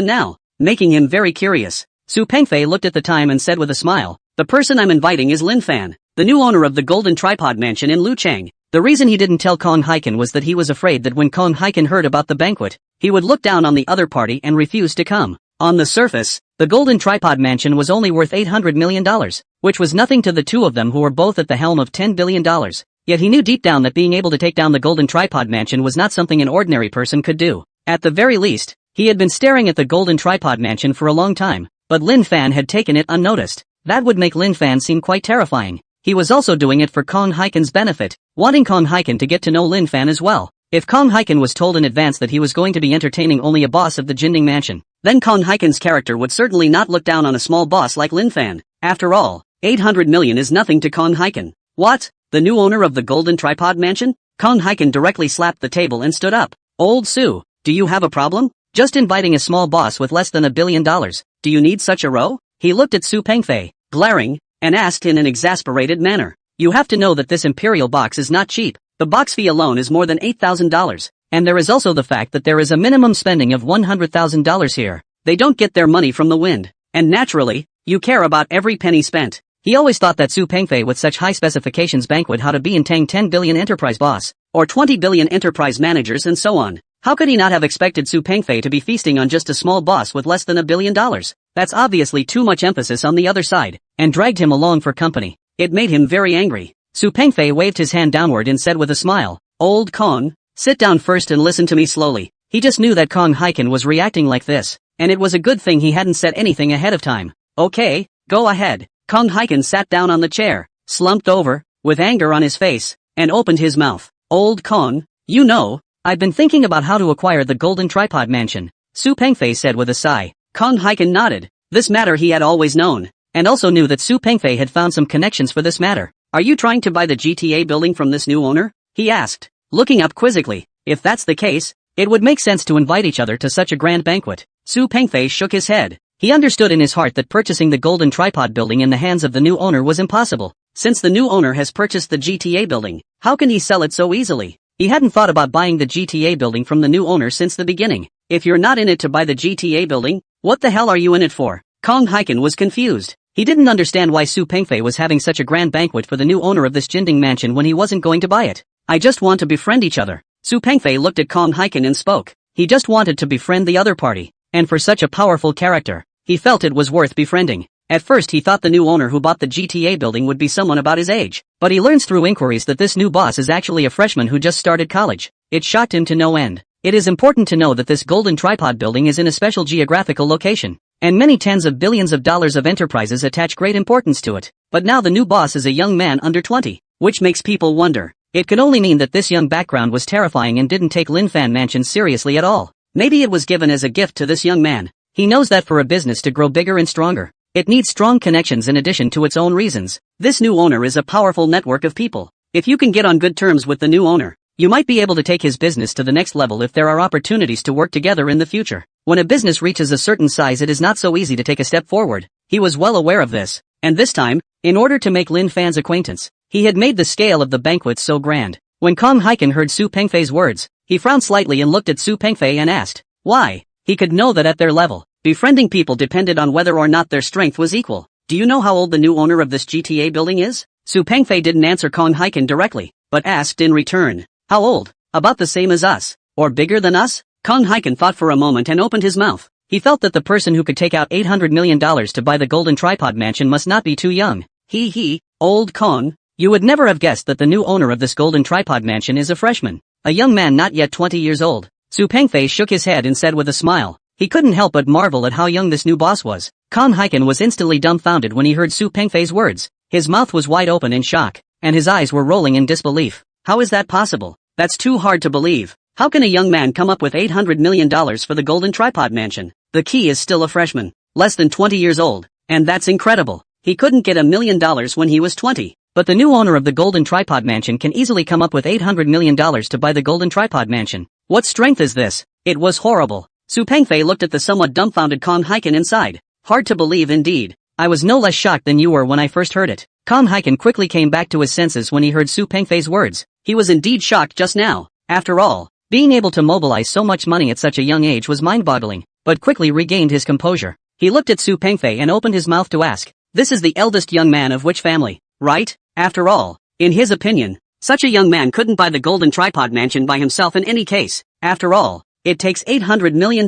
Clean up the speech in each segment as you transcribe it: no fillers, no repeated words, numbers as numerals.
now, making him very curious. Su Pengfei looked at the time and said with a smile, "The person I'm inviting is Lin Fan, the new owner of the Golden Tripod Mansion in Luchang." The reason he didn't tell Kong Hiken was that he was afraid that when Kong Hiken heard about the banquet, he would look down on the other party and refuse to come. On the surface, the Golden Tripod Mansion was only worth $800 million, which was nothing to the two of them who were both at the helm of $10 billion. Yet he knew deep down that being able to take down the Golden Tripod Mansion was not something an ordinary person could do. At the very least, he had been staring at the Golden Tripod Mansion for a long time, but Lin Fan had taken it unnoticed. That would make Lin Fan seem quite terrifying. He was also doing it for Kong Hiken's benefit, wanting Kong Hiken to get to know Lin Fan as well. If Kong Hiken was told in advance that he was going to be entertaining only a boss of the Jinding Mansion, then Kong Hiken's character would certainly not look down on a small boss like Lin Fan. After all, 800 million is nothing to Kong Hiken. What? The new owner of the Golden Tripod Mansion? Kong Hiken directly slapped the table and stood up. Old Su, do you have a problem? Just inviting a small boss with less than $1 billion. Do you need such a row? He looked at Su Pengfei, glaring, and asked in an exasperated manner. You have to know that this Imperial box is not cheap. The box fee alone is more than $8,000. And there is also the fact that there is a minimum spending of $100,000 here. They don't get their money from the wind. And naturally, you care about every penny spent. He always thought that Su Pengfei with such high specifications banquet how to be in Tang 10 billion enterprise boss, or 20 billion enterprise managers and so on. How could he not have expected Su Pengfei to be feasting on just a small boss with less than $1 billion? That's obviously too much emphasis on the other side, and dragged him along for company. It made him very angry. Su Pengfei waved his hand downward and said with a smile, Old Kong, sit down first and listen to me slowly. He just knew that Kong Hiken was reacting like this, and it was a good thing he hadn't said anything ahead of time. Okay, go ahead. Kong Hiken sat down on the chair, slumped over, with anger on his face, and opened his mouth. Old Kong, you know, I've been thinking about how to acquire the Golden Tripod Mansion, Su Pengfei said with a sigh. Kong Hiken nodded. This matter he had always known, and also knew that Su Pengfei had found some connections for this matter. Are you trying to buy the GTA building from this new owner? He asked, looking up quizzically. If that's the case, it would make sense to invite each other to such a grand banquet. Su Pengfei shook his head. He understood in his heart that purchasing the Golden Tripod building in the hands of the new owner was impossible. Since the new owner has purchased the GTA building, how can he sell it so easily? He hadn't thought about buying the GTA building from the new owner since the beginning. If you're not in it to buy the GTA building, what the hell are you in it for? Kong Hiken was confused. He didn't understand why Su Pengfei was having such a grand banquet for the new owner of this Jinding Mansion when he wasn't going to buy it. I just want to befriend each other. Su Pengfei looked at Kong Hiken and spoke. He just wanted to befriend the other party. And for such a powerful character, he felt it was worth befriending. At first he thought the new owner who bought the GTA building would be someone about his age, but he learns through inquiries that this new boss is actually a freshman who just started college. It shocked him to no end. It is important to know that this Golden Tripod building is in a special geographical location, and many tens of billions of dollars of enterprises attach great importance to it. But now the new boss is a young man under 20, which makes people wonder. It could only mean that this young background was terrifying and didn't take Lin Fan Mansion seriously at all. Maybe it was given as a gift to this young man. He knows that for a business to grow bigger and stronger, it needs strong connections in addition to its own reasons. This new owner is a powerful network of people. If you can get on good terms with the new owner, you might be able to take his business to the next level if there are opportunities to work together in the future. When a business reaches a certain size, it is not so easy to take a step forward. He was well aware of this, and this time, in order to make Lin Fan's acquaintance, he had made the scale of the banquet so grand. When Kong Hiken heard Su Pengfei's words, he frowned slightly and looked at Su Pengfei and asked, why? He could know that at their level, befriending people depended on whether or not their strength was equal. Do you know how old the new owner of this GTA building is? Su Pengfei didn't answer Kong Hiken directly, but asked in return, how old? About the same as us, or bigger than us? Kong Hiken thought for a moment and opened his mouth. He felt that the person who could take out $800 million to buy the Golden Tripod Mansion must not be too young. Old Kong, you would never have guessed that the new owner of this Golden Tripod Mansion is a freshman, a young man not yet 20 years old. Su Pengfei shook his head and said with a smile. He couldn't help but marvel at how young this new boss was. Kong Hiken was instantly dumbfounded when he heard Su Pengfei's words. His mouth was wide open in shock, and his eyes were rolling in disbelief. How is that possible? That's too hard to believe. How can a young man come up with $800 million for the Golden Tripod Mansion? The key is still a freshman, less than 20 years old, and that's incredible. He couldn't get $1 million when he was 20. But the new owner of the Golden Tripod Mansion can easily come up with $800 million to buy the Golden Tripod Mansion. What strength is this? It was horrible. Su Pengfei looked at the somewhat dumbfounded Kong Hiken and sighed. Hard to believe indeed. I was no less shocked than you were when I first heard it. Kong Hiken quickly came back to his senses when he heard Su Pengfei's words. He was indeed shocked just now. After all, being able to mobilize so much money at such a young age was mind-boggling. but quickly regained his composure. He looked at Su Pengfei and opened his mouth to ask, "This is the eldest young man of which family, right? After all, in his opinion, such a young man couldn't buy the golden tripod mansion by himself in any case. After all, it takes $800 million,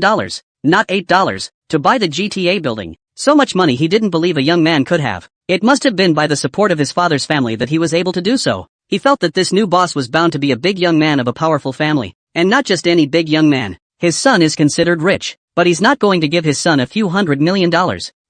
not $8, to buy the GTA building. So much money he didn't believe a young man could have. It must have been by the support of his father's family that he was able to do so. He felt that this new boss was bound to be a big young man of a powerful family, and not just any big young man. His son is considered rich, but he's not going to give his son a few $100 million.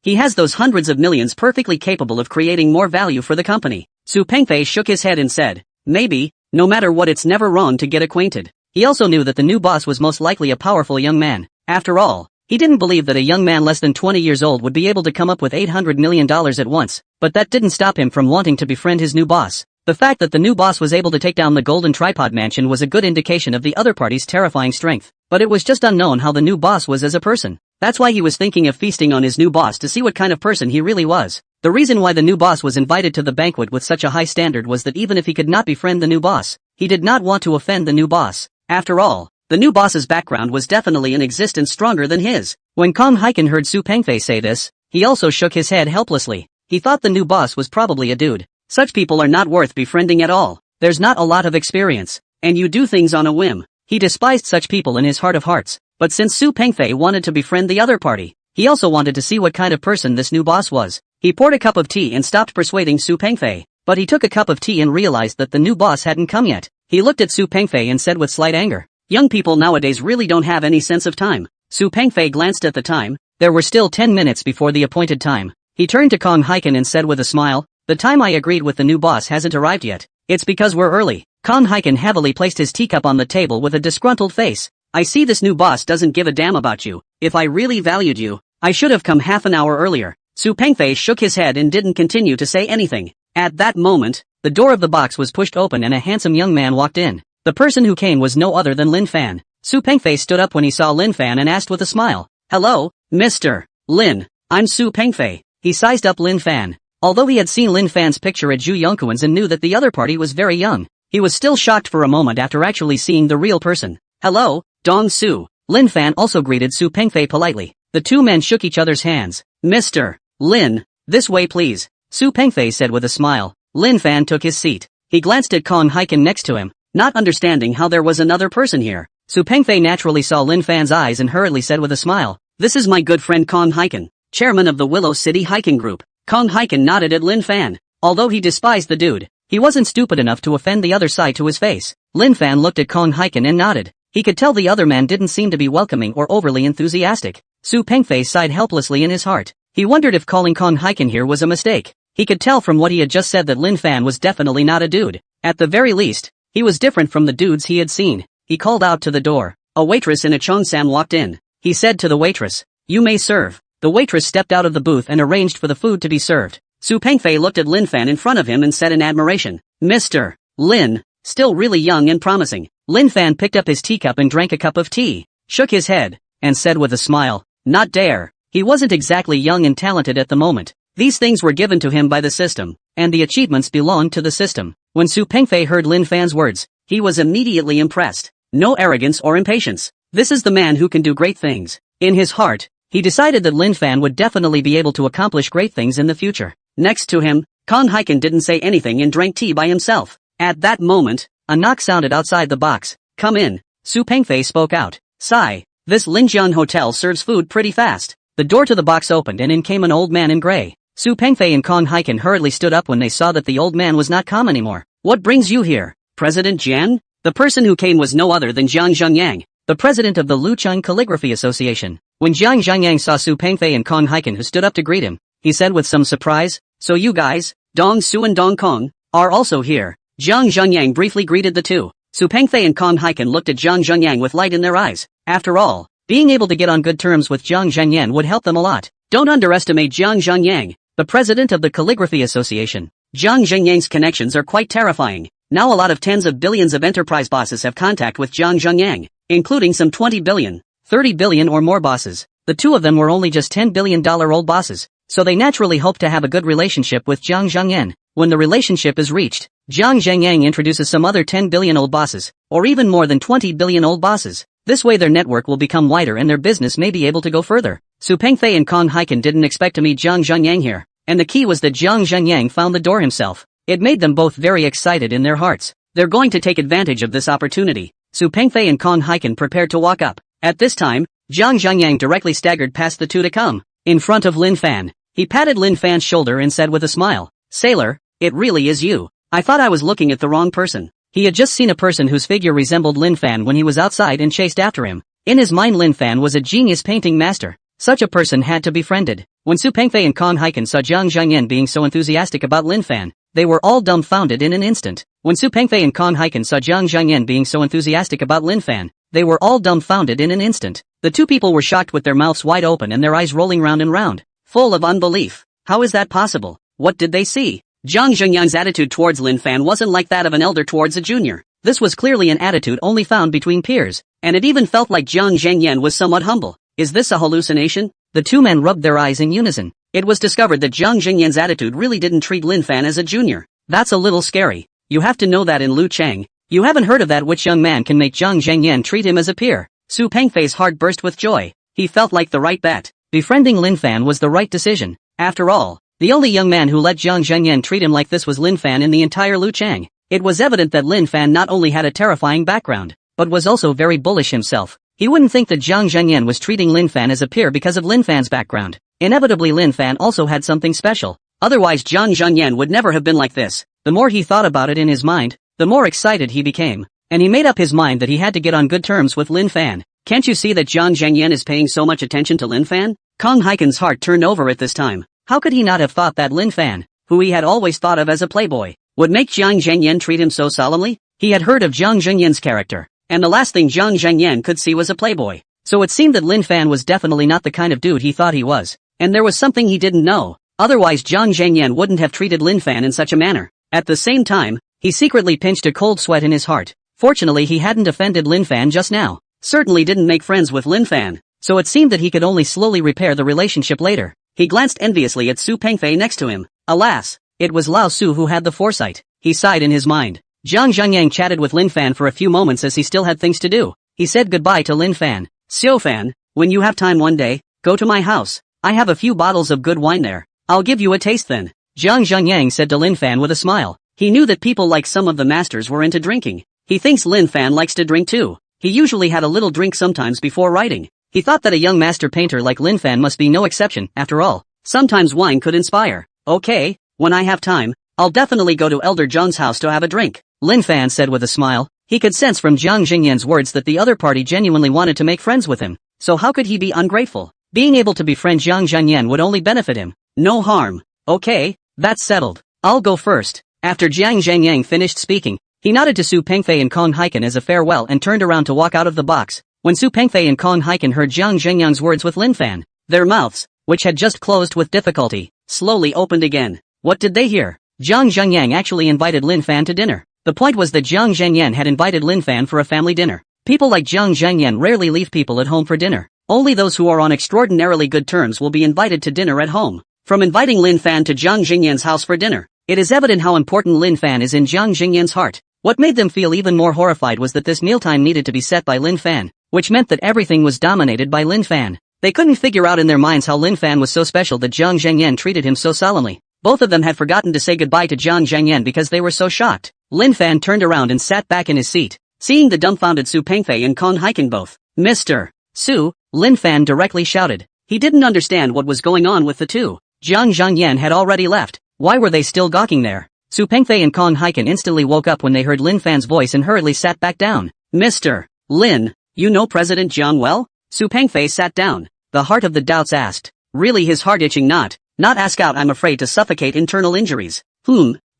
He has those hundreds of millions perfectly capable of creating more value for the company." Su Pengfei shook his head and said, "Maybe, no matter what, it's never wrong to get acquainted." He also knew that the new boss was most likely a powerful young man. After all, he didn't believe that a young man less than 20 years old would be able to come up with $800 million at once, but that didn't stop him from wanting to befriend his new boss. The fact that the new boss was able to take down the golden tripod mansion was a good indication of the other party's terrifying strength, but it was just unknown how the new boss was as a person. That's why he was thinking of feasting on his new boss to see what kind of person he really was. The reason why the new boss was invited to the banquet with such a high standard was that even if he could not befriend the new boss, he did not want to offend the new boss. After all, the new boss's background was definitely in existence stronger than his. When Kong Hiken heard Su Pengfei say this, he also shook his head helplessly. He thought the new boss was probably a dude. Such people are not worth befriending at all. There's not a lot of experience, and you do things on a whim. He despised such people in his heart of hearts, but since Su Pengfei wanted to befriend the other party, he also wanted to see what kind of person this new boss was. He poured a cup of tea and stopped persuading Su Pengfei, but he took a cup of tea and realized that the new boss hadn't come yet. He looked at Su Pengfei and said with slight anger, "Young people nowadays really don't have any sense of time." Su Pengfei glanced at the time. There were still 10 minutes before the appointed time. He turned to Kong Hiken and said with a smile, "The time I agreed with the new boss hasn't arrived yet. It's because we're early." Kong Hiken heavily placed his teacup on the table with a disgruntled face. "I see this new boss doesn't give a damn about you. If I really valued you, I should have come half an hour earlier." Su Pengfei shook his head and didn't continue to say anything. At that moment, the door of the box was pushed open and a handsome young man walked in. The person who came was no other than Lin Fan. Su Pengfei stood up when he saw Lin Fan and asked with a smile, "Hello, Mr. Lin, I'm Su Pengfei." He sized up Lin Fan. Although he had seen Lin Fan's picture at Zhu Yongquan's and knew that the other party was very young, he was still shocked for a moment after actually seeing the real person. "Hello, Dong Su." Lin Fan also greeted Su Pengfei politely. The two men shook each other's hands. "Mr. Lin, this way please," Su Pengfei said with a smile. Lin Fan took his seat. He glanced at Kong Hiken next to him, not understanding how there was another person here. Su Pengfei naturally saw Lin Fan's eyes and hurriedly said with a smile, "This is my good friend Kong Hiken, chairman of the Willow City Hiking Group." Kong Hiken nodded at Lin Fan. Although he despised the dude, he wasn't stupid enough to offend the other side to his face. Lin Fan looked at Kong Hiken and nodded. He could tell the other man didn't seem to be welcoming or overly enthusiastic. Su Pengfei sighed helplessly in his heart. He wondered if calling Kong Hiken here was a mistake. He could tell from what he had just said that Lin Fan was definitely not a dude. At the very least, he was different from the dudes he had seen. He called out to the door. A waitress in a cheongsam walked in. He said to the waitress, "You may serve." The waitress stepped out of the booth and arranged for the food to be served. Su Pengfei looked at Lin Fan in front of him and said in admiration, "Mr. Lin, still really young and promising." Lin Fan picked up his teacup and drank a cup of tea, shook his head, and said with a smile, "Not dare." He wasn't exactly young and talented at the moment. These things were given to him by the system, and the achievements belonged to the system. When Su Pengfei heard Lin Fan's words, he was immediately impressed. No arrogance or impatience. This is the man who can do great things. In his heart, he decided that Lin Fan would definitely be able to accomplish great things in the future. Next to him, Kong Hiken didn't say anything and drank tea by himself. At that moment, a knock sounded outside the box. "Come in." Su Pengfei spoke out. "Sigh, this Linjiang hotel serves food pretty fast." The door to the box opened and in came an old man in gray. Su Pengfei and Kong Hiken hurriedly stood up when they saw that the old man was not calm anymore. "What brings you here, President Jian?" The person who came was no other than Jiang Zhengyang, the president of the Lucheng Calligraphy Association. When Jiang Zhengyang saw Su Pengfei and Kong Hiken who stood up to greet him, he said with some surprise, "So you guys, Dong Su and Dong Kong, are also here." Jiang Zhengyang briefly greeted the two. Su Pengfei and Kong Hiken looked at Jiang Zhengyang with light in their eyes. After all, being able to get on good terms with Jiang Zhengyang would help them a lot. Don't underestimate Jiang Zhengyang, the president of the Calligraphy Association. Jiang Zhengyang's connections are quite terrifying. Now a lot of tens of billions of enterprise bosses have contact with Jiang Zhengyang, including some 20 billion, 30 billion or more bosses. The two of them were only just $10 billion old bosses, so they naturally hope to have a good relationship with Jiang Zhengyang. When the relationship is reached, Jiang Zhengyang introduces some other 10 billion old bosses, or even more than 20 billion old bosses. This way their network will become wider and their business may be able to go further. Su Pengfei and Kong Haiken didn't expect to meet Zhang Zhenyang here, and the key was that Zhang Zhenyang found the door himself. It made them both very excited in their hearts. They're going to take advantage of this opportunity. Su Pengfei and Kong Haiken prepared to walk up. At this time, Zhang Zhenyang directly staggered past the two to come. In front of Lin Fan, he patted Lin Fan's shoulder and said with a smile, "Sailor, it really is you. I thought I was looking at the wrong person." He had just seen a person whose figure resembled Lin Fan when he was outside and chased after him. In his mind, Lin Fan was a genius painting master. Such a person had to be befriended. When Su Pengfei and Kong Haiken saw Zhang Zhenyang being so enthusiastic about Lin Fan, they were all dumbfounded in an instant. When Su Pengfei and Kong Haiken saw Zhang Zhenyang being so enthusiastic about Lin Fan, they were all dumbfounded in an instant. The two people were shocked with their mouths wide open and their eyes rolling round and round, full of unbelief. How is that possible? What did they see? Zhang Zhenyang's attitude towards Lin Fan wasn't like that of an elder towards a junior. This was clearly an attitude only found between peers, and it even felt like Zhang Zhenyang was somewhat humble. Is this a hallucination? The two men rubbed their eyes in unison. It was discovered that Zhang Zhenyang's attitude really didn't treat Lin Fan as a junior. That's a little scary. You have to know that in Lucheng. You haven't heard of that which young man can make Zhang Zhenyang treat him as a peer. Su Pengfei's heart burst with joy. He felt like the right bet. Befriending Lin Fan was the right decision. After all, the only young man who let Zhang Zhenyang treat him like this was Lin Fan in the entire Lucheng. It was evident that Lin Fan not only had a terrifying background, but was also very bullish himself. He wouldn't think that Zhang Zhenyang was treating Lin Fan as a peer because of Lin Fan's background. Inevitably Lin Fan also had something special. Otherwise Zhang Zhenyang would never have been like this. The more he thought about it in his mind, the more excited he became. And he made up his mind that he had to get on good terms with Lin Fan. Can't you see that Zhang Zhenyang is paying so much attention to Lin Fan? Kong Haiken's heart turned over at this time. How could he not have thought that Lin Fan, who he had always thought of as a playboy, would make Zhang Zhenyang treat him so solemnly? He had heard of Zhang Zhenyang's character, and the last thing Zhang Zhenyang could see was a playboy. So it seemed that Lin Fan was definitely not the kind of dude he thought he was. And there was something he didn't know. Otherwise Zhang Zhenyang wouldn't have treated Lin Fan in such a manner. At the same time, he secretly pinched a cold sweat in his heart. Fortunately he hadn't offended Lin Fan just now. Certainly didn't make friends with Lin Fan. So it seemed that he could only slowly repair the relationship later. He glanced enviously at Su Pengfei next to him. Alas, it was Lao Su who had the foresight. He sighed in his mind. Zhang Zhenyang chatted with Lin Fan for a few moments as he still had things to do. He said goodbye to Lin Fan. "Xiu Fan, when you have time one day, go to my house. I have a few bottles of good wine there. I'll give you a taste then." Zhang Zhenyang said to Lin Fan with a smile. He knew that people like some of the masters were into drinking. He thinks Lin Fan likes to drink too. He usually had a little drink sometimes before writing. He thought that a young master painter like Lin Fan must be no exception, after all. Sometimes wine could inspire. "Okay, when I have time, I'll definitely go to Elder Zhang's house to have a drink," Lin Fan said with a smile. He could sense from Zhang Zhenyang's words that the other party genuinely wanted to make friends with him. So how could he be ungrateful? Being able to befriend Zhang Zhenyang would only benefit him. No harm. "Okay, that's settled. I'll go first." After Zhang Zhenyang finished speaking, he nodded to Su Pengfei and Kong Haiken as a farewell and turned around to walk out of the box. When Su Pengfei and Kong Haiken heard Zhang Zhenyang's words with Lin Fan, their mouths, which had just closed with difficulty, slowly opened again. What did they hear? Zhang Zhenyang actually invited Lin Fan to dinner. The point was that Zhang Zhenyang had invited Lin Fan for a family dinner. People like Zhang Zhenyang rarely leave people at home for dinner. Only those who are on extraordinarily good terms will be invited to dinner at home. From inviting Lin Fan to Zhang Zhenyang's house for dinner, it is evident how important Lin Fan is in Zhang Zhenyang's heart. What made them feel even more horrified was that this mealtime needed to be set by Lin Fan, which meant that everything was dominated by Lin Fan. They couldn't figure out in their minds how Lin Fan was so special that Zhang Zhenyang treated him so solemnly. Both of them had forgotten to say goodbye to Zhang Zhenyang because they were so shocked. Lin Fan turned around and sat back in his seat, seeing the dumbfounded Su Pengfei and Kong Haiken both. "Mr. Su," Lin Fan directly shouted. He didn't understand what was going on with the two. Zhang Zhenyang had already left. Why were they still gawking there? Su Pengfei and Kong Haiken instantly woke up when they heard Lin Fan's voice and hurriedly sat back down. "Mr. Lin, you know President Jiang well?" Su Pengfei sat down. The heart of the doubts asked. Really his heart itching not ask out, "I'm afraid to suffocate internal injuries."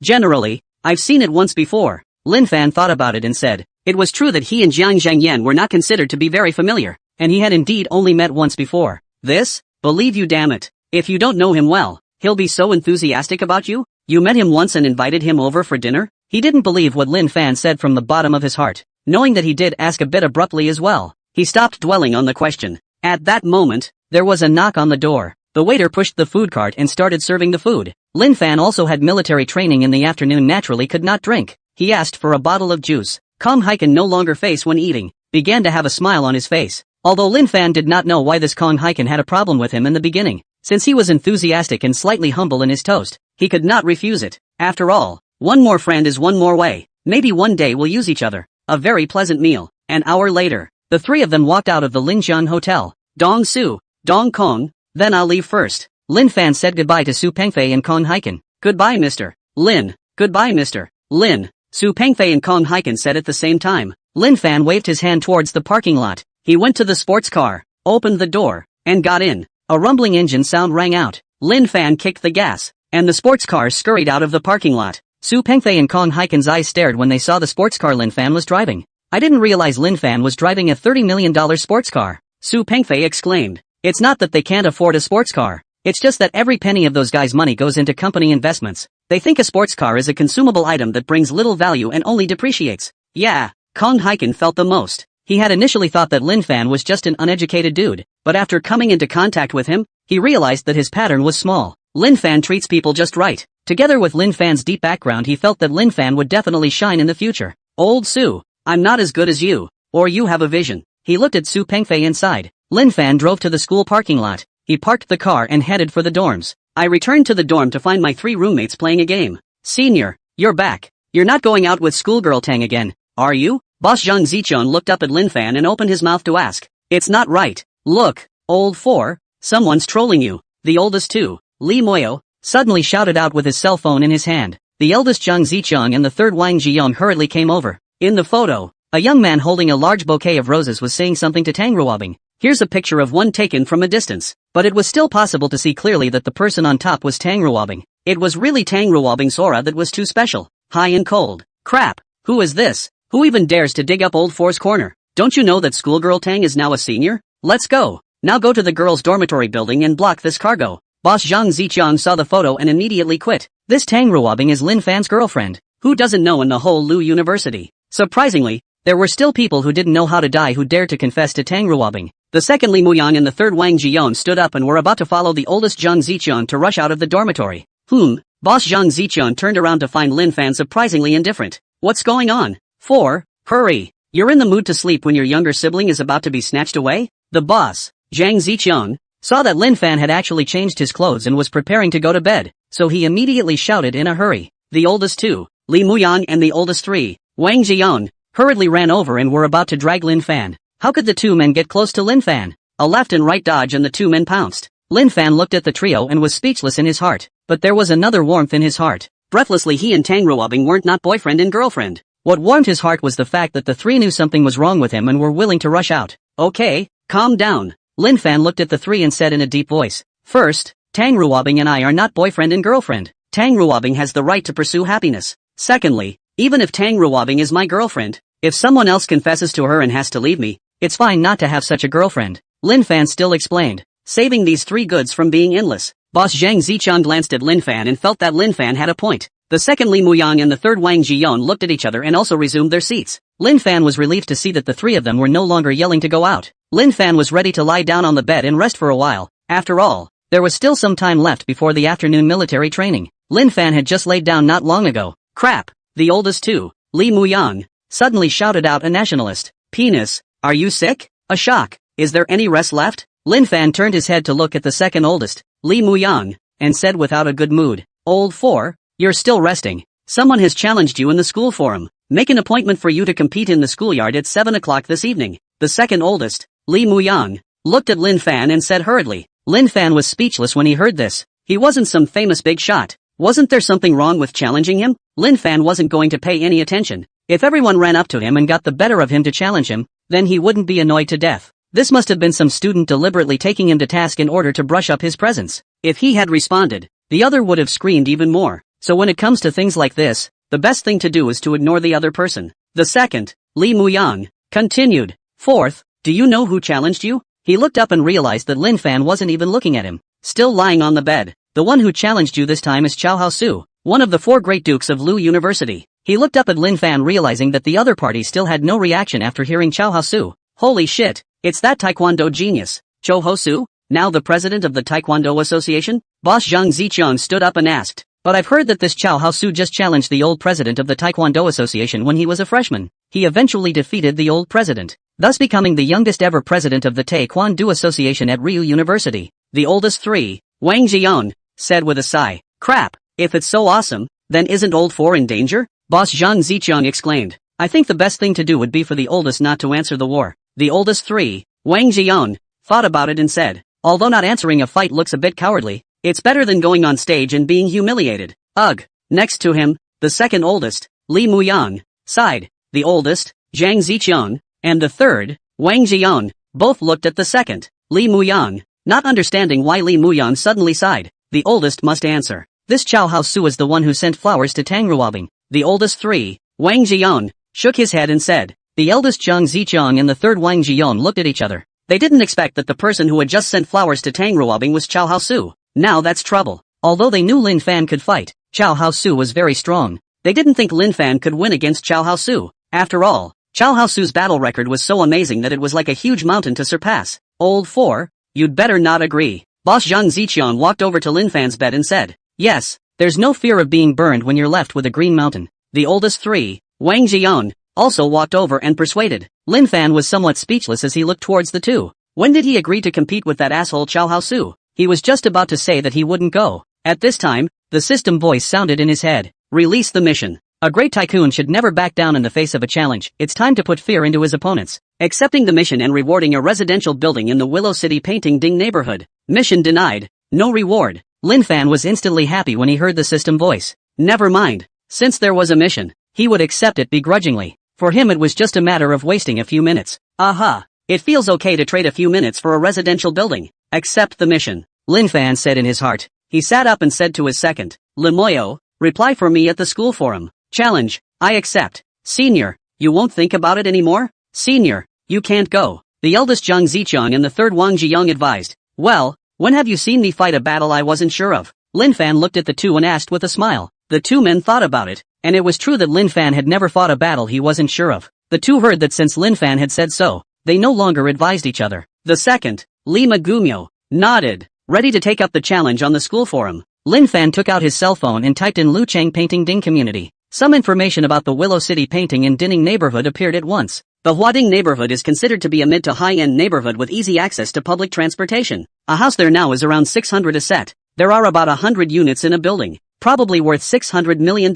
Generally, I've seen it once before." Lin Fan thought about it and said. It was true that he and Zhang Zhenyang were not considered to be very familiar, and he had indeed only met once before. "This? Believe you, damn it. If you don't know him well, he'll be so enthusiastic about you? You met him once and invited him over for dinner?" He didn't believe what Lin Fan said from the bottom of his heart. Knowing that he did ask a bit abruptly as well, he stopped dwelling on the question. At that moment, there was a knock on the door. The waiter pushed the food cart and started serving the food. Lin Fan also had military training in the afternoon, naturally could not drink. He asked for a bottle of juice. Kong Haiken no longer face when eating. began to have a smile on his face. Although Lin Fan did not know why this Kong Hiken had a problem with him in the beginning, since he was enthusiastic and slightly humble in his toast, he could not refuse it. After all, one more friend is one more way. Maybe one day we'll use each other. A very pleasant meal. An hour later, the three of them walked out of the Linjian Hotel. Dong Su, Dong Kong, then I'll leave first. Lin Fan said goodbye to Su Pengfei and Kong Hiken. Goodbye Mr. Lin. Goodbye Mr. Lin. Su Pengfei and Kong Hiken said at the same time. Lin Fan waved his hand towards the parking lot. He went to the sports car, opened the door, and got in. A rumbling engine sound rang out. Lin Fan kicked the gas, and the sports car scurried out of the parking lot. Su Pengfei and Kong Hiken's eyes stared when they saw the sports car Lin Fan was driving. I didn't realize Lin Fan was driving a $30 million sports car. Su Pengfei exclaimed. It's not that they can't afford a sports car. It's just that every penny of those guys' money goes into company investments. They think a sports car is a consumable item that brings little value and only depreciates. Yeah, Kong Hiken felt the most. He had initially thought that Lin Fan was just an uneducated dude, but after coming into contact with him, he realized that his pattern was small. Lin Fan treats people just right. Together with Lin Fan's deep background, he felt that Lin Fan would definitely shine in the future. Old Su, I'm not as good as you, or you have a vision. He looked at Su Pengfei inside. Lin Fan drove to the school parking lot. He parked the car and headed for the dorms. I returned to the dorm to find my three roommates playing a game. Senior, you're back. You're not going out with schoolgirl Tang again, are you? Boss Zhang Zichun looked up at Lin Fan and opened his mouth to ask. It's not right. Look, old four, someone's trolling you. The oldest two, Li Moyo, suddenly shouted out with his cell phone in his hand. The eldest Zhang Zichun and the third Wang Ziyong hurriedly came over. In the photo, a young man holding a large bouquet of roses was saying something to Tang Ruobing. Here's a picture of one taken from a distance, but it was still possible to see clearly that the person on top was Tang Ruobing. It was really Tang Ruobing's aura that was too special, high and cold. Crap, who is this? Who even dares to dig up old four's corner? Don't you know that schoolgirl Tang is now a senior? Let's go. Now go to the girls' dormitory building and block this cargo. Boss Zhang Zichang saw the photo and immediately quit. This Tang Ruobing is Lin Fan's girlfriend. Who doesn't know in the whole Lu University? Surprisingly, there were still people who didn't know how to die who dared to confess to Tang Ruobing. The second Li Muyang and the third Wang Ziyong stood up and were about to follow the oldest Zhang Zichang to rush out of the dormitory. Boss Zhang Zichang turned around to find Lin Fan surprisingly indifferent. What's going on? 4. Hurry. You're in the mood to sleep when your younger sibling is about to be snatched away? The boss, Zhang Zichang, saw that Lin Fan had actually changed his clothes and was preparing to go to bed, so he immediately shouted in a hurry. The oldest two, Li Muyang and the oldest three, Wang Ziyong, hurriedly ran over and were about to drag Lin Fan. How could the two men get close to Lin Fan? A left and right dodge and the two men pounced. Lin Fan looked at the trio and was speechless in his heart, but there was another warmth in his heart. Breathlessly he and Tang Ruobing weren't not boyfriend and girlfriend. What warmed his heart was the fact that the three knew something was wrong with him and were willing to rush out. Okay, calm down. Lin Fan looked at the three and said in a deep voice. First, Tang Ruobing and I are not boyfriend and girlfriend. Tang Ruobing has the right to pursue happiness. Secondly, even if Tang Ruobing is my girlfriend, if someone else confesses to her and has to leave me, it's fine not to have such a girlfriend. Lin Fan still explained, saving these three goods from being endless. Boss Zhang Zichang glanced at Lin Fan and felt that Lin Fan had a point. The second Li Muyang and the third Wang Ziyong looked at each other and also resumed their seats. Lin Fan was relieved to see that the three of them were no longer yelling to go out. Lin Fan was ready to lie down on the bed and rest for a while. After all, there was still some time left before the afternoon military training. Lin Fan had just laid down not long ago. Crap! The oldest two, Li Muyang, suddenly shouted out a nationalist. Penis, are you sick? A shock. Is there any rest left? Lin Fan turned his head to look at the second oldest, Li Muyang, and said without a good mood, Old four, you're still resting. Someone has challenged you in the school forum. Make an appointment for you to compete in the schoolyard at 7 o'clock this evening. The second oldest, Li Muyang, looked at Lin Fan and said hurriedly. Lin Fan was speechless when he heard this. He wasn't some famous big shot. Wasn't there something wrong with challenging him? Lin Fan wasn't going to pay any attention. If everyone ran up to him and got the better of him to challenge him, then he wouldn't be annoyed to death. This must have been some student deliberately taking him to task in order to brush up his presence. If he had responded, the other would have screamed even more. So when it comes to things like this, the best thing to do is to ignore the other person. The second, Li Muyang, continued. Fourth, do you know who challenged you? He looked up and realized that Lin Fan wasn't even looking at him. Still lying on the bed. The one who challenged you this time is Chao Haosu, one of the 4 great dukes of Lu University. He looked up at Lin Fan realizing that the other party still had no reaction after hearing Chao Haosu. Holy shit, it's that Taekwondo genius, Chao Haosu, now the president of the Taekwondo Association? Boss Zhang Zichang stood up and asked. But I've heard that this Chao Haosu just challenged the old president of the Taekwondo Association when he was a freshman. He eventually defeated the old president. thus becoming the youngest ever president of the Taekwondo Association at Ryu University. The oldest 3, Wang Jian, said with a sigh. Crap, if it's so awesome, then isn't old 4 in danger? Boss Zhang Ziqiang exclaimed. I think the best thing to do would be for the oldest not to answer the war. The oldest 3, Wang Jian, thought about it and said, although not answering a fight looks a bit cowardly, it's better than going on stage and being humiliated. Ugh. Next to him, the second oldest, Li Muyang, sighed. The oldest, Zhang Ziqiang, and the third, Wang Jian, both looked at the second, Li Muyang, not understanding why Li Muyang suddenly sighed. The oldest must answer. This Chao Haosu is the one who sent flowers to Tang Ruobing. The oldest 3, Wang Jian, shook his head and said. The eldest Zhang Ziqiang and the third Wang Jian looked at each other. They didn't expect that the person who had just sent flowers to Tang Ruobing was Chao Haosu. Now that's trouble. Although they knew Lin Fan could fight, Chao Haosu was very strong. They didn't think Lin Fan could win against Chao Haosu. After all, Chao Haosu's battle record was so amazing that it was like a huge mountain to surpass. Old 4, you'd better not agree. Boss Zhang Ziqiang walked over to Lin Fan's bed and said, yes, there's no fear of being burned when you're left with a green mountain. The oldest 3, Wang Jian, also walked over and persuaded. Lin Fan was somewhat speechless as he looked towards the two. When did he agree to compete with that asshole Chao Haosu? He was just about to say that he wouldn't go. At this time, the system voice sounded in his head. Release the mission. A great tycoon should never back down in the face of a challenge. It's time to put fear into his opponents. Accepting the mission and rewarding a residential building in the Willow City Painting Ding neighborhood. Mission denied. No reward. Lin Fan was instantly happy when he heard the system voice. Never mind. Since there was a mission, he would accept it begrudgingly. For him it was just a matter of wasting a few minutes. Aha. It feels okay to trade a few minutes for a residential building. Accept the mission. Lin Fan said in his heart. He sat up and said to his second, Limoyo, reply for me at the school forum. Challenge, I accept. Senior, you won't think about it anymore? Senior, you can't go. The eldest Zhang Ziqiang and the third Wang Jiang advised. Well, when have you seen me fight a battle I wasn't sure of? Lin Fan looked at the two and asked with a smile. The two men thought about it, and it was true that Lin Fan had never fought a battle he wasn't sure of. The two heard that since Lin Fan had said so, they no longer advised each other. The second, Li Magumyo, nodded, ready to take up the challenge on the school forum. Lin Fan took out his cell phone and typed in Lucheng Painting Ding Community. Some information about the Willow City Painting in Dinning neighborhood appeared at once. The Huading neighborhood is considered to be a mid to high-end neighborhood with easy access to public transportation. A house there now is around 600 a set. There are about 100 units in a building, probably worth $600 million.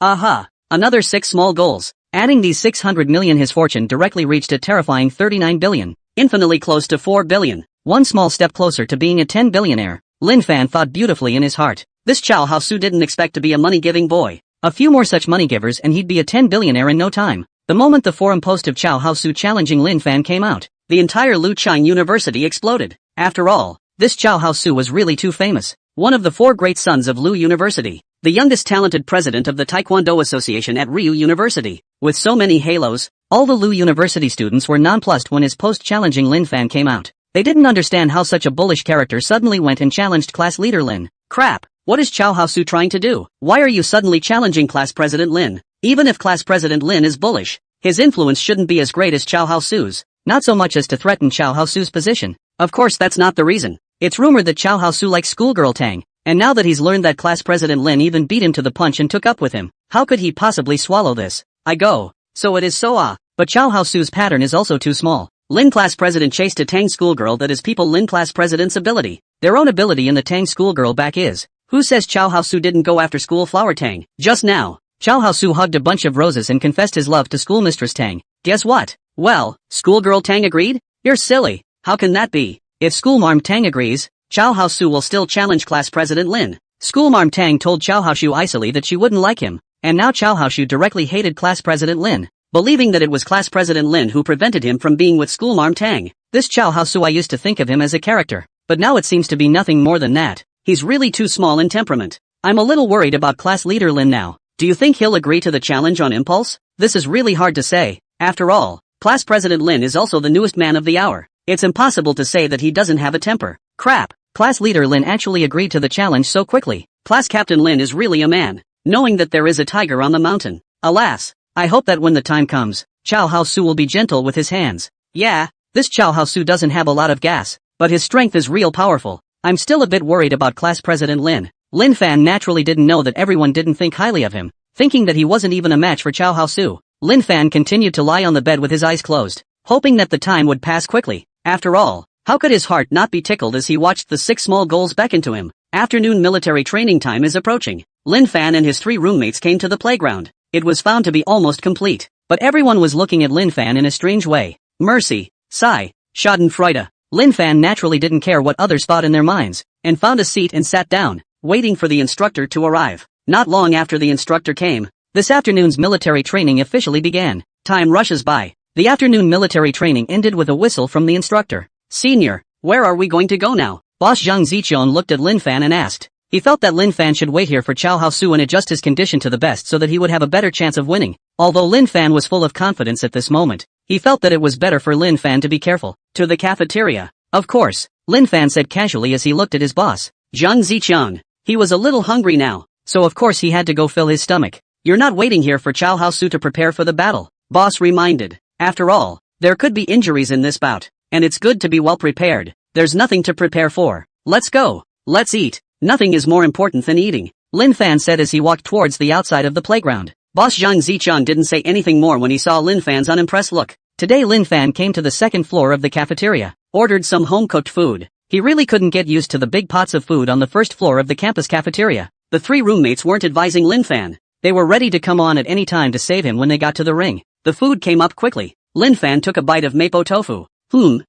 Aha! Another 6 small goals. Adding these 600 million, his fortune directly reached a terrifying 39 billion, infinitely close to 4 billion. One small step closer to being a 10 billionaire. Lin Fan thought beautifully in his heart. This Chao Haosu didn't expect to be a money-giving boy. A few more such money givers and he'd be a 10 billionaire in no time. The moment the forum post of Chao Haosu challenging Lin Fan came out, the entire Lucheng University exploded. After all, this Chao Haosu was really too famous. One of the 4 great sons of Lu University. The youngest talented president of the Taekwondo Association at Ryu University. With so many halos, all the Lu University students were nonplussed when his post challenging Lin Fan came out. They didn't understand how such a bullish character suddenly went and challenged class leader Lin. Crap, what is Chao Haosu trying to do? Why are you suddenly challenging class president Lin? Even if class president Lin is bullish, his influence shouldn't be as great as Chao Haosu's, not so much as to threaten Chao Haosu's position. Of course that's not the reason. It's rumored that Chao Haosu likes schoolgirl Tang, and now that he's learned that class president Lin even beat him to the punch and took up with him, how could he possibly swallow this? I go. So it is so but Chao Haosu's pattern is also too small. Lin class president chased a Tang schoolgirl, that is people Lin class president's ability. Their own ability in the Tang schoolgirl back is. Who says Chao Haosu didn't go after school flower Tang? Just now, Chao Haosu hugged a bunch of roses and confessed his love to schoolmistress Tang. Guess what? Well, schoolgirl Tang agreed? You're silly. How can that be? If schoolmarm Tang agrees, Chao Haosu will still challenge class president Lin. Schoolmarm Tang told Chao Haosu icily that she wouldn't like him, and now Chao Haosu directly hated class president Lin, believing that it was class president Lin who prevented him from being with schoolmarm Tang. This Chao Haosu, I used to think of him as a character, but now it seems to be nothing more than that. He's really too small in temperament. I'm a little worried about class leader Lin now. Do you think he'll agree to the challenge on impulse? This is really hard to say. After all, class president Lin is also the newest man of the hour. It's impossible to say that he doesn't have a temper. Crap, class leader Lin actually agreed to the challenge so quickly. Class captain Lin is really a man, knowing that there is a tiger on the mountain. Alas, I hope that when the time comes, Chao Haosu will be gentle with his hands. Yeah, this Chao Haosu doesn't have a lot of gas, but his strength is real powerful. I'm still a bit worried about class president Lin. Lin Fan naturally didn't know that everyone didn't think highly of him, thinking that he wasn't even a match for Chao Haosu. Lin Fan continued to lie on the bed with his eyes closed. hoping that the time would pass quickly. After all, how could his heart not be tickled as he watched the 6 small goals beckon to him? Afternoon military training time is approaching. Lin Fan and his 3 roommates came to the playground. It was found to be almost complete, but everyone was looking at Lin Fan in a strange way. Mercy, sigh, schadenfreude. Lin Fan naturally didn't care what others thought in their minds, and found a seat and sat down, waiting for the instructor to arrive. Not long after the instructor came, this afternoon's military training officially began. Time rushes by. The afternoon military training ended with a whistle from the instructor. Senior, where are we going to go now? Boss Zhang Ziqian looked at Lin Fan and asked. He felt that Lin Fan should wait here for Chao Haosu and adjust his condition to the best so that he would have a better chance of winning. Although Lin Fan was full of confidence at this moment, he felt that it was better for Lin Fan to be careful. To the cafeteria. Of course, Lin Fan said casually as he looked at his boss. Zhang Ziqian. He was a little hungry now, so of course he had to go fill his stomach. You're not waiting here for Chao Haosu to prepare for the battle, boss reminded. After all, there could be injuries in this bout, and it's good to be well prepared. There's nothing to prepare for. Let's go. Let's eat. Nothing is more important than eating, Lin Fan said as he walked towards the outside of the playground. Boss Zhang Ziqian didn't say anything more when he saw Lin Fan's unimpressed look. Today Lin Fan came to the second floor of the cafeteria, ordered some home-cooked food. He really couldn't get used to the big pots of food on the first floor of the campus cafeteria. The 3 roommates weren't advising Lin Fan. They were ready to come on at any time to save him when they got to the ring. The food came up quickly. Lin Fan took a bite of mapo tofu.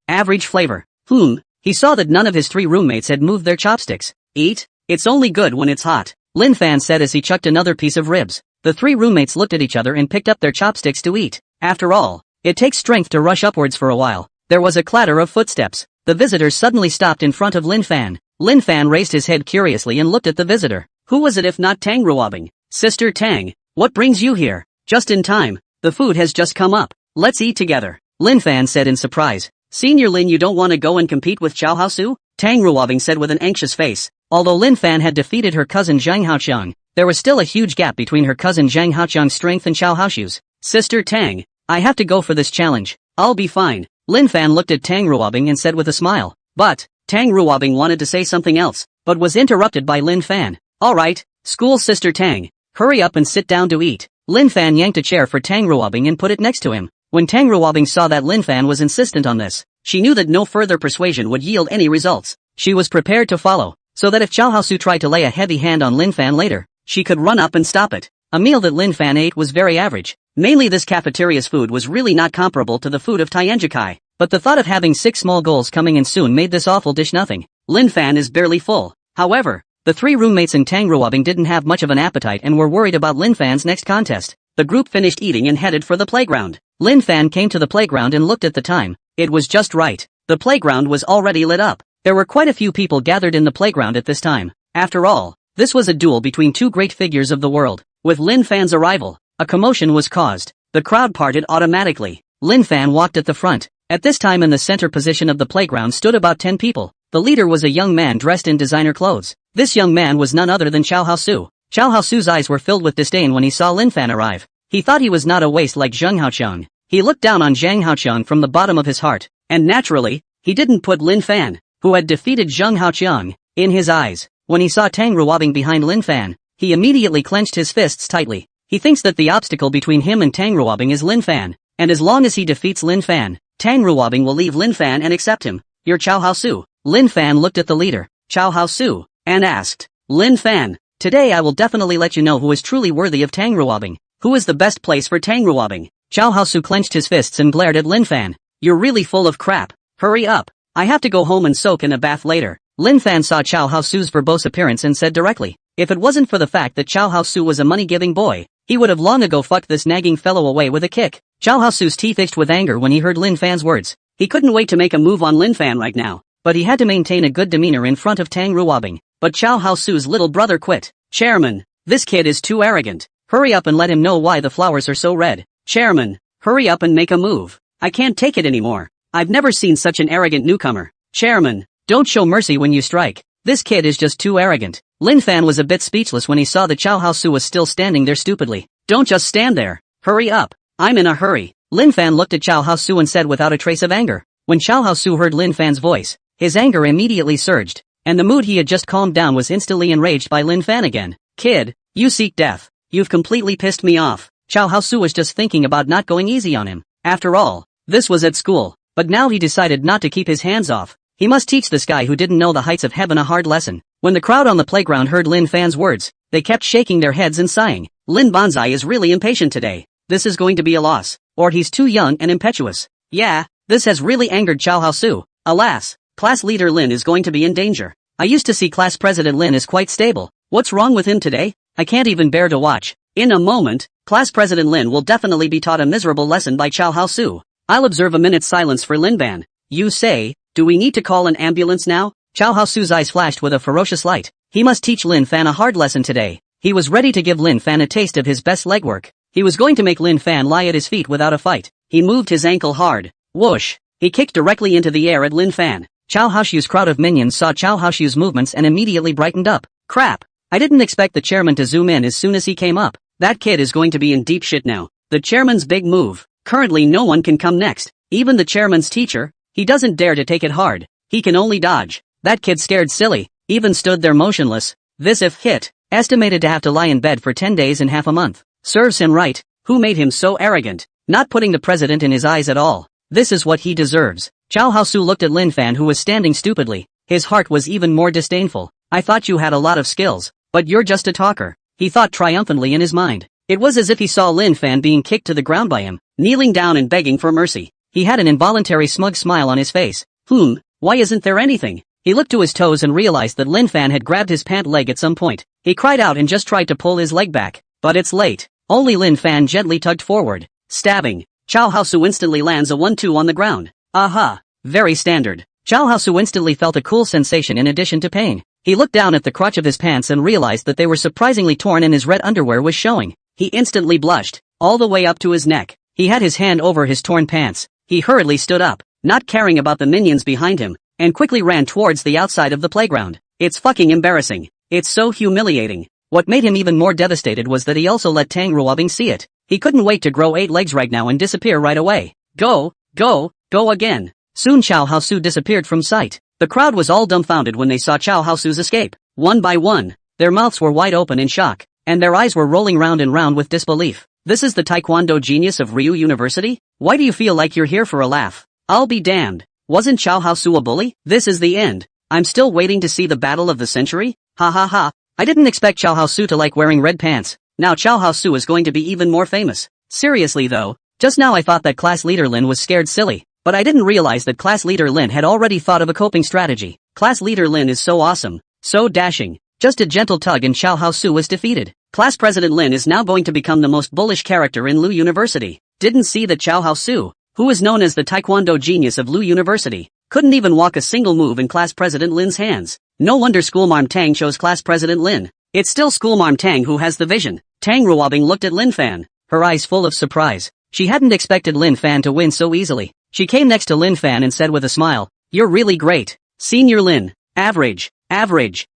Average flavor. He saw that none of his 3 roommates had moved their chopsticks. Eat? It's only good when it's hot, Lin Fan said as he chucked another piece of ribs. The 3 roommates looked at each other and picked up their chopsticks to eat. After all, it takes strength to rush upwards for a while. There was a clatter of footsteps. The visitors suddenly stopped in front of Lin Fan. Lin Fan raised his head curiously and looked at the visitor. Who was it if not Tang Ruobing? Sister Tang, what brings you here? Just in time. The food has just come up. Let's eat together, Lin Fan said in surprise. Senior Lin, you don't want to go and compete with Chao Haosu? Tang Ruobing said with an anxious face. Although Lin Fan had defeated her cousin Zhang Haoqiang, there was still a huge gap between her cousin Zhang Haoqiang's strength and Chao Haosu's. Sister Tang, I have to go for this challenge. I'll be fine. Lin Fan looked at Tang Ruobing and said with a smile. But, Tang Ruobing wanted to say something else, but was interrupted by Lin Fan. Alright, school Sister Tang, hurry up and sit down to eat. Lin Fan yanked a chair for Tang Ruobing and put it next to him. When Tang Ruobing saw that Lin Fan was insistent on this, she knew that no further persuasion would yield any results. She was prepared to follow, so that if Chao Haosu tried to lay a heavy hand on Lin Fan later, she could run up and stop it. A meal that Lin Fan ate was very average. Mainly this cafeteria's food was really not comparable to the food of Tianjikai, but the thought of having 6 small goals coming in soon made this awful dish nothing. Lin Fan is barely full. However, the 3 roommates and Tang Ruobing didn't have much of an appetite and were worried about Lin Fan's next contest. The group finished eating and headed for the playground. Lin Fan came to the playground and looked at the time. It was just right. The playground was already lit up. There were quite a few people gathered in the playground at this time. After all, this was a duel between 2 great figures of the world. With Lin Fan's arrival, a commotion was caused. The crowd parted automatically. Lin Fan walked at the front. At this time in the center position of the playground stood about 10 people. The leader was a young man dressed in designer clothes. This young man was none other than Chao Haosu. Chao Haosu's eyes were filled with disdain when he saw Lin Fan arrive. He thought he was not a waste like Zhang Haoqiang. He looked down on Zhang Haoqiang from the bottom of his heart, and naturally, he didn't put Lin Fan, who had defeated Zhang Haoqiang, in his eyes. When he saw Tang Ruobing behind Lin Fan, he immediately clenched his fists tightly. He thinks that the obstacle between him and Tang Ruobing is Lin Fan, and as long as he defeats Lin Fan, Tang Ruobing will leave Lin Fan and accept him. You're Chao Haosu. Lin Fan looked at the leader, Chao Haosu, and asked, Lin Fan, today I will definitely let you know who is truly worthy of Tang Ruobing. Who is the best place for Tang Ruobing? Chao Haosu clenched his fists and glared at Lin Fan. You're really full of crap. Hurry up. I have to go home and soak in a bath later. Lin Fan saw Chao Haosu's verbose appearance and said directly, if it wasn't for the fact that Chao Haosu was a money-giving boy, he would have long ago fucked this nagging fellow away with a kick. Chao Haosu's teeth itched with anger when he heard Lin Fan's words. He couldn't wait to make a move on Lin Fan right now, but he had to maintain a good demeanor in front of Tang Ruobing. But Chao Haosu's little brother quit. Chairman, this kid is too arrogant. Hurry up and let him know why the flowers are so red. Chairman, hurry up and make a move. I can't take it anymore. I've never seen such an arrogant newcomer. Chairman, don't show mercy when you strike. This kid is just too arrogant. Lin Fan was a bit speechless when he saw that Chao Haosu was still standing there stupidly. Don't just stand there. Hurry up. I'm in a hurry. Lin Fan looked at Chao Haosu and said without a trace of anger. When Chao Haosu heard Lin Fan's voice, his anger immediately surged, and the mood he had just calmed down was instantly enraged by Lin Fan again. Kid, you seek death. You've completely pissed me off. Chao Haosu was just thinking about not going easy on him. After all, This was at school, but now he decided not to keep his hands off. He must teach this guy who didn't know the heights of heaven a hard lesson. When the crowd on the playground heard Lin Fan's words, they kept shaking their heads and sighing. Lin Banzai is really impatient today. This is going to be a loss. Or he's too young and impetuous. Yeah, this has really angered Chow Hao-su. Alas, class leader Lin is going to be in danger. I used to see class president Lin is quite stable. What's wrong with him today? I can't even bear to watch. In a moment, class president Lin will definitely be taught a miserable lesson by Chow Hao-su. I'll observe a minute's silence for Lin Ban. You say, do we need to call an ambulance now? Chow Hao-su's eyes flashed with a ferocious light. He must teach Lin Fan a hard lesson today. He was ready to give Lin Fan a taste of his best legwork. He was going to make Lin Fan lie at his feet without a fight. He moved his ankle hard. Whoosh! He kicked directly into the air at Lin Fan. Chow Hao-su's crowd of minions saw Chow Hao-su's movements and immediately brightened up. Crap! I didn't expect the chairman to zoom in as soon as he came up. That kid is going to be in deep shit now. The chairman's big move. Currently no one can come next. Even the chairman's teacher. He doesn't dare to take it hard. He can only dodge. That kid scared silly. Even stood there motionless. This if hit. Estimated to have to lie in bed for 10 days and half a month. Serves him right. Who made him so arrogant? Not putting the president in his eyes at all. This is what he deserves. Chow Hao-su looked at Lin Fan who was standing stupidly. His heart was even more disdainful. I thought you had a lot of skills. But you're just a talker. He thought triumphantly in his mind. It was as if he saw Lin Fan being kicked to the ground by him, kneeling down and begging for mercy. He had an involuntary smug smile on his face. Why isn't there anything? He looked to his toes and realized that Lin Fan had grabbed his pant leg at some point. He cried out and just tried to pull his leg back. But it's late. Only Lin Fan gently tugged forward. Stabbing. Chow Hao-su instantly lands a 1-2 on the ground. Aha. Very standard. Chow Hao-su instantly felt a cool sensation in addition to pain. He looked down at the crotch of his pants and realized that they were surprisingly torn and his red underwear was showing. He instantly blushed, all the way up to his neck. He had his hand over his torn pants. He hurriedly stood up, not caring about the minions behind him, and quickly ran towards the outside of the playground. It's fucking embarrassing. It's so humiliating. What made him even more devastated was that he also let Tang Ruobing see it. He couldn't wait to grow 8 legs right now and disappear right away. Go again. Soon Chow Hao-su disappeared from sight. The crowd was all dumbfounded when they saw Chow Hao-su's escape. One by one, their mouths were wide open in shock, and their eyes were rolling round and round with disbelief. This is the Taekwondo genius of Ryu University? Why do you feel like you're here for a laugh? I'll be damned. Wasn't Chow Hao-su a bully? This is the end. I'm still waiting to see the battle of the century? Ha ha ha. I didn't expect Chow Hao-su to like wearing red pants. Now Chow Hao-su is going to be even more famous. Seriously though, just now I thought that class leader Lin was scared silly. But I didn't realize that class leader Lin had already thought of a coping strategy. Class leader Lin is so awesome, so dashing. Just a gentle tug and Chow Hao-su was defeated. Class president Lin is now going to become the most bullish character in Lu University. Didn't see that Chow Hao-su, who is known as the Taekwondo genius of Lu University, couldn't even walk a single move in class president Lin's hands. No wonder Schoolmarm Tang chose class president Lin. It's still Schoolmarm Tang who has the vision. Tang Ruobing looked at Lin Fan, her eyes full of surprise. She hadn't expected Lin Fan to win so easily. She came next to Lin Fan and said with a smile, "You're really great. Senior Lin. Average.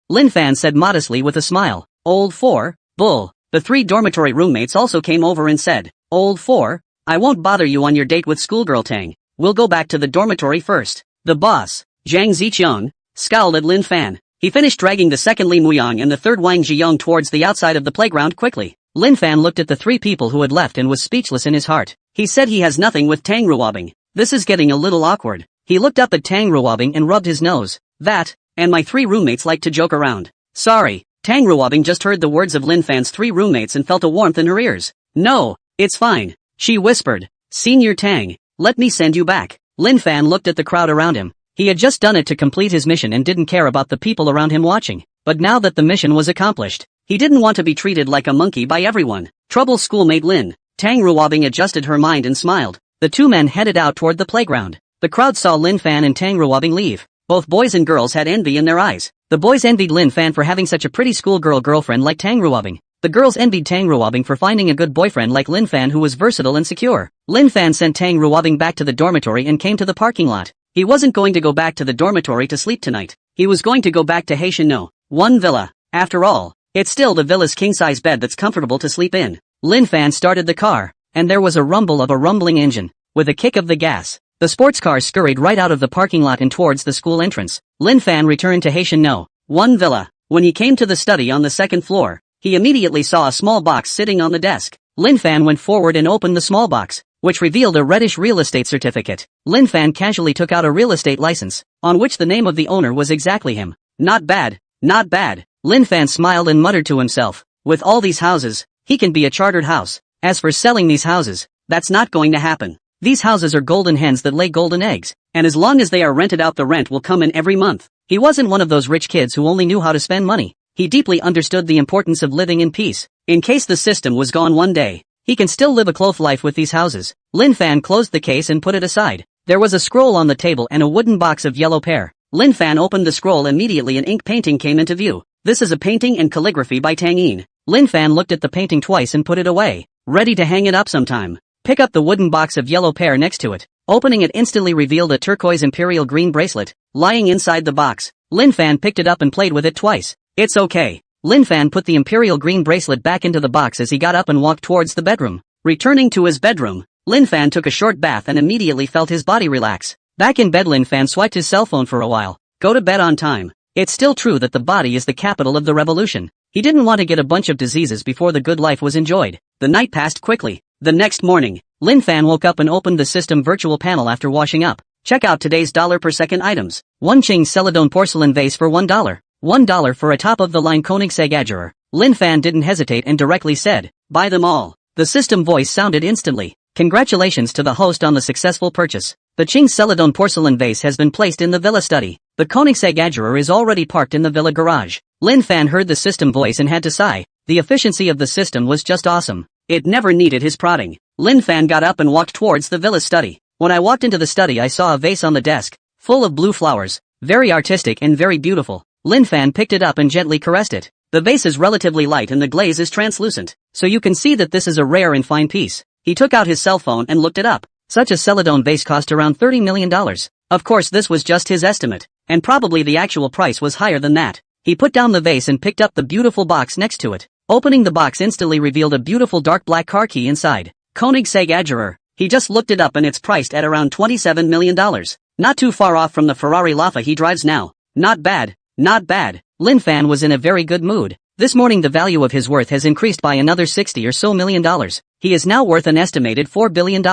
Lin Fan said modestly with a smile. Old 4, bull. The 3 dormitory roommates also came over and said, Old 4, I won't bother you on your date with schoolgirl Tang. We'll go back to the dormitory first. The boss, Zhang Ziqiang, scowled at Lin Fan. He finished dragging the second Li Muyang and the third Wang Ziyong towards the outside of the playground quickly. Lin Fan looked at the 3 people who had left and was speechless in his heart. He said he has nothing with Tang Ruobing. This is getting a little awkward. He looked up at Tang Ruobing and rubbed his nose. That, and my 3 roommates like to joke around. Sorry. Tang Ruobing just heard the words of Lin Fan's 3 roommates and felt a warmth in her ears. No, it's fine. She whispered. Senior Tang, let me send you back. Lin Fan looked at the crowd around him. He had just done it to complete his mission and didn't care about the people around him watching. But now that the mission was accomplished, he didn't want to be treated like a monkey by everyone. Trouble schoolmate Lin. Tang Ruobing adjusted her mind and smiled. The 2 men headed out toward the playground. The crowd saw Lin Fan and Tang Ruobing leave. Both boys and girls had envy in their eyes. The boys envied Lin Fan for having such a pretty schoolgirl girlfriend like Tang Ruobing. The girls envied Tang Ruobing for finding a good boyfriend like Lin Fan who was versatile and secure. Lin Fan sent Tang Ruobing back to the dormitory and came to the parking lot. He wasn't going to go back to the dormitory to sleep tonight. He was going to go back to Haitian One Villa. After all, it's still the villa's king-size bed that's comfortable to sleep in. Lin Fan started the car, and there was a rumble of a rumbling engine. With a kick of the gas, the sports car scurried right out of the parking lot and towards the school entrance. Lin Fan returned to Haitian One Villa. When he came to the study on the 2nd floor, he immediately saw a small box sitting on the desk. Lin Fan went forward and opened the small box. which revealed a reddish real estate certificate. Lin Fan casually took out a real estate license, on which the name of the owner was exactly him. Not bad, not bad. Lin Fan smiled and muttered to himself, with all these houses, he can be a chartered house. As for selling these houses, that's not going to happen. These houses are golden hens that lay golden eggs, and as long as they are rented out the rent will come in every month. He wasn't one of those rich kids who only knew how to spend money. He deeply understood the importance of living in peace. In case the system was gone one day, he can still live a close life with these houses. Lin Fan closed the case and put it aside. There was a scroll on the table and a wooden box of yellow pear. Lin Fan opened the scroll. Immediately an ink painting came into view. This is a painting and calligraphy by Tang Yin. Lin Fan looked at the painting twice and put it away, ready to hang it up sometime. Pick up the wooden box of yellow pear next to it. Opening it instantly revealed a turquoise imperial green bracelet, lying inside the box. Lin Fan picked it up and played with it twice. It's okay. Lin Fan put the imperial green bracelet back into the box as he got up and walked towards the bedroom. Returning to his bedroom, Lin Fan took a short bath and immediately felt his body relax. Back in bed, Lin Fan swiped his cell phone for a while. Go to bed on time. It's still true that the body is the capital of the revolution. He didn't want to get a bunch of diseases before the good life was enjoyed. The night passed quickly. The next morning, Lin Fan woke up and opened the system virtual panel after washing up. Check out today's dollar per second items. 1 Qing Celadon porcelain vase for $1. $1 for a top-of-the-line Koenigsegg. Lin Fan didn't hesitate and directly said, buy them all. The system voice sounded instantly. Congratulations to the host on the successful purchase. The Qing Celadon porcelain vase has been placed in the villa study. The Koenigsegg is already parked in the villa garage. Lin Fan heard the system voice and had to sigh. The efficiency of the system was just awesome. It never needed his prodding. Lin Fan got up and walked towards the villa study. When I walked into the study, I saw a vase on the desk, full of blue flowers, very artistic and very beautiful. Lin Fan picked it up and gently caressed it. The vase is relatively light and the glaze is translucent, so you can see that this is a rare and fine piece. He took out his cell phone and looked it up. Such a Celadon vase cost around $30 million. Of course, this was just his estimate, and probably the actual price was higher than that. He put down the vase and picked up the beautiful box next to it. Opening the box instantly revealed a beautiful dark black car key inside. Koenigsegg. He just looked it up and it's priced at around $27 million. Not too far off from the Ferrari Laffa he drives now. Not bad, not bad. Lin Fan was in a very good mood. This morning the value of his worth has increased by another $60 or so million. He is now worth an estimated $4 billion.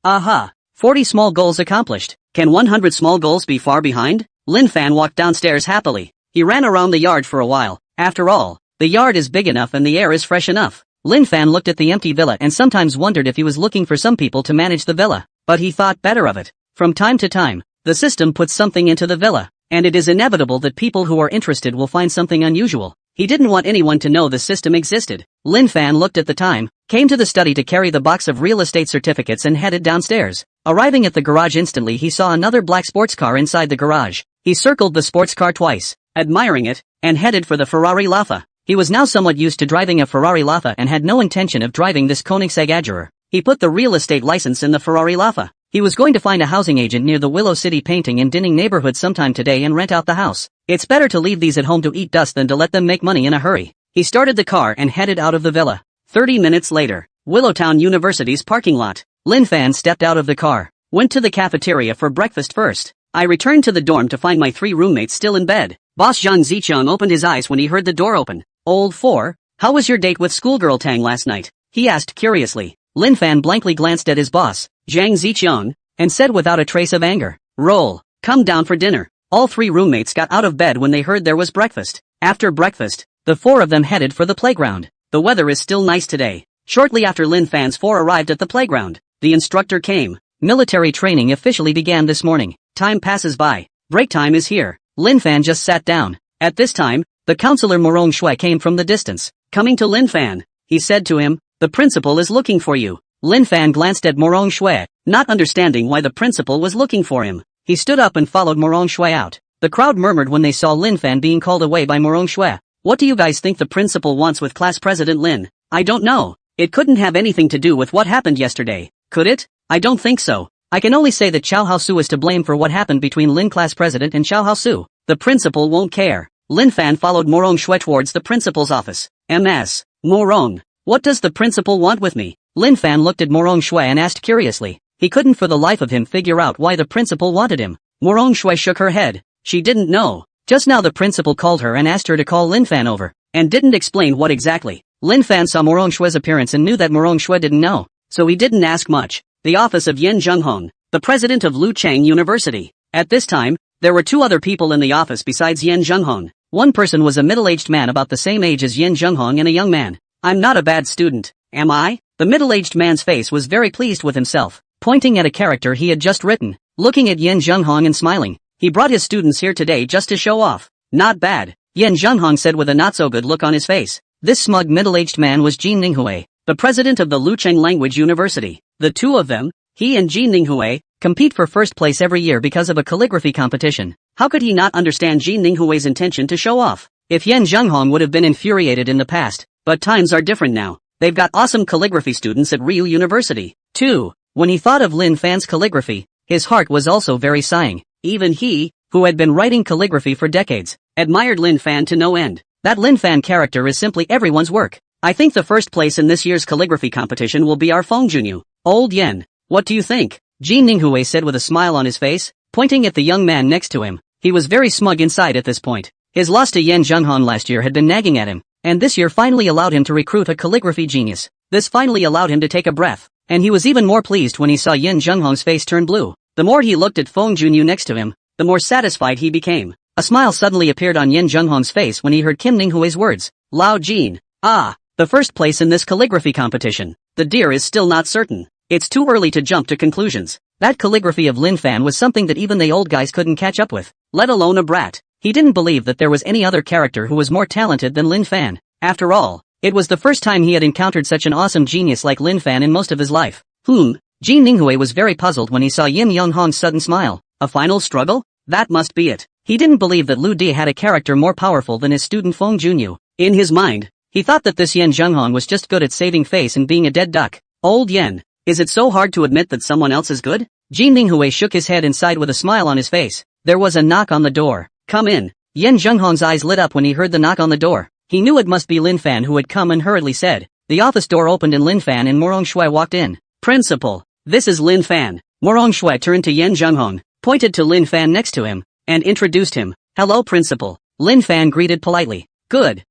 Aha! 40 small goals accomplished. Can 100 small goals be far behind? Lin Fan walked downstairs happily. He ran around the yard for a while. After all, the yard is big enough and the air is fresh enough. Lin Fan looked at the empty villa and sometimes wondered if he was looking for some people to manage the villa. But he thought better of it. From time to time, the system puts something into the villa, and it is inevitable that people who are interested will find something unusual. He didn't want anyone to know the system existed. Lin Fan looked at the time, came to the study to carry the box of real estate certificates and headed downstairs. Arriving at the garage instantly he saw another black sports car inside the garage. He circled the sports car twice, admiring it, and headed for the Ferrari Laffa. He was now somewhat used to driving a Ferrari Laffa and had no intention of driving this Koenigsegg. He put the real estate license in the Ferrari Laffa. He was going to find a housing agent near the Willow City Painting and Dinning neighborhood sometime today and rent out the house. It's better to leave these at home to eat dust than to let them make money in a hurry. He started the car and headed out of the villa. 30 minutes later, Willowtown University's parking lot. Lin Fan stepped out of the car, went to the cafeteria for breakfast first. I returned to the dorm to find my 3 roommates still in bed. Boss Zhang Zicheng opened his eyes when he heard the door open. Old 4, how was your date with schoolgirl Tang last night? He asked curiously. Lin Fan blankly glanced at his boss, Zhang Zicheng, and said without a trace of anger, roll, come down for dinner. All 3 roommates got out of bed when they heard there was breakfast. After breakfast, the 4 of them headed for the playground. The weather is still nice today. Shortly after Lin Fan's 4 arrived at the playground, the instructor came. Military training officially began this morning. Time passes by. Break time is here. Lin Fan just sat down. At this time, the counselor Morong Shui came from the distance. Coming to Lin Fan, he said to him, the principal is looking for you. Lin Fan glanced at Morong Shui, not understanding why the principal was looking for him. He stood up and followed Morong Shui out. The crowd murmured when they saw Lin Fan being called away by Morong Shui. What do you guys think the principal wants with class president Lin? I don't know. It couldn't have anything to do with what happened yesterday, could it? I don't think so. I can only say that Chao Haosu is to blame for what happened between Lin class president and Chao Haosu. The principal won't care. Lin Fan followed Morong Shui towards the principal's office. Ms. Morong, what does the principal want with me? Lin Fan looked at Morong Shui and asked curiously. He couldn't for the life of him figure out why the principal wanted him. Morong Shui shook her head. She didn't know. Just now the principal called her and asked her to call Lin Fan over, and didn't explain what exactly. Lin Fan saw Morong Shui's appearance and knew that Morong Shui didn't know, so he didn't ask much. the office of Yin Zhenghong, the president of Lucheng University. At this time, there were two other people in the office besides Yin Zhenghong. One person was a middle-aged man about the same age as Yin Zhenghong and a young man. I'm not a bad student, am I? The middle-aged man's face was very pleased with himself, pointing at a character he had just written, looking at Yin Zhenghong and smiling. He brought his students here today just to show off. Not bad, Yin Zhenghong said with a not-so-good look on his face. This smug middle-aged man was Jin Ninghui, the president of the Lucheng Language University. The two of them, he and Jin Ninghui, compete for first place every year because of a calligraphy competition. How could he not understand Jin Ninghui's intention to show off? If Yin Zhenghong would have been infuriated in the past, but times are different now. They've got awesome calligraphy students at Ryu University, too. When he thought of Lin Fan's calligraphy, his heart was also very sighing. Even he, who had been writing calligraphy for decades, admired Lin Fan to no end. That Lin Fan character is simply everyone's work. I think the first place in this year's calligraphy competition will be our Feng Junyu. Old Yen, what do you think? Jin Ninghui said with a smile on his face, pointing at the young man next to him. He was very smug inside at this point. His loss to Yin Zhenghong last year had been nagging at him, and this year finally allowed him to recruit a calligraphy genius. This finally allowed him to take a breath, and he was even more pleased when he saw Yin Zhenghong's face turn blue. The more he looked at Feng Junyu next to him, the more satisfied he became. A smile suddenly appeared on Yin Zhenghong's face when he heard Kim Ninghui's words. Lao Jin. Ah, the first place in this calligraphy competition. The deer is still not certain. It's too early to jump to conclusions. That calligraphy of Lin Fan was something that even the old guys couldn't catch up with, let alone a brat. He didn't believe that there was any other character who was more talented than Lin Fan. After all, it was the first time he had encountered such an awesome genius like Lin Fan in most of his life. Jin Ninghui was very puzzled when he saw Yin Zhenghong's sudden smile. A final struggle? That must be it. He didn't believe that Lu Di had a character more powerful than his student Feng Junyu. In his mind, he thought that this Yin Zhenghong was just good at saving face and being a dead duck. Old Yen, is it so hard to admit that someone else is good? Jin Ninghui shook his head and sighed with a smile on his face. There was a knock on the door. Come in. Yin Zhenghong's eyes lit up when he heard the knock on the door. He knew it must be Lin Fan who had come and hurriedly said. The office door opened and Lin Fan and Morong Shui walked in. Principal, this is Lin Fan. Morong Shui turned to Yin Zhenghong, pointed to Lin Fan next to him, and introduced him. Hello Principal. Lin Fan greeted politely. Good,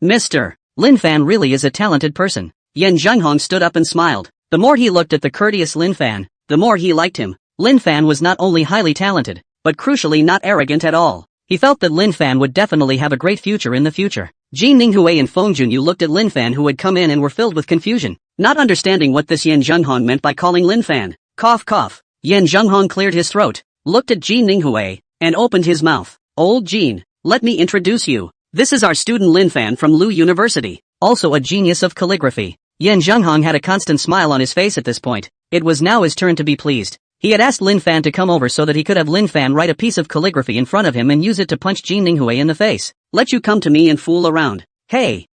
Mr. Lin Fan really is a talented person. Yin Zhenghong stood up and smiled. The more he looked at the courteous Lin Fan, the more he liked him. Lin Fan was not only highly talented, but crucially not arrogant at all. He felt that Lin Fan would definitely have a great future in the future. Jin Ninghui and Feng Junyu looked at Lin Fan who had come in and were filled with confusion, not understanding what this Yin Zhenghong meant by calling Lin Fan. Cough cough. Yin Zhenghong cleared his throat, looked at Jin Ninghui, and opened his mouth. Old Jin, let me introduce you. This is our student Lin Fan from Lu University, also a genius of calligraphy. Yin Zhenghong had a constant smile on his face at this point. It was now his turn to be pleased. He had asked Lin Fan to come over so that he could have Lin Fan write a piece of calligraphy in front of him and use it to punch Jin Ninghui in the face. Let you come to me and fool around. Hey,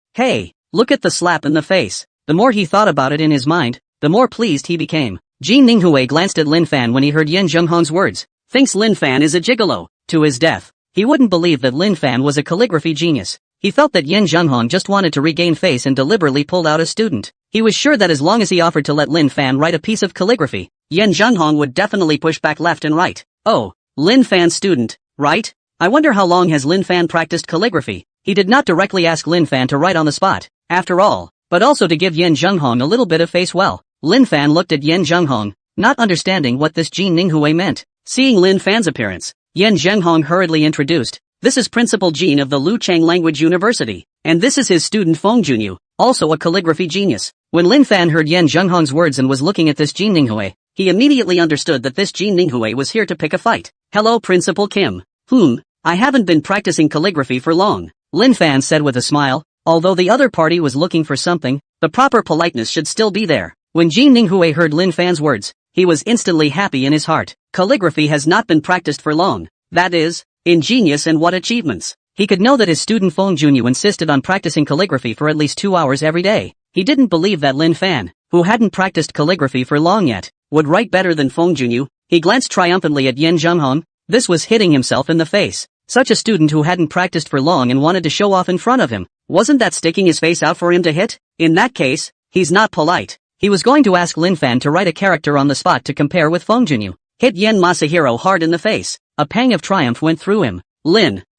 look at the slap in the face. The more he thought about it in his mind, the more pleased he became. Jin Ninghui glanced at Lin Fan when he heard Yin Zhenghong's words. Thinks Lin Fan is a gigolo. To his death. He wouldn't believe that Lin Fan was a calligraphy genius. He felt that Yin Zhenghong just wanted to regain face and deliberately pulled out a student. He was sure that as long as he offered to let Lin Fan write a piece of calligraphy, Yin Zhenghong would definitely push back left and right. Oh, Lin Fan's student, right? I wonder how long has Lin Fan practiced calligraphy? He did not directly ask Lin Fan to write on the spot, after all, but also to give Yin Zhenghong a little bit of face. Well, Lin Fan looked at Yin Zhenghong, not understanding what this Jin Ninghui meant. Seeing Lin Fan's appearance, Yin Zhenghong hurriedly introduced. This is Principal Jin of the Lucheng Language University, and this is his student Feng Junyu, also a calligraphy genius. When Lin Fan heard Yin Zhenghong's words and was looking at this Jin Ninghui, he immediately understood that this Jin Ninghui was here to pick a fight. Hello Principal Kim. I haven't been practicing calligraphy for long, Lin Fan said with a smile. Although the other party was looking for something, the proper politeness should still be there. When Jin Ninghui heard Lin Fan's words, he was instantly happy in his heart. Calligraphy has not been practiced for long. That is, ingenious, and what achievements. He could know that his student Feng Junyu insisted on practicing calligraphy for at least 2 hours every day. He didn't believe that Lin Fan, who hadn't practiced calligraphy for long yet, would write better than Feng Junyu. He glanced triumphantly at Yin Zhenghong. This was hitting himself in the face. Such a student who hadn't practiced for long and wanted to show off in front of him. Wasn't that sticking his face out for him to hit? In that case, he's not polite. He was going to ask Lin Fan to write a character on the spot to compare with Feng Junyu. Hit Yen Masahiro hard in the face. A pang of triumph went through him.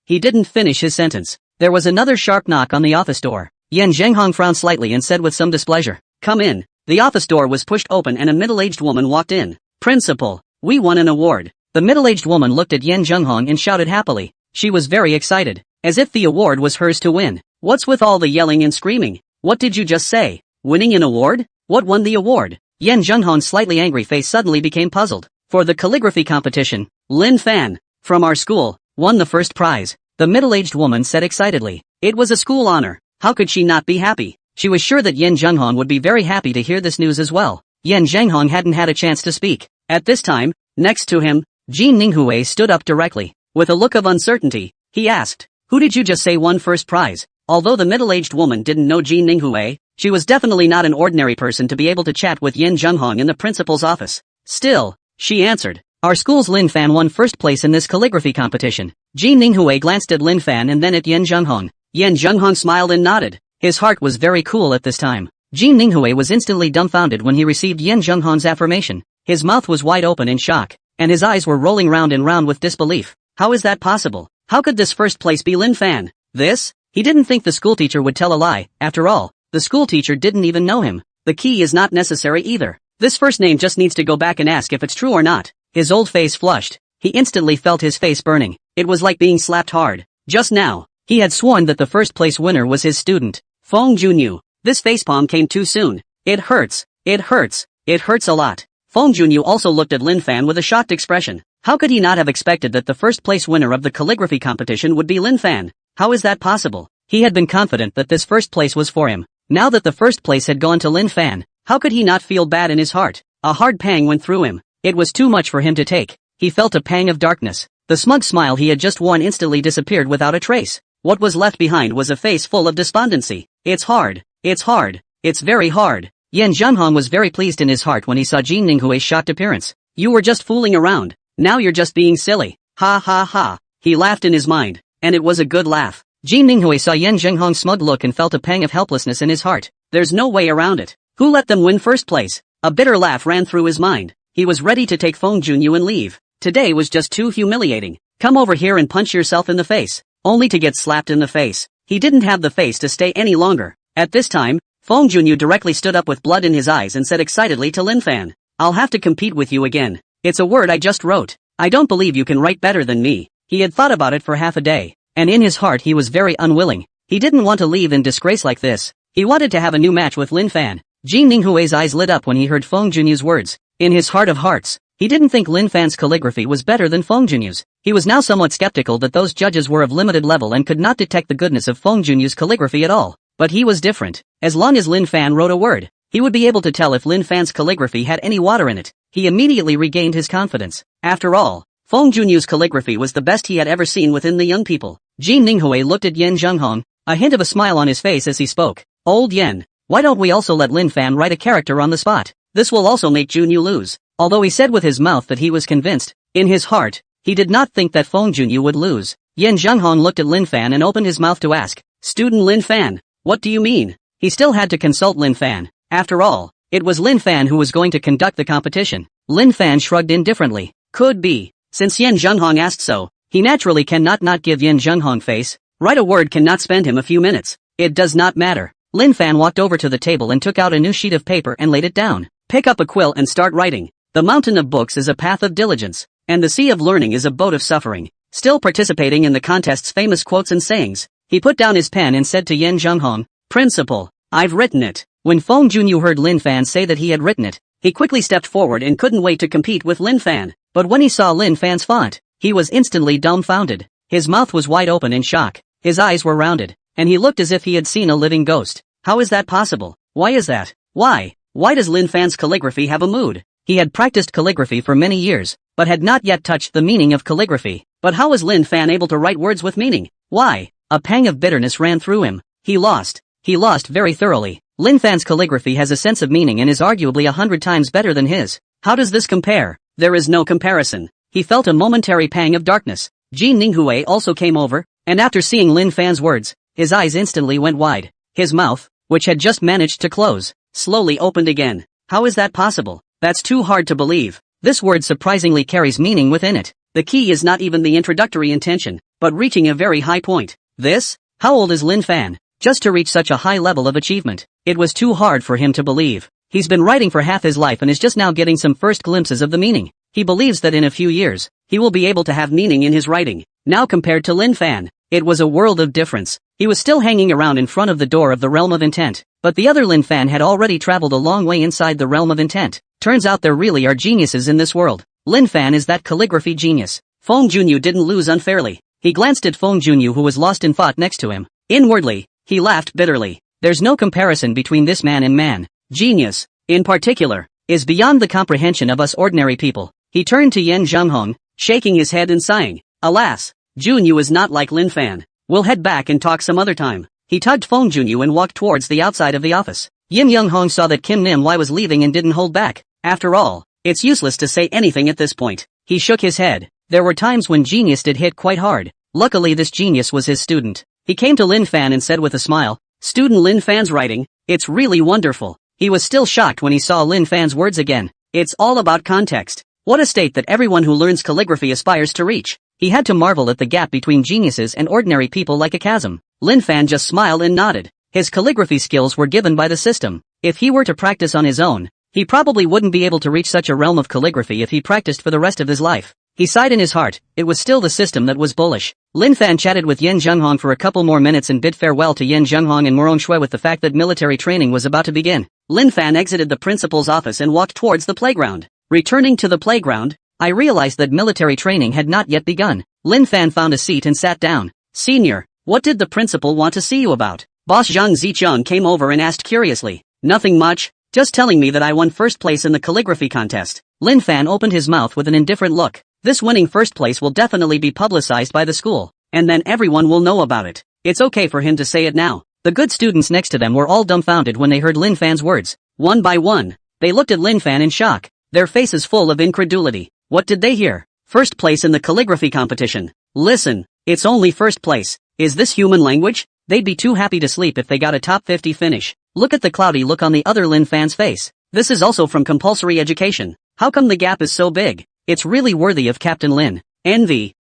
He didn't finish his sentence. There was another sharp knock on the office door. Yin Zhenghong frowned slightly and said with some displeasure, "Come in." The office door was pushed open and a middle-aged woman walked in. "Principal, we won an award." The middle-aged woman looked at Yen Junghong and shouted happily. She was very excited, as if the award was hers to win. "What's with all the yelling and screaming? What did you just say? Winning an award? What won the award?" Yen Junghong's slightly angry face suddenly became puzzled. "For the calligraphy competition, Lin Fan, from our school, won the first prize," the middle-aged woman said excitedly. It was a school honor. How could she not be happy? She was sure that Yen Junghong would be very happy to hear this news as well. Yen Junghong hadn't had a chance to speak. At this time, next to him, Jin Ninghui stood up directly. With a look of uncertainty, he asked, "Who did you just say won first prize?" Although the middle-aged woman didn't know Jin Ninghui, she was definitely not an ordinary person to be able to chat with Yen Junghong in the principal's office. Still, she answered, "Our school's Lin Fan won first place in this calligraphy competition." Jin Ninghui glanced at Lin Fan and then at Yen Junghong. Yen Junghong smiled and nodded. His heart was very cool at this time. Jin Ninghui was instantly dumbfounded when he received Yen Junghong's affirmation. His mouth was wide open in shock, and his eyes were rolling round and round with disbelief. How is that possible? How could this first place be Lin Fan? This? He didn't think the schoolteacher would tell a lie. After all, the schoolteacher didn't even know him. The key is not necessary either. This first name just needs to go back and ask if it's true or not. His old face flushed. He instantly felt his face burning. It was like being slapped hard. Just now, he had sworn that the first place winner was his student, Feng Junyu. This facepalm came too soon. It hurts. It hurts. It hurts a lot. Feng Junyu also looked at Lin Fan with a shocked expression. How could he not have expected that the first place winner of the calligraphy competition would be Lin Fan? How is that possible? He had been confident that this first place was for him. Now that the first place had gone to Lin Fan, how could he not feel bad in his heart? A hard pang went through him. It was too much for him to take. He felt a pang of darkness. The smug smile he had just worn instantly disappeared without a trace. What was left behind was a face full of despondency. It's hard. It's hard. It's very hard. Yen Junghong was very pleased in his heart when he saw Jin Ninghui's shocked appearance. "You were just fooling around. Now you're just being silly. Ha ha ha." He laughed in his mind, and it was a good laugh. Jin Ninghui saw Yen Junghong's smug look and felt a pang of helplessness in his heart. There's no way around it. Who let them win first place? A bitter laugh ran through his mind. He was ready to take Feng Junyu and leave. Today was just too humiliating. Come over here and punch yourself in the face, only to get slapped in the face. He didn't have the face to stay any longer. At this time, Feng Junyu directly stood up with blood in his eyes and said excitedly to Lin Fan, "I'll have to compete with you again. It's a word I just wrote. I don't believe you can write better than me." He had thought about it for half a day, and in his heart he was very unwilling. He didn't want to leave in disgrace like this. He wanted to have a new match with Lin Fan. Jin Ninghui's eyes lit up when he heard Feng Junyu's words. In his heart of hearts, he didn't think Lin Fan's calligraphy was better than Feng Junyu's. He was now somewhat skeptical that those judges were of limited level and could not detect the goodness of Feng Junyu's calligraphy at all. But he was different. As long as Lin Fan wrote a word, he would be able to tell if Lin Fan's calligraphy had any water in it. He immediately regained his confidence. After all, Feng Junyu's calligraphy was the best he had ever seen within the young people. Jin Ninghui looked at Yen Junghong, a hint of a smile on his face as he spoke. "Old Yen, why don't we also let Lin Fan write a character on the spot? This will also make Junyu lose." Although he said with his mouth that he was convinced, in his heart, he did not think that Feng Junyu would lose. Yen Junghong looked at Lin Fan and opened his mouth to ask, "Student Lin Fan, what do you mean?" He still had to consult Lin Fan. After all, it was Lin Fan who was going to conduct the competition. Lin Fan shrugged indifferently. Could be. Since Yen Junghong asked so, he naturally cannot not give Yen Junghong face. Write a word cannot spend him a few minutes. It does not matter. Lin Fan walked over to the table and took out a new sheet of paper and laid it down. Pick up a quill and start writing. The mountain of books is a path of diligence, and the sea of learning is a boat of suffering. Still participating in the contest's famous quotes and sayings, he put down his pen and said to Yen Junghong, "Principal, I've written it." When Feng Junyu heard Lin Fan say that he had written it, he quickly stepped forward and couldn't wait to compete with Lin Fan. But when he saw Lin Fan's font, he was instantly dumbfounded. His mouth was wide open in shock, his eyes were rounded, and he looked as if he had seen a living ghost. How is that possible? Why is that? Why? Why does Lin Fan's calligraphy have a mood? He had practiced calligraphy for many years, but had not yet touched the meaning of calligraphy. But how was Lin Fan able to write words with meaning? Why? A pang of bitterness ran through him. He lost. He lost very thoroughly. Lin Fan's calligraphy has a sense of meaning and is arguably 100 times better than his. How does this compare? There is no comparison. He felt a momentary pang of darkness. Jin Ninghui also came over, and after seeing Lin Fan's words, his eyes instantly went wide. His mouth, which had just managed to close, slowly opened again. How is that possible? That's too hard to believe. This word surprisingly carries meaning within it. The key is not even the introductory intention, but reaching a very high point. This? How old is Lin Fan? Just to reach such a high level of achievement. It was too hard for him to believe. He's been writing for half his life and is just now getting some first glimpses of the meaning. He believes that in a few years, he will be able to have meaning in his writing. Now compared to Lin Fan, it was a world of difference. He was still hanging around in front of the door of the realm of intent, but the other Lin Fan had already traveled a long way inside the realm of intent. Turns out there really are geniuses in this world. Lin Fan is that calligraphy genius. Feng Junyu didn't lose unfairly. He glanced at Feng Junyu who was lost in thought next to him. Inwardly, he laughed bitterly. There's no comparison between this man and man. Genius, in particular, is beyond the comprehension of us ordinary people. He turned to Yen Zhenghong, shaking his head and sighing. Alas, Junyu is not like Lin Fan. We'll head back and talk some other time. He tugged Feng Junyu and walked towards the outside of the office. Yin Young-hong saw that Kim Nim-wai was leaving and didn't hold back. After all, it's useless to say anything at this point. He shook his head. There were times when genius did hit quite hard. Luckily this genius was his student. He came to Lin Fan and said with a smile, "Student Lin Fan's writing, it's really wonderful." He was still shocked when he saw Lin Fan's words again. It's all about context. What a state that everyone who learns calligraphy aspires to reach. He had to marvel at the gap between geniuses and ordinary people like a chasm. Lin Fan just smiled and nodded. His calligraphy skills were given by the system. If he were to practice on his own, he probably wouldn't be able to reach such a realm of calligraphy if he practiced for the rest of his life. He sighed in his heart. It was still the system that was bullish. Lin Fan chatted with Yen Zhenghong for a couple more minutes and bid farewell to Yen Zhenghong and Morong Shui with the fact that military training was about to begin. Lin Fan exited the principal's office and walked towards the playground. Returning to the playground, I realized that military training had not yet begun. Lin Fan found a seat and sat down. "Senior, what did the principal want to see you about?" Boss Zhang Zicheng came over and asked curiously. "Nothing much, just telling me that I won first place in the calligraphy contest." Lin Fan opened his mouth with an indifferent look. This winning first place will definitely be publicized by the school, and then everyone will know about it. It's okay for him to say it now. The good students next to them were all dumbfounded when they heard Lin Fan's words. One by one, they looked at Lin Fan in shock, their faces full of incredulity. What did they hear? First place in the calligraphy competition. Listen, it's only first place. Is this human language? They'd be too happy to sleep if they got a top 50 finish. Look at the cloudy look on the other Lin Fan's face. This is also from compulsory education. How come the gap is so big? It's really worthy of Captain Lin. Envy,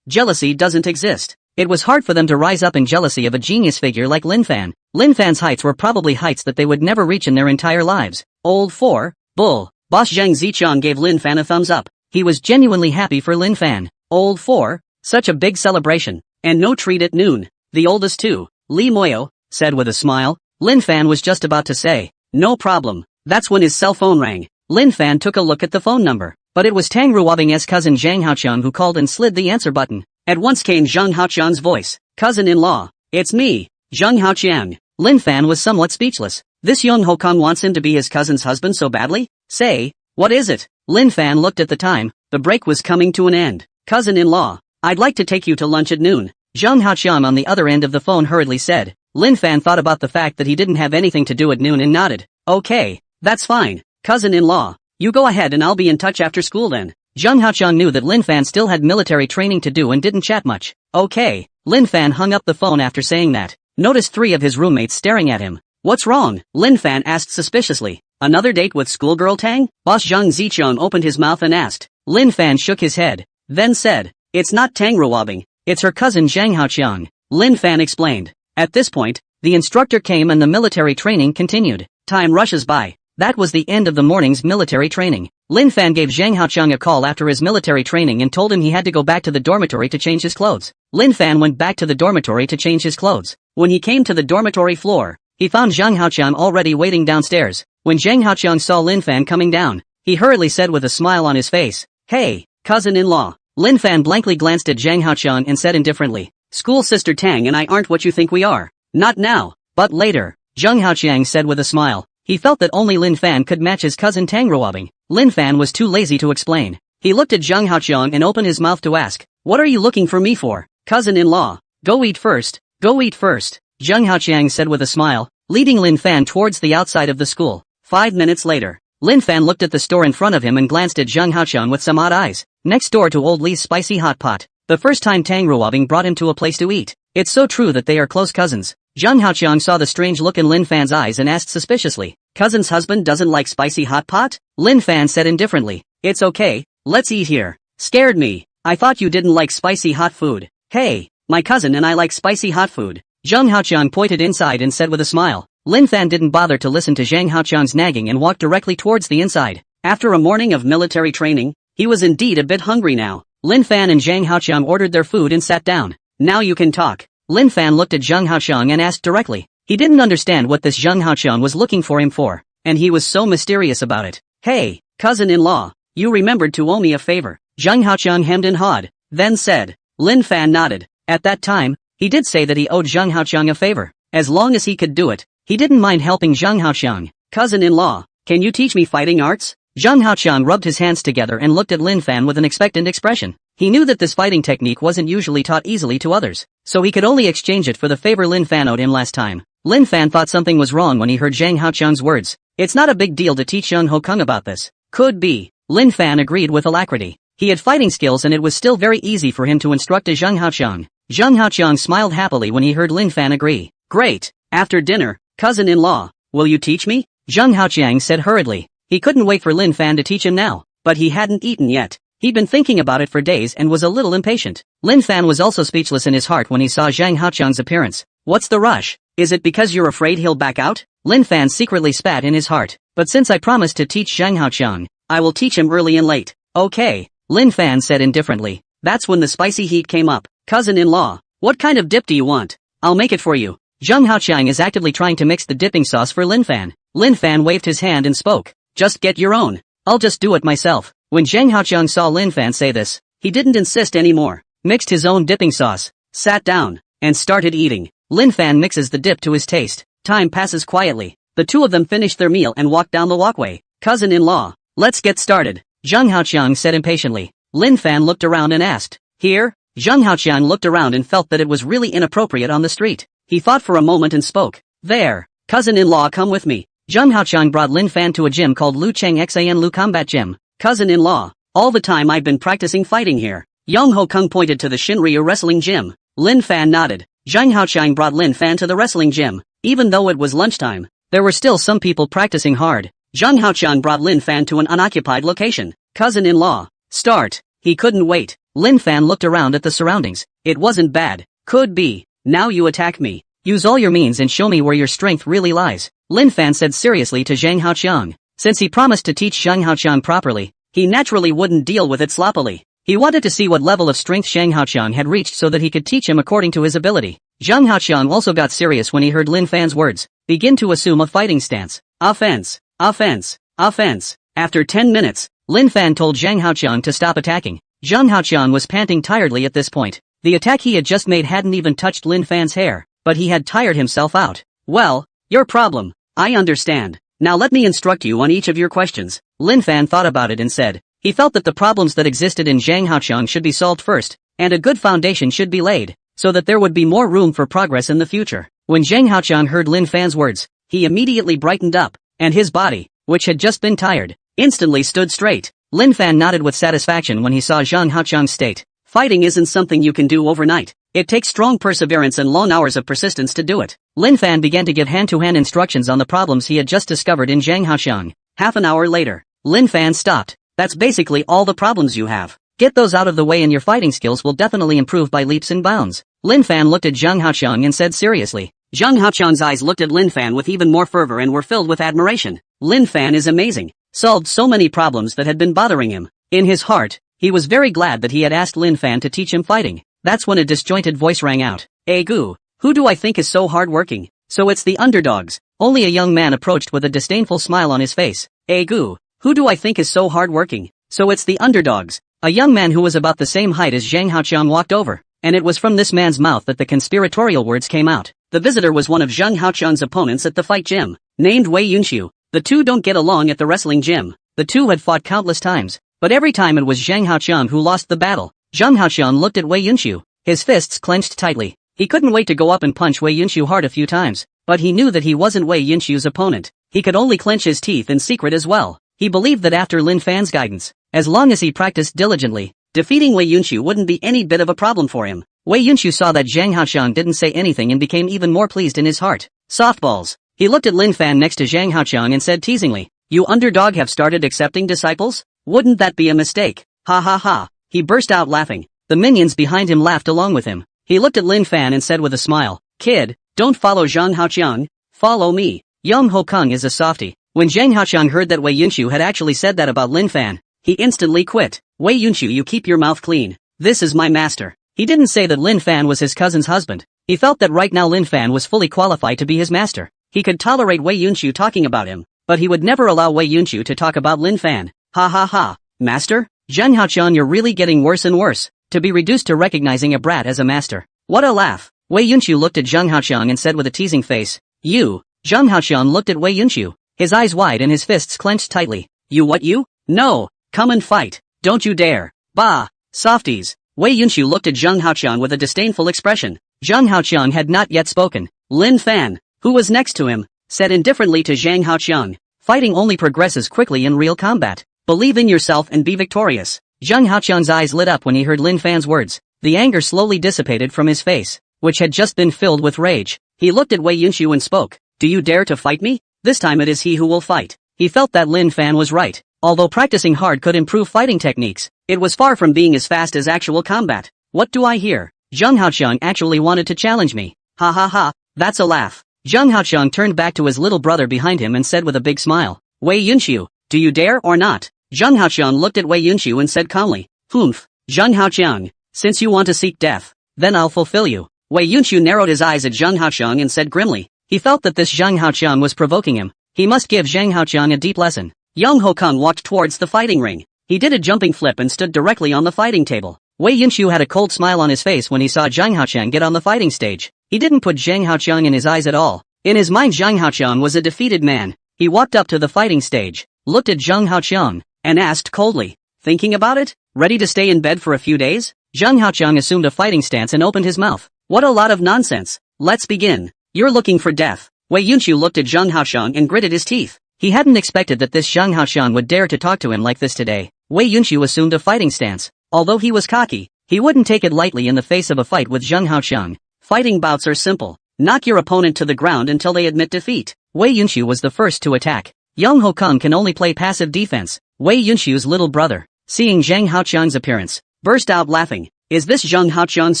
jealousy doesn't exist. It was hard for them to rise up in jealousy of a genius figure like Lin Fan. Lin Fan's heights were probably heights that they would never reach in their entire lives. Old 4, bull. Boss Zhang Zicheng gave Lin Fan a thumbs up. He was genuinely happy for Lin Fan. Old 4, such a big celebration. And no treat at noon. The oldest too, Li Moyo, said with a smile. Lin Fan was just about to say, "No problem." That's when his cell phone rang. Lin Fan took a look at the phone number, but it was Tang Ruobing's cousin Zhang Haoqiang who called and slid the answer button. At once came Zhang Haoqiang's voice. "Cousin-in-law, it's me, Zhang Haoqiang." Lin Fan was somewhat speechless. This young Hokong wants him to be his cousin's husband so badly? Say, what is it? Lin Fan looked at the time. The break was coming to an end. "Cousin-in-law, I'd like to take you to lunch at noon," Zhang Haoqiang on the other end of the phone hurriedly said. Lin Fan thought about the fact that he didn't have anything to do at noon and nodded. "Okay, that's fine. Cousin-in-law, you go ahead and I'll be in touch after school then." Zhang Haoqiang knew that Lin Fan still had military training to do and didn't chat much. Okay. Lin Fan hung up the phone after saying that. Noticed 3 of his roommates staring at him. "What's wrong?" Lin Fan asked suspiciously. "Another date with schoolgirl Tang?" Boss Zhang Zicheng opened his mouth and asked. Lin Fan shook his head, then said, "It's not Tang Ruobing, it's her cousin Zhang Haoqiang." Lin Fan explained. At this point, the instructor came and the military training continued. Time rushes by. That was the end of the morning's military training. Lin Fan gave Zhang Haoqiang a call after his military training and told him he had to go back to the dormitory to change his clothes. Lin Fan went back to the dormitory to change his clothes. When he came to the dormitory floor, he found Zhang Haoqiang already waiting downstairs. When Zhang Haoqiang saw Lin Fan coming down, he hurriedly said with a smile on his face, "Hey, cousin-in-law." Lin Fan blankly glanced at Zhang Haoqiang and said indifferently, "School sister Tang and I aren't what you think we are. Not now, but later," Zhang Haoqiang said with a smile. He felt that only Lin Fan could match his cousin Tang Ruobing. Lin Fan was too lazy to explain. He looked at Zhang Haoqiang and opened his mouth to ask, "What are you looking for me for, cousin-in-law? Go eat first, go eat first," Zhang Haoqiang said with a smile, leading Lin Fan towards the outside of the school. 5 minutes later, Lin Fan looked at the store in front of him and glanced at Zhang Haoqiang with some odd eyes. Next door to old Li's spicy hot pot. The first time Tang Ruobing brought him to a place to eat. It's so true that they are close cousins. Zhang Haoqiang saw the strange look in Lin Fan's eyes and asked suspiciously, "Cousin's husband doesn't like spicy hot pot?" Lin Fan said indifferently, "It's okay, let's eat here." "Scared me. I thought you didn't like spicy hot food." "Hey, my cousin and I like spicy hot food." Zhang Haoqiang pointed inside and said with a smile. Lin Fan didn't bother to listen to Zhang Haoqiang's nagging and walked directly towards the inside. After a morning of military training, he was indeed a bit hungry now. Lin Fan and Zhang Haoqiang ordered their food and sat down. Now you can talk. Lin Fan looked at Zhang Haoqiang and asked directly. He didn't understand what this Zhang Haoqiang was looking for him for, and he was so mysterious about it. Hey, cousin-in-law, you remembered to owe me a favor. Zhang Haoqiang hemmed and hawed, then said. Lin Fan nodded. At that time, he did say that he owed Zhang Haoqiang a favor. As long as he could do it, he didn't mind helping Zhang Haoqiang. Cousin-in-law, can you teach me fighting arts? Zhang Haoqiang rubbed his hands together and looked at Lin Fan with an expectant expression. He knew that this fighting technique wasn't usually taught easily to others, so he could only exchange it for the favor Lin Fan owed him last time. Lin Fan thought something was wrong when he heard Zhang Haoqiang's words. It's not a big deal to teach young Ho Kung about this. Could be. Lin Fan agreed with alacrity. He had fighting skills and it was still very easy for him to instruct a Zhang Haoqiang. Zhang Haoqiang smiled happily when he heard Lin Fan agree. Great. After dinner, cousin-in-law, will you teach me? Zhang Haoqiang said hurriedly. He couldn't wait for Lin Fan to teach him now, but he hadn't eaten yet. He'd been thinking about it for days and was a little impatient. Lin Fan was also speechless in his heart when he saw Zhang Haoqiang's appearance. What's the rush? Is it because you're afraid he'll back out? Lin Fan secretly spat in his heart. But since I promised to teach Zhang Haoqiang, I will teach him early and late. Okay, Lin Fan said indifferently. That's when the spicy heat came up. Cousin-in-law, what kind of dip do you want? I'll make it for you. Zhang Haoqiang is actively trying to mix the dipping sauce for Lin Fan. Lin Fan waved his hand and spoke. Just get your own. I'll just do it myself. When Zhang Haoqiang saw Lin Fan say this, he didn't insist anymore. Mixed his own dipping sauce, sat down, and started eating. Lin Fan mixes the dip to his taste. Time passes quietly. The two of them finished their meal and walked down the walkway. Cousin-in-law, let's get started. Zhang Haoqiang said impatiently. Lin Fan looked around and asked, here? Zhang Haoqiang looked around and felt that it was really inappropriate on the street. He thought for a moment and spoke. There. Cousin-in-law, come with me. Zhang Haoqiang brought Lin Fan to a gym called Lu Cheng Xan Lu Combat Gym. Cousin-in-law, all the time I've been practicing fighting here. Young Ho Kung pointed to the Shinryu wrestling gym. Lin Fan nodded. Zhang Haoqiang brought Lin Fan to the wrestling gym. Even though it was lunchtime, there were still some people practicing hard. Zhang Haoqiang brought Lin Fan to an unoccupied location. Cousin-in-law, start. He couldn't wait. Lin Fan looked around at the surroundings. It wasn't bad. Could be. Now you attack me. Use all your means and show me where your strength really lies. Lin Fan said seriously to Zhang Haoqiang. Since he promised to teach Zhang Haoqiang properly, he naturally wouldn't deal with it sloppily. He wanted to see what level of strength Zhang Haoqiang had reached so that he could teach him according to his ability. Zhang Haoqiang also got serious when he heard Lin Fan's words. Begin to assume a fighting stance. Offense. Offense. Offense. After 10 minutes, Lin Fan told Zhang Haoqiang to stop attacking. Zhang Haoqiang was panting tiredly at this point. The attack he had just made hadn't even touched Lin Fan's hair, but he had tired himself out. Well, your problem. I understand. Now let me instruct you on each of your questions. Lin Fan thought about it and said. He felt that the problems that existed in Zhang Haoqiang should be solved first, and a good foundation should be laid, so that there would be more room for progress in the future. When Zhang Haoqiang heard Lin Fan's words, he immediately brightened up, and his body, which had just been tired, instantly stood straight. Lin Fan nodded with satisfaction when he saw Zhang Haoqiang's state. Fighting isn't something you can do overnight. It takes strong perseverance and long hours of persistence to do it. Lin Fan began to give hand-to-hand instructions on the problems he had just discovered in Zhang Haoqiang. Half an hour later, Lin Fan stopped. That's basically all the problems you have. Get those out of the way and your fighting skills will definitely improve by leaps and bounds. Lin Fan looked at Zhang Haoqiang and said seriously. Zhang Haoqiang's eyes looked at Lin Fan with even more fervor and were filled with admiration. Lin Fan is amazing. Solved so many problems that had been bothering him. In his heart, he was very glad that he had asked Lin Fan to teach him fighting. That's when a disjointed voice rang out. Hey Gu, who do I think is so hard-working? So it's the underdogs. Only a young man approached with a disdainful smile on his face. Hey Gu, who do I think is so hard-working? So it's the underdogs. A young man who was about the same height as Zhang Haoqiang walked over, and it was from this man's mouth that the conspiratorial words came out. The visitor was one of Zhang Haoqiang's opponents at the fight gym, named Wei Yunxiu. The two don't get along at the wrestling gym. The two had fought countless times, but every time it was Zhang Haoqiang who lost the battle. Zhang Haoqiang looked at Wei Yunxiu, his fists clenched tightly. He couldn't wait to go up and punch Wei Yunxiu hard a few times, but he knew that he wasn't Wei Yunxiu's opponent. He could only clench his teeth in secret as well. He believed that after Lin Fan's guidance, as long as he practiced diligently, defeating Wei Yunxiu wouldn't be any bit of a problem for him. Wei Yunxiu saw that Zhang Haoqiang didn't say anything and became even more pleased in his heart. Softballs. He looked at Lin Fan next to Zhang Haoqiang and said teasingly, "You underdog have started accepting disciples? Wouldn't that be a mistake? Ha ha ha." He burst out laughing. The minions behind him laughed along with him. He looked at Lin Fan and said with a smile, "Kid, don't follow Zhang Haoqiang. Follow me. Young Hokung is a softie. When Zhang Haoqiang heard that Wei Yunshu had actually said that about Lin Fan, he instantly quit. Wei Yunshu, you keep your mouth clean. This is my master. He didn't say that Lin Fan was his cousin's husband. He felt that right now Lin Fan was fully qualified to be his master. He could tolerate Wei Yunshu talking about him, but he would never allow Wei Yunshu to talk about Lin Fan. Ha ha ha. Master? Zhang Haoqiang, you're really getting worse and worse. To be reduced to recognizing a brat as a master. What a laugh. Wei Yunshu looked at Zhang Haoqiang and said with a teasing face, "You." Zhang Haoqiang looked at Wei Yunshu, his eyes wide and his fists clenched tightly. "You what you? No. Come and fight. Don't you dare. Bah. Softies." Wei Yunshu looked at Zhang Haoqiang with a disdainful expression. Zhang Haoqiang had not yet spoken. Lin Fan, who was next to him, said indifferently to Zhang Haoqiang, "Fighting only progresses quickly in real combat. Believe in yourself and be victorious." Zhang Haoqiang's eyes lit up when he heard Lin Fan's words. The anger slowly dissipated from his face, which had just been filled with rage. He looked at Wei Yunshu and spoke. "Do you dare to fight me? This time it is he who will fight." He felt that Lin Fan was right. Although practicing hard could improve fighting techniques, it was far from being as fast as actual combat. What do I hear? Zhang Haoqiang actually wanted to challenge me. Ha ha ha, that's a laugh. Zhang Haoqiang turned back to his little brother behind him and said with a big smile, "Wei Yunshu, do you dare or not?" Zhang Haoqiang looked at Wei Yunshu and said calmly, "Humph, Zhang Haoqiang, since you want to seek death, then I'll fulfill you." Wei Yunshu narrowed his eyes at Zhang Haoqiang and said grimly. He felt that this Zhang Haoqiang was provoking him. He must give Zhang Haoqiang a deep lesson. Young Hokung walked towards the fighting ring. He did a jumping flip and stood directly on the fighting table. Wei Yunshu had a cold smile on his face when he saw Zhang Haoqiang get on the fighting stage. He didn't put Zhang Haoqiang in his eyes at all. In his mind, Zhang Haoqiang was a defeated man. He walked up to the fighting stage, looked at Zhang Haoqiang, and asked coldly, "Thinking about it? Ready to stay in bed for a few days?" Zhang Haoqiang assumed a fighting stance and opened his mouth. "What a lot of nonsense. Let's begin. You're looking for death." Wei Yunshu looked at Zhang Haoqiang and gritted his teeth. He hadn't expected that this Zhang Haoqiang would dare to talk to him like this today. Wei Yunshu assumed a fighting stance. Although he was cocky, he wouldn't take it lightly in the face of a fight with Zhang Haoqiang. Fighting bouts are simple. Knock your opponent to the ground until they admit defeat. Wei Yunshu was the first to attack. Young Hokung can only play passive defense. Wei Yunshu's little brother, seeing Zhang Haoqiang's appearance, burst out laughing. "Is this Zhang Haoqiang's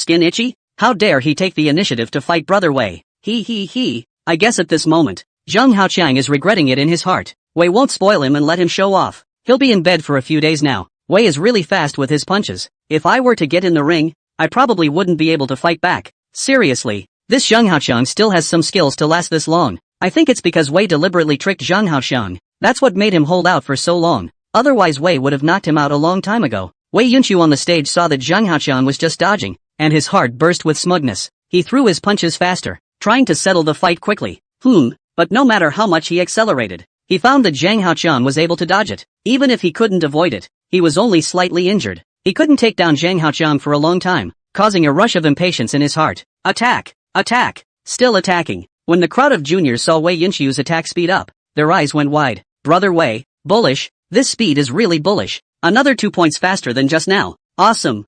skin itchy? How dare he take the initiative to fight brother Wei? He. I guess at this moment, Zhang Haoqiang is regretting it in his heart. Wei won't spoil him and let him show off. He'll be in bed for a few days now. Wei is really fast with his punches. If I were to get in the ring, I probably wouldn't be able to fight back. Seriously, this Zhang Haoqiang still has some skills to last this long. I think it's because Wei deliberately tricked Zhang Haoqiang. That's what made him hold out for so long. Otherwise Wei would have knocked him out a long time ago." Wei Yunshu on the stage saw that Zhang Haoqiang was just dodging, and his heart burst with smugness. He threw his punches faster, trying to settle the fight quickly. But no matter how much he accelerated, he found that Zhang Haoqiang was able to dodge it. Even if he couldn't avoid it, he was only slightly injured. He couldn't take down Zhang Haoqiang for a long time, causing a rush of impatience in his heart. Attack! Attack! Still attacking. When the crowd of juniors saw Wei Yunshu's attack speed up, their eyes went wide. "Brother Wei, bullish. This speed is really bullish. Another 2 points faster than just now. Awesome.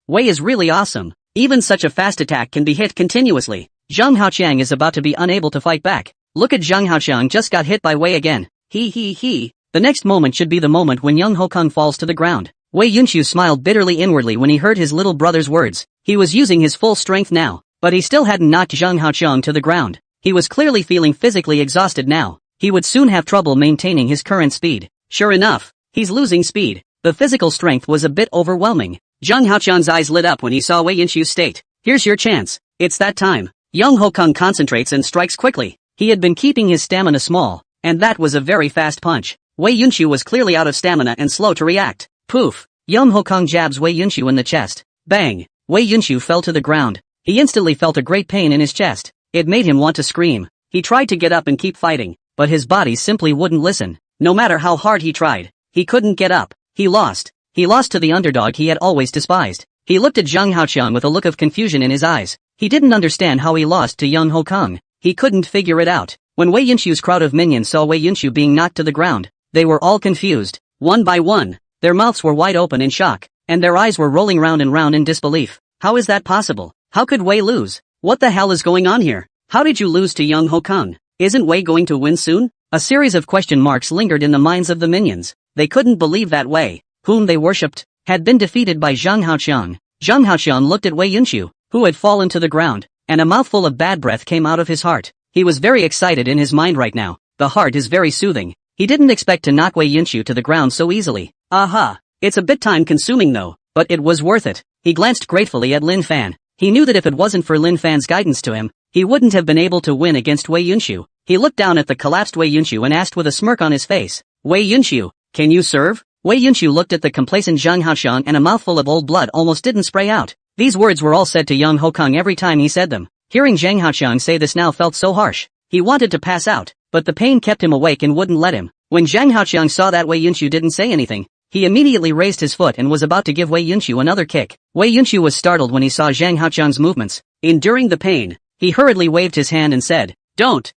Wei is really awesome. Even such a fast attack can be hit continuously." Zhang Haoqiang is about to be unable to fight back. Look at Zhang Haoqiang just got hit by Wei again. He. The next moment should be the moment when young Hokung falls to the ground. Wei Yunshu smiled bitterly inwardly when he heard his little brother's words. He was using his full strength now, but he still hadn't knocked Zhang Haoqiang to the ground. He was clearly feeling physically exhausted now. He would soon have trouble maintaining his current speed. Sure enough, he's losing speed. The physical strength was a bit overwhelming. Zhang Haoqiang's eyes lit up when he saw Wei Yunshu's state. Here's your chance. It's that time. Young Hokung concentrates and strikes quickly. He had been keeping his stamina small, and that was a very fast punch. Wei Yunshu was clearly out of stamina and slow to react. Poof! Young Hokung jabs Wei Yunshu in the chest. Bang! Wei Yunshu fell to the ground. He instantly felt a great pain in his chest. It made him want to scream. He tried to get up and keep fighting, but his body simply wouldn't listen. No matter how hard he tried, he couldn't get up. He lost. He lost to the underdog he had always despised. He looked at Zhang Haoqiang with a look of confusion in his eyes. He didn't understand how he lost to young Hokung. He couldn't figure it out. When Wei Yunshu's crowd of minions saw Wei Yunshu being knocked to the ground, they were all confused. One by one, their mouths were wide open in shock, and their eyes were rolling round and round in disbelief. How is that possible? How could Wei lose? What the hell is going on here? How did you lose to young Hokung? Isn't Wei going to win soon? A series of question marks lingered in the minds of the minions. They couldn't believe that Wei, whom they worshipped, had been defeated by Zhang Haoqiang. Zhang Haoqiang looked at Wei Yunshu, who had fallen to the ground, and a mouthful of bad breath came out of his heart. He was very excited in his mind right now. The heart is very soothing. He didn't expect to knock Wei Yunshu to the ground so easily. Aha! It's a bit time consuming though, but it was worth it. He glanced gratefully at Lin Fan. He knew that if it wasn't for Lin Fan's guidance to him, he wouldn't have been able to win against Wei Yunshu. He looked down at the collapsed Wei Yunshu and asked with a smirk on his face, Wei Yunshu, can you serve? Wei Yunshu looked at the complacent Zhang Haoqiang and a mouthful of old blood almost didn't spray out. These words were all said to young Hokong every time he said them. Hearing Zhang Haoqiang say this now felt so harsh. He wanted to pass out, but the pain kept him awake and wouldn't let him. When Zhang Haoqiang saw that Wei Yunshu didn't say anything, he immediately raised his foot and was about to give Wei Yunshu another kick. Wei Yunshu was startled when he saw Zhang Haoqiang's movements. Enduring the pain, he hurriedly waved his hand and said, Don't,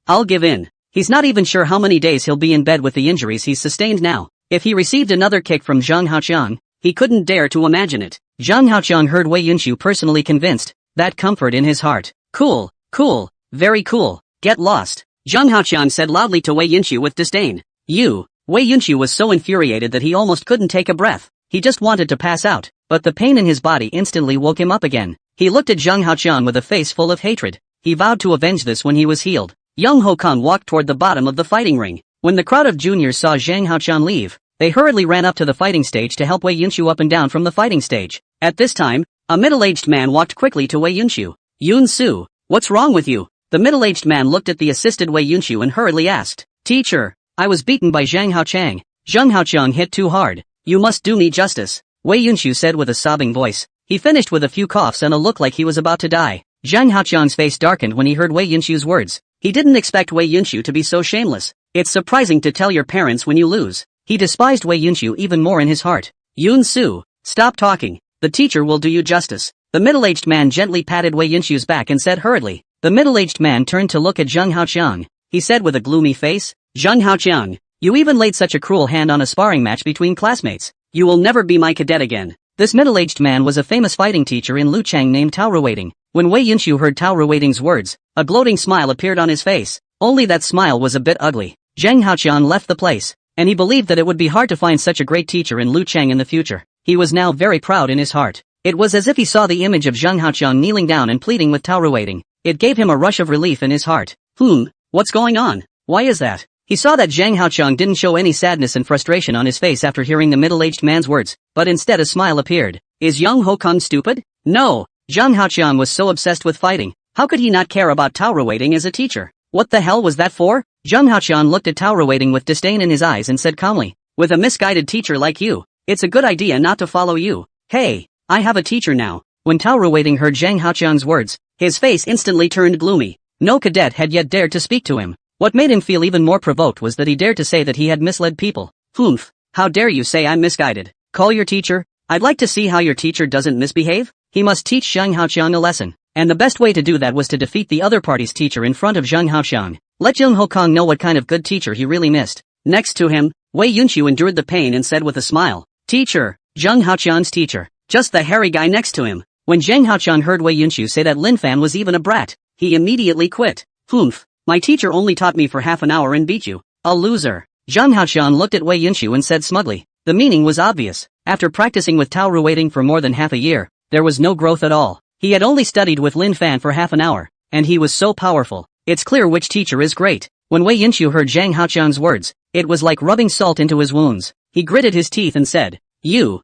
I'll give in. He's not even sure how many days he'll be in bed with the injuries he's sustained now. If he received another kick from Zhang Haoqiang, he couldn't dare to imagine it. Zhang Haoqiang heard Wei Yunshu personally convinced. That comfort in his heart. Cool, very cool. Get lost. Zhang Haoqiang said loudly to Wei Yunshu with disdain. Wei Yunshu was so infuriated that he almost couldn't take a breath. He just wanted to pass out, but the pain in his body instantly woke him up again. He looked at Zhang Haoqiang with a face full of hatred. He vowed to avenge this when he was healed. Young Hokong walked toward the bottom of the fighting ring. When the crowd of juniors saw Zhang Haoqiang leave, they hurriedly ran up to the fighting stage to help Wei Yunshu up and down from the fighting stage. At this time, a middle-aged man walked quickly to Wei Yunshu. Yun Su, what's wrong with you? The middle-aged man looked at the assisted Wei Yunshu and hurriedly asked, Teacher, I was beaten by Zhang Haoqiang. Zhang Haoqiang hit too hard. You must do me justice. Wei Yunshu said with a sobbing voice. He finished with a few coughs and a look like he was about to die. Zhang Haoqiang's face darkened when he heard Wei Yunshu's words. He didn't expect Wei Yunshu to be so shameless. It's surprising to tell your parents when you lose. He despised Wei Yunshu even more in his heart. Yun Su, stop talking. The teacher will do you justice. The middle-aged man gently patted Wei Yunshu's back and said hurriedly. The middle-aged man turned to look at Zhang Haoqiang. He said with a gloomy face, Zhang Haoqiang, you even laid such a cruel hand on a sparring match between classmates. You will never be my cadet again. This middle-aged man was a famous fighting teacher in Luchang named Tao Ruiting. When Wei Yunshu heard Tao Ruiting's words, a gloating smile appeared on his face. Only that smile was a bit ugly. Zhang Haoqiang left the place, and he believed that it would be hard to find such a great teacher in Luchang in the future. He was now very proud in his heart. It was as if he saw the image of Zhang Haoqiang kneeling down and pleading with Tao Ruiting. It gave him a rush of relief in his heart. What's going on? Why is that? He saw that Zhang Haoqiang didn't show any sadness and frustration on his face after hearing the middle-aged man's words, but instead a smile appeared. Is young Hokong stupid? No. Zhang Haoqiang was so obsessed with fighting. How could he not care about Tao Ruiting as a teacher? What the hell was that for? Zhang Haoqiang looked at Tao Ruiting with disdain in his eyes and said calmly, with a misguided teacher like you, it's a good idea not to follow you. Hey, I have a teacher now. When Tao Ruiting heard Zhang Haoqiang's words, his face instantly turned gloomy. No cadet had yet dared to speak to him. What made him feel even more provoked was that he dared to say that he had misled people. How dare you say I'm misguided? Call your teacher. I'd like to see how your teacher doesn't misbehave. He must teach Zhang Haoqiang a lesson. And the best way to do that was to defeat the other party's teacher in front of Zhang Haoqiang. Let Young Hokong know what kind of good teacher he really missed. Next to him, Wei Yunshu endured the pain and said with a smile, Teacher, Zhang Haoqiang's teacher. Just the hairy guy next to him. When Zhang Haoqiang heard Wei Yunshu say that Lin Fan was even a brat, he immediately quit. My teacher only taught me for half an hour and beat you. A loser. Zhang Haoqiang looked at Wei Yunshu and said smugly. The meaning was obvious. After practicing with Tao Ruiting for more than half a year, there was no growth at all. He had only studied with Lin Fan for half an hour, and he was so powerful. It's clear which teacher is great. When Wei Yunshu heard Zhang Haoqiang's words, it was like rubbing salt into his wounds. He gritted his teeth and said, You,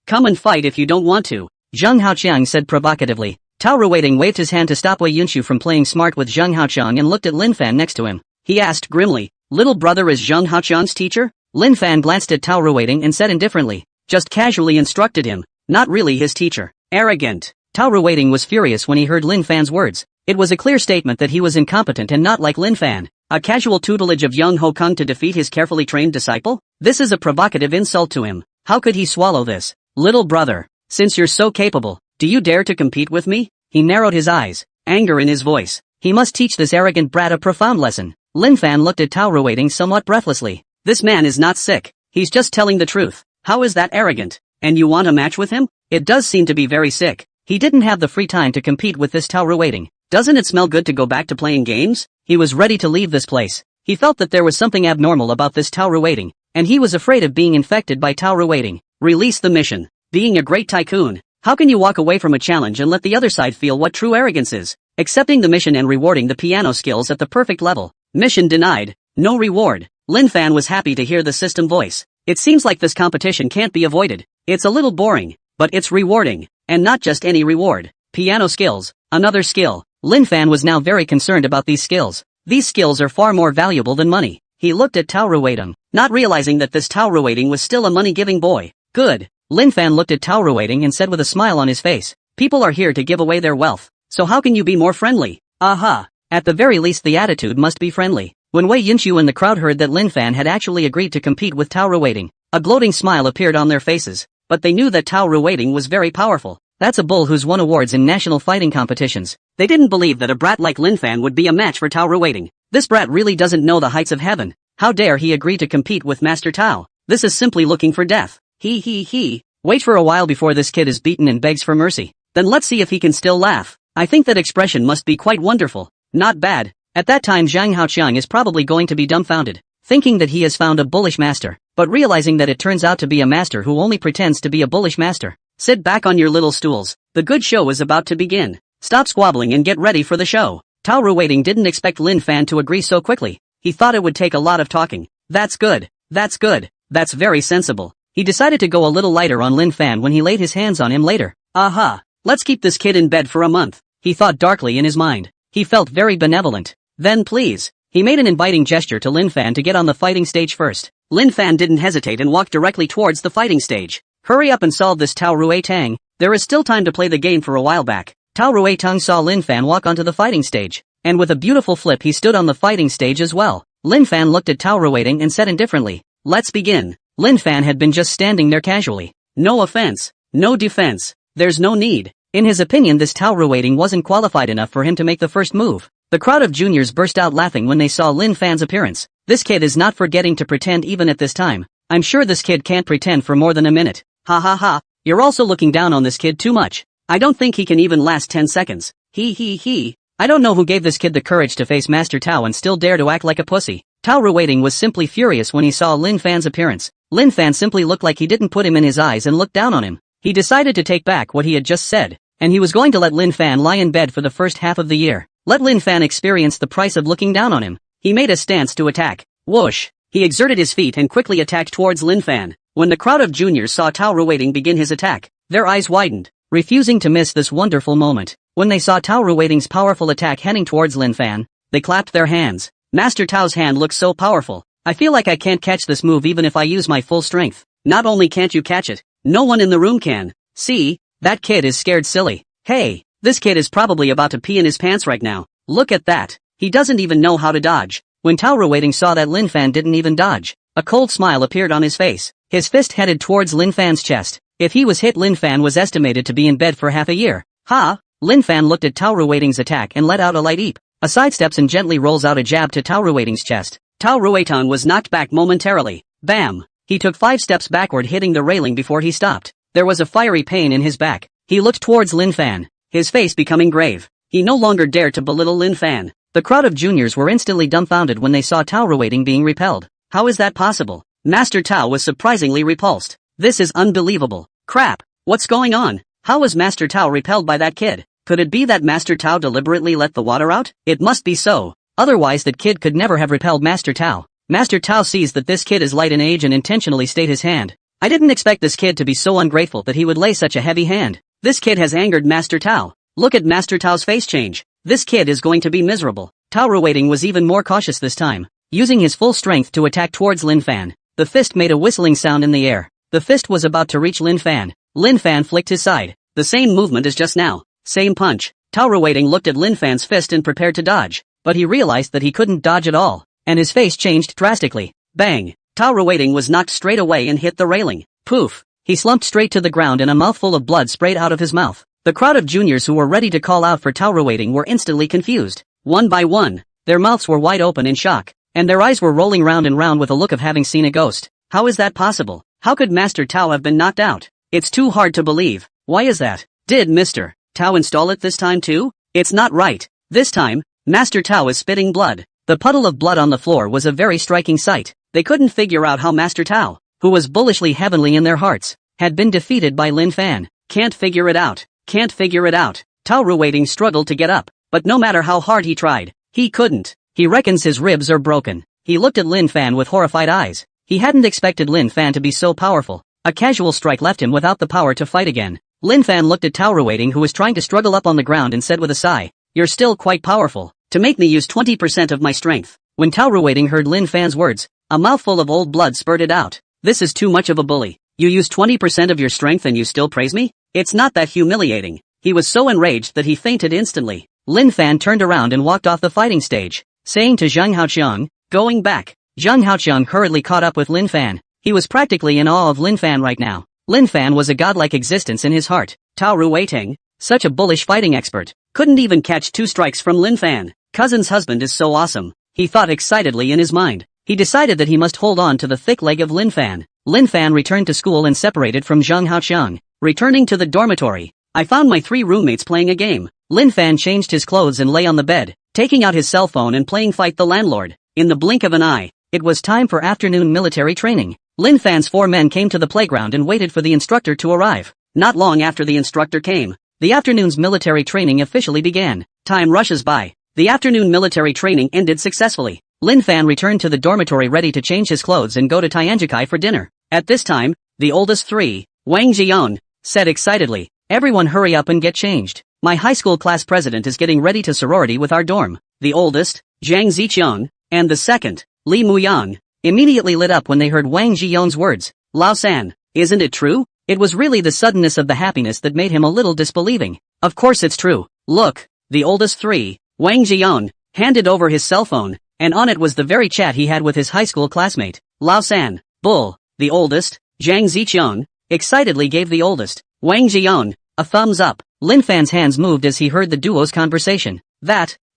come and fight if you don't want to. Zhang Haoqiang said provocatively. Tao Ruiting waved his hand to stop Wei Yunshu from playing smart with Zhang Haoqiang and looked at Lin Fan next to him. He asked grimly, Little brother is Zhang Haoqiang's teacher? Lin Fan glanced at Tao Ruiting and said indifferently, Just casually instructed him, not really his teacher. Arrogant. Tao Ruiting was furious when he heard Lin Fan's words. It was a clear statement that he was incompetent and not like Lin Fan. A casual tutelage of young Hokong to defeat his carefully trained disciple? This is a provocative insult to him. How could he swallow this? Little brother, since you're so capable, do you dare to compete with me? He narrowed his eyes, anger in his voice. He must teach this arrogant brat a profound lesson. Lin Fan looked at Tao Ruiting somewhat breathlessly. This man is not sick. He's just telling the truth. How is that arrogant? And you want a match with him? It does seem to be very sick. He didn't have the free time to compete with this Tao Ruiting. Doesn't it smell good to go back to playing games? He was ready to leave this place. He felt that there was something abnormal about this Tao Ruiting, and he was afraid of being infected by Tao Ruiting. Release the mission. Being a great tycoon, how can you walk away from a challenge and let the other side feel what true arrogance is? accepting the mission and rewarding the piano skills at the perfect level. Mission denied. No reward. Lin Fan was happy to hear the system voice. It seems like this competition can't be avoided. It's a little boring, but it's rewarding. And not just any reward. Piano skills. Another skill. Lin Fan was now very concerned about these skills. These skills are far more valuable than money. He looked at Tao Ruiting, not realizing that this Tao Ruiting was still a money-giving boy. Good. Lin Fan looked at Tao Ruiting and said with a smile on his face, people are here to give away their wealth. So how can you be more friendly? Aha. At the very least the attitude must be friendly. When Wei Yunxiu and the crowd heard that Lin Fan had actually agreed to compete with Tao Ruiting, a gloating smile appeared on their faces. But they knew that Tao Ruiting was very powerful. That's a bull who's won awards in national fighting competitions. They didn't believe that a brat like Lin Fan would be a match for Tao Ruiting. This brat really doesn't know the heights of heaven. How dare he agree to compete with Master Tao? This is simply looking for death. He. Wait for a while before this kid is beaten and begs for mercy. Then let's see if he can still laugh. I think that expression must be quite wonderful. Not bad. At that time Zhang Haoqiang is probably going to be dumbfounded, thinking that he has found a bullish master, but realizing that it turns out to be a master who only pretends to be a bullish master. Sit back on your little stools. The good show is about to begin. Stop squabbling and get ready for the show. Tao Ruiting didn't expect Lin Fan to agree so quickly. He thought it would take a lot of talking. That's good. That's very sensible. He decided to go a little lighter on Lin Fan when he laid his hands on him later. Aha. Let's keep this kid in bed for a month. He thought darkly in his mind. He felt very benevolent. Then please. He made an inviting gesture to Lin Fan to get on the fighting stage first. Lin Fan didn't hesitate and walked directly towards the fighting stage. Hurry up and solve this Tao Ruiting. There is still time to play the game for a while back. Tao Ruiting saw Lin Fan walk onto the fighting stage, and with a beautiful flip he stood on the fighting stage as well. Lin Fan looked at Tao Ruiting and said indifferently, let's begin. Lin Fan had been just standing there casually. No offense. No defense. There's no need. In his opinion this Tao Ruiting wasn't qualified enough for him to make the first move. The crowd of juniors burst out laughing when they saw Lin Fan's appearance. This kid is not forgetting to pretend even at this time. I'm sure this kid can't pretend for more than a minute. Ha ha ha. You're also looking down on this kid too much. I don't think he can even last 10 seconds. He. I don't know who gave this kid the courage to face Master Tao and still dare to act like a pussy. Tao Ruiting was simply furious when he saw Lin Fan's appearance. Lin Fan simply looked like he didn't put him in his eyes and looked down on him. He decided to take back what he had just said, and he was going to let Lin Fan lie in bed for the first half of the year. Let Lin Fan experience the price of looking down on him. He made a stance to attack. Whoosh! He exerted his feet and quickly attacked towards Lin Fan. When the crowd of juniors saw Tao Ruiting begin his attack, their eyes widened, refusing to miss this wonderful moment. When they saw Tao Ruiting's powerful attack heading towards Lin Fan, they clapped their hands. Master Tao's hand looks so powerful. I feel like I can't catch this move even if I use my full strength. Not only can't you catch it, no one in the room can. See, that kid is scared silly. Hey, this kid is probably about to pee in his pants right now. Look at that. He doesn't even know how to dodge. When Tao Ruiting saw that Lin Fan didn't even dodge, a cold smile appeared on his face. His fist headed towards Lin Fan's chest. If he was hit, Lin Fan was estimated to be in bed for half a year. Ha! Lin Fan looked at Tao Ruiting's attack and let out a light eep. A sidesteps and gently rolls out a jab to Tao Ruiting's chest. Tao Ruiting was knocked back momentarily. Bam! He took 5 steps backward, hitting the railing before he stopped. There was a fiery pain in his back. He looked towards Lin Fan, his face becoming grave. He no longer dared to belittle Lin Fan. The crowd of juniors were instantly dumbfounded when they saw Tao Ruiting being repelled. How is that possible? Master Tao was surprisingly repulsed. This is unbelievable. Crap! What's going on? How was Master Tao repelled by that kid? Could it be that Master Tao deliberately let the water out? It must be so. Otherwise that kid could never have repelled Master Tao. Master Tao sees that this kid is light in age and intentionally stayed his hand. I didn't expect this kid to be so ungrateful that he would lay such a heavy hand. This kid has angered Master Tao. Look at Master Tao's face change. This kid is going to be miserable. Tao Ruiting was even more cautious this time, using his full strength to attack towards Lin Fan. The fist made a whistling sound in the air. The fist was about to reach Lin Fan. Lin Fan flicked his side. The same movement as just now. Same punch. Tao Ruiting looked at Lin Fan's fist and prepared to dodge, but he realized that he couldn't dodge at all, and his face changed drastically. Bang! Tao Ruiting was knocked straight away and hit the railing. Poof! He slumped straight to the ground and a mouthful of blood sprayed out of his mouth. The crowd of juniors who were ready to call out for Tao Ruiting were instantly confused. One by one, their mouths were wide open in shock, and their eyes were rolling round and round with a look of having seen a ghost. How is that possible? How could Master Tao have been knocked out? It's too hard to believe. Why is that? Did Mr. Tao install it this time too? It's not right. This time, Master Tao is spitting blood. The puddle of blood on the floor was a very striking sight. They couldn't figure out how Master Tao, who was bullishly heavenly in their hearts, had been defeated by Lin Fan. Can't figure it out. Can't figure it out. Tao Ruiting struggled to get up. but no matter how hard he tried, he couldn't. He reckons his ribs are broken. He looked at Lin Fan with horrified eyes. He hadn't expected Lin Fan to be so powerful. A casual strike left him without the power to fight again. Lin Fan looked at Tao Ruiting, who was trying to struggle up on the ground, and said with a sigh, "You're still quite powerful. To make me use 20% of my strength." When Tao Ruiting heard Lin Fan's words, a mouthful of old blood spurted out. "This is too much of a bully. You use 20% of your strength and you still praise me? It's not that humiliating." He was so enraged that he fainted instantly. Lin Fan turned around and walked off the fighting stage, saying to Zhang Haoqiang, "Going back." Zhang Haoqiang hurriedly caught up with Lin Fan. He was practically in awe of Lin Fan right now. Lin Fan was a godlike existence in his heart. Tao Ruiting, such a bullish fighting expert, couldn't even catch 2 strikes from Lin Fan. Cousin's husband is so awesome, he thought excitedly in his mind. He decided that he must hold on to the thick leg of Lin Fan. Lin Fan returned to school and separated from Zhang Haoqiang. Returning to the dormitory, "I found my 3 roommates playing a game." Lin Fan changed his clothes and lay on the bed, taking out his cell phone and playing Fight the Landlord. In the blink of an eye, it was time for afternoon military training. Lin Fan's 4 men came to the playground and waited for the instructor to arrive. Not long after the instructor came, the afternoon's military training officially began. Time rushes by. The afternoon military training ended successfully. Lin Fan returned to the dormitory ready to change his clothes and go to Tianjikai for dinner. At this time, the oldest 3, Wang Jian, said excitedly, "Everyone hurry up and get changed. My high school class president is getting ready to sorority with our dorm." The oldest, Zhang Ziqiang, and the second, Li Muyang, immediately lit up when they heard Wang Ziyong's words. "Lao San, isn't it true?" It was really the suddenness of the happiness that made him a little disbelieving. "Of course it's true. Look." The oldest 3, Wang Jian, handed over his cell phone, and on it was the very chat he had with his high school classmate. "Lao San, bull." The oldest, Zhang Ziqiang, excitedly gave the oldest, Wang Jian, a thumbs up. Lin Fan's hands moved as he heard the duo's conversation.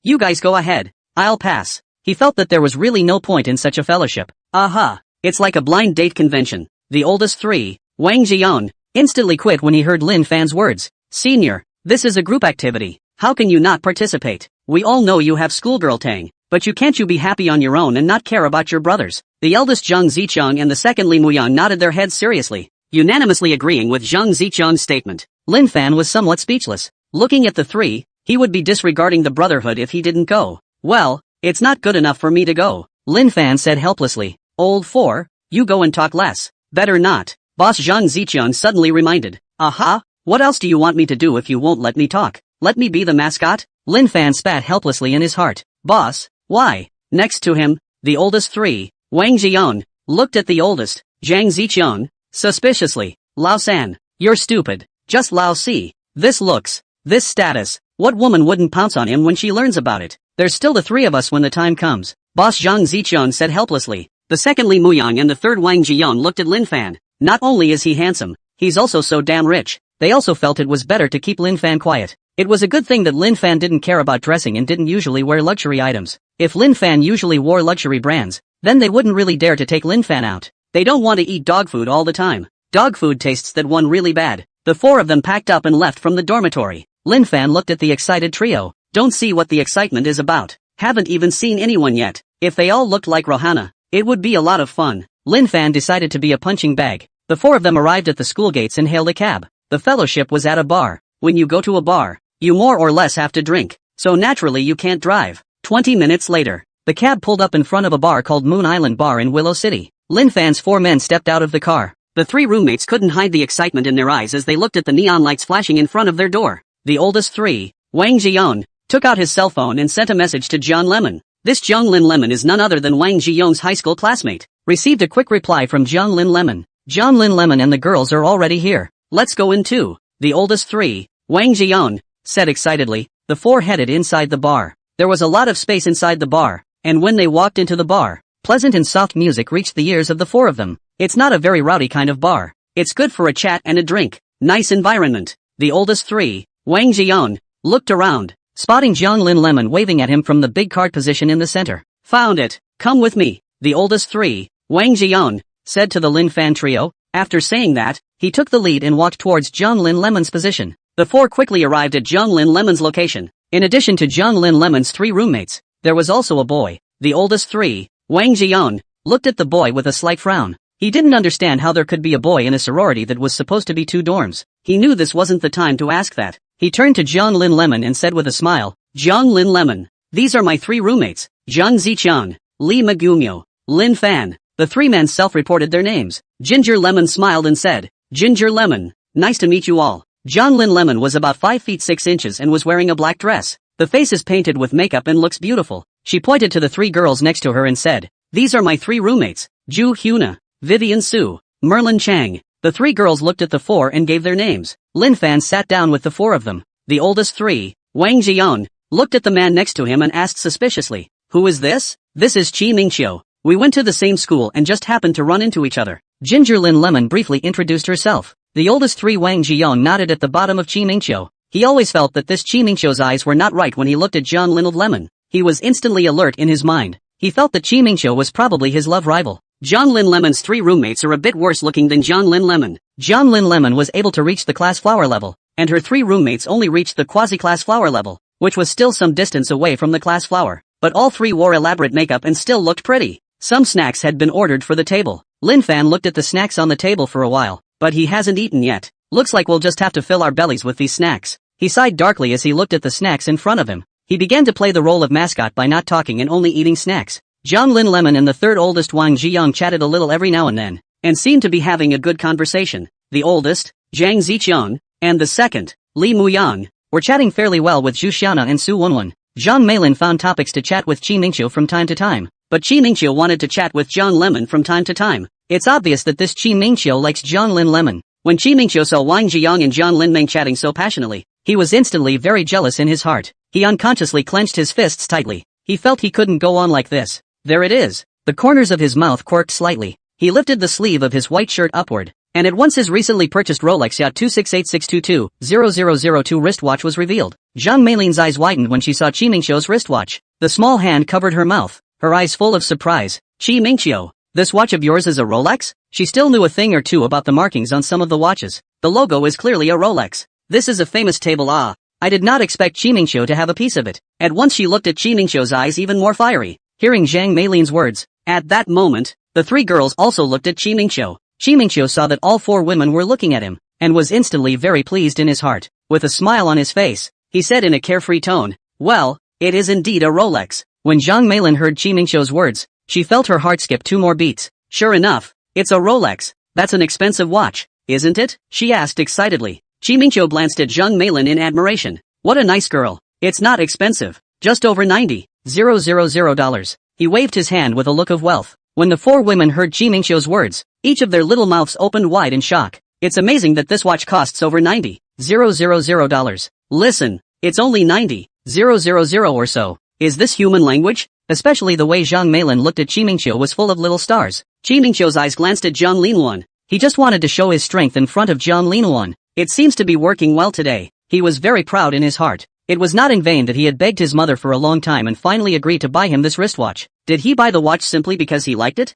"You guys go ahead. I'll pass." He felt that there was really no point in such a fellowship. Aha! It's like a blind date convention. The oldest 3, Wang Jian, instantly quit when he heard Lin Fan's words. "Senior, this is a group activity. How can you not participate? We all know you have schoolgirl tang, but can't you be happy on your own and not care about your brothers?" The eldest Zhang Ziqiang and the second Li Muyang nodded their heads seriously, unanimously agreeing with Zhang Ziqiang's statement. Lin Fan was somewhat speechless. Looking at the 3, he would be disregarding the brotherhood if he didn't go. "Well, it's not good enough for me to go," Lin Fan said helplessly. "Old 4, you go and talk less." "Better not," Boss Zhang Ziqiang suddenly reminded. "Aha, what else do you want me to do if you won't let me talk? Let me be the mascot?" Lin Fan spat helplessly in his heart. "Boss, why?" Next to him, the oldest 3, Wang Jian, looked at the oldest, Zhang Ziqiang, suspiciously. "Lao San, you're stupid. Just Lao Si. This looks, this status, what woman wouldn't pounce on him when she learns about it? There's still the 3 of us when the time comes," Boss Zhang Ziqiang said helplessly. The second Li Muyang and the third Wang Jian looked at Lin Fan. Not only is he handsome, he's also so damn rich. They also felt it was better to keep Lin Fan quiet. It was a good thing that Lin Fan didn't care about dressing and didn't usually wear luxury items. If Lin Fan usually wore luxury brands, then they wouldn't really dare to take Lin Fan out. They don't want to eat dog food all the time. Dog food tastes that one really bad. The 4 of them packed up and left from the dormitory. Lin Fan looked at the excited trio. "Don't see what the excitement is about. Haven't even seen anyone yet. If they all looked like Rohana, it would be a lot of fun." Lin Fan decided to be a punching bag. The 4 of them arrived at the school gates and hailed a cab. The fellowship was at a bar. When you go to a bar, you more or less have to drink, so naturally you can't drive. 20 minutes later, the cab pulled up in front of a bar called Moon Island Bar in Willow City. Lin Fan's 4 men stepped out of the car. The 3 roommates couldn't hide the excitement in their eyes as they looked at the neon lights flashing in front of their door. The oldest 3, Wang Jian, took out his cell phone and sent a message to John Lemon. This Jiang Lin Lemon is none other than Wang Jian's high school classmate. Received a quick reply from Jiang Lin Lemon. "Jiang Lin Lemon and the girls are already here. Let's go in too." The oldest 3, Wang Jian, said excitedly. The 4 headed inside the bar. There was a lot of space inside the bar, and when they walked into the bar, pleasant and soft music reached the ears of the 4 of them. It's not a very rowdy kind of bar. It's good for a chat and a drink. Nice environment. The oldest 3, Wang Jian, looked around, spotting Jiang Lin Lemon waving at him from the big card position in the center. "Found it. Come with me." The oldest 3, Wang Jian, said to the Lin Fan trio. After saying that, he took the lead and walked towards Jiang Lin Lemon's position. The 4 quickly arrived at Jiang Lin Lemon's location. In addition to Jiang Lin Lemon's 3 roommates, there was also a boy. The oldest 3, Wang Jian, looked at the boy with a slight frown. He didn't understand how there could be a boy in a sorority that was supposed to be 2 dorms. He knew this wasn't the time to ask that. He turned to Jiang Lin Lemon and said with a smile, Jiang Lin Lemon. These are my 3 roommates, Zhang Ziqiang, Li Magumyo, Lin Fan. The 3 men self-reported their names. Ginger Lemon smiled and said, Ginger Lemon, nice to meet you all. Jiang Lin Lemon was about 5 feet 6 inches and was wearing a black dress. The face is painted with makeup and looks beautiful. She pointed to the 3 girls next to her and said, these are my 3 roommates, Ju Hyuna, Vivian Su, Merlin Chang. The 3 girls looked at the 4 and gave their names. Lin Fan sat down with the 4 of them. The oldest 3, Wang Jiang, looked at the man next to him and asked suspiciously, who is this? This is Qi Mingqiu. We went to the same school and just happened to run into each other. Ginger Lin Lemon briefly introduced herself. The oldest 3 Wang Jiang nodded at the bottom of Qi Mingqiu. He always felt that this Qi Mingqiu's eyes were not right when he looked at Jiang Lin Lemon. He was instantly alert in his mind. He felt that Qi Mingqiu was probably his love rival. Jiang Lin Lemon's 3 roommates are a bit worse looking than Jiang Lin Lemon. Jiang Lin Lemon was able to reach the class flower level, and her 3 roommates only reached the quasi-class flower level, which was still some distance away from the class flower. But all 3 wore elaborate makeup and still looked pretty. Some snacks had been ordered for the table. Lin Fan looked at the snacks on the table for a while, but he hasn't eaten yet. Looks like we'll just have to fill our bellies with these snacks. He sighed darkly as he looked at the snacks in front of him. He began to play the role of mascot by not talking and only eating snacks. Jiang Lin Lemon and the 3rd oldest Wang Jiang chatted a little every now and then, and seemed to be having a good conversation. The oldest, Zhang Ziqiang, and the 2nd, Li Muyang, were chatting fairly well with Zhu Xiana and Su Wenwen. Zhang Meilin found topics to chat with Qi Mingqiu from time to time, but Qi Mingqiu wanted to chat with Jiang Lemon from time to time. It's obvious that this Qi Mingqiu likes Jiang Lin Lemon. When Qi Mingqiu saw Wang Jiang and Jiang Lin Meng chatting so passionately, he was instantly very jealous in his heart. He unconsciously clenched his fists tightly. He felt he couldn't go on like this. There it is. The corners of his mouth quirked slightly. He lifted the sleeve of his white shirt upward, and at once his recently purchased Rolex Yacht 26862200002 wristwatch was revealed. Zhang Meilin's eyes widened when she saw Qi Mingqiu's wristwatch. The small hand covered her mouth, her eyes full of surprise. Qi Mingqiu, this watch of yours is a Rolex? She still knew a thing or two about the markings on some of the watches. The logo is clearly a Rolex. This is a famous table. I did not expect Qi Mingqiu to have a piece of it. At once she looked at Qi Mingqiu's eyes even more fiery. Hearing Zhang Meilin's words, at that moment, the 3 girls also looked at Qi Mingqiu. Qi Mingqiu saw that all 4 women were looking at him, and was instantly very pleased in his heart. With a smile on his face, he said in a carefree tone, well, it is indeed a Rolex. When Zhang Meilin heard Qi Mingqiu's words, she felt her heart skip 2 more beats. Sure enough, it's a Rolex. That's an expensive watch, isn't it? She asked excitedly. Qi Mingqiu glanced at Zhang Meilin in admiration. What a nice girl. It's not expensive. Just over $90,000. He waved his hand with a look of wealth. When the 4 women heard Qi Mingqiu's words, each of their little mouths opened wide in shock. It's amazing that this watch costs over $90,000. Listen, it's only $90,000 or so. Is this human language? Especially the way Zhang Meilin looked at Qi Mingqiu was full of little stars. Qi Mingqiu's eyes glanced at Jiang Linluan. He just wanted to show his strength in front of Jiang Linluan. It seems to be working well today. He was very proud in his heart. It was not in vain that he had begged his mother for a long time and finally agreed to buy him this wristwatch. Did he buy the watch simply because he liked it?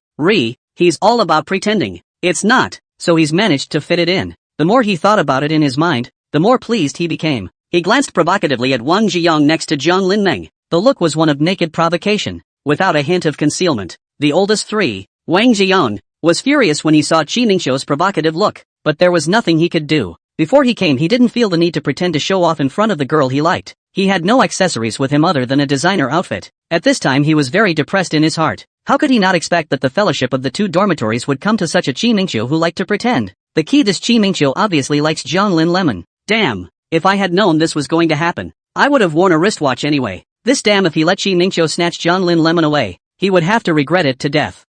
He's all about pretending. It's not, so he's managed to fit it in. The more he thought about it in his mind, the more pleased he became. He glanced provocatively at Wang Jiang next to Jiang Linmeng. The look was one of naked provocation, without a hint of concealment. The oldest 3, Wang Jiang, was furious when he saw Qi Mingqiu's provocative look, but there was nothing he could do. Before he came he didn't feel the need to pretend to show off in front of the girl he liked. He had no accessories with him other than a designer outfit. At this time he was very depressed in his heart. How could he not expect that the fellowship of the 2 dormitories would come to such a Qi Mingqiu who liked to pretend? The key, this Qi Mingqiu obviously likes Jiang Lin Lemon. Damn, if I had known this was going to happen, I would have worn a wristwatch anyway. This damn, if he let Qi Mingqiu snatch Jiang Lin Lemon away, he would have to regret it to death.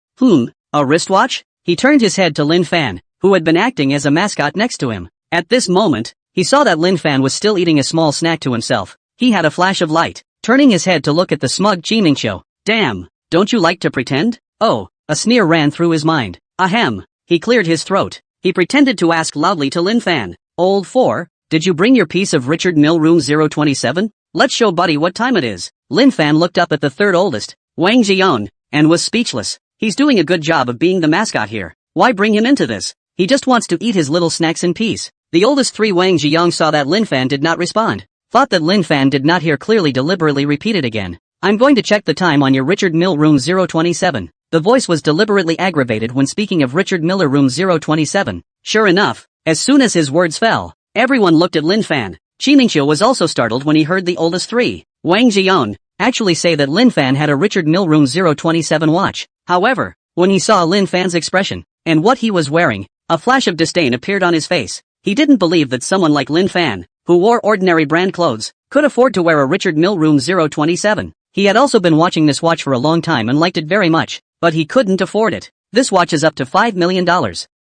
A wristwatch? He turned his head to Lin Fan, who had been acting as a mascot next to him. At this moment, he saw that Lin Fan was still eating a small snack to himself. He had a flash of light, turning his head to look at the smug Qi Mingqiu. Damn, don't you like to pretend? Oh, a sneer ran through his mind. Ahem. He cleared his throat. He pretended to ask loudly to Lin Fan. Old 4, did you bring your piece of Richard Mill room 027? Let's show buddy what time it is. Lin Fan looked up at the 3rd oldest, Wang Jiang, and was speechless. He's doing a good job of being the mascot here. Why bring him into this? He just wants to eat his little snacks in peace. The oldest 3 Wang Jiang saw that Lin Fan did not respond. Thought that Lin Fan did not hear clearly, deliberately repeated again. I'm going to check the time on your Richard Mill room 027. The voice was deliberately aggravated when speaking of Richard Miller room 027. Sure enough, as soon as his words fell, everyone looked at Lin Fan. Qi Mingqiu was also startled when he heard the oldest 3, Wang Jian, actually say that Lin Fan had a Richard Mille 027 watch. However, when he saw Lin Fan's expression, and what he was wearing, a flash of disdain appeared on his face. He didn't believe that someone like Lin Fan, who wore ordinary brand clothes, could afford to wear a Richard Mille 027. He had also been watching this watch for a long time and liked it very much, but he couldn't afford it. This watch is up to $5 million.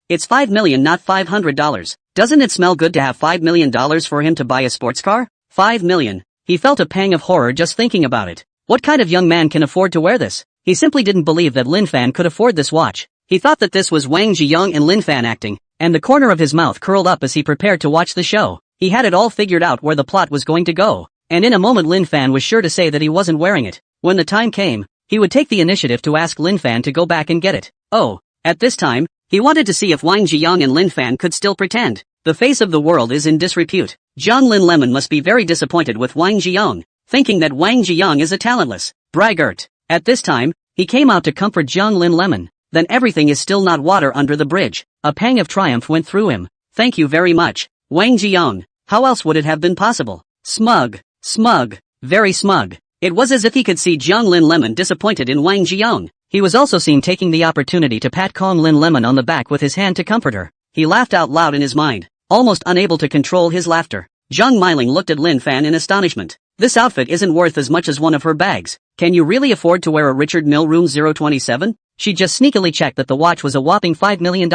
It's $5 million, not $500. Doesn't it smell good to have $5 million for him to buy a sports car? $5 million. He felt a pang of horror just thinking about it. What kind of young man can afford to wear this? He simply didn't believe that Lin Fan could afford this watch. He thought that this was Wang Jian and Lin Fan acting, and the corner of his mouth curled up as he prepared to watch the show. He had it all figured out where the plot was going to go, and in a moment Lin Fan was sure to say that he wasn't wearing it. When the time came, he would take the initiative to ask Lin Fan to go back and get it. Oh, at this time, he wanted to see if Wang Jian and Lin Fan could still pretend. The face of the world is in disrepute. Zhang Lin Lemon must be very disappointed with Wang Jian, thinking that Wang Jian is a talentless braggart. At this time, he came out to comfort Zhang Lin Lemon. Then everything is still not water under the bridge. A pang of triumph went through him. Thank you very much, Wang Jian. How else would it have been possible? Smug, very smug. It was as if he could see Zhang Lin Lemon disappointed in Wang Jian. He was also seen taking the opportunity to pat Kong Lin Lemon on the back with his hand to comfort her. He laughed out loud in his mind, almost unable to control his laughter. Zhang Meiling looked at Lin Fan in astonishment. This outfit isn't worth as much as one of her bags. Can you really afford to wear a Richard Mille 027? She just sneakily checked that the watch was a whopping $5 million.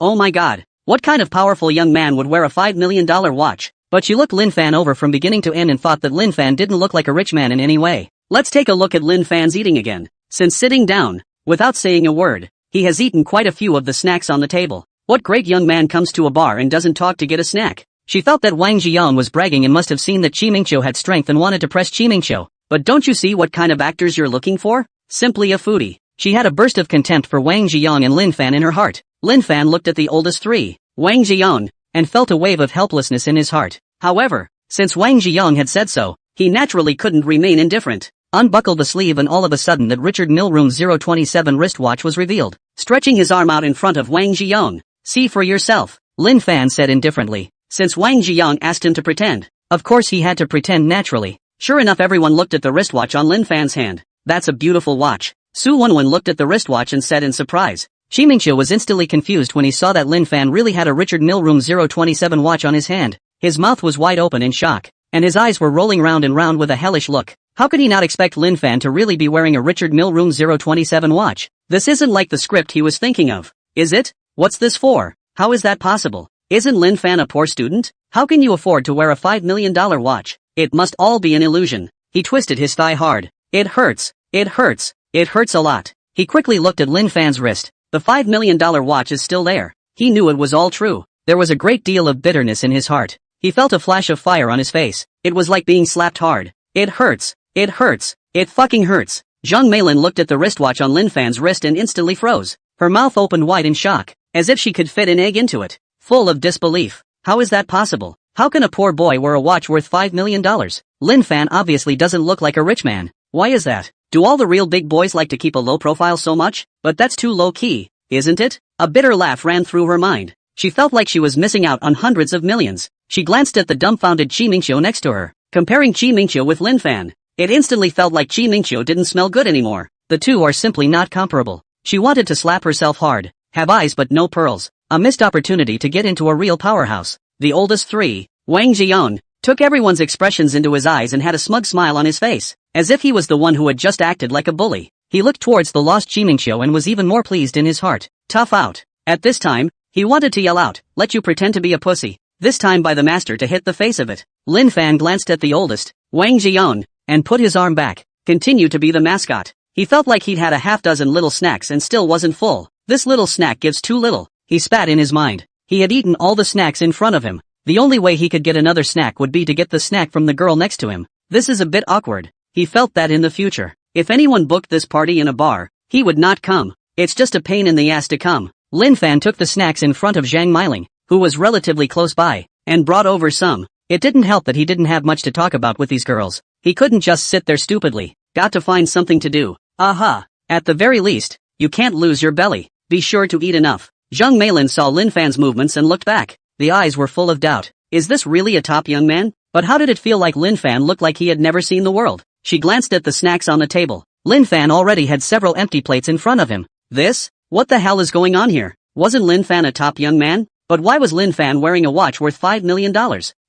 Oh my god, what kind of powerful young man would wear a $5 million watch? But she looked Lin Fan over from beginning to end and thought that Lin Fan didn't look like a rich man in any way. Let's take a look at Lin Fan's eating again. Since sitting down, without saying a word, he has eaten quite a few of the snacks on the table. What great young man comes to a bar and doesn't talk to get a snack? She felt that Wang Jian was bragging and must have seen that Qi Mingqiu had strength and wanted to press Qi Mingqiu. But don't you see what kind of actors you're looking for? Simply a foodie. She had a burst of contempt for Wang Jian and Lin Fan in her heart. Lin Fan looked at the oldest three, Wang Jian, and felt a wave of helplessness in his heart. However, since Wang Jian had said so, he naturally couldn't remain indifferent. Unbuckled the sleeve and all of a sudden that Richard Mille 027 wristwatch was revealed. Stretching his arm out in front of Wang Jian. See for yourself, Lin Fan said indifferently. Since Wang Jian asked him to pretend, of course he had to pretend naturally. Sure enough, everyone looked at the wristwatch on Lin Fan's hand. That's a beautiful watch. Su Wenwen looked at the wristwatch and said in surprise. Qi Mingqiu was instantly confused when he saw that Lin Fan really had a Richard Mille 027 watch on his hand. His mouth was wide open in shock, and his eyes were rolling round and round with a hellish look. How could he not expect Lin Fan to really be wearing a Richard Mille 027 watch? This isn't like the script he was thinking of, is it? What's this for? How is that possible? Isn't Lin Fan a poor student? How can you afford to wear a $5 million watch? It must all be an illusion. He twisted his thigh hard. It hurts a lot. He quickly looked at Lin Fan's wrist. The $5 million watch is still there. He knew it was all true. There was a great deal of bitterness in his heart. He felt a flash of fire on his face. It was like being slapped hard. It hurts. It fucking hurts. Zhang Meilin looked at the wristwatch on Lin Fan's wrist and instantly froze. Her mouth opened wide in shock, as if she could fit an egg into it. Full of disbelief. How is that possible? How can a poor boy wear a watch worth $5 million? Lin Fan obviously doesn't look like a rich man. Why is that? Do all the real big boys like to keep a low profile so much? But that's too low key, isn't it? A bitter laugh ran through her mind. She felt like she was missing out on hundreds of millions. She glanced at the dumbfounded Qi Mingqiu next to her. Comparing Qi Mingqiu with Lin Fan, it instantly felt like Qi Mingqiu didn't smell good anymore. The two are simply not comparable. She wanted to slap herself hard. Have eyes but no pearls. A missed opportunity to get into a real powerhouse. The oldest three, Wang Jian, took everyone's expressions into his eyes and had a smug smile on his face, as if he was the one who had just acted like a bully. He looked towards the lost Qi Mingqiu and was even more pleased in his heart. Tough out. At this time, he wanted to yell out, let you pretend to be a pussy. This time by the master to hit the face of it. Lin Fan glanced at the oldest, Wang Jian, and put his arm back. Continued to be the mascot. He felt like he'd had a half-dozen little snacks and still wasn't full. This little snack gives too little. He spat in his mind. He had eaten all the snacks in front of him. The only way he could get another snack would be to get the snack from the girl next to him. This is a bit awkward. He felt that in the future, if anyone booked this party in a bar, he would not come. It's just a pain in the ass to come. Lin Fan took the snacks in front of Zhang Meiling, who was relatively close by, and brought over some. It didn't help that he didn't have much to talk about with these girls. He couldn't just sit there stupidly. Got to find something to do. Aha. At the very least, you can't lose your belly. Be sure to eat enough. Zhang Meilin saw Lin Fan's movements and looked back. The eyes were full of doubt. Is this really a top young man? But how did it feel like Lin Fan looked like he had never seen the world? She glanced at the snacks on the table. Lin Fan already had several empty plates in front of him. This? What the hell is going on here? Wasn't Lin Fan a top young man? But why was Lin Fan wearing a watch worth $5 million?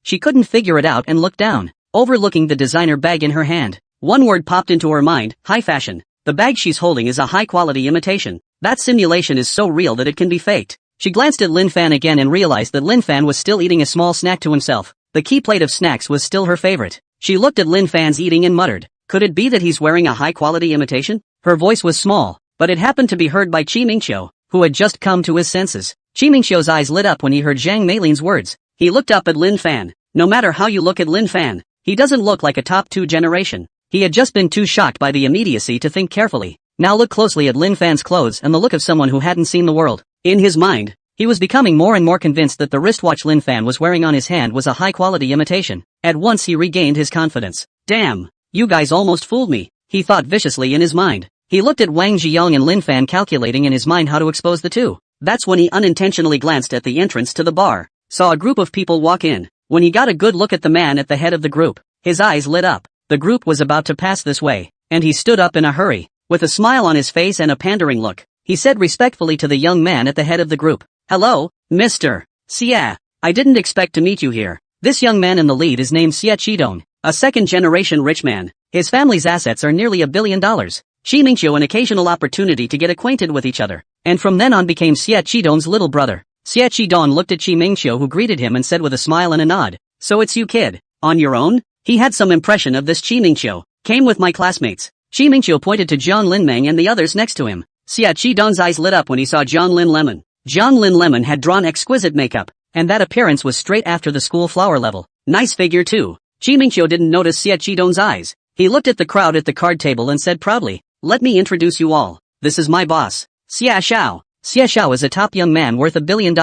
She couldn't figure it out and looked down, overlooking the designer bag in her hand. One word popped into her mind: high fashion. The bag she's holding is a high-quality imitation. That simulation is so real that it can be faked. She glanced at Lin Fan again and realized that Lin Fan was still eating a small snack to himself. The key plate of snacks was still her favorite. She looked at Lin Fan's eating and muttered, "Could it be that he's wearing a high-quality imitation?" Her voice was small, but it happened to be heard by Chi Mingqiu, who had just come to his senses. Chi Mingqiu's eyes lit up when he heard Zhang Meilin's words. He looked up at Lin Fan. No matter how you look at Lin Fan, he doesn't look like a top 2 generation. He had just been too shocked by the immediacy to think carefully. Now look closely at Lin Fan's clothes and the look of someone who hadn't seen the world. In his mind, he was becoming more and more convinced that the wristwatch Lin Fan was wearing on his hand was a high-quality imitation. At once he regained his confidence. Damn, you guys almost fooled me, he thought viciously in his mind. He looked at Wang Ziyong and Lin Fan, calculating in his mind how to expose the two. That's when he unintentionally glanced at the entrance to the bar, saw a group of people walk in. When he got a good look at the man at the head of the group, his eyes lit up. The group was about to pass this way, and he stood up in a hurry. With a smile on his face and a pandering look, he said respectfully to the young man at the head of the group, "Hello, Mr. Xia. I didn't expect to meet you here." This young man in the lead is named Xia Qidong, a second-generation rich man. His family's assets are nearly $1 billion. Chi Mingqiu an occasional opportunity to get acquainted with each other, and from then on became Xia Qidong's little brother. Xia Qidong looked at Chi Mingqiu, who greeted him and said with a smile and a nod, "So it's you, kid. On your own?" He had some impression of this Chi Mingqiu. "Came with my classmates." Chi Mingqiu pointed to Jiang Linmeng and the others next to him. Xia Qidong's eyes lit up when he saw Jiang Lin Lemon. Jiang Lin Lemon had drawn exquisite makeup, and that appearance was straight after the school flower level. Nice figure too. Chi Mingqiu didn't notice Xia Qidong's eyes. He looked at the crowd at the card table and said proudly, "Let me introduce you all. This is my boss, Xia Xiao." Xia Xiao is a top young man worth $1 billion.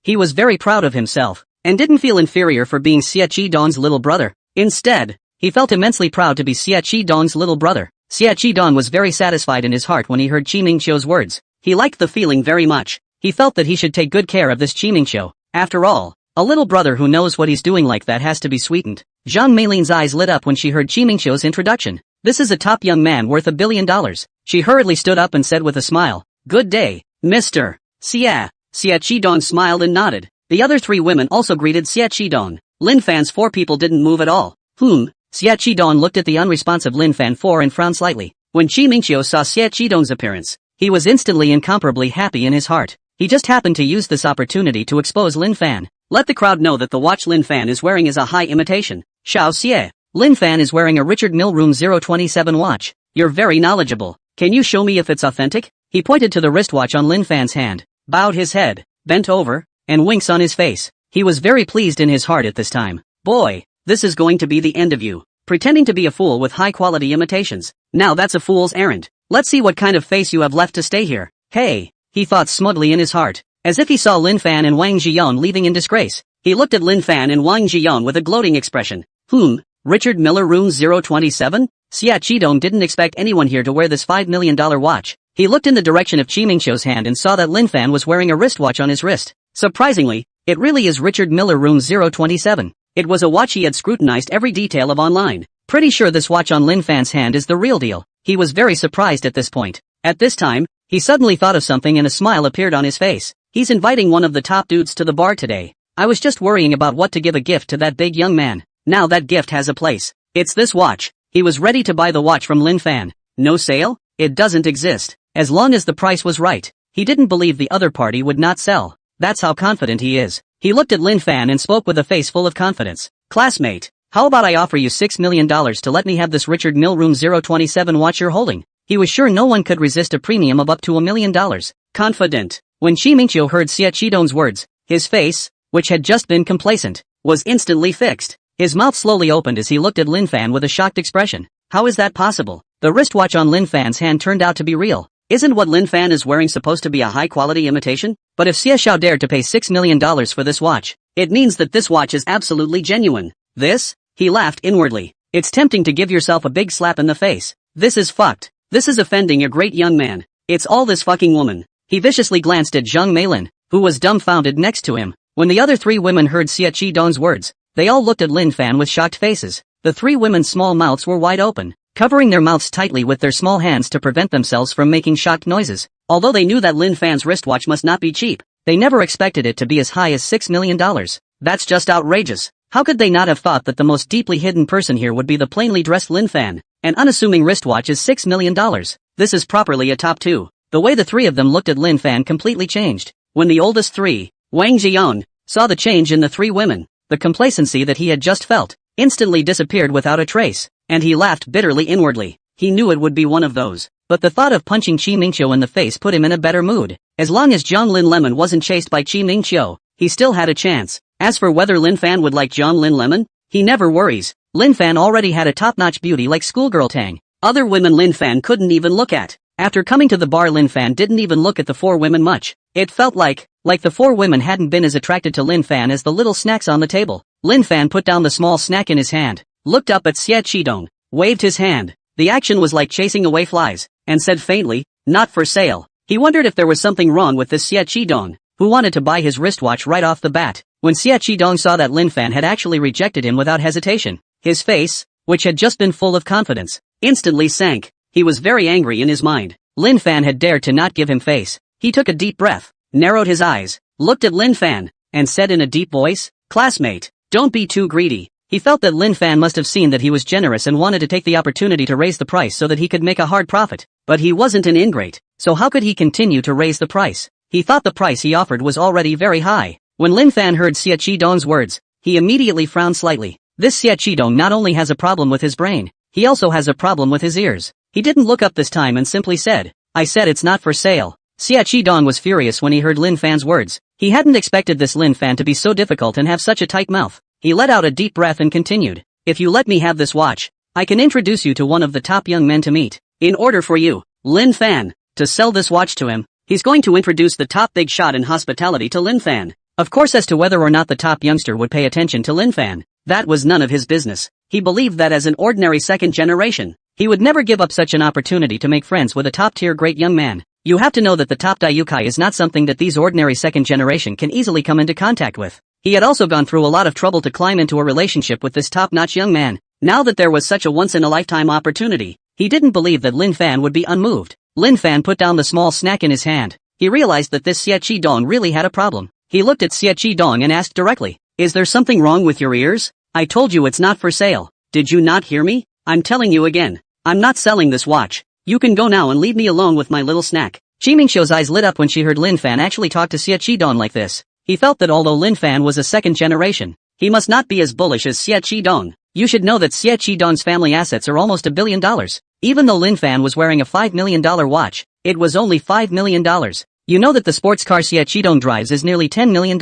He was very proud of himself, and didn't feel inferior for being Xia Qidong's little brother. Instead, he felt immensely proud to be Xia Qidong's little brother. Xia Qidong was very satisfied in his heart when he heard Chi Mingqiu's words. He liked the feeling very much. He felt that he should take good care of this Chi Mingqiu. After all, a little brother who knows what he's doing like that has to be sweetened. Zhang Meilin's eyes lit up when she heard Chi Mingqiu's introduction. This is a top young man worth $1 billion. She hurriedly stood up and said with a smile, "Good day, Mr. Xia." Xia Qidong smiled and nodded. The other 3 women also greeted Xia Qidong. Lin Fan's 4 people didn't move at all. Xia Qidong looked at the unresponsive Lin Fan 4 and frowned slightly. When Chi Mingqiu saw Xia Qidong's appearance, he was instantly incomparably happy in his heart. He just happened to use this opportunity to expose Lin Fan. Let the crowd know that the watch Lin Fan is wearing is a high imitation. Xiao Xie, Lin Fan is wearing a Richard Mille Room 027 watch. You're very knowledgeable. Can you show me if it's authentic? He pointed to the wristwatch on Lin Fan's hand, bowed his head, bent over, and winks on his face. He was very pleased in his heart at this time. Boy, this is going to be the end of you. Pretending to be a fool with high-quality imitations. Now that's a fool's errand. Let's see what kind of face you have left to stay here. Hey, he thought smugly in his heart, as if he saw Lin Fan and Wang Ziyong leaving in disgrace. He looked at Lin Fan and Wang Ziyong with a gloating expression. Richard Miller Room 027? Xia Qidong didn't expect anyone here to wear this $5 million watch. He looked in the direction of Chi Mingqiu's hand and saw that Lin Fan was wearing a wristwatch on his wrist. Surprisingly, it really is Richard Miller Room 027. It was a watch he had scrutinized every detail of online. Pretty sure this watch on Lin Fan's hand is the real deal. He was very surprised at this point. At this time, he suddenly thought of something and a smile appeared on his face. He's inviting one of the top dudes to the bar today. I was just worrying about what to give a gift to that big young man. Now that gift has a place. It's this watch. He was ready to buy the watch from Lin Fan. No sale? It doesn't exist. As long as the price was right. He didn't believe the other party would not sell. That's how confident he is. He looked at Lin Fan and spoke with a face full of confidence. "Classmate, how about I offer you $6 million to let me have this Richard Mille Room 027 watch you're holding?" He was sure no one could resist a premium of up to $1 million. Confident. When Chi Mingqiu heard Xia Qidong's words, his face, which had just been complacent, was instantly fixed. His mouth slowly opened as he looked at Lin Fan with a shocked expression. How is that possible? The wristwatch on Lin Fan's hand turned out to be real. Isn't what Lin Fan is wearing supposed to be a high-quality imitation? But if Xia Xiao dared to pay $6 million for this watch, it means that this watch is absolutely genuine. This? He laughed inwardly. It's tempting to give yourself a big slap in the face. This is fucked. This is offending a great young man. It's all this fucking woman. He viciously glanced at Zhang Meilin, who was dumbfounded next to him. When the other 3 women heard Xia Qidong's words, They all looked at Lin Fan with shocked faces. The three women's small mouths were wide open, covering their mouths tightly with their small hands to prevent themselves from making shocked noises. Although they knew that Lin Fan's wristwatch must not be cheap, they never expected it to be as high as $6 million. That's just outrageous. How could they not have thought that the most deeply hidden person here would be the plainly dressed Lin Fan? An unassuming wristwatch is $6 million. This is properly a top 2. The way the three of them looked at Lin Fan completely changed. When the oldest three, Wang Jian, saw the change in the three women, the complacency that he had just felt instantly disappeared without a trace, and he laughed bitterly inwardly. He knew it would be one of those, but the thought of punching Qi Mingqiu in the face put him in a better mood. As long as Jiang Lin Lemon wasn't chased by Qi Mingqiu, he still had a chance. As for whether Lin Fan would like Jiang Lin Lemon, he never worries. Lin Fan already had a top-notch beauty like schoolgirl Tang. Other women Lin Fan couldn't even look at. After coming to the bar, Lin Fan didn't even look at the four women much. It felt like the four women hadn't been as attracted to Lin Fan as the little snacks on the table. Lin Fan put down the small snack in his hand, looked up at Xie Qidong, waved his hand. The action was like chasing away flies, and said faintly, "Not for sale." He wondered if there was something wrong with this Xie Qidong, who wanted to buy his wristwatch right off the bat. When Xie Qidong saw that Lin Fan had actually rejected him without hesitation, his face, which had just been full of confidence, instantly sank. He was very angry in his mind. Lin Fan had dared to not give him face. He took a deep breath, narrowed his eyes, looked at Lin Fan, and said in a deep voice, "Classmate, don't be too greedy." He felt that Lin Fan must have seen that he was generous and wanted to take the opportunity to raise the price so that he could make a hard profit. But he wasn't an ingrate, so how could he continue to raise the price? He thought the price he offered was already very high. When Lin Fan heard Xie Qidong's words, he immediately frowned slightly. This Xie Qidong not only has a problem with his brain, he also has a problem with his ears. He didn't look up this time and simply said, "I said it's not for sale." Xie Qidong was furious when he heard Lin Fan's words. He hadn't expected this Lin Fan to be so difficult and have such a tight mouth. He let out a deep breath and continued, "If you let me have this watch, I can introduce you to one of the top young men to meet. In order for you, Lin Fan, to sell this watch to him, he's going to introduce the top big shot in hospitality to Lin Fan." Of course, as to whether or not the top youngster would pay attention to Lin Fan, that was none of his business. He believed that as an ordinary second generation, he would never give up such an opportunity to make friends with a top-tier great young man. You have to know that the top Daiyukai is not something that these ordinary second generation can easily come into contact with. He had also gone through a lot of trouble to climb into a relationship with this top-notch young man. Now that there was such a once-in-a-lifetime opportunity, he didn't believe that Lin Fan would be unmoved. Lin Fan put down the small snack in his hand. He realized that this Xie Qidong really had a problem. He looked at Xie Qidong and asked directly, "Is there something wrong with your ears? I told you it's not for sale. Did you not hear me? I'm telling you again. I'm not selling this watch. You can go now and leave me alone with my little snack." Qi Mingqiu's eyes lit up when she heard Lin Fan actually talk to Xie Qidong like this. He felt that although Lin Fan was a second generation, he must not be as bullish as Xie Qidong. You should know that Xie Qidong's family assets are almost $1 billion. Even though Lin Fan was wearing a $5 million watch, it was only $5 million. You know that the sports car Xie Qidong drives is nearly $10 million.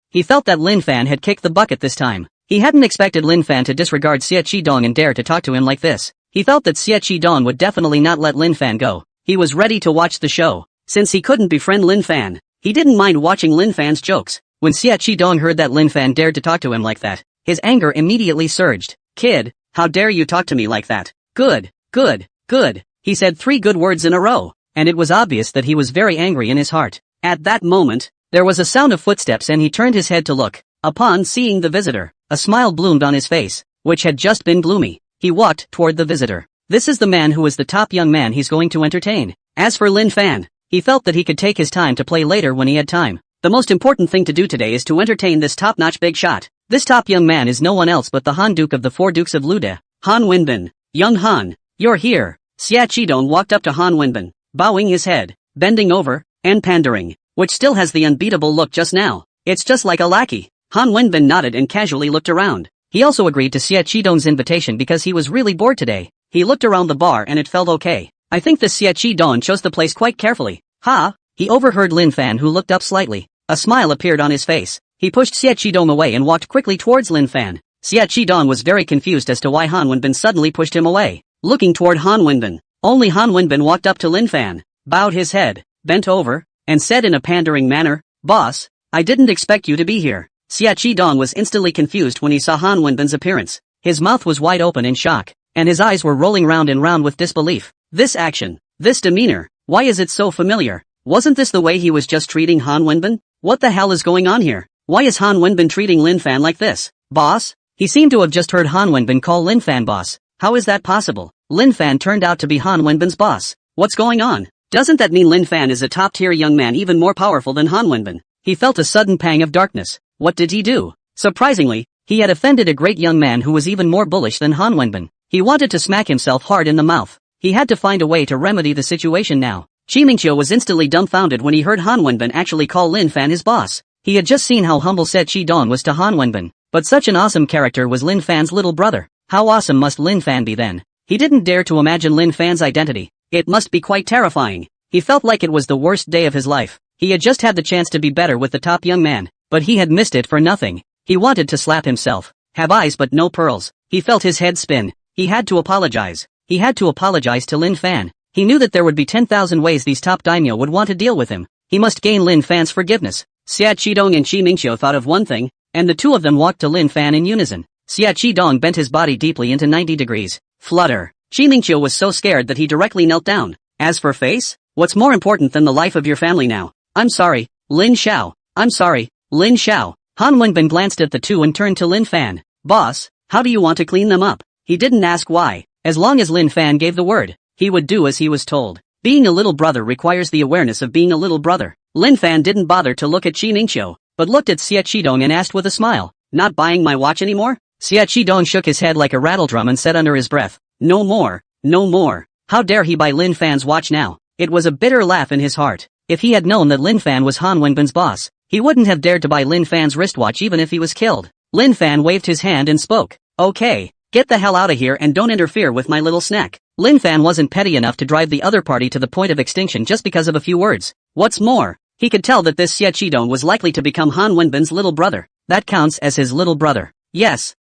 He felt that Lin Fan had kicked the bucket this time. He hadn't expected Lin Fan to disregard Xie Qidong and dare to talk to him like this. He felt that Xie Qidong would definitely not let Lin Fan go. He was ready to watch the show. Since he couldn't befriend Lin Fan, he didn't mind watching Lin Fan's jokes. When Xie Qidong heard that Lin Fan dared to talk to him like that, his anger immediately surged. "Kid, how dare you talk to me like that? Good, good, good." He said 3 good words in a row, and it was obvious that he was very angry in his heart. At that moment, there was a sound of footsteps and he turned his head to look. Upon seeing the visitor, a smile bloomed on his face, which had just been gloomy. He walked toward the visitor. This is the man who is the top young man he's going to entertain. As for Lin Fan, he felt that he could take his time to play later when he had time. The most important thing to do today is to entertain this top-notch big shot. This top young man is no one else but the Han Duke of the 4 Dukes of Lude, Han Wenbin. "Young Han, you're here." Xie Qidong walked up to Han Wenbin, bowing his head, bending over, and pandering, which still has the unbeatable look just now. It's just like a lackey. Han Wenbin nodded and casually looked around. He also agreed to Xie Qidong's invitation because he was really bored today. He looked around the bar and it felt okay. I think this Xie Qidong chose the place quite carefully. Ha! He overheard Lin Fan, who looked up slightly. A smile appeared on his face. He pushed Xie Qidong away and walked quickly towards Lin Fan. Xie Qidong was very confused as to why Han Wenbin suddenly pushed him away. Looking toward Han Wenbin, only Han Wenbin walked up to Lin Fan, bowed his head, bent over, and said in a pandering manner, "Boss, I didn't expect you to be here." Xie Qidong was instantly confused when he saw Han Wenbin's appearance. His mouth was wide open in shock, and his eyes were rolling round and round with disbelief. This action, this demeanor, why is it so familiar? Wasn't this the way he was just treating Han Wenbin? What the hell is going on here? Why is Han Wenbin treating Lin Fan like this? "Boss, He seemed to have just heard Han Wenbin call Lin Fan boss. How is that possible? Lin Fan turned out to be Han Wenbin's boss. What's going on? Doesn't that mean Lin Fan is a top-tier young man even more powerful than Han Wenbin? He felt a sudden pang of darkness. What did he do? Surprisingly, he had offended a great young man who was even more bullish than Han Wenbin. He wanted to smack himself hard in the mouth. He had to find a way to remedy the situation now. Qi Mingqiu was instantly dumbfounded when he heard Han Wenbin actually call Lin Fan his boss. He had just seen how humble said Qi Dong was to Han Wenbin, but such an awesome character was Lin Fan's little brother. How awesome must Lin Fan be then? He didn't dare to imagine Lin Fan's identity. It must be quite terrifying. He felt like it was the worst day of his life. He had just had the chance to be better with the top young man, but he had missed it for nothing. He wanted to slap himself. Have eyes but no pearls. He felt his head spin. He had to apologize. He had to apologize to Lin Fan. He knew that there would be 10,000 ways these top daimyo would want to deal with him. He must gain Lin Fan's forgiveness. Xia Qidong and Qi Mingqiu thought of one thing, and the two of them walked to Lin Fan in unison. Xia Qidong bent his body deeply into 90 degrees. Flutter. Qi Mingqiu was so scared that he directly knelt down. As for face, what's more important than the life of your family now? I'm sorry, Lin Xiao. I'm sorry, Lin Xiao. Han Wenbin glanced at the two and turned to Lin Fan. Boss, how do you want to clean them up? He didn't ask why. As long as Lin Fan gave the word, he would do as he was told. Being a little brother requires the awareness of being a little brother. Lin Fan didn't bother to look at Qi Mingqiu, but looked at Xia Qidong and asked with a smile, not buying my watch anymore? Xia Qidong shook his head like a rattledrum and said under his breath, no more, no more. How dare he buy Lin Fan's watch now? It was a bitter laugh in his heart. If he had known that Lin Fan was Han Wenbin's boss, he wouldn't have dared to buy Lin Fan's wristwatch even if he was killed. Lin Fan waved his hand and spoke. Okay, get the hell out of here and don't interfere with my little snack. Lin Fan wasn't petty enough to drive the other party to the point of extinction just because of a few words. What's more, he could tell that this Xie Qidong was likely to become Han Wenbin's little brother. That counts as his little brother. Yes,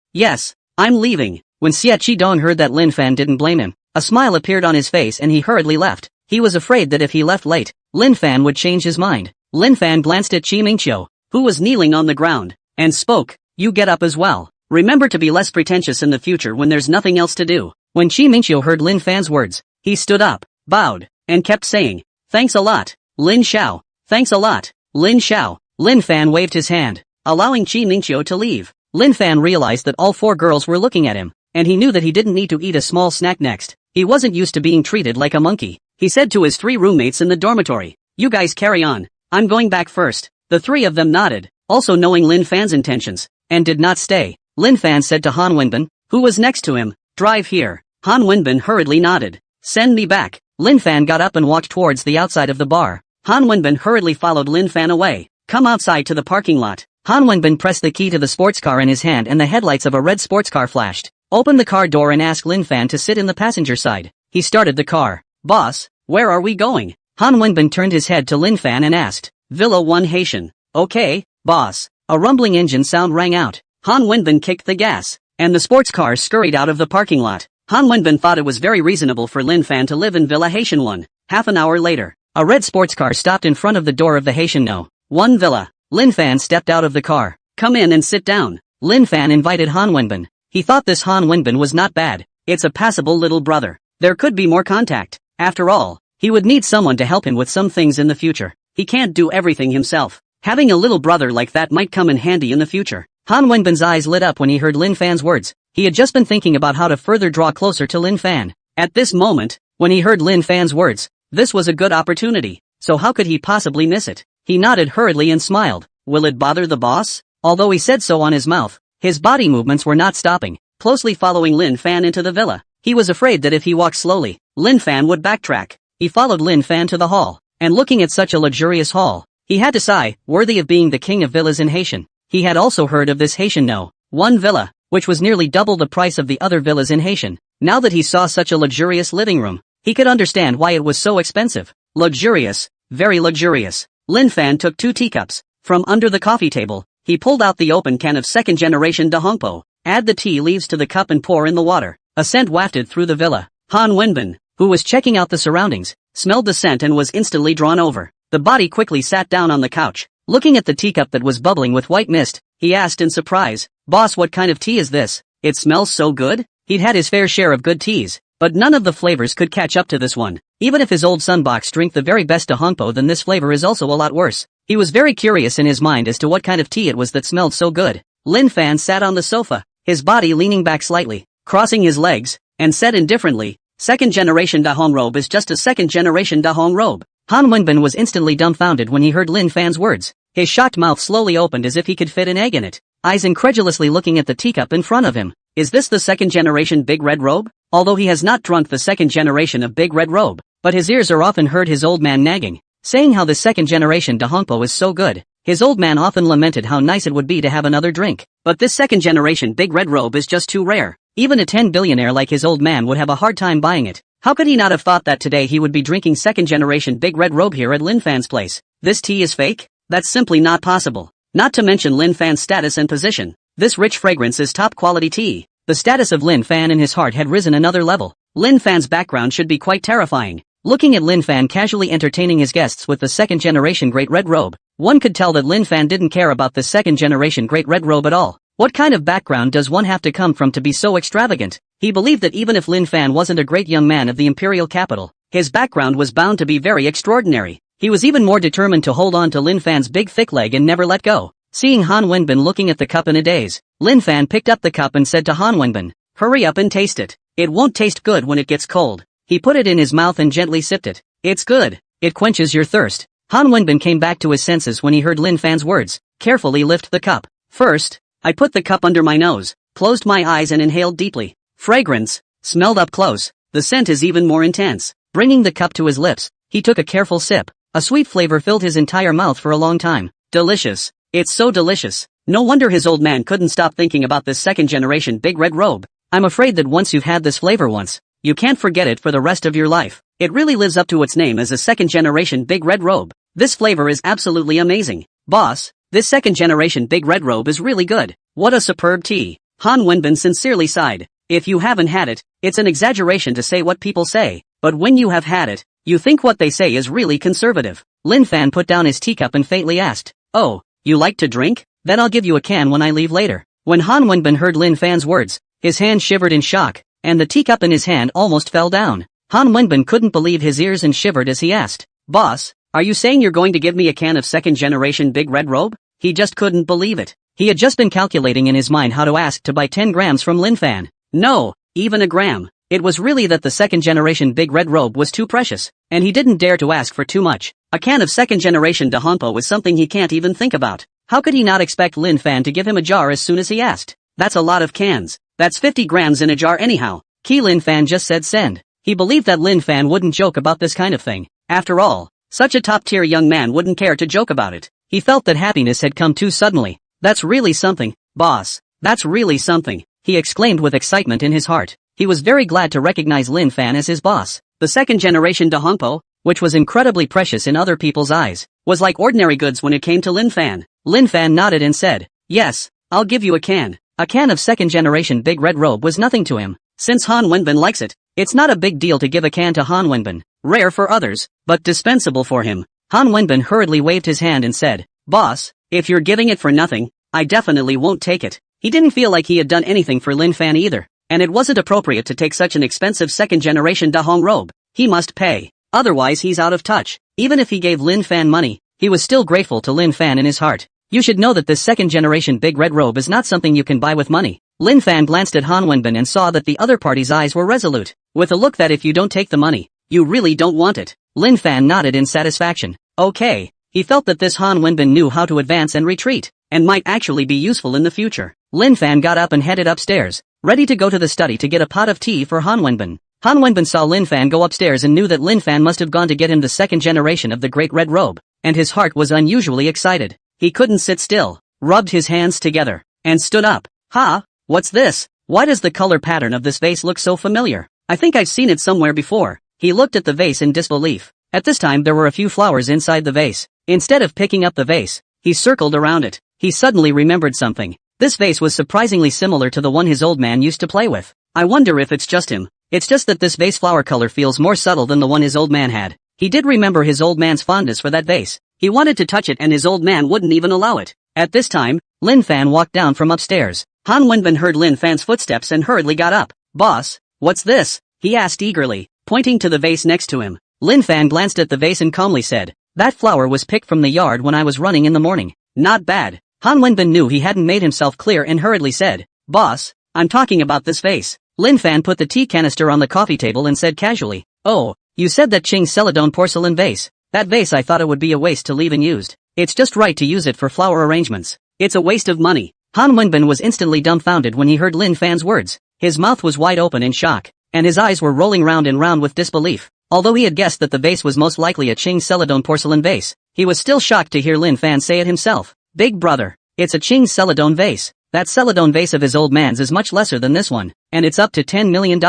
I'm leaving. When Xie Qidong heard that Lin Fan didn't blame him, a smile appeared on his face and he hurriedly left. He was afraid that if he left late, Lin Fan would change his mind. Lin Fan glanced at Qi Mingqiu, who was kneeling on the ground, and spoke, you get up as well. Remember to be less pretentious in the future when there's nothing else to do. When Qi Mingqiu heard Lin Fan's words, he stood up, bowed, and kept saying, thanks a lot, Lin Xiao. Thanks a lot, Lin Xiao. Lin Fan waved his hand, allowing Qi Mingqiu to leave. Lin Fan realized that all four girls were looking at him, and he knew that he didn't need to eat a small snack next. He wasn't used to being treated like a monkey. He said to his three roommates in the dormitory, you guys carry on. I'm going back first. The three of them nodded, also knowing Lin Fan's intentions, and did not stay. Lin Fan said to Han Wenbin, who was next to him, drive here. Han Wenbin hurriedly nodded. Send me back. Lin Fan got up and walked towards the outside of the bar. Han Wenbin hurriedly followed Lin Fan away. Come outside to the parking lot. Han Wenbin pressed the key to the sports car in his hand and the headlights of a red sports car flashed. Opened the car door and asked Lin Fan to sit in the passenger side. He started the car. Boss, where are we going? Han Wenbin turned his head to Lin Fan and asked. Villa 1 Haitian. Okay, boss. A rumbling engine sound rang out. Han Wenbin kicked the gas, and the sports car scurried out of the parking lot. Han Wenbin thought it was very reasonable for Lin Fan to live in Villa Haitian 1. Half an hour later, a red sports car stopped in front of the door of the Haitian No. 1 villa. Lin Fan stepped out of the car. Come in and sit down. Lin Fan invited Han Wenbin. He thought this Han Wenbin was not bad. It's a passable little brother. There could be more contact. After all, he would need someone to help him with some things in the future. He can't do everything himself. Having a little brother like that might come in handy in the future. Han Wenbin's eyes lit up when he heard Lin Fan's words. He had just been thinking about how to further draw closer to Lin Fan. At this moment, when he heard Lin Fan's words, this was a good opportunity, so how could he possibly miss it? He nodded hurriedly and smiled. Will it bother the boss? Although he said so on his mouth, his body movements were not stopping, closely following Lin Fan into the villa. He was afraid that if he walked slowly, Lin Fan would backtrack. He followed Lin Fan to the hall, and looking at such a luxurious hall, he had to sigh, worthy of being the king of villas in Haitian. He had also heard of this Haitian No. 1 villa, which was nearly double the price of the other villas in Haitian. Now that he saw such a luxurious living room, he could understand why it was so expensive. Luxurious, very luxurious. Lin Fan took 2 teacups. From under the coffee table, he pulled out the open can of second-generation Dahongpo. Add the tea leaves to the cup and pour in the water. A scent wafted through the villa. Han Wenbin, who was checking out the surroundings, smelled the scent and was instantly drawn over. The body quickly sat down on the couch. Looking at the teacup that was bubbling with white mist, he asked in surprise, Boss, what kind of tea is this? It smells so good? He'd had his fair share of good teas, but none of the flavors could catch up to this one. Even if his old sunbox drink the very best Dahongpo, then this flavor is also a lot worse. He was very curious in his mind as to what kind of tea it was that smelled so good. Lin Fan sat on the sofa. his body leaning back slightly, crossing his legs, and said indifferently, "Second generation Dahong robe is just a second generation Dahong robe." Han Wenbin was instantly dumbfounded when he heard Lin Fan's words. His shocked mouth slowly opened as if he could fit an egg in it, eyes incredulously looking at the teacup in front of him. Is this the second generation Big Red Robe? Although he has not drunk the second generation of Big Red Robe, but his ears are often heard his old man nagging, saying how the second generation Dahongpo is so good. His old man often lamented how nice it would be to have another drink. But this second generation Big Red Robe is just too rare. Even a 10 billionaire like his old man would have a hard time buying it. How could he not have thought that today he would be drinking second generation Big Red Robe here at Lin Fan's place? This tea is fake? That's simply not possible. Not to mention Lin Fan's status and position. This rich fragrance is top quality tea. The status of Lin Fan in his heart had risen another level. Lin Fan's background should be quite terrifying. Looking at Lin Fan casually entertaining his guests with the second generation Great Red Robe, one could tell that Lin Fan didn't care about the second generation Great Red Robe at all. What kind of background does one have to come from to be so extravagant? He believed that even if Lin Fan wasn't a great young man of the imperial capital, his background was bound to be very extraordinary. He was even more determined to hold on to Lin Fan's big thick leg and never let go. Seeing Han Wenbin looking at the cup in a daze, Lin Fan picked up the cup and said to Han Wenbin, "Hurry up and taste it. It won't taste good when it gets cold." He put it in his mouth and gently sipped it. "It's good. It quenches your thirst." Han Wenbin came back to his senses when he heard Lin Fan's words. Carefully lift the cup. First, I put the cup under my nose, closed my eyes and inhaled deeply. Fragrance. Smelled up close. The scent is even more intense. Bringing the cup to his lips, he took a careful sip. A sweet flavor filled his entire mouth for a long time. Delicious. It's so delicious. No wonder his old man couldn't stop thinking about this second generation Big Red Robe. I'm afraid that once you've had this flavor once, you can't forget it for the rest of your life. It really lives up to its name as a second generation Big Red Robe. This flavor is absolutely amazing. Boss, this second generation Big Red Robe is really good. What a superb tea. Han Wenbin sincerely sighed. If you haven't had it, it's an exaggeration to say what people say, but when you have had it, you think what they say is really conservative. Lin Fan put down his teacup and faintly asked, "Oh, you like to drink? Then I'll give you a can when I leave later." When Han Wenbin heard Lin Fan's words, his hand shivered in shock, and the teacup in his hand almost fell down. Han Wenbin couldn't believe his ears and shivered as he asked, "Boss, are you saying you're going to give me a can of second generation Big Red Robe?" He just couldn't believe it. He had just been calculating in his mind how to ask to buy 10 grams from Lin Fan. No, even a gram. It was really that the second generation Big Red Robe was too precious, and he didn't dare to ask for too much. A can of second generation Dahongpo was something he can't even think about. How could he not expect Lin Fan to give him a jar as soon as he asked? That's a lot of cans. That's 50 grams in a jar anyhow. Lin Fan just said send. He believed that Lin Fan wouldn't joke about this kind of thing. After all, such a top-tier young man wouldn't care to joke about it. He felt that happiness had come too suddenly. "That's really something, boss. That's really something," he exclaimed with excitement in his heart. He was very glad to recognize Lin Fan as his boss. The second generation Dahongpo, which was incredibly precious in other people's eyes, was like ordinary goods when it came to Lin Fan. Lin Fan nodded and said, "Yes, I'll give you a can." A can of second generation Big Red Robe was nothing to him. Since Han Wenbin likes it, it's not a big deal to give a can to Han Wenbin. Rare for others, but dispensable for him. Han Wenbin hurriedly waved his hand and said, "Boss, if you're giving it for nothing, I definitely won't take it." He didn't feel like he had done anything for Lin Fan either, and it wasn't appropriate to take such an expensive second generation Dahong robe. He must pay. Otherwise he's out of touch. Even if he gave Lin Fan money, he was still grateful to Lin Fan in his heart. You should know that this second generation Big Red Robe is not something you can buy with money. Lin Fan glanced at Han Wenbin and saw that the other party's eyes were resolute, with a look that if you don't take the money, you really don't want it. Lin Fan nodded in satisfaction. Okay. He felt that this Han Wenbin knew how to advance and retreat, and might actually be useful in the future. Lin Fan got up and headed upstairs, ready to go to the study to get a pot of tea for Han Wenbin. Han Wenbin saw Lin Fan go upstairs and knew that Lin Fan must have gone to get him the second generation of the Great Red Robe, and his heart was unusually excited. He couldn't sit still, rubbed his hands together, and stood up. "Ha, what's this? Why does the color pattern of this vase look so familiar? I think I've seen it somewhere before." He looked at the vase in disbelief. At this time there were a few flowers inside the vase. Instead of picking up the vase, he circled around it. He suddenly remembered something. This vase was surprisingly similar to the one his old man used to play with. I wonder if it's just him. It's just that this vase flower color feels more subtle than the one his old man had. He did remember his old man's fondness for that vase. He wanted to touch it and his old man wouldn't even allow it. At this time, Lin Fan walked down from upstairs. Han Wenbin heard Lin Fan's footsteps and hurriedly got up. "Boss, what's this?" he asked eagerly, pointing to the vase next to him. Lin Fan glanced at the vase and calmly said, "That flower was picked from the yard when I was running in the morning." Not bad. Han Wenbin knew he hadn't made himself clear and hurriedly said, Boss, I'm talking about this vase. Lin Fan put the tea canister on the coffee table and said casually, oh, you said that Qing Celadon porcelain vase. That vase I thought it would be a waste to leave unused. It's just right to use it for flower arrangements. It's a waste of money. Han Wenbin was instantly dumbfounded when he heard Lin Fan's words. His mouth was wide open in shock, and his eyes were rolling round and round with disbelief. Although he had guessed that the vase was most likely a Qing Celadon porcelain vase, he was still shocked to hear Lin Fan say it himself. Big brother, it's a Qing Celadon vase. That Celadon vase of his old man's is much lesser than this one, and it's up to $10 million.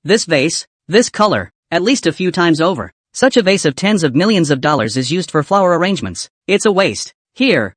This vase, this color, at least a few times over. Such a vase of tens of millions of dollars is used for flower arrangements. It's a waste. Here,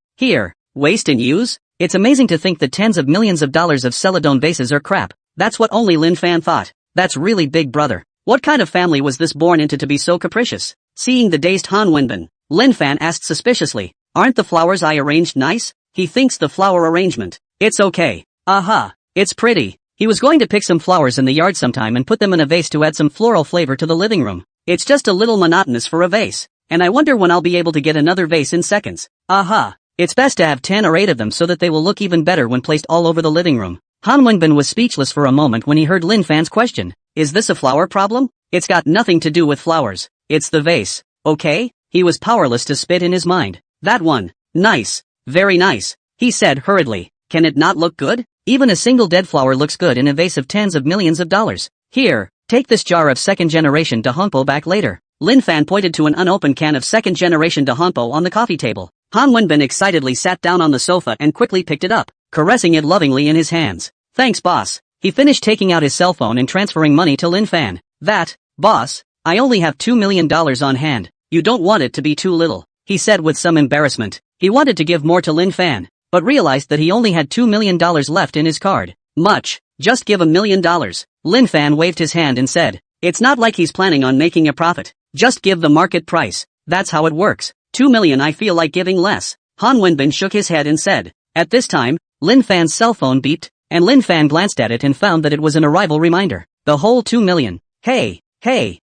waste and use? It's amazing to think that tens of millions of dollars of Celadon vases are crap. That's what only Lin Fan thought. That's really big brother. What kind of family was this born into to be so capricious? Seeing the dazed Han Wenbin, Lin Fan asked suspiciously, aren't the flowers I arranged nice? He thinks the flower arrangement. It's okay. Aha. It's pretty. He was going to pick some flowers in the yard sometime and put them in a vase to add some floral flavor to the living room. It's just a little monotonous for a vase. And I wonder when I'll be able to get another vase in seconds. Aha. It's best to have 10 or 8 of them so that they will look even better when placed all over the living room. Han Wenbin was speechless for a moment when he heard Lin Fan's question. Is this a flower problem? It's got nothing to do with flowers. It's the vase. Okay? He was powerless to spit in his mind. That one. Nice. Very nice. He said hurriedly. Can it not look good? Even a single dead flower looks good in a vase of tens of millions of dollars. Here, take this jar of second-generation Da Hongpo back later. Lin Fan pointed to an unopened can of second-generation Da Hongpo on the coffee table. Han Wenbin excitedly sat down on the sofa and quickly picked it up, caressing it lovingly in his hands. Thanks boss. He finished taking out his cell phone and transferring money to Lin Fan. Boss, I only have $2 million on hand. You don't want it to be too little, he said with some embarrassment. He wanted to give more to Lin Fan, but realized that he only had $2 million left in his card. Much. Just give $1 million. Lin Fan waved his hand and said, it's not like he's planning on making a profit. Just give the market price. That's how it works. $2 million I feel like giving less. Han Wenbin shook his head and said. At this time, Lin Fan's cell phone beeped, and Lin Fan glanced at it and found that it was an arrival reminder. The whole $2 million. Hey,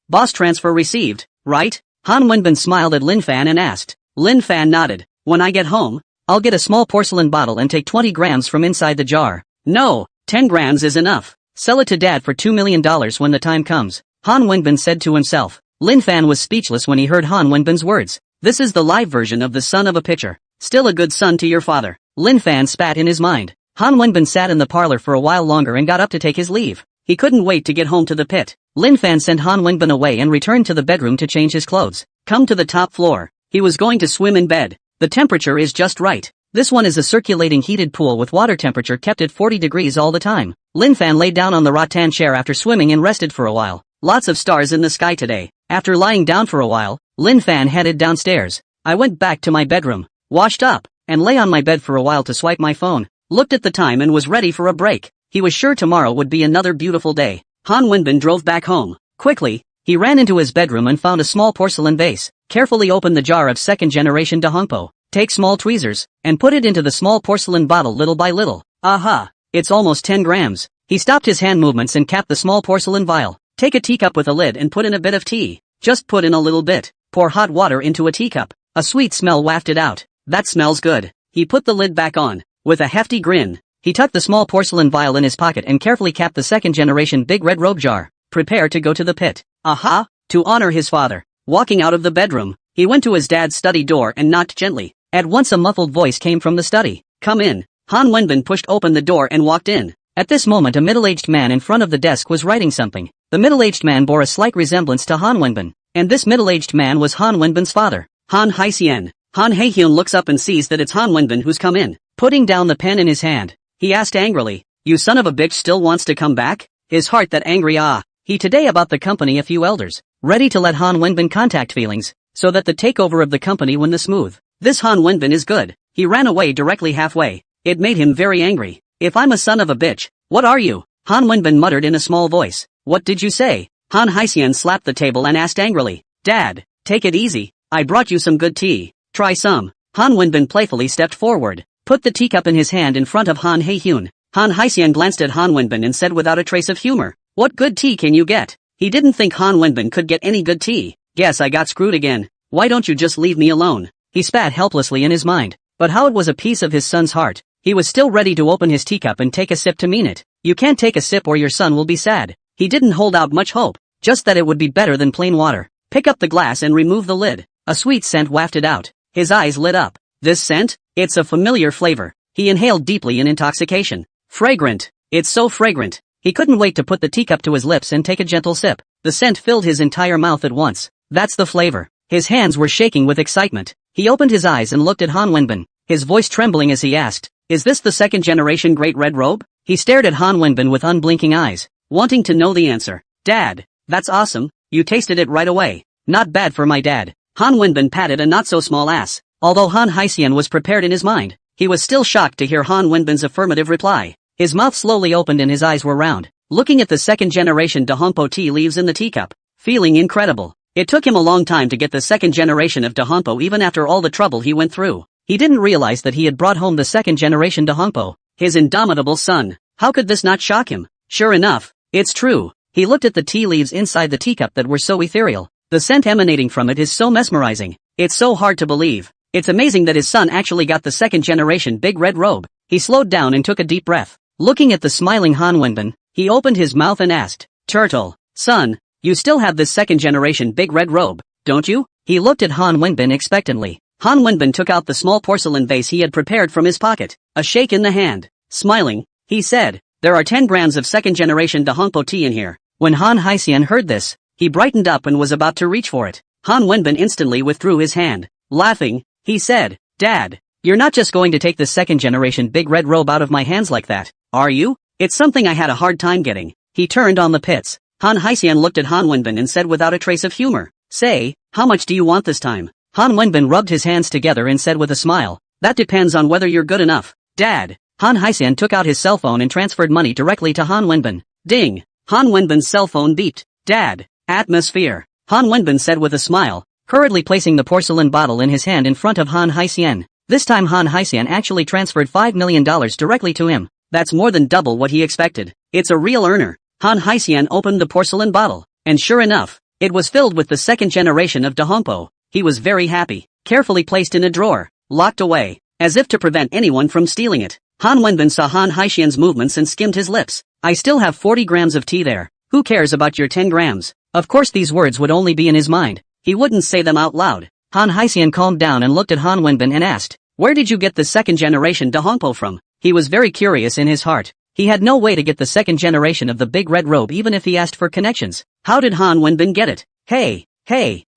boss transfer received, right? Han Wenbin smiled at Lin Fan and asked. Lin Fan nodded. When I get home, I'll get a small porcelain bottle and take 20 grams from inside the jar. No, 10 grams is enough. Sell it to Dad for $2 million when the time comes. Han Wenbin said to himself. Lin Fan was speechless when he heard Han Wenbin's words. This is the live version of the son of a pitcher. Still a good son to your father. Lin Fan spat in his mind. Han Wenbin sat in the parlor for a while longer and got up to take his leave. He couldn't wait to get home to the pit. Lin Fan sent Han Wenbin away and returned to the bedroom to change his clothes. Come to the top floor. He was going to swim in bed. The temperature is just right. This one is a circulating heated pool with water temperature kept at 40 degrees all the time. Lin Fan lay down on the rattan chair after swimming and rested for a while. Lots of stars in the sky today. After lying down for a while, Lin Fan headed downstairs. I went back to my bedroom, washed up, and lay on my bed for a while to swipe my phone. Looked at the time and was ready for a break. He was sure tomorrow would be another beautiful day. Han Wenbin drove back home. Quickly, he ran into his bedroom and found a small porcelain vase. Carefully opened the jar of second-generation Da Hongpo. Take small tweezers, and put it into the small porcelain bottle little by little. Aha! It's almost 10 grams. He stopped his hand movements and capped the small porcelain vial. Take a teacup with a lid and put in a bit of tea. Just put in a little bit. Pour hot water into a teacup. A sweet smell wafted out. That smells good. He put the lid back on. With a hefty grin, he tucked the small porcelain vial in his pocket and carefully capped the second-generation big red robe jar. Prepare to go to the pit. Aha! To honor his father. Walking out of the bedroom, he went to his dad's study door and knocked gently. At once a muffled voice came from the study. Come in. Han Wenbin pushed open the door and walked in. At this moment a middle-aged man in front of the desk was writing something. The middle-aged man bore a slight resemblance to Han Wenbin, and this middle-aged man was Han Wenbin's father. Han Haixian. Han Haihyun looks up and sees that it's Han Wenbin who's come in. Putting down the pen in his hand, he asked angrily, you son of a bitch still wants to come back? His heart that angry he today about the company a few elders, ready to let Han Wenbin contact feelings, so that the takeover of the company win the smooth. This Han Wenbin is good. He ran away directly halfway. It made him very angry. If I'm a son of a bitch, what are you? Han Wenbin muttered in a small voice. What did you say? Han Haixian slapped the table and asked angrily. Dad, take it easy. I brought you some good tea. Try some. Han Wenbin playfully stepped forward, put the teacup in his hand in front of Han Haihyun. Han Haixian glanced at Han Wenbin and said without a trace of humor, what good tea can you get? He didn't think Han Wenbin could get any good tea. Guess I got screwed again. Why don't you just leave me alone? He spat helplessly in his mind. But how it was a piece of his son's heart. He was still ready to open his teacup and take a sip to mean it. You can't take a sip or your son will be sad. He didn't hold out much hope, just that it would be better than plain water. Pick up the glass and remove the lid. A sweet scent wafted out. His eyes lit up. This scent? It's a familiar flavor. He inhaled deeply in intoxication. Fragrant. It's so fragrant. He couldn't wait to put the teacup to his lips and take a gentle sip. The scent filled his entire mouth at once. That's the flavor. His hands were shaking with excitement. He opened his eyes and looked at Han Wenbin, his voice trembling as he asked, "Is this the second-generation Great Red Robe?" He stared at Han Wenbin with unblinking eyes, wanting to know the answer. "Dad, that's awesome, you tasted it right away. Not bad for my dad." Han Wenbin patted a not-so-small ass. Although Han Haixian was prepared in his mind, he was still shocked to hear Han Wenbin's affirmative reply. His mouth slowly opened and his eyes were round, looking at the second-generation Dahongpo tea leaves in the teacup, feeling incredible. It took him a long time to get the second generation of Dahongpo even after all the trouble he went through. He didn't realize that he had brought home the second generation Dahongpo, his indomitable son. How could this not shock him? Sure enough, it's true. He looked at the tea leaves inside the teacup that were so ethereal. The scent emanating from it is so mesmerizing. It's so hard to believe. It's amazing that his son actually got the second generation Big Red Robe. He slowed down and took a deep breath. Looking at the smiling Han Wenbin, he opened his mouth and asked, "Turtle, son, you still have this second generation Big Red Robe, don't you?" He looked at Han Wenbin expectantly. Han Wenbin took out the small porcelain vase he had prepared from his pocket, a shake in the hand. Smiling, he said, "There are 10 grams of second generation Dahongpo tea in here." When Han Haixian heard this, he brightened up and was about to reach for it. Han Wenbin instantly withdrew his hand. Laughing, he said, "Dad, you're not just going to take the second generation Big Red Robe out of my hands like that, are you? It's something I had a hard time getting." He turned on the pits. Han Haixian looked at Han Wenbin and said without a trace of humor, "Say, how much do you want this time?" Han Wenbin rubbed his hands together and said with a smile, "That depends on whether you're good enough, Dad." Han Haixian took out his cell phone and transferred money directly to Han Wenbin. Ding! Han Wenbin's cell phone beeped. "Dad, atmosphere," Han Wenbin said with a smile, hurriedly placing the porcelain bottle in his hand in front of Han Haixian. This time Han Haixian actually transferred $5 million directly to him. That's more than double what he expected. It's a real earner. Han Haixian opened the porcelain bottle, and sure enough, it was filled with the second generation of Dahongpo. He was very happy. Carefully placed in a drawer, locked away, as if to prevent anyone from stealing it. Han Wenbin saw Han Haixian's movements and skimmed his lips. "I still have 40 grams of tea there. Who cares about your 10 grams? Of course these words would only be in his mind. He wouldn't say them out loud. Han Haixian calmed down and looked at Han Wenbin and asked, "Where did you get the second generation Dahongpo from?" He was very curious in his heart. He had no way to get the second generation of the Big Red Robe even if he asked for connections. How did Han Wenbin get it? Hey,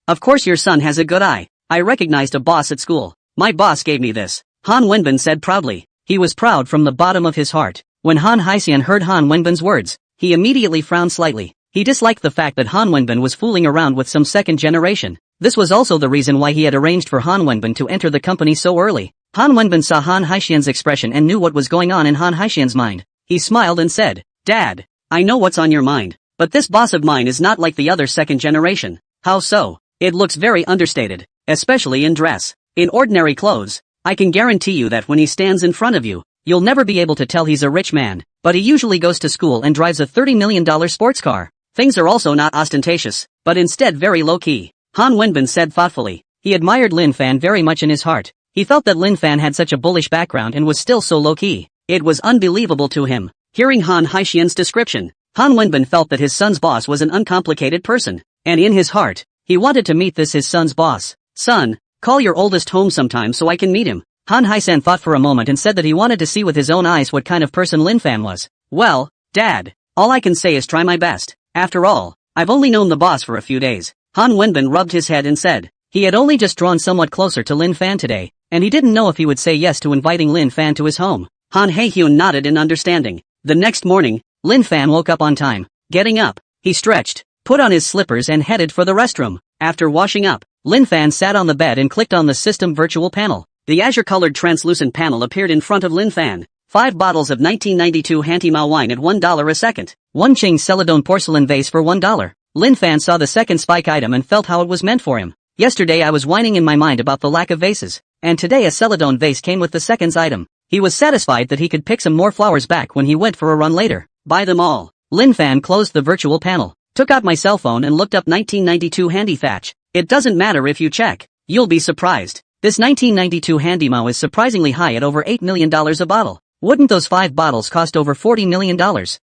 of course your son has a good eye. I recognized a boss at school. My boss gave me this," Han Wenbin said proudly. He was proud from the bottom of his heart. When Han Haixian heard Han Wenbin's words, he immediately frowned slightly. He disliked the fact that Han Wenbin was fooling around with some second generation. This was also the reason why he had arranged for Han Wenbin to enter the company so early. Han Wenbin saw Han Haixian's expression and knew what was going on in Han Haixian's mind. He smiled and said, "Dad, I know what's on your mind, but this boss of mine is not like the other second generation." "How so?" "It looks very understated, especially in dress. In ordinary clothes, I can guarantee you that when he stands in front of you, you'll never be able to tell he's a rich man, but he usually goes to school and drives a $30 million sports car. Things are also not ostentatious, but instead very low-key." Han Wenbin said thoughtfully. He admired Lin Fan very much in his heart. He felt that Lin Fan had such a bullish background and was still so low-key. It was unbelievable to him. Hearing Han Haixian's description, Han Wenbin felt that his son's boss was an uncomplicated person, and in his heart, he wanted to meet his son's boss. "Son, call your oldest home sometime so I can meet him." Han Haixian thought for a moment and said that he wanted to see with his own eyes what kind of person Lin Fan was. "Well, Dad, all I can say is try my best. After all, I've only known the boss for a few days." Han Wenbin rubbed his head and said, he had only just drawn somewhat closer to Lin Fan today, and he didn't know if he would say yes to inviting Lin Fan to his home. Han Haixian nodded in understanding. The next morning, Lin Fan woke up on time. Getting up, he stretched, put on his slippers and headed for the restroom. After washing up, Lin Fan sat on the bed and clicked on the system virtual panel. The azure-colored translucent panel appeared in front of Lin Fan. 5 bottles of 1992 Hantimao wine at $1 a second. 1 Qing Celadon porcelain vase for $1. Lin Fan saw the second spike item and felt how it was meant for him. Yesterday I was whining in my mind about the lack of vases, and today a Celadon vase came with the second item. He was satisfied that he could pick some more flowers back when he went for a run later. Buy them all. Lin Fan closed the virtual panel, took out my cell phone and looked up 1992 Handy Thatch. It doesn't matter if you check. You'll be surprised. This 1992 Handymao is surprisingly high at over $8 million a bottle. Wouldn't those 5 bottles cost over $40 million?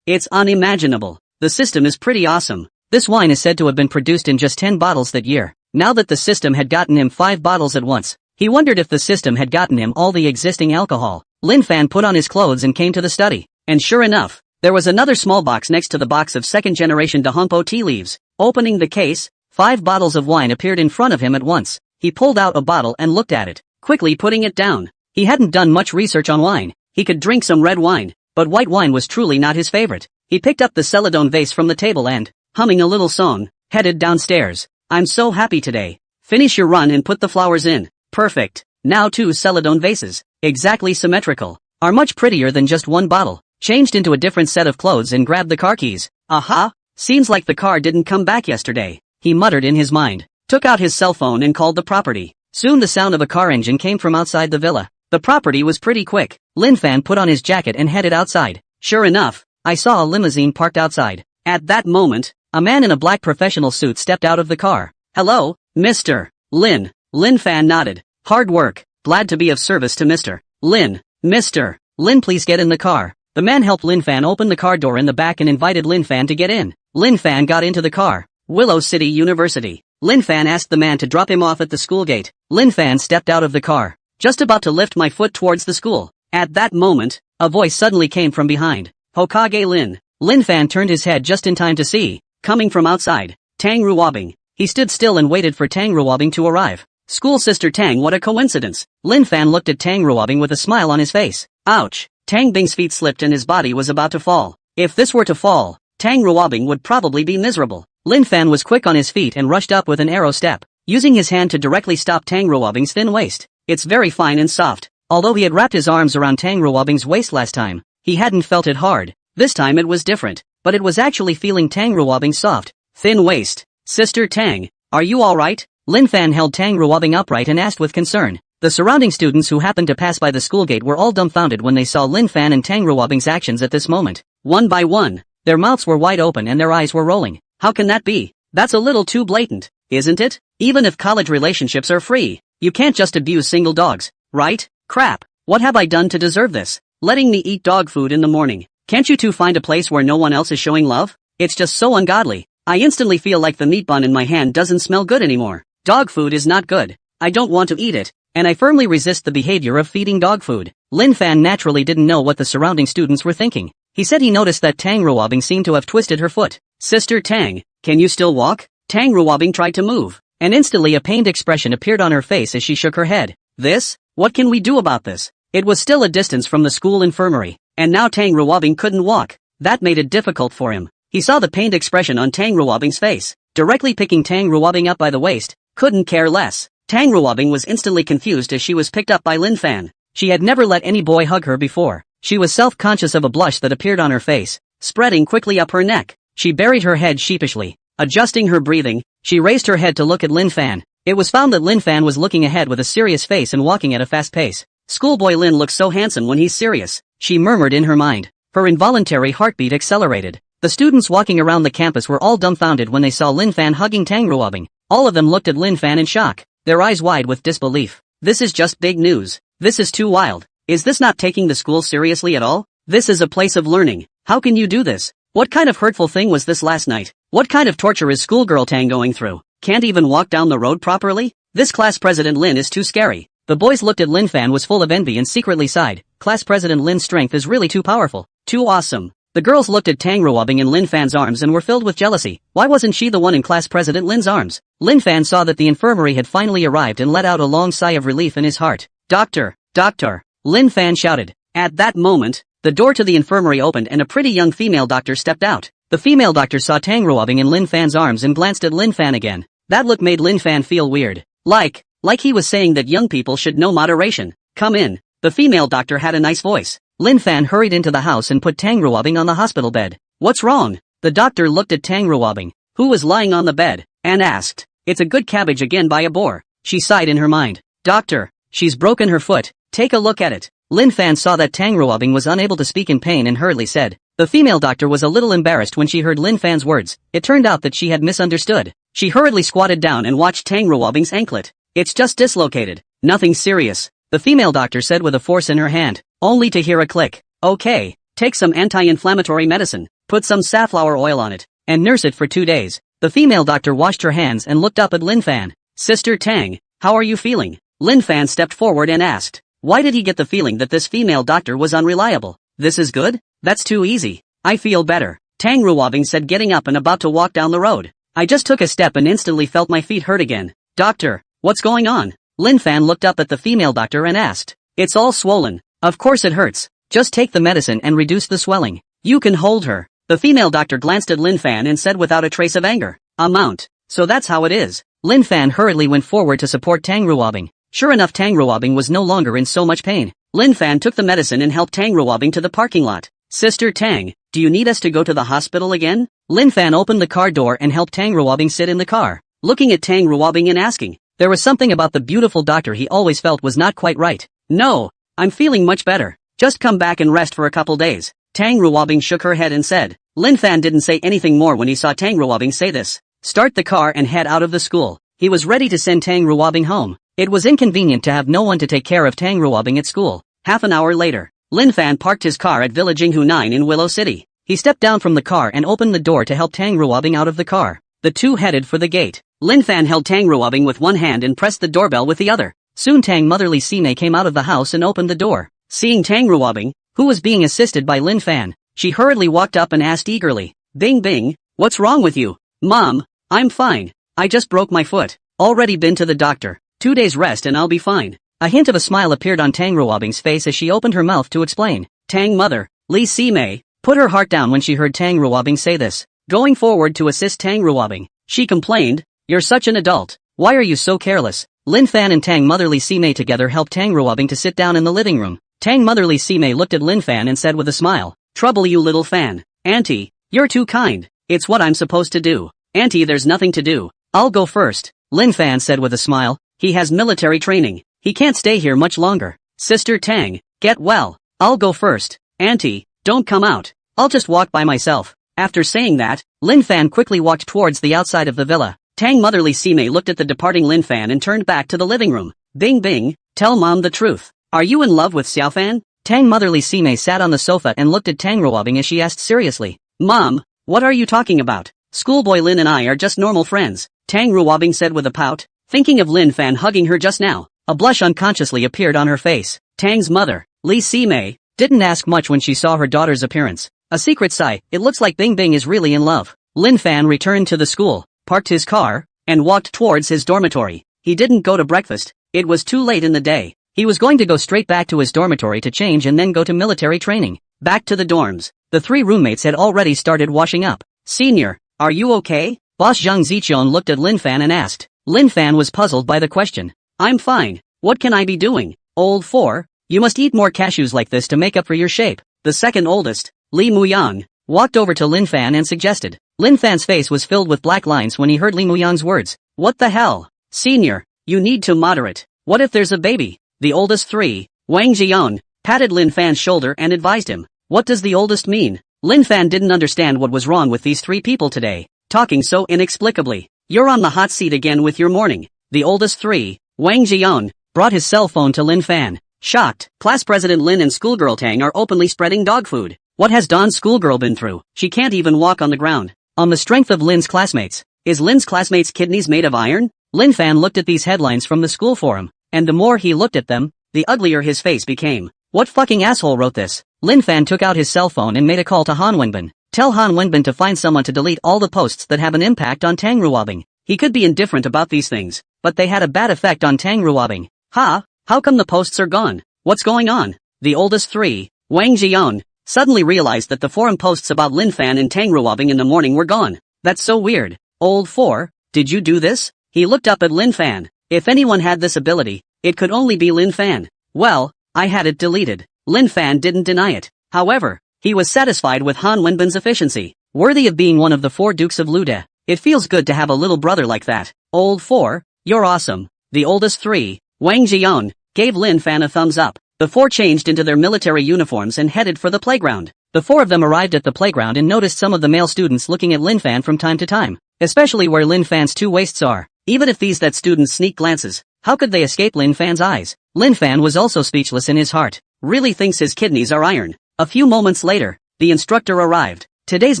It's unimaginable. The system is pretty awesome. This wine is said to have been produced in just 10 bottles that year. Now that the system had gotten him 5 bottles at once, he wondered if the system had gotten him all the existing alcohol. Lin Fan put on his clothes and came to the study. And sure enough, there was another small box next to the box of second-generation Dahongpo tea leaves. Opening the case, 5 bottles of wine appeared in front of him at once. He pulled out a bottle and looked at it, quickly putting it down. He hadn't done much research on wine. He could drink some red wine, but white wine was truly not his favorite. He picked up the Celadon vase from the table and, humming a little song, headed downstairs. I'm so happy today. Finish your run and put the flowers in. Perfect. Now 2 Celadon vases, exactly symmetrical, are much prettier than just 1 bottle. Changed into a different set of clothes and grabbed the car keys. Aha! Seems like the car didn't come back yesterday, he muttered in his mind. Took out his cell phone and called the property. Soon the sound of a car engine came from outside the villa. The property was pretty quick. Lin Fan put on his jacket and headed outside. Sure enough, I saw a limousine parked outside. At that moment, a man in a black professional suit stepped out of the car. Hello, Mr. Lin. Lin Fan nodded. Hard work. Glad to be of service to Mr. Lin. Mr. Lin, please get in the car. The man helped Lin Fan open the car door in the back and invited Lin Fan to get in. Lin Fan got into the car. Willow City University. Lin Fan asked the man to drop him off at the school gate. Lin Fan stepped out of the car, just about to lift my foot towards the school. At that moment, a voice suddenly came from behind. Hokage Lin. Lin Fan turned his head just in time to see, coming from outside, Tang Ruobing. He stood still and waited for Tang Ruobing to arrive. School sister Tang, what a coincidence. Lin Fan looked at Tang Ruobing with a smile on his face. Ouch. Tang Bing's feet slipped and his body was about to fall. If this were to fall, Tang Ruobing would probably be miserable. Lin Fan was quick on his feet and rushed up with an arrow step, using his hand to directly stop Tang Ruobing's thin waist. It's very fine and soft. Although he had wrapped his arms around Tang Ruobing's waist last time, he hadn't felt it hard. This time it was different, but it was actually feeling Tang Ruobing's soft, thin waist. Sister Tang, are you alright? Lin Fan held Tang Ruobing upright and asked with concern. The surrounding students who happened to pass by the school gate were all dumbfounded when they saw Lin Fan and Tang Ruobing's actions at this moment. One by one, their mouths were wide open and their eyes were rolling. How can that be? That's a little too blatant, isn't it? Even if college relationships are free, you can't just abuse single dogs, right? Crap, what have I done to deserve this? Letting me eat dog food in the morning. Can't you two find a place where no one else is showing love? It's just so ungodly. I instantly feel like the meat bun in my hand doesn't smell good anymore. Dog food is not good. I don't want to eat it, and I firmly resist the behavior of feeding dog food. Lin Fan naturally didn't know what the surrounding students were thinking. He said he noticed that Tang Ruobing seemed to have twisted her foot. Sister Tang, can you still walk? Tang Ruobing tried to move, and instantly a pained expression appeared on her face as she shook her head. This? What can we do about this? It was still a distance from the school infirmary, and now Tang Ruobing couldn't walk. That made it difficult for him. He saw the pained expression on Tang Ruobing's face, directly picking Tang Ruobing up by the waist. Couldn't care less. Tang Ruobing was instantly confused as she was picked up by Lin Fan. She had never let any boy hug her before. She was self-conscious of a blush that appeared on her face, spreading quickly up her neck. She buried her head sheepishly. Adjusting her breathing, she raised her head to look at Lin Fan. It was found that Lin Fan was looking ahead with a serious face and walking at a fast pace. Schoolboy Lin looks so handsome when he's serious, she murmured in her mind. Her involuntary heartbeat accelerated. The students walking around the campus were all dumbfounded when they saw Lin Fan hugging Tang Ruobing. All of them looked at Lin Fan in shock, their eyes wide with disbelief. This is just big news. This is too wild. Is this not taking the school seriously at all? This is a place of learning. How can you do this? What kind of hurtful thing was this last night? What kind of torture is schoolgirl Tang going through? Can't even walk down the road properly? This class president Lin is too scary. The boys looked at Lin Fan was full of envy and secretly sighed. Class president Lin's strength is really too powerful. Too awesome. The girls looked at Tang Ruobing in Lin Fan's arms and were filled with jealousy. Why wasn't she the one in class president Lin's arms? Lin Fan saw that the infirmary had finally arrived and let out a long sigh of relief in his heart. Doctor, doctor, Lin Fan shouted. At that moment, the door to the infirmary opened and a pretty young female doctor stepped out. The female doctor saw Tang Ruobing in Lin Fan's arms and glanced at Lin Fan again. That look made Lin Fan feel weird. Like he was saying that young people should know moderation. Come in. The female doctor had a nice voice. Lin Fan hurried into the house and put Tang Ruobing on the hospital bed. What's wrong? The doctor looked at Tang Ruobing, who was lying on the bed, and asked, It's a good cabbage again by a boar. She sighed in her mind. Doctor, she's broken her foot. Take a look at it. Lin Fan saw that Tang Ruobing was unable to speak in pain and hurriedly said. The female doctor was a little embarrassed when she heard Lin Fan's words. It turned out that she had misunderstood. She hurriedly squatted down and watched Tang Ruobing's anklet. It's just dislocated. Nothing serious, the female doctor said with a force in her hand, only to hear a click. Okay, take some anti-inflammatory medicine, put some safflower oil on it, and nurse it for 2 days. The female doctor washed her hands and looked up at Lin Fan. Sister Tang, how are you feeling? Lin Fan stepped forward and asked. Why did he get the feeling that this female doctor was unreliable? This is good? That's too easy. I feel better, Tang Ruobing said, getting up and about to walk down the road. I just took a step and instantly felt my feet hurt again. Doctor, what's going on? Lin Fan looked up at the female doctor and asked. It's all swollen. Of course it hurts. Just take the medicine and reduce the swelling. You can hold her. The female doctor glanced at Lin Fan and said without a trace of anger. Amount. So that's how it is. Lin Fan hurriedly went forward to support Tang Ruobing. Sure enough, Tang Ruobing was no longer in so much pain. Lin Fan took the medicine and helped Tang Ruobing to the parking lot. Sister Tang, do you need us to go to the hospital again? Lin Fan opened the car door and helped Tang Ruobing sit in the car. Looking at Tang Ruobing and asking. There was something about the beautiful doctor he always felt was not quite right. No, I'm feeling much better. Just come back and rest for a couple days. Tang Ruobing shook her head and said. Lin Fan didn't say anything more when he saw Tang Ruobing say this. Start the car and head out of the school. He was ready to send Tang Ruobing home. It was inconvenient to have no one to take care of Tang Ruobing at school. Half an hour later, Lin Fan parked his car at Villa Jinghu 9 in Willow City. He stepped down from the car and opened the door to help Tang Ruobing out of the car. The two headed for the gate. Lin Fan held Tang Ruobing with one hand and pressed the doorbell with the other. Soon Tang Motherly Sime came out of the house and opened the door. Seeing Tang Ruobing, who was being assisted by Lin Fan, she hurriedly walked up and asked eagerly, Bing Bing, what's wrong with you? Mom, I'm fine. I just broke my foot. Already been to the doctor. 2 days rest and I'll be fine. A hint of a smile appeared on Tang Ruobing's face as she opened her mouth to explain. Tang Mother, Li Sime, put her heart down when she heard Tang Ruobing say this. Going forward to assist Tang Ruobing, she complained, You're such an adult. Why are you so careless? Lin Fan and Tang Motherly Sime together helped Tang Ruobing to sit down in the living room. Tang Motherly Sime looked at Lin Fan and said with a smile, Trouble you little Fan. Auntie, you're too kind. It's what I'm supposed to do. Auntie, there's nothing to do. I'll go first. Lin Fan said with a smile. He has military training. He can't stay here much longer. Sister Tang, get well. I'll go first. Auntie, don't come out. I'll just walk by myself. After saying that, Lin Fan quickly walked towards the outside of the villa. Tang Motherly Sime looked at the departing Lin Fan and turned back to the living room. Bing Bing, tell Mom the truth. Are you in love with Xiao Fan? Tang Motherly Sime sat on the sofa and looked at Tang Ruobing as she asked seriously. Mom, what are you talking about? Schoolboy Lin and I are just normal friends, Tang Ruobing said with a pout. Thinking of Lin Fan hugging her just now, a blush unconsciously appeared on her face. Tang's mother, Li Sime, didn't ask much when she saw her daughter's appearance. A secret sigh, it looks like Bing Bing is really in love. Lin Fan returned to the school, parked his car, and walked towards his dormitory. He didn't go to breakfast, it was too late in the day. He was going to go straight back to his dormitory to change and then go to military training. Back to the dorms, the three roommates had already started washing up. Senior, are you okay? Boss Zhang Ziqian looked at Lin Fan and asked. Lin Fan was puzzled by the question. I'm fine, what can I be doing? Old 4, you must eat more cashews like this to make up for your shape. The second oldest, Li Muyang, walked over to Lin Fan and suggested. Lin Fan's face was filled with black lines when he heard Li Muyang's words. What the hell? Senior, you need to moderate. What if there's a baby? The oldest 3, Wang Jian, patted Lin Fan's shoulder and advised him. What does the oldest mean? Lin Fan didn't understand what was wrong with these 3 people today, talking so inexplicably. You're on the hot seat again with your morning. The oldest 3, Wang Jian, brought his cell phone to Lin Fan. Shocked, Class President Lin and schoolgirl Tang are openly spreading dog food. What has Dawn's schoolgirl been through? She can't even walk on the ground. On the strength of Lin's classmates. Is Lin's classmates' kidneys made of iron? Lin Fan looked at these headlines from the school forum, and the more he looked at them, the uglier his face became. What fucking asshole wrote this? Lin Fan took out his cell phone and made a call to Han Wenbin. Tell Han Wenbin to find someone to delete all the posts that have an impact on Tang Ruobing. He could be indifferent about these things, but they had a bad effect on Tang Ruobing. How come the posts are gone? What's going on? The oldest 3, Wang Jian, suddenly realized that the forum posts about Lin Fan and Tang Ruobing in the morning were gone. That's so weird. Old 4, did you do this? He looked up at Lin Fan. If anyone had this ability, it could only be Lin Fan. Well, I had it deleted. Lin Fan didn't deny it. However, he was satisfied with Han Wenbin's efficiency. Worthy of being one of the 4 dukes of Lude. It feels good to have a little brother like that. Old 4, you're awesome. The oldest 3, Wang Jian, gave Lin Fan a thumbs up. The 4 changed into their military uniforms and headed for the playground. The 4 of them arrived at the playground and noticed some of the male students looking at Lin Fan from time to time, especially where Lin Fan's 2 waists are. Even if that students sneak glances, How could they escape Lin Fan's eyes? Lin Fan was also speechless in his heart. Really thinks his kidneys are iron. A few moments later, the instructor arrived. Today's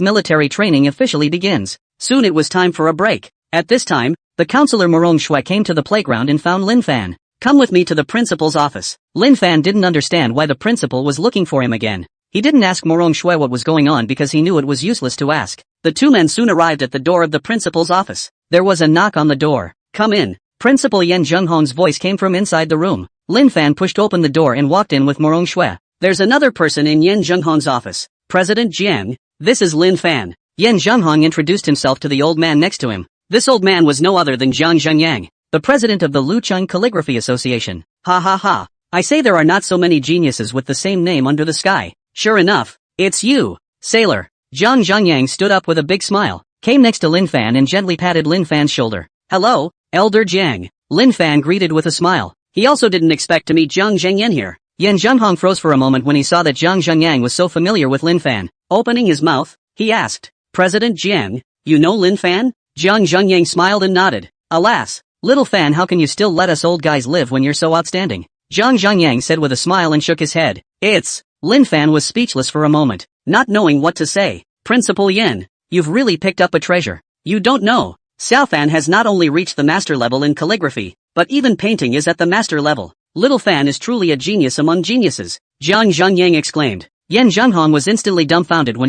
military training officially begins. Soon it was time for a break. At this time, the counselor Morong Shui came to the playground and found Lin Fan. Come with me to the principal's office. Lin Fan didn't understand why the principal was looking for him again. He didn't ask Morong Shui what was going on because he knew it was useless to ask. The two men soon arrived at the door of the principal's office. There was a knock on the door. Come in. Principal Yen Zhenghong's voice came from inside the room. Lin Fan pushed open the door and walked in with Morong Shui. There's another person in Yen Zhenghong's office. President Jiang. This is Lin Fan. Yen Zhenghong introduced himself to the old man next to him. This old man was no other than Zhang Zhengyang, the president of the Lucheng Calligraphy Association. Ha ha ha. I say there are not so many geniuses with the same name under the sky. Sure enough, it's you, sailor. Zhang Zhengyang stood up with a big smile, came next to Lin Fan and gently patted Lin Fan's shoulder. Hello, Elder Jiang. Lin Fan greeted with a smile. He also didn't expect to meet Zhang Zhengyang here. Yen Zhenghong froze for a moment when he saw that Zhang Zhengyang was so familiar with Lin Fan. Opening his mouth, he asked, President Jiang, you know Lin Fan? Zhang Zhengyang smiled and nodded. Alas, little Fan, how can you still let us old guys live when you're so outstanding? Zhang Zhengyang said with a smile and shook his head. Lin Fan was speechless for a moment, not knowing what to say. Principal Yen, you've really picked up a treasure. You don't know. Xiao Fan has not only reached the master level in calligraphy, but even painting is at the master level. Little Fan is truly a genius among geniuses. Zhang Zhengyang exclaimed. Yen Zhenghong was instantly dumbfounded when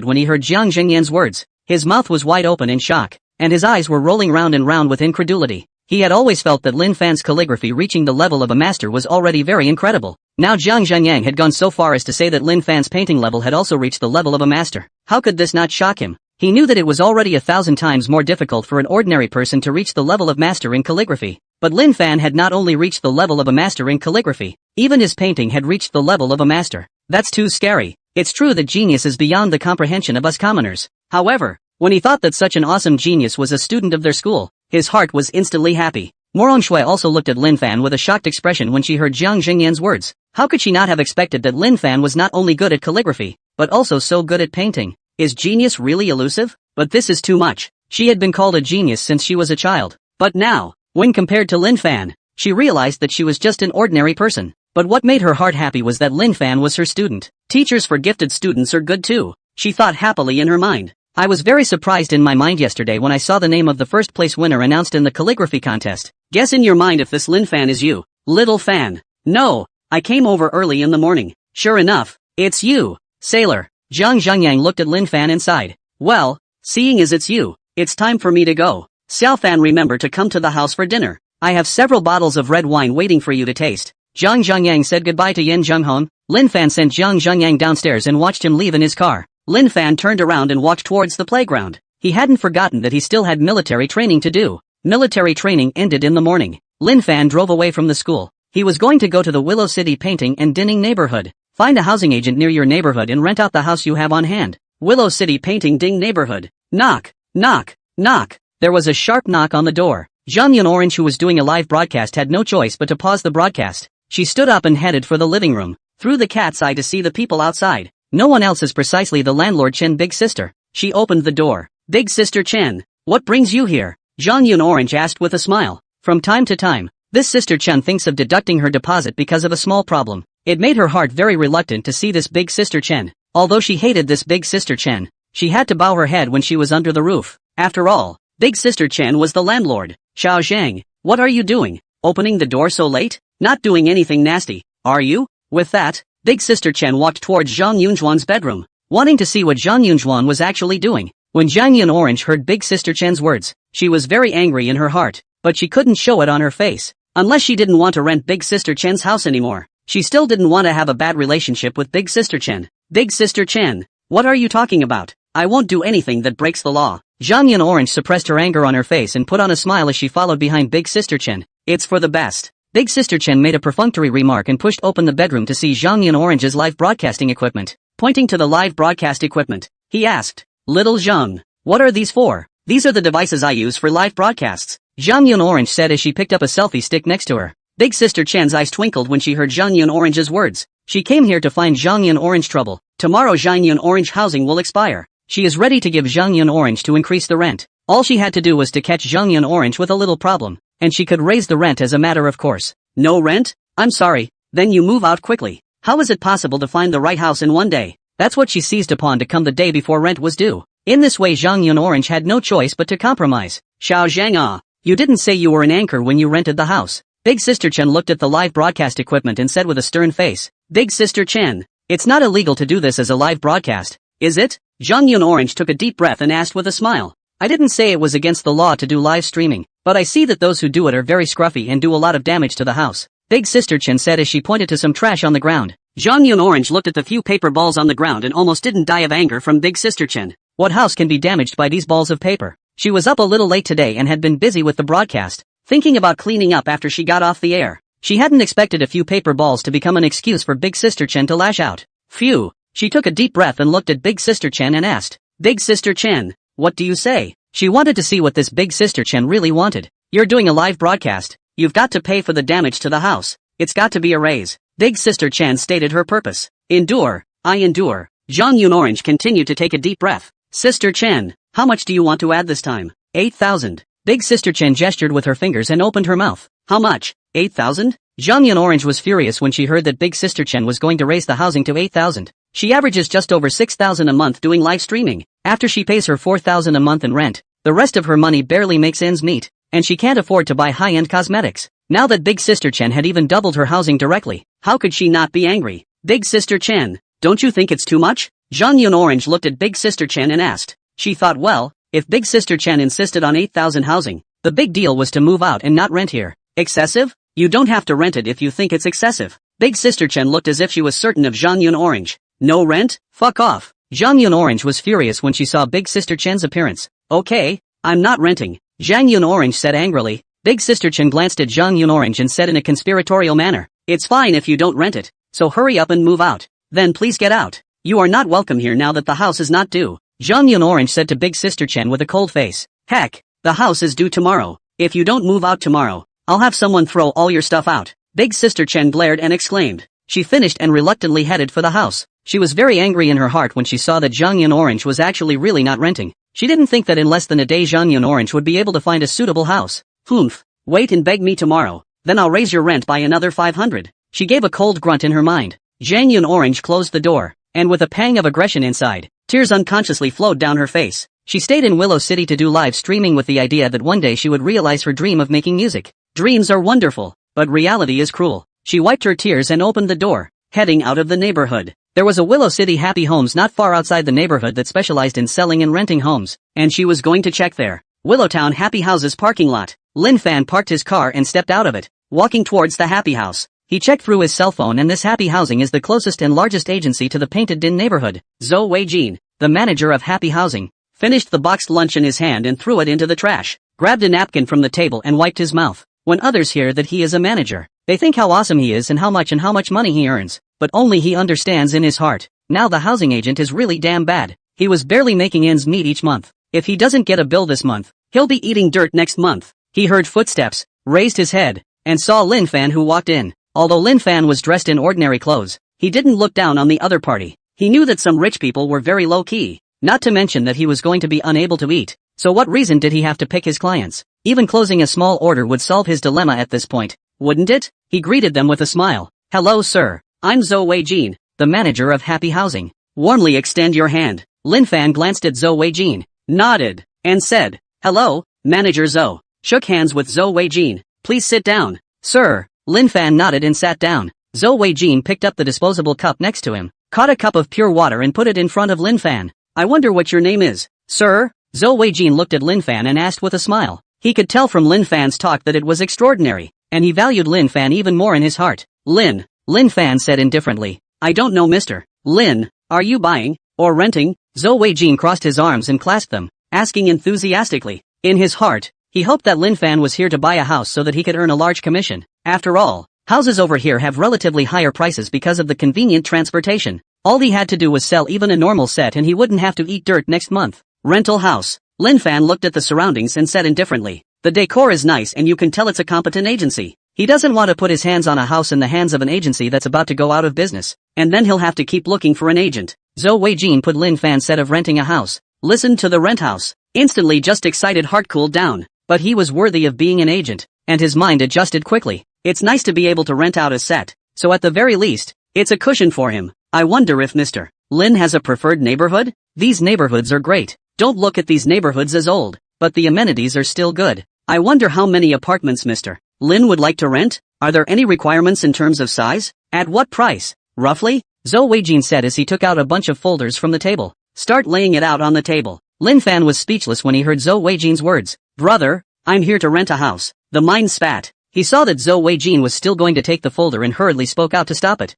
he heard Zhang Zhengyang's words. His mouth was wide open in shock, and his eyes were rolling round and round with incredulity. He had always felt that Lin Fan's calligraphy reaching the level of a master was already very incredible. Now Zhang Zhengyang had gone so far as to say that Lin Fan's painting level had also reached the level of a master. How could this not shock him? He knew that it was already 1,000 times more difficult for an ordinary person to reach the level of master in calligraphy. But Lin Fan had not only reached the level of a master in calligraphy, even his painting had reached the level of a master. That's too scary. It's true that genius is beyond the comprehension of us commoners. However, when he thought that such an awesome genius was a student of their school, his heart was instantly happy. Morong Shui also looked at Lin Fan with a shocked expression when she heard Zhang Zhengyang's words. How could she not have expected that Lin Fan was not only good at calligraphy, but also so good at painting? Is genius really elusive? But this is too much. She had been called a genius since she was a child. But now, when compared to Lin Fan, she realized that she was just an ordinary person. But what made her heart happy was that Lin Fan was her student. Teachers for gifted students are good too, she thought happily in her mind. I was very surprised in my mind yesterday when I saw the name of the first place winner announced in the calligraphy contest. Guess in your mind if this Lin Fan is you, little Fan. No, I came over early in the morning. Sure enough, it's you, sailor. Zhang Zhengyang looked at Lin Fan and sighed. Well, seeing as it's you, it's time for me to go. Xiao Fan, remember to come to the house for dinner. I have several bottles of red wine waiting for you to taste. Zhang Zhengyang said goodbye to Yen Zhenghong. Lin Fan sent Zhang Zhengyang downstairs and watched him leave in his car. Lin Fan turned around and walked towards the playground. He hadn't forgotten that he still had military training to do. Military training ended in the morning. Lin Fan drove away from the school. He was going to go to the Willow City painting and dinning neighborhood. Find a housing agent near your neighborhood and rent out the house you have on hand. Willow City painting ding neighborhood. Knock, knock, knock. There was a sharp knock on the door. Zhang Yun Orange, who was doing a live broadcast, had no choice but to pause the broadcast. She stood up and headed for the living room, through the cat's eye to see the people outside. No one else is precisely the landlord Chen big sister. She opened the door. Big sister Chen, what brings you here? Zhang Yun Orange asked with a smile. From time to time, this sister Chen thinks of deducting her deposit because of a small problem. It made her heart very reluctant to see this big sister Chen. Although she hated this big sister Chen, she had to bow her head when she was under the roof. After all, big sister Chen was the landlord. Xiao Zhang, what are you doing? Opening the door so late? Not doing anything nasty, are you? With that, big sister Chen walked towards Zhang Yunzhuan's bedroom, wanting to see what Zhang Yunzhuan was actually doing. When Zhang Yun Orange heard big sister Chen's words, she was very angry in her heart, but she couldn't show it on her face. Unless she didn't want to rent big sister Chen's house anymore, she still didn't want to have a bad relationship with big sister Chen. Big sister Chen, what are you talking about? I won't do anything that breaks the law. Zhang Yun Orange suppressed her anger on her face and put on a smile as she followed behind big sister Chen. It's for the best. Big sister Chen made a perfunctory remark and pushed open the bedroom to see Zhang Yun Orange's live broadcasting equipment. Pointing to the live broadcast equipment, he asked, Little Zhang, what are these for? These are the devices I use for live broadcasts, Zhang Yun Orange said as she picked up a selfie stick next to her. Big sister Chen's eyes twinkled when she heard Zhang Yun Orange's words. She came here to find Zhang Yun Orange trouble. Tomorrow Zhang Yun Orange housing will expire. She is ready to give Zhang Yun Orange to increase the rent. All she had to do was to catch Zhang Yun Orange with a little problem, and she could raise the rent as a matter of course. No rent? I'm sorry, then you move out quickly. How is it possible to find the right house in one day? That's what she seized upon to come the day before rent was due. In this way Zhang Yun Orange had no choice but to compromise. Xiao Zhang you didn't say you were an anchor when you rented the house. Big Sister Chen looked at the live broadcast equipment and said with a stern face, Big Sister Chen, it's not illegal to do this as a live broadcast, is it? Zhang Yun Orange took a deep breath and asked with a smile. I didn't say it was against the law to do live streaming, but I see that those who do it are very scruffy and do a lot of damage to the house. Big Sister Chen said as she pointed to some trash on the ground. Zhang Yun Orange looked at the few paper balls on the ground and almost didn't die of anger from Big Sister Chen. What house can be damaged by these balls of paper? She was up a little late today and had been busy with the broadcast, thinking about cleaning up after she got off the air. She hadn't expected a few paper balls to become an excuse for Big Sister Chen to lash out. Phew. She took a deep breath and looked at Big Sister Chen and asked, Big Sister Chen, what do you say? She wanted to see what this Big Sister Chen really wanted. You're doing a live broadcast. You've got to pay for the damage to the house. It's got to be a raise. Big Sister Chen stated her purpose. Endure. I endure. Zhang Yun Orange continued to take a deep breath. Sister Chen, how much do you want to add this time? 8,000. Big Sister Chen gestured with her fingers and opened her mouth. How much? 8,000? Zhang Yun Orange was furious when she heard that Big Sister Chen was going to raise the housing to 8,000. She averages just over 6,000 a month doing live streaming. After she pays her 4,000 a month in rent, the rest of her money barely makes ends meet, and she can't afford to buy high-end cosmetics. Now that Big Sister Chen had even doubled her housing directly, how could she not be angry? Big Sister Chen, don't you think it's too much? Zhang Yun Orange looked at Big Sister Chen and asked. She thought, well, if Big Sister Chen insisted on 8,000 housing, the big deal was to move out and not rent here. Excessive? You don't have to rent it if you think it's excessive. Big Sister Chen looked as if she was certain of Zhang Yun Orange. No rent? Fuck off. Zhang Yun Orange was furious when she saw Big Sister Chen's appearance. Okay, I'm not renting, Zhang Yun Orange said angrily. Big Sister Chen glanced at Zhang Yun Orange and said in a conspiratorial manner, it's fine if you don't rent it, so hurry up and move out. Then please get out. You are not welcome here now that the house is not due. Zhang Yun Orange said to Big Sister Chen with a cold face. Heck, the house is due tomorrow. If you don't move out tomorrow, I'll have someone throw all your stuff out. Big Sister Chen glared and exclaimed. She finished and reluctantly headed for the house. She was very angry in her heart when she saw that Zhang Yun Orange was actually really not renting. She didn't think that in less than a day Zhang Yun Orange would be able to find a suitable house. Humph. Wait and beg me tomorrow, then I'll raise your rent by another 500. She gave a cold grunt in her mind. Zhang Yun Orange closed the door, and with a pang of aggression inside, tears unconsciously flowed down her face. She stayed in Willow City to do live streaming with the idea that one day she would realize her dream of making music. Dreams are wonderful, but reality is cruel. She wiped her tears and opened the door, heading out of the neighborhood. There was a Willow City Happy Homes not far outside the neighborhood that specialized in selling and renting homes, and she was going to check there. Willowtown Happy Houses parking lot. Lin Fan parked his car and stepped out of it, walking towards the Happy House. He checked through his cell phone and this Happy Housing is the closest and largest agency to the Painted Din neighborhood. Zhou Weijin, the manager of Happy Housing, finished the boxed lunch in his hand and threw it into the trash, grabbed a napkin from the table and wiped his mouth. When others hear that he is a manager, they think how awesome he is and how much money he earns, but only he understands in his heart. Now the housing agent is really damn bad. He was barely making ends meet each month. If he doesn't get a bill this month, he'll be eating dirt next month. He heard footsteps, raised his head, and saw Lin Fan who walked in. Although Lin Fan was dressed in ordinary clothes, he didn't look down on the other party. He knew that some rich people were very low-key, not to mention that he was going to be unable to eat. So what reason did he have to pick his clients? Even closing a small order would solve his dilemma at this point, wouldn't it? He greeted them with a smile. Hello sir, I'm Zhou Weijin, the manager of Happy Housing. Warmly extend your hand. Lin Fan glanced at Zhou Weijin, nodded, and said, hello, Manager Zhou. Shook hands with Zhou Weijin. Please sit down. Sir. Lin Fan nodded and sat down. Zhou Weijin picked up the disposable cup next to him, caught a cup of pure water and put it in front of Lin Fan. I wonder what your name is, sir? Zhou Weijin looked at Lin Fan and asked with a smile. He could tell from Lin Fan's talk that it was extraordinary, and he valued Lin Fan even more in his heart. Lin Fan said indifferently. I don't know mister. Lin, are you buying, or renting? Zhou Weijin crossed his arms and clasped them, asking enthusiastically. In his heart, he hoped that Lin Fan was here to buy a house so that he could earn a large commission. After all, houses over here have relatively higher prices because of the convenient transportation. All he had to do was sell even a normal set and he wouldn't have to eat dirt next month. Rental house. Lin Fan looked at the surroundings and said indifferently. The decor is nice and you can tell it's a competent agency. He doesn't want to put his hands on a house in the hands of an agency that's about to go out of business, and then he'll have to keep looking for an agent. Zhou Weijin put Lin Fan said of renting a house. Listen to the rent house. Instantly just excited heart cooled down. But he was worthy of being an agent, and his mind adjusted quickly. It's nice to be able to rent out a set, so at the very least, it's a cushion for him. I wonder if Mr. Lin has a preferred neighborhood? These neighborhoods are great. Don't look at these neighborhoods as old, but the amenities are still good. I wonder how many apartments Mr. Lin would like to rent? Are there any requirements in terms of size? At what price? Roughly? Zhou Weijin said as he took out a bunch of folders from the table. Start laying it out on the table. Lin Fan was speechless when he heard Zhou Weijin's words. Brother, I'm here to rent a house. The mind spat. He saw that Zhou Weijin was still going to take the folder and hurriedly spoke out to stop it.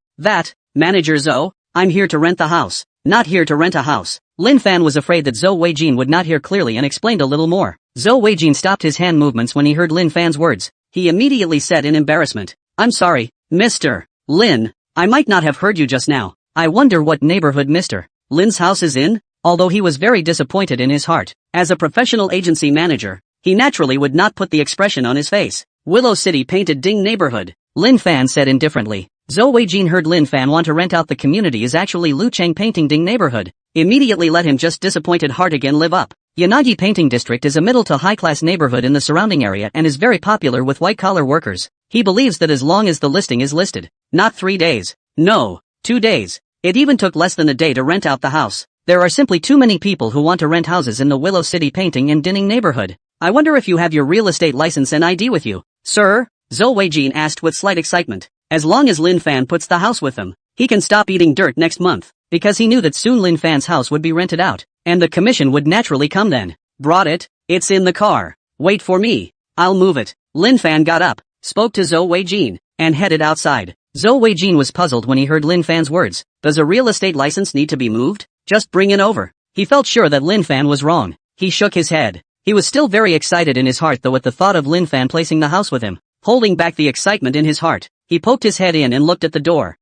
Manager Zhou, I'm here to rent the house. Not here to rent a house. Lin Fan was afraid that Zhou Weijin would not hear clearly and explained a little more. Zhou Weijin stopped his hand movements when he heard Lin Fan's words. He immediately said in embarrassment, I'm sorry, Mr. Lin, I might not have heard you just now. I wonder what neighborhood Mr. Lin's house is in? Although he was very disappointed in his heart, as a professional agency manager, he naturally would not put the expression on his face. Willow City Painted Ding Neighborhood, Lin Fan said indifferently. Zhou Weijin heard Lin Fan want to rent out the community is actually Lucheng Painting Ding Neighborhood. Immediately let him just disappointed heart again live up. Yanagi Painting District is a middle to high-class neighborhood in the surrounding area and is very popular with white-collar workers. He believes that as long as the listing is listed, not 3 days, no, 2 days, it even took less than a day to rent out the house. There are simply too many people who want to rent houses in the Willow City Painting and Dinning neighborhood. I wonder if you have your real estate license and ID with you. Sir? Zhou Weijin asked with slight excitement. As long as Lin Fan puts the house with him, he can stop eating dirt next month, because he knew that soon Lin Fan's house would be rented out, and the commission would naturally come then. Brought it? It's in the car. Wait for me. I'll move it. Lin Fan got up, spoke to Zhou Weijin, and headed outside. Zhou Weijin was puzzled when he heard Lin Fan's words. Does a real estate license need to be moved? Just bring it over. He felt sure that Lin Fan was wrong. He shook his head. He was still very excited in his heart though at the thought of Lin Fan placing the house with him. Holding back the excitement in his heart, he poked his head in and looked at the door.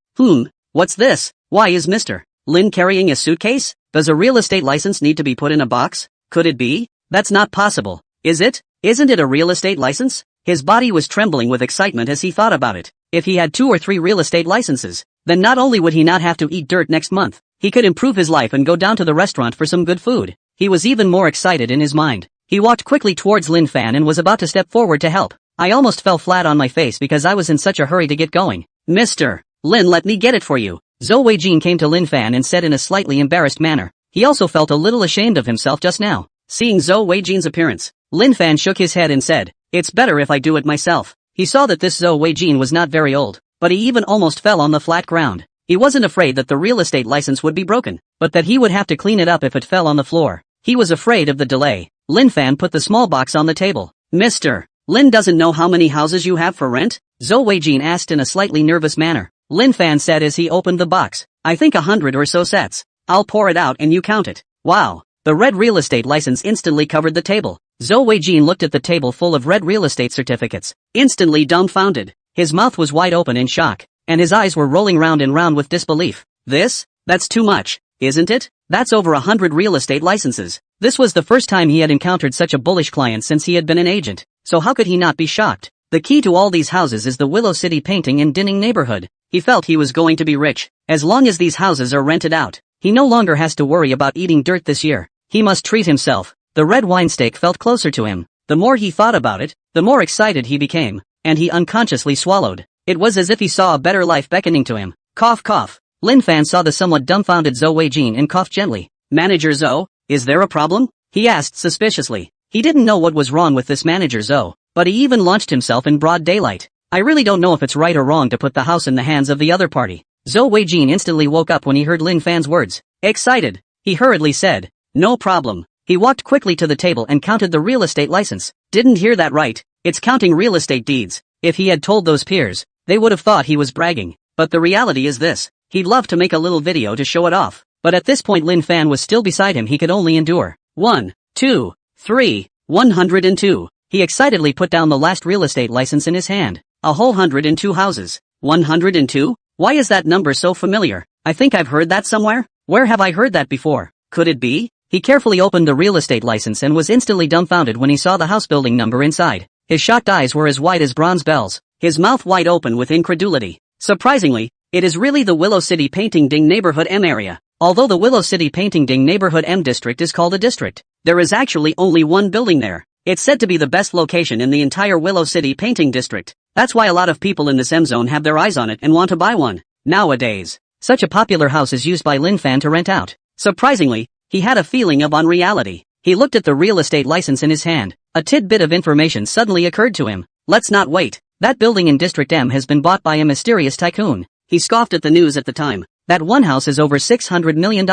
What's this? Why is Mr. Lin carrying a suitcase? Does a real estate license need to be put in a box? Could it be? That's not possible. Is it? Isn't it a real estate license? His body was trembling with excitement as he thought about it. If he had 2 or 3 real estate licenses, then not only would he not have to eat dirt next month, he could improve his life and go down to the restaurant for some good food. He was even more excited in his mind. He walked quickly towards Lin Fan and was about to step forward to help. I almost fell flat on my face because I was in such a hurry to get going. Mr. Lin, let me get it for you. Zhou Weijin came to Lin Fan and said in a slightly embarrassed manner. He also felt a little ashamed of himself just now. Seeing Zhou Weijin's appearance, Lin Fan shook his head and said, it's better if I do it myself. He saw that this Zhou Weijin was not very old, but he even almost fell on the flat ground. He wasn't afraid that the real estate license would be broken, but that he would have to clean it up if it fell on the floor. He was afraid of the delay. Lin Fan put the small box on the table. Mr. Lin doesn't know how many houses you have for rent? Zhou Weijin asked in a slightly nervous manner. Lin Fan said as he opened the box. I think 100 or so sets. I'll pour it out and you count it. Wow. The red real estate license instantly covered the table. Zhou Weijin looked at the table full of red real estate certificates, instantly dumbfounded. His mouth was wide open in shock, and his eyes were rolling round and round with disbelief. That's too much, isn't it? That's over 100 real estate licenses. This was the first time he had encountered such a bullish client since he had been an agent, so how could he not be shocked? The key to all these houses is the Willow City Painting and Dinning neighborhood. He felt he was going to be rich. As long as these houses are rented out, he no longer has to worry about eating dirt this year. He must treat himself. The red wine steak felt closer to him. The more he thought about it, the more excited he became, and he unconsciously swallowed. It was as if he saw a better life beckoning to him. Cough cough. Lin Fan saw the somewhat dumbfounded Zhou Weijin and coughed gently. Manager Zhou, is there a problem? He asked suspiciously. He didn't know what was wrong with this manager Zhou, but he even launched himself in broad daylight. I really don't know if it's right or wrong to put the house in the hands of the other party. Zhou Weijin instantly woke up when he heard Lin Fan's words. Excited, he hurriedly said, no problem. He walked quickly to the table and counted the real estate license. Didn't hear that right. It's counting real estate deeds. If he had told those peers, they would have thought he was bragging. But the reality is this. He'd love to make a little video to show it off. But at this point Lin Fan was still beside him. He could only endure. 1, 2, 3, 102. He excitedly put down the last real estate license in his hand. A whole 102 houses. 102? Why is that number so familiar? I think I've heard that somewhere. Where have I heard that before? Could it be? He carefully opened the real estate license and was instantly dumbfounded when he saw the house building number inside. His shocked eyes were as wide as bronze bells, his mouth wide open with incredulity. Surprisingly, it is really the Willow City Painting Ding neighborhood M area. Although the Willow City Painting Ding neighborhood M district is called a district, there is actually only one building there. It's said to be the best location in the entire Willow City Painting District. That's why a lot of people in this M zone have their eyes on it and want to buy one. Nowadays, such a popular house is used by Lin Fan to rent out. Surprisingly, he had a feeling of unreality. He looked at the real estate license in his hand. A tidbit of information suddenly occurred to him. Let's not wait. That building in District M has been bought by a mysterious tycoon. He scoffed at the news at the time. That one house is over $600 million.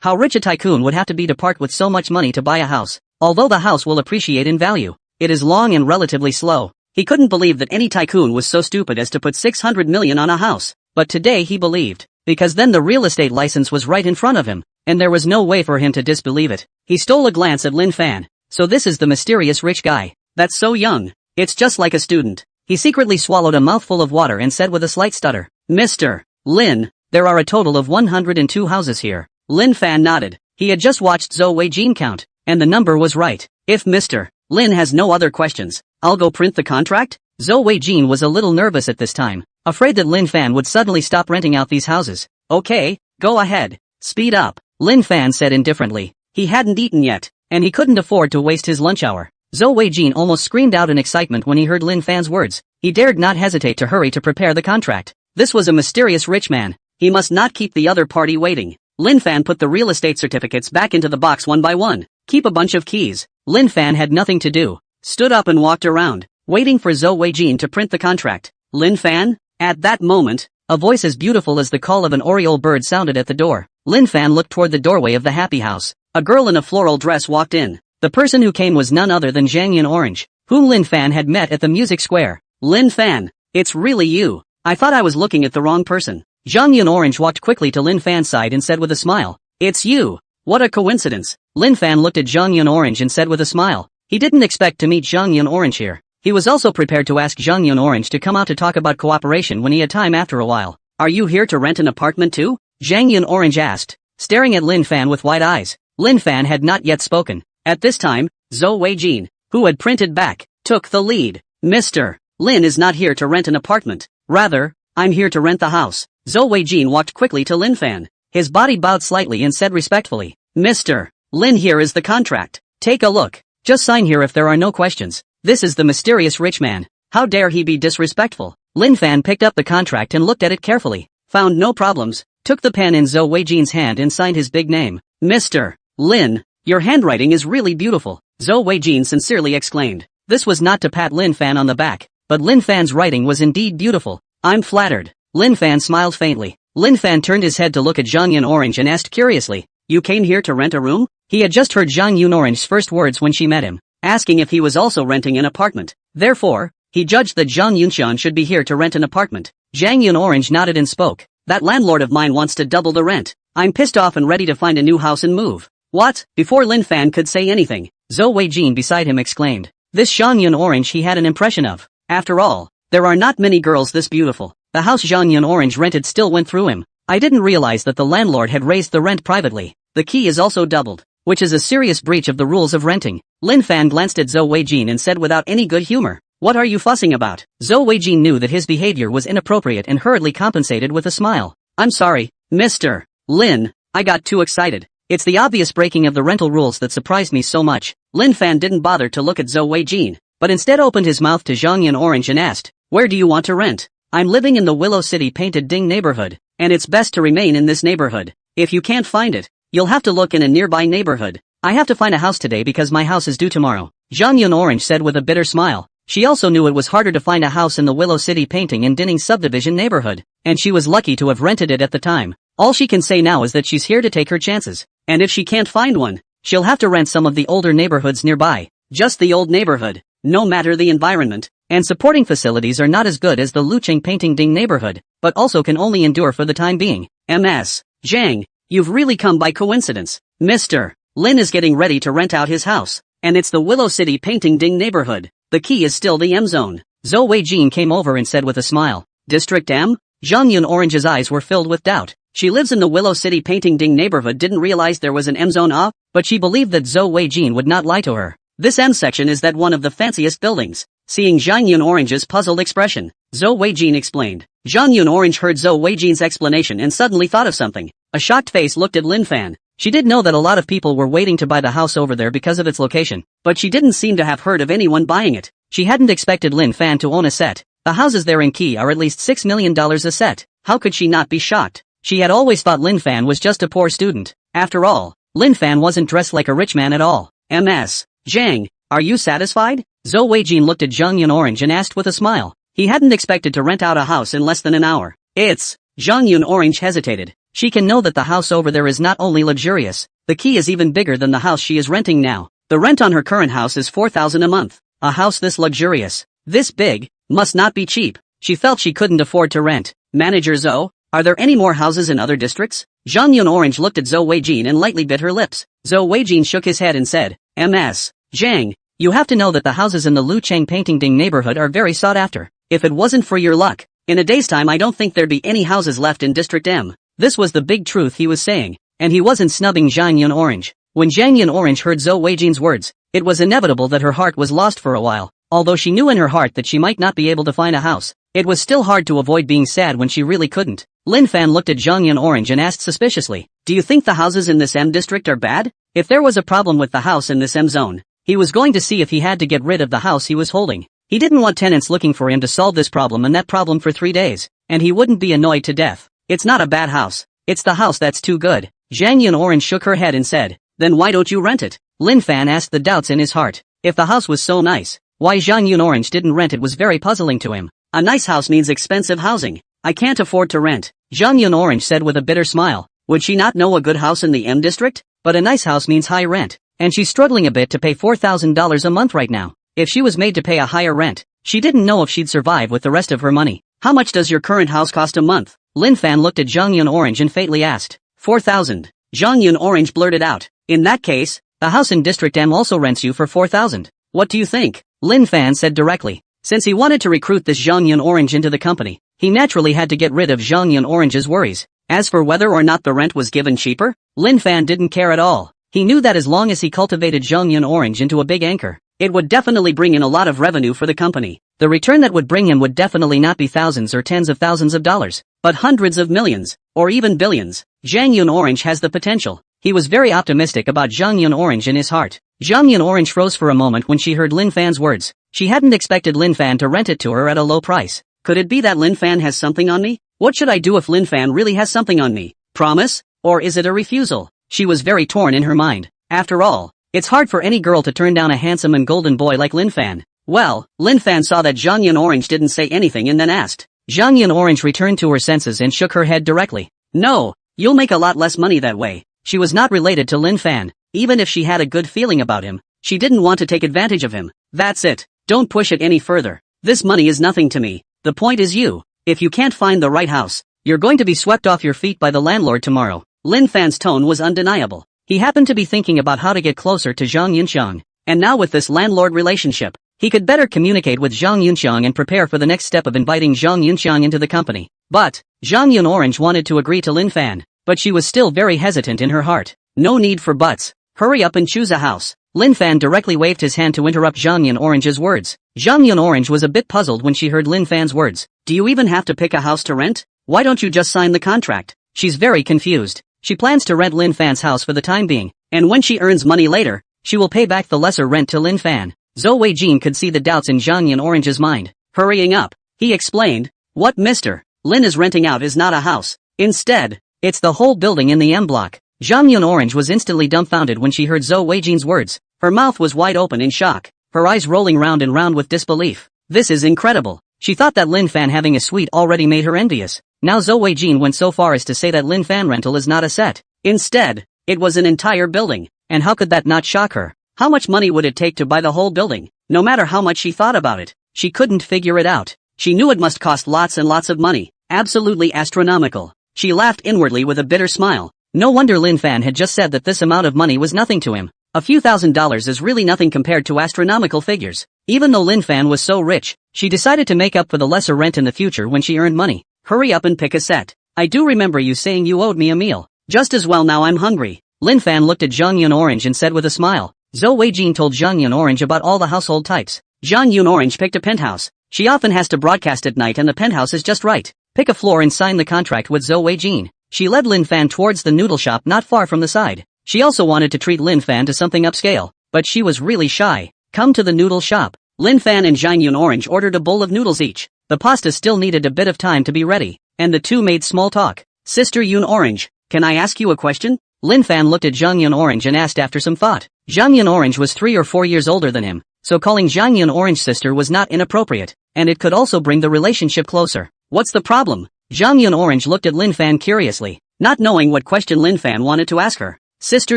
How rich a tycoon would have to be to part with so much money to buy a house. Although the house will appreciate in value, it is long and relatively slow. He couldn't believe that any tycoon was so stupid as to put $600 million on a house. But today he believed, because then the real estate license was right in front of him, and there was no way for him to disbelieve it. He stole a glance at Lin Fan. So this is the mysterious rich guy. That's so young. It's just like a student. He secretly swallowed a mouthful of water and said with a slight stutter, Mr. Lin, there are a total of 102 houses here. Lin Fan nodded. He had just watched Zhou Weijin count, and the number was right. If Mr. Lin has no other questions, I'll go print the contract? Zhou Weijin was a little nervous at this time, afraid that Lin Fan would suddenly stop renting out these houses. Okay, go ahead. Speed up, Lin Fan said indifferently. He hadn't eaten yet, and he couldn't afford to waste his lunch hour. Zhou Weijin almost screamed out in excitement when he heard Lin Fan's words. He dared not hesitate to hurry to prepare the contract. This was a mysterious rich man. He must not keep the other party waiting. Lin Fan put the real estate certificates back into the box one by one. Keep a bunch of keys. Lin Fan had nothing to do. Stood up and walked around, waiting for Zhou Weijin to print the contract. Lin Fan? At that moment, a voice as beautiful as the call of an oriole bird sounded at the door. Lin Fan looked toward the doorway of the happy house. A girl in a floral dress walked in. The person who came was none other than Zhang Yun Orange, whom Lin Fan had met at the music square. Lin Fan, it's really you. I thought I was looking at the wrong person. Zhang Yun Orange walked quickly to Lin Fan's side and said with a smile, It's you. What a coincidence. Lin Fan looked at Zhang Yun Orange and said with a smile. He didn't expect to meet Zhang Yun Orange here. He was also prepared to ask Zhang Yun Orange to come out to talk about cooperation when he had time after a while. Are you here to rent an apartment too? Zhang Yun Orange asked, staring at Lin Fan with wide eyes. Lin Fan had not yet spoken. At this time, Zhou Weijin, who had printed back, took the lead. Mr. Lin is not here to rent an apartment. Rather, I'm here to rent the house. Zhou Weijin walked quickly to Lin Fan. His body bowed slightly and said respectfully, Mr. Lin, here is the contract. Take a look. Just sign here if there are no questions. This is the mysterious rich man. How dare he be disrespectful? Lin Fan picked up the contract and looked at it carefully. Found no problems. Took the pen in Zhou Weijin's hand and signed his big name. Mr. Lin, your handwriting is really beautiful. Zhou Weijin sincerely exclaimed. This was not to pat Lin Fan on the back, but Lin Fan's writing was indeed beautiful. I'm flattered. Lin Fan smiled faintly. Lin Fan turned his head to look at Zhang Yun Orange and asked curiously, You came here to rent a room? He had just heard Zhang Yun Orange's first words when she met him, asking if he was also renting an apartment. Therefore, he judged that Zhang Yunshan should be here to rent an apartment. Zhang Yun Orange nodded and spoke. That landlord of mine wants to double the rent. I'm pissed off and ready to find a new house and move. What? Before Lin Fan could say anything, Zhou Weijin beside him exclaimed. This Zhang Yun Orange he had an impression of. After all, there are not many girls this beautiful. The house Zhang Yun Orange rented still went through him. I didn't realize that the landlord had raised the rent privately. The key is also doubled, which is a serious breach of the rules of renting. Lin Fan glanced at Zhou Weijin and said without any good humor, What are you fussing about? Zhou Weijin knew that his behavior was inappropriate and hurriedly compensated with a smile. I'm sorry, Mr. Lin, I got too excited. It's the obvious breaking of the rental rules that surprised me so much. Lin Fan didn't bother to look at Zhou Weijin, but instead opened his mouth to Zhang Yun Orange and asked, Where do you want to rent? I'm living in the Willow City Painted Ding neighborhood, and it's best to remain in this neighborhood. If you can't find it, you'll have to look in a nearby neighborhood. I have to find a house today because my house is due tomorrow. Zhang Yun Orange said with a bitter smile. She also knew it was harder to find a house in the Willow City Painting and Dinning subdivision neighborhood, and she was lucky to have rented it at the time. All she can say now is that she's here to take her chances, and if she can't find one, she'll have to rent some of the older neighborhoods nearby. Just the old neighborhood, no matter the environment, and supporting facilities are not as good as the Lucheng Painting Ding neighborhood, but also can only endure for the time being. Ms. Zhang, you've really come by coincidence. Mr. Lin is getting ready to rent out his house, and it's the Willow City Painting Ding neighborhood. The key is still the M zone. Zhou Weijin came over and said with a smile, District M? Zhang Yun Orange's eyes were filled with doubt. She lives in the Willow City Painting Ding neighborhood, didn't realize there was an M zone but she believed that Zhou Weijin would not lie to her. This M section is that one of the fanciest buildings. Seeing Zhang Yun Orange's puzzled expression, Zhou Weijin explained. Zhang Yun Orange heard Zhou Weijin's explanation and suddenly thought of something. A shocked face looked at Lin Fan. She did know that a lot of people were waiting to buy the house over there because of its location, but she didn't seem to have heard of anyone buying it. She hadn't expected Lin Fan to own a set. The houses there in Key are at least $6 million a set. How could she not be shocked? She had always thought Lin Fan was just a poor student. After all, Lin Fan wasn't dressed like a rich man at all. Ms. Zhang, are you satisfied? Zhou Weijin looked at Zhang Yun Orange and asked with a smile. He hadn't expected to rent out a house in less than an hour. Zhang Yun Orange hesitated. She can know that the house over there is not only luxurious, the Key is even bigger than the house she is renting now. The rent on her current house is $4,000 a month. A house this luxurious, this big, must not be cheap. She felt she couldn't afford to rent. Manager Zhou, are there any more houses in other districts? Zhang Yun Orange looked at Zhou Weijin and lightly bit her lips. Zhou Weijin shook his head and said, Ms. Zhang, you have to know that the houses in the Lucheng Painting Ding neighborhood are very sought after. If it wasn't for your luck, in a day's time I don't think there'd be any houses left in District M. This was the big truth he was saying, and he wasn't snubbing Zhang Yun Orange. When Zhang Yun Orange heard Zhou Weijin's words, it was inevitable that her heart was lost for a while. Although she knew in her heart that she might not be able to find a house, it was still hard to avoid being sad when she really couldn't. Lin Fan looked at Zhang Yun Orange and asked suspiciously, do you think the houses in this M district are bad? If there was a problem with the house in this M zone, he was going to see if he had to get rid of the house he was holding. He didn't want tenants looking for him to solve this problem and that problem for 3 days, and he wouldn't be annoyed to death. It's not a bad house. It's the house that's too good. Zhang Yun Orange shook her head and said, then why don't you rent it? Lin Fan asked the doubts in his heart. If the house was so nice, why Zhang Yun Orange didn't rent it was very puzzling to him. A nice house means expensive housing. I can't afford to rent. Zhang Yun Orange said with a bitter smile. Would she not know a good house in the M district? But a nice house means high rent, and she's struggling a bit to pay $4,000 a month right now. If she was made to pay a higher rent, she didn't know if she'd survive with the rest of her money. How much does your current house cost a month? Lin Fan looked at Zhang Yun Orange and fatally asked. 4,000. Zhang Yun Orange blurted out. In that case, the house in District M also rents you for 4,000. What do you think? Lin Fan said directly. Since he wanted to recruit this Zhang Yun Orange into the company, he naturally had to get rid of Zhang Yun Orange's worries. As for whether or not the rent was given cheaper, Lin Fan didn't care at all. He knew that as long as he cultivated Zhang Yun Orange into a big anchor, it would definitely bring in a lot of revenue for the company. The return that would bring him would definitely not be thousands or tens of thousands of dollars, but hundreds of millions, or even billions. Zhang Yun Orange has the potential. He was very optimistic about Zhang Yun Orange in his heart. Zhang Yun Orange froze for a moment when she heard Lin Fan's words. She hadn't expected Lin Fan to rent it to her at a low price. Could it be that Lin Fan has something on me? What should I do if Lin Fan really has something on me? Promise? Or is it a refusal? She was very torn in her mind. After all, it's hard for any girl to turn down a handsome and golden boy like Lin Fan. Well, Lin Fan saw that Zhang Yun Orange didn't say anything and then asked. Zhang Yun Orange returned to her senses and shook her head directly. No, you'll make a lot less money that way. She was not related to Lin Fan. Even if she had a good feeling about him, she didn't want to take advantage of him. That's it. Don't push it any further. This money is nothing to me. The point is you. If you can't find the right house, you're going to be swept off your feet by the landlord tomorrow. Lin Fan's tone was undeniable. He happened to be thinking about how to get closer to Zhang Yunxiang, and now with this landlord relationship, he could better communicate with Zhang Yunxiang and prepare for the next step of inviting Zhang Yunxiang into the company. But, Zhang Yun Orange wanted to agree to Lin Fan, but she was still very hesitant in her heart. No need for buts. Hurry up and choose a house. Lin Fan directly waved his hand to interrupt Zhang Yun Orange's words. Zhang Yun Orange was a bit puzzled when she heard Lin Fan's words. Do you even have to pick a house to rent? Why don't you just sign the contract? She's very confused. She plans to rent Lin Fan's house for the time being, and when she earns money later, she will pay back the lesser rent to Lin Fan. Zhou Weijin could see the doubts in Zhang Yun Orange's mind. Hurrying up, he explained. What Mr. Lin is renting out is not a house. Instead, it's the whole building in the M block. Zhang Yun Orange was instantly dumbfounded when she heard Zhou Weijin's words. Her mouth was wide open in shock, her eyes rolling round and round with disbelief. This is incredible. She thought that Lin Fan having a suite already made her envious. Now Zhou Weijin went so far as to say that Lin Fan rental is not a set. Instead, it was an entire building. And how could that not shock her? How much money would it take to buy the whole building? No matter how much she thought about it, she couldn't figure it out. She knew it must cost lots and lots of money. Absolutely astronomical. She laughed inwardly with a bitter smile. No wonder Lin Fan had just said that this amount of money was nothing to him. A few $1,000s is really nothing compared to astronomical figures. Even though Lin Fan was so rich, she decided to make up for the lesser rent in the future when she earned money. Hurry up and pick a set. I do remember you saying you owed me a meal. Just as well now I'm hungry. Lin Fan looked at Zhang Yun Orange and said with a smile. Zhou Weijin told Zhang Yun Orange about all the household types. Zhang Yun Orange picked a penthouse. She often has to broadcast at night and the penthouse is just right. Pick a floor and sign the contract with Zhou Weijin. She led Lin Fan towards the noodle shop not far from the side. She also wanted to treat Lin Fan to something upscale, but she was really shy. Come to the noodle shop. Lin Fan and Zhang Yun Orange ordered a bowl of noodles each. The pasta still needed a bit of time to be ready, and the two made small talk. Sister Yun Orange, can I ask you a question? Lin Fan looked at Zhang Yun Orange and asked after some thought. Zhang Yun Orange was 3 or 4 years older than him, so calling Zhang Yun Orange sister was not inappropriate, and it could also bring the relationship closer. What's the problem? Zhang Yun Orange looked at Lin Fan curiously, not knowing what question Lin Fan wanted to ask her. Sister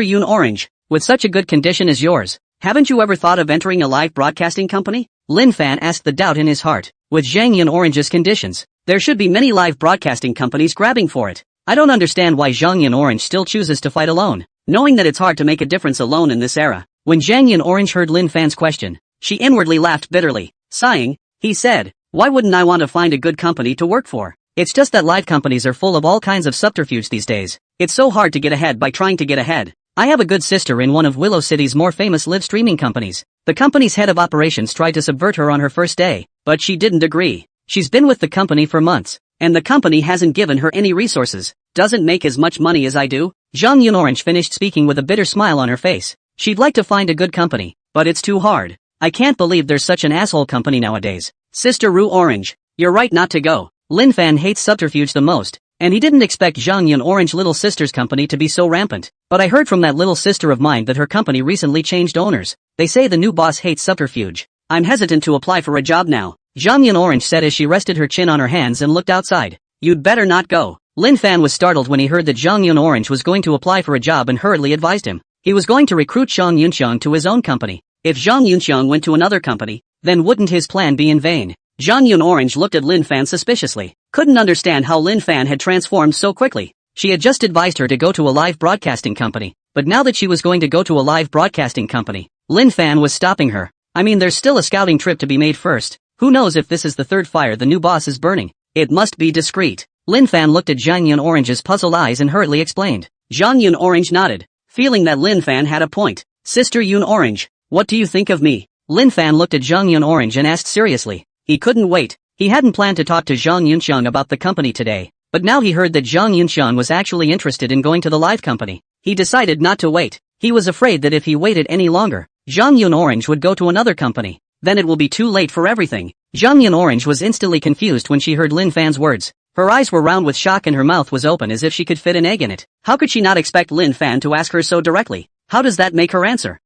Yun Orange, with such a good condition as yours, haven't you ever thought of entering a live broadcasting company? Lin Fan asked, the doubt in his heart. With Zhang Yun Orange's conditions, there should be many live broadcasting companies grabbing for it. I don't understand why Zhang Yun Orange still chooses to fight alone, knowing that it's hard to make a difference alone in this era. When Zhang Yun Orange heard Lin Fan's question, she inwardly laughed bitterly. Sighing, he said, why wouldn't I want to find a good company to work for? It's just that live companies are full of all kinds of subterfuge these days. It's so hard to get ahead by trying to get ahead. I have a good sister in one of Willow City's more famous live streaming companies. The company's head of operations tried to subvert her on her first day, but she didn't agree. She's been with the company for months, and the company hasn't given her any resources. Doesn't make as much money as I do. Zhang Yun Orange finished speaking with a bitter smile on her face. She'd like to find a good company, but it's too hard. I can't believe there's such an asshole company nowadays. Sister Ru Orange, you're right not to go. Lin Fan hates subterfuge the most, and he didn't expect Zhang Yun Orange little sister's company to be so rampant. But I heard from that little sister of mine that her company recently changed owners. They say the new boss hates subterfuge. I'm hesitant to apply for a job now, Zhang Yun Orange said as she rested her chin on her hands and looked outside. You'd better not go. Lin Fan was startled when he heard that Zhang Yun Orange was going to apply for a job and hurriedly advised him. He was going to recruit Zhang Yunxiang to his own company. If Zhang Yunxiang went to another company, then wouldn't his plan be in vain? Zhang Yun Orange looked at Lin Fan suspiciously. Couldn't understand how Lin Fan had transformed so quickly. She had just advised her to go to a live broadcasting company, but now that she was going to go to a live broadcasting company, Lin Fan was stopping her. I mean, there's still a scouting trip to be made first. Who knows if this is the third fire the new boss is burning? It must be discreet. Lin Fan looked at Zhang Yun Orange's puzzled eyes and hurriedly explained. Zhang Yun Orange nodded, feeling that Lin Fan had a point. Sister Yun Orange, what do you think of me? Lin Fan looked at Zhang Yun Orange and asked seriously. He couldn't wait. He hadn't planned to talk to Zhang Yunxiang about the company today, but now he heard that Zhang Yunxiang was actually interested in going to the live company. He decided not to wait. He was afraid that if he waited any longer, Zhang Yun Orange would go to another company. Then it will be too late for everything. Zhang Yun Orange was instantly confused when she heard Lin Fan's words. Her eyes were round with shock and her mouth was open as if she could fit an egg in it. How could she not expect Lin Fan to ask her so directly? How does that make her answer?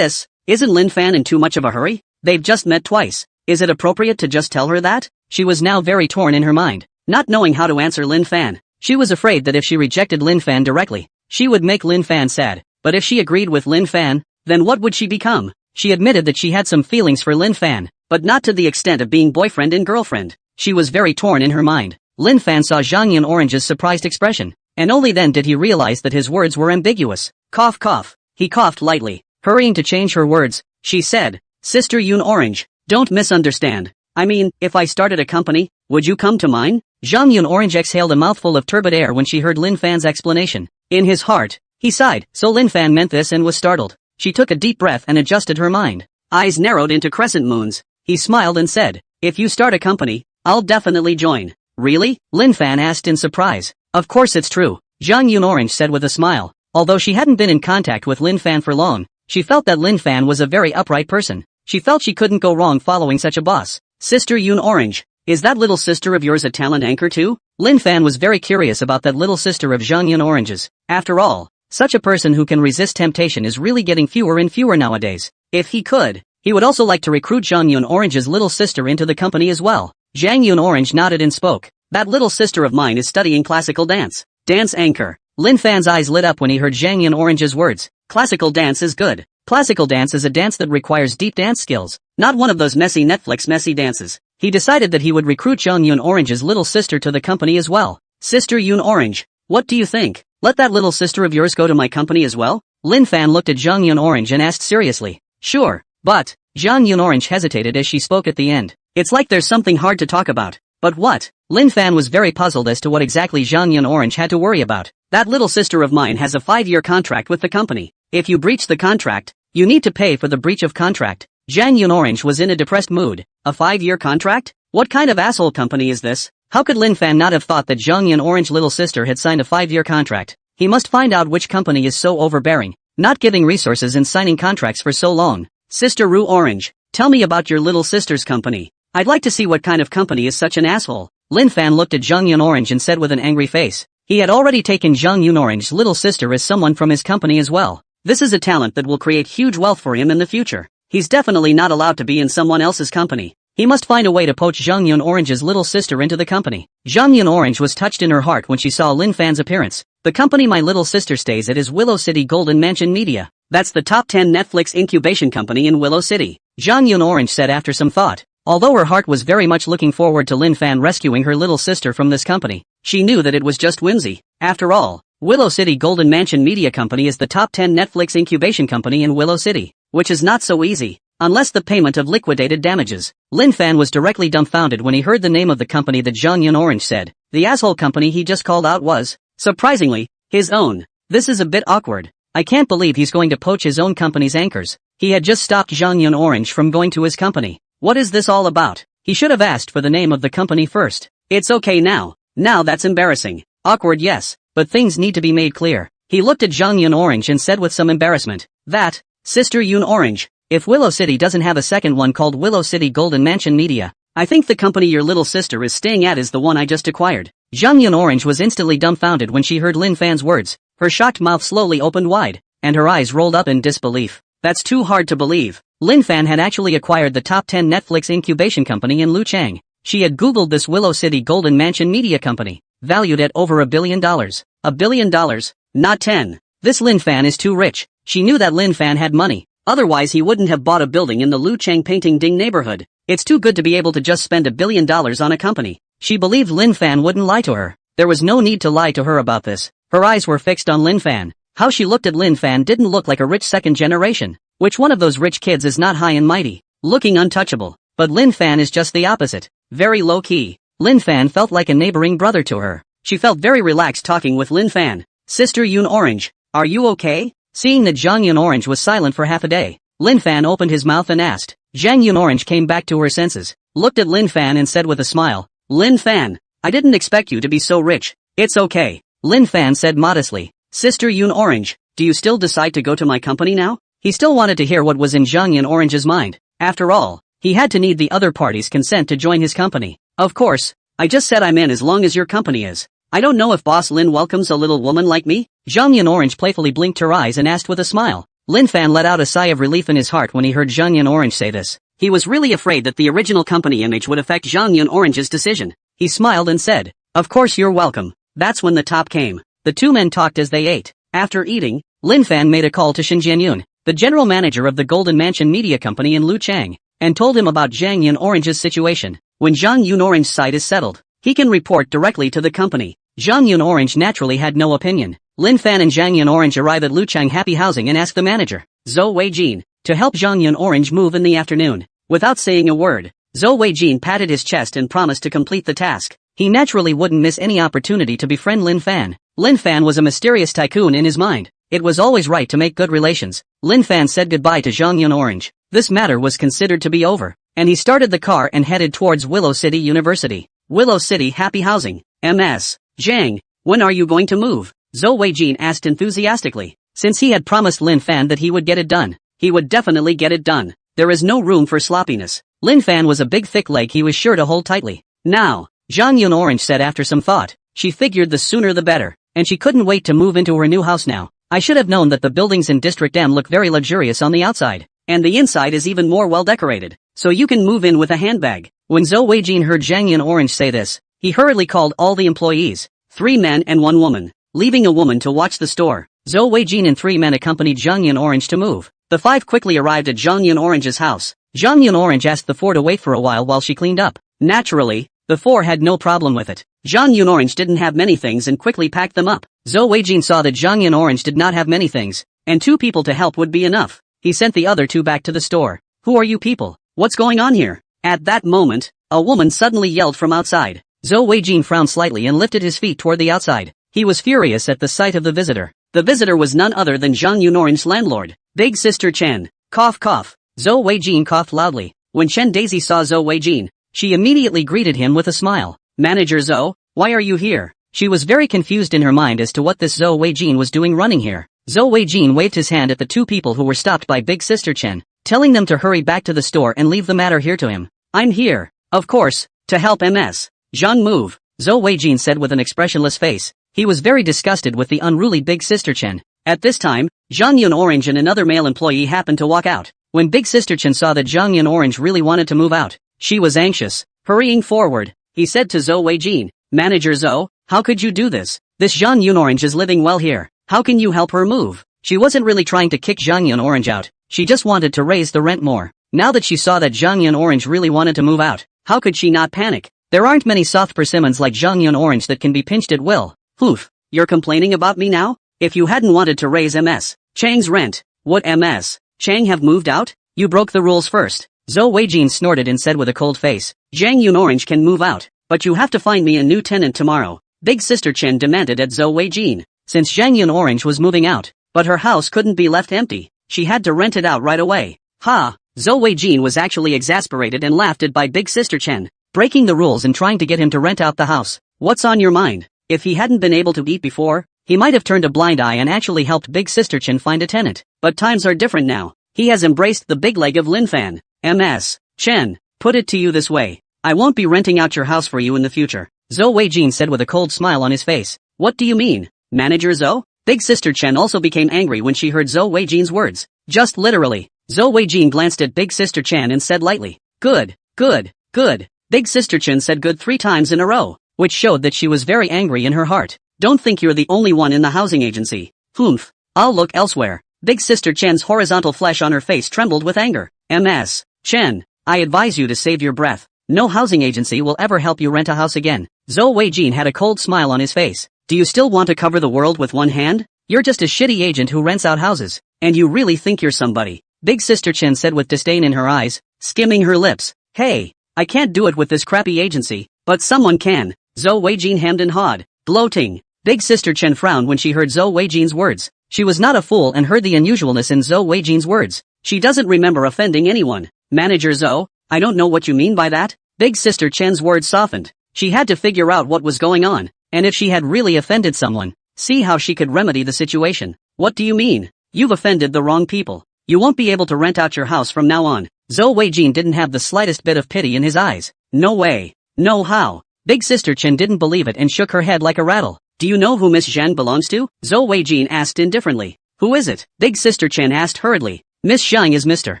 Isn't Lin Fan in too much of a hurry? They've just met twice. Is it appropriate to just tell her that? She was now very torn in her mind, not knowing how to answer Lin Fan. She was afraid that if she rejected Lin Fan directly, she would make Lin Fan sad. But if she agreed with Lin Fan, then what would she become? She admitted that she had some feelings for Lin Fan, but not to the extent of being boyfriend and girlfriend. She was very torn in her mind. Lin Fan saw Zhang Yun Orange's surprised expression, and only then did he realize that his words were ambiguous. Cough cough. He coughed lightly. Hurrying to change her words, she said, Sister Yun Orange, don't misunderstand. I mean, if I started a company, would you come to mine? Zhang Yun Orange exhaled a mouthful of turbid air when she heard Lin Fan's explanation. In his heart, he sighed, so Lin Fan meant this and was startled. She took a deep breath and adjusted her mind. Eyes narrowed into crescent moons. He smiled and said, if you start a company, I'll definitely join. Really? Lin Fan asked in surprise. Of course it's true, Zhang Yun Orange said with a smile. Although she hadn't been in contact with Lin Fan for long, she felt that Lin Fan was a very upright person. She felt she couldn't go wrong following such a boss. Sister Yun Orange, is that little sister of yours a talent anchor too? Lin Fan was very curious about that little sister of Zhang Yun Orange's. After all, such a person who can resist temptation is really getting fewer and fewer nowadays. If he could, he would also like to recruit Zhang Yun Orange's little sister into the company as well. Zhang Yun Orange nodded and spoke. That little sister of mine is studying classical dance. Dance anchor. Lin Fan's eyes lit up when he heard Zhang Yun Orange's words. Classical dance is good. Classical dance is a dance that requires deep dance skills, not one of those messy Netflix messy dances. He decided that he would recruit Zhang Yun Orange's little sister to the company as well. Sister Yun Orange, what do you think? Let that little sister of yours go to my company as well? Lin Fan looked at Zhang Yun Orange and asked seriously. Sure, but, Zhang Yun Orange hesitated as she spoke at the end. It's like there's something hard to talk about. But what? Lin Fan was very puzzled as to what exactly Zhang Yun Orange had to worry about. That little sister of mine has a 5-year contract with the company. If you breach the contract, you need to pay for the breach of contract. Zhang Yun Orange was in a depressed mood. A 5-year contract? What kind of asshole company is this? How could Lin Fan not have thought that Zhang Yun Orange's little sister had signed a 5-year contract? He must find out which company is so overbearing, not giving resources and signing contracts for so long. Sister Rue Orange, tell me about your little sister's company. I'd like to see what kind of company is such an asshole. Lin Fan looked at Zhang Yun Orange and said with an angry face. He had already taken Zhang Yun Orange's little sister as someone from his company as well. This is a talent that will create huge wealth for him in the future. He's definitely not allowed to be in someone else's company. He must find a way to poach Zhang Yun Orange's little sister into the company. Zhang Yun Orange was touched in her heart when she saw Lin Fan's appearance. The company my little sister stays at is Willow City Golden Mansion Media. That's the top 10 Netflix incubation company in Willow City. Zhang Yun Orange said after some thought. Although her heart was very much looking forward to Lin Fan rescuing her little sister from this company, she knew that it was just whimsy. After all, Willow City Golden Mansion Media Company is the top 10 Netflix incubation company in Willow City, which is not so easy, unless the payment of liquidated damages. Lin Fan was directly dumbfounded when he heard the name of the company that Zhang Yun Orange said. The asshole company he just called out was, surprisingly, his own. This is a bit awkward. I can't believe he's going to poach his own company's anchors. He had just stopped Zhang Yun Orange from going to his company. What is this all about? He should have asked for the name of the company first. It's okay now. Now that's embarrassing. Awkward, yes, but things need to be made clear. He looked at Zhang Yun Orange and said with some embarrassment, that, Sister Yun Orange, if Willow City doesn't have a second one called Willow City Golden Mansion Media, I think the company your little sister is staying at is the one I just acquired. Zhang Yun Orange was instantly dumbfounded when she heard Lin Fan's words. Her shocked mouth slowly opened wide, and her eyes rolled up in disbelief. That's too hard to believe. Lin Fan had actually acquired the top 10 Netflix incubation company in Luchang. She had googled this Willow City Golden Mansion Media Company, valued at over $1 billion. $1 billion? Not 10. This Lin Fan is too rich. She knew that Lin Fan had money. Otherwise he wouldn't have bought a building in the Luchang Painting Ding neighborhood. It's too good to be able to just spend $1 billion on a company. She believed Lin Fan wouldn't lie to her. There was no need to lie to her about this. Her eyes were fixed on Lin Fan. How she looked at Lin Fan didn't look like a rich second generation. Which one of those rich kids is not high and mighty, looking untouchable? But Lin Fan is just the opposite. Very low-key. Lin Fan felt like a neighboring brother to her. She felt very relaxed talking with Lin Fan. Sister Yun Orange, are you okay? Seeing that Zhang Yun Orange was silent for half a day, Lin Fan opened his mouth and asked. Zhang Yun Orange came back to her senses, looked at Lin Fan and said with a smile, Lin Fan, I didn't expect you to be so rich. It's okay. Lin Fan said modestly. Sister Yun Orange, do you still decide to go to my company now? He still wanted to hear what was in Zhang Yun Orange's mind. After all, he had to need the other party's consent to join his company. Of course, I just said I'm in as long as your company is. I don't know if Boss Lin welcomes a little woman like me? Zhang Yun Orange playfully blinked her eyes and asked with a smile. Lin Fan let out a sigh of relief in his heart when he heard Zhang Yun Orange say this. He was really afraid that the original company image would affect Zhang Yun Orange's decision. He smiled and said, of course you're welcome. That's when the top came. The two men talked as they ate. After eating, Lin Fan made a call to Shin Jianyun, the general manager of the Golden Mansion Media Company in Luchang, and told him about Zhang Yun Orange's situation. When Zhang Yun Orange's side is settled, he can report directly to the company. Zhang Yun Orange naturally had no opinion. Lin Fan and Zhang Yun Orange arrive at Luchang Happy Housing and ask the manager, Zhou Weijin, to help Zhang Yun Orange move in the afternoon. Without saying a word, Zhou Weijin patted his chest and promised to complete the task. He naturally wouldn't miss any opportunity to befriend Lin Fan. Lin Fan was a mysterious tycoon in his mind. It was always right to make good relations. Lin Fan said goodbye to Zhang Yun Orange. This matter was considered to be over, and he started the car and headed towards Willow City University. Willow City Happy Housing. MS. Zhang, when are you going to move? Zhou Weijin asked enthusiastically. Since he had promised Lin Fan that he would get it done, he would definitely get it done. There is no room for sloppiness. Lin Fan was a big thick leg he was sure to hold tightly. Now, Zhang Yun Orange said after some thought. She figured the sooner the better, and she couldn't wait to move into her new house now. I should have known that the buildings in District M look very luxurious on the outside, and the inside is even more well decorated, so you can move in with a handbag. When Zhou Weijin heard Zhang Yun Orange say this, he hurriedly called all the employees, 3 men and 1 woman, leaving a woman to watch the store. Zhou Weijin and 3 men accompanied Zhang Yun Orange to move. The 5 quickly arrived at Zhang Yun Orange's house. Zhang Yun Orange asked the 4 to wait for a while she cleaned up. Naturally, the 4 had no problem with it. Zhang Yun Orange didn't have many things and quickly packed them up. Zhou Weijin saw that Zhang Yun Orange did not have many things, and 2 people to help would be enough. He sent the other 2 back to the store. Who are you people? What's going on here? At that moment, a woman suddenly yelled from outside. Zhou Weijin frowned slightly and lifted his feet toward the outside. He was furious at the sight of the visitor. The visitor was none other than Zhang Yun Orange's landlord, Big Sister Chen. Cough cough. Zhou Weijin coughed loudly. When Chen Daisy saw Zhou Weijin, she immediately greeted him with a smile. Manager Zhou, why are you here? She was very confused in her mind as to what this Zhou Weijin was doing running here. Zhou Weijin waved his hand at the two people who were stopped by Big Sister Chen, telling them to hurry back to the store and leave the matter here to him. I'm here, of course, to help Ms. Zhang move, Zhou Weijin said with an expressionless face. He was very disgusted with the unruly Big Sister Chen. At this time, Zhang Yun Orange and another male employee happened to walk out. When Big Sister Chen saw that Zhang Yun Orange really wanted to move out, she was anxious. Hurrying forward, he said to Zhou Weijin, Manager Zhou, how could you do this? This Zhang Yun Orange is living well here. How can you help her move? She wasn't really trying to kick Zhang Yun Orange out. She just wanted to raise the rent more. Now that she saw that Zhang Yun Orange really wanted to move out, how could she not panic? There aren't many soft persimmons like Zhang Yun Orange that can be pinched at will. Oof. You're complaining about me now? If you hadn't wanted to raise Ms. Chang's rent, would Ms. Chang have moved out? You broke the rules first. Zhou Weijin snorted and said with a cold face, Zhang Yun Orange can move out, but you have to find me a new tenant tomorrow. Big Sister Chen demanded at Zhou Weijin. Since Zhang Yun Orange was moving out, but her house couldn't be left empty, she had to rent it out right away. Ha! Zhou Weijin was actually exasperated and laughed at by Big Sister Chen, breaking the rules and trying to get him to rent out the house. What's on your mind? If he hadn't been able to eat before, he might have turned a blind eye and actually helped Big Sister Chen find a tenant. But times are different now. He has embraced the big leg of Lin Fan. Ms. Chen, put it to you this way. I won't be renting out your house for you in the future, Zhou Weijin said with a cold smile on his face. What do you mean, Manager Zhou? Big Sister Chen also became angry when she heard Zhou Weijin's words. Just literally. Zhou Weijin glanced at Big Sister Chen and said lightly, Good, good, good. Big Sister Chen said good 3 times in a row, which showed that she was very angry in her heart. Don't think you're the only one in the housing agency. Humph. I'll look elsewhere. Big Sister Chen's horizontal flesh on her face trembled with anger. Ms. Chen, I advise you to save your breath. No housing agency will ever help you rent a house again. Zhou Weijin had a cold smile on his face. Do you still want to cover the world with one hand? You're just a shitty agent who rents out houses, and you really think you're somebody. Big Sister Chen said with disdain in her eyes, skimming her lips. Hey, I can't do it with this crappy agency, but someone can. Zhou Weijin hemmed and hawed, gloating. Big Sister Chen frowned when she heard Zhou Weijin's words. She was not a fool and heard the unusualness in Zhou Weijin's words. She doesn't remember offending anyone. Manager Zhou, I don't know what you mean by that. Big Sister Chen's words softened. She had to figure out what was going on, and if she had really offended someone, see how she could remedy the situation. What do you mean? You've offended the wrong people. You won't be able to rent out your house from now on. Zhou Weijin didn't have the slightest bit of pity in his eyes. No way. No how. Big Sister Chen didn't believe it and shook her head like a rattle. Do you know who Miss Zhang belongs to? Zhou Weijin asked indifferently. Who is it? Big Sister Chen asked hurriedly. Miss Zhang is Mr.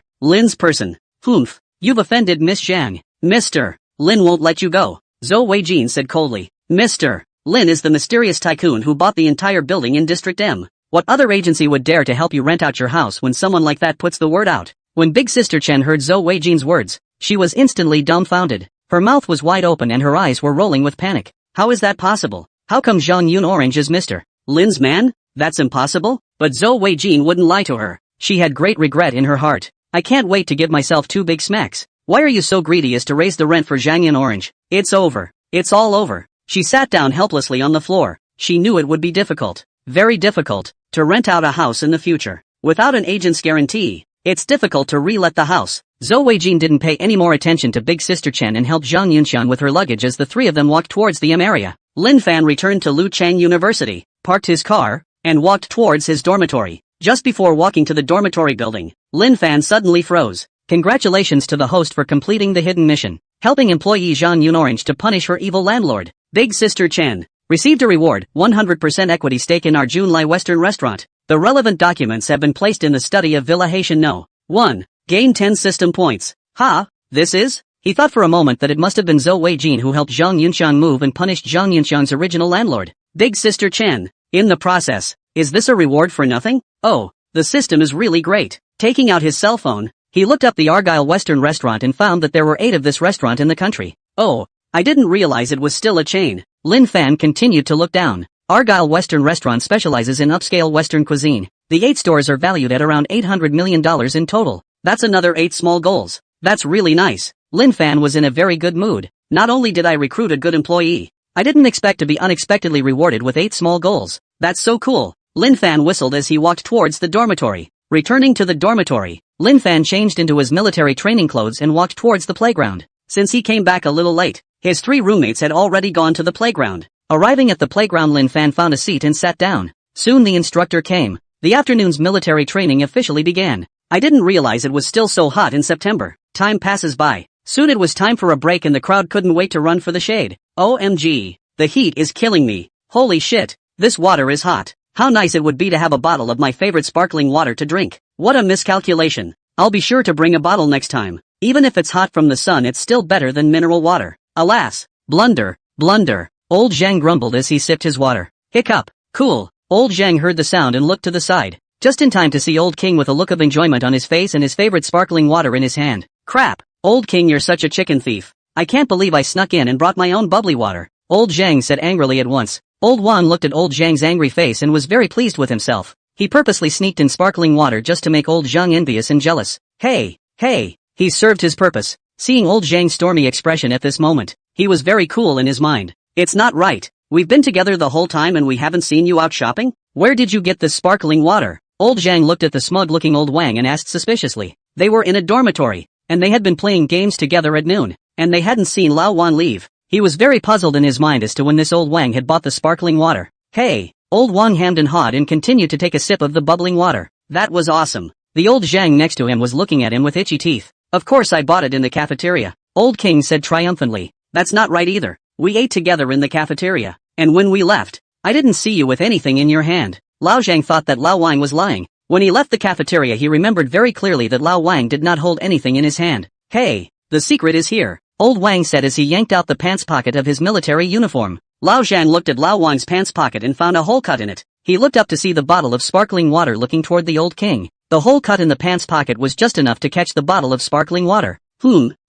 Lin's person. Humph. You've offended Miss Zhang. Mr. Lin won't let you go. Zhou Weijin said coldly. Mr. Lin is the mysterious tycoon who bought the entire building in District M. What other agency would dare to help you rent out your house when someone like that puts the word out? When Big Sister Chen heard Zhou Weijin's words, she was instantly dumbfounded. Her mouth was wide open and her eyes were rolling with panic. How is that possible? How come Zhang Yun Orange is Mr. Lin's man? That's impossible? But Zhou Weijin wouldn't lie to her. She had great regret in her heart. I can't wait to give myself 2 big smacks. Why are you so greedy as to raise the rent for Zhang Yun Orange? It's over. It's all over. She sat down helplessly on the floor. She knew it would be difficult, very difficult, to rent out a house in the future. Without an agent's guarantee, it's difficult to re-let the house. Zhou Weijin didn't pay any more attention to Big Sister Chen and helped Zhang Yunxiang with her luggage as the 3 of them walked towards the M area. Lin Fan returned to Luchang University, parked his car, and walked towards his dormitory. Just before walking to the dormitory building, Lin Fan suddenly froze. Congratulations to the host for completing the hidden mission, helping employee Zhang Yun Orange to punish her evil landlord. Big Sister Chen received a reward, 100% equity stake in our Junlai Western restaurant. The relevant documents have been placed in the study of Villa Haitian No. 1. Gain 10 system points. Ha, this is? He thought for a moment that it must have been Zhou Weijin who helped Zhang Yunxiang move and punished Zhang Yunxiang's original landlord, Big Sister Chen. In the process, is this a reward for nothing? Oh, the system is really great. Taking out his cell phone, he looked up the Argyle Western restaurant and found that there were 8 of this restaurant in the country. Oh, I didn't realize it was still a chain. Lin Fan continued to look down. Argyle Western Restaurant specializes in upscale Western cuisine. The 8 stores are valued at around $800 million in total. That's another 8 small goals. That's really nice. Lin Fan was in a very good mood. Not only did I recruit a good employee, I didn't expect to be unexpectedly rewarded with 8 small goals. That's so cool. Lin Fan whistled as he walked towards the dormitory. Returning to the dormitory, Lin Fan changed into his military training clothes and walked towards the playground. Since he came back a little late, His 3 roommates had already gone to the playground. Arriving at the playground, Lin Fan found a seat and sat down. Soon the instructor came. The afternoon's military training officially began. I didn't realize it was still so hot in September. Time passes by. Soon it was time for a break and the crowd couldn't wait to run for the shade. OMG. The heat is killing me. Holy shit. This water is hot. How nice it would be to have a bottle of my favorite sparkling water to drink. What a miscalculation. I'll be sure to bring a bottle next time. Even if it's hot from the sun, it's still better than mineral water. Alas. Blunder. Blunder. Old Zhang grumbled as he sipped his water. Hiccup. Cool. Old Zhang heard the sound and looked to the side. Just in time to see Old King with a look of enjoyment on his face and his favorite sparkling water in his hand. Crap. Old King, you're such a chicken thief. I can't believe I snuck in and brought my own bubbly water. Old Zhang said angrily at once. Old Wan looked at Old Zhang's angry face and was very pleased with himself. He purposely sneaked in sparkling water just to make Old Zhang envious and jealous. Hey. He served his purpose. Seeing Old Zhang's stormy expression at this moment, he was very cool in his mind. It's not right. We've been together the whole time and we haven't seen you out shopping? Where did you get this sparkling water? Old Zhang looked at the smug-looking Old Wang and asked suspiciously. They were in a dormitory, and they had been playing games together at noon, and they hadn't seen Lao Wan leave. He was very puzzled in his mind as to when this Old Wang had bought the sparkling water. Hey! Old Wang hammed and hawed and continued to take a sip of the bubbling water. That was awesome. The Old Zhang next to him was looking at him with itchy teeth. Of course I bought it in the cafeteria. Old King said triumphantly. That's not right either. We ate together in the cafeteria, and when we left, I didn't see you with anything in your hand. Lao Zhang thought that Lao Wang was lying. When he left the cafeteria he remembered very clearly that Lao Wang did not hold anything in his hand. Hey, the secret is here, Old Wang said as he yanked out the pants pocket of his military uniform. Lao Zhang looked at Lao Wang's pants pocket and found a hole cut in it. He looked up to see the bottle of sparkling water looking toward the Old King. The hole cut in the pants pocket was just enough to catch the bottle of sparkling water.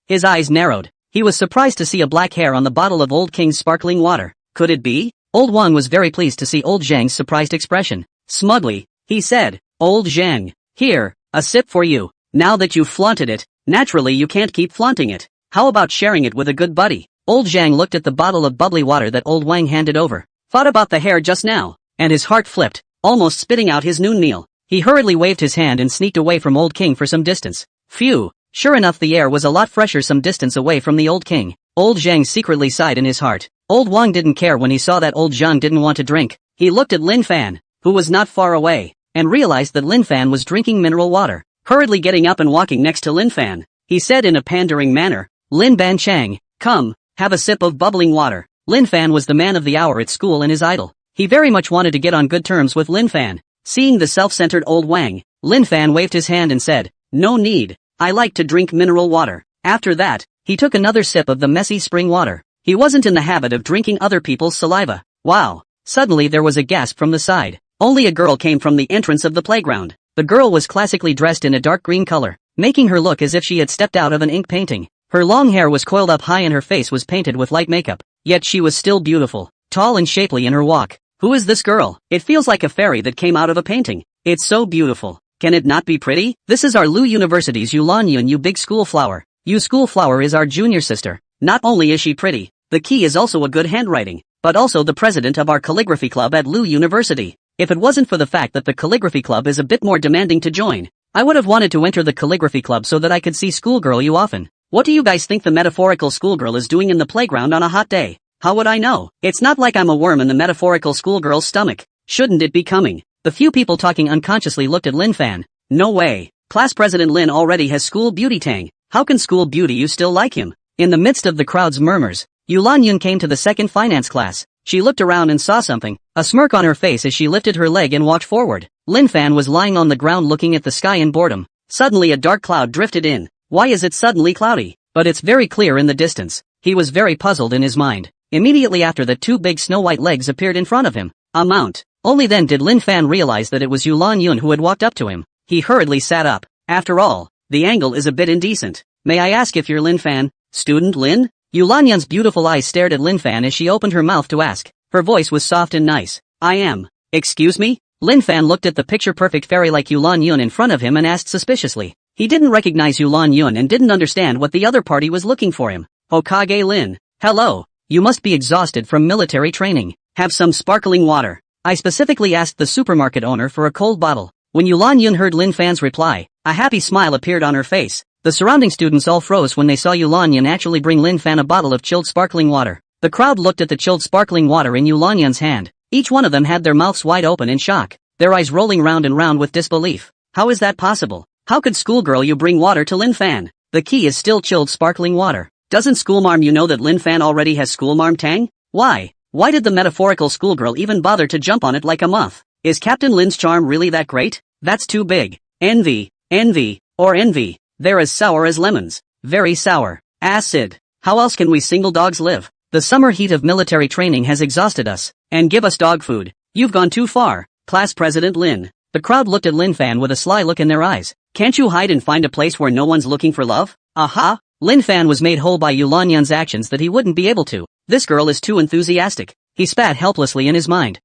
His eyes narrowed. He was surprised to see a black hair on the bottle of Old King's sparkling water. Could it be? Old Wang was very pleased to see Old Zhang's surprised expression. Smugly, he said, Old Zhang, here, a sip for you. Now that you've flaunted it, naturally you can't keep flaunting it. How about sharing it with a good buddy? Old Zhang looked at the bottle of bubbly water that Old Wang handed over. Thought about the hair just now, and his heart flipped, almost spitting out his noon meal. He hurriedly waved his hand and sneaked away from Old King for some distance. Phew, sure enough the air was a lot fresher some distance away from the Old King. Old Zhang secretly sighed in his heart. Old Wang didn't care when he saw that Old Zhang didn't want to drink. He looked at Lin Fan, who was not far away, and realized that Lin Fan was drinking mineral water. Hurriedly getting up and walking next to Lin Fan, he said in a pandering manner, Lin Ban Chang, come, have a sip of bubbling water. Lin Fan was the man of the hour at school and his idol. He very much wanted to get on good terms with Lin Fan. Seeing the self-centered Old Wang, Lin Fan waved his hand and said, no need, I like to drink mineral water. After that, he took another sip of the messy spring water. He wasn't in the habit of drinking other people's saliva. Wow. Suddenly there was a gasp from the side. Only a girl came from the entrance of the playground. The girl was classically dressed in a dark green color, making her look as if she had stepped out of an ink painting. Her long hair was coiled up high and her face was painted with light makeup. Yet she was still beautiful, tall and shapely in her walk. Who is this girl? It feels like a fairy that came out of a painting. It's so beautiful. Can it not be pretty? This is our Lu University's Yulan Yun, you big school flower. You school flower is our junior sister. Not only is she pretty, the key is also a good handwriting, but also the president of our calligraphy club at Lu University. If it wasn't for the fact that the calligraphy club is a bit more demanding to join, I would have wanted to enter the calligraphy club so that I could see schoolgirl you often. What do you guys think the metaphorical schoolgirl is doing in the playground on a hot day? How would I know? It's not like I'm a worm in the metaphorical schoolgirl's stomach. Shouldn't it be coming? The few people talking unconsciously looked at Lin Fan. No way. Class President Lin already has school beauty tang. How can school beauty you still like him? In the midst of the crowd's murmurs, Yulan Yun came to the second finance class. She looked around and saw something, a smirk on her face as she lifted her leg and walked forward. Lin Fan was lying on the ground looking at the sky in boredom. Suddenly a dark cloud drifted in. Why is it suddenly cloudy? But it's very clear in the distance. He was very puzzled in his mind. Immediately after that, two big snow-white legs appeared in front of him. A mount. Only then did Lin Fan realize that it was Yulan Yun who had walked up to him. He hurriedly sat up. After all, the angle is a bit indecent. May I ask if you're Lin Fan, student Lin? Yulan Yun's beautiful eyes stared at Lin Fan as she opened her mouth to ask. Her voice was soft and nice. I am. Excuse me? Lin Fan looked at the picture-perfect fairy like Yulan Yun in front of him and asked suspiciously. He didn't recognize Yulan Yun and didn't understand what the other party was looking for him. Hokage Lin. Hello. You must be exhausted from military training. Have some sparkling water. I specifically asked the supermarket owner for a cold bottle. When Yulan Yun heard Lin Fan's reply, a happy smile appeared on her face. The surrounding students all froze when they saw Yulanyan actually bring Lin Fan a bottle of chilled sparkling water. The crowd looked at the chilled sparkling water in Yulanyan's hand. Each one of them had their mouths wide open in shock, their eyes rolling round and round with disbelief. How is that possible? How could schoolgirl you bring water to Lin Fan? The key is still chilled sparkling water. Doesn't schoolmarm you know that Lin Fan already has schoolmarm tang? Why? Why did the metaphorical schoolgirl even bother to jump on it like a moth? Is Captain Lin's charm really that great? That's too big. Envy. Envy. Or envy. They're as sour as lemons. Very sour. Acid. How else can we single dogs live? The summer heat of military training has exhausted us. And give us dog food. You've gone too far. Class President Lin. The crowd looked at Lin Fan with a sly look in their eyes. Can't you hide and find a place where no one's looking for love? Aha! Lin Fan was made whole by Yulanyan's actions that he wouldn't be able to. This girl is too enthusiastic. He spat helplessly in his mind.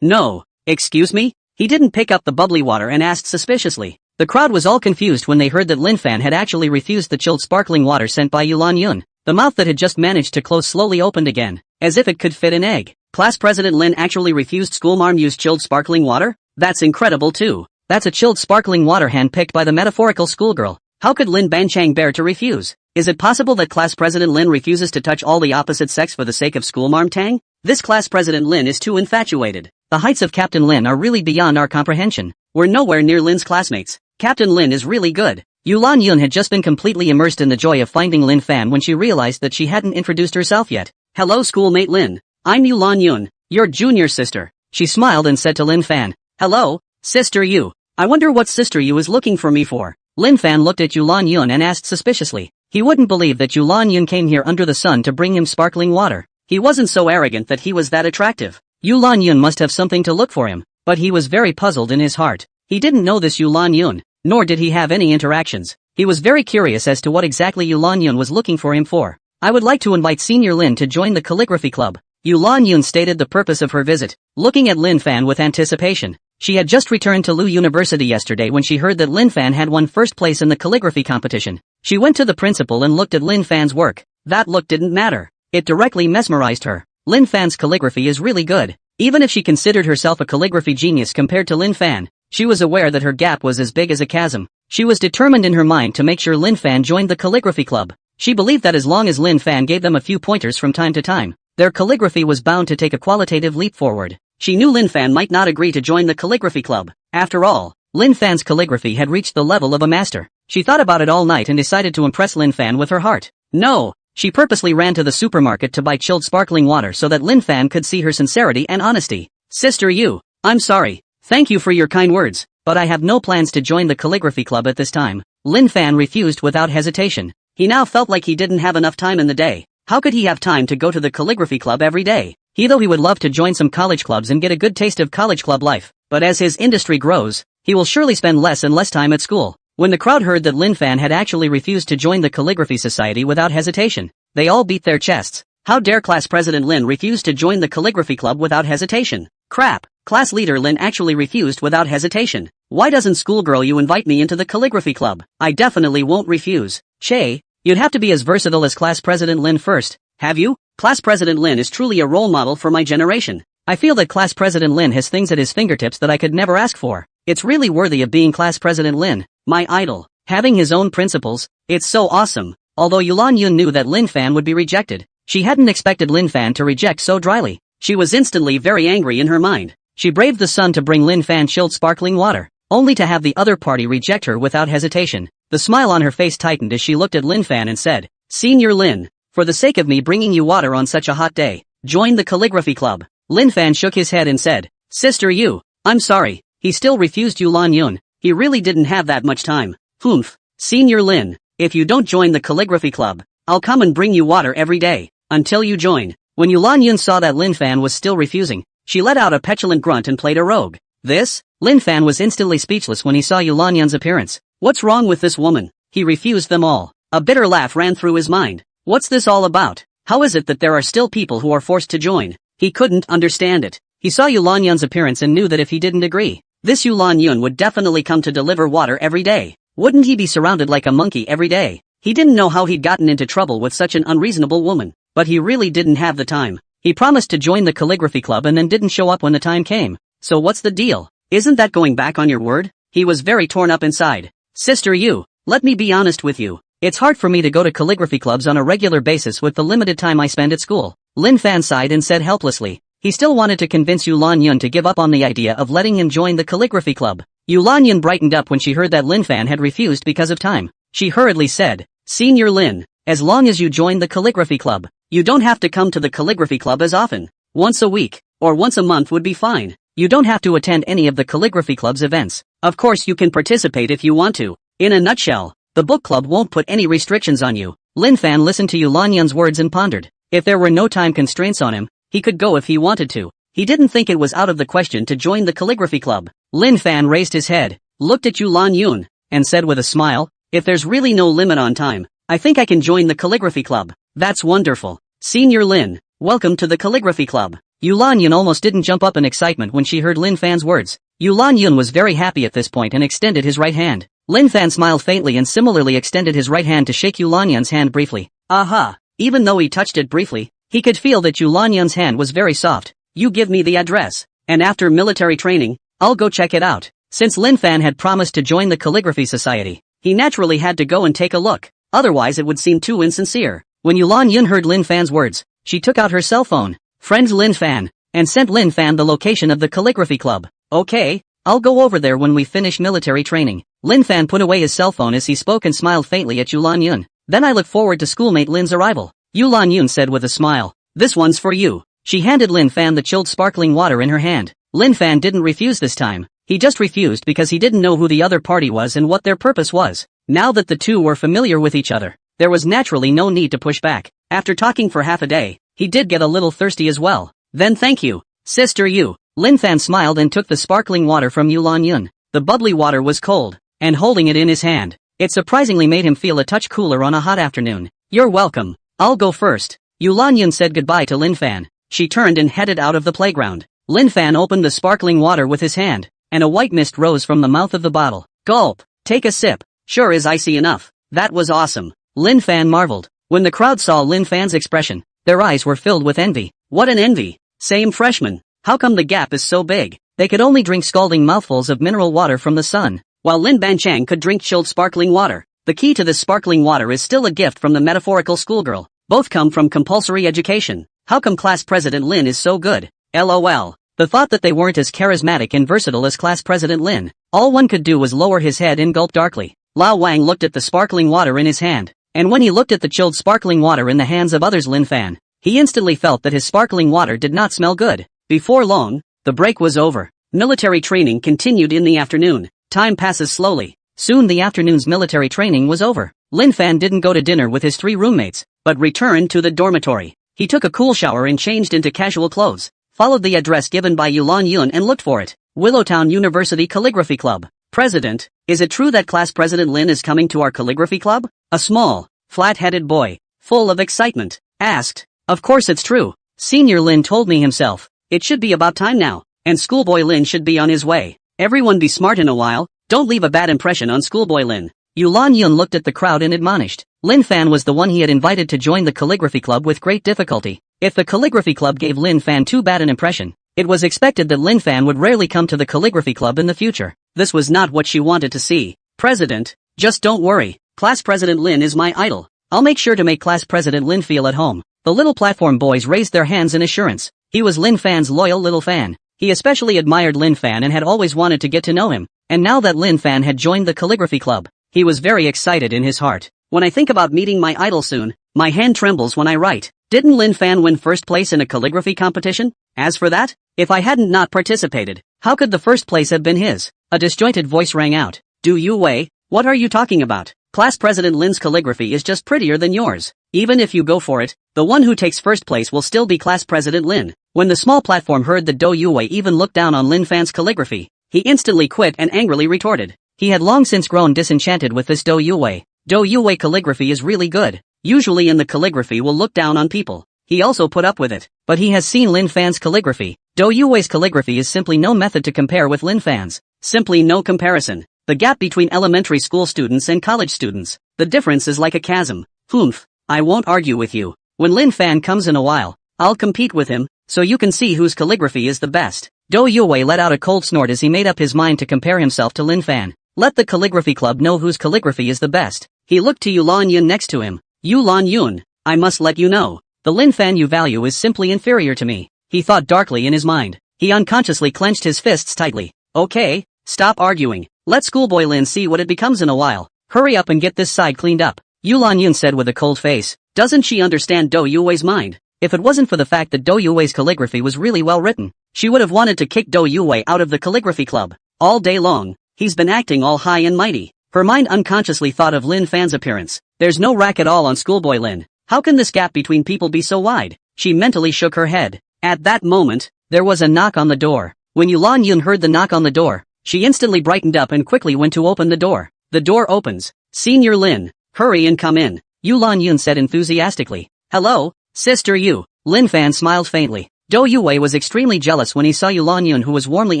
No. Excuse me? He didn't pick up the bubbly water and asked suspiciously. The crowd was all confused when they heard that Lin Fan had actually refused the chilled sparkling water sent by Yulanyan. The mouth that had just managed to close slowly opened again, as if it could fit an egg. Class President Lin actually refused schoolmarm use chilled sparkling water? That's incredible too. That's a chilled sparkling water hand-picked by the metaphorical schoolgirl. How could Lin Banchang bear to refuse? Is it possible that Class President Lin refuses to touch all the opposite sex for the sake of schoolmarm tang? This Class President Lin is too infatuated. The heights of Captain Lin are really beyond our comprehension. We're nowhere near Lin's classmates. Captain Lin is really good. Yulan Yun had just been completely immersed in the joy of finding Lin Fan when she realized that she hadn't introduced herself yet. Hello schoolmate Lin. I'm Yulan Yun, your junior sister. She smiled and said to Lin Fan. Hello, Sister Yu. I wonder what Sister Yu is looking for me for. Lin Fan looked at Yulan Yun and asked suspiciously. He wouldn't believe that Yulan Yun came here under the sun to bring him sparkling water. He wasn't so arrogant that he was that attractive. Yulan Yun must have something to look for him, but he was very puzzled in his heart. He didn't know this Yulan Yun, nor did he have any interactions. He was very curious as to what exactly Yulan Yun was looking for him for. I would like to invite Senior Lin to join the calligraphy club. Yulan Yun stated the purpose of her visit, looking at Lin Fan with anticipation. She had just returned to Lu University yesterday when she heard that Lin Fan had won first place in the calligraphy competition. She went to the principal and looked at Lin Fan's work. That look didn't matter. It directly mesmerized her. Lin Fan's calligraphy is really good. Even if she considered herself a calligraphy genius compared to Lin Fan, she was aware that her gap was as big as a chasm. She was determined in her mind to make sure Lin Fan joined the calligraphy club. She believed that as long as Lin Fan gave them a few pointers from time to time, their calligraphy was bound to take a qualitative leap forward. She knew Lin Fan might not agree to join the calligraphy club. After all, Lin Fan's calligraphy had reached the level of a master. She thought about it all night and decided to impress Lin Fan with her heart. No! She purposely ran to the supermarket to buy chilled sparkling water so that Lin Fan could see her sincerity and honesty. Sister Yu, I'm sorry. Thank you for your kind words, but I have no plans to join the calligraphy club at this time. Lin Fan refused without hesitation. He now felt like he didn't have enough time in the day. How could he have time to go to the calligraphy club every day? He would love to join some college clubs and get a good taste of college club life, but as his industry grows, he will surely spend less and less time at school. When the crowd heard that Lin Fan had actually refused to join the calligraphy society without hesitation, they all beat their chests. How dare Class President Lin refuse to join the calligraphy club without hesitation? Crap! Class leader Lin actually refused without hesitation. Why doesn't schoolgirl you invite me into the calligraphy club? I definitely won't refuse. Che, you'd have to be as versatile as Class President Lin first, have you? Class President Lin is truly a role model for my generation. I feel that Class President Lin has things at his fingertips that I could never ask for. It's really worthy of being Class President Lin, my idol. Having his own principles, it's so awesome. Although Yulan Yun knew that Lin Fan would be rejected, she hadn't expected Lin Fan to reject so dryly. She was instantly very angry in her mind. She braved the sun to bring Lin Fan chilled sparkling water, only to have the other party reject her without hesitation. The smile on her face tightened as she looked at Lin Fan and said, Senior Lin, for the sake of me bringing you water on such a hot day, join the calligraphy club. Lin Fan shook his head and said, Sister Yu, I'm sorry. He still refused Yulan Yun. He really didn't have that much time. Humph. Senior Lin, if you don't join the calligraphy club, I'll come and bring you water every day, until you join. When Yulan Yun saw that Lin Fan was still refusing, she let out a petulant grunt and played a rogue. This? Lin Fan was instantly speechless when he saw Yulan Yun's appearance. What's wrong with this woman? He refused them all. A bitter laugh ran through his mind. What's this all about? How is it that there are still people who are forced to join? He couldn't understand it. He saw Yulan Yun's appearance and knew that if he didn't agree, this Yulan Yun would definitely come to deliver water every day. Wouldn't he be surrounded like a monkey every day? He didn't know how he'd gotten into trouble with such an unreasonable woman, but he really didn't have the time. He promised to join the calligraphy club and then didn't show up when the time came. So what's the deal? Isn't that going back on your word? He was very torn up inside. Sister Yu, Let me be honest with you. It's hard for me to go to calligraphy clubs on a regular basis with the limited time I spend at school. Lin Fan sighed and said helplessly. He still wanted to convince Yu Lan Yun to give up on the idea of letting him join the calligraphy club. Yu Lan Yun brightened up when she heard that Lin Fan had refused because of time. She hurriedly said, Senior Lin, as long as you join the calligraphy club, you don't have to come to the calligraphy club as often. Once a week, or once a month would be fine. You don't have to attend any of the calligraphy club's events. Of course you can participate if you want to. In a nutshell, the book club won't put any restrictions on you. Lin Fan listened to Yu Lan Yun's words and pondered. If there were no time constraints on him, he could go if he wanted to. He didn't think it was out of the question to join the calligraphy club. Lin Fan raised his head, looked at Yu Lan Yun, and said with a smile, if there's really no limit on time, I think I can join the calligraphy club. That's wonderful. Senior Lin, welcome to the calligraphy club. Yu Lan Yun almost didn't jump up in excitement when she heard Lin Fan's words. Yu Lan Yun was very happy at this point and extended his right hand. Lin Fan smiled faintly and similarly extended his right hand to shake Yu Lan Yun's hand briefly. Aha! Even though he touched it briefly, he could feel that Yu Lan Yun's hand was very soft. You give me the address, and after military training, I'll go check it out. Since Lin Fan had promised to join the calligraphy society, he naturally had to go and take a look, otherwise it would seem too insincere. When Yu Lan Yun heard Lin Fan's words, she took out her cell phone, friend Lin Fan, and sent Lin Fan the location of the calligraphy club. Okay, I'll go over there when we finish military training. Lin Fan put away his cell phone as he spoke and smiled faintly at Yu Lan Yun. Then I look forward to schoolmate Lin's arrival. Yu Lan Yun said with a smile. This one's for you. She handed Lin Fan the chilled sparkling water in her hand. Lin Fan didn't refuse this time. He just refused because he didn't know who the other party was and what their purpose was. Now that the two were familiar with each other, there was naturally no need to push back. After talking for half a day, he did get a little thirsty as well. Then thank you, Sister Yu. Lin Fan smiled and took the sparkling water from Yu Lan Yun. The bubbly water was cold, and holding it in his hand, it surprisingly made him feel a touch cooler on a hot afternoon. You're welcome. I'll go first. Yu Lan Yun said goodbye to Lin Fan. She turned and headed out of the playground. Lin Fan opened the sparkling water with his hand, and a white mist rose from the mouth of the bottle. Gulp. Take a sip. Sure is icy enough. That was awesome. Lin Fan marveled. When the crowd saw Lin Fan's expression, their eyes were filled with envy. What an envy. Same freshman. How come the gap is so big? They could only drink scalding mouthfuls of mineral water from the sun, while Lin Banchang could drink chilled sparkling water. The key to this sparkling water is still a gift from the metaphorical schoolgirl. Both come from compulsory education. How come class president Lin is so good? LOL. The thought that they weren't as charismatic and versatile as class president Lin. All one could do was lower his head and gulp darkly. Lao Wang looked at the sparkling water in his hand, and when he looked at the chilled sparkling water in the hands of others Lin Fan, he instantly felt that his sparkling water did not smell good. Before long, the break was over. Military training continued in the afternoon. Time passes slowly. Soon the afternoon's military training was over. Lin Fan didn't go to dinner with his 3 roommates, but returned to the dormitory. He took a cool shower and changed into casual clothes, followed the address given by Yu Lan Yun and looked for it. Willowtown University Calligraphy Club. President, is it true that class president Lin is coming to our calligraphy club? A small, flat-headed boy, full of excitement, asked. Of course it's true. Senior Lin told me himself. It should be about time now, and schoolboy Lin should be on his way. Everyone be smart in a while, don't leave a bad impression on schoolboy Lin. Yu Lan Yun looked at the crowd and admonished. Lin Fan was the one he had invited to join the calligraphy club with great difficulty. If the calligraphy club gave Lin Fan too bad an impression, it was expected that Lin Fan would rarely come to the calligraphy club in the future. This was not what she wanted to see. President, just don't worry. Class President Lin is my idol. I'll make sure to make Class President Lin feel at home. The little platform boys raised their hands in assurance. He was Lin Fan's loyal little fan. He especially admired Lin Fan and had always wanted to get to know him. And now that Lin Fan had joined the calligraphy club, he was very excited in his heart. When I think about meeting my idol soon, my hand trembles when I write. Didn't Lin Fan win first place in a calligraphy competition? As for that, if I hadn't not participated, how could the first place have been his? A disjointed voice rang out. Du Yu Wei, what are you talking about? Class President Lin's calligraphy is just prettier than yours. Even if you go for it, the one who takes first place will still be Class President Lin. When the small platform heard that Du Yu Wei even looked down on Lin Fan's calligraphy, he instantly quit and angrily retorted. He had long since grown disenchanted with this Du Yu Wei. Du Yu Wei calligraphy is really good. Usually in the calligraphy will look down on people. He also put up with it. But he has seen Lin Fan's calligraphy. Du Yu Wei's calligraphy is simply no method to compare with Lin Fan's. Simply no comparison. The gap between elementary school students and college students. The difference is like a chasm. Humph. I won't argue with you. When Lin Fan comes in a while, I'll compete with him, so you can see whose calligraphy is the best. Du Yu Wei let out a cold snort as he made up his mind to compare himself to Lin Fan. Let the calligraphy club know whose calligraphy is the best. He looked to Yulan Yun next to him. Yulan Yun, I must let you know. The Lin Fan you value is simply inferior to me. He thought darkly in his mind. He unconsciously clenched his fists tightly. Okay, stop arguing. Let schoolboy Lin see what it becomes in a while. Hurry up and get this side cleaned up. Yulan Yun said with a cold face. Doesn't she understand Do Yue's mind? If it wasn't for the fact that Do Yue's calligraphy was really well written, she would have wanted to kick Do Yue out of the calligraphy club. All day long, he's been acting all high and mighty. Her mind unconsciously thought of Lin Fan's appearance. There's no rack at all on schoolboy Lin. How can this gap between people be so wide? She mentally shook her head. At that moment, there was a knock on the door. When Yulan Yun heard the knock on the door, she instantly brightened up and quickly went to open the door. The door opens. Senior Lin, hurry and come in, Yulan Yun said enthusiastically. Hello, Sister Yu. Lin Fan smiled faintly. Do Yue was extremely jealous when he saw Yulan Yun, who was warmly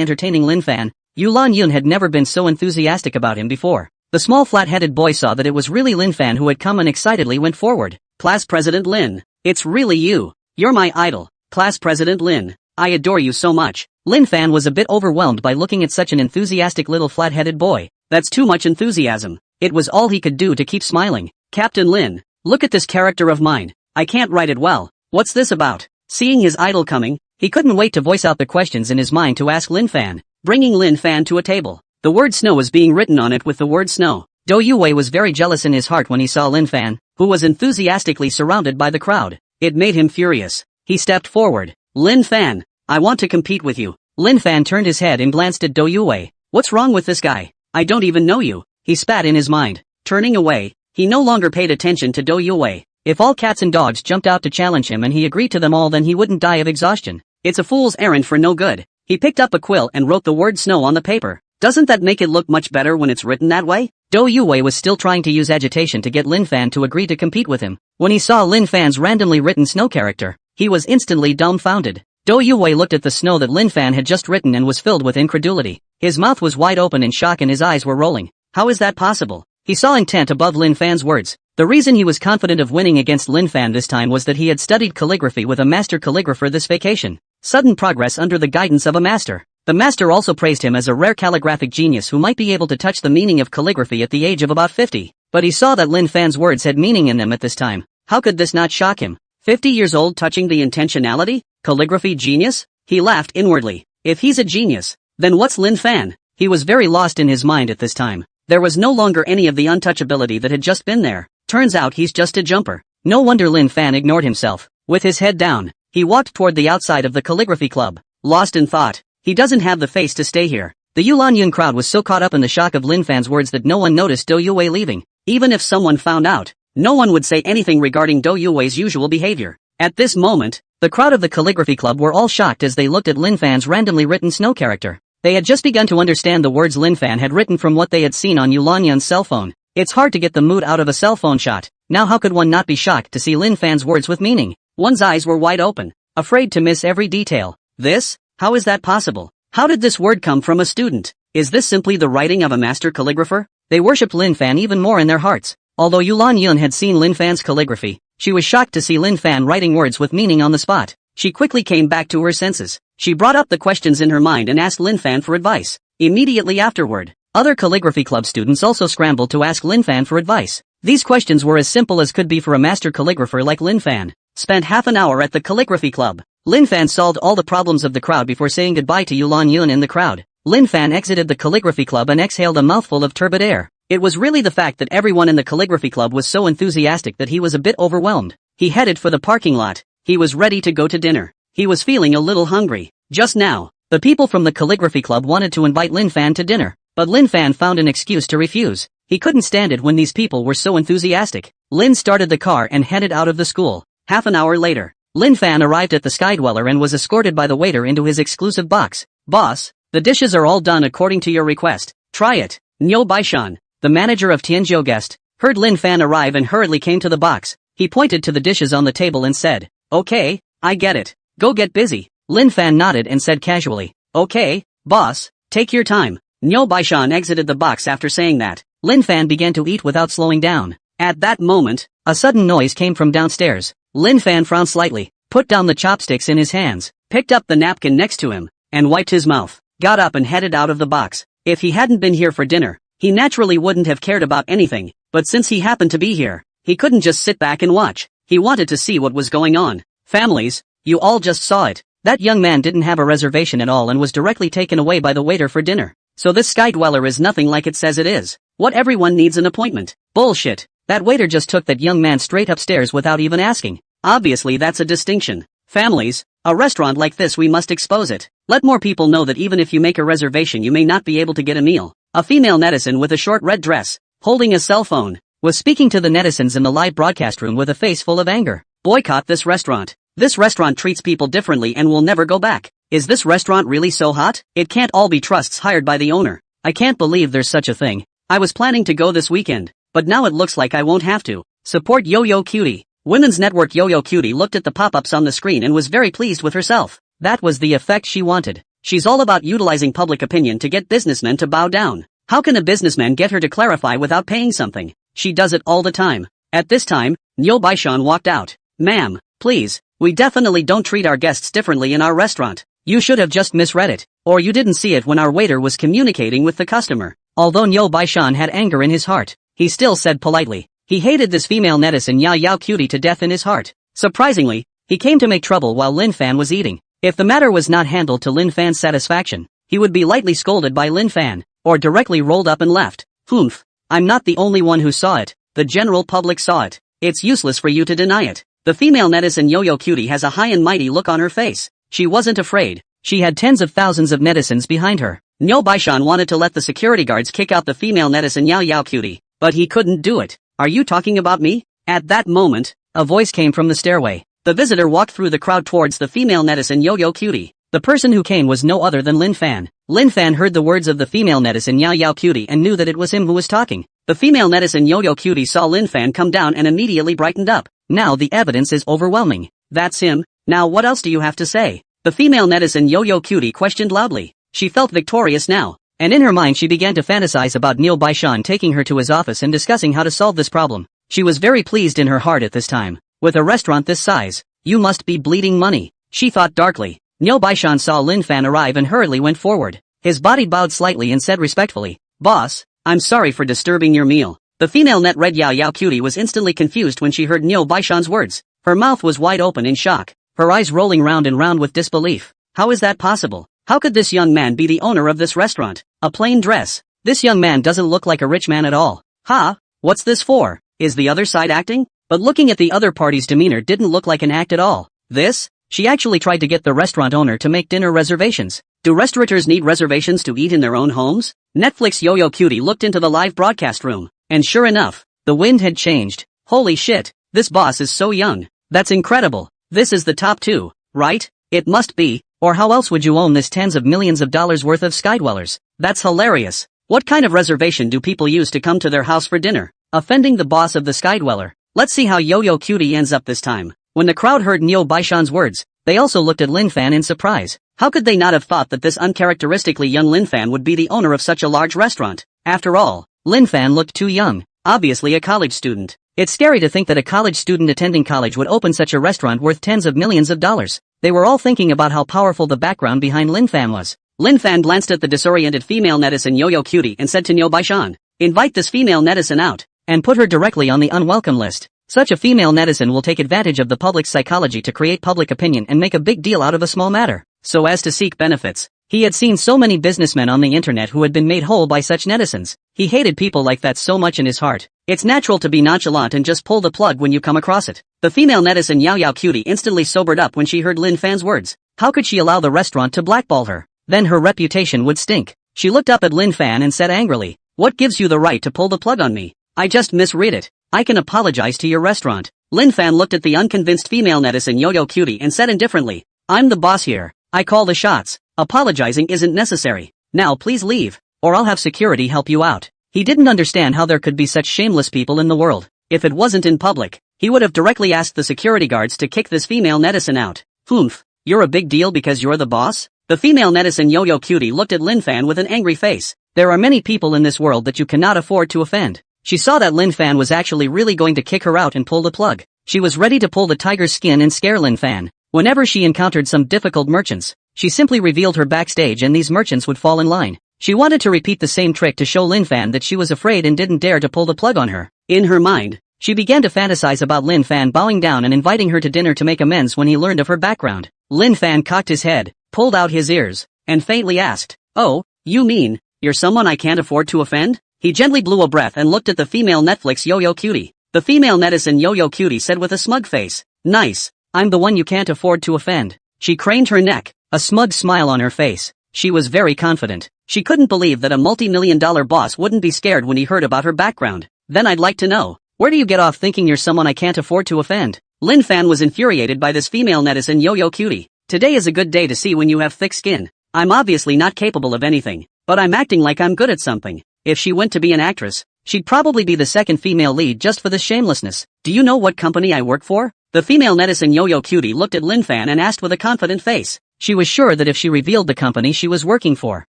entertaining Lin Fan. Yulan Yun had never been so enthusiastic about him before. The small flat-headed boy saw that it was really Lin Fan who had come and excitedly went forward. Class President Lin, it's really you. You're my idol. Class President Lin, I adore you so much. Lin Fan was a bit overwhelmed by looking at such an enthusiastic little flat-headed boy. That's too much enthusiasm. It was all he could do to keep smiling. Captain Lin, look at this character of mine. I can't write it well. What's this about? Seeing his idol coming, he couldn't wait to voice out the questions in his mind to ask Lin Fan. Bringing Lin Fan to a table. The word snow was being written on it with the word snow. Do Yue was very jealous in his heart when he saw Lin Fan, who was enthusiastically surrounded by the crowd. It made him furious. He stepped forward. Lin Fan, I want to compete with you. Lin Fan turned his head and glanced at Do Yue. What's wrong with this guy? I don't even know you. He spat in his mind. Turning away, he no longer paid attention to Do Yue. If all cats and dogs jumped out to challenge him and he agreed to them all, then he wouldn't die of exhaustion. It's a fool's errand for no good. He picked up a quill and wrote the word snow on the paper. Doesn't that make it look much better when it's written that way? Do Yue was still trying to use agitation to get Lin Fan to agree to compete with him. When he saw Lin Fan's randomly written snow character, he was instantly dumbfounded. Do Yue looked at the snow that Lin Fan had just written and was filled with incredulity. His mouth was wide open in shock and his eyes were rolling. How is that possible? He saw intent above Lin Fan's words. The reason he was confident of winning against Lin Fan this time was that he had studied calligraphy with a master calligrapher this vacation. Sudden progress under the guidance of a master. The master also praised him as a rare calligraphic genius who might be able to touch the meaning of calligraphy at the age of about 50. But he saw that Lin Fan's words had meaning in them at this time. How could this not shock him? 50 years old touching the intentionality? Calligraphy genius? He laughed inwardly. If he's a genius, then what's Lin Fan? He was very lost in his mind at this time. There was no longer any of the untouchability that had just been there. Turns out he's just a jumper. No wonder Lin Fan ignored himself. With his head down, he walked toward the outside of the calligraphy club. Lost in thought. He doesn't have the face to stay here. The Yulan Yun crowd was so caught up in the shock of Lin Fan's words that no one noticed Do Yue leaving. Even if someone found out, no one would say anything regarding Do Yue's usual behavior. At this moment, the crowd of the calligraphy club were all shocked as they looked at Lin Fan's randomly written snow character. They had just begun to understand the words Lin Fan had written from what they had seen on Yulan Yun's cell phone. It's hard to get the mood out of a cell phone shot. Now how could one not be shocked to see Lin Fan's words with meaning? One's eyes were wide open, afraid to miss every detail. This? How is that possible? How did this word come from a student? Is this simply the writing of a master calligrapher? They worshipped Lin Fan even more in their hearts. Although Yulan Yun had seen Lin Fan's calligraphy, she was shocked to see Lin Fan writing words with meaning on the spot. She quickly came back to her senses. She brought up the questions in her mind and asked Lin Fan for advice. Immediately afterward, other calligraphy club students also scrambled to ask Lin Fan for advice. These questions were as simple as could be for a master calligrapher like Lin Fan. Spent half an hour at the calligraphy club. Lin Fan solved all the problems of the crowd before saying goodbye to Yulan Yun in the crowd. Lin Fan exited the calligraphy club and exhaled a mouthful of turbid air. It was really the fact that everyone in the calligraphy club was so enthusiastic that he was a bit overwhelmed. He headed for the parking lot. He was ready to go to dinner. He was feeling a little hungry. Just now, the people from the calligraphy club wanted to invite Lin Fan to dinner, but Lin Fan found an excuse to refuse. He couldn't stand it when these people were so enthusiastic. Lin started the car and headed out of the school. Half an hour later, Lin Fan arrived at the Skydweller and was escorted by the waiter into his exclusive box. Boss, the dishes are all done according to your request. Try it. Nyo Baishan, the manager of Tianzhou Guest, heard Lin Fan arrive and hurriedly came to the box. He pointed to the dishes on the table and said, "Okay, I get it. Go get busy." Lin Fan nodded and said casually, "Okay, boss, take your time." Nyo Baishan exited the box after saying that. Lin Fan began to eat without slowing down. At that moment, a sudden noise came from downstairs. Lin Fan frowned slightly, put down the chopsticks in his hands, picked up the napkin next to him, and wiped his mouth, got up and headed out of the box. If he hadn't been here for dinner, He naturally wouldn't have cared about anything, but since he happened to be here, he couldn't just sit back and watch. He wanted to see what was going on. Families, you all just saw it. That young man didn't have a reservation at all and was directly taken away by the waiter for dinner. So this skydweller is nothing like it says it is. What, everyone needs an appointment? Bullshit. That waiter just took that young man straight upstairs without even asking. Obviously that's a distinction. Families, a restaurant like this, we must expose it. Let more people know that even if you make a reservation you may not be able to get a meal. A female netizen with a short red dress, holding a cell phone, was speaking to the netizens in the live broadcast room with a face full of anger. Boycott this restaurant. This restaurant treats people differently and will never go back. Is this restaurant really so hot? It can't all be trusts hired by the owner. I can't believe there's such a thing. I was planning to go this weekend, but now it looks like I won't have to. Support Yo-Yo Cutie. Women's Network. Yo-Yo Cutie looked at the pop-ups on the screen and was very pleased with herself. That was the effect she wanted. She's all about utilizing public opinion to get businessmen to bow down. How can a businessman get her to clarify without paying something? She does it all the time. At this time, Nyo Baishan walked out. Ma'am, please, we definitely don't treat our guests differently in our restaurant. You should have just misread it, or you didn't see it when our waiter was communicating with the customer. Although Nyo Baishan had anger in his heart, he still said politely. He hated this female netizen Yo-Yo Cutie to death in his heart. Surprisingly, he came to make trouble while Lin Fan was eating. If the matter was not handled to Lin Fan's satisfaction, he would be lightly scolded by Lin Fan, or directly rolled up and left. Humph. I'm not the only one who saw it. The general public saw it. It's useless for you to deny it. The female netizen Yo-Yo Cutie has a high and mighty look on her face. She wasn't afraid. She had tens of thousands of netizens behind her. Nyo Baishan wanted to let the security guards kick out the female netizen Yo-Yo Cutie, but he couldn't do it. Are you talking about me? At that moment, a voice came from the stairway. The visitor walked through the crowd towards the female netizen Yo-Yo Cutie. The person who came was no other than Lin Fan. Lin Fan heard the words of the female netizen Yo-Yo Cutie and knew that it was him who was talking. The female netizen Yo-Yo Cutie saw Lin Fan come down and immediately brightened up. Now the evidence is overwhelming. That's him. Now what else do you have to say? The female netizen Yo-Yo Cutie questioned loudly. She felt victorious now, and in her mind she began to fantasize about Nyo Baishan taking her to his office and discussing how to solve this problem. She was very pleased in her heart at this time. With a restaurant this size, you must be bleeding money, she thought darkly. Nyo Baishan saw Lin Fan arrive and hurriedly went forward. His body bowed slightly and said respectfully, "Boss, I'm sorry for disturbing your meal." The female net red Yo-Yo Cutie was instantly confused when she heard Nyo Baishan's words. Her mouth was wide open in shock, her eyes rolling round and round with disbelief. How is that possible? How could this young man be the owner of this restaurant? A plain dress. This young man doesn't look like a rich man at all. Ha? What's this for? Is the other side acting? But looking at the other party's demeanor didn't look like an act at all. This? She actually tried to get the restaurant owner to make dinner reservations. Do restaurateurs need reservations to eat in their own homes? Netflix. Yo-Yo Cutie looked into the live broadcast room, and sure enough, the wind had changed. Holy shit, this boss is so young. That's incredible. This is the top 2, right? It must be, or how else would you own this tens of millions of dollars worth of skydwellers? That's hilarious. What kind of reservation do people use to come to their house for dinner? Offending the boss of the skydweller. Let's see how Yo-Yo Cutie ends up this time. When the crowd heard Nyo Baishan's words, they also looked at Lin Fan in surprise. How could they not have thought that this uncharacteristically young Lin Fan would be the owner of such a large restaurant? After all, Lin Fan looked too young, obviously a college student. It's scary to think that a college student attending college would open such a restaurant worth tens of millions of dollars. They were all thinking about how powerful the background behind Lin Fan was. Lin Fan glanced at the disoriented female netizen Yo-Yo Cutie and said to Nyo Baishan, "Invite this female netizen out, and put her directly on the unwelcome list." Such a female netizen will take advantage of the public's psychology to create public opinion and make a big deal out of a small matter, so as to seek benefits. He had seen so many businessmen on the internet who had been made whole by such netizens. He hated people like that so much in his heart. It's natural to be nonchalant and just pull the plug when you come across it. The female netizen Yo-Yo Cutie instantly sobered up when she heard Lin Fan's words. How could she allow the restaurant to blackball her? Then her reputation would stink. She looked up at Lin Fan and said angrily, "What gives you the right to pull the plug on me? I just misread it. I can apologize to your restaurant." Lin Fan looked at the unconvinced female netizen Yo-Yo Cutie and said indifferently, "I'm the boss here. I call the shots. Apologizing isn't necessary. Now please leave, or I'll have security help you out." He didn't understand how there could be such shameless people in the world. If it wasn't in public, he would have directly asked the security guards to kick this female netizen out. Humph, you're a big deal because you're the boss? The female netizen Yo-Yo Cutie looked at Lin Fan with an angry face. There are many people in this world that you cannot afford to offend. She saw that Lin Fan was actually really going to kick her out and pull the plug. She was ready to pull the tiger's skin and scare Lin Fan. Whenever she encountered some difficult merchants, she simply revealed her backstage and these merchants would fall in line. She wanted to repeat the same trick to show Lin Fan that she was afraid and didn't dare to pull the plug on her. In her mind, she began to fantasize about Lin Fan bowing down and inviting her to dinner to make amends when he learned of her background. Lin Fan cocked his head, pulled out his ears, and faintly asked, "Oh, you mean, you're someone I can't afford to offend?" He gently blew a breath and looked at the female Netflix yo-yo cutie. The female netizen yo-yo cutie said with a smug face, "Nice, I'm the one you can't afford to offend." She craned her neck, a smug smile on her face. She was very confident. She couldn't believe that a multi-million-dollar boss wouldn't be scared when he heard about her background. "Then I'd like to know, where do you get off thinking you're someone I can't afford to offend?" Lin Fan was infuriated by this female netizen yo-yo cutie. "Today is a good day to see when you have thick skin. I'm obviously not capable of anything, but I'm acting like I'm good at something. If she went to be an actress, she'd probably be the second female lead just for this shamelessness. Do you know what company I work for?" The female netizen yo-yo cutie looked at Lin Fan and asked with a confident face. She was sure that if she revealed the company she was working for,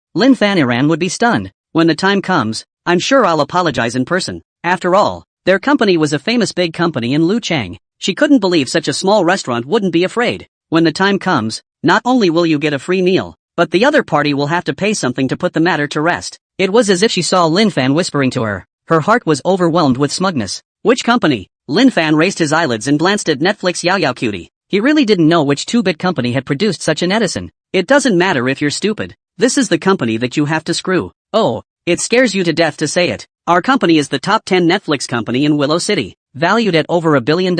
Lin Fan Iran would be stunned. "When the time comes, I'm sure I'll apologize in person." After all, their company was a famous big company in Luchang. She couldn't believe such a small restaurant wouldn't be afraid. "When the time comes, not only will you get a free meal, but the other party will have to pay something to put the matter to rest." It was as if she saw Lin Fan whispering to her. Her heart was overwhelmed with smugness. "Which company?" Lin Fan raised his eyelids and glanced at Netflix Yao Yao Cutie. He really didn't know which two-bit company had produced such an Edison. "It doesn't matter if you're stupid. This is the company that you have to screw." "Oh, it scares you to death to say it. Our company is the top 10 Netflix company in Willow City, valued at over $1 billion.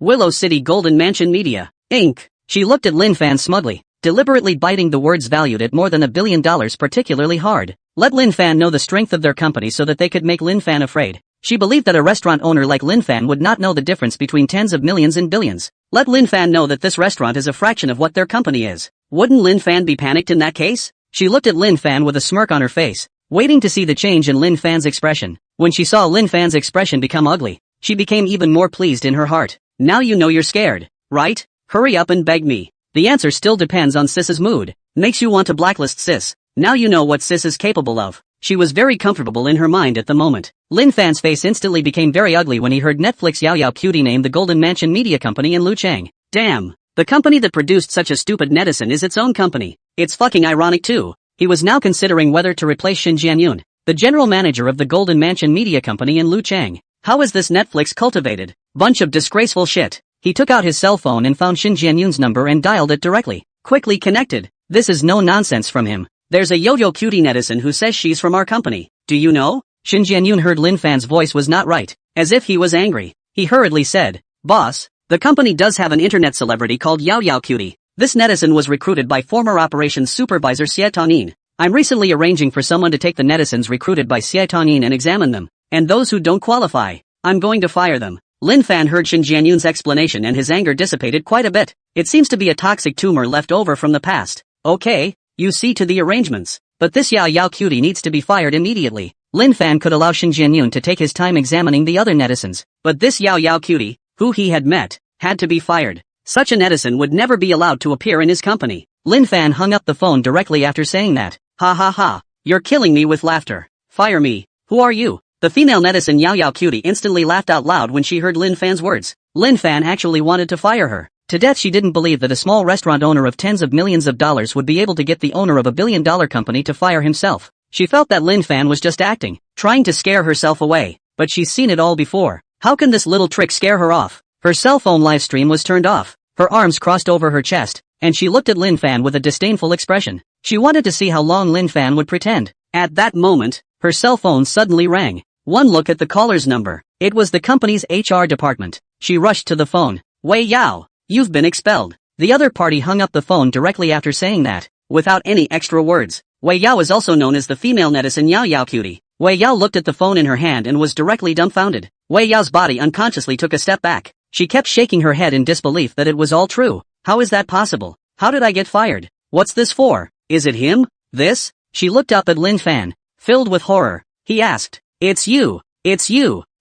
Willow City Golden Mansion Media, Inc." She looked at Lin Fan smugly, deliberately biting the words valued at more than $1 billion particularly hard. Let Lin Fan know the strength of their company so that they could make Lin Fan afraid. She believed that a restaurant owner like Lin Fan would not know the difference between tens of millions and billions. Let Lin Fan know that this restaurant is a fraction of what their company is. Wouldn't Lin Fan be panicked in that case? She looked at Lin Fan with a smirk on her face, waiting to see the change in Lin Fan's expression. When she saw Lin Fan's expression become ugly, she became even more pleased in her heart. "Now you know you're scared, right? Hurry up and beg me." The answer still depends on Sis's mood. Makes you want to blacklist Sis. Now you know what Sis is capable of. She was very comfortable in her mind at the moment. Lin Fan's face instantly became very ugly when he heard Netflix Yao Yao Cutie name the Golden Mansion Media Company in Luchang. Damn, the company that produced such a stupid netizen is its own company. It's fucking ironic too. He was now considering whether to replace Shin Jianyun, the general manager of the Golden Mansion Media Company in Luchang. How is this Netflix cultivated? Bunch of disgraceful shit. He took out his cell phone and found Shin Jianyun's number and dialed it directly. Quickly connected. This is no nonsense from him. "There's a yo-yo cutie netizen who says she's from our company. Do you know?" Shin Jianyun heard Lin Fan's voice was not right. As if he was angry, he hurriedly said, "Boss, the company does have an internet celebrity called Yao Yao Cutie. This netizen was recruited by former operations supervisor Xie Tanin. I'm recently arranging for someone to take the netizens recruited by Xie Tanin and examine them, and those who don't qualify, I'm going to fire them." Lin Fan heard Shin Jianyun's explanation and his anger dissipated quite a bit. It seems to be a toxic tumor left over from the past. "Okay, you see to the arrangements. But this Yao Yao Cutie needs to be fired immediately." Lin Fan could allow Shin Jianyun to take his time examining the other netizens, but this Yao Yao Cutie, who he had met, had to be fired. Such a netizen would never be allowed to appear in his company. Lin Fan hung up the phone directly after saying that. "Ha ha ha, you're killing me with laughter. Fire me. Who are you?" The female netizen Yao Yao Cutie instantly laughed out loud when she heard Lin Fan's words. Lin Fan actually wanted to fire her. To death she didn't believe that a small restaurant owner of tens of millions of dollars would be able to get the owner of $1 billion company to fire himself. She felt that Lin Fan was just acting, trying to scare herself away, but she's seen it all before. How can this little trick scare her off? Her cell phone live stream was turned off. Her arms crossed over her chest, and she looked at Lin Fan with a disdainful expression. She wanted to see how long Lin Fan would pretend. At that moment, her cell phone suddenly rang. One look at the caller's number. It was the company's HR department. She rushed to the phone. "Wei Yao, you've been expelled." The other party hung up the phone directly after saying that, without any extra words. Wei Yao is also known as the female netizen Yao Yao Cutie. Wei Yao looked at the phone in her hand and was directly dumbfounded. Wei Yao's body unconsciously took a step back. She kept shaking her head in disbelief that it was all true. How is that possible? How did I get fired? What's this for? Is it him? This? She looked up at Lin Fan, filled with horror. He asked, It's you,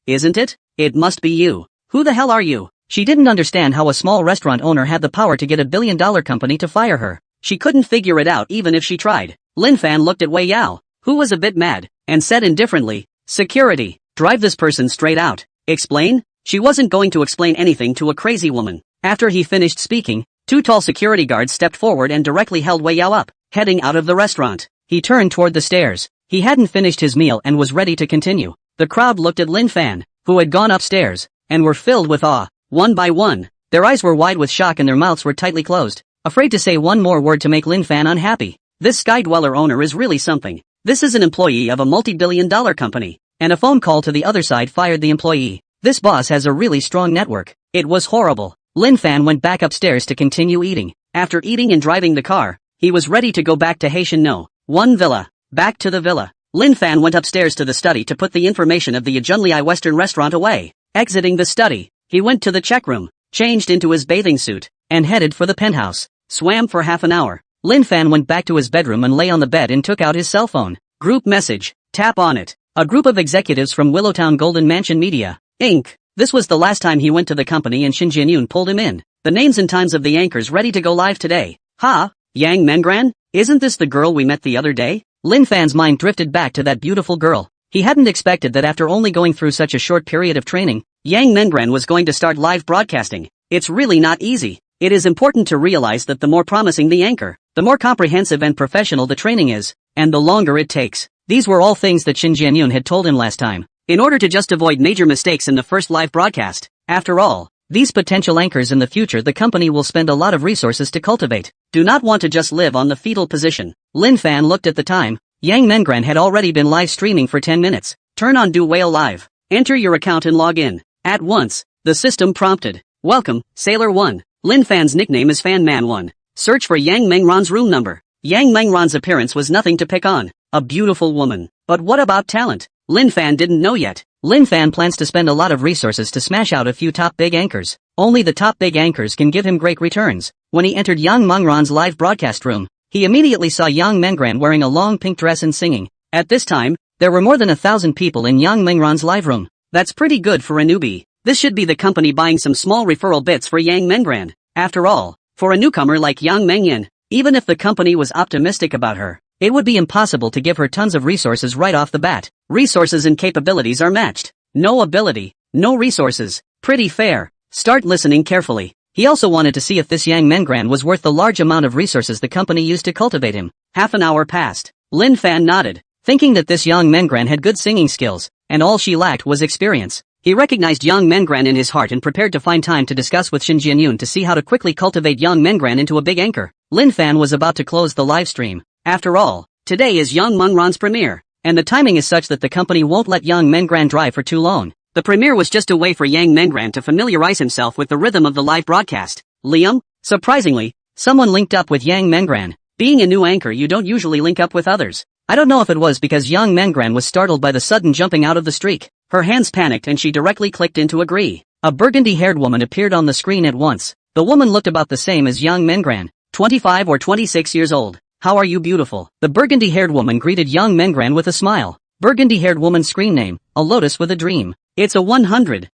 isn't it? It must be you. Who the hell are you?" She didn't understand how a small restaurant owner had the power to get $1 billion company to fire her. She couldn't figure it out even if she tried. Lin Fan looked at Wei Yao, who was a bit mad, and said indifferently, "Security, drive this person straight out." Explain? She wasn't going to explain anything to a crazy woman. After he finished speaking, two tall security guards stepped forward and directly held Wei Yao up, heading out of the restaurant. he turned toward the stairs. He hadn't finished his meal and was ready to continue. The crowd looked at Lin Fan, who had gone upstairs, and were filled with awe. One by one, their eyes were wide with shock and their mouths were tightly closed, afraid to say one more word to make Lin Fan unhappy. This Sky Dweller owner is really something. This is an employee of a multi-billion-dollar company, and a phone call to the other side fired the employee. This boss has a really strong network. It was horrible. Lin Fan went back upstairs to continue eating. After eating and driving the car, he was ready to go back to Haitian No. 1 Villa. Back to the villa. Lin Fan went upstairs to the study to put the information of the Ajunliai Western restaurant away. Exiting the study, he went to the check room, changed into his bathing suit, and headed for the penthouse. Swam for half an hour. Lin Fan went back to his bedroom and lay on the bed and took out his cell phone. Group message. Tap on it. A group of executives from Willowtown Golden Mansion Media, Inc. This was the last time he went to the company and Shin Jian-yoon pulled him in. The names and times of the anchors ready to go live today. Yang Mengran? Isn't this the girl we met the other day? Lin Fan's mind drifted back to that beautiful girl. He hadn't expected that after only going through such a short period of training, Yang Mengran was going to start live broadcasting. It's really not easy. It is important to realize that the more promising the anchor, the more comprehensive and professional the training is, and the longer it takes. These were all things that Shin Jian-yoon had told him last time, in order to just avoid major mistakes in the first live broadcast. After all, these potential anchors in the future the company will spend a lot of resources to cultivate. Do not want to just live on the fetal position. Lin Fan looked at the time. Yang Mengran had already been live streaming for 10 minutes. Turn on Do Whale Live. Enter your account and log in. At once, the system prompted. Welcome, Sailor 1. Lin Fan's nickname is Fan Man 1. Search for Yang Mengran's room number. Yang Mengran's appearance was nothing to pick on. A beautiful woman. But what about talent? Lin Fan didn't know yet. Lin Fan plans to spend a lot of resources to smash out a few top big anchors. Only the top big anchors can give him great returns. When he entered Yang Mengran's live broadcast room, he immediately saw Yang Mengran wearing a long pink dress and singing. At this time, there were more than 1,000 people in Yang Mengran's live room. That's pretty good for a newbie. This should be the company buying some small referral bits for Yang Mengran. After all, for a newcomer like Yang Mengyan, even if the company was optimistic about her, it would be impossible to give her tons of resources right off the bat. Resources and capabilities are matched. No ability, no resources. Pretty fair. Start listening carefully. He also wanted to see if this Yang Mengran was worth the large amount of resources the company used to cultivate him. Half an hour passed. Lin Fan nodded, thinking that this Yang Mengran had good singing skills, and all she lacked was experience. He recognized Yang Mengran in his heart and prepared to find time to discuss with Shin Jian-yoon to see how to quickly cultivate Yang Mengran into a big anchor. Lin Fan was about to close the live stream. After all, today is Yang Mengran's premiere, and the timing is such that the company won't let Yang Mengran drive for too long. The premiere was just a way for Yang Mengran to familiarize himself with the rhythm of the live broadcast. Liam? Surprisingly, someone linked up with Yang Mengran. Being a new anchor, you don't usually link up with others. I don't know if it was because Yang Mengran was startled by the sudden jumping out of the streak. Her hands panicked and she directly clicked into agree. A burgundy-haired woman appeared on the screen at once. The woman looked about the same as Yang Mengran, 25 or 26 years old. How are you, beautiful? The burgundy-haired woman greeted Yang Mengran with a smile. Burgundy-haired woman's screen name, a lotus with a dream. It's a 100,000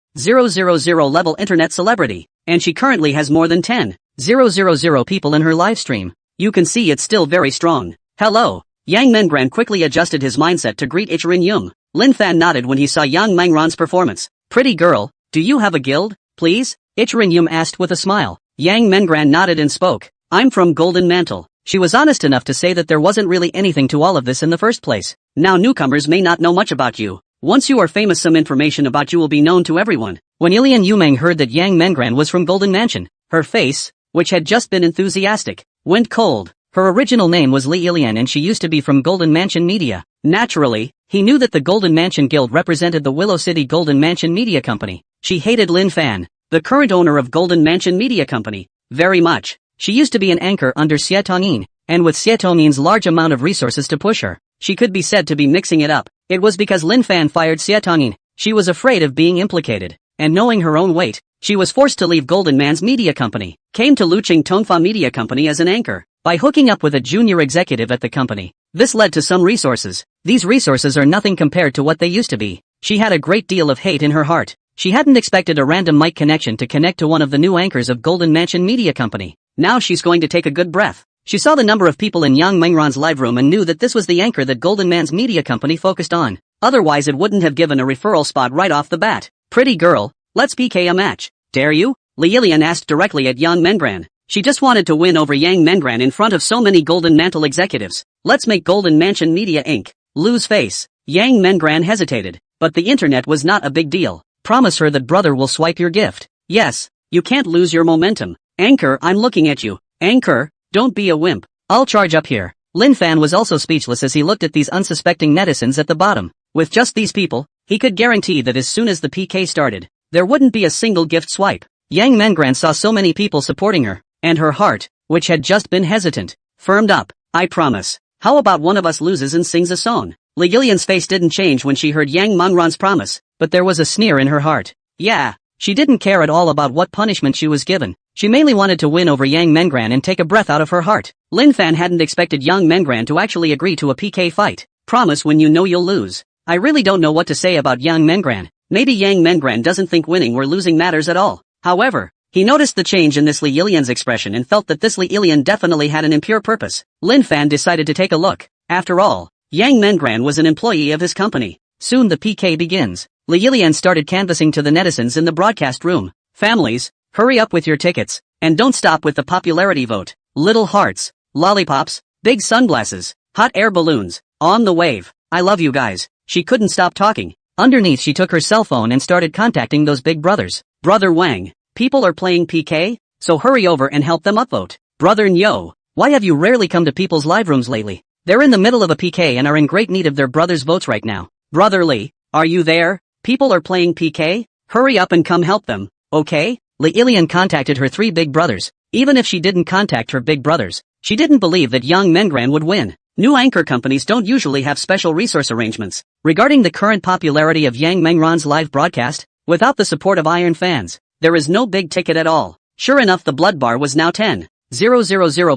level internet celebrity, and she currently has more than 10,000 people in her live stream. You can see it's still very strong. Hello. Yang Mengran quickly adjusted his mindset to greet Ichirin Yum. Lin Fan nodded when he saw Yang Mengran's performance. Pretty girl, do you have a guild, please? Ichirin Yum asked with a smile. Yang Mengran nodded and spoke. I'm from Golden Mantle. She was honest enough to say that there wasn't really anything to all of this in the first place. Now newcomers may not know much about you. Once you are famous, some information about you will be known to everyone. When Ilian Yumeng heard that Yang Mengran was from Golden Mansion, her face, which had just been enthusiastic, went cold. Her original name was Li Ilian and she used to be from Golden Mansion Media. Naturally, he knew that the Golden Mansion Guild represented the Willow City Golden Mansion Media Company. She hated Lin Fan, the current owner of Golden Mansion Media Company, very much. She used to be an anchor under Xie Tongyin, and with Xie Tongyin's large amount of resources to push her, she could be said to be mixing it up. It was because Lin Fan fired Xie Tongyin. She was afraid of being implicated, and knowing her own weight, she was forced to leave Golden Man's Media Company, came to Luqing Tongfa Media Company as an anchor, by hooking up with a junior executive at the company. This led to some resources. These resources are nothing compared to what they used to be. She had a great deal of hate in her heart. She hadn't expected a random mic connection to connect to one of the new anchors of Golden Mansion Media Company. Now she's going to take a good breath. She saw the number of people in Yang Mengran's live room and knew that this was the anchor that Golden Man's Media Company focused on. Otherwise it wouldn't have given a referral spot right off the bat. Pretty girl, let's PK a match. Dare you? Li Yilian asked directly at Yang Mengran. She just wanted to win over Yang Mengran in front of so many Golden Mantle executives. Let's make Golden Mansion Media Inc. lose face. Yang Mengran hesitated, but the internet was not a big deal. Promise her that brother will swipe your gift. Yes, you can't lose your momentum. Anchor, I'm looking at you. Anchor, don't be a wimp. I'll charge up here. Lin Fan was also speechless as he looked at these unsuspecting netizens at the bottom. With just these people, he could guarantee that as soon as the PK started, there wouldn't be a single gift swipe. Yang Mengran saw so many people supporting her, and her heart, which had just been hesitant, firmed up. I promise. How about one of us loses and sings a song? Li Yilian's face didn't change when she heard Yang Mengran's promise, but there was a sneer in her heart. Yeah, she didn't care at all about what punishment she was given. She mainly wanted to win over Yang Mengran and take a breath out of her heart. Lin Fan hadn't expected Yang Mengran to actually agree to a PK fight. Promise when you know you'll lose. I really don't know what to say about Yang Mengran. Maybe Yang Mengran doesn't think winning or losing matters at all. However, he noticed the change in this Li Yilian's expression and felt that this Li Yilian definitely had an impure purpose. Lin Fan decided to take a look. After all, Yang Mengran was an employee of his company. Soon the PK begins. Li Yilian started canvassing to the netizens in the broadcast room. Families, hurry up with your tickets, and don't stop with the popularity vote. Little hearts, lollipops, big sunglasses, hot air balloons, on the wave. I love you guys. She couldn't stop talking. Underneath she took her cell phone and started contacting those big brothers. Brother Wang, people are playing PK, so hurry over and help them upvote. Brother Nyo, why have you rarely come to people's live rooms lately? They're in the middle of a PK and are in great need of their brothers' votes right now. Brother Li, are you there? People are playing PK? Hurry up and come help them, okay? Li Yilian contacted her three big brothers. Even if she didn't contact her big brothers, she didn't believe that Yang Mengran would win. New anchor companies don't usually have special resource arrangements. Regarding the current popularity of Yang Mengran's live broadcast, without the support of Iron fans, there is no big ticket at all. Sure enough, the blood bar was now 10,000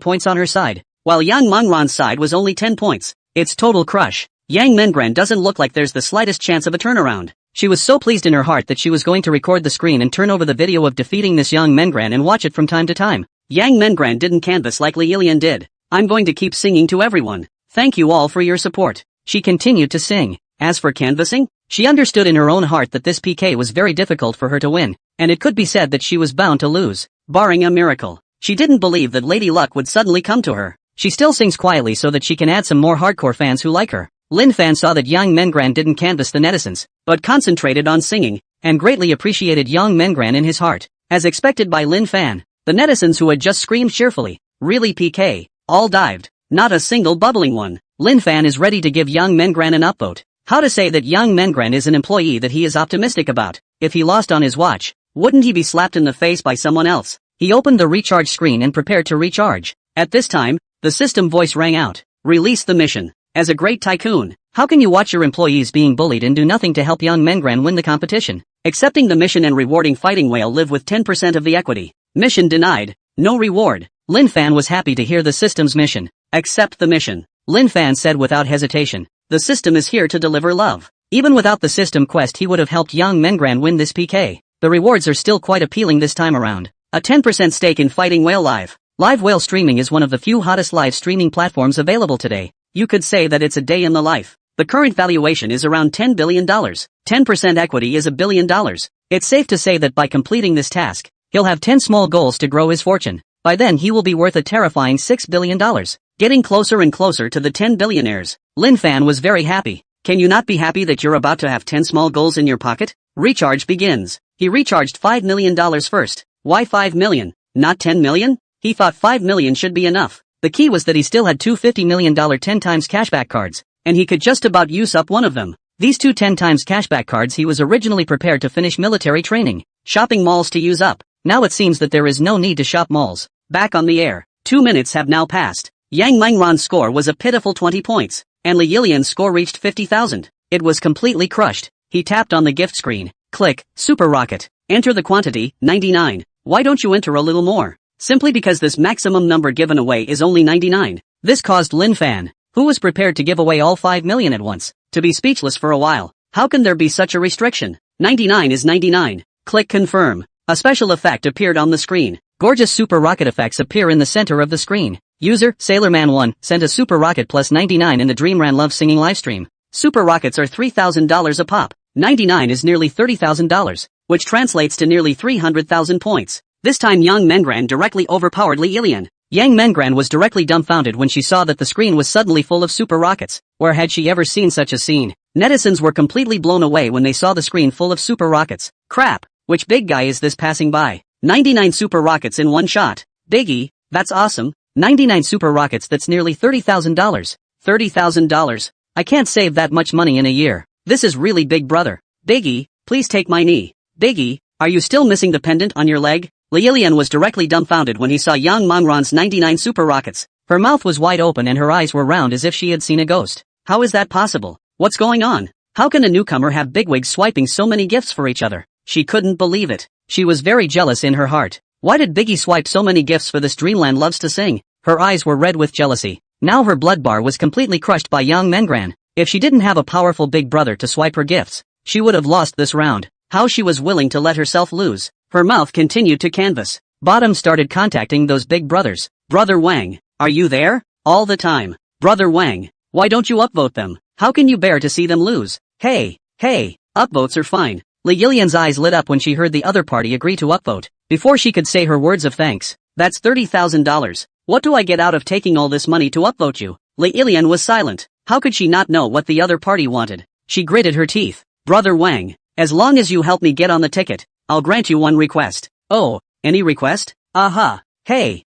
points on her side, while Yang Mengran's side was only 10 points. It's total crush. Yang Mengran doesn't look like there's the slightest chance of a turnaround. She was so pleased in her heart that she was going to record the screen and turn over the video of defeating this Yang Mengran and watch it from time to time. Yang Mengran didn't canvass like Li Yilian did. I'm going to keep singing to everyone. Thank you all for your support. She continued to sing. As for canvassing, she understood in her own heart that this PK was very difficult for her to win, and it could be said that she was bound to lose. Barring a miracle, she didn't believe that Lady Luck would suddenly come to her. She still sings quietly so that she can add some more hardcore fans who like her. Lin Fan saw that Yang Mengran didn't canvass the netizens, but concentrated on singing, and greatly appreciated Yang Mengran in his heart. As expected by Lin Fan, the netizens who had just screamed cheerfully, "Really PK," all dived. Not a single bubbling one. Lin Fan is ready to give Yang Mengran an upvote. How to say that Yang Mengran is an employee that he is optimistic about? If he lost on his watch, wouldn't he be slapped in the face by someone else? He opened the recharge screen and prepared to recharge. At this time, the system voice rang out. Release the mission. As a great tycoon, how can you watch your employees being bullied and do nothing to help Yang Mengran win the competition? Accepting the mission and rewarding Fighting Whale live with 10% of the equity. Mission denied. No reward. Lin Fan was happy to hear the system's mission. Accept the mission. Lin Fan said without hesitation. The system is here to deliver love. Even without the system quest he would have helped Yang Mengran win this PK. The rewards are still quite appealing this time around. A 10% stake in Fighting Whale Live. Live whale streaming is one of the few hottest live streaming platforms available today. You could say that it's a day in the life. The current valuation is around $10 billion. 10% equity is $1 billion. It's safe to say that by completing this task, he'll have 10 small goals to grow his fortune. By then he will be worth a terrifying $6 billion. Getting closer and closer to the 10 billionaires. Lin Fan was very happy. Can you not be happy that you're about to have 10 small goals in your pocket? Recharge begins. He recharged $5 million first. Why 5 million? Not 10 million? He thought 5 million should be enough. The key was that he still had two $50 million 10 times cashback cards, and he could just about use up one of them. These two 10 times cashback cards he was originally prepared to finish military training, shopping malls to use up. Now it seems that there is no need to shop malls. Back on the air. 2 minutes have now passed. Yang Mengran's score was a pitiful 20 points, and Li Yilian's score reached 50,000. It was completely crushed. He tapped on the gift screen. Click, Super Rocket. Enter the quantity, 99. Why don't you enter a little more? Simply because this maximum number given away is only 99. This caused Lin Fan, who was prepared to give away all 5 million at once, to be speechless for a while. How can there be such a restriction? 99 is 99. Click Confirm. A special effect appeared on the screen. Gorgeous super rocket effects appear in the center of the screen. User, Sailorman1, sent a super rocket plus 99 in the Dreamran Love Singing livestream. Super rockets are $3,000 a pop. 99 is nearly $30,000, which translates to nearly 300,000 points. This time Yang Mengran directly overpowered Li Yilian. Yang Mengran was directly dumbfounded when she saw that the screen was suddenly full of super rockets. Where had she ever seen such a scene? Netizens were completely blown away when they saw the screen full of super rockets. Crap, which big guy is this passing by? 99 super rockets in one shot. Biggie, that's awesome. 99 super rockets, that's nearly $30,000. $30,000. I can't save that much money in a year. This is really big, brother. Biggie, please take my knee. Biggie, are you still missing the pendant on your leg? Lilian was directly dumbfounded when he saw Yang Mengran's 99 super rockets. Her mouth was wide open and her eyes were round as if she had seen a ghost. How is that possible? What's going on? How can a newcomer have bigwigs swiping so many gifts for each other? She couldn't believe it. She was very jealous in her heart. Why did Biggie swipe so many gifts for this Dreamland loves to sing? Her eyes were red with jealousy. Now her blood bar was completely crushed by Yang Mengran. If she didn't have a powerful big brother to swipe her gifts, she would have lost this round. How she was willing to let herself lose. Her mouth continued to canvas. Bottom started contacting those big brothers. Brother Wang, are you there? All the time. Brother Wang, why don't you upvote them? How can you bear to see them lose? Hey, upvotes are fine. Lilian's eyes lit up when she heard the other party agree to upvote. Before she could say her words of thanks, that's $30,000. What do I get out of taking all this money to upvote you? Lilian was silent. How could she not know what the other party wanted? She gritted her teeth. Brother Wang, as long as you help me get on the ticket, I'll grant you one request. Oh, any request? Aha. Hey,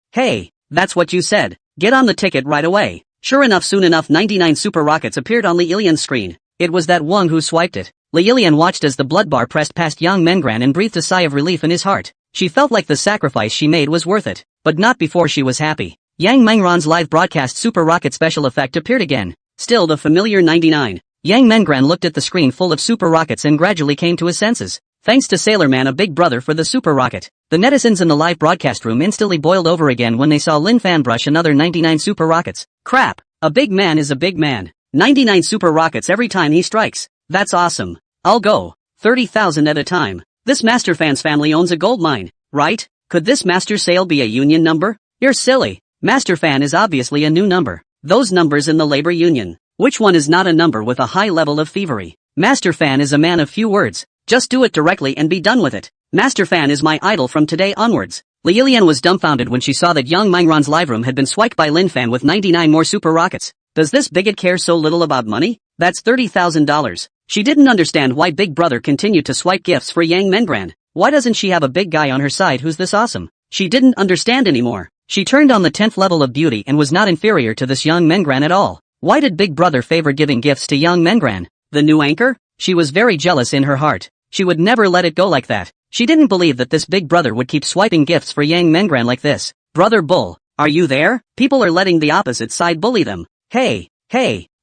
that's what you said. Get on the ticket right away. Sure enough, soon enough 99 super rockets appeared on Lilian's screen. It was that Wang who swiped it. Lilian watched as the blood bar pressed past Yang Mengran and breathed a sigh of relief in his heart. She felt like the sacrifice she made was worth it, but not before she was happy. Yang Mengran's live broadcast super rocket special effect appeared again. Still the familiar 99. Yang Mengran looked at the screen full of super rockets and gradually came to his senses. Thanks to Sailorman, a big brother for the super rocket. The netizens in the live broadcast room instantly boiled over again when they saw Lin Fan brush another 99 super rockets. Crap, a big man is a big man. 99 super rockets every time he strikes. That's awesome. I'll go. 30,000 at a time. This Master Fan's family owns a gold mine, right? Could this Master Sale be a union number? You're silly. Master Fan is obviously a new number. Those numbers in the labor union. Which one is not a number with a high level of thievery? Master Fan is a man of few words. Just do it directly and be done with it. Master Fan is my idol from today onwards. Lilian was dumbfounded when she saw that Yang Mengran's live room had been swiped by Lin Fan with 99 more super rockets. Does this bigot care so little about money? That's $30,000. She didn't understand why Big Brother continued to swipe gifts for Yang Mengran. Why doesn't she have a big guy on her side who's this awesome? She didn't understand anymore. She turned on the 10th level of beauty and was not inferior to this Yang Mengran at all. Why did Big Brother favor giving gifts to Yang Mengran? The new anchor? She was very jealous in her heart. She would never let it go like that. She didn't believe that this Big Brother would keep swiping gifts for Yang Mengran like this. Brother Bull, are you there? People are letting the opposite side bully them. Hey,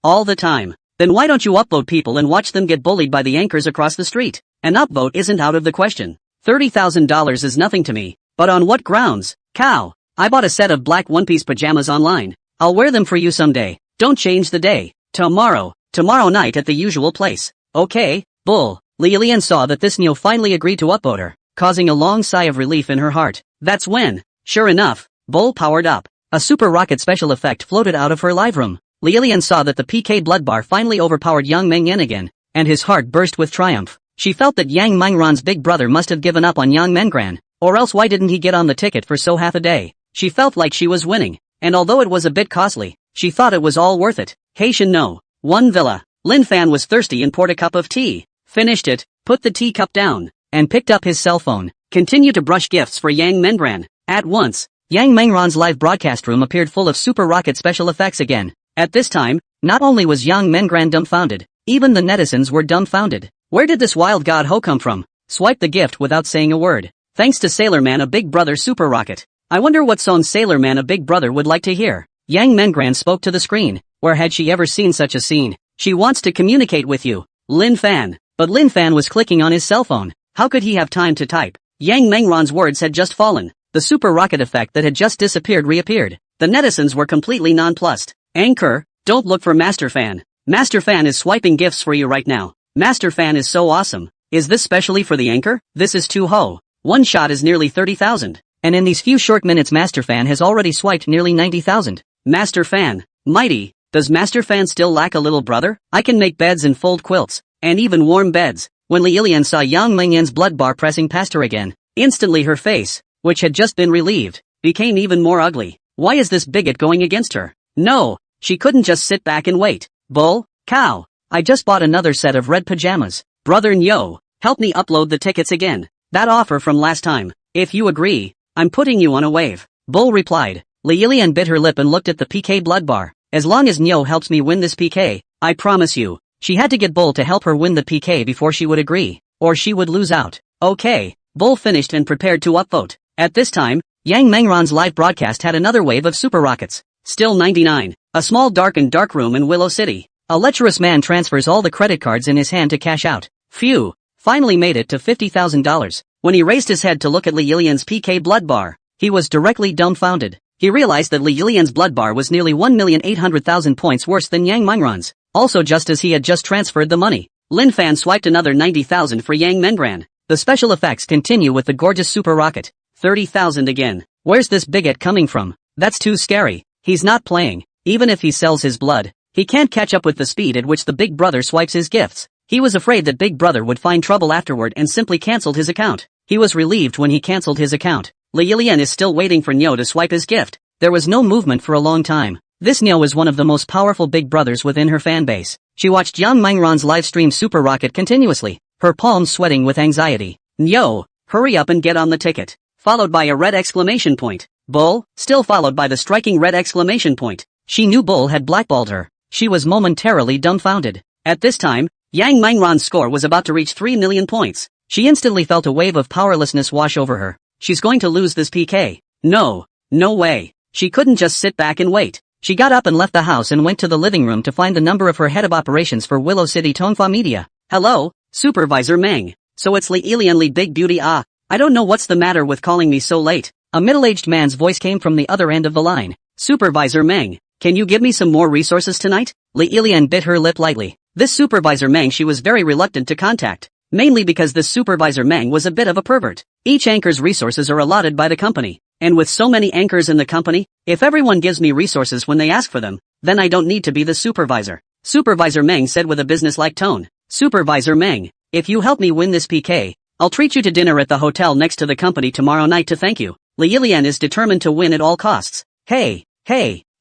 all the time. Then why don't you upvote people and watch them get bullied by the anchors across the street? An upvote isn't out of the question. $30,000 is nothing to me. But on what grounds? Cow. I bought a set of black one-piece pajamas online. I'll wear them for you someday. Don't change the day. Tomorrow night at the usual place. Okay, Bull. Lilian saw that this Neo finally agreed to upvote her, causing a long sigh of relief in her heart. That's when, sure enough, Bull powered up. A super rocket special effect floated out of her live room. Lilian saw that the PK blood bar finally overpowered Yang Mengyan again, and his heart burst with triumph. She felt that Yang Mengran's big brother must have given up on Yang Mengran, or else why didn't he get on the ticket for so half a day? She felt like she was winning, and although it was a bit costly, she thought it was all worth it. Haitian no. One villa. Lin Fan was thirsty and poured a cup of tea. Finished it, put the teacup down, and picked up his cell phone. Continue to brush gifts for Yang Mengran. At once, Yang Mengran's live broadcast room appeared full of super rocket special effects again. At this time, not only was Yang Mengran dumbfounded, even the netizens were dumbfounded. Where did this wild god ho come from? Swipe the gift without saying a word. Thanks to Sailorman, a big brother super rocket. I wonder what song Sailorman, a big brother would like to hear. Yang Mengran spoke to the screen. Where had she ever seen such a scene? She wants to communicate with you, Lin Fan. But Lin Fan was clicking on his cell phone. How could he have time to type? Yang Mengran's words had just fallen. The super rocket effect that had just disappeared reappeared. The netizens were completely nonplussed. Anchor, don't look for Master Fan. Master Fan is swiping gifts for you right now. Master Fan is so awesome. Is this specially for the anchor? This is too ho. One shot is nearly 30,000. And in these few short minutes Master Fan has already swiped nearly 90,000. Master Fan, mighty. Does Master Fan still lack a little brother? I can make beds and fold quilts, and even warm beds. When Lilian saw Yang Mengyan's blood bar pressing past her again, instantly her face, which had just been relieved, became even more ugly. Why is this bigot going against her? No, she couldn't just sit back and wait. Bull, cow. I just bought another set of red pajamas. Brother Nyo, help me upload the tickets again. That offer from last time. If you agree, I'm putting you on a wave. Bull replied. Lilian bit her lip and looked at the PK blood bar. As long as Nyo helps me win this PK, I promise you. She had to get Bull to help her win the PK before she would agree, or she would lose out. Okay, Bull finished and prepared to upvote. At this time, Yang Mangran's live broadcast had another wave of super rockets. Still 99. A small dark room in Willow City. A lecherous man transfers all the credit cards in his hand to cash out. Phew, finally made it to $50,000. When he raised his head to look at Lilian's PK blood bar, he was directly dumbfounded. He realized that Lilian's blood bar was nearly 1,800,000 points worse than Yang Mangran's. Also, just as he had just transferred the money, Lin Fan swiped another 90,000 for Yang Mangran. The special effects continue with the gorgeous super rocket. 30,000 again. Where's this bigot coming from? That's too scary. He's not playing. Even if he sells his blood, he can't catch up with the speed at which the big brother swipes his gifts. He was afraid that big brother would find trouble afterward and simply canceled his account. He was relieved when he canceled his account. Lilian is still waiting for Nyo to swipe his gift. There was no movement for a long time. This Nyo is one of the most powerful big brothers within her fan base. She watched Yang Mangran's livestream super rocket continuously, her palms sweating with anxiety. Nyo, hurry up and get on the ticket. Followed by a red exclamation point. Bull, still followed by the striking red exclamation point. She knew Bull had blackballed her. She was momentarily dumbfounded. At this time, Yang Mangran's score was about to reach 3 million points. She instantly felt a wave of powerlessness wash over her. She's going to lose this PK. No way. She couldn't just sit back and wait. She got up and left the house and went to the living room to find the number of her head of operations for Willow City Tongfa Media. Hello, Supervisor Meng. So it's Lilian Li Big Beauty. I don't know what's the matter with calling me so late. A middle-aged man's voice came from the other end of the line. Supervisor Meng, can you give me some more resources tonight? Lilian bit her lip lightly. This Supervisor Meng she was very reluctant to contact. Mainly because this Supervisor Meng was a bit of a pervert. Each anchor's resources are allotted by the company. And with so many anchors in the company, if everyone gives me resources when they ask for them, then I don't need to be the supervisor. Supervisor Meng said with a business-like tone. Supervisor Meng, if you help me win this PK, I'll treat you to dinner at the hotel next to the company tomorrow night to thank you. Lilian is determined to win at all costs. Hey,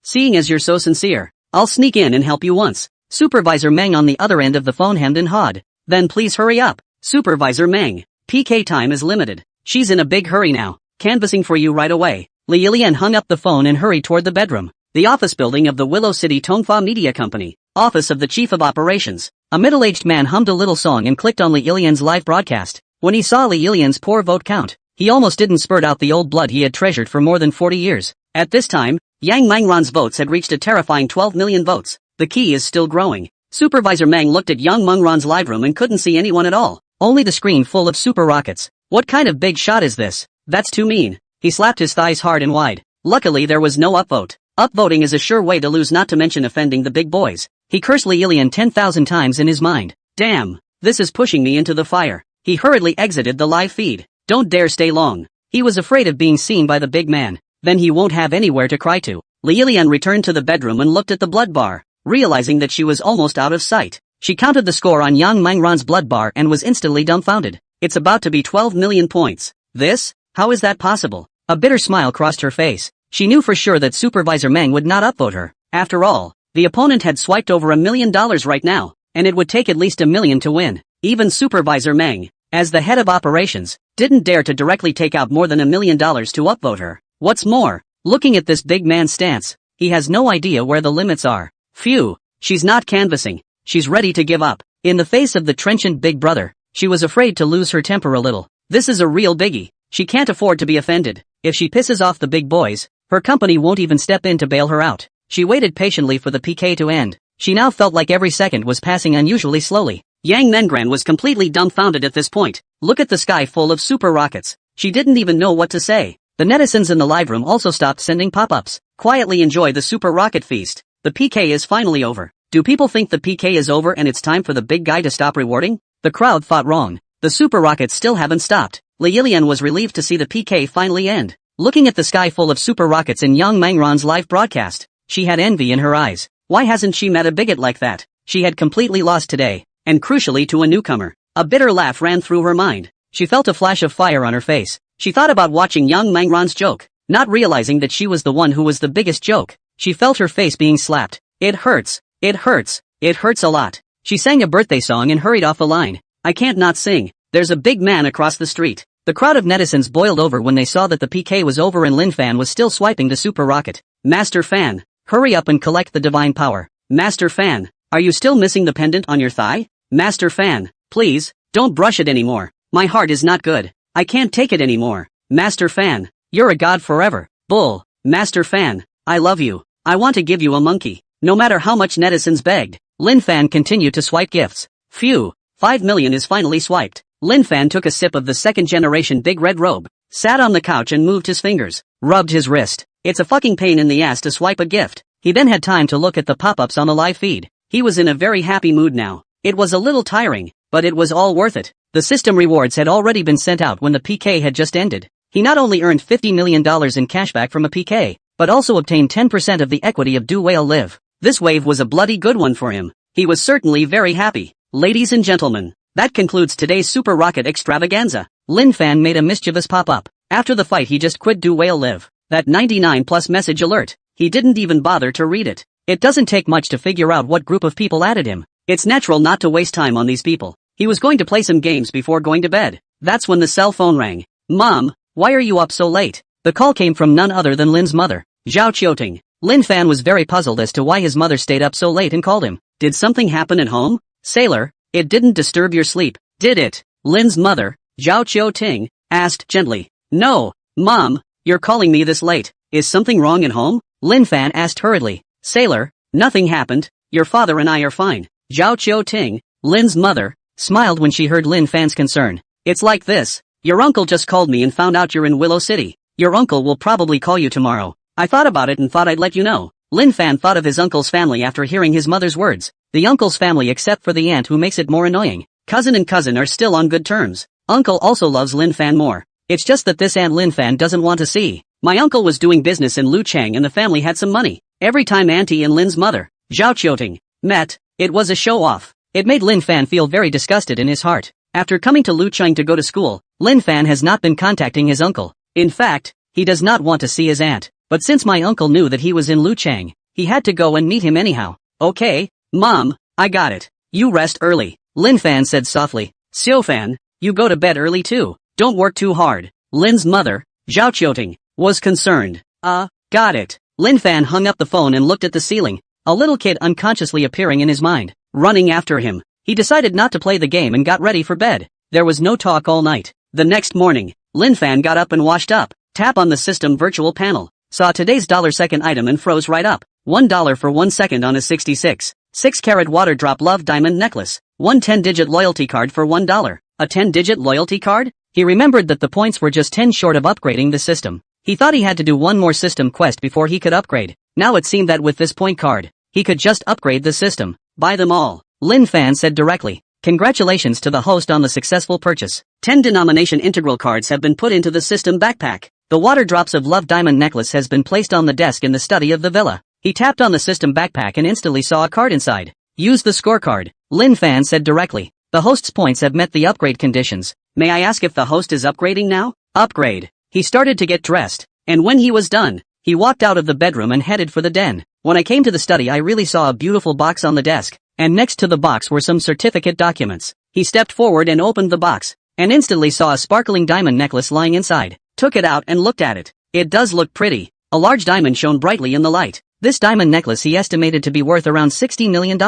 seeing as you're so sincere, I'll sneak in and help you once. Supervisor Meng on the other end of the phone hemmed and hawed. Then please hurry up. Supervisor Meng, PK time is limited. She's in a big hurry now. Canvassing for you right away. Lilian hung up the phone and hurried toward the bedroom. The office building of the Willow City Tongfa Media Company. Office of the Chief of Operations. A middle-aged man hummed a little song and clicked on Lilian's live broadcast. When he saw Lilian's poor vote count, he almost didn't spurt out the old blood he had treasured for more than 40 years. At this time, Yang Mangran's votes had reached a terrifying 12 million votes. The key is still growing. Supervisor Meng looked at Yang Mangran's live room and couldn't see anyone at all. Only the screen full of super rockets. What kind of big shot is this? That's too mean. He slapped his thighs hard and wide. Luckily there was no upvote. Upvoting is a sure way to lose, not to mention offending the big boys. He cursed Lilian 10,000 times in his mind. Damn, this is pushing me into the fire. He hurriedly exited the live feed. Don't dare stay long. He was afraid of being seen by the big man. Then he won't have anywhere to cry to. Lilian returned to the bedroom and looked at the blood bar, realizing that she was almost out of sight. She counted the score on Yang Mangran's blood bar and was instantly dumbfounded. It's about to be 12 million points. This? How is that possible? A bitter smile crossed her face. She knew for sure that Supervisor Meng would not upvote her. After all, the opponent had swiped over $1 million right now, and it would take at least $1 million to win. Even Supervisor Meng, as the head of operations, didn't dare to directly take out more than $1 million to upvote her. What's more, looking at this big man's stance, he has no idea where the limits are. Phew, she's not canvassing. She's ready to give up. In the face of the trenchant big brother, she was afraid to lose her temper a little. This is a real biggie. She can't afford to be offended. If she pisses off the big boys, her company won't even step in to bail her out. She waited patiently for the PK to end. She now felt like every second was passing unusually slowly. Yang Mangran was completely dumbfounded at this point. Look at the sky full of super rockets. She didn't even know what to say. The netizens in the live room also stopped sending pop-ups. Quietly enjoy the super rocket feast. The PK is finally over. Do people think the PK is over and it's time for the big guy to stop rewarding? The crowd thought wrong. The super rockets still haven't stopped. Lilian was relieved to see the PK finally end. Looking at the sky full of super rockets in Yang Mangran's live broadcast, she had envy in her eyes. Why hasn't she met a bigot like that? She had completely lost today, and crucially to a newcomer. A bitter laugh ran through her mind. She felt a flash of fire on her face. She thought about watching Yang Mangran's joke. not realizing that she was the one who was the biggest joke. She felt her face being slapped. It hurts. It hurts. It hurts a lot. She sang a birthday song and hurried off the line. I can't not sing. There's a big man across the street. The crowd of netizens boiled over when they saw that the PK was over and Lin Fan was still swiping the super rocket. Master Fan, hurry up and collect the divine power. Master Fan, are you still missing the pendant on your thigh? Master Fan, please, don't brush it anymore. My heart is not good. I can't take it anymore. Master Fan, you're a god forever. Bull. Master Fan, I love you. I want to give you a monkey. No matter how much netizens begged, Lin Fan continued to swipe gifts. Phew, 5 million is finally swiped. Lin Fan took a sip of the second generation big red robe, sat on the couch and moved his fingers, rubbed his wrist. It's a fucking pain in the ass to swipe a gift. He then had time to look at the pop-ups on the live feed. He was in a very happy mood now. It was a little tiring, but it was all worth it. The system rewards had already been sent out when the PK had just ended. He not only earned $50 million in cashback from a PK, but also obtained 10% of the equity of Do Whale Live. This wave was a bloody good one for him. He was certainly very happy. Ladies and gentlemen, that concludes today's Super Rocket extravaganza. Lin Fan made a mischievous pop-up. After the fight he just quit Do Whale Live. That 99 plus message alert. He didn't even bother to read it. It doesn't take much to figure out what group of people added him. It's natural not to waste time on these people. He was going to play some games before going to bed. That's when the cell phone rang. Mom, why are you up so late? The call came from none other than Lin's mother, Zhao Qiuting. Lin Fan was very puzzled as to why his mother stayed up so late and called him. Did something happen at home? Sailor, it didn't disturb your sleep, did it? Lin's mother, Zhao Qiuting, asked gently. No, Mom, you're calling me this late. Is something wrong at home? Lin Fan asked hurriedly. Sailor, nothing happened. Your father and I are fine. Zhao Qiuting, Lin's mother, smiled when she heard Lin Fan's concern. It's like this. Your uncle just called me and found out you're in Willow City. Your uncle will probably call you tomorrow. I thought about it and thought I'd let you know. Lin Fan thought of his uncle's family after hearing his mother's words. The uncle's family except for the aunt who makes it more annoying. Cousin and cousin are still on good terms. Uncle also loves Lin Fan more. It's just that this aunt Lin Fan doesn't want to see. My uncle was doing business in Luchang and the family had some money. Every time auntie and Lin's mother, Zhao Qiuting, met, it was a show-off. It made Lin Fan feel very disgusted in his heart. After coming to Luchang to go to school, Lin Fan has not been contacting his uncle. In fact, he does not want to see his aunt. But since my uncle knew that he was in Luchang, he had to go and meet him anyhow. Okay, Mom, I got it. You rest early, Lin Fan said softly. Xiu Fan, you go to bed early too. Don't work too hard. Lin's mother, Zhao Qiuting, was concerned. Got it. Lin Fan hung up the phone and looked at the ceiling, a little kid unconsciously appearing in his mind, running after him. He decided not to play the game and got ready for bed. There was no talk all night. The next morning, Lin Fan got up and washed up, tap on the system virtual panel, saw today's $2 item and froze right up. $1 for 1 second on a 66. 6-carat water drop love diamond necklace. 1 10-digit loyalty card for $1. A 10-digit loyalty card? He remembered that the points were just 10 short of upgrading the system. He thought he had to do one more system quest before he could upgrade. Now it seemed that with this point card, he could just upgrade the system. Buy them all, Lin Fan said directly. Congratulations to the host on the successful purchase. 10 denomination integral cards have been put into the system backpack. The water drops of love diamond necklace has been placed on the desk in the study of the villa. He tapped on the system backpack and instantly saw a card inside. Use the scorecard, Lin Fan said directly. The host's points have met the upgrade conditions. May I ask if the host is upgrading now? Upgrade. He started to get dressed, and when he was done, he walked out of the bedroom and headed for the den. When I came to the study I really saw a beautiful box on the desk, and next to the box were some certificate documents. He stepped forward and opened the box, and instantly saw a sparkling diamond necklace lying inside. Took it out and looked at it. It does look pretty. A large diamond shone brightly in the light. This diamond necklace he estimated to be worth around $60 million.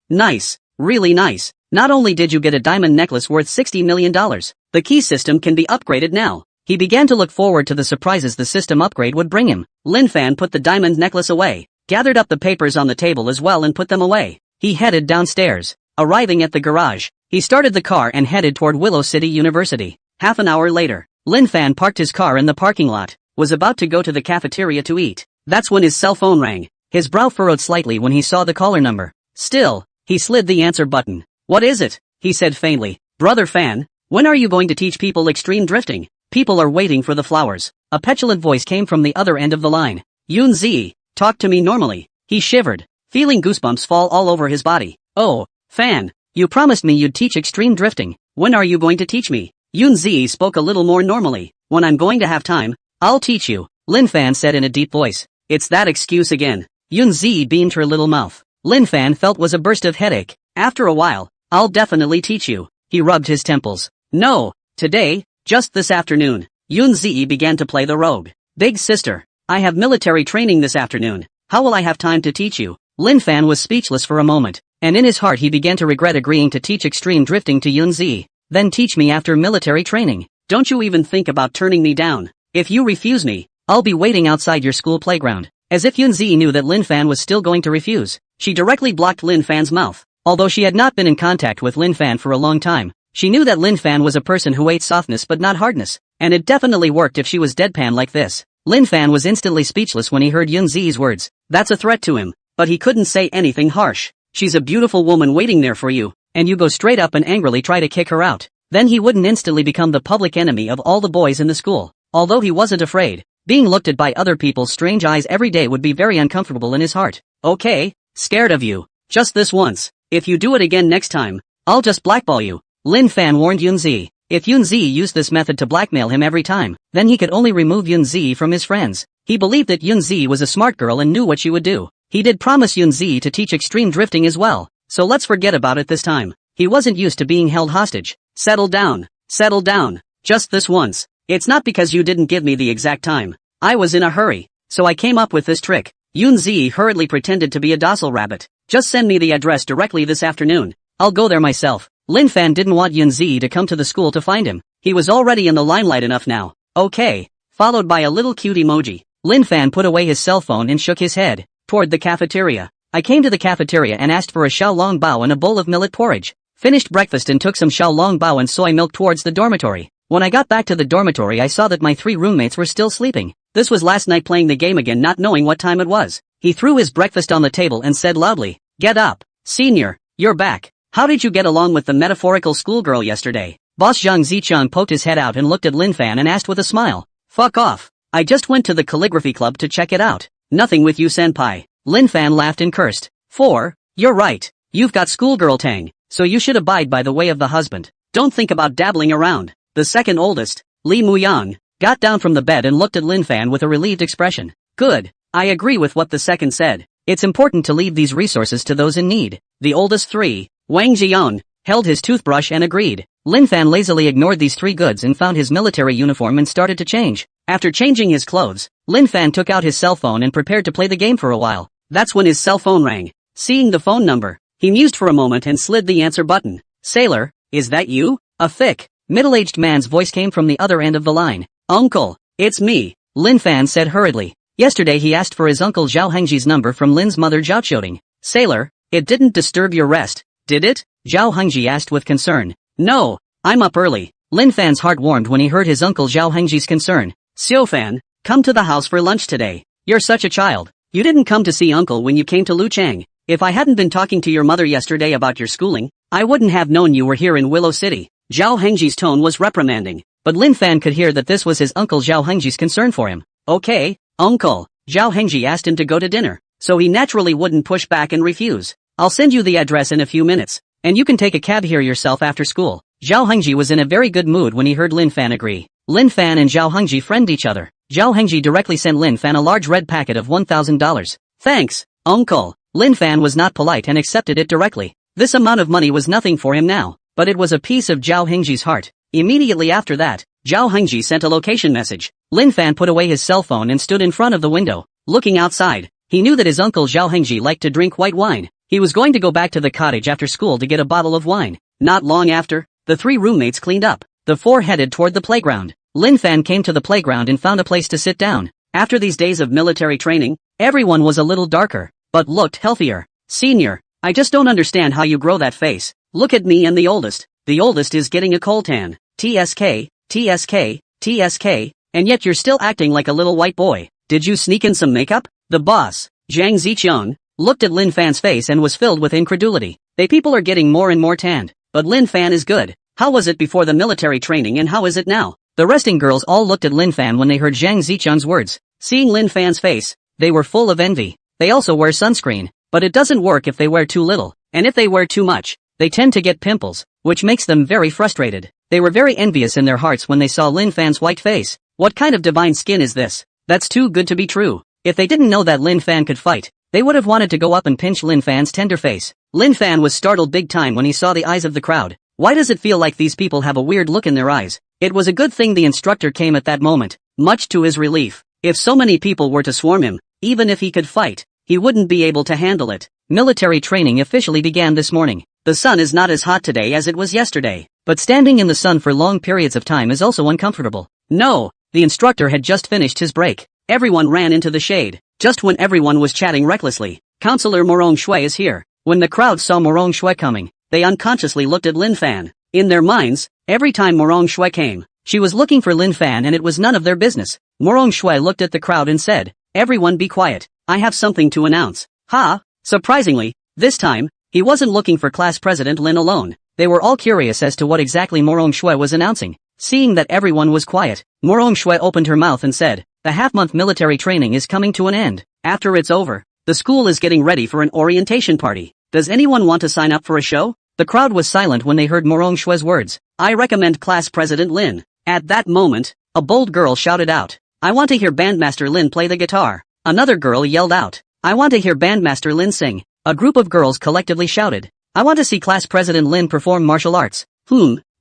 Nice. Really nice. Not only did you get a diamond necklace worth $60 million, the key system can be upgraded now. He began to look forward to the surprises the system upgrade would bring him. Lin Fan put the diamond necklace away, gathered up the papers on the table as well and put them away. He headed downstairs. Arriving at the garage, he started the car and headed toward Willow City University. Half an hour later, Lin Fan parked his car in the parking lot, was about to go to the cafeteria to eat. That's when his cell phone rang. His brow furrowed slightly when he saw the caller number. Still, he slid the answer button. What is it? He said faintly. Brother Fan, when are you going to teach people extreme drifting? People are waiting for the flowers. A petulant voice came from the other end of the line. Yun Zi, talk to me normally. He shivered, feeling goosebumps fall all over his body. Oh, Fan, you promised me you'd teach extreme drifting. When are you going to teach me? Yun Zi spoke a little more normally. When I'm going to have time, I'll teach you. Lin Fan said in a deep voice. It's that excuse again. Yun Zi beamed her little mouth. Lin Fan felt was a burst of headache. After a while, I'll definitely teach you. He rubbed his temples. No, today, just this afternoon. Yun Zi began to play the rogue. Big sister, I have military training this afternoon. How will I have time to teach you? Lin Fan was speechless for a moment, and in his heart he began to regret agreeing to teach extreme drifting to Yun Zi. Then teach me after military training. Don't you even think about turning me down. If you refuse me, I'll be waiting outside your school playground. As if Yun Zi knew that Lin Fan was still going to refuse, she directly blocked Lin Fan's mouth. Although she had not been in contact with Lin Fan for a long time, she knew that Lin Fan was a person who ate softness but not hardness, and it definitely worked if she was deadpan like this. Lin Fan was instantly speechless when he heard Yun Zi's words. That's a threat to him, but he couldn't say anything harsh. She's a beautiful woman waiting there for you, and you go straight up and angrily try to kick her out. Then he wouldn't instantly become the public enemy of all the boys in the school. Although he wasn't afraid, being looked at by other people's strange eyes every day would be very uncomfortable in his heart. Okay, scared of you. Just this once. If you do it again next time, I'll just blackball you. Lin Fan warned Yun Zi. If Yun Zi used this method to blackmail him every time, then he could only remove Yun Zi from his friends. He believed that Yun Zi was a smart girl and knew what she would do. He did promise Yun Zi to teach extreme drifting as well, so let's forget about it this time. He wasn't used to being held hostage. Settle down. Settle down. Just this once. It's not because you didn't give me the exact time. I was in a hurry, so I came up with this trick. Yun Zi hurriedly pretended to be a docile rabbit. Just send me the address directly this afternoon. I'll go there myself. Lin Fan didn't want Yun Zi to come to the school to find him. He was already in the limelight enough now. Okay. Followed by a little cute emoji. Lin Fan put away his cell phone and shook his head toward the cafeteria. I came to the cafeteria and asked for a xiaolong bao and a bowl of millet porridge. Finished breakfast and took some xiaolong bao and soy milk towards the dormitory. When I got back to the dormitory I saw that my 3 roommates were still sleeping. This was last night playing the game again not knowing what time it was. He threw his breakfast on the table and said loudly, "Get up, senior, you're back. How did you get along with the metaphorical schoolgirl yesterday?" Boss Zhang Zicheng poked his head out and looked at Lin Fan and asked with a smile. "Fuck off. I just went to the calligraphy club to check it out. Nothing with you senpai." Lin Fan laughed and cursed. You're right. You've got schoolgirl tang, so you should abide by the way of the husband. Don't think about dabbling around." The second oldest, Li Muyang, got down from the bed and looked at Lin Fan with a relieved expression. "Good. I agree with what the second said. It's important to leave these resources to those in need." The oldest 3, Wang Jiang, held his toothbrush and agreed. Lin Fan lazily ignored these 3 goods and found his military uniform and started to change. After changing his clothes, Lin Fan took out his cell phone and prepared to play the game for a while. That's when his cell phone rang. Seeing the phone number, he mused for a moment and slid the answer button. "Sailor, is that you?" A thick, middle-aged man's voice came from the other end of the line. "Uncle, it's me," Lin Fan said hurriedly. Yesterday he asked for his uncle Zhao Hengji's number from Lin's mother Zhao Choding. "Sailor, it didn't disturb your rest, did it?" Zhao Hengji asked with concern. "No, I'm up early." Lin Fan's heart warmed when he heard his uncle Zhao Hengji's concern. "Xiao Fan, come to the house for lunch today. You're such a child. You didn't come to see uncle when you came to Luchang. If I hadn't been talking to your mother yesterday about your schooling, I wouldn't have known you were here in Willow City." Zhao Hengji's tone was reprimanding, but Lin Fan could hear that this was his uncle Zhao Hengji's concern for him. "Okay, uncle." Zhao Hengji asked him to go to dinner, so he naturally wouldn't push back and refuse. "I'll send you the address in a few minutes, and you can take a cab here yourself after school." Zhao Hengji was in a very good mood when he heard Lin Fan agree. Lin Fan and Zhao Hengji friend each other. Zhao Hengji directly sent Lin Fan a large red packet of $1,000. "Thanks, uncle." Lin Fan was not polite and accepted it directly. This amount of money was nothing for him now, but it was a piece of Zhao Hengji's heart. Immediately after that, Zhao Hengji sent a location message. Lin Fan put away his cell phone and stood in front of the window, looking outside. He knew that his uncle Zhao Hengji liked to drink white wine. He was going to go back to the cottage after school to get a bottle of wine. Not long after, the 3 roommates cleaned up. The 4 headed toward the playground. Lin Fan came to the playground and found a place to sit down. After these days of military training, everyone was a little darker, but looked healthier. "Senior, I just don't understand how you grow that face. Look at me and the oldest. The oldest is getting a coltan. TSK, TSK, TSK, and yet you're still acting like a little white boy. Did you sneak in some makeup?" The boss, Zhang Zicheng, looked at Lin Fan's face and was filled with incredulity. "They people are getting more and more tanned, but Lin Fan is good. How was it before the military training and how is it now?" The resting girls all looked at Lin Fan when they heard Zhang Zicheng's words. Seeing Lin Fan's face, they were full of envy. They also wear sunscreen, but it doesn't work if they wear too little, and if they wear too much, they tend to get pimples, which makes them very frustrated. They were very envious in their hearts when they saw Lin Fan's white face. What kind of divine skin is this? That's too good to be true. If they didn't know that Lin Fan could fight, they would have wanted to go up and pinch Lin Fan's tender face. Lin Fan was startled big time when he saw the eyes of the crowd. Why does it feel like these people have a weird look in their eyes? It was a good thing the instructor came at that moment, much to his relief. If so many people were to swarm him, even if he could fight, he wouldn't be able to handle it. Military training officially began this morning. The sun is not as hot today as it was yesterday, but standing in the sun for long periods of time is also uncomfortable. No, the instructor had just finished his break. Everyone ran into the shade. Just when everyone was chatting recklessly, Counselor Morong Shui is here. When the crowd saw Morong Shui coming, they unconsciously looked at Lin Fan. In their minds, every time Morong Shui came, she was looking for Lin Fan and it was none of their business. Morong Shui looked at the crowd and said, "Everyone be quiet. I have something to announce." Surprisingly, this time, he wasn't looking for class president Lin alone. They were all curious as to what exactly Morong Shui was announcing. Seeing that everyone was quiet, Morong Shui opened her mouth and said, "The half-month military training is coming to an end. After it's over, the school is getting ready for an orientation party. Does anyone want to sign up for a show?" The crowd was silent when they heard Morong Shui's words. "I recommend Class President Lin." At that moment, a bold girl shouted out, "I want to hear Bandmaster Lin play the guitar." Another girl yelled out, "I want to hear Bandmaster Lin sing." A group of girls collectively shouted, "I want to see Class President Lin perform martial arts."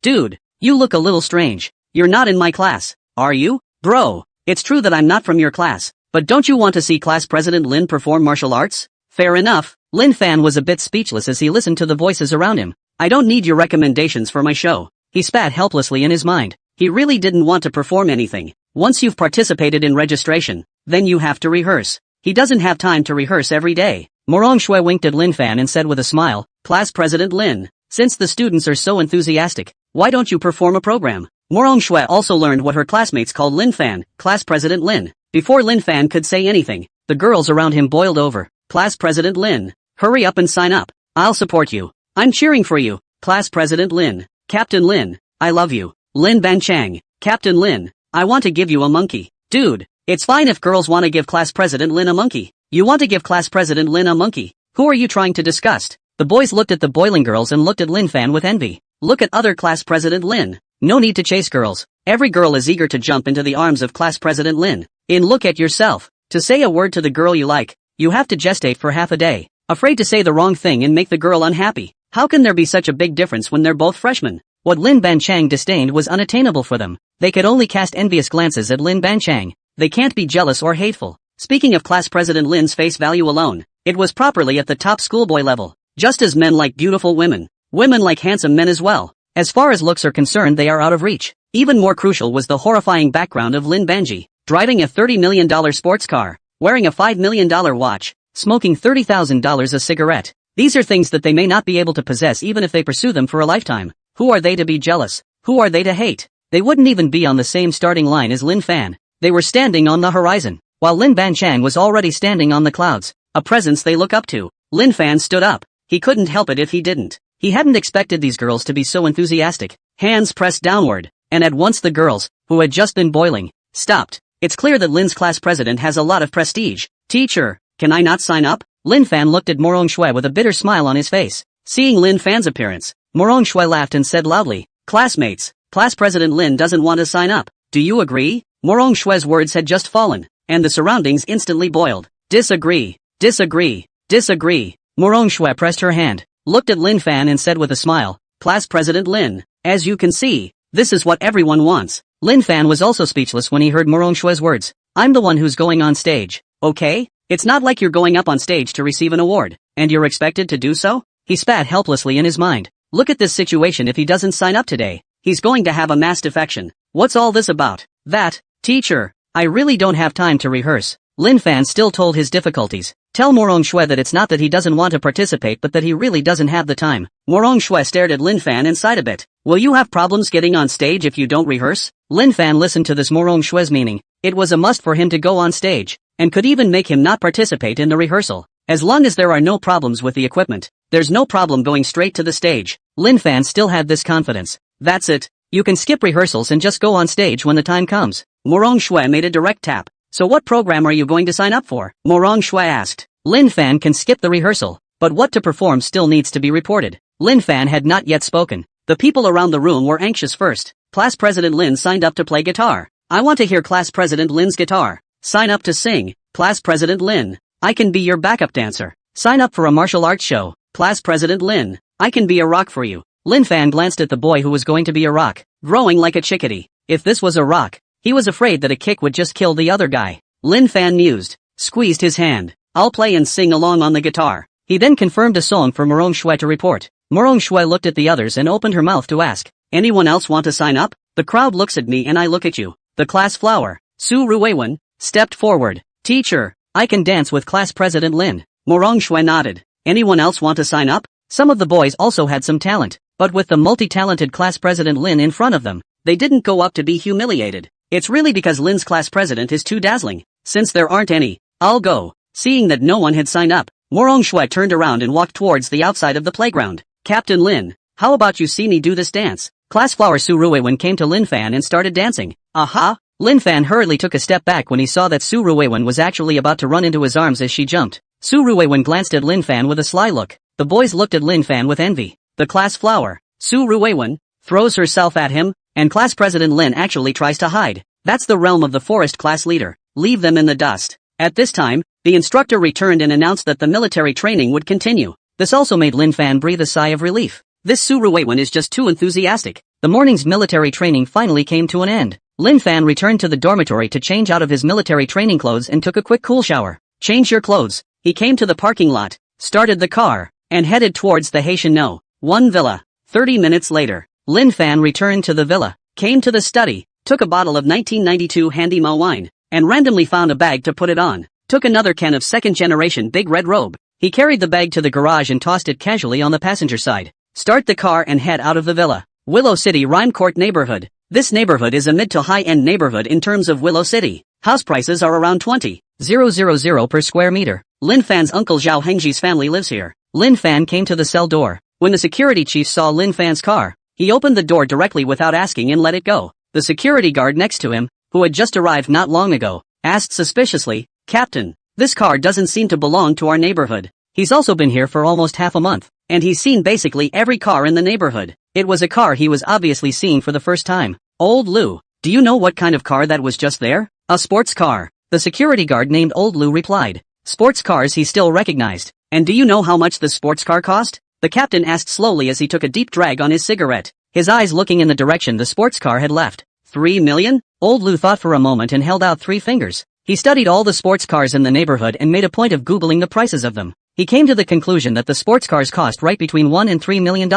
Dude, you look a little strange. You're not in my class, are you? Bro, it's true that I'm not from your class, but don't you want to see Class President Lin perform martial arts? Fair enough. Lin Fan was a bit speechless as he listened to the voices around him. "I don't need your recommendations for my show." He spat helplessly in his mind. He really didn't want to perform anything. Once you've participated in registration, then you have to rehearse. He doesn't have time to rehearse every day. Morong Shui winked at Lin Fan and said with a smile, "Class President Lin, since the students are so enthusiastic, why don't you perform a program?" Morong Shui also learned what her classmates called Lin Fan, Class President Lin. Before Lin Fan could say anything, the girls around him boiled over. "Class President Lin, hurry up and sign up. I'll support you. I'm cheering for you. Class President Lin, Captain Lin, I love you. Lin Banchang, Captain Lin, I want to give you a monkey." Dude, it's fine if girls want to give Class President Lin a monkey. You want to give Class President Lin a monkey? Who are you trying to disgust? The boys looked at the boiling girls and looked at Lin Fan with envy. Look at other Class President Lin. No need to chase girls. Every girl is eager to jump into the arms of Class President Lin. Look at yourself. To say a word to the girl you like, you have to gestate for half a day. Afraid to say the wrong thing and make the girl unhappy. How can there be such a big difference when they're both freshmen? What Lin Banchang disdained was unattainable for them. They could only cast envious glances at Lin Banchang. They can't be jealous or hateful. Speaking of Class President Lin's face value alone, it was properly at the top schoolboy level. Just as men like beautiful women, women like handsome men as well. As far as looks are concerned, they are out of reach. Even more crucial was the horrifying background of Lin Banji, driving a $30 million sports car, wearing a $5 million watch, smoking $30,000 a cigarette. These are things that they may not be able to possess even if they pursue them for a lifetime. Who are they to be jealous? Who are they to hate? They wouldn't even be on the same starting line as Lin Fan. They were standing on the horizon, while Lin Banchang was already standing on the clouds, a presence they look up to. Lin Fan stood up. He couldn't help it if he didn't. He hadn't expected these girls to be so enthusiastic. Hands pressed downward, and at once the girls, who had just been boiling, stopped. It's clear that Lin's class president has a lot of prestige. "Teacher, can I not sign up?" Lin Fan looked at Morong Shui with a bitter smile on his face. Seeing Lin Fan's appearance, Morong Shui laughed and said loudly, "Classmates, Class President Lin doesn't want to sign up. Do you agree?" Morong Shui's words had just fallen, and the surroundings instantly boiled. "Disagree, disagree, disagree." Morong Shui pressed her hand, looked at Lin Fan and said with a smile, "Class President Lin, as you can see, this is what everyone wants." Lin Fan was also speechless when he heard Morong Shui's words. "I'm the one who's going on stage, okay? It's not like you're going up on stage to receive an award, and you're expected to do so?" He spat helplessly in his mind. Look at this situation. If he doesn't sign up today, he's going to have a mass defection. What's all this about? "That, teacher, I really don't have time to rehearse." Lin Fan still told his difficulties. "Tell Morong Shui that it's not that he doesn't want to participate but that he really doesn't have the time." Morong Shui stared at Lin Fan and sighed a bit. "Will you have problems getting on stage if you don't rehearse?" Lin Fan listened to this Morong Shui's meaning. It was a must for him to go on stage, and could even make him not participate in the rehearsal. As long as there are no problems with the equipment, there's no problem going straight to the stage. Lin Fan still had this confidence. "That's it. You can skip rehearsals and just go on stage when the time comes." Morong Shui made a direct tap. "So what program are you going to sign up for?" Morong Shui asked. Lin Fan can skip the rehearsal, but what to perform still needs to be reported. Lin Fan had not yet spoken. The people around the room were anxious first. Class President Lin signed up to play guitar. "I want to hear Class President Lin's guitar." Sign up to sing. Class President Lin. I can be your backup dancer. Sign up for a martial arts show. Class President Lin. I can be a rock for you. Lin Fan glanced at the boy who was going to be a rock, growing like a chickadee. If this was a rock, he was afraid that a kick would just kill the other guy. Lin Fan mused, squeezed his hand. I'll play and sing along on the guitar. He then confirmed a song for Morong Shui to report. Morong Shui looked at the others and opened her mouth to ask, anyone else want to sign up? The crowd looks at me and I look at you. The class flower, Su Ruiwen, stepped forward. Teacher, I can dance with Class President Lin. Morong Shui nodded. Anyone else want to sign up? Some of the boys also had some talent, but with the multi-talented Class President Lin in front of them, they didn't go up to be humiliated. It's really because Lin's class president is too dazzling. Since there aren't any, I'll go. Seeing that no one had signed up, Morong Shui turned around and walked towards the outside of the playground. Captain Lin, how about you see me do this dance? Class flower Su Ruiwen came to Lin Fan and started dancing. Aha! Lin Fan hurriedly took a step back when he saw that Su Ruiwen was actually about to run into his arms as she jumped. Su Ruiwen glanced at Lin Fan with a sly look. The boys looked at Lin Fan with envy. The class flower, Su Ruiwen, throws herself at him, and Class President Lin actually tries to hide. That's the realm of the forest class leader. Leave them in the dust. At this time, the instructor returned and announced that the military training would continue. This also made Lin Fan breathe a sigh of relief. This Su Ruiwen is just too enthusiastic. The morning's military training finally came to an end. Lin Fan returned to the dormitory to change out of his military training clothes and took a quick cool shower. Change your clothes. He came to the parking lot, started the car, and headed towards the Haitian No. 1 villa. 30 minutes later, Lin Fan returned to the villa, came to the study, took a bottle of 1992 Handy Mo wine, and randomly found a bag to put it on. Took another can of second-generation Big Red Robe. He carried the bag to the garage and tossed it casually on the passenger side. Start the car and head out of the villa. Willow City Rhyme Court neighborhood. This neighborhood is a mid to high-end neighborhood in terms of Willow City. House prices are around 20,000 per square meter. Lin Fan's uncle Zhao Hengji's family lives here. Lin Fan came to the cell door. When the security chief saw Lin Fan's car, he opened the door directly without asking and let it go. The security guard next to him, who had just arrived not long ago, asked suspiciously, Captain, this car doesn't seem to belong to our neighborhood. He's also been here for almost half a month, and he's seen basically every car in the neighborhood. It was a car he was obviously seeing for the first time. Old Lou, do you know what kind of car that was just there? A sports car. The security guard named Old Lou replied. Sports cars he still recognized. And do you know how much the sports car cost? The captain asked slowly as he took a deep drag on his cigarette, his eyes looking in the direction the sports car had left. 3 million? Old Lou thought for a moment and held out 3 fingers. He studied all the sports cars in the neighborhood and made a point of Googling the prices of them. He came to the conclusion that the sports cars cost right between $1 and $3 million.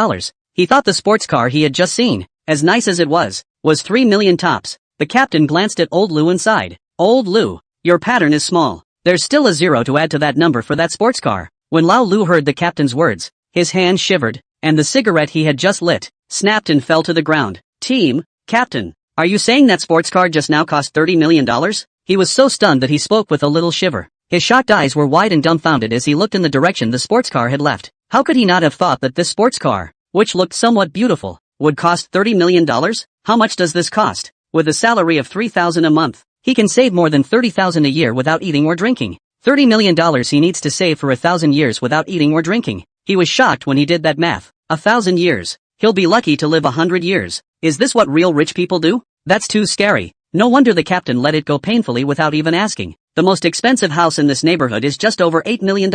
He thought the sports car he had just seen, as nice as it was 3 million tops. The captain glanced at Old Lou and sighed. Old Lou, your pattern is small. There's still a 0 to add to that number for that sports car. When Lao Lu heard the captain's words, his hand shivered, and the cigarette he had just lit snapped and fell to the ground. Captain, are you saying that sports car just now cost $30 million? He was so stunned that he spoke with a little shiver. His shocked eyes were wide and dumbfounded as he looked in the direction the sports car had left. How could he not have thought that this sports car, which looked somewhat beautiful, would cost $30 million? How much does this cost? With a salary of $3,000 a month, he can save more than $30,000 a year without eating or drinking. $30 million he needs to save for 1,000 years without eating or drinking. He was shocked when he did that math. 1,000 years. He'll be lucky to live 100 years. Is this what real rich people do? That's too scary. No wonder the captain let it go painfully without even asking. The most expensive house in this neighborhood is just over $8 million.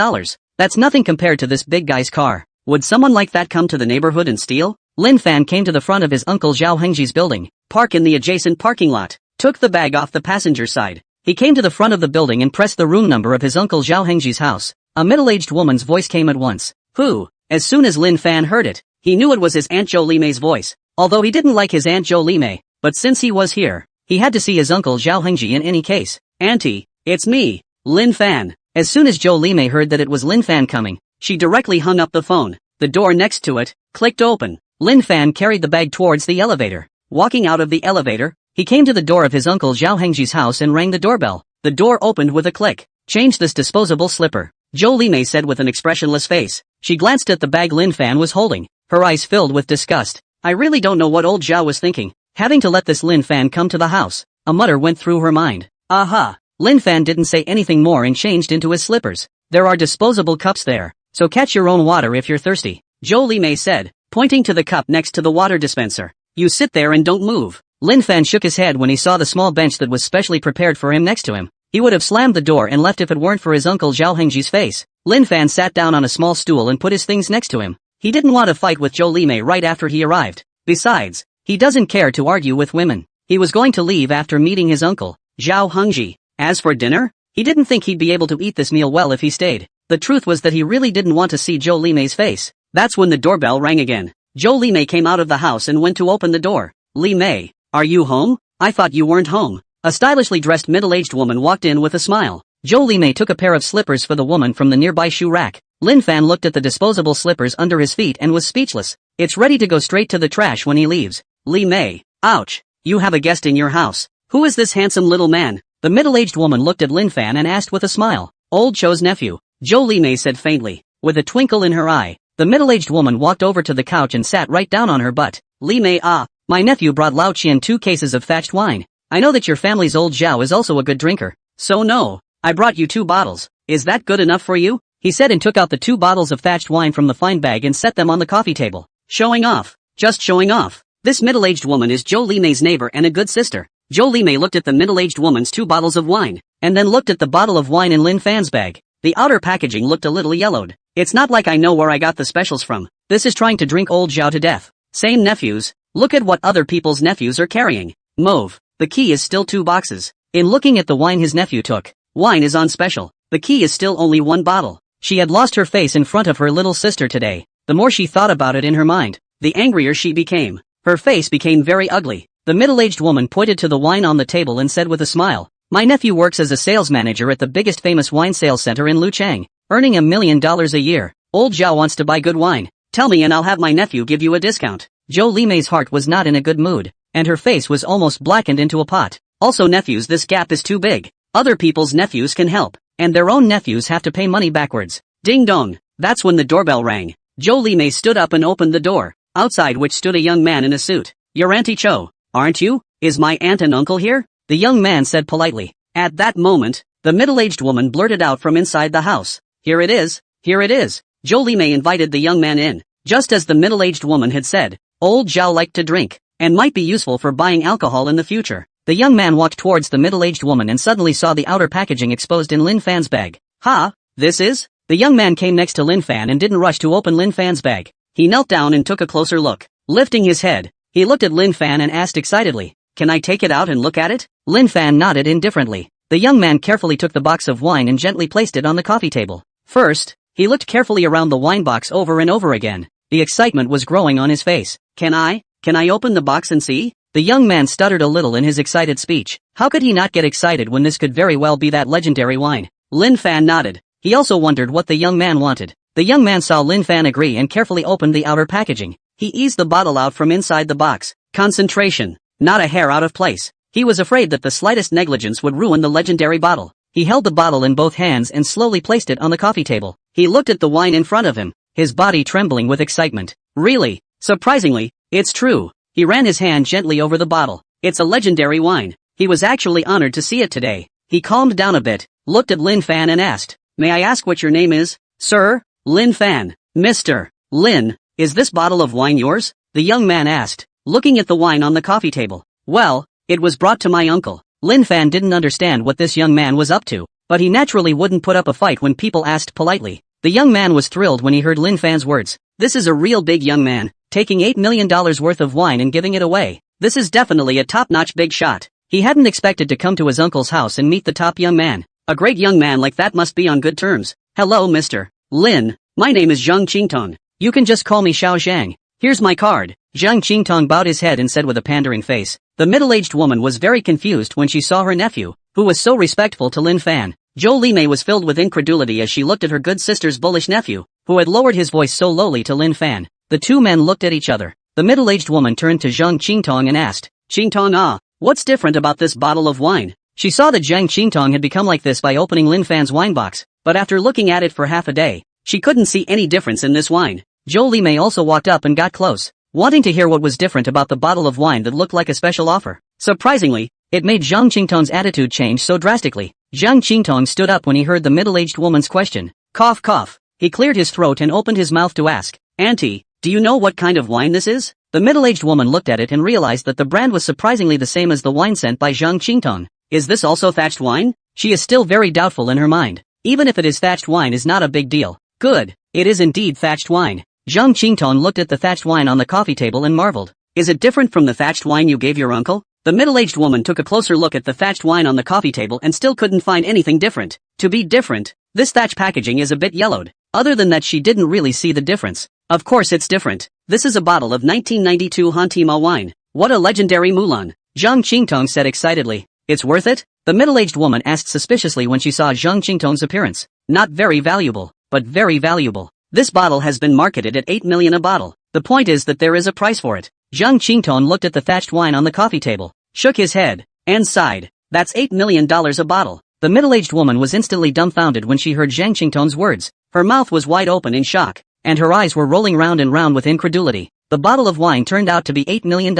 That's nothing compared to this big guy's car. Would someone like that come to the neighborhood and steal? Lin Fan came to the front of his uncle Zhao Hengji's building, park in the adjacent parking lot, took the bag off the passenger side. He came to the front of the building and pressed the room number of his uncle Zhao Hengji's house. A middle-aged woman's voice came at once. Who? As soon as Lin Fan heard it, he knew it was his Aunt Jo Limei's voice. Although he didn't like his Aunt Jo Limei, but since he was here, he had to see his uncle Zhao Hengji in any case. Auntie, it's me, Lin Fan. As soon as Jo Limei heard that it was Lin Fan coming, she directly hung up the phone. The door next to it clicked open. Lin Fan carried the bag towards the elevator. Walking out of the elevator, he came to the door of his uncle Zhao Hengji's house and rang the doorbell. The door opened with a click. Change this disposable slipper, Jo Limei said with an expressionless face. She glanced at the bag Lin Fan was holding, her eyes filled with disgust. I really don't know what old Zhao was thinking, having to let this Lin Fan come to the house. A mutter went through her mind. Aha! Lin Fan didn't say anything more and changed into his slippers. There are disposable cups there, so catch your own water if you're thirsty, Jo Limei said, pointing to the cup next to the water dispenser. You sit there and don't move. Lin Fan shook his head when he saw the small bench that was specially prepared for him next to him. He would have slammed the door and left if it weren't for his uncle Zhao Hengji's face. Lin Fan sat down on a small stool and put his things next to him. He didn't want to fight with Zhou Limei right after he arrived. Besides, he doesn't care to argue with women. He was going to leave after meeting his uncle, Zhao Hengji. As for dinner, he didn't think he'd be able to eat this meal well if he stayed. The truth was that he really didn't want to see Zhou Limei's face. That's when the doorbell rang again. Zhou Limei came out of the house and went to open the door. Limei, are you home? I thought you weren't home. A stylishly dressed middle-aged woman walked in with a smile. Zhou Limei took a pair of slippers for the woman from the nearby shoe rack. Lin Fan looked at the disposable slippers under his feet and was speechless. It's ready to go straight to the trash when he leaves. Limei, ouch, you have a guest in your house. Who is this handsome little man? The middle-aged woman looked at Lin Fan and asked with a smile. Old Zhou's nephew. Zhou Limei said faintly, with a twinkle in her eye. The middle-aged woman walked over to the couch and sat right down on her butt. Limei, my nephew brought Lao Qian 2 cases of thatched wine. I know that your family's old Zhao is also a good drinker. So no, I brought you 2 bottles. Is that good enough for you? He said and took out the 2 bottles of thatched wine from the fine bag and set them on the coffee table. Showing off. Just showing off. This middle-aged woman is Zhou Limei's neighbor and a good sister. Zhou Limei looked at the middle-aged woman's 2 bottles of wine, and then looked at the bottle of wine in Lin Fan's bag. The outer packaging looked a little yellowed. It's not like I know where I got the specials from. This is trying to drink old Zhao to death. Same nephews. Look at what other people's nephews are carrying. Mauve. The key is still 2 boxes. In looking at the wine his nephew took, wine is on special. The key is still only 1 bottle. She had lost her face in front of her little sister today. The more she thought about it in her mind, the angrier she became. Her face became very ugly. The middle-aged woman pointed to the wine on the table and said with a smile, my nephew works as a sales manager at the biggest famous wine sales center in Luchang, earning $1 million a year. Old Zhao wants to buy good wine. Tell me and I'll have my nephew give you a discount. Zhou Limei's heart was not in a good mood, and her face was almost blackened into a pot. Also nephews, this gap is too big. Other people's nephews can help, and their own nephews have to pay money backwards. Ding dong. That's when the doorbell rang. Zhou Limei stood up and opened the door, outside which stood a young man in a suit. You're Auntie Cho, aren't you? Is my aunt and uncle here? The young man said politely. At that moment, the middle-aged woman blurted out from inside the house. Here it is, here it is. Zhou Limei invited the young man in. Just as the middle-aged woman had said, old Zhao liked to drink, and might be useful for buying alcohol in the future. The young man walked towards the middle-aged woman and suddenly saw the outer packaging exposed in Lin Fan's bag. Ha, this is? The young man came next to Lin Fan and didn't rush to open Lin Fan's bag. He knelt down and took a closer look. Lifting his head, he looked at Lin Fan and asked excitedly, can I take it out and look at it? Lin Fan nodded indifferently. The young man carefully took the box of wine and gently placed it on the coffee table. First, he looked carefully around the wine box over and over again. The excitement was growing on his face. Can I open the box and see? The young man stuttered a little in his excited speech. How could he not get excited when this could very well be that legendary wine? Lin Fan nodded. He also wondered what the young man wanted. The young man saw Lin Fan agree and carefully opened the outer packaging. He eased the bottle out from inside the box. Concentration. Not a hair out of place. He was afraid that the slightest negligence would ruin the legendary bottle. He held the bottle in both hands and slowly placed it on the coffee table. He looked at the wine in front of him, his body trembling with excitement. Really? Surprisingly, it's true. He ran his hand gently over the bottle. It's a legendary wine. He was actually honored to see it today. He calmed down a bit, looked at Lin Fan and asked, may I ask what your name is? Sir? Lin Fan. Mr. Lin, is this bottle of wine yours? The young man asked, looking at the wine on the coffee table. Well, it was brought to my uncle. Lin Fan didn't understand what this young man was up to, but he naturally wouldn't put up a fight when people asked politely. The young man was thrilled when he heard Lin Fan's words. This is a real big young man, taking $8 million worth of wine and giving it away. This is definitely a top-notch big shot. He hadn't expected to come to his uncle's house and meet the top young man. A great young man like that must be on good terms. Hello, Mr. Lin. My name is Zhang Qingtong. You can just call me Xiao Zhang. Here's my card. Zhang Qingtong bowed his head and said with a pandering face. The middle-aged woman was very confused when she saw her nephew, who was so respectful to Lin Fan. Zhou Limei was filled with incredulity as she looked at her good sister's bullish nephew, who had lowered his voice so lowly to Lin Fan. The two men looked at each other. The middle-aged woman turned to Zhang Qingtong and asked, Qingtong, what's different about this bottle of wine? She saw that Zhang Qingtong had become like this by opening Lin Fan's wine box, but after looking at it for half a day, she couldn't see any difference in this wine. Zhou Limei also walked up and got close, wanting to hear what was different about the bottle of wine that looked like a special offer. Surprisingly, it made Zhang Qingtong's attitude change so drastically. Zhang Qingtong stood up when he heard the middle-aged woman's question. Cough cough. He cleared his throat and opened his mouth to ask, Auntie, do you know what kind of wine this is? The middle-aged woman looked at it and realized that the brand was surprisingly the same as the wine sent by Zhang Qingtong. Is this also thatched wine? She is still very doubtful in her mind. Even if it is thatched wine is not a big deal. Good. It is indeed thatched wine. Zhang Qingtong looked at the thatched wine on the coffee table and marveled. Is it different from the thatched wine you gave your uncle? The middle-aged woman took a closer look at the thatched wine on the coffee table and still couldn't find anything different. To be different, this thatch packaging is a bit yellowed. Other than that, she didn't really see the difference. Of course it's different. This is a bottle of 1992 Hantima wine. What a legendary Mulan. Zhang Qingtong said excitedly. It's worth it? The middle-aged woman asked suspiciously when she saw Zhang Qingtong's appearance. Not very valuable, but very valuable. This bottle has been marketed at 8 million a bottle. The point is that there is a price for it. Zhang Qingtong looked at the thatched wine on the coffee table, shook his head, and sighed. That's $8 million a bottle. The middle-aged woman was instantly dumbfounded when she heard Zhang Qingtong's words. Her mouth was wide open in shock, and her eyes were rolling round and round with incredulity. The bottle of wine turned out to be $8 million.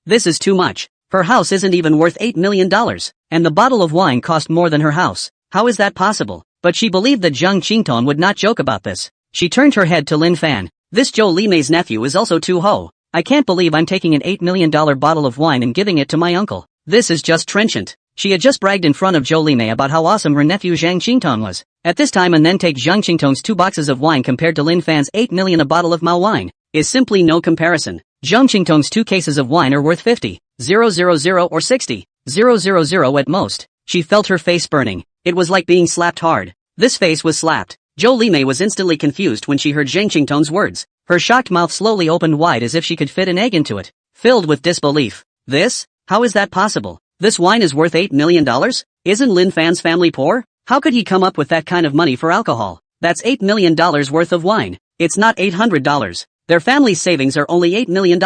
This is too much. Her house isn't even worth $8 million, and the bottle of wine cost more than her house. How is that possible? But she believed that Zhang Qingtong would not joke about this. She turned her head to Lin Fan. This Zhou Limei's nephew is also too ho. I can't believe I'm taking an $8 million bottle of wine and giving it to my uncle. This is just trenchant. She had just bragged in front of Zhou Limei about how awesome her nephew Zhang Qingtong was. At this time and then take Zhang Qingtong's 2 boxes of wine compared to Lin Fan's 8 million a bottle of Mao wine is simply no comparison. Zhang Qingtong's 2 cases of wine are worth 50,000 or 60,000 at most. She felt her face burning. It was like being slapped hard. This face was slapped. Zhou Limei was instantly confused when she heard Zhang Qingtong's words. Her shocked mouth slowly opened wide as if she could fit an egg into it. Filled with disbelief. This? How is that possible? This wine is worth $8 million? Isn't Lin Fan's family poor? How could he come up with that kind of money for alcohol? That's $8 million worth of wine. It's not $800. Their family's savings are only $8 million.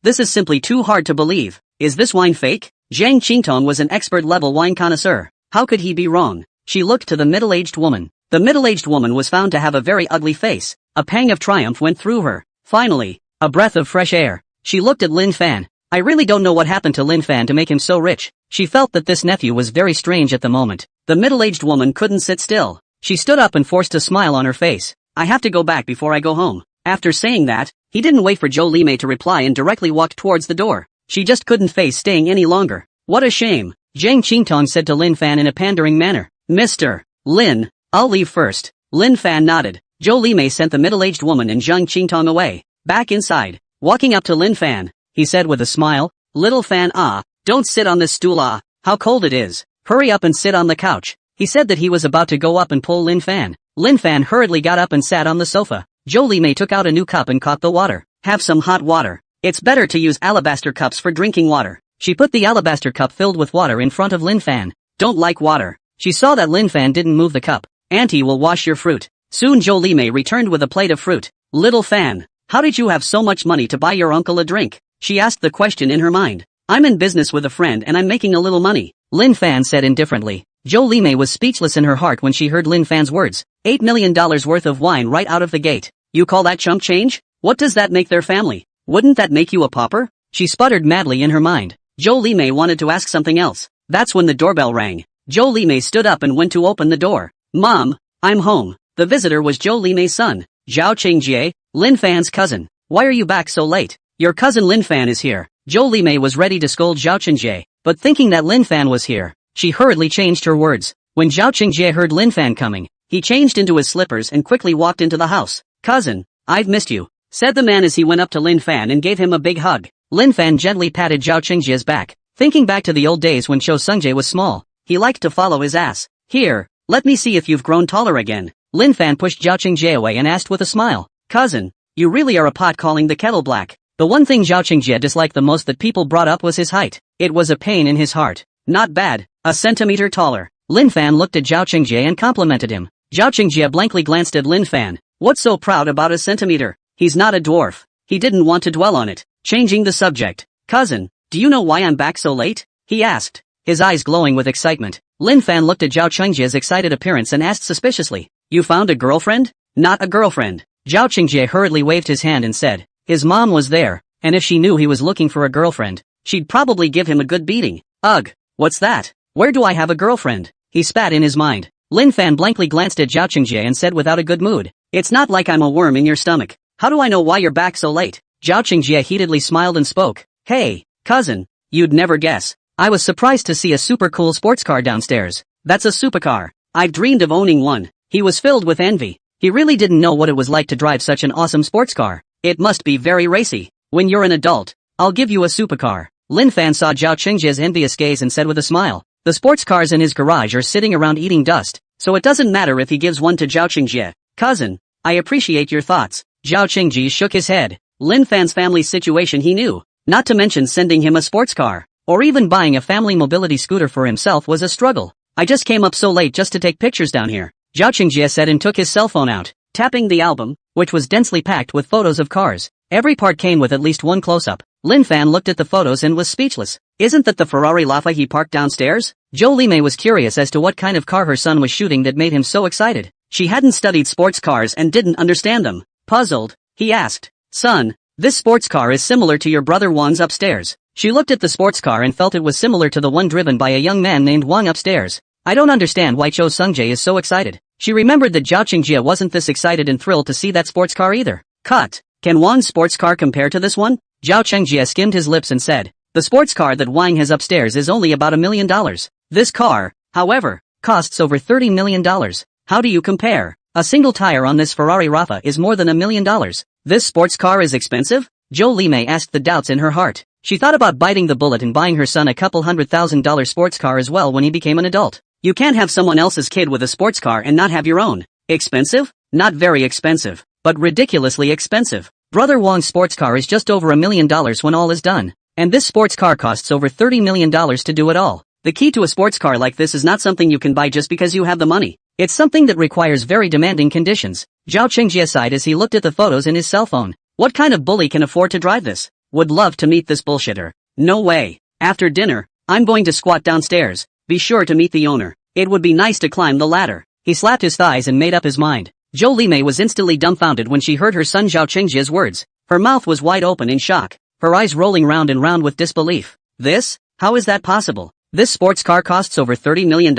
This is simply too hard to believe. Is this wine fake? Zhang Qingtong was an expert-level wine connoisseur. How could he be wrong? She looked to the middle-aged woman. The middle-aged woman was found to have a very ugly face. A pang of triumph went through her. Finally, a breath of fresh air. She looked at Lin Fan. I really don't know what happened to Lin Fan to make him so rich. She felt that this nephew was very strange at the moment. The middle-aged woman couldn't sit still. She stood up and forced a smile on her face. I have to go back before I go home. After saying that, he didn't wait for Zhou Limei to reply and directly walked towards the door. She just couldn't face staying any longer. What a shame. Zhang Qingtong said to Lin Fan in a pandering manner. Mr. Lin, I'll leave first. Lin Fan nodded. Zhou Limei sent the middle-aged woman and Zhang Qingtong away. Back inside, walking up to Lin Fan, he said with a smile, Little Fan, don't sit on this stool, how cold it is. Hurry up and sit on the couch. He said that he was about to go up and pull Lin Fan. Lin Fan hurriedly got up and sat on the sofa. Zhou Limei took out a new cup and caught the water. Have some hot water. It's better to use alabaster cups for drinking water. She put the alabaster cup filled with water in front of Lin Fan. Don't like water. She saw that Lin Fan didn't move the cup. Auntie will wash your fruit. Soon Zhou Limei returned with a plate of fruit. Little Fan, how did you have so much money to buy your uncle a drink? She asked the question in her mind. I'm in business with a friend and I'm making a little money. Lin Fan said indifferently. Zhou Limei was speechless in her heart when she heard Lin Fan's words. $8 million worth of wine right out of the gate. You call that chump change? What does that make their family? Wouldn't that make you a pauper? She sputtered madly in her mind. Zhou Limei wanted to ask something else. That's when the doorbell rang. Zhou Limei stood up and went to open the door. Mom, I'm home. The visitor was Zhou Limei's son, Zhao Qingjie, Lin Fan's cousin. Why are you back so late? Your cousin Lin Fan is here. Zhou Limei was ready to scold Zhao Qingjie, but thinking that Lin Fan was here, she hurriedly changed her words. When Zhao Qingjie heard Lin Fan coming, he changed into his slippers and quickly walked into the house. Cousin, I've missed you, said the man as he went up to Lin Fan and gave him a big hug. Lin Fan gently patted Zhao Qingjie's back, thinking back to the old days when Zhou Sungjie was small. He liked to follow his ass. Here, let me see if you've grown taller again. Lin Fan pushed Zhao Qingjie away and asked with a smile. Cousin, you really are a pot calling the kettle black. The one thing Zhao Qingjie disliked the most that people brought up was his height. It was a pain in his heart. Not bad, a centimeter taller. Lin Fan looked at Zhao Qingjie and complimented him. Zhao Qingjie blankly glanced at Lin Fan. What's so proud about a centimeter? He's not a dwarf. He didn't want to dwell on it. Changing the subject. Cousin, do you know why I'm back so late? He asked, his eyes glowing with excitement. Lin Fan looked at Zhao Qingjie's excited appearance and asked suspiciously. You found a girlfriend? Not a girlfriend. Zhao Qingjie hurriedly waved his hand and said. His mom was there, and if she knew he was looking for a girlfriend, she'd probably give him a good beating. Ugh, what's that? Where do I have a girlfriend? He spat in his mind. Lin Fan blankly glanced at Zhao Qingjie and said without a good mood. It's not like I'm a worm in your stomach. How do I know why you're back so late? Zhao Qingjie heatedly smiled and spoke. Hey, cousin, you'd never guess. I was surprised to see a super cool sports car downstairs. that's a supercar. I've dreamed of owning one. He was filled with envy. He really didn't know what it was like to drive such an awesome sports car. It must be very racy. When you're an adult, I'll give you a supercar. Lin Fan saw Zhao Qingjie's envious gaze and said with a smile, the sports cars in his garage are sitting around eating dust, so it doesn't matter if he gives one to Zhao Qingjie. Cousin, I appreciate your thoughts. Zhao Qingjie shook his head. Lin Fan's family's situation he knew, not to mention sending him a sports car, or even buying a family mobility scooter for himself was a struggle. I just came up so late just to take pictures down here, Zhao Qingjie said and took his cell phone out, tapping the album, which was densely packed with photos of cars. Every part came with at least one close-up. Lin Fan looked at the photos and was speechless. Isn't that the Ferrari Laffa he parked downstairs? Zhou Limei was curious as to what kind of car her son was shooting that made him so excited. She hadn't studied sports cars and didn't understand them. Puzzled, he asked, son, this sports car is similar to your brother Wang's upstairs. She looked at the sports car and felt it was similar to the one driven by a young man named Wang upstairs. I don't understand why Zhou Sungjie is so excited. She remembered that Zhao Qingjie wasn't this excited and thrilled to see that sports car either. Cut. Can Wang's sports car compare to this one? Zhao Qingjie skimmed his lips and said, the sports car that Wang has upstairs is only about $1 million. This car, however, costs over $30 million. How do you compare? A single tire on this Ferrari Rafa is more than $1 million. This sports car is expensive? Zhou Limei asked the doubts in her heart. She thought about biting the bullet and buying her son a couple $100,000 sports car as well when he became an adult. You can't have someone else's kid with a sports car and not have your own. Expensive? Not very expensive, but ridiculously expensive. Brother Wang's sports car is just over $1 million when all is done. And this sports car costs over $30 million to do it all. The key to a sports car like this is not something you can buy just because you have the money. It's something that requires very demanding conditions. Zhao Qingjie sighed as he looked at the photos in his cell phone. What kind of bully can afford to drive this? Would love to meet this bullshitter. No way. After dinner, I'm going to squat downstairs. Be sure to meet the owner. It would be nice to climb the ladder. He slapped his thighs and made up his mind. Zhou Limei was instantly dumbfounded when she heard her son Zhao Qingjie's words. Her mouth was wide open in shock, her eyes rolling round and round with disbelief. This? How is that possible? This sports car costs over $30 million?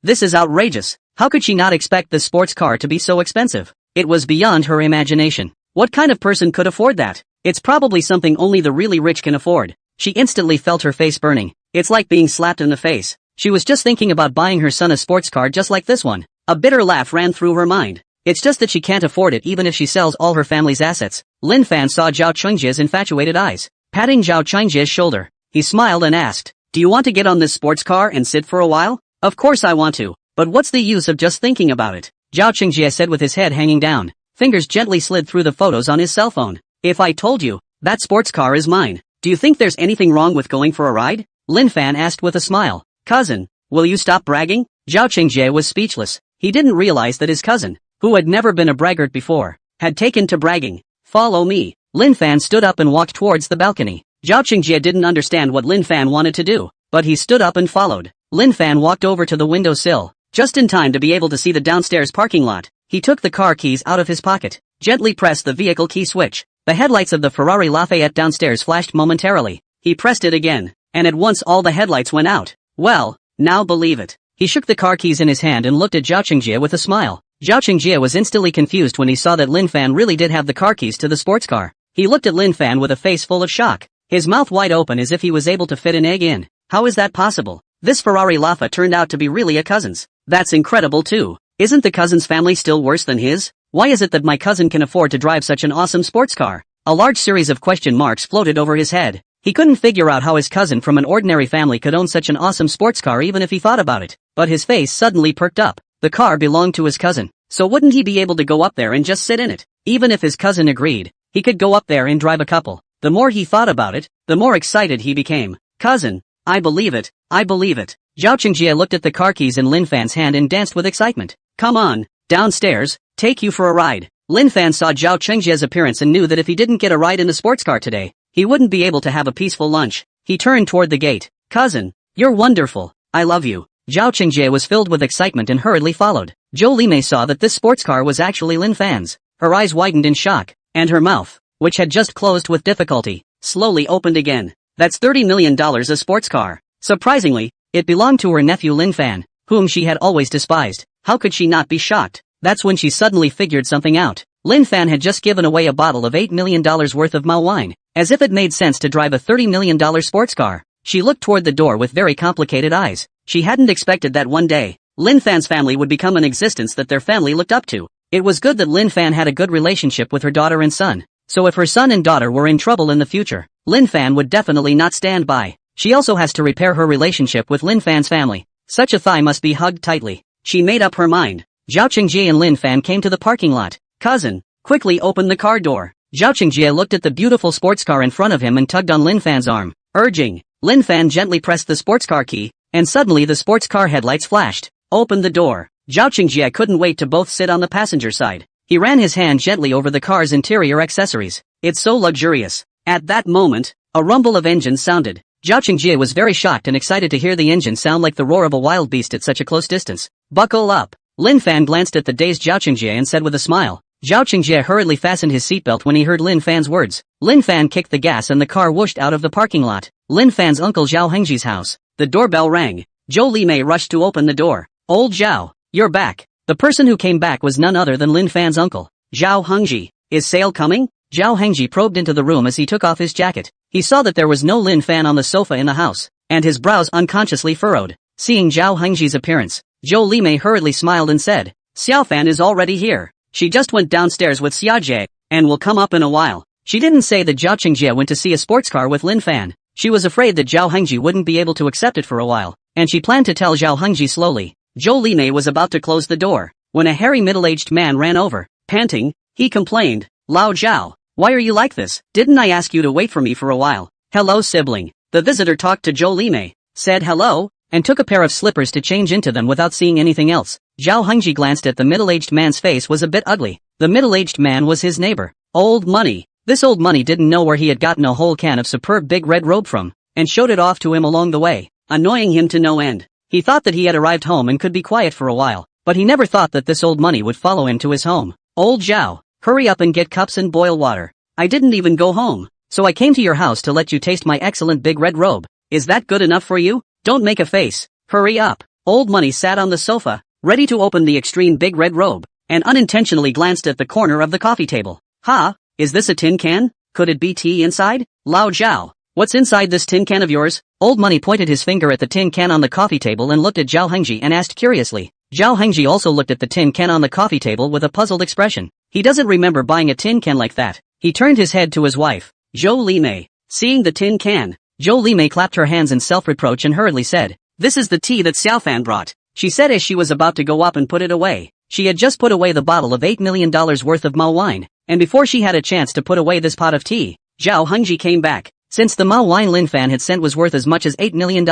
This is outrageous. How could she not expect this sports car to be so expensive? It was beyond her imagination. What kind of person could afford that? It's probably something only the really rich can afford. She instantly felt her face burning. It's like being slapped in the face. She was just thinking about buying her son a sports car just like this one. A bitter laugh ran through her mind. It's just that she can't afford it even if she sells all her family's assets. Lin Fan saw Zhao Qingjie's infatuated eyes. Patting Zhao Qingjie's shoulder, he smiled and asked, do you want to get on this sports car and sit for a while? Of course I want to, but what's the use of just thinking about it? Zhao Qingjie said with his head hanging down. Fingers gently slid through the photos on his cell phone. If I told you, that sports car is mine, do you think there's anything wrong with going for a ride? Lin Fan asked with a smile. Cousin, will you stop bragging? Zhao Qingjie was speechless. He didn't realize that his cousin, who had never been a braggart before, had taken to bragging. Follow me. Lin Fan stood up and walked towards the balcony. Zhao Qingjie didn't understand what Lin Fan wanted to do, but he stood up and followed. Lin Fan walked over to the windowsill, just in time to be able to see the downstairs parking lot. He took the car keys out of his pocket, gently pressed the vehicle key switch. The headlights of the Ferrari Lafayette downstairs flashed momentarily. He pressed it again, and at once all the headlights went out. Well, now believe it. He shook the car keys in his hand and looked at Zhao Qingjie with a smile. Zhao Qingjie was instantly confused when he saw that Lin Fan really did have the car keys to the sports car. He looked at Lin Fan with a face full of shock, his mouth wide open as if he was able to fit an egg in. How is that possible? This Ferrari Laffa turned out to be really a cousin's. That's incredible too. Isn't the cousin's family still worse than his? Why is it that my cousin can afford to drive such an awesome sports car? A large series of question marks floated over his head. He couldn't figure out how his cousin from an ordinary family could own such an awesome sports car even if he thought about it. But his face suddenly perked up. The car belonged to his cousin, so wouldn't he be able to go up there and just sit in it? Even if his cousin agreed, he could go up there and drive a couple. The more he thought about it, the more excited he became. Cousin, I believe it, I believe it. Zhao Qingjie looked at the car keys in Lin Fan's hand and danced with excitement. Come on, downstairs, take you for a ride. Lin Fan saw Zhao Qingjie's appearance and knew that if he didn't get a ride in the sports car today, he wouldn't be able to have a peaceful lunch. He turned toward the gate. Cousin, you're wonderful, I love you. Zhao Qingjie was filled with excitement and hurriedly followed. Zhou Limei saw that this sports car was actually Lin Fan's. Her eyes widened in shock, and her mouth, which had just closed with difficulty, slowly opened again. That's $30 million a sports car. Surprisingly, it belonged to her nephew Lin Fan, whom she had always despised. How could she not be shocked? That's when she suddenly figured something out. Lin Fan had just given away a bottle of $8 million worth of Mao wine, as if it made sense to drive a $30 million sports car. She looked toward the door with very complicated eyes. She hadn't expected that one day, Lin Fan's family would become an existence that their family looked up to. It was good that Lin Fan had a good relationship with her daughter and son. So if her son and daughter were in trouble in the future, Lin Fan would definitely not stand by. She also has to repair her relationship with Lin Fan's family. Such a thigh must be hugged tightly. She made up her mind. Zhao Qingjie and Lin Fan came to the parking lot. Cousin, quickly open the car door. Zhao Qingjie looked at the beautiful sports car in front of him and tugged on Lin Fan's arm, urging. Lin Fan gently pressed the sports car key, and suddenly the sports car headlights flashed. Open the door. Zhao Qingjie couldn't wait to both sit on the passenger side. He ran his hand gently over the car's interior accessories. It's so luxurious. At that moment, a rumble of engines sounded. Zhao Qingjie was very shocked and excited to hear the engine sound like the roar of a wild beast at such a close distance. Buckle up. Lin Fan glanced at the dazed Zhao Qingjie and said with a smile. Zhao Qingjie hurriedly fastened his seatbelt when he heard Lin Fan's words. Lin Fan kicked the gas and the car whooshed out of the parking lot. Lin Fan's uncle Zhao Hengjie's house. The doorbell rang. Zhou Limei rushed to open the door. Old Zhao, you're back. The person who came back was none other than Lin Fan's uncle. Zhao Hengjie. Is sale coming? Zhao Hengjie probed into the room as he took off his jacket. He saw that there was no Lin Fan on the sofa in the house, and his brows unconsciously furrowed. Seeing Zhao Hengjie's appearance, Zhou Limei hurriedly smiled and said, Xiao Fan is already here. She just went downstairs with Xia Jie, and will come up in a while. She didn't say that Zhao Qingjie went to see a sports car with Lin Fan. She was afraid that Zhao Hengjie wouldn't be able to accept it for a while, and she planned to tell Zhao Hengjie slowly. Zhou Limei was about to close the door, when a hairy middle-aged man ran over. Panting, he complained, Lao Zhao, why are you like this? Didn't I ask you to wait for me for a while? Hello sibling. The visitor talked to Zhou Limei, said hello, and took a pair of slippers to change into them without seeing anything else. Zhao Hengjie glanced at the middle-aged man's face was a bit ugly. The middle-aged man was his neighbor, Old Money. This Old Money didn't know where he had gotten a whole can of superb big red robe from, and showed it off to him along the way, annoying him to no end. He thought that he had arrived home and could be quiet for a while, but he never thought that this Old Money would follow him to his home. Old Zhao, hurry up and get cups and boil water. I didn't even go home, so I came to your house to let you taste my excellent big red robe. Is that good enough for you? Don't make a face. Hurry up. Old Money sat on the sofa, ready to open the extreme big red robe, and unintentionally glanced at the corner of the coffee table. Ha, is this a tin can? Could it be tea inside? Lao Zhao, what's inside this tin can of yours? Old Money pointed his finger at the tin can on the coffee table and looked at Zhao Hengjie and asked curiously. Zhao Hengjie also looked at the tin can on the coffee table with a puzzled expression. He doesn't remember buying a tin can like that. He turned his head to his wife, Zhou Limei. Seeing the tin can, Zhou Limei clapped her hands in self-reproach and hurriedly said, This is the tea that Xiao Fan brought. She said as she was about to go up and put it away. She had just put away the bottle of $8 million worth of Mao wine, and before she had a chance to put away this pot of tea, Zhao Hengjie came back. Since the Mao wine Lin Fan had sent was worth as much as $8 million,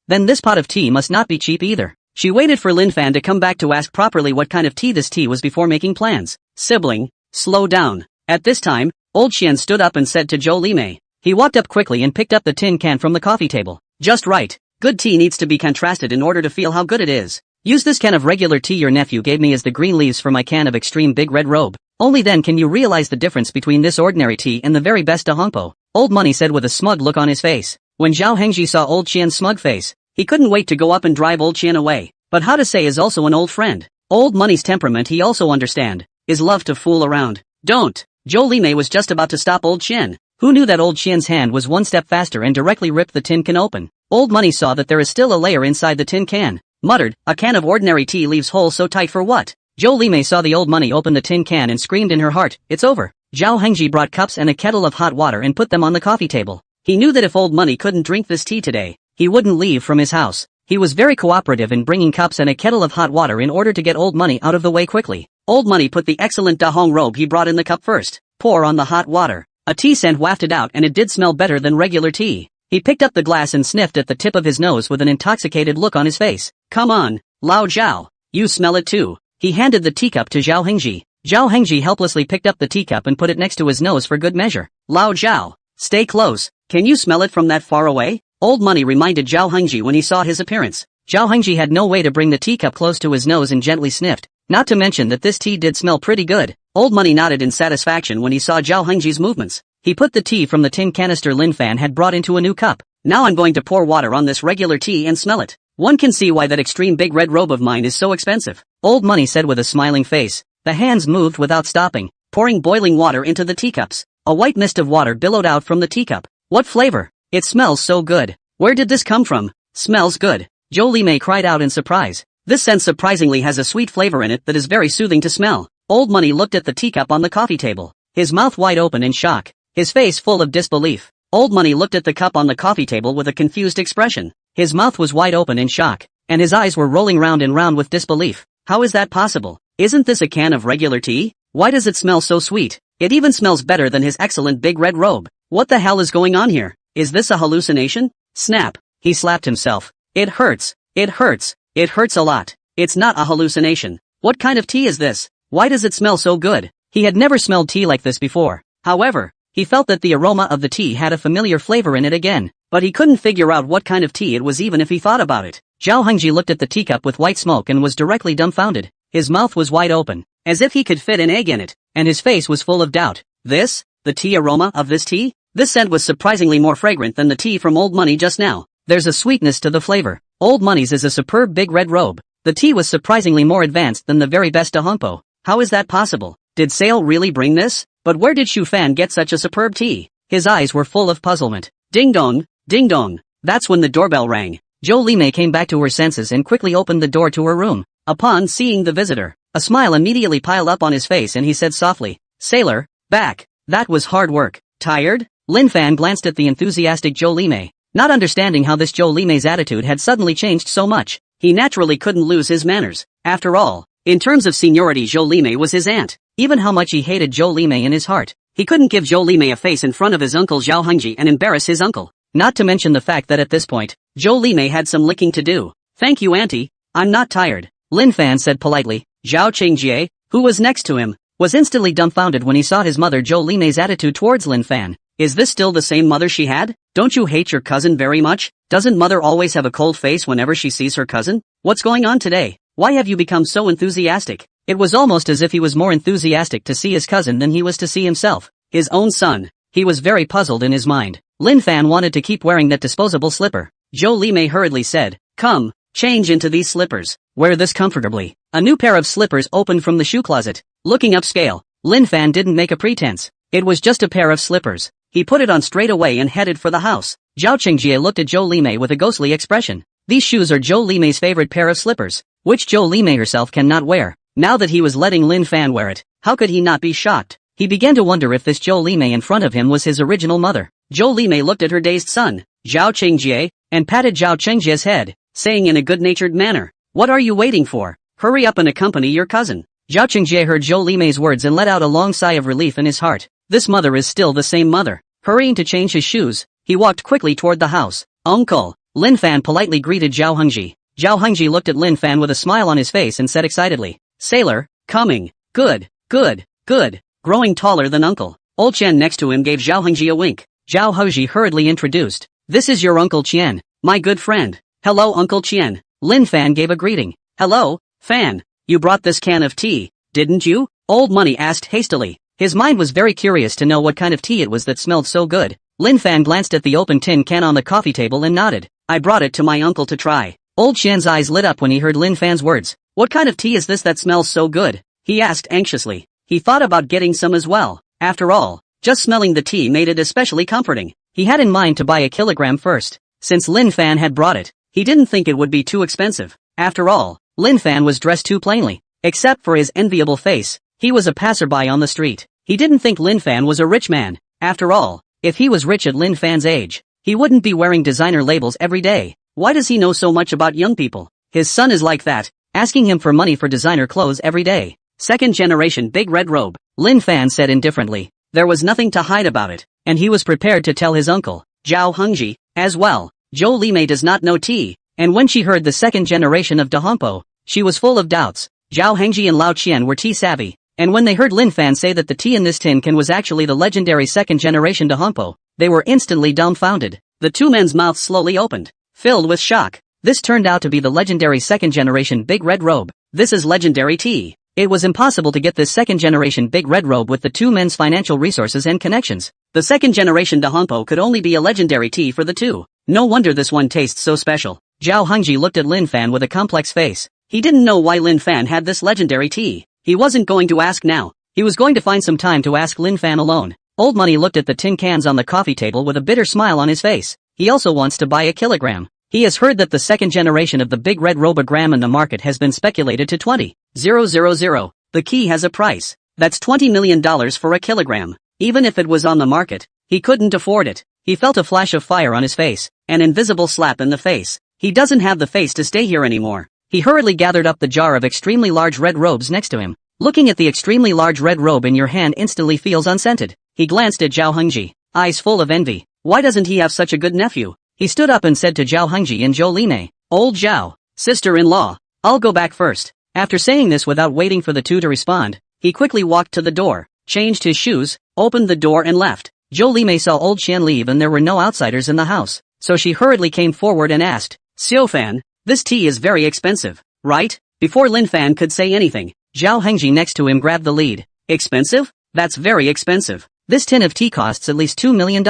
then this pot of tea must not be cheap either. She waited for Lin Fan to come back to ask properly what kind of tea this tea was before making plans. Sibling, slow down. At this time, Old Qian stood up and said to Zhou Limei. He walked up quickly and picked up the tin can from the coffee table. Just right. Good tea needs to be contrasted in order to feel how good it is. Use this can of regular tea your nephew gave me as the green leaves for my can of extreme big red robe. Only then can you realize the difference between this ordinary tea and the very best Dahongpo. Old Money said with a smug look on his face. When Zhao Hengjie saw Old Qian's smug face, he couldn't wait to go up and drive Old Qian away. But how to say is also an old friend. Old Money's temperament he also understand, is love to fool around. Don't. Zhou Limei was just about to stop Old Qian. Who knew that Old Qian's hand was one step faster and directly ripped the tin can open. Old Money saw that there is still a layer inside the tin can. Muttered, a can of ordinary tea leaves hole so tight for what? Zhou Limei saw the Old Money open the tin can and screamed in her heart, it's over. Zhao Hengjie brought cups and a kettle of hot water and put them on the coffee table. He knew that if Old Money couldn't drink this tea today, he wouldn't leave from his house. He was very cooperative in bringing cups and a kettle of hot water in order to get Old Money out of the way quickly. Old Money put the excellent Dahong robe he brought in the cup first. Pour on the hot water. A tea scent wafted out and it did smell better than regular tea. He picked up the glass and sniffed at the tip of his nose with an intoxicated look on his face. Come on, Lao Zhao. You smell it too. He handed the teacup to Zhao Hengjie. Zhao Hengjie helplessly picked up the teacup and put it next to his nose for good measure. Lao Zhao, stay close. Can you smell it from that far away? Old Money reminded Zhao Hengjie when he saw his appearance. Zhao Hengjie had no way to bring the teacup close to his nose and gently sniffed. Not to mention that this tea did smell pretty good. Old Money nodded in satisfaction when he saw Zhao Hengjie's movements. He put the tea from the tin canister Lin Fan had brought into a new cup. Now I'm going to pour water on this regular tea and smell it. One can see why that extreme big red robe of mine is so expensive. Old Money said with a smiling face. The hands moved without stopping, pouring boiling water into the teacups. A white mist of water billowed out from the teacup. What flavor? It smells so good. Where did this come from? Smells good. Zhou Limei cried out in surprise. This scent surprisingly has a sweet flavor in it that is very soothing to smell. Old Money looked at the teacup on the coffee table, his mouth wide open in shock, his face full of disbelief. Old Money looked at the cup on the coffee table with a confused expression. His mouth was wide open in shock, and his eyes were rolling round and round with disbelief. How is that possible? Isn't this a can of regular tea? Why does it smell so sweet? It even smells better than his excellent big red robe. What the hell is going on here? Is this a hallucination? Snap. He slapped himself. It hurts. It hurts. It hurts a lot. It's not a hallucination. What kind of tea is this? Why does it smell so good? He had never smelled tea like this before. However, he felt that the aroma of the tea had a familiar flavor in it again, but he couldn't figure out what kind of tea it was even if he thought about it. Zhao Hengji looked at the teacup with white smoke and was directly dumbfounded. His mouth was wide open, as if he could fit an egg in it, and his face was full of doubt. This? The tea aroma of this tea? This scent was surprisingly more fragrant than the tea from Old Money just now. There's a sweetness to the flavor. Old Money's is a superb big red robe. The tea was surprisingly more advanced than the very best Dahongpo. How is that possible? Did Sale really bring this? But where did Shu Fan get such a superb tea? His eyes were full of puzzlement. Ding dong, ding dong. That's when the doorbell rang. Zhou Limei came back to her senses and quickly opened the door to her room. Upon seeing the visitor, a smile immediately piled up on his face and he said softly, "Sailor, back. That was hard work. Tired?" Lin Fan glanced at the enthusiastic Zhou Limei, not understanding how this Zhou Limei's attitude had suddenly changed so much. He naturally couldn't lose his manners. After all, in terms of seniority, Zhou Limei was his aunt. Even how much he hated Zhou Limei in his heart, he couldn't give Zhou Limei a face in front of his uncle Zhao Hengji and embarrass his uncle. Not to mention the fact that at this point, Zhou Limei had some licking to do. "Thank you, auntie. I'm not tired," Lin Fan said politely. Zhao Qingjie, who was next to him, was instantly dumbfounded when he saw his mother Zhou Limei's attitude towards Lin Fan. Is this still the same mother she had? Don't you hate your cousin very much? Doesn't mother always have a cold face whenever she sees her cousin? What's going on today? Why have you become so enthusiastic? It was almost as if he was more enthusiastic to see his cousin than he was to see himself, his own son. He was very puzzled in his mind. Lin Fan wanted to keep wearing that disposable slipper. Zhou Limei hurriedly said, "Come, change into these slippers. Wear this comfortably." A new pair of slippers opened from the shoe closet. Looking upscale, Lin Fan didn't make a pretense. It was just a pair of slippers. He put it on straight away and headed for the house. Zhao Qingjie looked at Zhou Limei with a ghostly expression. These shoes are Zhou Limei's favorite pair of slippers, which Zhou Limei herself cannot wear. Now that he was letting Lin Fan wear it, how could he not be shocked? He began to wonder if this Zhou Limei in front of him was his original mother. Zhou Limei looked at her dazed son, Zhao Qingjie, and patted Zhao Qingjie's head, saying in a good-natured manner, "What are you waiting for? Hurry up and accompany your cousin." Zhao Qingjie heard Zhou Limei's words and let out a long sigh of relief in his heart. This mother is still the same mother. Hurrying to change his shoes, he walked quickly toward the house. "Uncle." Lin Fan politely greeted Zhao Hengji. Zhao Hengji looked at Lin Fan with a smile on his face and said excitedly, "Sailor, coming. Good, good, good." Growing taller than uncle, old Qian next to him gave Zhao Hengji a wink. Zhao Hengji hurriedly introduced, "This is your Uncle Qian, my good friend." "Hello, Uncle Qian." Lin Fan gave a greeting. "Hello, Fan. You brought this can of tea, didn't you?" Old Money asked hastily. His mind was very curious to know what kind of tea it was that smelled so good. Lin Fan glanced at the open tin can on the coffee table and nodded. "I brought it to my uncle to try." Old Qian's eyes lit up when he heard Lin Fan's words. "What kind of tea is this that smells so good?" he asked anxiously. He thought about getting some as well. After all, just smelling the tea made it especially comforting. He had in mind to buy a kilogram first. Since Lin Fan had brought it, he didn't think it would be too expensive. After all, Lin Fan was dressed too plainly. Except for his enviable face, he was a passerby on the street. He didn't think Lin Fan was a rich man. After all, if he was rich at Lin Fan's age, he wouldn't be wearing designer labels every day. Why does he know so much about young people? His son is like that, asking him for money for designer clothes every day. "Second generation big red robe," Lin Fan said indifferently. There was nothing to hide about it, and he was prepared to tell his uncle, Zhao Hengji, as well. Zhou Limei does not know tea, and when she heard the second generation of Dahongpo, she was full of doubts. Zhao Hengji and Lao Qian were tea savvy, and when they heard Lin Fan say that the tea in this tin can was actually the legendary second generation Dahongpo, they were instantly dumbfounded. The two men's mouths slowly opened, filled with shock. This turned out to be the legendary second generation big red robe. This is legendary tea. It was impossible to get this second generation big red robe with the two men's financial resources and connections. The second generation Dahongpo could only be a legendary tea for the two. No wonder this one tastes so special. Zhao Hengji looked at Lin Fan with a complex face. He didn't know why Lin Fan had this legendary tea. He wasn't going to ask now. He was going to find some time to ask Lin Fan alone. Old Money looked at the tin cans on the coffee table with a bitter smile on his face. He also wants to buy a kilogram. He has heard that the second generation of the big red robogram in the market has been speculated to 20,000. The key has a price. That's $20 million for a kilogram. Even if it was on the market, he couldn't afford it. He felt a flash of fire on his face, an invisible slap in the face. He doesn't have the face to stay here anymore. He hurriedly gathered up the jar of extremely large red robes next to him. Looking at the extremely large red robe in your hand instantly feels unscented. He glanced at Zhao Hengji, eyes full of envy. Why doesn't he have such a good nephew? He stood up and said to Zhao Hengji and Zhou Limei, "Old Zhao, sister-in-law, I'll go back first." After saying this without waiting for the two to respond, he quickly walked to the door, changed his shoes, opened the door and left. Zhou Limei saw old Qian leave and there were no outsiders in the house, so she hurriedly came forward and asked, "Xiaofan, this tea is very expensive, right?" Before Lin Fan could say anything, Zhao Hengji next to him grabbed the lead. "Expensive? That's very expensive. This tin of tea costs at least $2 million.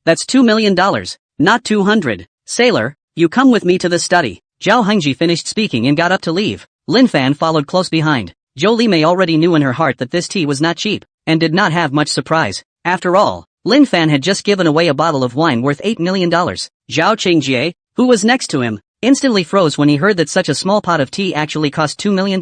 That's $2 million, not 200. Sailor, you come with me to the study." Zhao Hengji finished speaking and got up to leave. Lin Fan followed close behind. Zhou Limei already knew in her heart that this tea was not cheap, and did not have much surprise. After all, Lin Fan had just given away a bottle of wine worth $8 million. Zhao Qingjie, who was next to him, instantly froze when he heard that such a small pot of tea actually cost $2 million.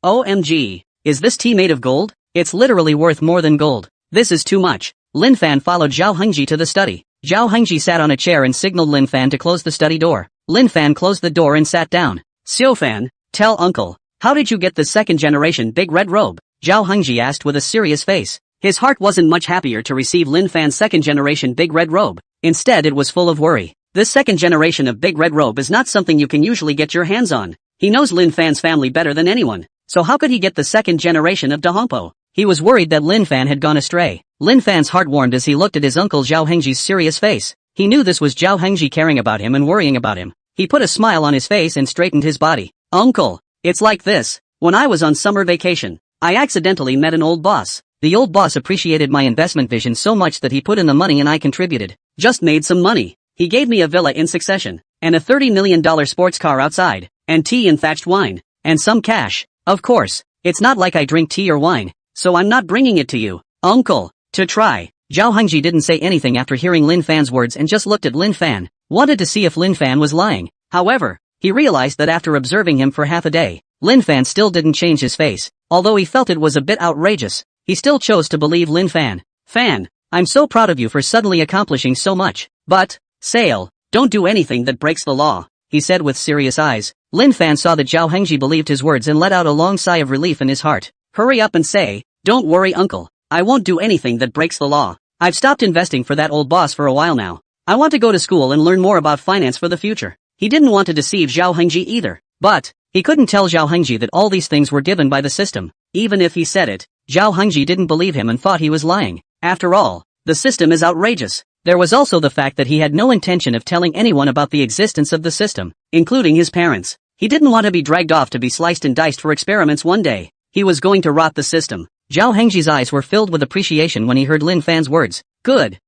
OMG, is this tea made of gold? It's literally worth more than gold. This is too much. Lin Fan followed Zhao Hengji to the study. Zhao Hengji sat on a chair and signaled Lin Fan to close the study door. Lin Fan closed the door and sat down. "Xiaofan, tell uncle, how did you get the second generation big red robe?" Zhao Hengji asked with a serious face. His heart wasn't much happier to receive Lin Fan's second generation big red robe. Instead it was full of worry. This second generation of big red robe is not something you can usually get your hands on. He knows Lin Fan's family better than anyone, so how could he get the second generation of Dahongpo? He was worried that Lin Fan had gone astray. Lin Fan's heart warmed as he looked at his uncle Zhao Hengji's serious face. He knew this was Zhao Hengji caring about him and worrying about him. He put a smile on his face and straightened his body. "Uncle, it's like this. When I was on summer vacation, I accidentally met an old boss. The old boss appreciated my investment vision so much that he put in the money and I contributed. Just made some money. He gave me a villa in Succession, and a $30 million sports car outside, and tea and thatched wine, and some cash. Of course, it's not like I drink tea or wine, so I'm not bringing it to you, uncle, to try." Zhao Hengji didn't say anything after hearing Lin Fan's words and just looked at Lin Fan, wanted to see if Lin Fan was lying. However, he realized that after observing him for half a day, Lin Fan still didn't change his face. Although he felt it was a bit outrageous, he still chose to believe Lin Fan. "Fan, I'm so proud of you for suddenly accomplishing so much. But, Sail, don't do anything that breaks the law," he said with serious eyes. Lin Fan saw that Zhao Hengji believed his words and let out a long sigh of relief in his heart. "Hurry up and say, don't worry uncle, I won't do anything that breaks the law. I've stopped investing for that old boss for a while now. I want to go to school and learn more about finance for the future." He didn't want to deceive Zhao Hengji either, but he couldn't tell Zhao Hengji that all these things were given by the system. Even if he said it, Zhao Hengji didn't believe him and thought he was lying. After all, the system is outrageous. There was also the fact that he had no intention of telling anyone about the existence of the system, including his parents. He didn't want to be dragged off to be sliced and diced for experiments one day. He was going to rot the system. Zhao Hengji's eyes were filled with appreciation when he heard Lin Fan's words. Good,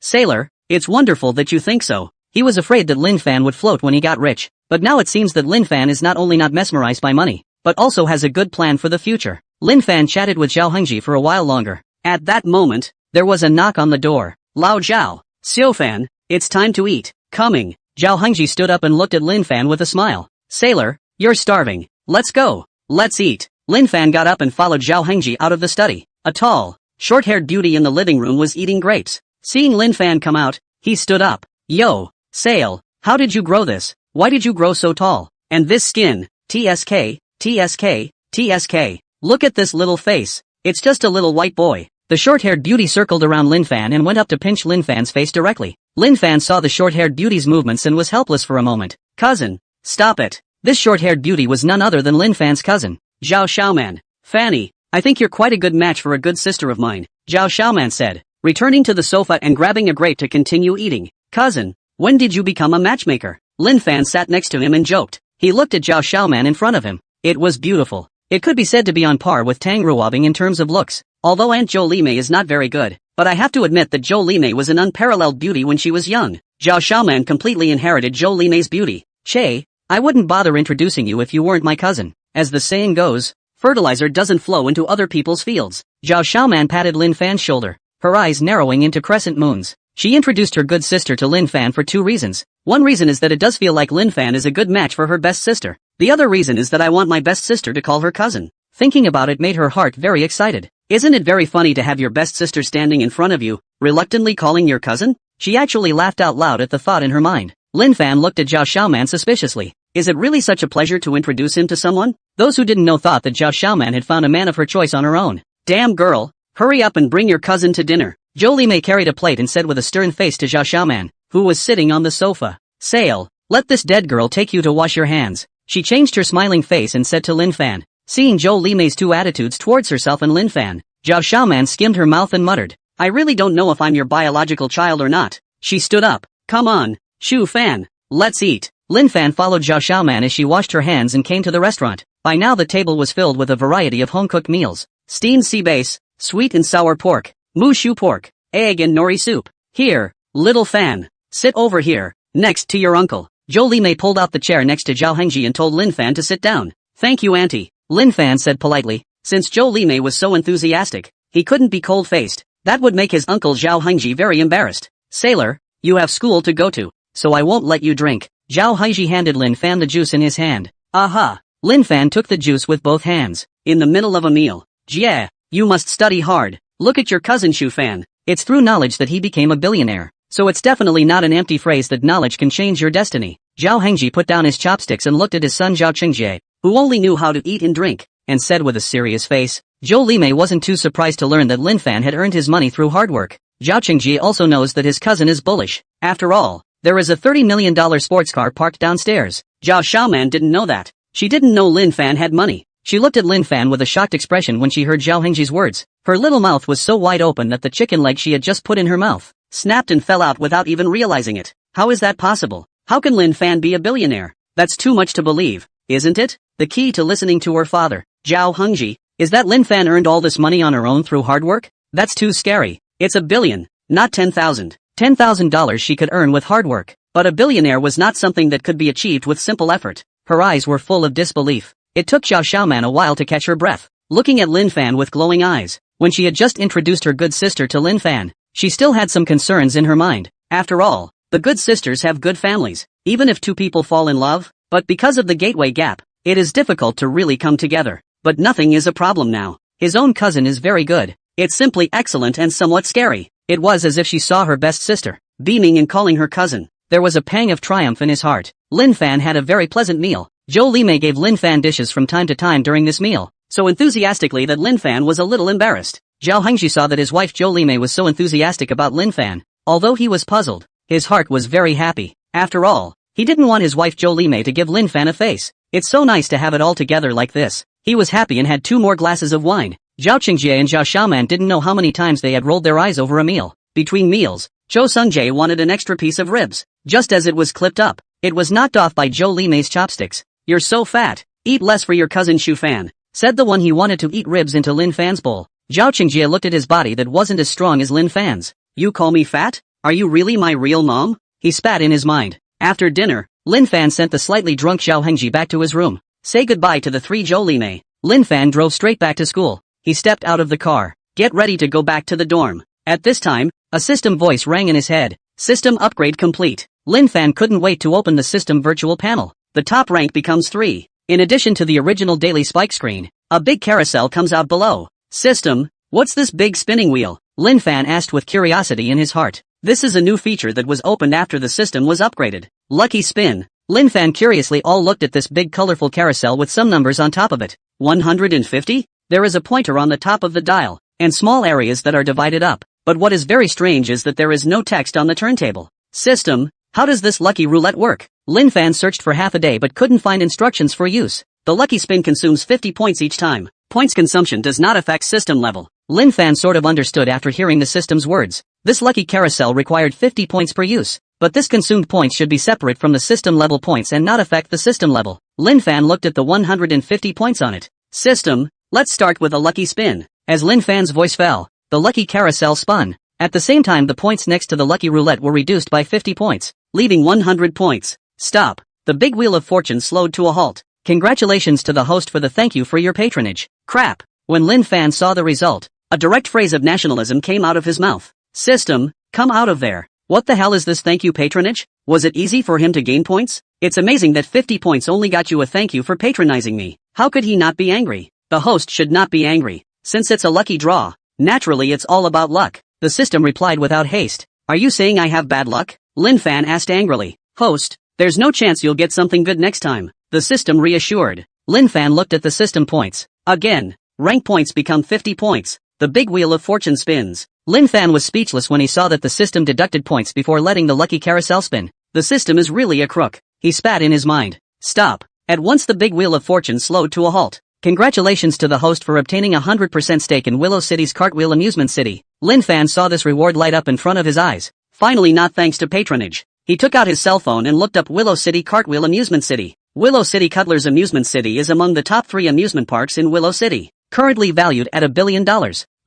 Sailor, it's wonderful that you think so." He was afraid that Lin Fan would float when he got rich, but now it seems that Lin Fan is not only not mesmerized by money, but also has a good plan for the future. Lin Fan chatted with Zhao Hengji for a while longer. At that moment, there was a knock on the door. "Lao Zhao, Xiaofan, it's time to eat." "Coming." Zhao Hengji stood up and looked at Lin Fan with a smile. "Sailor, you're starving. Let's go. Let's eat." Lin Fan got up and followed Zhao Hengji out of the study. A tall, short-haired beauty in the living room was eating grapes. Seeing Lin Fan come out, he stood up. "Yo, Sail, how did you grow this? Why did you grow so tall? And this skin? TSK, TSK, TSK. Look at this little face. It's just a little white boy." The short-haired beauty circled around Lin Fan and went up to pinch Lin Fan's face directly. Lin Fan saw the short-haired beauty's movements and was helpless for a moment. "Cousin, stop it." This short-haired beauty was none other than Lin Fan's cousin. "Zhao Xiaoman, Fanny, I think you're quite a good match for a good sister of mine," Zhao Xiaoman said, returning to the sofa and grabbing a grape to continue eating. "Cousin, when did you become a matchmaker?" Lin Fan sat next to him and joked. He looked at Zhao Xiaoman in front of him. It was beautiful. It could be said to be on par with Tang Ruobing in terms of looks. Although Aunt Zhou Limei is not very good, but I have to admit that Zhou Limei was an unparalleled beauty when she was young. Zhao Xiaoman completely inherited Zhou Limei's beauty. "Che, I wouldn't bother introducing you if you weren't my cousin. As the saying goes, fertilizer doesn't flow into other people's fields." Zhao Xiaoman patted Lin Fan's shoulder, her eyes narrowing into crescent moons. She introduced her good sister to Lin Fan for two reasons. One reason is that it does feel like Lin Fan is a good match for her best sister. The other reason is that I want my best sister to call her cousin. Thinking about it made her heart very excited. Isn't it very funny to have your best sister standing in front of you, reluctantly calling your cousin? She actually laughed out loud at the thought in her mind. Lin Fan looked at Zhao Xiaoman suspiciously. Is it really such a pleasure to introduce him to someone? Those who didn't know thought that Zhao Xiaoman had found a man of her choice on her own. Damn girl, hurry up and bring your cousin to dinner. Zhou Limei carried a plate and said with a stern face to Zhao Xiaoman, who was sitting on the sofa. Sale, let this dead girl take you to wash your hands. She changed her smiling face and said to Lin Fan. Seeing Zhou Limei's two attitudes towards herself and Lin Fan, Zhao Xiaoman skimmed her mouth and muttered, I really don't know if I'm your biological child or not. She stood up. Come on, Shu Fan, let's eat. Lin Fan followed Zhao Xiaoman as she washed her hands and came to the restaurant. By now the table was filled with a variety of home-cooked meals. Steamed sea bass, sweet and sour pork, mu shu pork, egg and nori soup. Here, little Fan, sit over here, next to your uncle. Zhou Limei pulled out the chair next to Zhao Hengji and told Lin Fan to sit down. Thank you auntie, Lin Fan said politely. Since Zhou Limei was so enthusiastic, he couldn't be cold-faced. That would make his uncle Zhao Hengji very embarrassed. Sailor, you have school to go to, so I won't let you drink. Zhao Hengji handed Lin Fan the juice in his hand. Aha! Lin Fan took the juice with both hands. In the middle of a meal. Jie, you must study hard. Look at your cousin Shu Fan. It's through knowledge that he became a billionaire. So it's definitely not an empty phrase that knowledge can change your destiny. Zhao Hengji put down his chopsticks and looked at his son Zhao Qingjie, who only knew how to eat and drink, and said with a serious face. Zhou Limei wasn't too surprised to learn that Lin Fan had earned his money through hard work. Zhao Qingjie also knows that his cousin is bullish. After all, there is a $30 million sports car parked downstairs. Zhao Xiaoman didn't know that. She didn't know Lin Fan had money. She looked at Lin Fan with a shocked expression when she heard Zhao Hengji's words. Her little mouth was so wide open that the chicken leg she had just put in her mouth snapped and fell out without even realizing it. How is that possible? How can Lin Fan be a billionaire? That's too much to believe, isn't it? The key to listening to her father, Zhao Hengji, is that Lin Fan earned all this money on her own through hard work? That's too scary. It's $1 billion, not 10,000. $10,000 she could earn with hard work. But a billionaire was not something that could be achieved with simple effort. Her eyes were full of disbelief. It took Zhao Xiaoman a while to catch her breath, looking at Lin Fan with glowing eyes. When she had just introduced her good sister to Lin Fan, she still had some concerns in her mind. After all, the good sisters have good families, even if two people fall in love. But because of the gateway gap, it is difficult to really come together. But nothing is a problem now. His own cousin is very good. It's simply excellent and somewhat scary. It was as if she saw her best sister, beaming and calling her cousin. There was a pang of triumph in his heart. Lin Fan had a very pleasant meal. Zhou Limei gave Lin Fan dishes from time to time during this meal, so enthusiastically that Lin Fan was a little embarrassed. Zhao Hengji saw that his wife Zhou Limei was so enthusiastic about Lin Fan. Although he was puzzled, his heart was very happy. After all, he didn't want his wife Zhou Limei to give Lin Fan a face. It's so nice to have it all together like this. He was happy and had 2 more glasses of wine. Zhao Qingjie and Zhao Xiaoman didn't know how many times they had rolled their eyes over a meal. Between meals, Zhou Sungjie wanted an extra piece of ribs. Just as it was clipped up, it was knocked off by Zhou Limei's chopsticks. You're so fat. Eat less for your cousin Shu Fan, said the one he wanted to eat ribs into Lin Fan's bowl. Zhao Qingjie looked at his body that wasn't as strong as Lin Fan's. You call me fat? Are you really my real mom? He spat in his mind. After dinner, Lin Fan sent the slightly drunk Zhao Hengji back to his room. Say goodbye to the 3 Zhou Limei. Lin Fan drove straight back to school. He stepped out of the car. Get ready to go back to the dorm. At this time, a system voice rang in his head. System upgrade complete. Lin Fan couldn't wait to open the system virtual panel. The top rank becomes 3. In addition to the original daily spike screen, a big carousel comes out below. System, what's this big spinning wheel? Lin Fan asked with curiosity in his heart. This is a new feature that was opened after the system was upgraded. Lucky spin. Lin Fan curiously all looked at this big colorful carousel with some numbers on top of it. 150? There is a pointer on the top of the dial, and small areas that are divided up. But what is very strange is that there is no text on the turntable. System, how does this lucky roulette work? Lin Fan searched for half a day but couldn't find instructions for use. The lucky spin consumes 50 points each time. Points consumption does not affect system level. Lin Fan sort of understood after hearing the system's words. This lucky carousel required 50 points per use, but this consumed points should be separate from the system level points and not affect the system level. Lin Fan looked at the 150 points on it. System, let's start with a lucky spin. As Lin Fan's voice fell, the lucky carousel spun. At the same time the points next to the lucky roulette were reduced by 50 points, leaving 100 points. Stop. The big wheel of fortune slowed to a halt. Congratulations to the host for the thank you for your patronage. Crap. When Lin Fan saw the result, a direct phrase of nationalism came out of his mouth. System, come out of there. What the hell is this thank you patronage? Was it easy for him to gain points? It's amazing that 50 points only got you a thank you for patronizing me. How could he not be angry? The host should not be angry. Since it's a lucky draw, naturally it's all about luck. The system replied without haste. Are you saying I have bad luck? Lin Fan asked angrily. Host, there's no chance you'll get something good next time. The system reassured. Lin Fan looked at the system points. Again, rank points become 50 points. The big wheel of fortune spins. Lin Fan was speechless when he saw that the system deducted points before letting the lucky carousel spin. The system is really a crook. He spat in his mind. Stop. At once the big wheel of fortune slowed to a halt. Congratulations to the host for obtaining 100% stake in Willow City's Cartwheel Amusement City. Lin Fan saw this reward light up in front of his eyes. Finally, not thanks to patronage. He took out his cell phone and looked up Willow City Cartwheel Amusement City. Willow City Cuddler's Amusement City is among the top 3 amusement parks in Willow City, currently valued at $1 billion.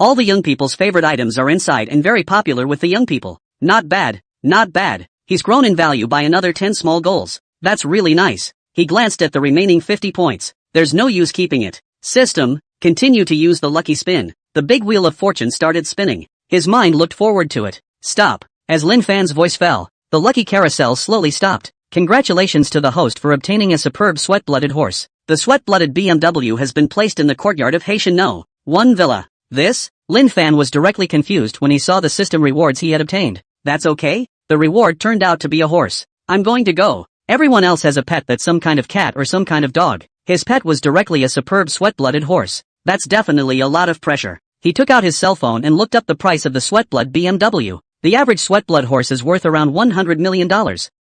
All the young people's favorite items are inside and very popular with the young people. Not bad, not bad. He's grown in value by another 10 small goals. That's really nice. He glanced at the remaining 50 points. There's no use keeping it. System, continue to use the lucky spin. The big wheel of fortune started spinning. His mind looked forward to it. Stop. As Lin Fan's voice fell, the lucky carousel slowly stopped. Congratulations to the host for obtaining a superb sweat-blooded horse. The sweat-blooded BMW has been placed in the courtyard of Haitian No. 1 Villa. This? Lin Fan was directly confused when he saw the system rewards he had obtained. That's okay? The reward turned out to be a horse. I'm going to go. Everyone else has a pet that's some kind of cat or some kind of dog. His pet was directly a superb sweat-blooded horse. That's definitely a lot of pressure. He took out his cell phone and looked up the price of the sweat-blood BMW. The average sweat-blood horse is worth around $100 million.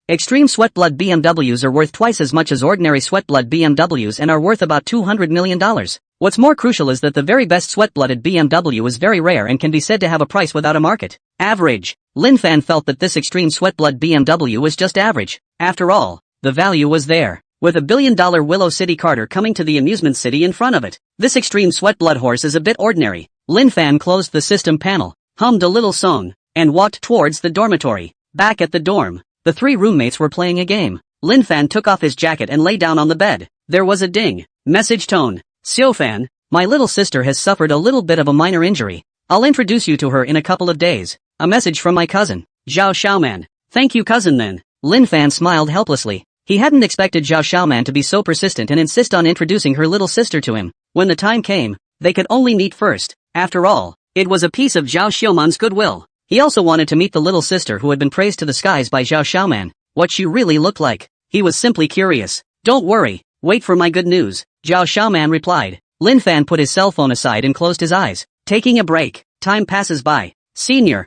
Extreme sweat-blood BMWs are worth twice as much as ordinary sweat-blood BMWs and are worth about $200 million. What's more crucial is that the very best sweat-blooded BMW is very rare and can be said to have a price without a market. Average. Lin Fan felt that this extreme sweat-blood BMW was just average. After all, the value was there. With $1 billion Willow City Carter coming to the amusement city in front of it, this extreme sweat-blood horse is a bit ordinary. Lin Fan closed the system panel, hummed a little song, and walked towards the dormitory. Back at the dorm, the 3 roommates were playing a game. Lin Fan took off his jacket and lay down on the bed. There was a ding. Message tone. Xiao Fan, my little sister has suffered a little bit of a minor injury. I'll introduce you to her in a couple of days. A message from my cousin, Zhao Xiaoman. Thank you cousin then. Lin Fan smiled helplessly. He hadn't expected Zhao Xiaoman to be so persistent and insist on introducing her little sister to him. When the time came, they could only meet first. After all, it was a piece of Zhao Xiaoman's goodwill. He also wanted to meet the little sister who had been praised to the skies by Zhao Xiaoman. What she really looked like. He was simply curious. Don't worry, wait for my good news, Zhao Xiaoman replied. Lin Fan put his cell phone aside and closed his eyes. Taking a break. Time passes by. Senior,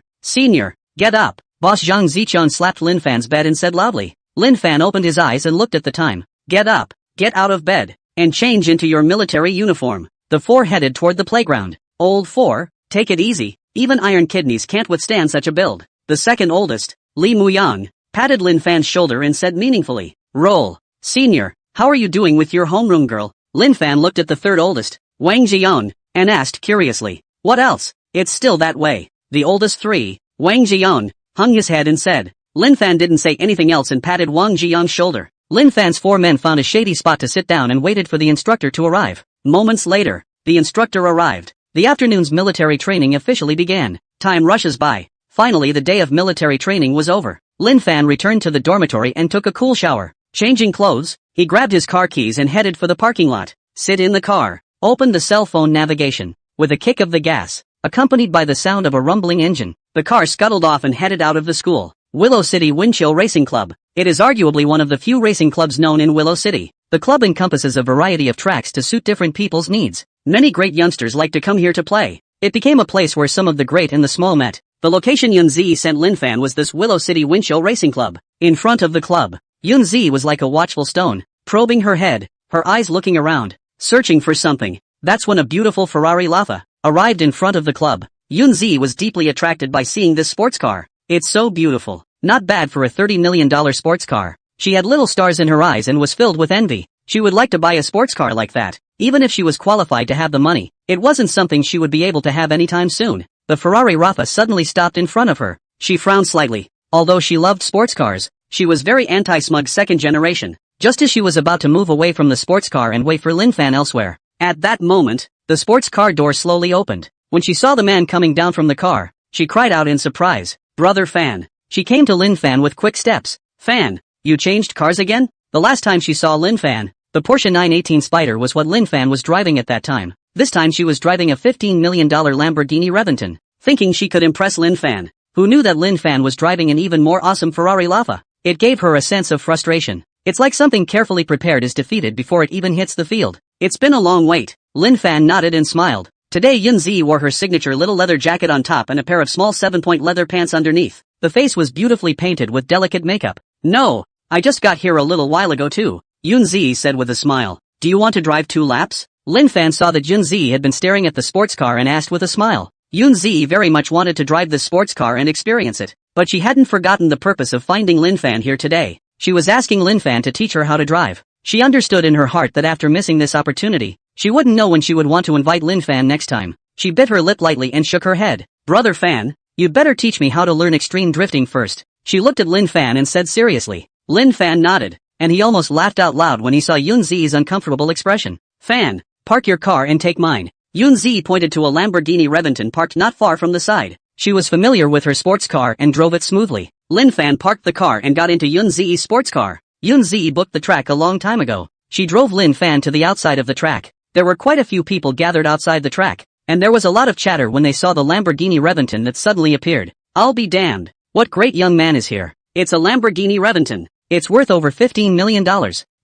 get up. Boss Zhang Zichun slapped Lin Fan's bed and said loudly. Lin Fan opened his eyes and looked at the time. Get up, get out of bed, and change into your military uniform. The 4 headed toward the playground. Old 4, take it easy. Even iron kidneys can't withstand such a build. The second oldest, Li Muyang, patted Lin Fan's shoulder and said meaningfully, roll. Senior, how are you doing with your homeroom girl? Lin Fan looked at the third oldest, Wang Jiang, and asked curiously, what else? It's still that way. The oldest 3, Wang Jiang, hung his head and said. Lin Fan didn't say anything else and patted Wang Jiang's shoulder. Lin Fan's 4 men found a shady spot to sit down and waited for the instructor to arrive. Moments later, the instructor arrived. The afternoon's military training officially began. Time rushes by. Finally the day of military training was over. Lin Fan returned to the dormitory and took a cool shower. Changing clothes, he grabbed his car keys and headed for the parking lot. Sit in the car. Opened the cell phone navigation. With a kick of the gas, accompanied by the sound of a rumbling engine, the car scuttled off and headed out of the school. Willow City Windchill Racing Club. It is arguably one of the few racing clubs known in Willow City. The club encompasses a variety of tracks to suit different people's needs. Many great youngsters like to come here to play. It became a place where some of the great and the small met. The location Yunzi sent Lin Fan was this Willow City Windchill Racing Club. In front of the club, Yunzi was like a watchful stone, probing her head, her eyes looking around, searching for something. That's when a beautiful Ferrari Lava arrived in front of the club. Yunzi was deeply attracted by seeing this sports car. It's so beautiful. Not bad for a $30 million sports car. She had little stars in her eyes and was filled with envy. She would like to buy a sports car like that, even if she was qualified to have the money. It wasn't something she would be able to have anytime soon. The Ferrari Rafa suddenly stopped in front of her. She frowned slightly. Although she loved sports cars, she was very anti-smug second generation. Just as she was about to move away from the sports car and wait for Lin Fan elsewhere. At that moment, the sports car door slowly opened. When she saw the man coming down from the car, she cried out in surprise, Brother Fan. She came to Lin Fan with quick steps. Fan, you changed cars again? The last time she saw Lin Fan, the Porsche 918 Spider was what Lin Fan was driving at that time. This time she was driving a $15 million Lamborghini Reventon, thinking she could impress Lin Fan, who knew that Lin Fan was driving an even more awesome Ferrari Lava. It gave her a sense of frustration. It's like something carefully prepared is defeated before it even hits the field. It's been a long wait. Lin Fan nodded and smiled. Today Yunzi wore her signature little leather jacket on top and a pair of small 7-point leather pants underneath. The face was beautifully painted with delicate makeup. No, I just got here a little while ago too, Yunzi said with a smile. Do you want to drive 2 laps? Lin Fan saw that Yunzi had been staring at the sports car and asked with a smile. Yunzi very much wanted to drive this sports car and experience it, but she hadn't forgotten the purpose of finding Lin Fan here today. She was asking Lin Fan to teach her how to drive. She understood in her heart that after missing this opportunity, she wouldn't know when she would want to invite Lin Fan next time. She bit her lip lightly and shook her head. Brother Fan, you'd better teach me how to learn extreme drifting first. She looked at Lin Fan and said seriously. Lin Fan nodded, and he almost laughed out loud when he saw Yunzi's uncomfortable expression. Fan, park your car and take mine. Yunzi pointed to a Lamborghini Reventon parked not far from the side. She was familiar with her sports car and drove it smoothly. Lin Fan parked the car and got into Yunzi's sports car. Yunzi booked the track a long time ago. She drove Lin Fan to the outside of the track. There were quite a few people gathered outside the track, and there was a lot of chatter when they saw the Lamborghini Reventon that suddenly appeared. I'll be damned. What great young man is here. It's a Lamborghini Reventon. It's worth over $15 million.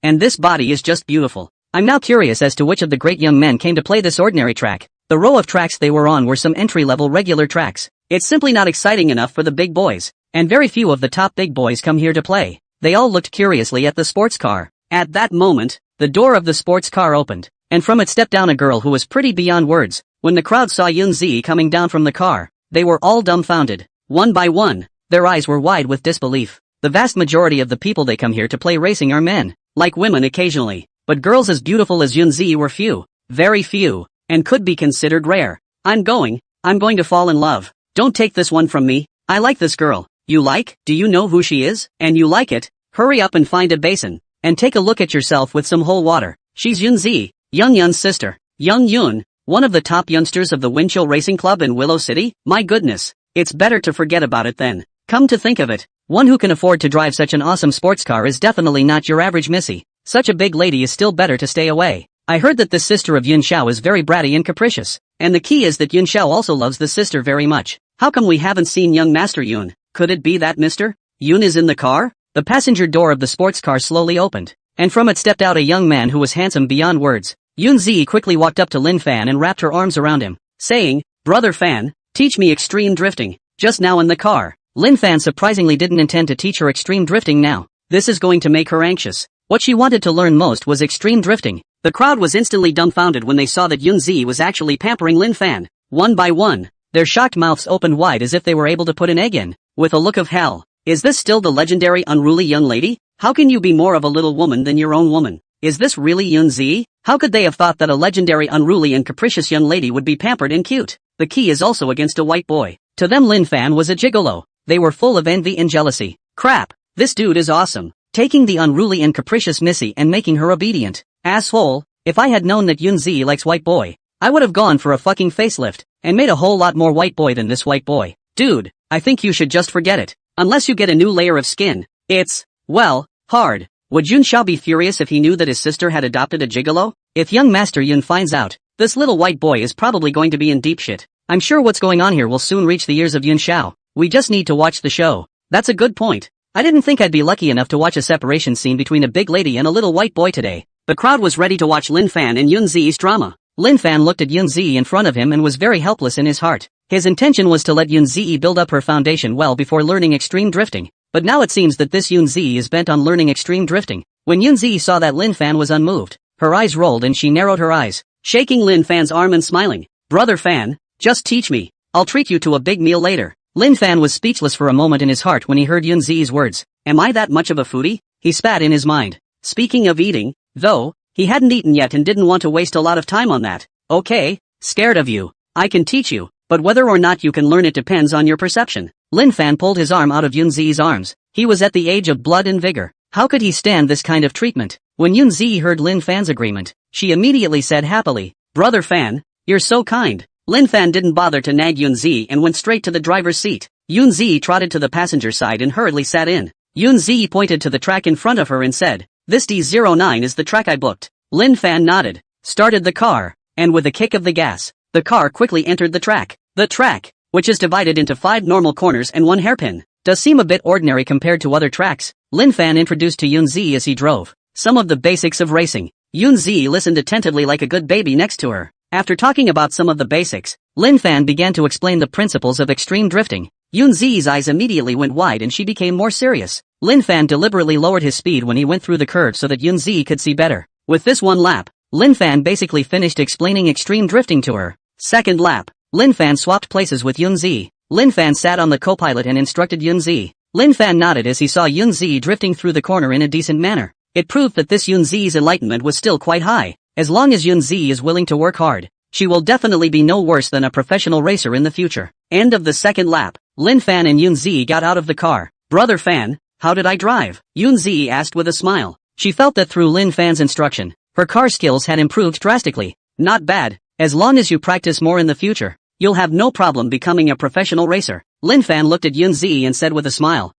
And this body is just beautiful. I'm now curious as to which of the great young men came to play this ordinary track. The row of tracks they were on were some entry-level regular tracks. It's simply not exciting enough for the big boys, and very few of the top big boys come here to play. They all looked curiously at the sports car. At that moment, the door of the sports car opened, and from it stepped down a girl who was pretty beyond words. When the crowd saw Yunzi coming down from the car, they were all dumbfounded. One by one, their eyes were wide with disbelief. The vast majority of the people they come here to play racing are men, like women occasionally. But girls as beautiful as Yunzi were few, very few, and could be considered rare. I'm going to fall in love. Don't take this one from me. I like this girl. You like? Do you know who she is? And you like it? Hurry up and find a basin, and take a look at yourself with some whole water. She's Yunzi, Young Yun's sister. Young Yun, one of the top youngsters of the Windchill Racing Club in Willow City? My goodness, it's better to forget about it then. Come to think of it, one who can afford to drive such an awesome sports car is definitely not your average missy. Such a big lady is still better to stay away. I heard that this sister of Yun Xiao is very bratty and capricious, and the key is that Yun Xiao also loves the sister very much. How come we haven't seen young Master Yun? Could it be that Mr. Yun is in the car? The passenger door of the sports car slowly opened, and from it stepped out a young man who was handsome beyond words. Yunzi quickly walked up to Lin Fan and wrapped her arms around him, saying, Brother Fan, teach me extreme drifting. Just now in the car. Lin Fan surprisingly didn't intend to teach her extreme drifting now. This is going to make her anxious. What she wanted to learn most was extreme drifting. The crowd was instantly dumbfounded when they saw that Yunzi was actually pampering Lin Fan. One by one, their shocked mouths opened wide as if they were able to put an egg in. With a look of hell. Is this still the legendary unruly young lady? How can you be more of a little woman than your own woman? Is this really Yunzi? How could they have thought that a legendary unruly and capricious young lady would be pampered and cute? The key is also against a white boy. To them Lin Fan was a gigolo. They were full of envy and jealousy. Crap, this dude is awesome. Taking the unruly and capricious missy and making her obedient. Asshole, if I had known that Yunzi likes white boy, I would have gone for a fucking facelift, and made a whole lot more white boy than this white boy. Dude, I think you should just forget it. Unless you get a new layer of skin. It's, well, hard. Would Yun Xiao be furious if he knew that his sister had adopted a gigolo? If young Master Yun finds out, this little white boy is probably going to be in deep shit. I'm sure what's going on here will soon reach the ears of Yun Xiao. We just need to watch the show. That's a good point. I didn't think I'd be lucky enough to watch a separation scene between a big lady and a little white boy today. The crowd was ready to watch Lin Fan and Yunzi's drama. Lin Fan looked at Yunzi in front of him and was very helpless in his heart. His intention was to let Yunzi build up her foundation well before learning extreme drifting. But now it seems that this Yunzi is bent on learning extreme drifting. When Yunzi saw that Lin Fan was unmoved, her eyes rolled and she narrowed her eyes, shaking Lin Fan's arm and smiling. Brother Fan, just teach me. I'll treat you to a big meal later. Lin Fan was speechless for a moment in his heart when he heard Yunzi's words. Am I that much of a foodie? He spat in his mind. Speaking of eating, though, he hadn't eaten yet and didn't want to waste a lot of time on that. Okay, scared of you. I can teach you, but whether or not you can learn it depends on your perception. Lin Fan pulled his arm out of Yunzi's arms. He was at the age of blood and vigor. How could he stand this kind of treatment? When Yunzi heard Lin Fan's agreement, she immediately said happily, Brother Fan, you're so kind. Lin Fan didn't bother to nag Yunzi and went straight to the driver's seat. Yunzi trotted to the passenger side and hurriedly sat in. Yunzi pointed to the track in front of her and said, "This D09 is the track I booked." Lin Fan nodded, started the car, and with a kick of the gas, the car quickly entered the track. The track, which is divided into 5 normal corners and 1 hairpin, does seem a bit ordinary compared to other tracks. Lin Fan introduced to Yunzi as he drove some of the basics of racing. Yunzi listened attentively like a good baby next to her. After talking about some of the basics, Lin Fan began to explain the principles of extreme drifting. Yunzi's eyes immediately went wide and she became more serious. Lin Fan deliberately lowered his speed when he went through the curve so that Yunzi could see better. With this one lap, Lin Fan basically finished explaining extreme drifting to her. Second lap, Lin Fan swapped places with Yunzi. Lin Fan sat on the co-pilot and instructed Yunzi. Lin Fan nodded as he saw Yunzi drifting through the corner in a decent manner. It proved that this Yunzi's enlightenment was still quite high. As long as Yunzi is willing to work hard, she will definitely be no worse than a professional racer in the future. End of the second lap. Lin Fan and Yunzi got out of the car. "Brother Fan, how did I drive?" Yunzi asked with a smile. She felt that through Lin Fan's instruction, her car skills had improved drastically. "Not bad. As long as you practice more in the future, you'll have no problem becoming a professional racer." Lin Fan looked at Yunzi and said with a smile,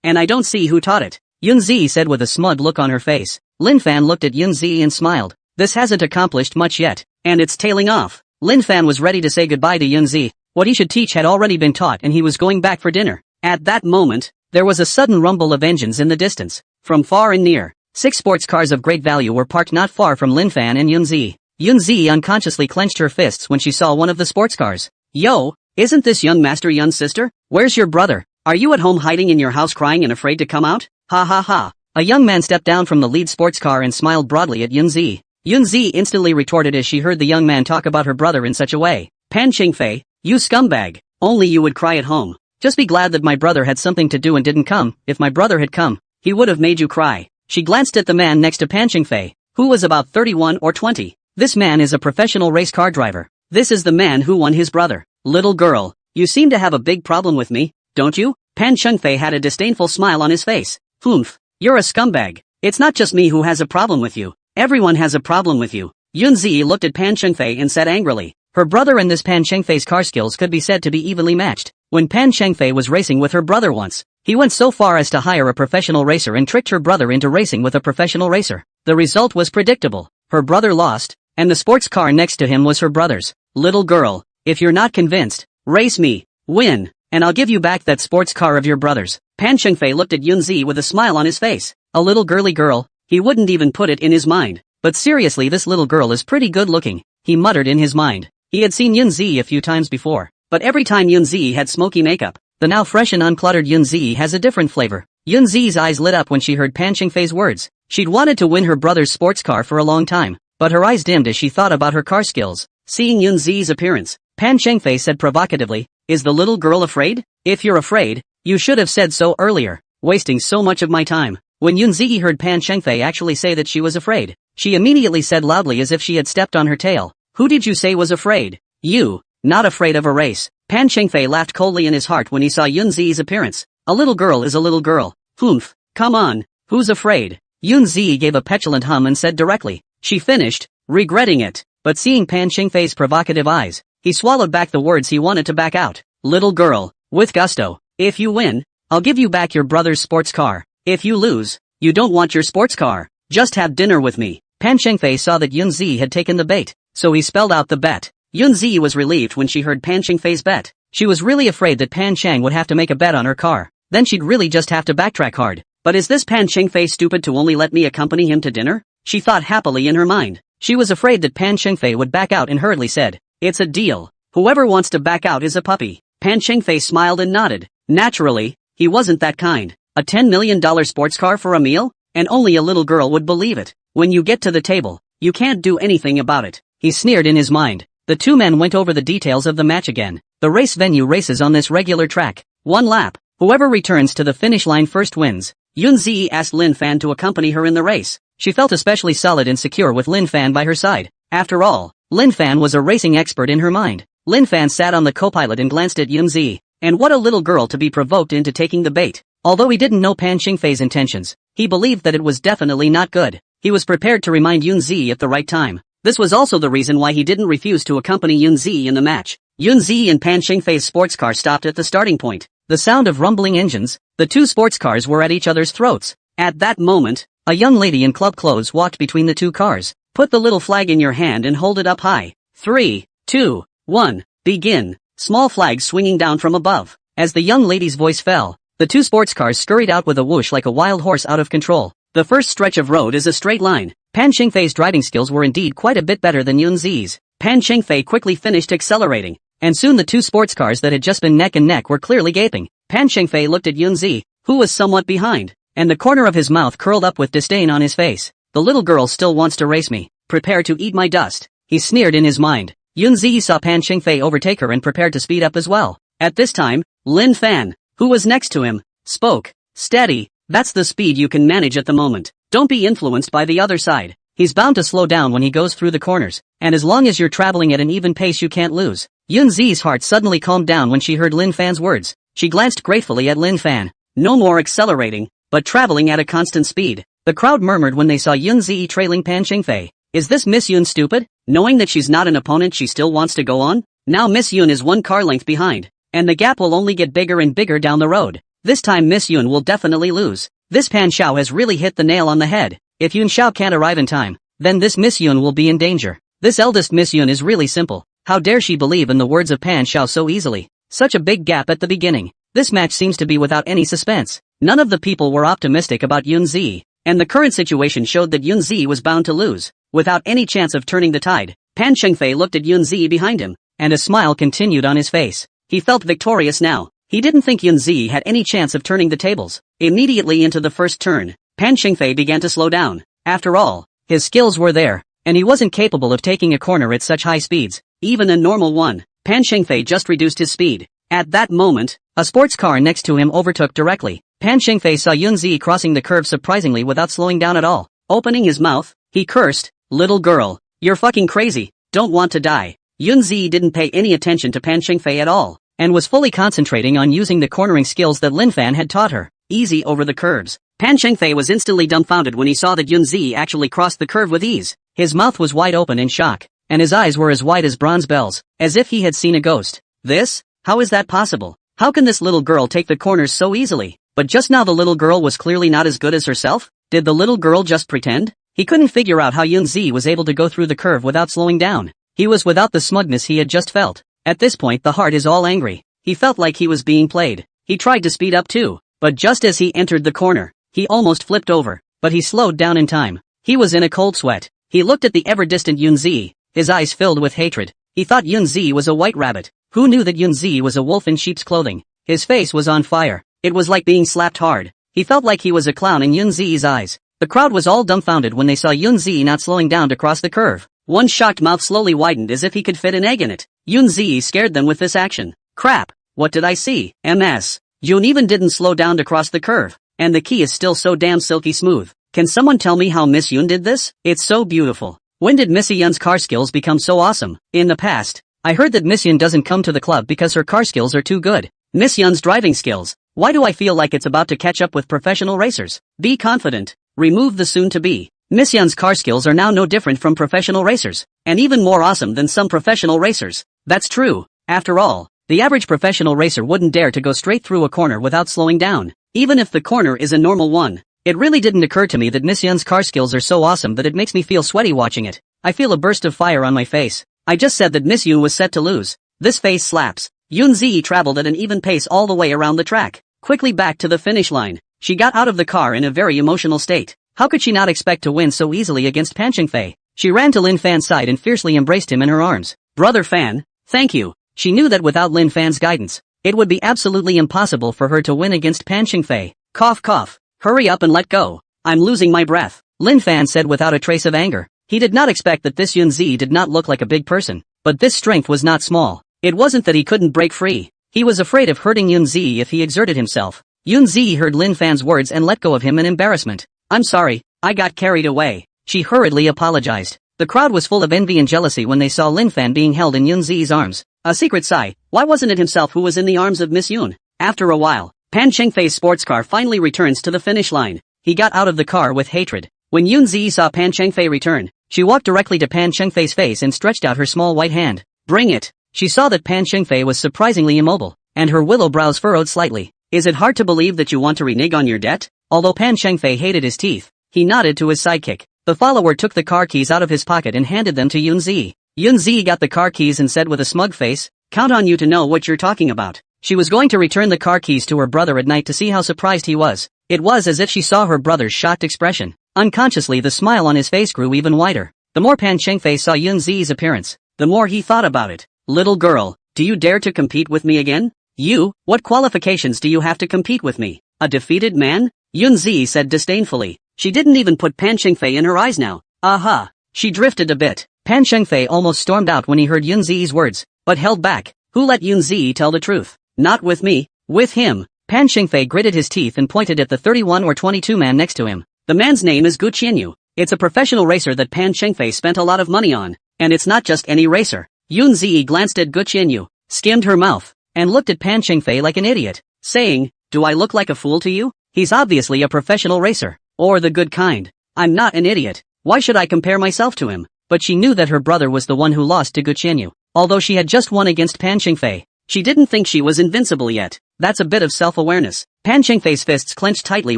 and I don't see who taught it." Yunzi said with a smug look on her face. Lin Fan looked at Yunzi and smiled. This hasn't accomplished much yet, and it's tailing off. Lin Fan was ready to say goodbye to Yunzi. What he should teach had already been taught and he was going back for dinner. At that moment, there was a sudden rumble of engines in the distance. From far and near, 6 sports cars of great value were parked not far from Lin Fan and Yunzi. Yunzi unconsciously clenched her fists when she saw one of the sports cars. "Yo, isn't this young Master Yun's sister? Where's your brother? Are you at home hiding in your house crying and afraid to come out? Ha ha ha." A young man stepped down from the lead sports car and smiled broadly at Yunzi. Yunzi instantly retorted as she heard the young man talk about her brother in such a way. "Pan Qingfei, you scumbag. Only you would cry at home. Just be glad that my brother had something to do and didn't come. If my brother had come, he would have made you cry." She glanced at the man next to Pan Qingfei, who was about 31 or 20. This man is a professional race car driver. This is the man who won his brother. "Little girl, you seem to have a big problem with me, don't you?" Pan Qingfei had a disdainful smile on his face. "Humph, you're a scumbag. It's not just me who has a problem with you. Everyone has a problem with you." Yunzi looked at Pan Qingfei and said angrily. Her brother and this Pan Qingfei's car skills could be said to be evenly matched. When Pan Qingfei was racing with her brother once, he went so far as to hire a professional racer and tricked her brother into racing with a professional racer. The result was predictable. Her brother lost, and the sports car next to him was her brother's. "Little girl, if you're not convinced, race me, win, and I'll give you back that sports car of your brother's." Pan Qingfei looked at Yunzi with a smile on his face. A little girly girl, he wouldn't even put it in his mind. But seriously, this little girl is pretty good looking, he muttered in his mind. He had seen Yunzi a few times before, but every time Yunzi had smoky makeup. The now fresh and uncluttered Yunzi has a different flavor. Yunzi's eyes lit up when she heard Pan Qingfei's words. She'd wanted to win her brother's sports car for a long time, but her eyes dimmed as she thought about her car skills. Seeing Yunzi's appearance, Pan Qingfei said provocatively, "Is the little girl afraid? If you're afraid, you should have said so earlier, wasting so much of my time." When Yunzi heard Pan Qingfei actually say that she was afraid, she immediately said loudly as if she had stepped on her tail, "Who did you say was afraid? You, not afraid of a race." Pan Qingfei laughed coldly in his heart when he saw Yunzi's appearance. A little girl is a little girl. Humph, come on, who's afraid? Yunzi gave a petulant hum and said directly. She finished, regretting it, but seeing Pan Qingfei's provocative eyes, he swallowed back the words he wanted to back out. "Little girl," with gusto, "if you win, I'll give you back your brother's sports car. If you lose, you don't want your sports car. Just have dinner with me." Pan Qingfei saw that Yunzi had taken the bait, so he spelled out the bet. Yunzi was relieved when she heard Pan Qingfei's bet. She was really afraid that Pan Chang would have to make a bet on her car. Then she'd really just have to backtrack hard. But is this Pan Qingfei stupid to only let me accompany him to dinner? She thought happily in her mind. She was afraid that Pan Qingfei would back out and hurriedly said, "It's a deal. Whoever wants to back out is a puppy." Pan Qingfei smiled and nodded. Naturally, he wasn't that kind. A $10 million sports car for a meal? And only a little girl would believe it. When you get to the table, you can't do anything about it. He sneered in his mind. The two men went over the details of the match again. The race venue races on this regular track. 1 lap. Whoever returns to the finish line first wins. Yunzi asked Lin Fan to accompany her in the race. She felt especially solid and secure with Lin Fan by her side. After all, Lin Fan was a racing expert in her mind. Lin Fan sat on the co-pilot and glanced at Yunzi. And what a little girl to be provoked into taking the bait. Although he didn't know Pan Qingfei's intentions, he believed that it was definitely not good. He was prepared to remind Yunzi at the right time. This was also the reason why he didn't refuse to accompany Yunzi in the match. Yunzi and Pan Qingfei's sports car stopped at the starting point. The sound of rumbling engines, the two sports cars were at each other's throats. At that moment, a young lady in club clothes walked between the two cars. Put the little flag in your hand and hold it up high. 3, 2, 1, begin. Small flags swinging down from above. As the young lady's voice fell, the two sports cars scurried out with a whoosh like a wild horse out of control. The first stretch of road is a straight line. Pan Qingfei's driving skills were indeed quite a bit better than Yunzi's. Pan Qingfei quickly finished accelerating, and soon the two sports cars that had just been neck and neck were clearly gaping. Pan Qingfei looked at Yunzi, who was somewhat behind, and the corner of his mouth curled up with disdain on his face. The little girl still wants to race me. Prepare to eat my dust. He sneered in his mind. Yunzi saw Pan Qingfei overtake her and prepared to speed up as well. At this time, Lin Fan, who was next to him, spoke. Steady, that's the speed you can manage at the moment. Don't be influenced by the other side. He's bound to slow down when he goes through the corners, and as long as you're traveling at an even pace you can't lose. Yunzi's heart suddenly calmed down when she heard Lin Fan's words. She glanced gratefully at Lin Fan. No more accelerating, but traveling at a constant speed. The crowd murmured when they saw Yunzi trailing Pan Qingfei. Is this Miss Yun stupid? Knowing that she's not an opponent she still wants to go on? Now Miss Yun is one car length behind, and the gap will only get bigger and bigger down the road. This time Miss Yun will definitely lose. This Pan Xiao has really hit the nail on the head. If Yun Xiao can't arrive in time, then this Miss Yun will be in danger. This eldest Miss Yun is really simple. How dare she believe in the words of Pan Xiao so easily? Such a big gap at the beginning. This match seems to be without any suspense. None of the people were optimistic about Yunzi, and the current situation showed that Yunzi was bound to lose. Without any chance of turning the tide, Pan Qingfei looked at Yunzi behind him, and a smile continued on his face. He felt victorious now. He didn't think Yunzi had any chance of turning the tables. Immediately into the first turn, Pan Qingfei began to slow down. After all, his skills were there, and he wasn't capable of taking a corner at such high speeds. Even a normal one, Pan Qingfei just reduced his speed. At that moment, a sports car next to him overtook directly. Pan Qingfei saw Yunzi crossing the curve surprisingly without slowing down at all. Opening his mouth, he cursed, "Little girl, you're fucking crazy, don't want to die." Yunzi didn't pay any attention to Pan Qingfei at all, and was fully concentrating on using the cornering skills that Lin Fan had taught her. Easy over the curves. Pan Qingfei was instantly dumbfounded when he saw that Yunzi actually crossed the curve with ease. His mouth was wide open in shock, and his eyes were as wide as bronze bells, as if he had seen a ghost. This? How is that possible? How can this little girl take the corners so easily? But just now the little girl was clearly not as good as herself? Did the little girl just pretend? He couldn't figure out how Yunzi was able to go through the curve without slowing down. He was without the smugness he had just felt. At this point the heart is all angry. He felt like he was being played. He tried to speed up too, but just as he entered the corner, he almost flipped over, but he slowed down in time. He was in a cold sweat. He looked at the ever-distant Yunzi, his eyes filled with hatred. He thought Yunzi was a white rabbit. Who knew that Yunzi was a wolf in sheep's clothing? His face was on fire. It was like being slapped hard. He felt like he was a clown in Yunzi's eyes. The crowd was all dumbfounded when they saw Yunzi not slowing down to cross the curve. One shocked mouth slowly widened as if he could fit an egg in it. Yunzi scared them with this action. Crap, what did I see? MS. Yun even didn't slow down to cross the curve, and the key is still so damn silky smooth. Can someone tell me how Miss Yun did this? It's so beautiful. When did Missy Yun's car skills become so awesome? In the past, I heard that Miss Yun doesn't come to the club because her car skills are too good. Miss Yun's driving skills. Why do I feel like it's about to catch up with professional racers? Be confident. Remove the soon-to-be. Miss Yun's car skills are now no different from professional racers, and even more awesome than some professional racers. That's true. After all, the average professional racer wouldn't dare to go straight through a corner without slowing down, even if the corner is a normal one. It really didn't occur to me that Miss Yun's car skills are so awesome that it makes me feel sweaty watching it. I feel a burst of fire on my face. I just said that Miss Yun was set to lose. This face slaps. Yunzi traveled at an even pace all the way around the track, quickly back to the finish line. She got out of the car in a very emotional state. How could she not expect to win so easily against Pan Qingfei? She ran to Lin Fan's side and fiercely embraced him in her arms. Brother Fan, thank you. She knew that without Lin Fan's guidance, it would be absolutely impossible for her to win against Pan Qingfei. Cough cough. Hurry up and let go. I'm losing my breath. Lin Fan said without a trace of anger. He did not expect that this Yunzi did not look like a big person, but this strength was not small. It wasn't that he couldn't break free. He was afraid of hurting Yunzi if he exerted himself. Yunzi heard Lin Fan's words and let go of him in embarrassment. I'm sorry, I got carried away. She hurriedly apologized. The crowd was full of envy and jealousy when they saw Lin Fan being held in Yunzi's arms. A secret sigh. Why wasn't it himself who was in the arms of Miss Yun? After a while, Pan Qingfei's sports car finally returns to the finish line. He got out of the car with hatred. When Yunzi saw Pan Qingfei return, she walked directly to Pan Qingfei's face and stretched out her small white hand. Bring it. She saw that Pan Qingfei was surprisingly immobile, and her willow brows furrowed slightly. Is it hard to believe that you want to renege on your debt? Although Pan Qingfei hated his teeth, he nodded to his sidekick. The follower took the car keys out of his pocket and handed them to Yunzi. Yunzi got the car keys and said with a smug face, "Count on you to know what you're talking about." She was going to return the car keys to her brother at night to see how surprised he was. It was as if she saw her brother's shocked expression. Unconsciously the smile on his face grew even wider. The more Pan Qingfei saw Yunzi's appearance, the more he thought about it. "Little girl, do you dare to compete with me again? You, what qualifications do you have to compete with me? A defeated man?" Yunzi said disdainfully. She didn't even put Pan Qingfei in her eyes now. Aha! She drifted a bit. Pan Qingfei almost stormed out when he heard Yunzi's words, but held back. Who let Yunzi tell the truth? Not with me, with him. Pan Qingfei gritted his teeth and pointed at the 31 or 22 man next to him. The man's name is Gu Qianyu. It's a professional racer that Pan Qingfei spent a lot of money on, and it's not just any racer. Yunzi glanced at Gu Qianyu, skimmed her mouth, and looked at Pan Qingfei like an idiot, saying, "Do I look like a fool to you? He's obviously a professional racer, or the good kind. I'm not an idiot. Why should I compare myself to him?" But she knew that her brother was the one who lost to Gu Qianyu. Although she had just won against Pan Qingfei, she didn't think she was invincible yet. That's a bit of self-awareness. Pan Qingfei's fists clenched tightly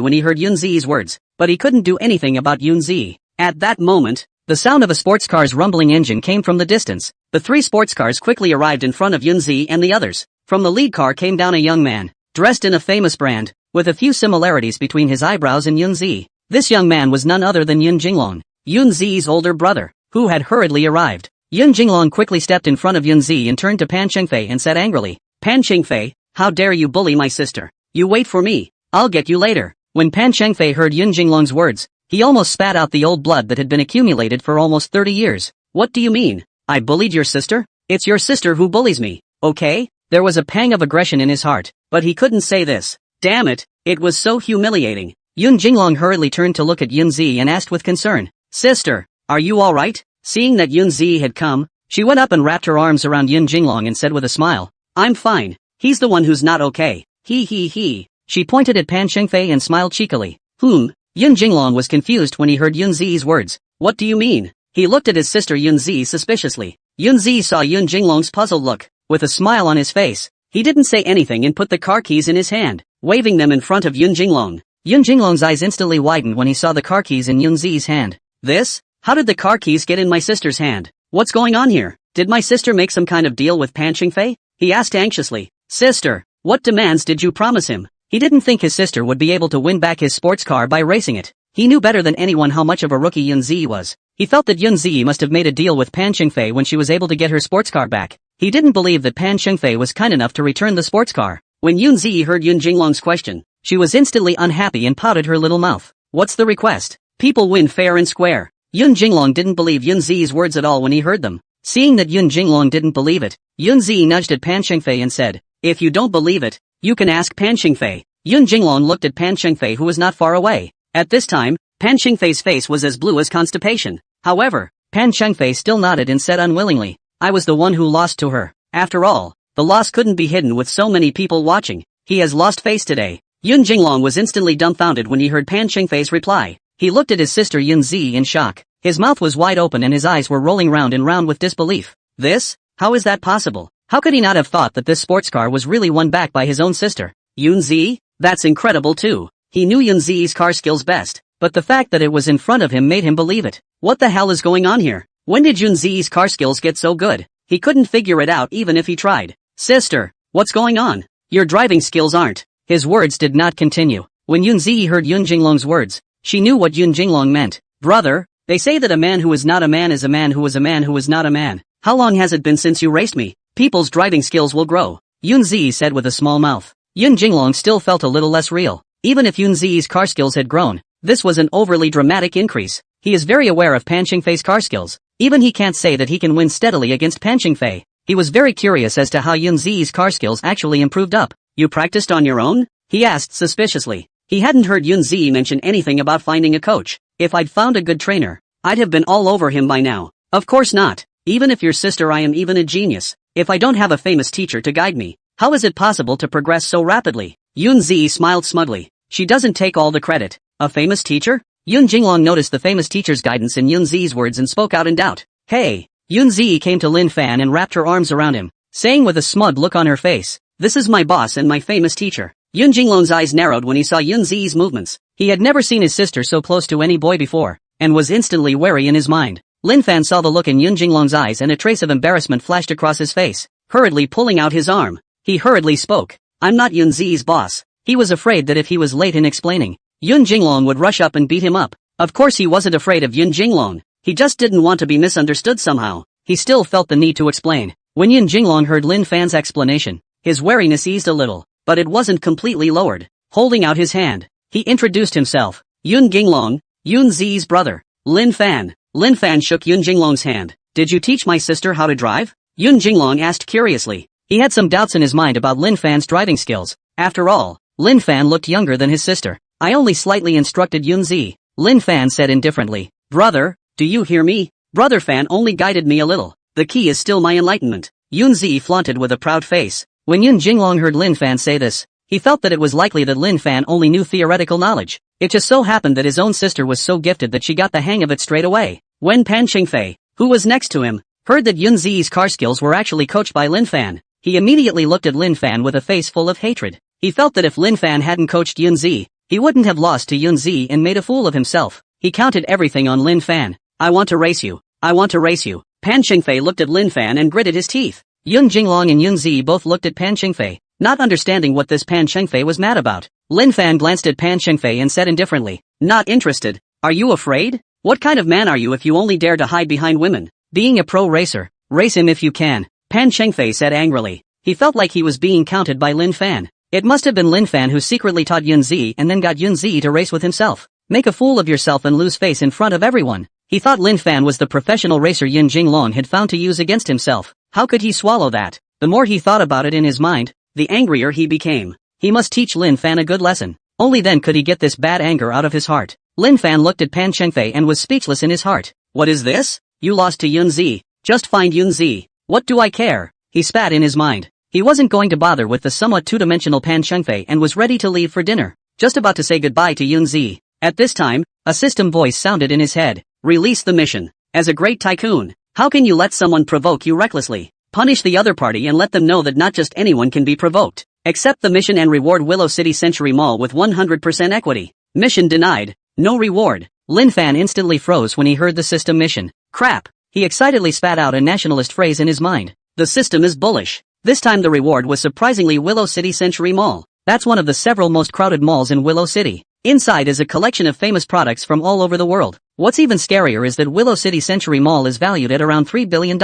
when he heard Yunzi's words, but he couldn't do anything about Yunzi. At that moment, the sound of a sports car's rumbling engine came from the distance. The 3 sports cars quickly arrived in front of Yunzi and the others. From the lead car came down a young man, dressed in a famous brand, with a few similarities between his eyebrows and Yunzi. This young man was none other than Yun Jinglong, Yunzi's older brother, who had hurriedly arrived. Yun Jinglong quickly stepped in front of Yunzi and turned to Pan Qingfei and said angrily, "Pan Qingfei, how dare you bully my sister? You wait for me, I'll get you later." When Pan Qingfei heard Yun Jinglong's words, he almost spat out the old blood that had been accumulated for almost 30 years. "What do you mean? I bullied your sister? It's your sister who bullies me, okay?" There was a pang of aggression in his heart, but he couldn't say this. Damn it, it was so humiliating. Yun Jinglong hurriedly turned to look at Yunzi and asked with concern, "Sister, are you alright?" Seeing that Yunzi had come, she went up and wrapped her arms around Yun Jinglong and said with a smile, "I'm fine. He's the one who's not okay. He. She pointed at Pan Qingfei and smiled cheekily. Yun Jinglong was confused when he heard Yunzi's words. "What do you mean?" He looked at his sister Yunzi suspiciously. Yunzi saw Yun Jinglong's puzzled look. With a smile on his face, he didn't say anything and put the car keys in his hand, waving them in front of Yun Jinglong. Yun Jinglong's eyes instantly widened when he saw the car keys in Yunzi's hand. "This? How did the car keys get in my sister's hand? What's going on here? Did my sister make some kind of deal with Pan Qingfei?" he asked anxiously. "Sister, what demands did you promise him?" He didn't think his sister would be able to win back his sports car by racing it. He knew better than anyone how much of a rookie Yunzi was. He felt that Yunzi must have made a deal with Pan Qingfei when she was able to get her sports car back. He didn't believe that Pan Qingfei was kind enough to return the sports car. When Yunzi heard Yun Jinglong's question, she was instantly unhappy and pouted her little mouth. "What's the request? People win fair and square." Yun Jinglong didn't believe Yunzi's words at all when he heard them. Seeing that Yun Jinglong didn't believe it, Yunzi nudged at Pan Qingfei and said, "If you don't believe it, you can ask Pan Qingfei." Yun Jinglong looked at Pan Qingfei who was not far away. At this time, Pan Qingfei's face was as blue as constipation. However, Pan Qingfei still nodded and said unwillingly, "I was the one who lost to her. After all, the loss couldn't be hidden with so many people watching. He has lost face today." Yun Jinglong was instantly dumbfounded when he heard Pan Qingfei's reply. He looked at his sister Yunzi in shock. His mouth was wide open and his eyes were rolling round and round with disbelief. This? How is that possible? How could he not have thought that this sports car was really won back by his own sister? Yunzi? That's incredible too. He knew Yunzi's car skills best, but the fact that it was in front of him made him believe it. What the hell is going on here? When did Yunzi's car skills get so good? He couldn't figure it out even if he tried. "Sister, what's going on? Your driving skills aren't." His words did not continue. When Yunzi heard Yun Jinglong's words, she knew what Yun Jinglong meant. "Brother, they say that a man who is not a man is a man who is a man who is not a man. How long has it been since you raced me? People's driving skills will grow," Yunzi said with a small mouth. Yun Jinglong still felt a little less real. Even if Yunzi's car skills had grown, this was an overly dramatic increase. He is very aware of Pan Qingfei's car skills. Even he can't say that he can win steadily against Pan Qingfei. He was very curious as to how Yunzi's car skills actually improved up. "You practiced on your own?" he asked suspiciously. He hadn't heard Yunzi mention anything about finding a coach. "If I'd found a good trainer, I'd have been all over him by now." "Of course not. Even if your sister I am even a genius. If I don't have a famous teacher to guide me, how is it possible to progress so rapidly?" Yunzi smiled smugly. "She doesn't take all the credit." "A famous teacher?" Yun Jinglong noticed the famous teacher's guidance in Yunzi's words and spoke out in doubt. "Hey!" Yunzi came to Lin Fan and wrapped her arms around him. saying with a smug look on her face, "This is my boss and my famous teacher." Yun Jinglong's eyes narrowed when he saw Yun Zi's movements. He had never seen his sister so close to any boy before, and was instantly wary in his mind. Lin Fan saw the look in Yun Jinglong's eyes and a trace of embarrassment flashed across his face. Hurriedly pulling out his arm, he hurriedly spoke, "I'm not Yun Zi's boss." He was afraid that if he was late in explaining, Yun Jinglong would rush up and beat him up. Of course he wasn't afraid of Yun Jinglong, he just didn't want to be misunderstood somehow. He still felt the need to explain. When Yun Jinglong heard Lin Fan's explanation, his wariness eased a little, but it wasn't completely lowered. Holding out his hand, he introduced himself. Yun Jinglong, Yun Zi's brother, Lin Fan. Lin Fan shook Yun Jinglong's hand. "Did you teach my sister how to drive?" Yun Jinglong asked curiously. He had some doubts in his mind about Lin Fan's driving skills. After all, Lin Fan looked younger than his sister. "I only slightly instructed Yun Zi," Lin Fan said indifferently. "Brother, do you hear me? Brother Fan only guided me a little. The key is still my enlightenment," Yun Zi flaunted with a proud face. When Yun Jinglong heard Lin Fan say this, he felt that it was likely that Lin Fan only knew theoretical knowledge. It just so happened that his own sister was so gifted that she got the hang of it straight away. When Pan Qingfei, who was next to him, heard that Yun Zi's car skills were actually coached by Lin Fan, he immediately looked at Lin Fan with a face full of hatred. He felt that if Lin Fan hadn't coached Yun Zi, he wouldn't have lost to Yun Zi and made a fool of himself. He counted everything on Lin Fan. "I want to race you. I want to race you." Pan Qingfei looked at Lin Fan and gritted his teeth. Yun Jinglong and Yun Zi both looked at Pan Qingfei, not understanding what this Pan Qingfei was mad about. Lin Fan glanced at Pan Qingfei and said indifferently, "Not interested. Are you afraid? What kind of man are you if you only dare to hide behind women? Being a pro racer, race him if you can," Pan Qingfei said angrily. He felt like he was being counted by Lin Fan. It must have been Lin Fan who secretly taught Yun Zi and then got Yun Zi to race with himself. Make a fool of yourself and lose face in front of everyone. He thought Lin Fan was the professional racer Yun Jinglong had found to use against himself. How could he swallow that? The more he thought about it in his mind, the angrier he became. He must teach Lin Fan a good lesson. Only then could he get this bad anger out of his heart. Lin Fan looked at Pan Qingfei and was speechless in his heart. "What is this? You lost to Yun Zi. Just find Yun Zi. What do I care?" He spat in his mind. He wasn't going to bother with the somewhat two-dimensional Pan Qingfei and was ready to leave for dinner. Just about to say goodbye to Yun Zi. At this time, a system voice sounded in his head. "Release the mission. As a great tycoon, how can you let someone provoke you recklessly? Punish the other party and let them know that not just anyone can be provoked. Accept the mission and reward Willow City Century Mall with 100% equity. Mission denied. No reward." Lin Fan instantly froze when he heard the system mission. Crap! He excitedly spat out a nationalist phrase in his mind. The system is bullish. This time the reward was surprisingly Willow City Century Mall. That's one of the several most crowded malls in Willow City. Inside is a collection of famous products from all over the world. What's even scarier is that Willow City Century Mall is valued at around $3 billion.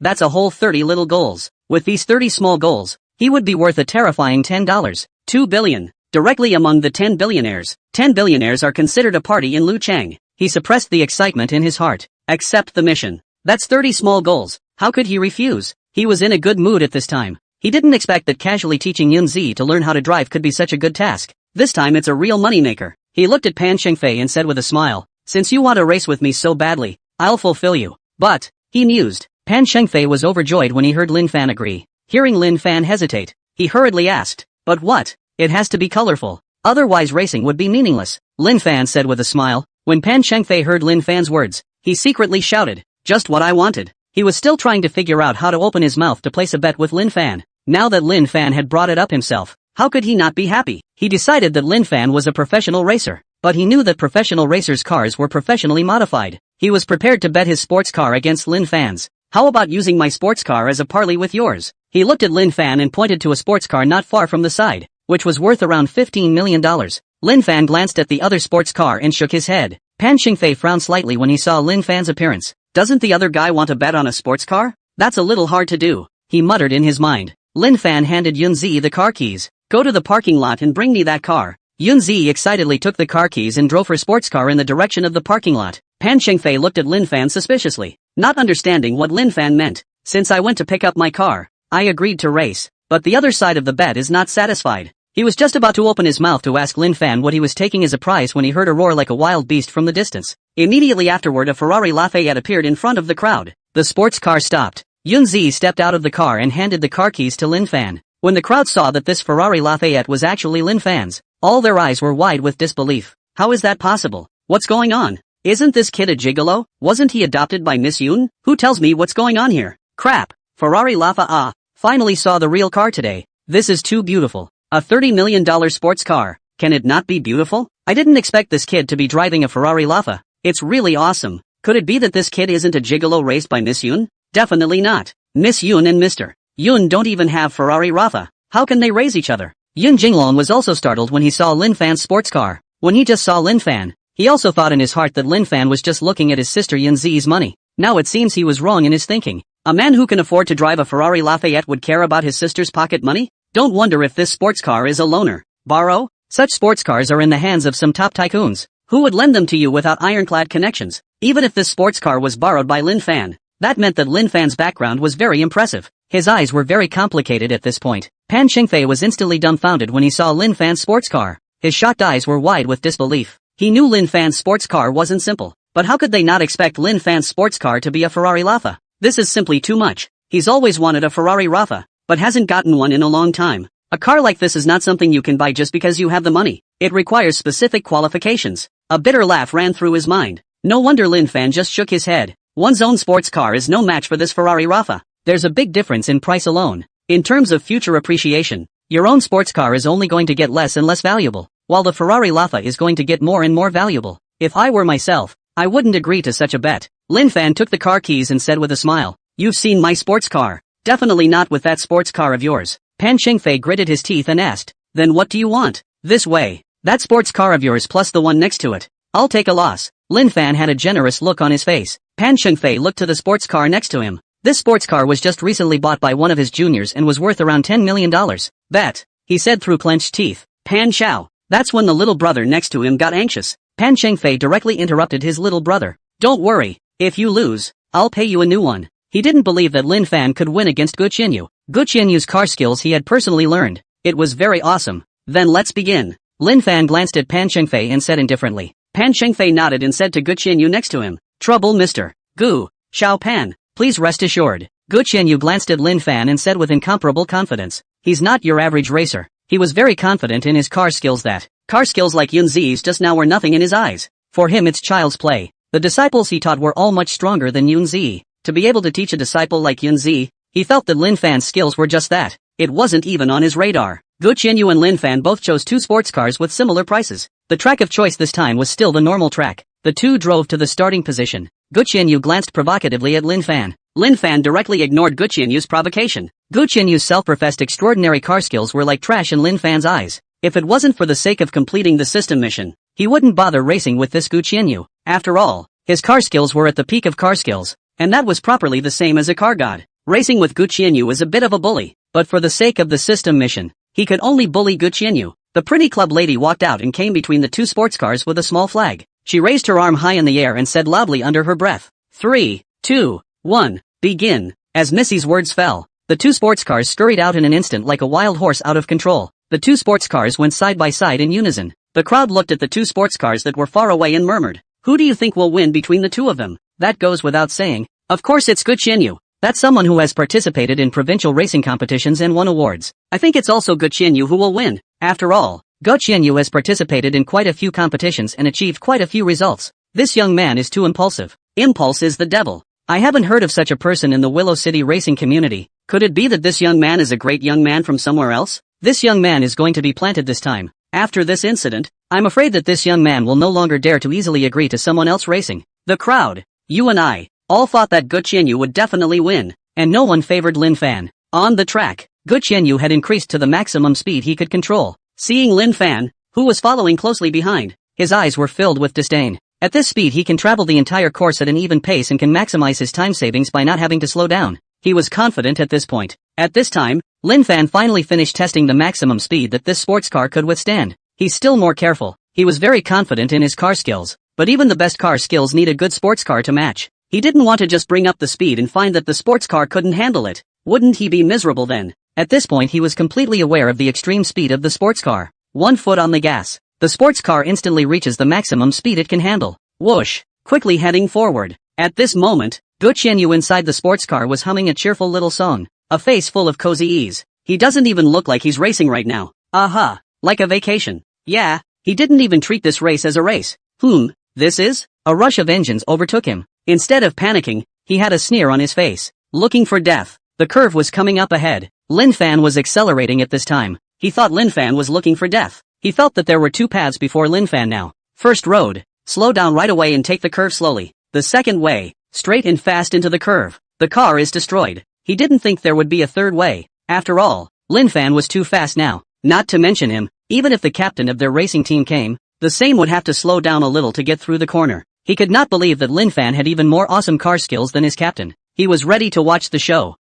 That's a whole 30 little goals. With these 30 small goals, he would be worth a terrifying $2 billion. Directly among the 10 billionaires. 10 billionaires are considered a party in Lucheng. He suppressed the excitement in his heart. Accept the mission. That's 30 small goals. How could he refuse? He was in a good mood at this time. He didn't expect that casually teaching Yun Zi to learn how to drive could be such a good task. This time it's a real moneymaker. He looked at Pan Qingfei and said with a smile, "Since you want to race with me so badly, I'll fulfill you." But, he mused. Pan Qingfei was overjoyed when he heard Lin Fan agree. Hearing Lin Fan hesitate, he hurriedly asked, "But what? It has to be colorful. Otherwise racing would be meaningless," Lin Fan said with a smile. When Pan Qingfei heard Lin Fan's words, he secretly shouted, "Just what I wanted." He was still trying to figure out how to open his mouth to place a bet with Lin Fan. Now that Lin Fan had brought it up himself, how could he not be happy? He decided that Lin Fan was a professional racer, but he knew that professional racers' cars were professionally modified. He was prepared to bet his sports car against Lin Fan's. "How about using my sports car as a parley with yours?" He looked at Lin Fan and pointed to a sports car not far from the side, which was worth around $15 million. Lin Fan glanced at the other sports car and shook his head. Pan Qingfei frowned slightly when he saw Lin Fan's appearance. "Doesn't the other guy want to bet on a sports car? That's a little hard to do," he muttered in his mind. Lin Fan handed Yun Zi the car keys. "Go to the parking lot and bring me that car." Yun Zi excitedly took the car keys and drove her sports car in the direction of the parking lot. Pan Qingfei looked at Lin Fan suspiciously, not understanding what Lin Fan meant. "Since I went to pick up my car, I agreed to race, but the other side of the bet is not satisfied." He was just about to open his mouth to ask Lin Fan what he was taking as a prize when he heard a roar like a wild beast from the distance. Immediately afterward a Ferrari Lafayette appeared in front of the crowd. The sports car stopped. Yun Zi stepped out of the car and handed the car keys to Lin Fan. When the crowd saw that this Ferrari Lafayette was actually Lin Fan's, all their eyes were wide with disbelief. How is that possible? What's going on? Isn't this kid a gigolo? Wasn't he adopted by Miss Yun? Who tells me what's going on here? Crap! Ferrari Finally saw the real car today. This is too beautiful. A $30 million sports car. Can it not be beautiful? I didn't expect this kid to be driving a Ferrari Laffa. It's really awesome. Could it be that this kid isn't a gigolo raised by Miss Yoon? Definitely not. Miss Yoon and Mr. Yoon don't even have Ferrari Laffa. How can they raise each other? Yoon Jinglong was also startled when he saw Lin Fan's sports car. When he just saw Lin Fan, he also thought in his heart that Lin Fan was just looking at his sister Yun Zi's money. Now it seems he was wrong in his thinking. A man who can afford to drive a Ferrari Lafayette would care about his sister's pocket money? Don't wonder if this sports car is a loaner. Borrow? Such sports cars are in the hands of some top tycoons. Who would lend them to you without ironclad connections? Even if this sports car was borrowed by Lin Fan, that meant that Lin Fan's background was very impressive. His eyes were very complicated at this point. Pan Qingfei was instantly dumbfounded when he saw Lin Fan's sports car. His shocked eyes were wide with disbelief. He knew Lin Fan's sports car wasn't simple, but how could they not expect Lin Fan's sports car to be a Ferrari Laffa? This is simply too much. He's always wanted a Ferrari Laffa, but hasn't gotten one in a long time. A car like this is not something you can buy just because you have the money. It requires specific qualifications. A bitter laugh ran through his mind. No wonder Lin Fan just shook his head. One's own sports car is no match for this Ferrari Laffa. There's a big difference in price alone. In terms of future appreciation, your own sports car is only going to get less and less valuable, while the Ferrari Laffa is going to get more and more valuable. If I were myself, I wouldn't agree to such a bet. Lin Fan took the car keys and said with a smile, "You've seen my sports car. Definitely not with that sports car of yours." Pan Qingfei gritted his teeth and asked, "Then what do you want?" "This way. That sports car of yours plus the one next to it. I'll take a loss." Lin Fan had a generous look on his face. Pan Qingfei looked to the sports car next to him. This sports car was just recently bought by one of his juniors and was worth around $10 million. "Bet," he said through clenched teeth. "Pan Xiao." That's when the little brother next to him got anxious. Pan Qingfei directly interrupted his little brother. "Don't worry. If you lose, I'll pay you a new one." He didn't believe that Lin Fan could win against Gu Qianyu. Gu Qianyu's car skills he had personally learned. It was very awesome. "Then let's begin." Lin Fan glanced at Pan Qingfei and said indifferently. Pan Qingfei nodded and said to Gu Qianyu next to him, "Trouble Mr. Gu Xiao Pan. Please rest assured." Gu Qianyu glanced at Lin Fan and said with incomparable confidence, "He's not your average racer." He was very confident in his car skills that car skills like Yun Zi's just now were nothing in his eyes. For him it's child's play. The disciples he taught were all much stronger than Yun Zi. To be able to teach a disciple like Yun Zi, he felt that Lin Fan's skills were just that. It wasn't even on his radar. Gu Qianyu and Lin Fan both chose two sports cars with similar prices. The track of choice this time was still the normal track. The two drove to the starting position. Gu Qianyu glanced provocatively at Lin Fan. Lin Fan directly ignored Gu Qianyu's provocation. Gu Qianyu's self-professed extraordinary car skills were like trash in Lin Fan's eyes. If it wasn't for the sake of completing the system mission, he wouldn't bother racing with this Gu Qianyu. After all, his car skills were at the peak of car skills, and that was properly the same as a car god. Racing with Gu Qianyu was a bit of a bully, but for the sake of the system mission, he could only bully Gu Qianyu. The pretty club lady walked out and came between the two sports cars with a small flag. She raised her arm high in the air and said loudly under her breath, 3, 2, 1, begin. As Missy's words fell, the two sports cars scurried out in an instant like a wild horse out of control. The two sports cars went side by side in unison. The crowd looked at the two sports cars that were far away and murmured, "Who do you think will win between the two of them?" That goes without saying. Of course it's Gu Qianyu. That's someone who has participated in provincial racing competitions and won awards. I think it's also Gu Qianyu who will win. After all, Gu Qianyu has participated in quite a few competitions and achieved quite a few results. This young man is too impulsive. Impulse is the devil. I haven't heard of such a person in the Willow City racing community. Could it be that this young man is a great young man from somewhere else? This young man is going to be planted this time. After this incident, I'm afraid that this young man will no longer dare to easily agree to someone else racing. The crowd, you and I, all thought that Gu Qianyu would definitely win, and no one favored Lin Fan. On the track, Gu Qianyu had increased to the maximum speed he could control. Seeing Lin Fan, who was following closely behind, his eyes were filled with disdain. At this speed he can travel the entire course at an even pace and can maximize his time savings by not having to slow down. He was confident at this point. At this time, Lin Fan finally finished testing the maximum speed that this sports car could withstand. He's still more careful. He was very confident in his car skills, but even the best car skills need a good sports car to match. He didn't want to just bring up the speed and find that the sports car couldn't handle it. Wouldn't he be miserable then? At this point he was completely aware of the extreme speed of the sports car. 1 foot on the gas. The sports car instantly reaches the maximum speed it can handle. Whoosh! Quickly heading forward. At this moment, Gu Qianyu inside the sports car was humming a cheerful little song, a face full of cozy ease. He doesn't even look like he's racing right now. Aha! Like a vacation. Yeah, he didn't even treat this race as a race. This is? A rush of engines overtook him. Instead of panicking, he had a sneer on his face. Looking for death. The curve was coming up ahead. Lin Fan was accelerating at this time. He thought Lin Fan was looking for death. He felt that there were two paths before Lin Fan now. First road, slow down right away and take the curve slowly. The second way, straight and fast into the curve. The car is destroyed. He didn't think there would be a third way. After all, Lin Fan was too fast now. Not to mention him, even if the captain of their racing team came, the same would have to slow down a little to get through the corner. He could not believe that Lin Fan had even more awesome car skills than his captain. He was ready to watch the show.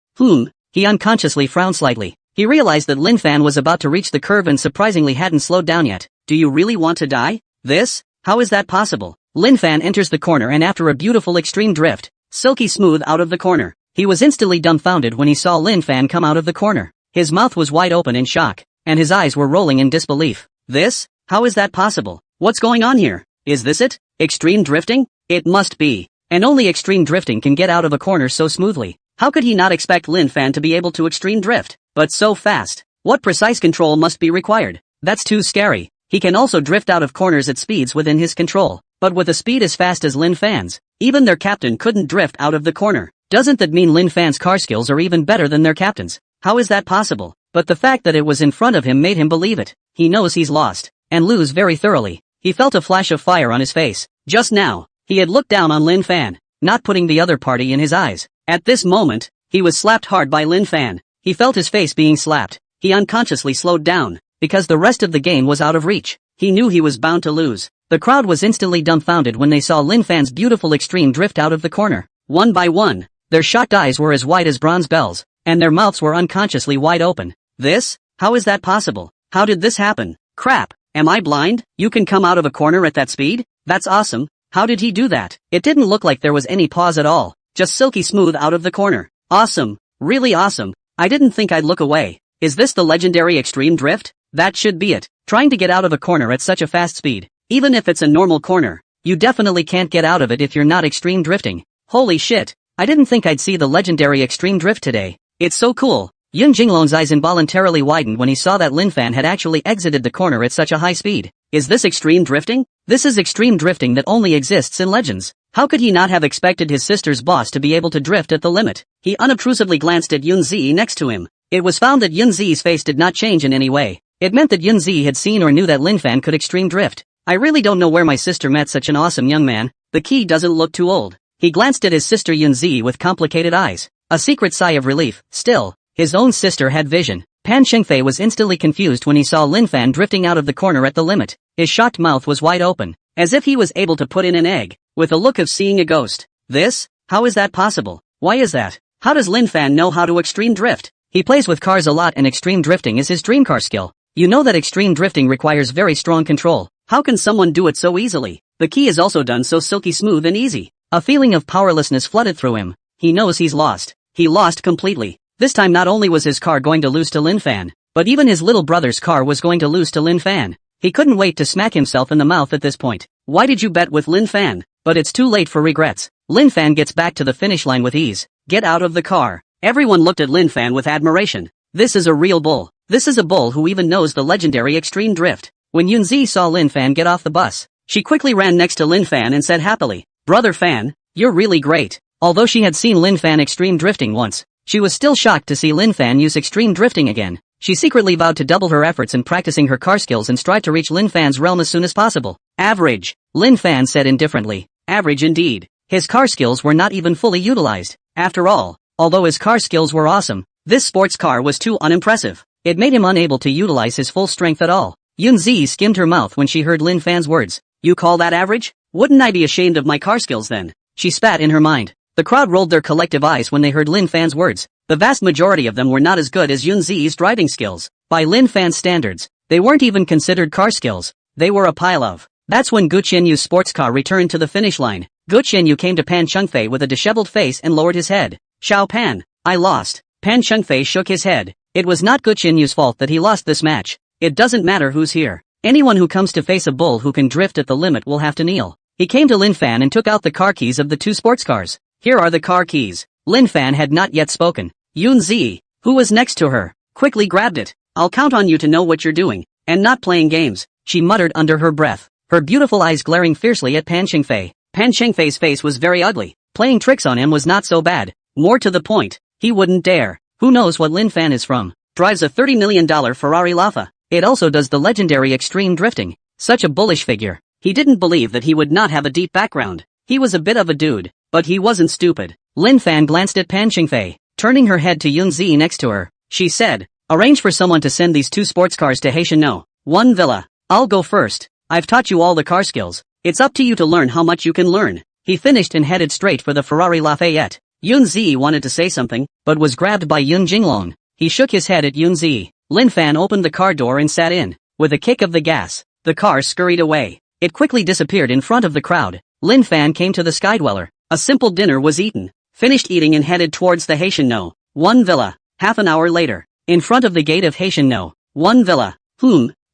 He unconsciously frowned slightly. He realized that Lin Fan was about to reach the curve and surprisingly hadn't slowed down yet. Do you really want to die? This? How is that possible? Lin Fan enters the corner and after a beautiful extreme drift, silky smooth out of the corner. He was instantly dumbfounded when he saw Lin Fan come out of the corner. His mouth was wide open in shock, and his eyes were rolling in disbelief. This? How is that possible? What's going on here? Is this it? Extreme drifting? It must be. And only extreme drifting can get out of a corner so smoothly. How could he not expect Lin Fan to be able to extreme drift? But so fast. What precise control must be required? That's too scary. He can also drift out of corners at speeds within his control. But with a speed as fast as Lin Fan's, even their captain couldn't drift out of the corner. Doesn't that mean Lin Fan's car skills are even better than their captain's? How is that possible? But the fact that it was in front of him made him believe it. He knows he's lost, and lose very thoroughly. He felt a flash of fire on his face. Just now, he had looked down on Lin Fan, not putting the other party in his eyes. At this moment, he was slapped hard by Lin Fan. He felt his face being slapped. He unconsciously slowed down, because the rest of the game was out of reach. He knew he was bound to lose. The crowd was instantly dumbfounded when they saw Lin Fan's beautiful extreme drift out of the corner. One by one, their shocked eyes were as white as bronze bells, and their mouths were unconsciously wide open. This? How is that possible? How did this happen? Crap, am I blind? You can come out of a corner at that speed? That's awesome. How did he do that? It didn't look like there was any pause at all. Just silky smooth out of the corner. Awesome. Really awesome. I didn't think I'd look away. Is this the legendary extreme drift? That should be it. Trying to get out of a corner at such a fast speed. Even if it's a normal corner, you definitely can't get out of it if you're not extreme drifting. Holy shit. I didn't think I'd see the legendary extreme drift today. It's so cool. Yun Jinglong's eyes involuntarily widened when he saw that Lin Fan had actually exited the corner at such a high speed. Is this extreme drifting? This is extreme drifting that only exists in legends. How could he not have expected his sister's boss to be able to drift at the limit? He unobtrusively glanced at Yun Zi next to him. It was found that Yun Zi's face did not change in any way. It meant that Yun Zi had seen or knew that Lin Fan could extreme drift. I really don't know where my sister met such an awesome young man. The key doesn't look too old. He glanced at his sister Yun Zi with complicated eyes. A secret sigh of relief. Still, his own sister had vision. Pan Shengfei was instantly confused when he saw Lin Fan drifting out of the corner at the limit. His shocked mouth was wide open, as if he was able to put in an egg, with a look of seeing a ghost. This? How is that possible? Why is that? How does Lin Fan know how to extreme drift? He plays with cars a lot and extreme drifting is his dream car skill. You know that extreme drifting requires very strong control. How can someone do it so easily? The key is also done so silky smooth and easy. A feeling of powerlessness flooded through him. He knows he's lost. He lost completely. This time not only was his car going to lose to Lin Fan, but even his little brother's car was going to lose to Lin Fan. He couldn't wait to smack himself in the mouth at this point. Why did you bet with Lin Fan? But it's too late for regrets. Lin Fan gets back to the finish line with ease. Get out of the car. Everyone looked at Lin Fan with admiration. This is a real bull. This is a bull who even knows the legendary extreme drift. When Yun Zi saw Lin Fan get off the bus, she quickly ran next to Lin Fan and said happily, "Brother Fan, you're really great." Although she had seen Lin Fan extreme drifting once, she was still shocked to see Lin Fan use extreme drifting again. She secretly vowed to double her efforts in practicing her car skills and strive to reach Lin Fan's realm as soon as possible. Average, Lin Fan said indifferently. Average indeed. His car skills were not even fully utilized. After all, although his car skills were awesome, this sports car was too unimpressive. It made him unable to utilize his full strength at all. Yun Zi skimmed her mouth when she heard Lin Fan's words. You call that average? Wouldn't I be ashamed of my car skills then? She spat in her mind. The crowd rolled their collective eyes when they heard Lin Fan's words. The vast majority of them were not as good as Yun Zi's driving skills. By Lin Fan's standards, they weren't even considered car skills. They were a pile of. That's when Gu Qianyu's sports car returned to the finish line. Gu Qianyu came to Pan Chengfei with a disheveled face and lowered his head. Xiao Pan, I lost. Pan Chengfei shook his head. It was not Gu Qianyu's fault that he lost this match. It doesn't matter who's here. Anyone who comes to face a bull who can drift at the limit will have to kneel. He came to Lin Fan and took out the car keys of the two sports cars. Here are the car keys. Lin Fan had not yet spoken. Yun Zi, who was next to her, quickly grabbed it. I'll count on you to know what you're doing, and not playing games, she muttered under her breath, her beautiful eyes glaring fiercely at Pan Chengfei. Pan Chengfei's face was very ugly. Playing tricks on him was not so bad. More to the point, he wouldn't dare. Who knows what Lin Fan is from? Drives a $30 million Ferrari Laffa. It also does the legendary extreme drifting. Such a bullish figure. He didn't believe that he would not have a deep background. He was a bit of a dude, but he wasn't stupid. Lin Fan glanced at Pan Qingfei, turning her head to Yun Zi next to her. She said, arrange for someone to send these 2 sports cars to Haitian 1 Villa. I'll go first. I've taught you all the car skills. It's up to you to learn how much you can learn. He finished and headed straight for the Ferrari Lafayette. Yun Zi wanted to say something, but was grabbed by Yun Jinglong. He shook his head at Yun Zi. Lin Fan opened the car door and sat in. With a kick of the gas, the car scurried away. It quickly disappeared in front of the crowd. Lin Fan came to the Skydweller. A simple dinner was eaten. Finished eating and headed towards the Haitian 1 Villa. Half an hour later, in front of the gate of Haitian 1 Villa.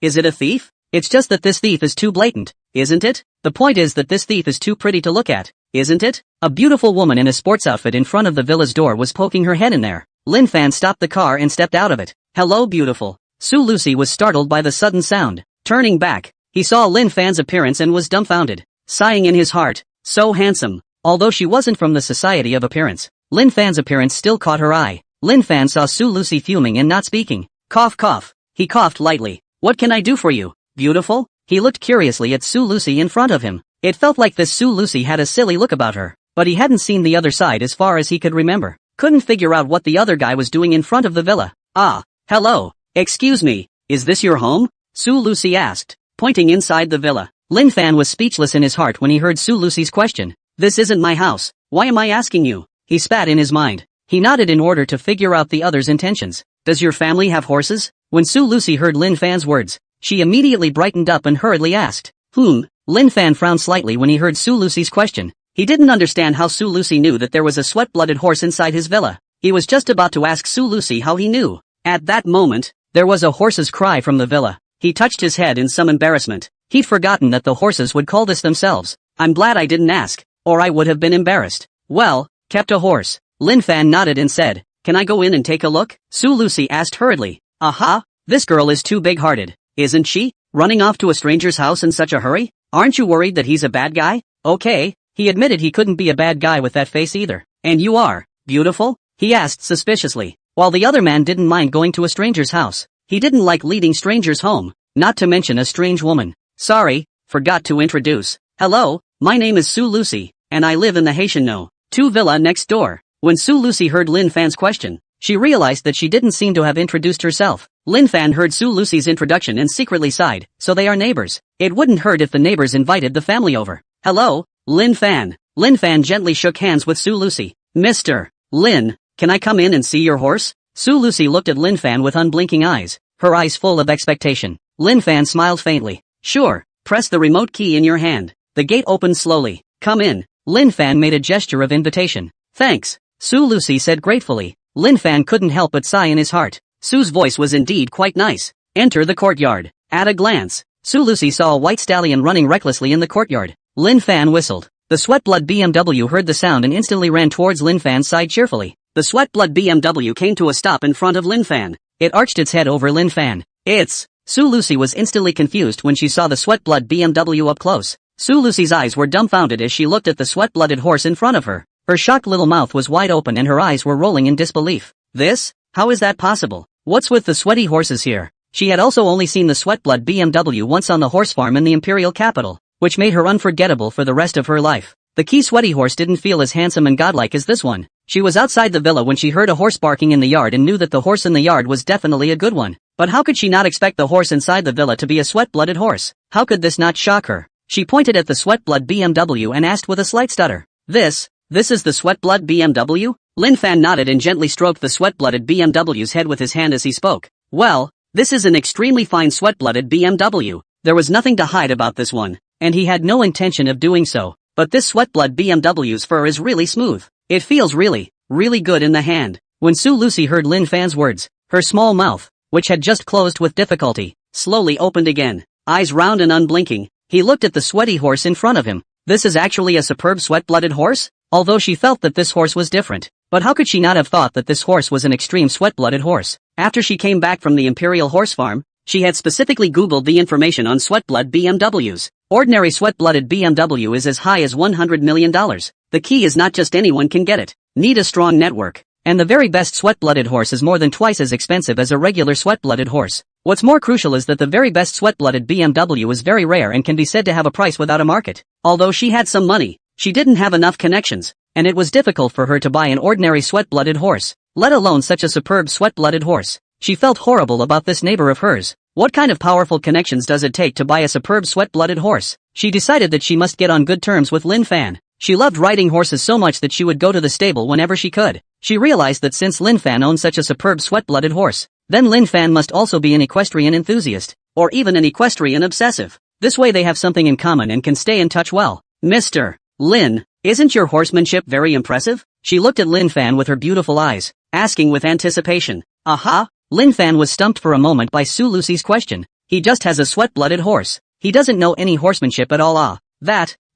Is it a thief? It's just that this thief is too blatant, isn't it? The point is that this thief is too pretty to look at, isn't it? A beautiful woman in a sports outfit in front of the villa's door was poking her head in there. Lin Fan stopped the car and stepped out of it. Hello, beautiful. Su Lucy was startled by the sudden sound. Turning back, he saw Lin Fan's appearance and was dumbfounded, sighing in his heart, so handsome. Although she wasn't from the Society of Appearance, Lin Fan's appearance still caught her eye. Lin Fan saw Su Lucy fuming and not speaking. Cough cough. He coughed lightly. What can I do for you, beautiful? He looked curiously at Su Lucy in front of him. It felt like this Su Lucy had a silly look about her, but he hadn't seen the other side as far as he could remember. Couldn't figure out what the other guy was doing in front of the villa. Ah, hello. Excuse me, is this your home? Su Lucy asked, pointing inside the villa. Lin Fan was speechless in his heart when he heard Su Lucy's question. This isn't my house. Why am I asking you? He spat in his mind. He nodded in order to figure out the other's intentions. Does your family have horses? When Su Lucy heard Lin Fan's words, she immediately brightened up and hurriedly asked. Lin Fan frowned slightly when he heard Su Lucy's question. He didn't understand how Su Lucy knew that there was a sweat-blooded horse inside his villa. He was just about to ask Su Lucy how he knew. At that moment, there was a horse's cry from the villa. He touched his head in some embarrassment. He'd forgotten that the horses would call this themselves. I'm glad I didn't ask, or I would have been embarrassed. Well, kept a horse. Lin Fan nodded and said, can I go in and take a look? Su Lucy asked hurriedly. Aha, this girl is too big-hearted, isn't she? Running off to a stranger's house in such a hurry? Aren't you worried that he's a bad guy? Okay, he admitted he couldn't be a bad guy with that face either. And you are, beautiful? He asked suspiciously. While the other man didn't mind going to a stranger's house, he didn't like leading strangers home, not to mention a strange woman. Sorry, forgot to introduce. Hello, my name is Su Lucy, and I live in the Haitian 2 Villa next door. When Su Lucy heard Lin Fan's question, she realized that she didn't seem to have introduced herself. Lin Fan heard Su Lucy's introduction and secretly sighed, so they are neighbors. It wouldn't hurt if the neighbors invited the family over. Hello, Lin Fan. Lin Fan gently shook hands with Su Lucy. Mr. Lin, can I come in and see your horse? Su Lucy looked at Lin Fan with unblinking eyes, her eyes full of expectation. Lin Fan smiled faintly. Sure, press the remote key in your hand. The gate opened slowly. Come in. Lin Fan made a gesture of invitation. Thanks, Su Lucy said gratefully. Lin Fan couldn't help but sigh in his heart. Su's voice was indeed quite nice. Enter the courtyard. At a glance, Su Lucy saw a white stallion running recklessly in the courtyard. Lin Fan whistled. The Sweatblood BMW heard the sound and instantly ran towards Lin Fan's side cheerfully. The Sweatblood BMW came to a stop in front of Lin Fan. It arched its head over Lin Fan. It's... Su Lucy was instantly confused when she saw the Sweatblood BMW up close. Su Lucy's eyes were dumbfounded as she looked at the sweat-blooded horse in front of her. Her shocked little mouth was wide open and her eyes were rolling in disbelief. This? How is that possible? What's with the sweaty horses here? She had also only seen the Sweatblood BMW once on the horse farm in the imperial capital, which made her unforgettable for the rest of her life. The key sweaty horse didn't feel as handsome and godlike as this one. She was outside the villa when she heard a horse barking in the yard and knew that the horse in the yard was definitely a good one. But how could she not expect the horse inside the villa to be a sweat-blooded horse? How could this not shock her? She pointed at the Sweatblood BMW and asked with a slight stutter. This is the Sweatblood BMW? Lin Fan nodded and gently stroked the sweat-blooded BMW's head with his hand as he spoke. Well, this is an extremely fine sweat-blooded BMW. There was nothing to hide about this one, and he had no intention of doing so. But this sweat-blood BMW's fur is really smooth. It feels really good in the hand. When Su Lucy heard Lin Fan's words, her small mouth, which had just closed with difficulty, slowly opened again, eyes round and unblinking. He looked at the sweaty horse in front of him. This is actually a superb sweat-blooded horse? Although she felt that this horse was different. But how could she not have thought that this horse was an extreme sweat-blooded horse? After she came back from the Imperial Horse Farm, she had specifically Googled the information on sweat-blood BMWs. Ordinary sweat-blooded BMW is as high as $100 million. The key is not just anyone can get it. Need a strong network. And the very best sweat-blooded horse is more than twice as expensive as a regular sweat-blooded horse. What's more crucial is that the very best sweat-blooded BMW is very rare and can be said to have a price without a market. Although she had some money, she didn't have enough connections, and it was difficult for her to buy an ordinary sweat-blooded horse, let alone such a superb sweat-blooded horse. She felt horrible about this neighbor of hers. What kind of powerful connections does it take to buy a superb sweat-blooded horse? She decided that she must get on good terms with Lin Fan. She loved riding horses so much that she would go to the stable whenever she could. She realized that since Lin Fan owned such a superb sweat-blooded horse, then Lin Fan must also be an equestrian enthusiast, or even an equestrian obsessive. This way they have something in common and can stay in touch well. Mr. Lin, isn't your horsemanship very impressive? She looked at Lin Fan with her beautiful eyes, asking with anticipation. Aha! Lin Fan was stumped for a moment by Su Lucy's question. He just has a sweat-blooded horse. He doesn't know any horsemanship at all.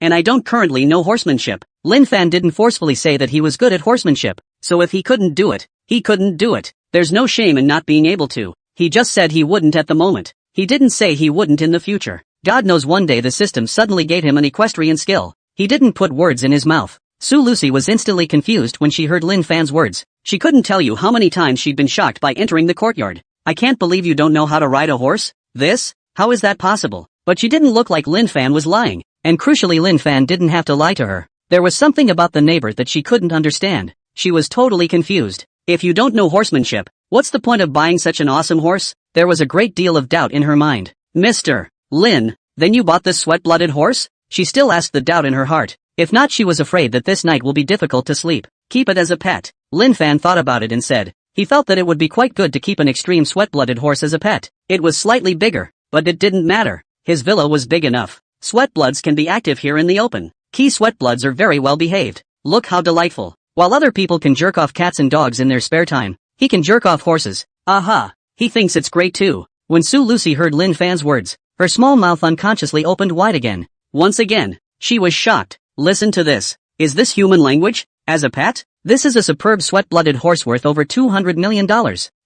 And I don't currently know horsemanship. Lin Fan didn't forcefully say that he was good at horsemanship, so if he couldn't do it, he couldn't do it. There's no shame in not being able to. He just said he wouldn't at the moment. He didn't say he wouldn't in the future. God knows one day the system suddenly gave him an equestrian skill. He didn't put words in his mouth. Su Lucy was instantly confused when she heard Lin Fan's words. She couldn't tell you how many times she'd been shocked by entering the courtyard. I can't believe you don't know how to ride a horse? This? How is that possible? But she didn't look like Lin Fan was lying. And crucially, Lin Fan didn't have to lie to her. There was something about the neighbor that she couldn't understand. She was totally confused. If you don't know horsemanship, what's the point of buying such an awesome horse? There was a great deal of doubt in her mind. Mr. Lin, then you bought this sweat-blooded horse? She still asked the doubt in her heart. If not, she was afraid that this night will be difficult to sleep. Keep it as a pet. Lin Fan thought about it and said, he felt that it would be quite good to keep an extreme sweat-blooded horse as a pet. It was slightly bigger, but it didn't matter. His villa was big enough. Sweatbloods can be active here in the open. Key sweatbloods are very well behaved. Look how delightful. While other people can jerk off cats and dogs in their spare time, he can jerk off horses. Aha! He thinks it's great too. When Su Lucy heard Lin Fan's words, her small mouth unconsciously opened wide again. Once again, she was shocked. Listen to this. Is this human language? As a pet? This is a superb sweat-blooded horse worth over $200 million.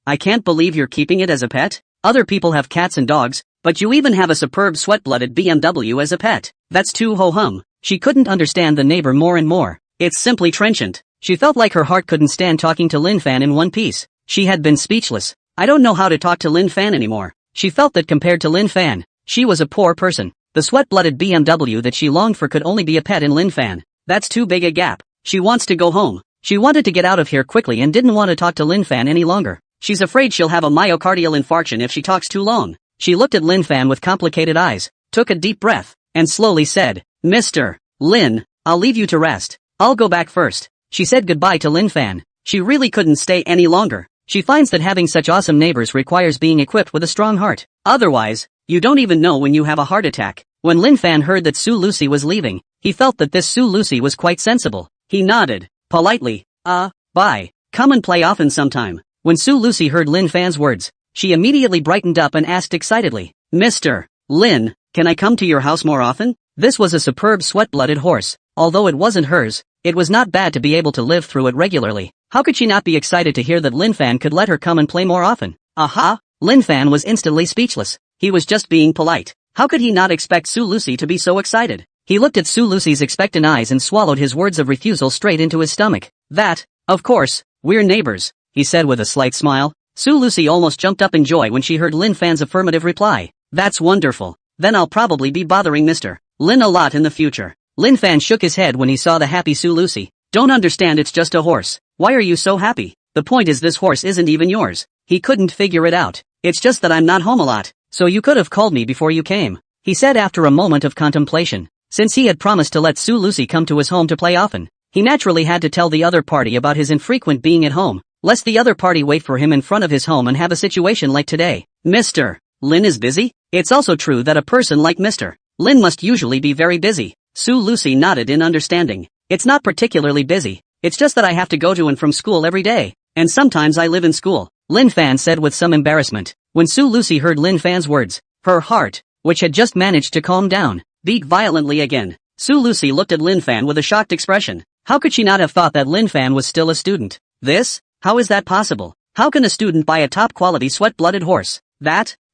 I can't believe you're keeping it as a pet. Other people have cats and dogs, but you even have a superb sweat-blooded BMW as a pet. That's too ho-hum. She couldn't understand the neighbor more and more. It's simply trenchant. She felt like her heart couldn't stand talking to Lin Fan in one piece. She had been speechless. I don't know how to talk to Lin Fan anymore. She felt that compared to Lin Fan, she was a poor person. The sweat-blooded BMW that she longed for could only be a pet in Lin Fan. That's too big a gap. She wants to go home. She wanted to get out of here quickly and didn't want to talk to Lin Fan any longer. She's afraid she'll have a myocardial infarction if she talks too long. She looked at Lin Fan with complicated eyes, took a deep breath, and slowly said, Mr. Lin, I'll leave you to rest. I'll go back first. She said goodbye to Lin Fan. She really couldn't stay any longer. She finds that having such awesome neighbors requires being equipped with a strong heart. Otherwise, you don't even know when you have a heart attack. When Lin Fan heard that Su Lucy was leaving, he felt that this Su Lucy was quite sensible. He nodded, politely, bye. Come and play often sometime. When Su Lucy heard Lin Fan's words, she immediately brightened up and asked excitedly, Mr. Lin, can I come to your house more often? This was a superb sweat-blooded horse. Although it wasn't hers, it was not bad to be able to live through it regularly. How could she not be excited to hear that Lin Fan could let her come and play more often? Aha! Lin Fan was instantly speechless. He was just being polite. How could he not expect Su Lucy to be so excited? He looked at Su Lucy's expectant eyes and swallowed his words of refusal straight into his stomach. Of course, we're neighbors, he said with a slight smile. Su Lucy almost jumped up in joy when she heard Lin Fan's affirmative reply. That's wonderful. Then I'll probably be bothering Mr. Lin a lot in the future. Lin Fan shook his head when he saw the happy Su Lucy. Don't understand, it's just a horse. Why are you so happy? The point is this horse isn't even yours. He couldn't figure it out. It's just that I'm not home a lot, so you could have called me before you came, he said after a moment of contemplation. Since he had promised to let Su Lucy come to his home to play often, he naturally had to tell the other party about his infrequent being at home, lest the other party wait for him in front of his home and have a situation like today. Mr. Lin is busy? It's also true that a person like Mr. Lin must usually be very busy. Su Lucy nodded in understanding. It's not particularly busy. It's just that I have to go to and from school every day, and sometimes I live in school, Lin Fan said with some embarrassment. When Su Lucy heard Lin Fan's words, her heart, which had just managed to calm down, beat violently again. Su Lucy looked at Lin Fan with a shocked expression. How could she not have thought that Lin Fan was still a student? How is that possible? How can a student buy a top-quality sweat-blooded horse?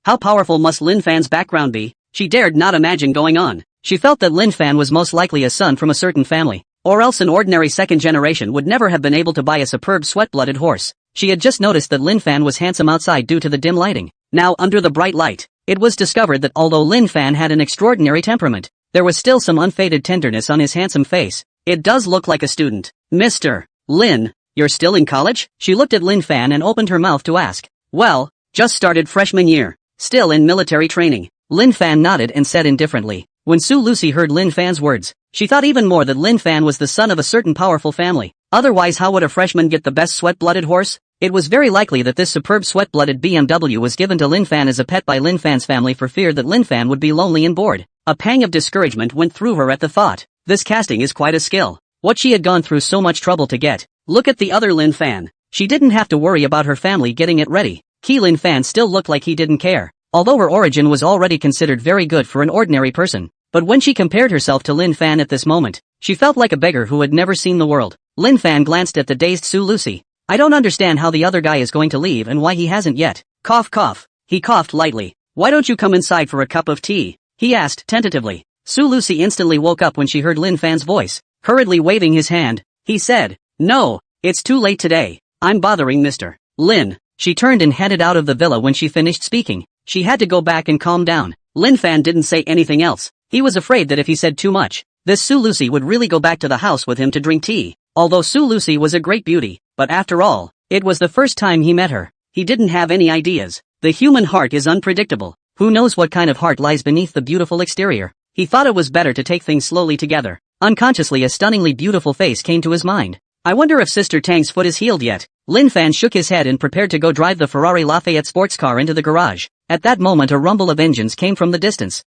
How powerful must Lin Fan's background be? She dared not imagine going on. She felt that Lin Fan was most likely a son from a certain family, Or else an ordinary second generation would never have been able to buy a superb sweat-blooded horse. She had just noticed that Lin Fan was handsome outside due to the dim lighting. Now, under the bright light, it was discovered that although Lin Fan had an extraordinary temperament, there was still some unfaded tenderness on his handsome face. It does look like a student. Mr. Lin, you're still in college? She looked at Lin Fan and opened her mouth to ask. Well, just started freshman year. Still in military training. Lin Fan nodded and said indifferently. When Su Lucy heard Lin Fan's words, she thought even more that Lin Fan was the son of a certain powerful family. Otherwise, how would a freshman get the best sweat-blooded horse? It was very likely that this superb sweat-blooded BMW was given to Lin Fan as a pet by Lin Fan's family for fear that Lin Fan would be lonely and bored. A pang of discouragement went through her at the thought. This casting is quite a skill. What she had gone through so much trouble to get. Look at the other Lin Fan. She didn't have to worry about her family getting it ready. Lin Fan still looked like he didn't care. Although her origin was already considered very good for an ordinary person. But when she compared herself to Lin Fan at this moment, she felt like a beggar who had never seen the world. Lin Fan glanced at the dazed Su Lucy. I don't understand how the other guy is going to leave and why he hasn't yet. Cough cough. He coughed lightly. Why don't you come inside for a cup of tea? He asked tentatively. Su Lucy instantly woke up when she heard Lin Fan's voice. Hurriedly waving his hand, he said, No, it's too late today. I'm bothering Mr. Lin. She turned and headed out of the villa when she finished speaking. She had to go back and calm down. Lin Fan didn't say anything else. He was afraid that if he said too much, this Su Lucy would really go back to the house with him to drink tea. Although Su Lucy was a great beauty, but after all, it was the first time he met her. He didn't have any ideas. The human heart is unpredictable. Who knows what kind of heart lies beneath the beautiful exterior? He thought it was better to take things slowly together. Unconsciously, a stunningly beautiful face came to his mind. I wonder if Sister Tang's foot is healed yet. Lin Fan shook his head and prepared to go drive the Ferrari Lafayette sports car into the garage. At that moment, a rumble of engines came from the distance.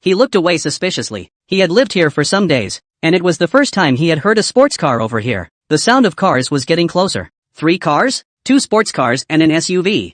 He looked away suspiciously. He had lived here for some days, and it was the first time he had heard a sports car over here. The sound of cars was getting closer. 3 cars? 2 sports cars and an SUV.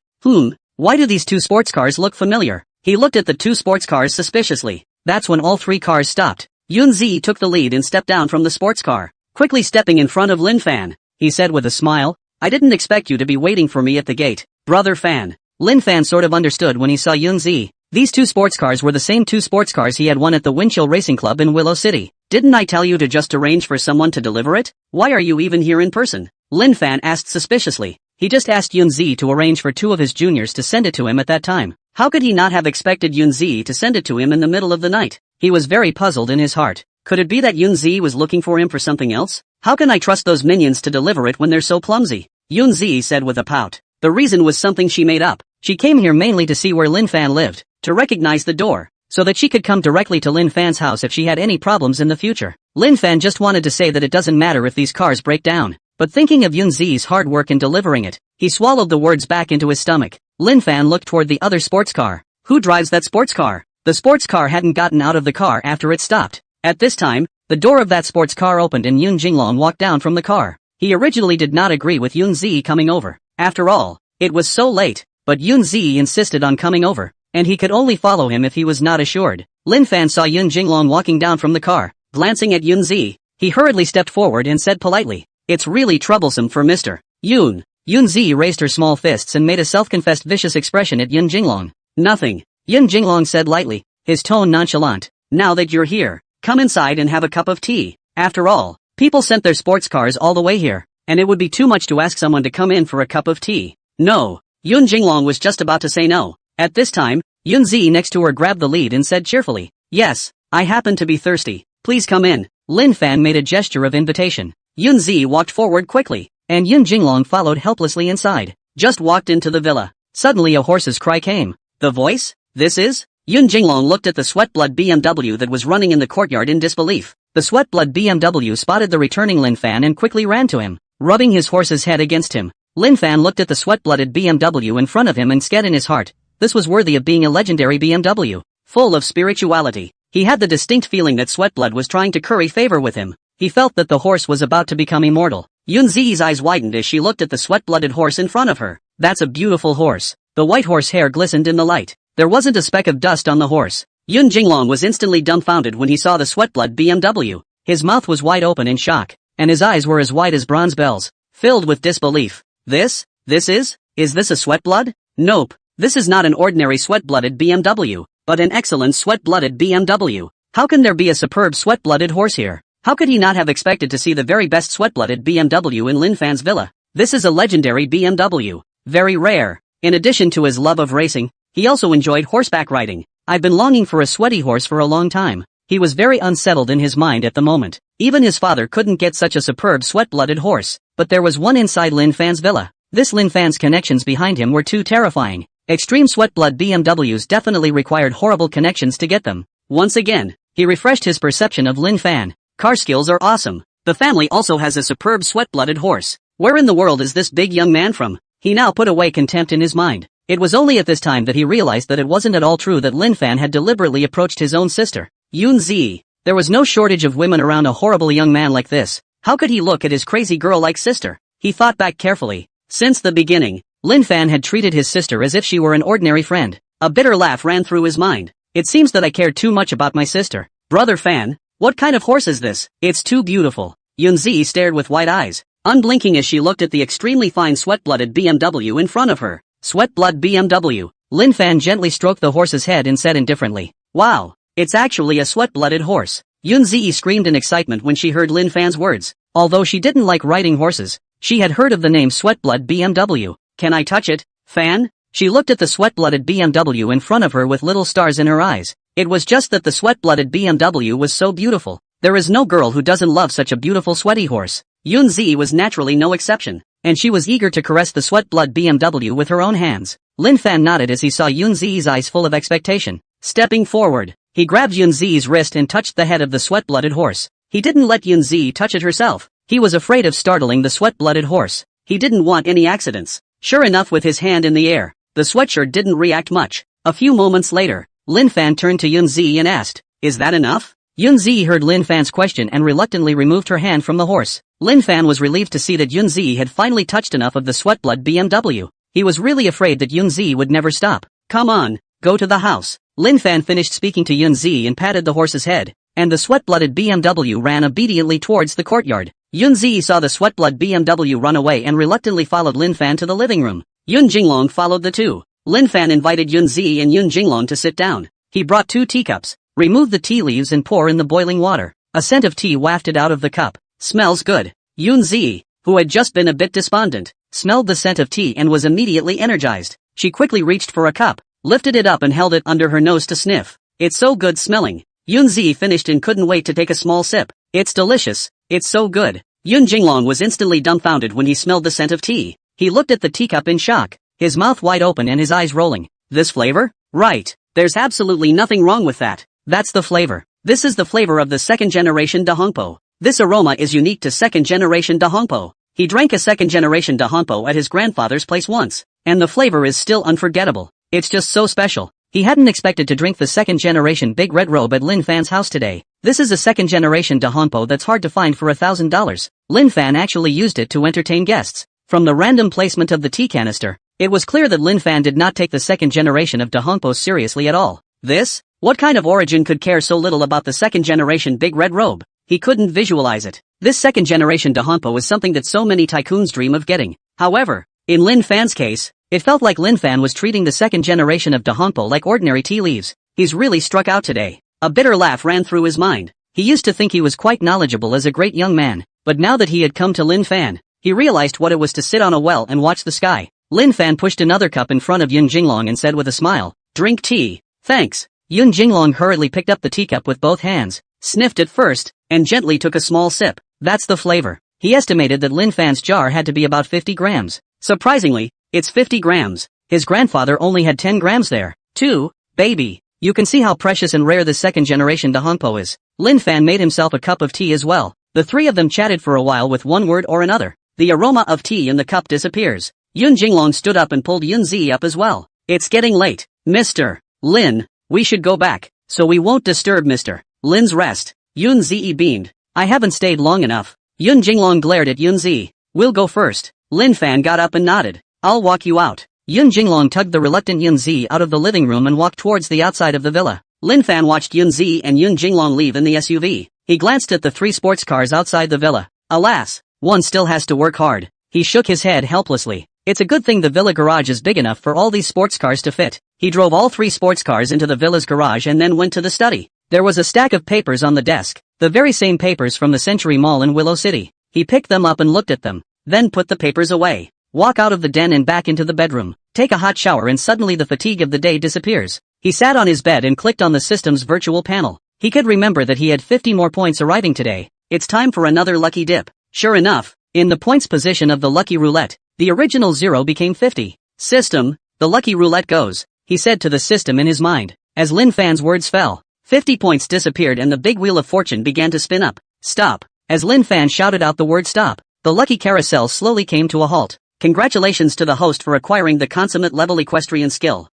Why do these 2 sports cars look familiar? He looked at the 2 sports cars suspiciously. That's when all 3 cars stopped. Yunzi took the lead and stepped down from the sports car, quickly stepping in front of Lin Fan. He said with a smile, I didn't expect you to be waiting for me at the gate, brother Fan. Lin Fan sort of understood when he saw Yunzi. These 2 sports cars were the same 2 sports cars he had won at the Windchill Racing Club in Willow City. Didn't I tell you to just arrange for someone to deliver it? Why are you even here in person? Lin Fan asked suspiciously. He just asked Yunzi to arrange for 2 of his juniors to send it to him at that time. How could he not have expected Yunzi to send it to him in the middle of the night? He was very puzzled in his heart. Could it be that Yunzi was looking for him for something else? How can I trust those minions to deliver it when they're so clumsy? Yunzi said with a pout. The reason was something she made up. She came here mainly to see where Lin Fan lived, to recognize the door, so that she could come directly to Lin Fan's house if she had any problems in the future. Lin Fan just wanted to say that it doesn't matter if these cars break down, but thinking of Yunzi's hard work in delivering it, he swallowed the words back into his stomach. Lin Fan looked toward the other sports car. Who drives that sports car? The sports car hadn't gotten out of the car after it stopped. At this time, the door of that sports car opened and Yun Jinglong walked down from the car. He originally did not agree with Yunzi coming over. After all, it was so late, but Yunzi insisted on coming over, and he could only follow him if he was not assured. Lin Fan saw Yun Jinglong walking down from the car. Glancing at Yunzi, he hurriedly stepped forward and said politely, It's really troublesome for Mr. Yun. Yunzi raised her small fists and made a self-confessed vicious expression at Yun Jinglong. Nothing, Yun Jinglong said lightly, his tone nonchalant. Now that you're here, come inside and have a cup of tea. After all, people sent their sports cars all the way here, and it would be too much to ask someone to come in for a cup of tea. No, Yun Jinglong was just about to say no. At this time, Yunzi next to her grabbed the lead and said cheerfully, Yes, I happen to be thirsty. Please come in. Lin Fan made a gesture of invitation. Yunzi walked forward quickly, and Yun Jinglong followed helplessly inside. Just walked into the villa. Suddenly a horse's cry came. The voice? This is? Yun Jinglong looked at the Sweatblood BMW that was running in the courtyard in disbelief. The Sweatblood BMW spotted the returning Lin Fan and quickly ran to him, rubbing his horse's head against him. Lin Fan looked at the sweat-blooded BMW in front of him and said in his heart, this was worthy of being a legendary BMW. Full of spirituality, he had the distinct feeling that Sweatblood was trying to curry favor with him. He felt that the horse was about to become immortal. Yunzi's eyes widened as she looked at the sweat-blooded horse in front of her. That's a beautiful horse. The white horse hair glistened in the light. There wasn't a speck of dust on the horse. Yun Jinglong was instantly dumbfounded when he saw the sweat-blood BMW. His mouth was wide open in shock, and his eyes were as white as bronze bells, filled with disbelief. Is this a sweat-blood? Nope, this is not an ordinary sweat-blooded BMW, but an excellent sweat-blooded BMW. How can there be a superb sweat-blooded horse here? How could he not have expected to see the very best sweat-blooded BMW in Lin Fan's villa? This is a legendary BMW. Very rare. In addition to his love of racing, he also enjoyed horseback riding. I've been longing for a sweaty horse for a long time. He was very unsettled in his mind at the moment. Even his father couldn't get such a superb sweat-blooded horse. But there was one inside Lin Fan's villa. This Lin Fan's connections behind him were too terrifying. Extreme sweat-blood BMWs definitely required horrible connections to get them. Once again, he refreshed his perception of Lin Fan. Car skills are awesome. The family also has a superb sweat-blooded horse. Where in the world is this big young man from? He now put away contempt in his mind. It was only at this time that he realized that it wasn't at all true that Lin Fan had deliberately approached his own sister, Yun Zi. There was no shortage of women around a horrible young man like this. How could he look at his crazy girl-like sister? He thought back carefully. Since the beginning, Lin Fan had treated his sister as if she were an ordinary friend. A bitter laugh ran through his mind. It seems that I cared too much about my sister. Brother Fan, what kind of horse is this? It's too beautiful. Yun Zi stared with wide eyes, unblinking as she looked at the extremely fine sweat-blooded BMW in front of her. Sweat-blood BMW. Lin Fan gently stroked the horse's head and said indifferently, "Wow, it's actually a sweat-blooded horse." Yun Zi screamed in excitement when she heard Lin Fan's words. Although she didn't like riding horses, she had heard of the name sweat-blood BMW. "Can I touch it, Fan?" She looked at the sweat-blooded BMW in front of her with little stars in her eyes. It was just that the sweat-blooded BMW was so beautiful. There is no girl who doesn't love such a beautiful sweaty horse. Yun Zi was naturally no exception, and she was eager to caress the sweat-blood BMW with her own hands. Lin Fan nodded as he saw Yun Zi's eyes full of expectation. Stepping forward, he grabbed Yun Zi's wrist and touched the head of the sweat-blooded horse. He didn't let Yun Zi touch it herself. He was afraid of startling the sweat-blooded horse. He didn't want any accidents. Sure enough, with his hand in the air, the sweatshirt didn't react much. A few moments later, Lin Fan turned to Yun Zi and asked, "Is that enough?" Yun Zi heard Lin Fan's question and reluctantly removed her hand from the horse. Lin Fan was relieved to see that Yun Zi had finally touched enough of the sweat-blood BMW. He was really afraid that Yun Zi would never stop. "Come on, go to the house." Lin Fan finished speaking to Yun Zi and patted the horse's head, and the sweat-blooded BMW ran obediently towards the courtyard. Yun Zi saw the sweat-blood BMW run away and reluctantly followed Lin Fan to the living room. Yun Jinglong followed the two. Lin Fan invited Yun Zi and Yun Jinglong to sit down. He brought 2 teacups. Remove the tea leaves and pour in the boiling water. A scent of tea wafted out of the cup. "Smells good." Yun Zi, who had just been a bit despondent, smelled the scent of tea and was immediately energized. She quickly reached for a cup, lifted it up and held it under her nose to sniff. "It's so good smelling." Yun Zi finished and couldn't wait to take a small sip. "It's delicious. It's so good." Yun Jinglong was instantly dumbfounded when he smelled the scent of tea. He looked at the teacup in shock, his mouth wide open and his eyes rolling. "This flavor? Right. There's absolutely nothing wrong with that. That's the flavor. This is the flavor of the second-generation Dahongpo. This aroma is unique to second-generation Dahongpo." He drank a second-generation Dahongpo at his grandfather's place once, and the flavor is still unforgettable. It's just so special. He hadn't expected to drink the second-generation Big Red Robe at Lin Fan's house today. This is a second-generation Dahongpo that's hard to find for $1,000. Lin Fan actually used it to entertain guests. From the random placement of the tea canister, it was clear that Lin Fan did not take the second generation of Dahongpo seriously at all. This? What kind of origin could care so little about the second generation Big Red Robe? He couldn't visualize it. This second generation Dahongpo is something that so many tycoons dream of getting. However, in Lin Fan's case, it felt like Lin Fan was treating the second generation of Dahongpo like ordinary tea leaves. He's really struck out today. A bitter laugh ran through his mind. He used to think he was quite knowledgeable as a great young man, but now that he had come to Lin Fan, he realized what it was to sit on a well and watch the sky. Lin Fan pushed another cup in front of Yun Jinglong and said with a smile, "Drink tea." "Thanks." Yun Jinglong hurriedly picked up the teacup with both hands, sniffed it first, and gently took a small sip. That's the flavor. He estimated that Lin Fan's jar had to be about 50 grams. Surprisingly, it's 50 grams. His grandfather only had 10 grams there. "Too, baby. You can see how precious and rare this second generation Dahongpo is." Lin Fan made himself a cup of tea as well. The three of them chatted for a while with one word or another. The aroma of tea in the cup disappears. Yun Jinglong stood up and pulled Yun Zi up as well. "It's getting late, Mr. Lin. We should go back, so we won't disturb Mr. Lin's rest." Yun Zi beamed. "I haven't stayed long enough." Yun Jinglong glared at Yun Zi. "We'll go first." Lin Fan got up and nodded. "I'll walk you out." Yun Jinglong tugged the reluctant Yun Zi out of the living room and walked towards the outside of the villa. Lin Fan watched Yun Zi and Yun Jinglong leave in the SUV. He glanced at the 3 sports cars outside the villa. Alas, one still has to work hard. He shook his head helplessly. It's a good thing the villa garage is big enough for all these sports cars to fit. He drove all 3 sports cars into the villa's garage and then went to the study. There was a stack of papers on the desk. The very same papers from the Century Mall in Willow City. He picked them up and looked at them, then put the papers away. Walk out of the den and back into the bedroom. Take a hot shower and suddenly the fatigue of the day disappears. He sat on his bed and clicked on the system's virtual panel. He could remember that he had 50 more points arriving today. It's time for another lucky dip. Sure enough, in the points position of the lucky roulette, the original 0 became 50. System, the lucky roulette goes, he said to the system in his mind. As Lin Fan's words fell, 50 points disappeared and the big wheel of fortune began to spin up. Stop. As Lin Fan shouted out the word stop, the lucky carousel slowly came to a halt. Congratulations to the host for acquiring the consummate level equestrian skill.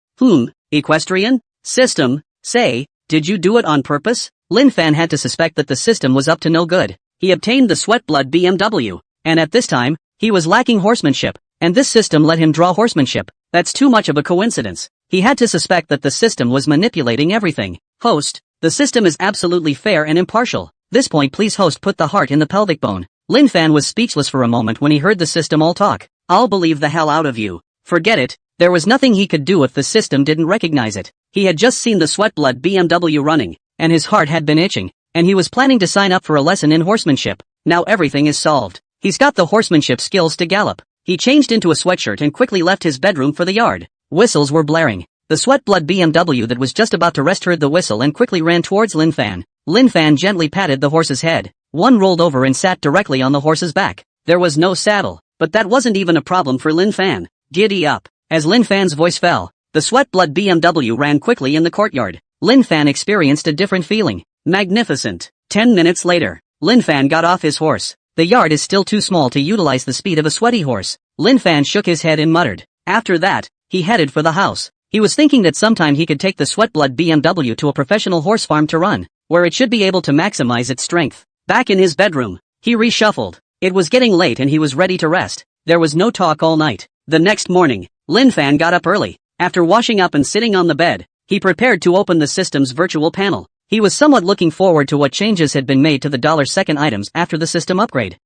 Equestrian? System, say, did you do it on purpose? Lin Fan had to suspect that the system was up to no good. He obtained the Sweatblood BMW, and at this time, he was lacking horsemanship, and this system let him draw horsemanship. That's too much of a coincidence. He had to suspect that the system was manipulating everything. Host, the system is absolutely fair and impartial. This point please host put the heart in the pelvic bone. Lin Fan was speechless for a moment when he heard the system all talk. I'll believe the hell out of you. Forget it, there was nothing he could do if the system didn't recognize it. He had just seen the Sweatblood BMW running, and his heart had been itching, and he was planning to sign up for a lesson in horsemanship. Now everything is solved. He's got the horsemanship skills to gallop. He changed into a sweatshirt and quickly left his bedroom for the yard. Whistles were blaring. The Sweatblood BMW that was just about to rest heard the whistle and quickly ran towards Lin Fan. Lin Fan gently patted the horse's head. One rolled over and sat directly on the horse's back. There was no saddle, but that wasn't even a problem for Lin Fan. Giddy up. As Lin Fan's voice fell, the Sweatblood BMW ran quickly in the courtyard. Lin Fan experienced a different feeling. Magnificent. 10 minutes later, Lin Fan got off his horse. The yard is still too small to utilize the speed of a sweaty horse. Lin Fan shook his head and muttered. After that, he headed for the house. He was thinking that sometime he could take the Sweatblood BMW to a professional horse farm to run, where it should be able to maximize its strength. Back in his bedroom, he reshuffled. It was getting late and he was ready to rest. There was no talk all night. The next morning, Lin Fan got up early. After washing up and sitting on the bed, he prepared to open the system's virtual panel. He was somewhat looking forward to what changes had been made to the $2 items after the system upgrade.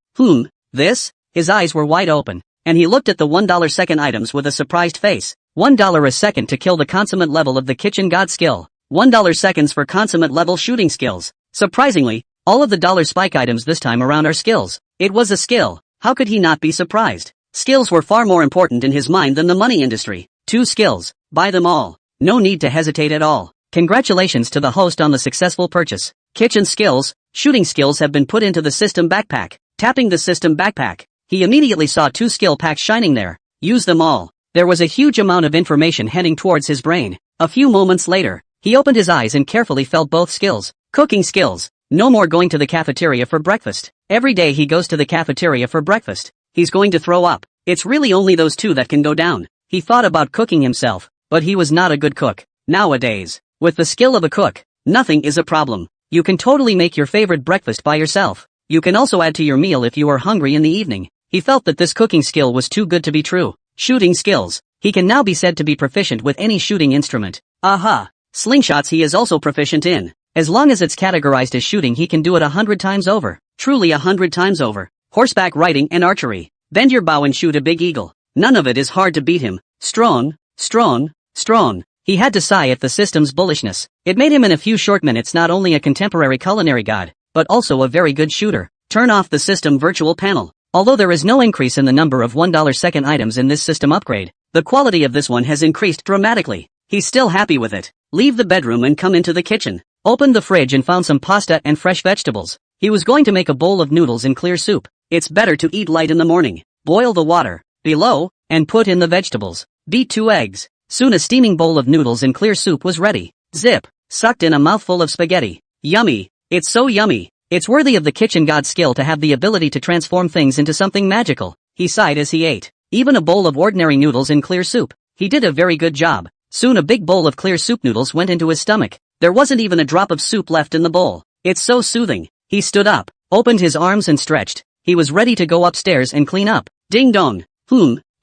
This? His eyes were wide open, and he looked at the $1 items with a surprised face. $1 a second to kill the consummate level of the kitchen god skill. $1 for consummate level shooting skills. Surprisingly, all of the $spike items this time around are skills. It was a skill. How could he not be surprised? Skills were far more important in his mind than the money industry. 2 skills. Buy them all. No need to hesitate at all. Congratulations to the host on the successful purchase. Kitchen skills, shooting skills have been put into the system backpack. Tapping the system backpack, he immediately saw 2 skill packs shining there. Use them all. There was a huge amount of information heading towards his brain. A few moments later, he opened his eyes and carefully felt both skills. Cooking skills. No more going to the cafeteria for breakfast. Every day he goes to the cafeteria for breakfast. He's going to throw up. It's really only those 2 that can go down. He thought about cooking himself, but he was not a good cook. Nowadays, with the skill of a cook, nothing is a problem. You can totally make your favorite breakfast by yourself. You can also add to your meal if you are hungry in the evening. He felt that this cooking skill was too good to be true. Shooting skills. He can now be said to be proficient with any shooting instrument. Aha! Slingshots he is also proficient in. As long as it's categorized as shooting he can do it 100 times over. Truly 100 times over. Horseback riding and archery. Bend your bow and shoot a big eagle. None of it is hard to beat him. Strong, strong, strong. He had to sigh at the system's bullishness. It made him in a few short minutes not only a contemporary culinary god, but also a very good shooter. Turn off the system virtual panel. Although there is no increase in the number of $1 items in this system upgrade, the quality of this one has increased dramatically. He's still happy with it. Leave the bedroom and come into the kitchen. Opened the fridge and found some pasta and fresh vegetables. He was going to make a bowl of noodles in clear soup. It's better to eat light in the morning. Boil the water below and put in the vegetables. Beat 2 eggs. Soon a steaming bowl of noodles in clear soup was ready. Zip. Sucked in a mouthful of spaghetti. Yummy. It's so yummy. It's worthy of the kitchen god's skill to have the ability to transform things into something magical. He sighed as he ate. Even a bowl of ordinary noodles in clear soup. He did a very good job. Soon a big bowl of clear soup noodles went into his stomach. There wasn't even a drop of soup left in the bowl. It's so soothing. He stood up, opened his arms and stretched. He was ready to go upstairs and clean up. Ding dong.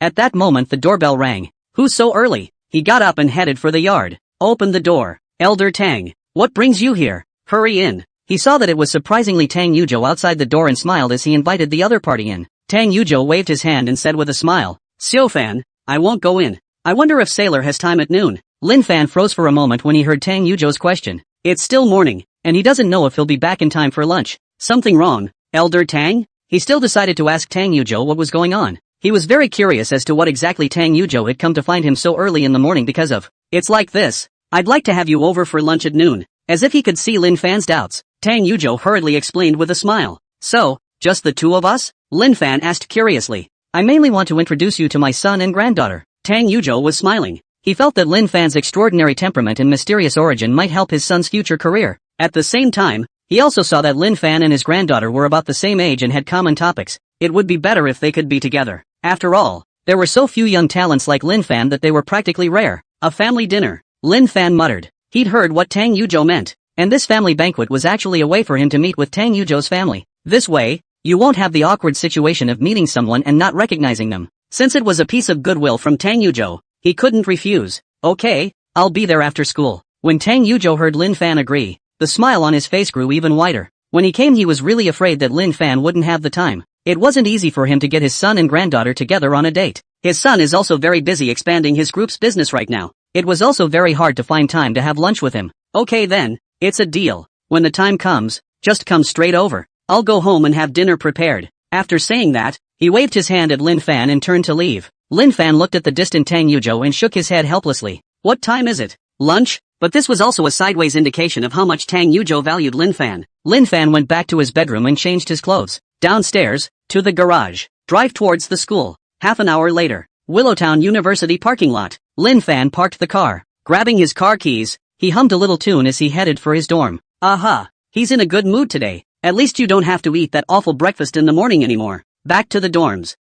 At that moment the doorbell rang. Who's so early? He got up and headed for the yard. Opened the door. Elder Tang. What brings you here? Hurry in. He saw that it was surprisingly Tang Yujo outside the door and smiled as he invited the other party in. Tang Yujo waved his hand and said with a smile, Xiaofan, I won't go in. I wonder if Sailor has time at noon. Lin Fan froze for a moment when he heard Tang Yujo's question. It's still morning. and he doesn't know if he'll be back in time for lunch. Something wrong, Elder Tang? He still decided to ask Tang Yujo what was going on. He was very curious as to what exactly Tang Yujo had come to find him so early in the morning because of. It's like this. I'd like to have you over for lunch at noon. As if he could see Lin Fan's doubts, Tang Yujo hurriedly explained with a smile. So, just the two of us? Lin Fan asked curiously. I mainly want to introduce you to my son and granddaughter. Tang Yujo was smiling. He felt that Lin Fan's extraordinary temperament and mysterious origin might help his son's future career. At the same time, he also saw that Lin Fan and his granddaughter were about the same age and had common topics. It would be better if they could be together. After all, there were so few young talents like Lin Fan that they were practically rare. A family dinner. Lin Fan muttered. He'd heard what Tang Yujo meant, and this family banquet was actually a way for him to meet with Tang Yujo's family. This way, you won't have the awkward situation of meeting someone and not recognizing them. Since it was a piece of goodwill from Tang Yujo, he couldn't refuse. Okay, I'll be there after school. When Tang Yujo heard Lin Fan agree, the smile on his face grew even wider. When he came, he was really afraid that Lin Fan wouldn't have the time. It wasn't easy for him to get his son and granddaughter together on a date. His son is also very busy expanding his group's business right now. It was also very hard to find time to have lunch with him. Okay then, it's a deal. When the time comes, just come straight over. I'll go home and have dinner prepared. After saying that, he waved his hand at Lin Fan and turned to leave. Lin Fan looked at the distant Tang Yujo and shook his head helplessly. What time is it? Lunch? But this was also a sideways indication of how much Tang Yujo valued Lin Fan. Lin Fan went back to his bedroom and changed his clothes. Downstairs, to the garage. Drive towards the school. Half an hour later, Willowtown University parking lot. Lin Fan parked the car. Grabbing his car keys, he hummed a little tune as he headed for his dorm. Aha! He's in a good mood today. At least you don't have to eat that awful breakfast in the morning anymore. Back to the dorms.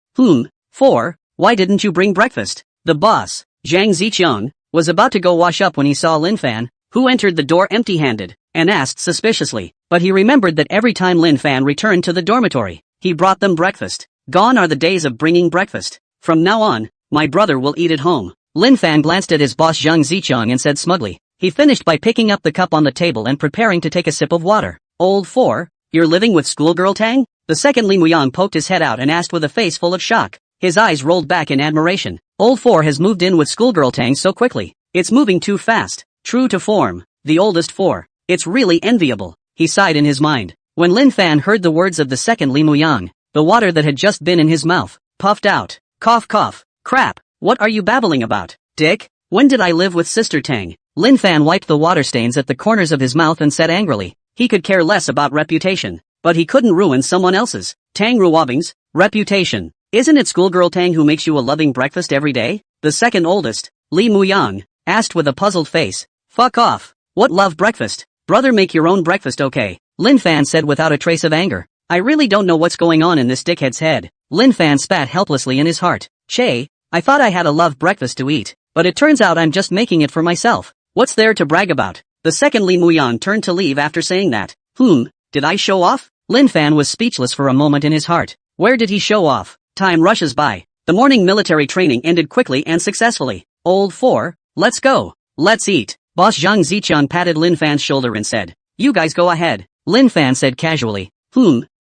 4. Why didn't you bring breakfast? The boss, Zhang Ziqiang, was about to go wash up when he saw Lin Fan, who entered the door empty-handed, and asked suspiciously. But he remembered that every time Lin Fan returned to the dormitory, he brought them breakfast. Gone are the days of bringing breakfast. From now on, my brother will eat at home. Lin Fan glanced at his boss Zhang Ziqiang and said smugly. He finished by picking up the cup on the table and preparing to take a sip of water. Old 4, you're living with schoolgirl Tang? The second Li Muyang poked his head out and asked with a face full of shock. His eyes rolled back in admiration. Old 4 has moved in with schoolgirl Tang so quickly. It's moving too fast. True to form, the oldest 4. It's really enviable. He sighed in his mind. When Lin Fan heard the words of the second Li Muyang, the water that had just been in his mouth puffed out. Cough cough. Crap, what are you babbling about, Dick? When did I live with Sister Tang? Lin Fan wiped the water stains at the corners of his mouth and said angrily. He could care less about reputation, but he couldn't ruin someone else's. Tang Ruobing's reputation. Isn't it schoolgirl Tang who makes you a loving breakfast every day? The second oldest, Li Muyang, asked with a puzzled face. Fuck off. What love breakfast? Brother, make your own breakfast, okay? Lin Fan said without a trace of anger. I really don't know what's going on in this dickhead's head. Lin Fan spat helplessly in his heart. Che, I thought I had a love breakfast to eat, but it turns out I'm just making it for myself. What's there to brag about? The second Li Muyang turned to leave after saying that. Did I show off? Lin Fan was speechless for a moment in his heart. Where did he show off? Time rushes by. The morning military training ended quickly and successfully. Old 4, let's go. Let's eat. Boss Zhang Ziqiang patted Lin Fan's shoulder and said. You guys go ahead. Lin Fan said casually.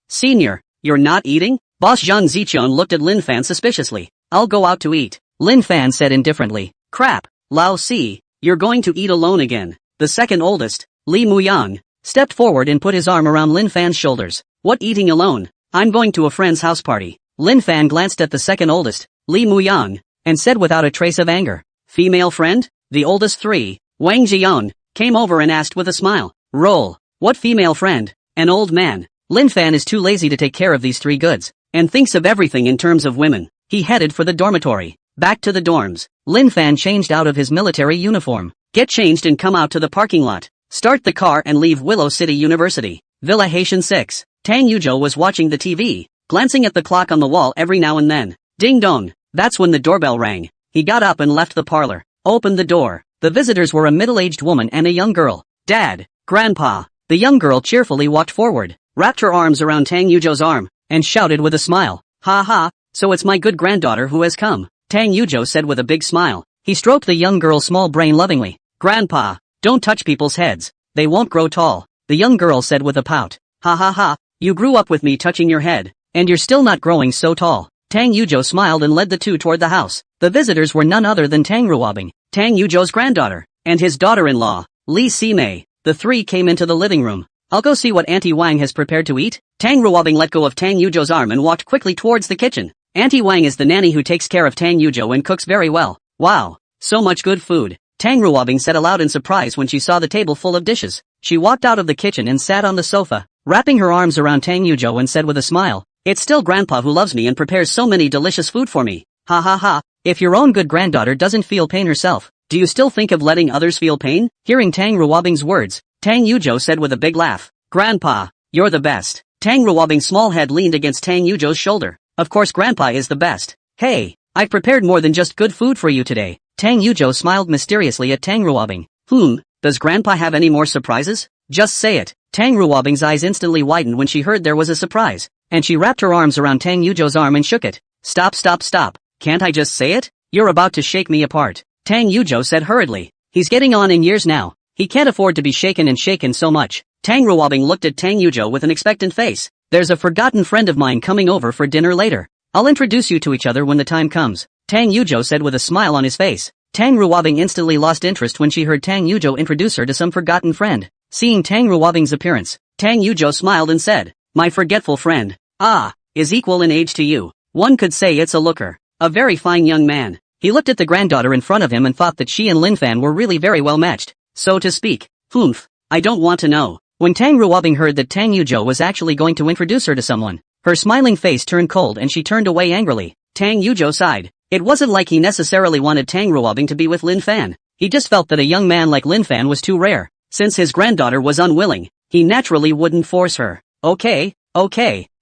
Senior, you're not eating? Boss Zhang Ziqiang looked at Lin Fan suspiciously. I'll go out to eat. Lin Fan said indifferently. Crap, Lao Si, you're going to eat alone again. The second oldest, Li Muyang, stepped forward and put his arm around Lin Fan's shoulders. What eating alone? I'm going to a friend's house party. Lin Fan glanced at the second oldest, Li Muyang, and said without a trace of anger. Female friend? The oldest 3, Wang Jian, came over and asked with a smile. Roll. What female friend? An old man. Lin Fan is too lazy to take care of these 3 goods, and thinks of everything in terms of women. He headed for the dormitory. Back to the dorms. Lin Fan changed out of his military uniform. Get changed and come out to the parking lot. Start the car and leave Willow City University. Villa Haitian 6. Tang Yujo was watching the TV, glancing at the clock on the wall every now and then. Ding dong. That's when the doorbell rang. He got up and left the parlor. Opened the door. The visitors were a middle-aged woman and a young girl. Dad. Grandpa. The young girl cheerfully walked forward, wrapped her arms around Tang Yujo's arm, and shouted with a smile. Ha ha, so it's my good granddaughter who has come. Tang Yujo said with a big smile. He stroked the young girl's small brain lovingly. Grandpa, don't touch people's heads. They won't grow tall. The young girl said with a pout. Ha ha ha, you grew up with me touching your head, and you're still not growing so tall. Tang Yujo smiled and led the two toward the house. The visitors were none other than Tang Ruobing, Tang Yujo's granddaughter, and his daughter-in-law, Li Simei. The 3 came into the living room. I'll go see what Auntie Wang has prepared to eat. Tang Ruobing let go of Tang Yujo's arm and walked quickly towards the kitchen. Auntie Wang is the nanny who takes care of Tang Yujo and cooks very well. Wow, so much good food. Tang Ruobing said aloud in surprise when she saw the table full of dishes. She walked out of the kitchen and sat on the sofa, wrapping her arms around Tang Yujo and said with a smile, "It's still Grandpa who loves me and prepares so many delicious food for me. Ha ha ha. If your own good granddaughter doesn't feel pain herself, do you still think of letting others feel pain?" Hearing Tang Ruobing's words, Tang Yujo said with a big laugh, "Grandpa, you're the best." Tang Ruobing's small head leaned against Tang Yujo's shoulder. "Of course Grandpa is the best. Hey, I've prepared more than just good food for you today." Tang Yujo smiled mysteriously at Tang Ruobing. Does Grandpa have any more surprises? Just say it. Tang Ruobing's eyes instantly widened when she heard there was a surprise, and she wrapped her arms around Tang Yujo's arm and shook it. Stop. Can't I just say it? You're about to shake me apart. Tang Yujo said hurriedly. He's getting on in years now. He can't afford to be shaken so much. Tang Ruobing looked at Tang Yujo with an expectant face. There's a forgotten friend of mine coming over for dinner later. I'll introduce you to each other when the time comes. Tang Yujo said with a smile on his face. Tang Ruobing instantly lost interest when she heard Tang Yujo introduce her to some forgotten friend. Seeing Tang Ruobing's appearance, Tang Yujo smiled and said, "My forgetful friend, is equal in age to you. One could say it's a looker. A very fine young man." He looked at the granddaughter in front of him and thought that she and Lin Fan were really very well matched, so to speak. I don't want to know. When Tang Ruobing heard that Tang Yujo was actually going to introduce her to someone, her smiling face turned cold and she turned away angrily. Tang Yujo sighed. It wasn't like he necessarily wanted Tang Ruobing to be with Lin Fan. He just felt that a young man like Lin Fan was too rare. Since his granddaughter was unwilling, he naturally wouldn't force her. Okay,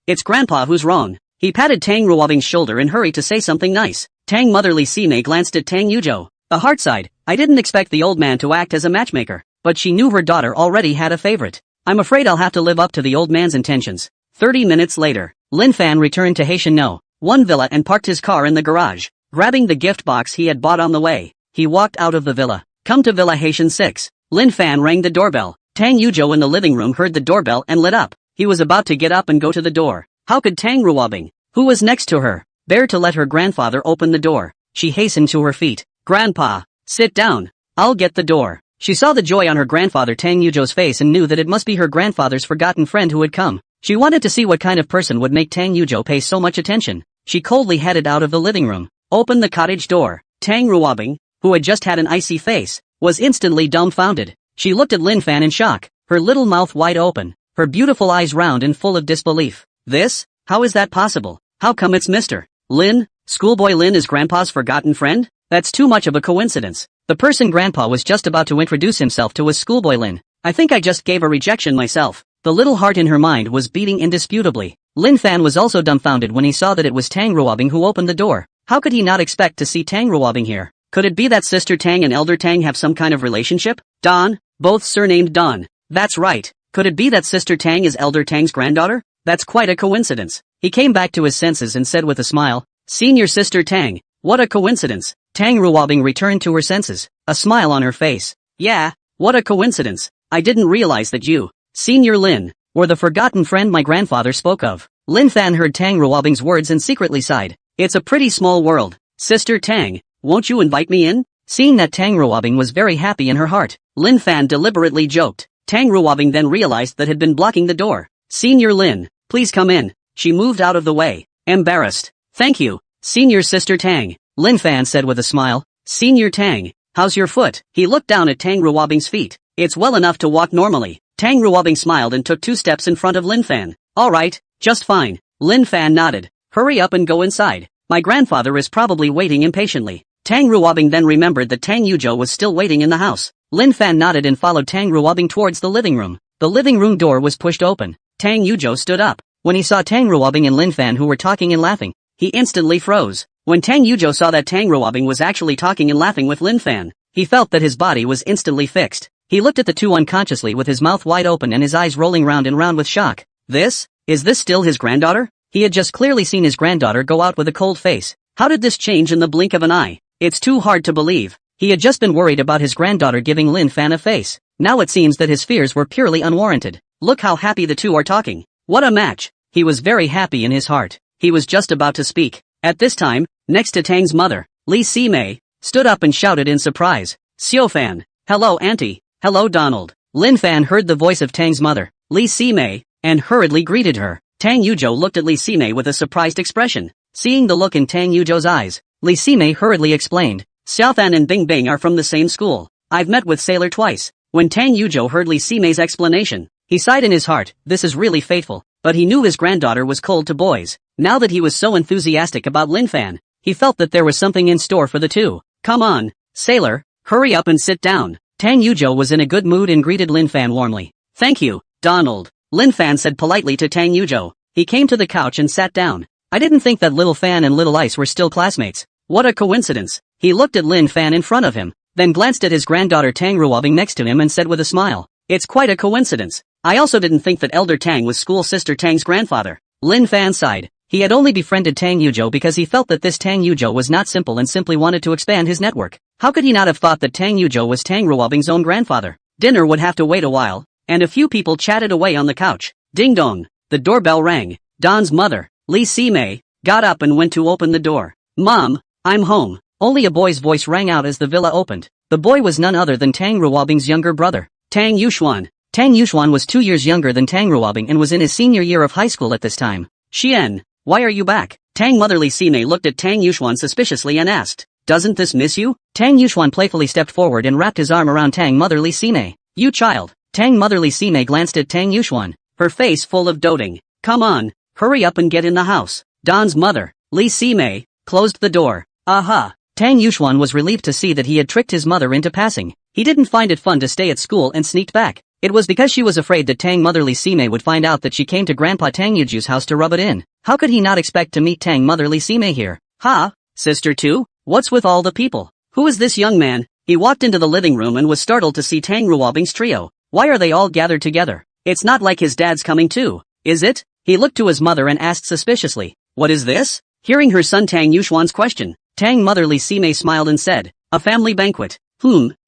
it's Grandpa who's wrong. He patted Tang Ruobing's shoulder and hurried to say something nice. Tang Motherly Sime glanced at Tang Yujo. The heart sighed. I didn't expect the old man to act as a matchmaker, but she knew her daughter already had a favorite. I'm afraid I'll have to live up to the old man's intentions. 30 minutes later, Lin Fan returned to Haitian No. 1 villa and parked his car in the garage. Grabbing the gift box he had bought on the way, he walked out of the villa. Come to Villa Haitian 6. Lin Fan rang the doorbell. Tang Yujo in the living room heard the doorbell and lit up. He was about to get up and go to the door. How could Tang Ruobing, who was next to her, bear to let her grandfather open the door? She hastened to her feet. Grandpa, sit down. I'll get the door. She saw the joy on her grandfather Tang Yujo's face and knew that it must be her grandfather's forgotten friend who had come. She wanted to see what kind of person would make Tang Yujo pay so much attention. She coldly headed out of the living room. Opened the cottage door. Tang Ruobing, who had just had an icy face, was instantly dumbfounded. She looked at Lin Fan in shock, her little mouth wide open, her beautiful eyes round and full of disbelief. This? How is that possible? How come it's Mr. Lin? Schoolboy Lin is Grandpa's forgotten friend? That's too much of a coincidence. The person Grandpa was just about to introduce himself to was Schoolboy Lin. I think I just gave a rejection myself. The little heart in her mind was beating indisputably. Lin Fan was also dumbfounded when he saw that it was Tang Ruobing who opened the door. How could he not expect to see Tang Ruobing here? Could it be that Sister Tang and Elder Tang have some kind of relationship? Don, both surnamed Don. That's right. Could it be that Sister Tang is Elder Tang's granddaughter? That's quite a coincidence. He came back to his senses and said with a smile, Senior Sister Tang, what a coincidence. Tang Ruobing returned to her senses, a smile on her face. Yeah, what a coincidence. I didn't realize that you, Senior Lin, were the forgotten friend my grandfather spoke of. Lin Fan heard Tang Ruobing's words and secretly sighed. It's a pretty small world. Sister Tang, won't you invite me in? Seeing that Tang Ruobing was very happy in her heart, Lin Fan deliberately joked. Tang Ruobing then realized that had been blocking the door. Senior Lin, please come in. She moved out of the way, embarrassed. Thank you, Senior Sister Tang, Lin Fan said with a smile. Senior Tang, how's your foot? He looked down at Tang Ruobing's feet. It's well enough to walk normally. Tang Ruobing smiled and took 2 steps in front of Lin Fan. Alright, just fine. Lin Fan nodded. Hurry up and go inside. My grandfather is probably waiting impatiently. Tang Ruobing then remembered that Tang Yujo was still waiting in the house. Lin Fan nodded and followed Tang Ruobing towards the living room. The living room door was pushed open. Tang Yujo stood up. When he saw Tang Ruobing and Lin Fan who were talking and laughing, he instantly froze. When Tang Yujo saw that Tang Ruobing was actually talking and laughing with Lin Fan, he felt that his body was instantly fixed. He looked at the two unconsciously with his mouth wide open and his eyes rolling round and round with shock. Is this still his granddaughter? He had just clearly seen his granddaughter go out with a cold face. How did this change in the blink of an eye? It's too hard to believe. He had just been worried about his granddaughter giving Lin Fan a face. Now it seems that his fears were purely unwarranted. Look how happy the two are talking. What a match. He was very happy in his heart. He was just about to speak. At this time, next to Tang's mother, Li Simei, stood up and shouted in surprise. Xiao Fan. Hello Auntie. Hello Donald. Lin Fan heard the voice of Tang's mother. Li Sime, and hurriedly greeted her. Tang Yuzhou looked at Li Sime with a surprised expression. Seeing the look in Tang Yuzhou's eyes, Li Sime hurriedly explained, Xiaofan and Bing Bing are from the same school. I've met with Sailor twice. When Tang Yuzhou heard Li Sime's explanation, he sighed in his heart, this is really fateful, but he knew his granddaughter was cold to boys. Now that he was so enthusiastic about Lin Fan, he felt that there was something in store for the two. Come on, Sailor, hurry up and sit down. Tang Yuzhou was in a good mood and greeted Lin Fan warmly. Thank you, Donald. Lin Fan said politely to Tang Yuzhou. He came to the couch and sat down. I didn't think that Little Fan and Little Ice were still classmates. What a coincidence. He looked at Lin Fan in front of him, then glanced at his granddaughter Tang Ruobing next to him and said with a smile, it's quite a coincidence. I also didn't think that Elder Tang was school sister Tang's grandfather. Lin Fan sighed. He had only befriended Tang Yuzhou because he felt that this Tang Yuzhou was not simple and simply wanted to expand his network. How could he not have thought that Tang Yuzhou was Tang Ruobing's own grandfather? Dinner would have to wait a while, and a few people chatted away on the couch. Ding dong. The doorbell rang. Don's mother, Li Sime, got up and went to open the door. Mom, I'm home. Only a boy's voice rang out as the villa opened. The boy was none other than Tang Ruobing's younger brother, Tang Yuxuan. Tang Yuxuan was 2 years younger than Tang Ruobing and was in his senior year of high school at this time. Xian, why are you back? Tang Mother Li Sime looked at Tang Yuxuan suspiciously and asked, doesn't this miss you? Tang Yuxuan playfully stepped forward and wrapped his arm around Tang Mother Li Sime. You child. Tang Mother Li Sime glanced at Tang Yuxuan, her face full of doting. Come on, hurry up and get in the house. Don's mother, Li Sime, closed the door. Aha. Tang Yuxuan was relieved to see that he had tricked his mother into passing. He didn't find it fun to stay at school and sneaked back. It was because she was afraid that Tang Mother Li Sime would find out that she came to Grandpa Tang Yuju's house to rub it in. How could he not expect to meet Tang Mother Li Sime here? Ha? Sister too? What's with all the people? Who is this young man? He walked into the living room and was startled to see Tang Ruobing's trio. Why are they all gathered together? It's not like his dad's coming too, is it? He looked to his mother and asked suspiciously, what is this? Hearing her son Tang Yuxuan's question, Tang Mother Li Sime smiled and said, a family banquet.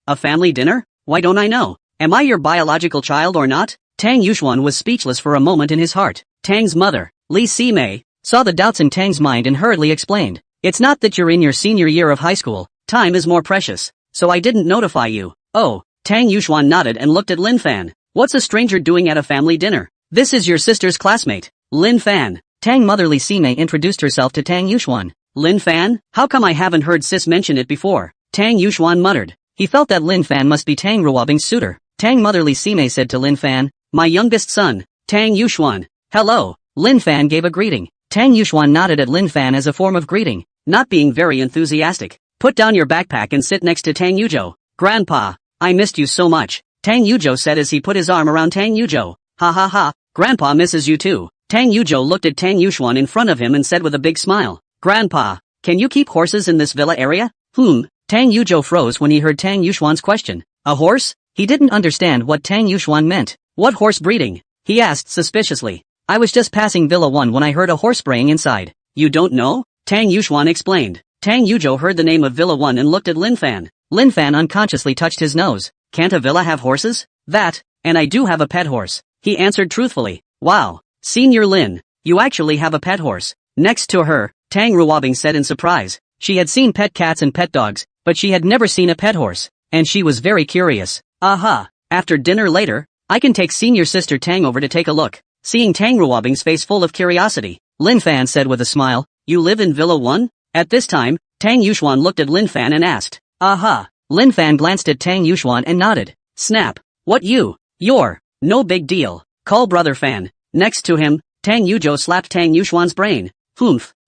A family dinner? Why don't I know? Am I your biological child or not? Tang Yuxuan was speechless for a moment in his heart. Tang's mother, Li Sime, saw the doubts in Tang's mind and hurriedly explained, it's not that you're in your senior year of high school, time is more precious, so I didn't notify you. Oh, Tang Yuxuan nodded and looked at Lin Fan. What's a stranger doing at a family dinner? This is your sister's classmate, Lin Fan. Tang Mother Li Sime introduced herself to Tang Yuxuan. Lin Fan? How come I haven't heard sis mention it before? Tang Yuxuan muttered. He felt that Lin Fan must be Tang Ruobing's suitor. Tang Mother Li Sime said to Lin Fan, my youngest son, Tang Yuxuan. Hello. Lin Fan gave a greeting. Tang Yuxuan nodded at Lin Fan as a form of greeting, not being very enthusiastic. Put down your backpack and sit next to Tang Yuzhou. Grandpa, I missed you so much, Tang Yuzhou said as he put his arm around Tang Yuzhou. Ha ha ha, Grandpa misses you too. Tang Yuzhou looked at Tang Yuxuan in front of him and said with a big smile, Grandpa, can you keep horses in this villa area? Tang Yuzhou froze when he heard Tang Yuxuan's question. A horse? He didn't understand what Tang Yuxuan meant. What horse breeding? He asked suspiciously. I was just passing Villa 1 when I heard a horse braying inside. You don't know? Tang Yuxuan explained. Tang Yuzhou heard the name of Villa 1 and looked at Lin Fan. Lin Fan unconsciously touched his nose. Can't a villa have horses? That, and I do have a pet horse. He answered truthfully. Wow, Senior Lin, you actually have a pet horse. Next to her, Tang Ruobing said in surprise. She had seen pet cats and pet dogs, but she had never seen a pet horse, and she was very curious. Aha, after dinner later, I can take senior sister Tang over to take a look. Seeing Tang Ruobing's face full of curiosity, Lin Fan said with a smile, you live in Villa 1? At this time, Tang Yuxuan looked at Lin Fan and asked, aha. Lin Fan glanced at Tang Yuxuan and nodded. Snap. What you? You're. No big deal. Call brother Fan. Next to him, Tang Yuzhou slapped Tang Yuxuan's brain.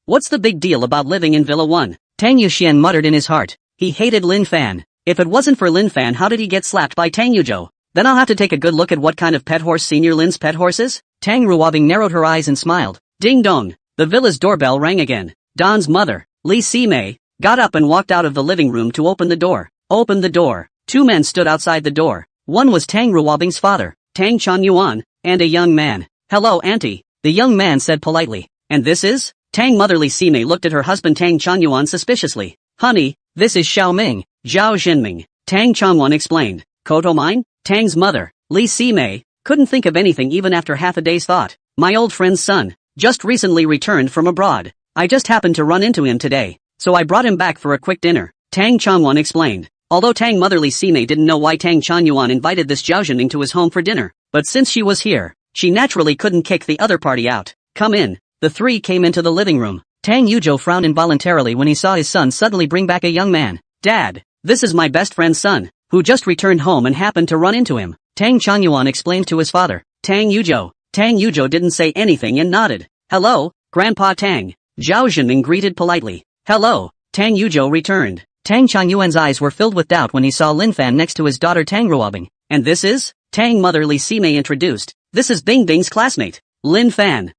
What's the big deal about living in Villa 1? Tang Yuxian muttered in his heart. He hated Lin Fan. If it wasn't for Lin Fan, how did he get slapped by Tang Yuzhou? Then I'll have to take a good look at what kind of pet horse Senior Lin's pet horse is? Tang Ruobing narrowed her eyes and smiled. Ding dong. The villa's doorbell rang again. Don's mother, Li Sime, got up and walked out of the living room to open the door. Open the door. Two men stood outside the door. One was Tang Ruobing's father, Tang Chuanyuan, and a young man. Hello auntie, the young man said politely. And this is? Tang Mother Li Sime looked at her husband Tang Chuanyuan suspiciously. Honey, this is Xiao Ming, Zhao Xinming, Tang Chuanyuan explained. Koto mine? Tang's mother, Li Sime, couldn't think of anything even after half a day's thought. My old friend's son, just recently returned from abroad. I just happened to run into him today, so I brought him back for a quick dinner, Tang Chuanyuan explained. Although Tang Mother Li Sime didn't know why Tang Chuanyuan invited this Zhao Xinming to his home for dinner, but since she was here, she naturally couldn't kick the other party out. Come in. The three came into the living room. Tang Yuzhou frowned involuntarily when he saw his son suddenly bring back a young man. Dad, this is my best friend's son, who just returned home and happened to run into him, Tang Changyuan explained to his father. Tang Yuzhou didn't say anything and nodded. Hello, Grandpa Tang. Zhao Zhenming greeted politely. Hello, Tang Yuzhou returned. Tang Changyuan's eyes were filled with doubt when he saw Lin Fan next to his daughter Tang Ruobing. And this is? Tang motherly Sime introduced. This is Bing Bing's classmate. Lin Fan.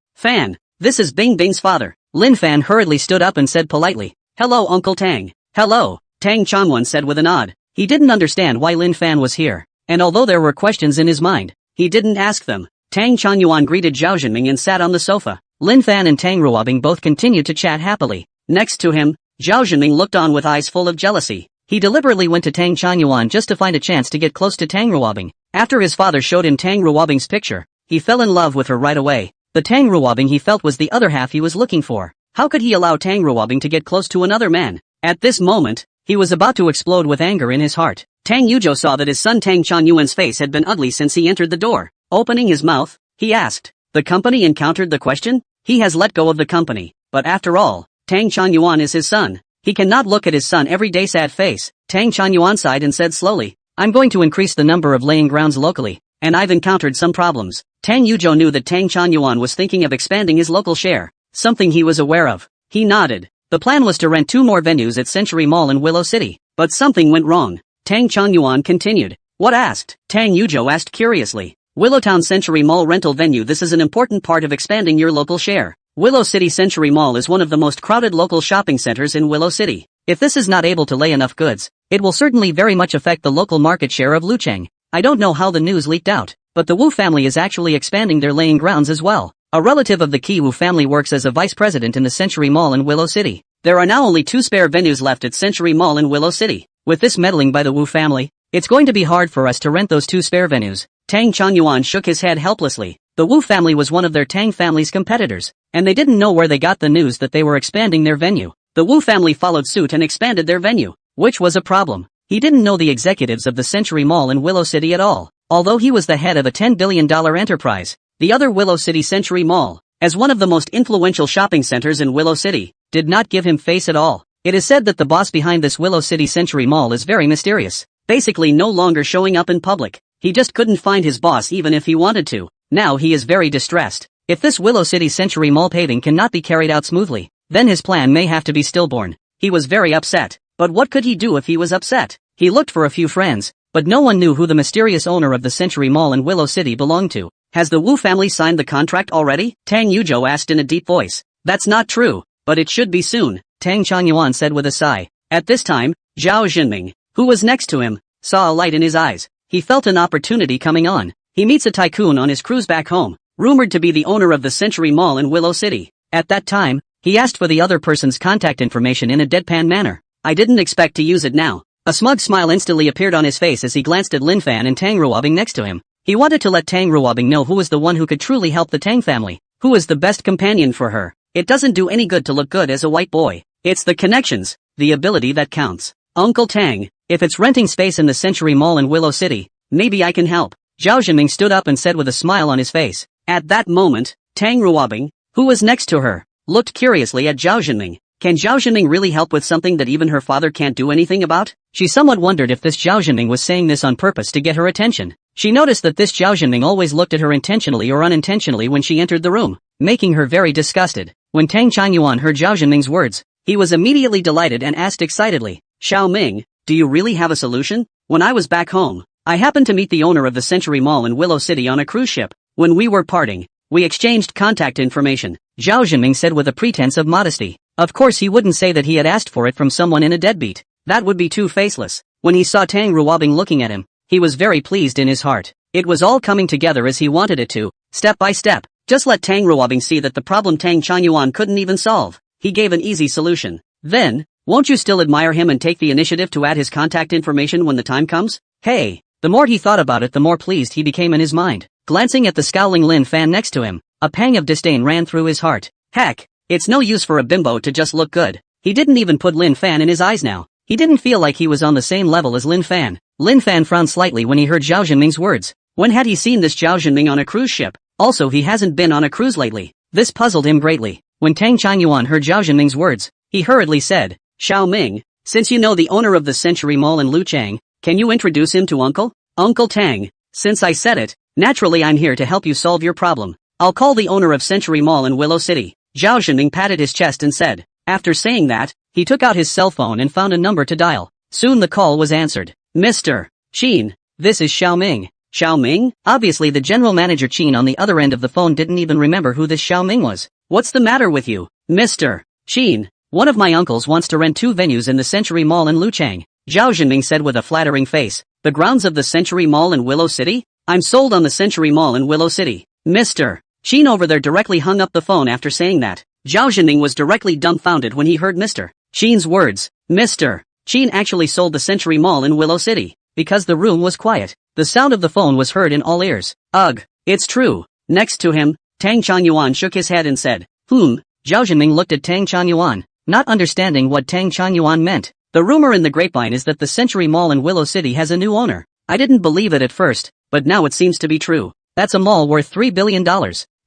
This is Bing Bing's father. Lin Fan hurriedly stood up and said politely. Hello Uncle Tang. Hello, Tang Changyuan said with a nod. He didn't understand why Lin Fan was here, and although there were questions in his mind, he didn't ask them. Tang Changyuan greeted Zhao Zhenming and sat on the sofa. Lin Fan and Tang Ruobing both continued to chat happily. Next to him, Zhao Zhenming looked on with eyes full of jealousy. He deliberately went to Tang Changyuan just to find a chance to get close to Tang Ruobing. After his father showed him Tang Ruobing's picture, he fell in love with her right away. The Tang Ruobing he felt was the other half he was looking for. How could he allow Tang Ruobing to get close to another man? At this moment, he was about to explode with anger in his heart. Tang Yuzhou saw that his son Tang Changyuan's face had been ugly since he entered the door. Opening his mouth, he asked. The company encountered the question? He has let go of the company, but after all, Tang Changyuan is his son. He cannot look at his son every day sad face. Tang Changyuan sighed and said slowly, I'm going to increase the number of laying grounds locally, and I've encountered some problems. Tang Yuzhou knew that Tang Changyuan was thinking of expanding his local share, something he was aware of. He nodded. The plan was to rent 2 more venues at Century Mall in Willow City, but something went wrong. Tang Changyuan continued. What asked? Tang Yuzhou asked curiously. Willowtown Century Mall rental venue. This is an important part of expanding your local share. Willow City Century Mall is one of the most crowded local shopping centers in Willow City. If this is not able to lay enough goods, it will certainly very much affect the local market share of Lucheng. I don't know how the news leaked out, but the Wu family is actually expanding their laying grounds as well. A relative of the Qi Wu family works as a vice president in the Century Mall in Willow City. There are now only 2 spare venues left at Century Mall in Willow City. With this meddling by the Wu family, it's going to be hard for us to rent those 2 spare venues. Tang Changyuan shook his head helplessly. The Wu family was one of their Tang family's competitors, and they didn't know where they got the news that they were expanding their venue. The Wu family followed suit and expanded their venue, which was a problem. He didn't know the executives of the Century Mall in Willow City at all, although he was the head of a $10 billion enterprise. The other Willow City Century Mall, as one of the most influential shopping centers in Willow City, did not give him face at all. It is said that the boss behind this Willow City Century Mall is very mysterious, basically no longer showing up in public. He just couldn't find his boss even if he wanted to. Now he is very distressed. If this Willow City Century Mall paving cannot be carried out smoothly, then his plan may have to be stillborn. He was very upset. But what could he do if he was upset? He looked for a few friends, but no one knew who the mysterious owner of the Century Mall in Willow City belonged to. Has the Wu family signed the contract already? Tang Yuzhou asked in a deep voice. That's not true, but it should be soon, Tang Changyuan said with a sigh. At this time, Zhao Zhenming, who was next to him, saw a light in his eyes. He felt an opportunity coming on. He meets a tycoon on his cruise back home, rumored to be the owner of the Century Mall in Willow City. At that time, he asked for the other person's contact information in a deadpan manner. I didn't expect to use it now. A smug smile instantly appeared on his face as he glanced at Lin Fan and Tang Ruobing next to him. He wanted to let Tang Ruobing know who was the one who could truly help the Tang family, who was the best companion for her. It doesn't do any good to look good as a white boy. It's the connections, the ability that counts. Uncle Tang, if it's renting space in the Century Mall in Willow City, maybe I can help. Zhao Zhenming stood up and said with a smile on his face. At that moment, Tang Ruobing, who was next to her, looked curiously at Zhao Zhenming. Can Zhao Zhenming really help with something that even her father can't do anything about? She somewhat wondered if this Zhao Zhenming was saying this on purpose to get her attention. She noticed that this Zhao Zhenming always looked at her intentionally or unintentionally when she entered the room, making her very disgusted. When Tang Changyuan heard Zhao Zhenming's words, he was immediately delighted and asked excitedly, Xiao Ming, do you really have a solution? When I was back home, I happened to meet the owner of the Century Mall in Willow City on a cruise ship. When we were parting, we exchanged contact information, Zhao Zhenming said with a pretense of modesty. Of course he wouldn't say that he had asked for it from someone in a deadbeat. That would be too faceless. When he saw Tang Ruobing looking at him, he was very pleased in his heart. It was all coming together as he wanted it to, step by step. Just let Tang Ruobing see that the problem Tang Changyuan couldn't even solve. He gave an easy solution. Then, won't you still admire him and take the initiative to add his contact information when the time comes? Hey! The more he thought about it, the more pleased he became in his mind. Glancing at the scowling Lin Fan next to him, a pang of disdain ran through his heart. Heck! It's no use for a bimbo to just look good. He didn't even put Lin Fan in his eyes now. He didn't feel like he was on the same level as Lin Fan. Lin Fan frowned slightly when he heard Zhao Zhenming's words. When had he seen this Zhao Zhenming on a cruise ship? Also he hasn't been on a cruise lately. This puzzled him greatly. When Tang Changyuan heard Zhao Zhenming's words, he hurriedly said, Xiao Ming, since you know the owner of the Century Mall in Luchang, can you introduce him to Uncle? Uncle Tang, since I said it, naturally I'm here to help you solve your problem. I'll call the owner of Century Mall in Willow City. Zhao Zhenming patted his chest and said. After saying that, he took out his cell phone and found a number to dial. Soon the call was answered. Mr. Qin, this is Xiao Ming. Xiao Ming? Obviously the general manager Qin on the other end of the phone didn't even remember who this Xiao Ming was. What's the matter with you, Mr. Qin? One of my uncles wants to rent 2 venues in the Century Mall in Luchang. Zhao Zhenming said with a flattering face. The grounds of the Century Mall in Willow City? I'm sold on the Century Mall in Willow City. Mr. Qin over there directly hung up the phone after saying that. Zhao Zhenming was directly dumbfounded when he heard Mr. Qin's words. Mr. Qin actually sold the Century Mall in Willow City. Because the room was quiet, the sound of the phone was heard in all ears. Ugh, it's true. Next to him, Tang Changyuan shook his head and said, Zhao Zhenming looked at Tang Changyuan, not understanding what Tang Changyuan meant. The rumor in the grapevine is that the Century Mall in Willow City has a new owner. I didn't believe it at first, but now it seems to be true. That's a mall worth $3 billion.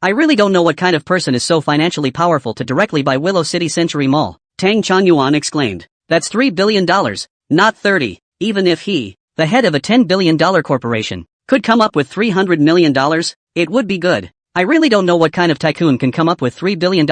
I really don't know what kind of person is so financially powerful to directly buy Willow City Century Mall. Tang Changyuan exclaimed. That's $3 billion, not 30. Even if he, the head of a $10 billion corporation, could come up with $300 million, it would be good. I really don't know what kind of tycoon can come up with $3 billion.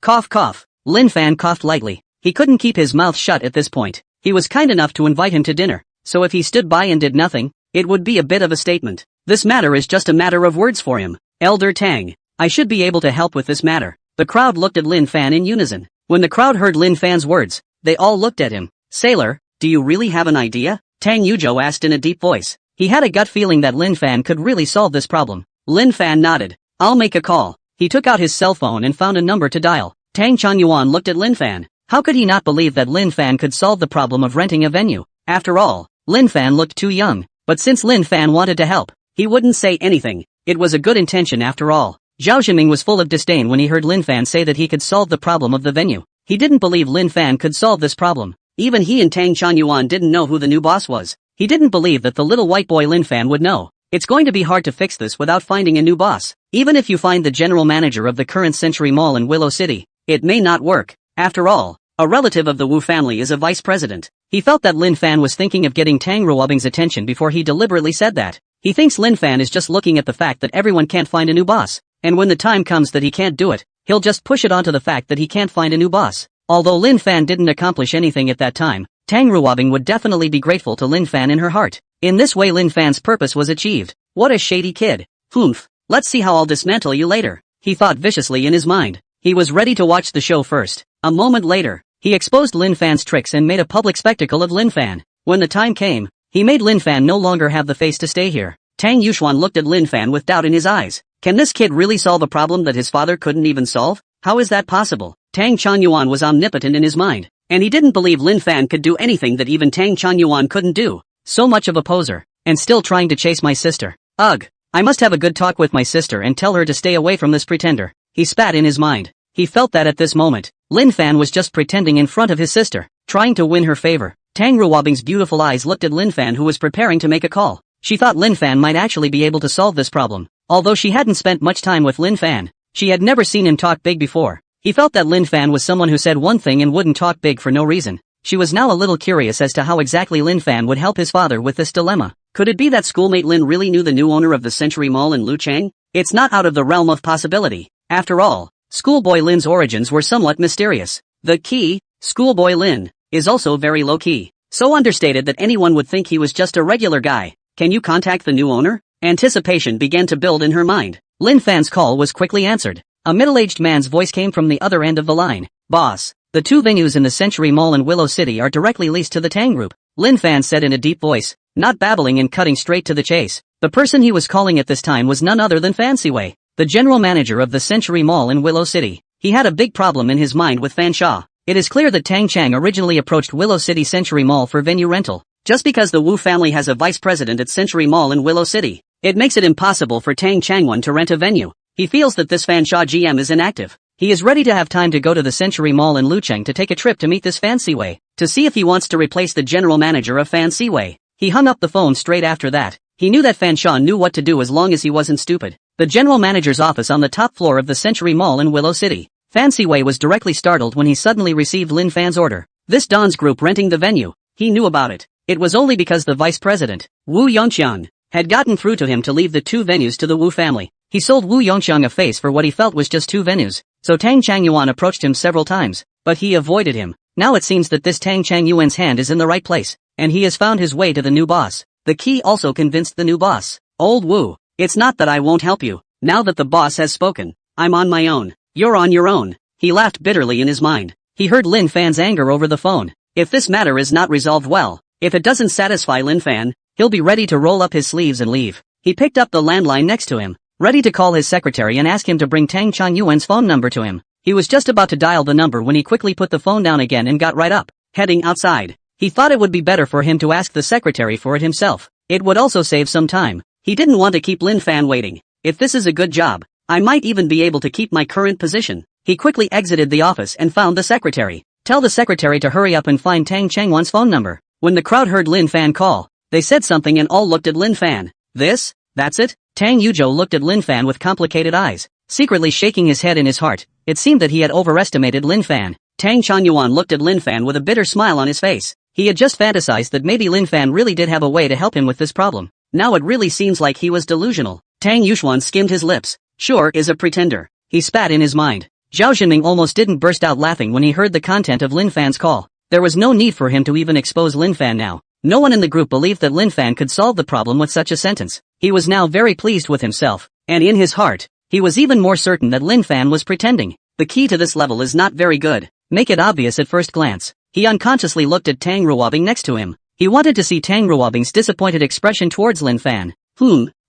Cough cough. Lin Fan coughed lightly. He couldn't keep his mouth shut at this point. He was kind enough to invite him to dinner, so if he stood by and did nothing, it would be a bit of a statement. This matter is just a matter of words for him. Elder Tang, I should be able to help with this matter. The crowd looked at Lin Fan in unison. When the crowd heard Lin Fan's words, they all looked at him. Sailor, do you really have an idea? Tang Yuzhou asked in a deep voice. He had a gut feeling that Lin Fan could really solve this problem. Lin Fan nodded. I'll make a call. He took out his cell phone and found a number to dial. Tang Changyuan looked at Lin Fan. How could he not believe that Lin Fan could solve the problem of renting a venue? After all, Lin Fan looked too young. But since Lin Fan wanted to help, he wouldn't say anything. It was a good intention after all. Zhao Zhenming was full of disdain when he heard Lin Fan say that he could solve the problem of the venue. He didn't believe Lin Fan could solve this problem. Even he and Tang Changyuan didn't know who the new boss was. He didn't believe that the little white boy Lin Fan would know. It's going to be hard to fix this without finding a new boss. Even if you find the general manager of the current Century Mall in Willow City, it may not work. After all, a relative of the Wu family is a vice president. He felt that Lin Fan was thinking of getting Tang Ruobing's attention before he deliberately said that. He thinks Lin Fan is just looking at the fact that everyone can't find a new boss. And when the time comes that he can't do it, he'll just push it onto the fact that he can't find a new boss. Although Lin Fan didn't accomplish anything at that time, Tang Ruobing would definitely be grateful to Lin Fan in her heart. In this way Lin Fan's purpose was achieved. What a shady kid. Humph. Let's see how I'll dismantle you later. He thought viciously in his mind. He was ready to watch the show first. A moment later, he exposed Lin Fan's tricks and made a public spectacle of Lin Fan. When the time came, he made Lin Fan no longer have the face to stay here. Tang Yuxuan looked at Lin Fan with doubt in his eyes. Can this kid really solve a problem that his father couldn't even solve? How is that possible? Tang Changyuan was omnipotent in his mind, and he didn't believe Lin Fan could do anything that even Tang Changyuan couldn't do. So much of a poser, and still trying to chase my sister. Ugh, I must have a good talk with my sister and tell her to stay away from this pretender. He spat in his mind. He felt that at this moment, Lin Fan was just pretending in front of his sister, trying to win her favor. Tang Ruobing's beautiful eyes looked at Lin Fan who was preparing to make a call. She thought Lin Fan might actually be able to solve this problem. Although she hadn't spent much time with Lin Fan, she had never seen him talk big before. He felt that Lin Fan was someone who said one thing and wouldn't talk big for no reason. She was now a little curious as to how exactly Lin Fan would help his father with this dilemma. Could it be that schoolmate Lin really knew the new owner of the Century Mall in Luchang? It's not out of the realm of possibility. After all, schoolboy Lin's origins were somewhat mysterious. The key, schoolboy Lin, is also very low-key. So understated that anyone would think he was just a regular guy. Can you contact the new owner? Anticipation began to build in her mind. Lin Fan's call was quickly answered. A middle-aged man's voice came from the other end of the line. Boss, the 2 venues in the Century Mall in Willow City are directly leased to the Tang Group. Lin Fan said in a deep voice, not babbling and cutting straight to the chase. The person he was calling at this time was none other than Fan Siwei, the general manager of the Century Mall in Willow City. He had a big problem in his mind with Fan Sha. It is clear that Tang Chang originally approached Willow City Century Mall for venue rental. Just because the Wu family has a vice president at Century Mall in Willow City, it makes it impossible for Tang Changwon to rent a venue. He feels that this Fan Sha GM is inactive. He is ready to have time to go to the Century Mall in Lucheng to take a trip to meet this Fan Siwei, to see if he wants to replace the general manager of Fan Siwei. He hung up the phone straight after that. He knew that Fan Sha knew what to do as long as he wasn't stupid. the general manager's office on the top floor of the Century Mall in Willow City. Fan Siwei was directly startled when he suddenly received Lin Fan's order. This Don's group renting the venue. He knew about it. It was only because the vice president, Wu Yongqiang, had gotten through to him to leave the 2 venues to the Wu family. He sold Wu Yongqiang a face for what he felt was just 2 venues, so Tang Changyuan approached him several times, but he avoided him. Now it seems that this Tang Changyuan's hand is in the right place, and he has found his way to the new boss. The key also convinced the new boss. Old Wu, it's not that I won't help you. Now that the boss has spoken, I'm on my own. You're on your own. He laughed bitterly in his mind. He heard Lin Fan's anger over the phone. If this matter is not resolved well, if it doesn't satisfy Lin Fan, he'll be ready to roll up his sleeves and leave. He picked up the landline next to him, ready to call his secretary and ask him to bring Tang Changyuan's phone number to him. He was just about to dial the number when he quickly put the phone down again and got right up, heading outside. He thought it would be better for him to ask the secretary for it himself. It would also save some time. He didn't want to keep Lin Fan waiting. If this is a good job, I might even be able to keep my current position. He quickly exited the office and found the secretary. Tell the secretary to hurry up and find Tang Changyuan's phone number. When the crowd heard Lin Fan call, they said something and all looked at Lin Fan. That's it? Tang Yuzhou looked at Lin Fan with complicated eyes, secretly shaking his head in his heart. It seemed that he had overestimated Lin Fan. Tang Changyuan looked at Lin Fan with a bitter smile on his face. He had just fantasized that maybe Lin Fan really did have a way to help him with this problem. Now it really seems like he was delusional. Tang Yuxuan skimmed his lips. Sure is a pretender. He spat in his mind. Zhao Xinming almost didn't burst out laughing when he heard the content of Lin Fan's call. There was no need for him to even expose Lin Fan now. No one in the group believed that Lin Fan could solve the problem with such a sentence. He was now very pleased with himself, and in his heart, he was even more certain that Lin Fan was pretending. The key to this level is not very good. Make it obvious at first glance. He unconsciously looked at Tang Ruobing next to him. He wanted to see Tang Ruobing's disappointed expression towards Lin Fan.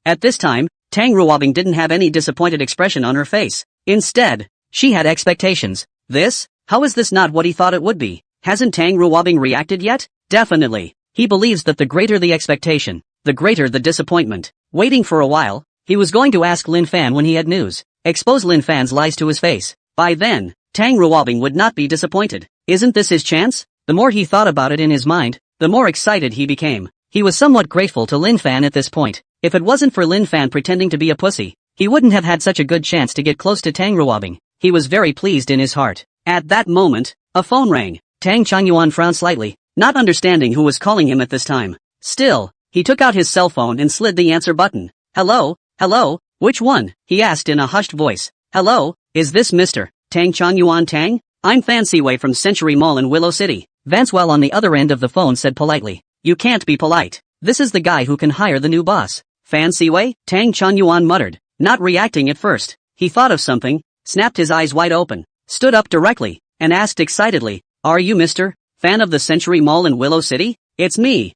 At this time, Tang Ruobing didn't have any disappointed expression on her face. Instead, she had expectations. How is this not what he thought it would be? Hasn't Tang Ruobing reacted yet? Definitely. He believes that the greater the expectation, the greater the disappointment. Waiting for a while, he was going to ask Lin Fan when he had news. Expose Lin Fan's lies to his face. By then, Tang Ruobing would not be disappointed. Isn't this his chance? The more he thought about it in his mind, the more excited he became. He was somewhat grateful to Lin Fan at this point. If it wasn't for Lin Fan pretending to be a pussy, he wouldn't have had such a good chance to get close to Tang Ruobing. He was very pleased in his heart. At that moment, a phone rang. Tang Changyuan frowned slightly, not understanding who was calling him at this time. Still, he took out his cell phone and slid the answer button. Hello, which one? He asked in a hushed voice. Hello, is this Mr. Tang Changyuan Tang? I'm Fan Siwei from Century Mall in Willow City. Vancewell on the other end of the phone said politely. You can't be polite. This is the guy who can hire the new boss. Fan Siwei? Tang Changyuan muttered, not reacting at first. He thought of something, snapped his eyes wide open, stood up directly, and asked excitedly, are you Mr. Fan of the Century Mall in Willow City? It's me.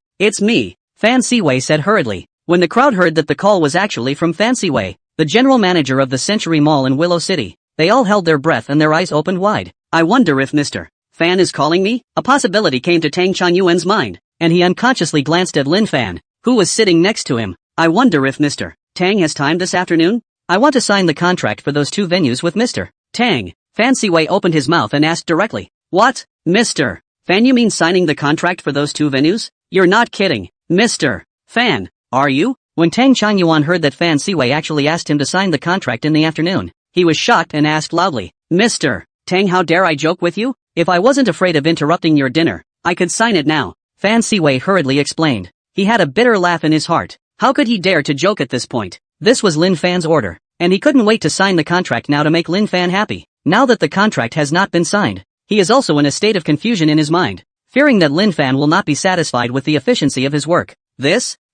Fan Siwei said hurriedly. When the crowd heard that the call was actually from Fan Siwei, the general manager of the Century Mall in Willow City, they all held their breath and their eyes opened wide. I wonder if Mr. Fan is calling me? A possibility came to Tang Changyuan's mind, and he unconsciously glanced at Lin Fan, who was sitting next to him. I wonder if Mr. Tang has time this afternoon? I want to sign the contract for those 2 venues with Mr. Tang. Fan Siwei opened his mouth and asked directly. What? Mr. Fan, you mean signing the contract for those 2 venues? You're not kidding. Mr. Fan, are you? When Tang Changyuan heard that Fan Siwei actually asked him to sign the contract in the afternoon, he was shocked and asked loudly, Mr. Tang, how dare I joke with you? If I wasn't afraid of interrupting your dinner, I could sign it now. Fan Siwei hurriedly explained. He had a bitter laugh in his heart. How could he dare to joke at this point? This was Lin Fan's order, and he couldn't wait to sign the contract now to make Lin Fan happy. Now that the contract has not been signed, he is also in a state of confusion in his mind, fearing that Lin Fan will not be satisfied with the efficiency of his work.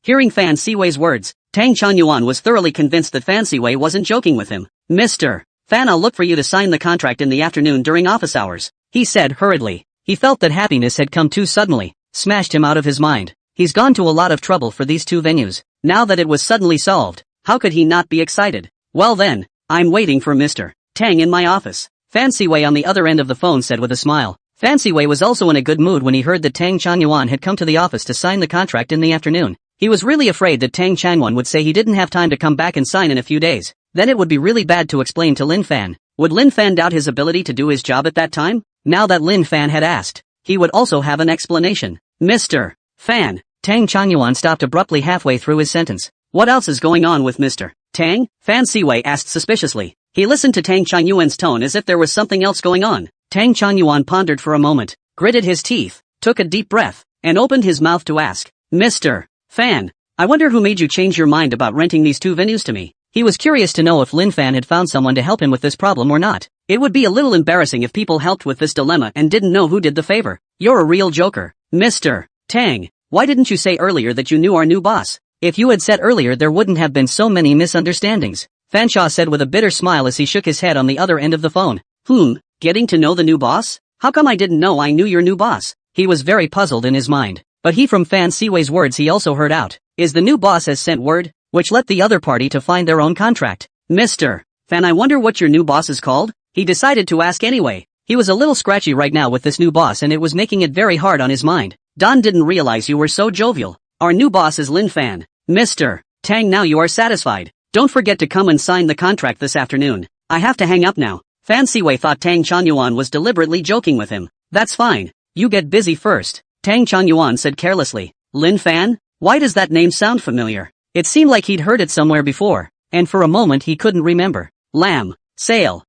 Hearing Fan Siwei's words, Tang Changyuan was thoroughly convinced that Fan Siwei wasn't joking with him. Mr. Fan, I'll look for you to sign the contract in the afternoon during office hours, he said hurriedly. He felt that happiness had come too suddenly, smashed him out of his mind. He's gone to a lot of trouble for these 2 venues. Now that it was suddenly solved, how could he not be excited? Well then, I'm waiting for Mr. Tang in my office. Fan Siwei on the other end of the phone said with a smile. Fan Siwei was also in a good mood when he heard that Tang Changyuan had come to the office to sign the contract in the afternoon. He was really afraid that Tang Changyuan would say he didn't have time to come back and sign in a few days. Then it would be really bad to explain to Lin Fan. Would Lin Fan doubt his ability to do his job at that time? Now that Lin Fan had asked, he would also have an explanation. Mr. Fan. Tang Changyuan stopped abruptly halfway through his sentence. What else is going on with Mr. Tang? Fan Siwei asked suspiciously. He listened to Tang Changyuan's tone as if there was something else going on. Tang Changyuan pondered for a moment, gritted his teeth, took a deep breath, and opened his mouth to ask, Mr. Fan, I wonder who made you change your mind about renting these 2 venues to me. He was curious to know if Lin Fan had found someone to help him with this problem or not. It would be a little embarrassing if people helped with this dilemma and didn't know who did the favor. You're a real joker. Mr. Tang, why didn't you say earlier that you knew our new boss? If you had said earlier there wouldn't have been so many misunderstandings, Fanshawe said with a bitter smile as he shook his head on the other end of the phone. Getting to know the new boss? How come I didn't know I knew your new boss? He was very puzzled in his mind. But from Fan Siwei's words he also heard out, is the new boss has sent word, which let the other party to find their own contract. Mr. Fan, I wonder what your new boss is called? He decided to ask anyway. He was a little scratchy right now with this new boss and it was making it very hard on his mind. Don didn't realize you were so jovial. Our new boss is Lin Fan. Mr. Tang, now you are satisfied. Don't forget to come and sign the contract this afternoon. I have to hang up now. Fan Siwei thought Tang Changyuan was deliberately joking with him. That's fine. You get busy first. Tang Changyuan said carelessly. Lin Fan? Why does that name sound familiar? It seemed like he'd heard it somewhere before, and for a moment he couldn't remember. Lamb. Sale.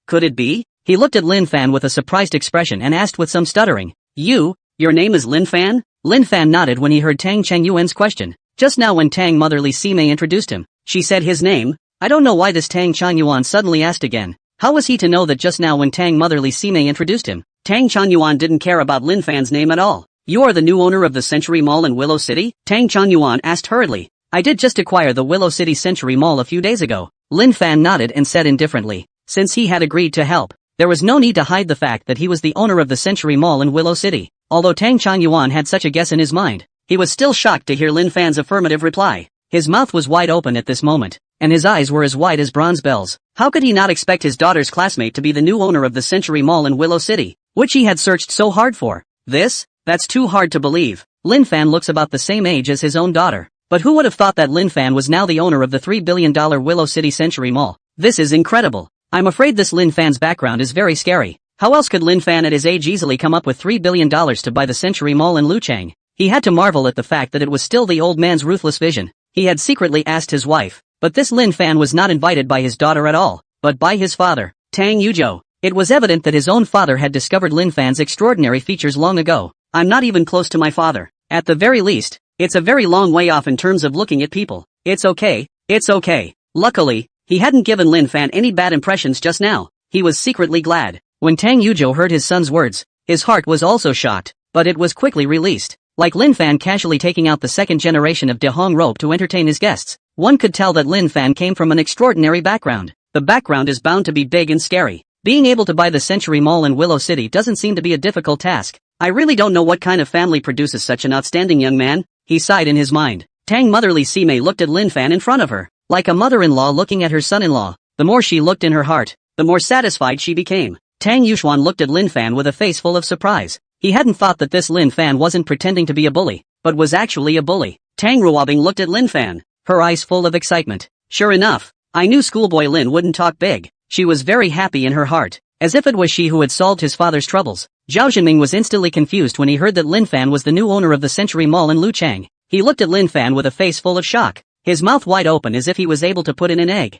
Could it be? He looked at Lin Fan with a surprised expression and asked with some stuttering. Your name is Lin Fan? Lin Fan nodded when he heard Tang Changyuan's question. Just now when Tang Motherly Simei introduced him, she said his name. I don't know why this Tang Changyuan suddenly asked again. How was he to know that just now when Tang Motherly Simei introduced him? Tang Changyuan didn't care about Lin Fan's name at all. You are the new owner of the Century Mall in Willow City? Tang Changyuan asked hurriedly. I did just acquire the Willow City Century Mall a few days ago. Lin Fan nodded and said indifferently. Since he had agreed to help, there was no need to hide the fact that he was the owner of the Century Mall in Willow City. Although Tang Changyuan had such a guess in his mind, he was still shocked to hear Lin Fan's affirmative reply. His mouth was wide open at this moment, and his eyes were as wide as bronze bells. How could he not expect his daughter's classmate to be the new owner of the Century Mall in Willow City, which he had searched so hard for? That's too hard to believe. Lin Fan looks about the same age as his own daughter. But who would have thought that Lin Fan was now the owner of the $3 billion Willow City Century Mall? This is incredible. I'm afraid this Lin Fan's background is very scary. How else could Lin Fan at his age easily come up with $3 billion to buy the Century Mall in Luchang? He had to marvel at the fact that it was still the old man's ruthless vision. He had secretly asked his wife, but this Lin Fan was not invited by his daughter at all, but by his father, Tang Yuzhou. It was evident that his own father had discovered Lin Fan's extraordinary features long ago. I'm not even close to my father. At the very least, it's a very long way off in terms of looking at people. It's okay. Luckily, he hadn't given Lin Fan any bad impressions just now. He was secretly glad. When Tang Yuzhou heard his son's words, his heart was also shocked, but it was quickly released. Like Lin Fan casually taking out the second generation of De Hong robe to entertain his guests, one could tell that Lin Fan came from an extraordinary background. The background is bound to be big and scary. Being able to buy the Century Mall in Willow City doesn't seem to be a difficult task. I really don't know what kind of family produces such an outstanding young man, he sighed in his mind. Tang Motherly Simei looked at Lin Fan in front of her, like a mother-in-law looking at her son-in-law. The more she looked in her heart, the more satisfied she became. Tang Yuxuan looked at Lin Fan with a face full of surprise. He hadn't thought that this Lin Fan wasn't pretending to be a bully, but was actually a bully. Tang Ruobing looked at Lin Fan, her eyes full of excitement. Sure enough, I knew schoolboy Lin wouldn't talk big. She was very happy in her heart, as if it was she who had solved his father's troubles. Zhao Zhenming was instantly confused when he heard that Lin Fan was the new owner of the Century Mall in Luchang. He looked at Lin Fan with a face full of shock, his mouth wide open as if he was able to put in an egg.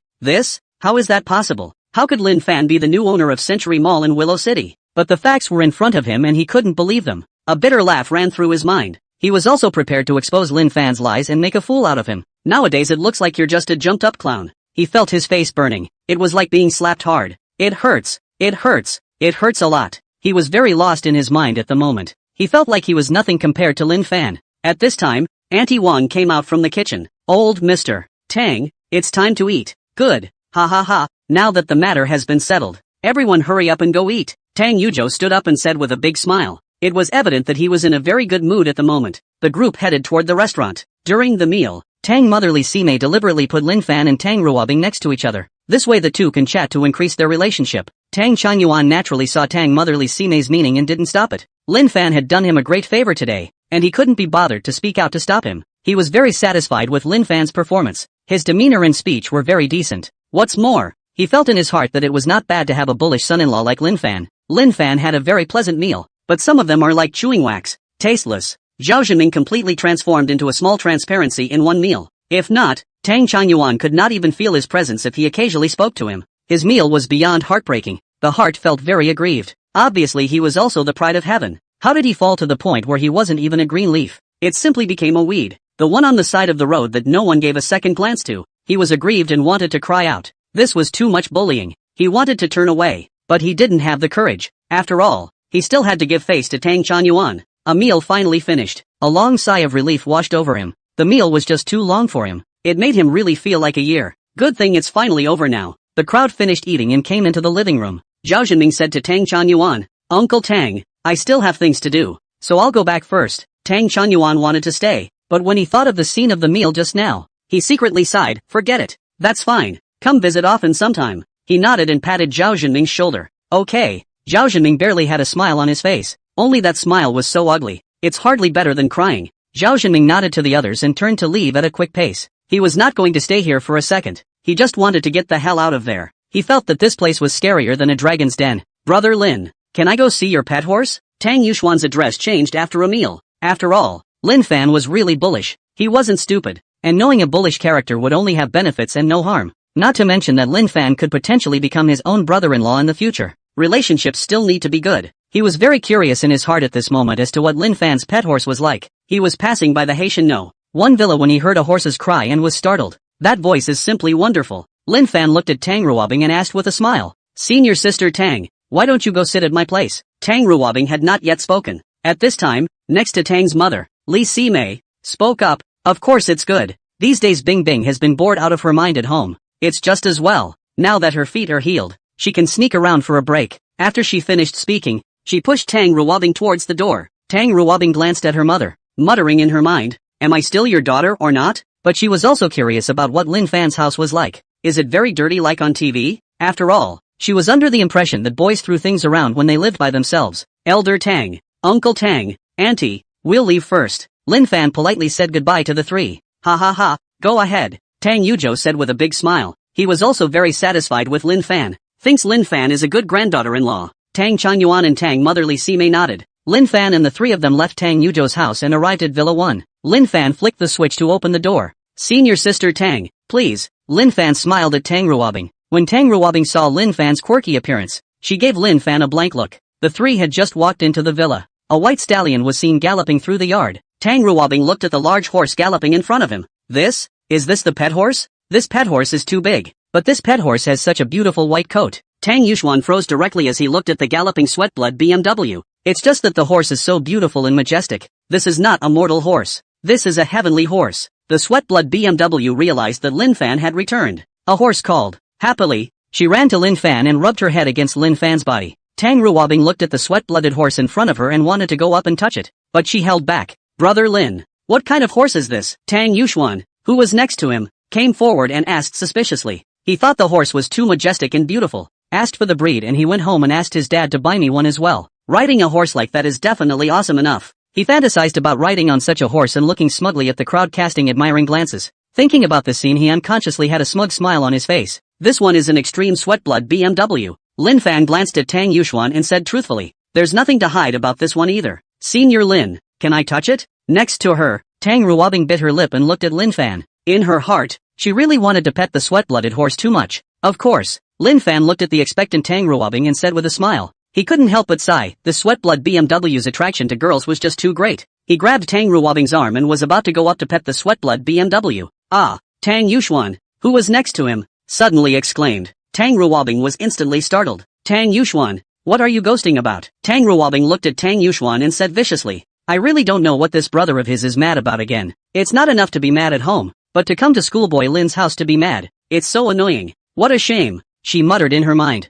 How is that possible? How could Lin Fan be the new owner of Century Mall in Willow City? But the facts were in front of him and he couldn't believe them. A bitter laugh ran through his mind. He was also prepared to expose Lin Fan's lies and make a fool out of him. Nowadays it looks like you're just a jumped-up clown. He felt his face burning. It was like being slapped hard. It hurts a lot. He was very lost in his mind at the moment. He felt like he was nothing compared to Lin Fan. At this time, Auntie Wang came out from the kitchen. Old Mr. Tang, it's time to eat. Good. Ha ha ha. Now that the matter has been settled, everyone hurry up and go eat. Tang Yuzhou stood up and said with a big smile. It was evident that he was in a very good mood at the moment. The group headed toward the restaurant. During the meal, Tang Motherly Simei deliberately put Lin Fan and Tang Ruobing next to each other. This way the two can chat to increase their relationship. Tang Changyuan naturally saw Tang Motherly Simei's meaning and didn't stop it. Lin Fan had done him a great favor today, and he couldn't be bothered to speak out to stop him. He was very satisfied with Lin Fan's performance. His demeanor and speech were very decent. What's more, he felt in his heart that it was not bad to have a bullish son-in-law like Lin Fan. Lin Fan had a very pleasant meal, but some of them are like chewing wax, tasteless. Zhao Zhenming completely transformed into a small transparency in one meal. If not, Tang Changyuan could not even feel his presence if he occasionally spoke to him. His meal was beyond heartbreaking. The heart felt very aggrieved. Obviously he was also the pride of heaven. How did he fall to the point where he wasn't even a green leaf? It simply became a weed. The one on the side of the road that no one gave a second glance to. He was aggrieved and wanted to cry out. This was too much bullying. He wanted to turn away, but he didn't have the courage. After all, he still had to give face to Tang Changyuan. A meal finally finished. A long sigh of relief washed over him. The meal was just too long for him. It made him really feel like a year. Good thing it's finally over now. The crowd finished eating and came into the living room. Zhao Zhenming said to Tang Changyuan, "Uncle Tang, I still have things to do, so I'll go back first." Tang Changyuan wanted to stay, but when he thought of the scene of the meal just now, he secretly sighed. Forget it. That's fine. Come visit often sometime. He nodded and patted Zhao Zhenming's shoulder. Okay. Zhao Zhenming barely had a smile on his face. Only that smile was so ugly. It's hardly better than crying. Zhao Zhenming nodded to the others and turned to leave at a quick pace. He was not going to stay here for a second. He just wanted to get the hell out of there. He felt that this place was scarier than a dragon's den. Brother Lin, can I go see your pet horse? Tang Yuxuan's address changed after a meal. After all, Lin Fan was really bullish. He wasn't stupid, and knowing a bullish character would only have benefits and no harm. Not to mention that Lin Fan could potentially become his own brother-in-law in the future. Relationships still need to be good. He was very curious in his heart at this moment as to what Lin Fan's pet horse was like. He was passing by the Haitian one villa when he heard a horse's cry and was startled. That voice is simply wonderful. Lin Fan looked at Tang Ruobing and asked with a smile, "Senior sister Tang, why don't you go sit at my place?" Tang Ruobing had not yet spoken. At this time, next to Tang's mother, Li Simei, spoke up, "Of course it's good. These days Bing Bing has been bored out of her mind at home. It's just as well. Now that her feet are healed, she can sneak around for a break." After she finished speaking, she pushed Tang Ruobing towards the door. Tang Ruobing glanced at her mother, muttering in her mind, "Am I still your daughter or not?" But she was also curious about what Lin Fan's house was like. Is it very dirty like on TV? After all, she was under the impression that boys threw things around when they lived by themselves. Elder Tang, Uncle Tang, Auntie, we'll leave first. Lin Fan politely said goodbye to the three. "Ha ha ha, go ahead," Tang Yuzhou said with a big smile. He was also very satisfied with Lin Fan. Thinks Lin Fan is a good granddaughter-in-law. Tang Changyuan and Tang Motherly Simei nodded. Lin Fan and the three of them left Tang Yuzhou's house and arrived at Villa 1. Lin Fan flicked the switch to open the door. "Senior sister Tang, please." Lin Fan smiled at Tang Ruobing. When Tang Ruobing saw Lin Fan's quirky appearance, she gave Lin Fan a blank look. The three had just walked into the villa. A white stallion was seen galloping through the yard. Tang Ruobing looked at the large horse galloping in front of him. Is this the pet horse? This pet horse is too big. But this pet horse has such a beautiful white coat. Tang Yuxuan froze directly as he looked at the galloping Sweatblood BMW. It's just that the horse is so beautiful and majestic. This is not a mortal horse. This is a heavenly horse. The Sweatblood BMW realized that Lin Fan had returned. A horse called. Happily, she ran to Lin Fan and rubbed her head against Lin Fan's body. Tang Ruobing looked at the sweat-blooded horse in front of her and wanted to go up and touch it, but she held back. "Brother Lin, what kind of horse is this?" Tang Yuxuan, who was next to him, came forward and asked suspiciously. He thought the horse was too majestic and beautiful, asked for the breed, and he went home and asked his dad to buy me one as well. Riding a horse like that is definitely awesome enough. He fantasized about riding on such a horse and looking smugly at the crowd casting admiring glances. Thinking about this scene, he unconsciously had a smug smile on his face. "This one is an extreme Sweatblood BMW. Lin Fan glanced at Tang Yuxuan and said truthfully, "There's nothing to hide about this one either. Senior Lin, can I touch it?" Next to her, Tang Ruobing bit her lip and looked at Lin Fan. In her heart, she really wanted to pet the sweat-blooded horse too much. Of course, Lin Fan looked at the expectant Tang Ruobing and said with a smile. He couldn't help but sigh. The Sweatblood BMW's attraction to girls was just too great. He grabbed Tang Ruobing's arm and was about to go up to pet the Sweatblood BMW. "Ah!" Tang Yuxuan, who was next to him, suddenly exclaimed. Tang Ruobing was instantly startled. "Tang Yuxuan, what are you ghosting about?" Tang Ruobing looked at Tang Yuxuan and said viciously, "I really don't know what this brother of his is mad about again. It's not enough to be mad at home, but to come to schoolboy Lin's house to be mad. It's so annoying. What a shame," she muttered in her mind.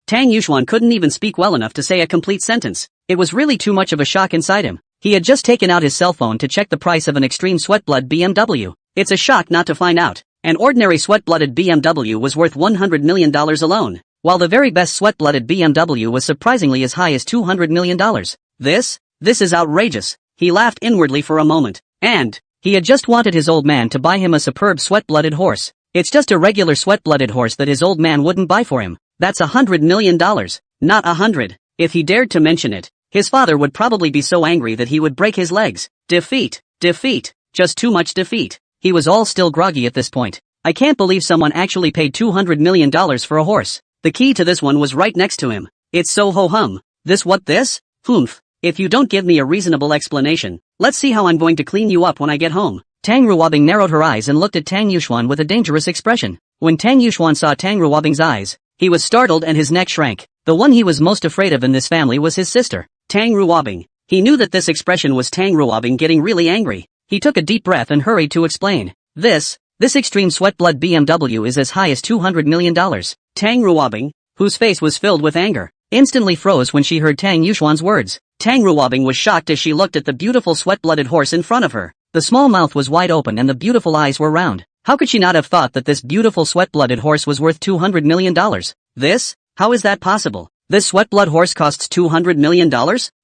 Tang Yuxuan couldn't even speak well enough to say a complete sentence. It was really too much of a shock inside him. He had just taken out his cell phone to check the price of an extreme Sweatblood BMW. It's a shock not to find out. An ordinary sweat-blooded BMW was worth $100 million alone, while the very best sweat-blooded BMW was surprisingly as high as $200 million. This is outrageous. He laughed inwardly for a moment. And he had just wanted his old man to buy him a superb sweat-blooded horse. It's just a regular sweat-blooded horse that his old man wouldn't buy for him. That's $100 million, not 100. If he dared to mention it, his father would probably be so angry that he would break his legs. Defeat. Just too much defeat. He was all still groggy at this point. I can't believe someone actually paid $200 million for a horse. The key to this one was right next to him. It's so ho-hum. This? Humph. If you don't give me a reasonable explanation, let's see how I'm going to clean you up when I get home. Tang Ruobing narrowed her eyes and looked at Tang Yuxuan with a dangerous expression. When Tang Yuxuan saw Tang Ruobing's eyes, he was startled and his neck shrank. The one he was most afraid of in this family was his sister, Tang Ruobing. He knew that this expression was Tang Ruobing getting really angry. He took a deep breath and hurried to explain. This extreme sweat-blood BMW is as high as $200 million. Tang Ruobing, whose face was filled with anger, instantly froze when she heard Tang Yuxuan's words. Tang Ruobing was shocked as she looked at the beautiful sweat-blooded horse in front of her. The small mouth was wide open and the beautiful eyes were round. How could she not have thought that this beautiful sweat-blooded horse was worth $200 million? How is that possible? This sweat-blood horse costs $200 million?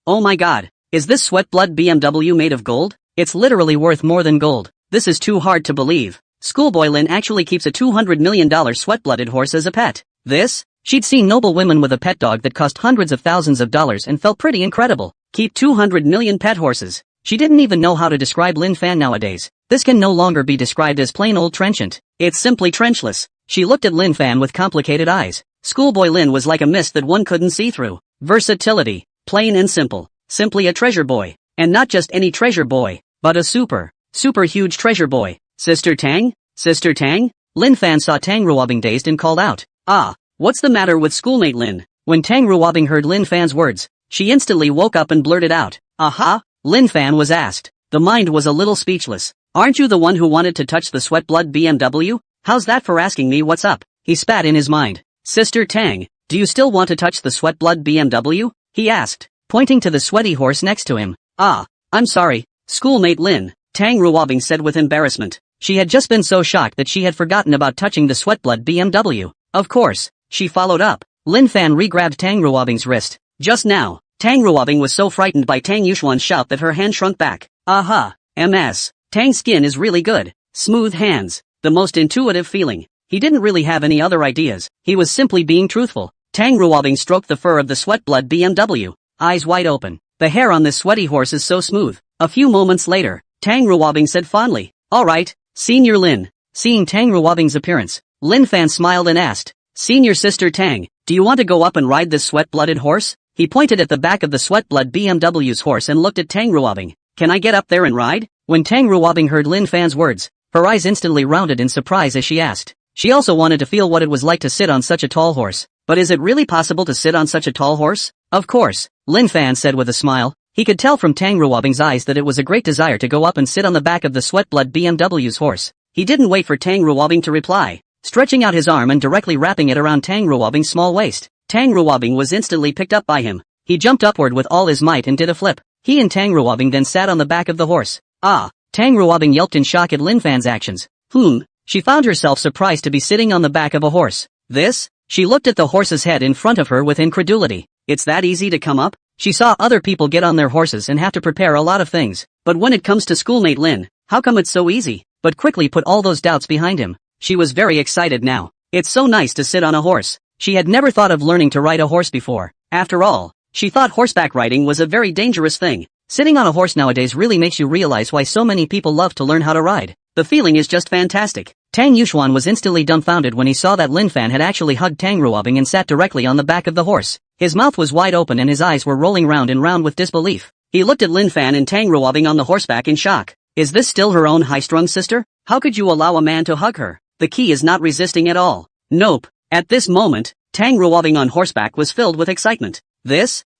Oh my god. Is this sweat-blood BMW made of gold? It's literally worth more than gold. This is too hard to believe. Schoolboy Lin actually keeps a $200 million sweat-blooded horse as a pet. She'd seen noble women with a pet dog that cost hundreds of thousands of dollars and felt pretty incredible. Keep 200 million pet horses. She didn't even know how to describe Lin Fan nowadays. This can no longer be described as plain old trenchant. It's simply trenchless. She looked at Lin Fan with complicated eyes. Schoolboy Lin was like a mist that one couldn't see through. Versatility. Plain and simple. Simply a treasure boy. And not just any treasure boy, but a super huge treasure boy. Sister Tang? Sister Tang? Lin Fan saw Tang Ruobing dazed and called out. Ah, what's the matter with schoolmate Lin? When Tang Ruobing heard Lin Fan's words, she instantly woke up and blurted out. Aha? Lin Fan was asked. The mind was a little speechless. Aren't you the one who wanted to touch the sweat-blood BMW? How's that for asking me what's up? He spat in his mind. Sister Tang, do you still want to touch the sweat-blood BMW? He asked, pointing to the sweaty horse next to him. Ah, I'm sorry, schoolmate Lin, Tang Ruobing said with embarrassment. She had just been so shocked that she had forgotten about touching the sweat-blood BMW. Of course, she followed up. Lin Fan re-grabbed Tang Ruobing's wrist. Just now, Tang Ruobing was so frightened by Tang Yuxuan's shout that her hand shrunk back. Aha, MS. Tang's skin is really good. Smooth hands. The most intuitive feeling. He didn't really have any other ideas. He was simply being truthful. Tang Ruobing stroked the fur of the sweat-blood BMW. Eyes wide open. The hair on this sweaty horse is so smooth. A few moments later, Tang Ruobing said fondly. Alright, Senior Lin. Seeing Tang Ruobing's appearance, Lin Fan smiled and asked. Senior Sister Tang, do you want to go up and ride this sweat-blooded horse? He pointed at the back of the sweat-blood BMW's horse and looked at Tang Ruobing. Can I get up there and ride? When Tang Ruobing heard Lin Fan's words, her eyes instantly rounded in surprise as she asked. She also wanted to feel what it was like to sit on such a tall horse. But is it really possible to sit on such a tall horse? Of course, Lin Fan said with a smile. He could tell from Tang Ruobing's eyes that it was a great desire to go up and sit on the back of the sweat-blood BMW's horse. He didn't wait for Tang Ruobing to reply, stretching out his arm and directly wrapping it around Tang Ruobing's small waist. Tang Ruobing was instantly picked up by him. He jumped upward with all his might and did a flip. He and Tang Ruobing then sat on the back of the horse. Ah! Tang Ruobing yelped in shock at Lin Fan's actions. She found herself surprised to be sitting on the back of a horse. She looked at the horse's head in front of her with incredulity. It's that easy to come up? She saw other people get on their horses and have to prepare a lot of things. But when it comes to schoolmate Lin, how come it's so easy? But quickly put all those doubts behind him. She was very excited now. It's so nice to sit on a horse. She had never thought of learning to ride a horse before. After all, she thought horseback riding was a very dangerous thing. Sitting on a horse nowadays really makes you realize why so many people love to learn how to ride. The feeling is just fantastic. Tang Yuxuan was instantly dumbfounded when he saw that Lin Fan had actually hugged Tang Ruobing and sat directly on the back of the horse. His mouth was wide open and his eyes were rolling round and round with disbelief. He looked at Lin Fan and Tang Ruobing on the horseback in shock. Is this still her own high-strung sister? How could you allow a man to hug her? The key is not resisting at all. Nope. At this moment, Tang Ruobing on horseback was filled with excitement.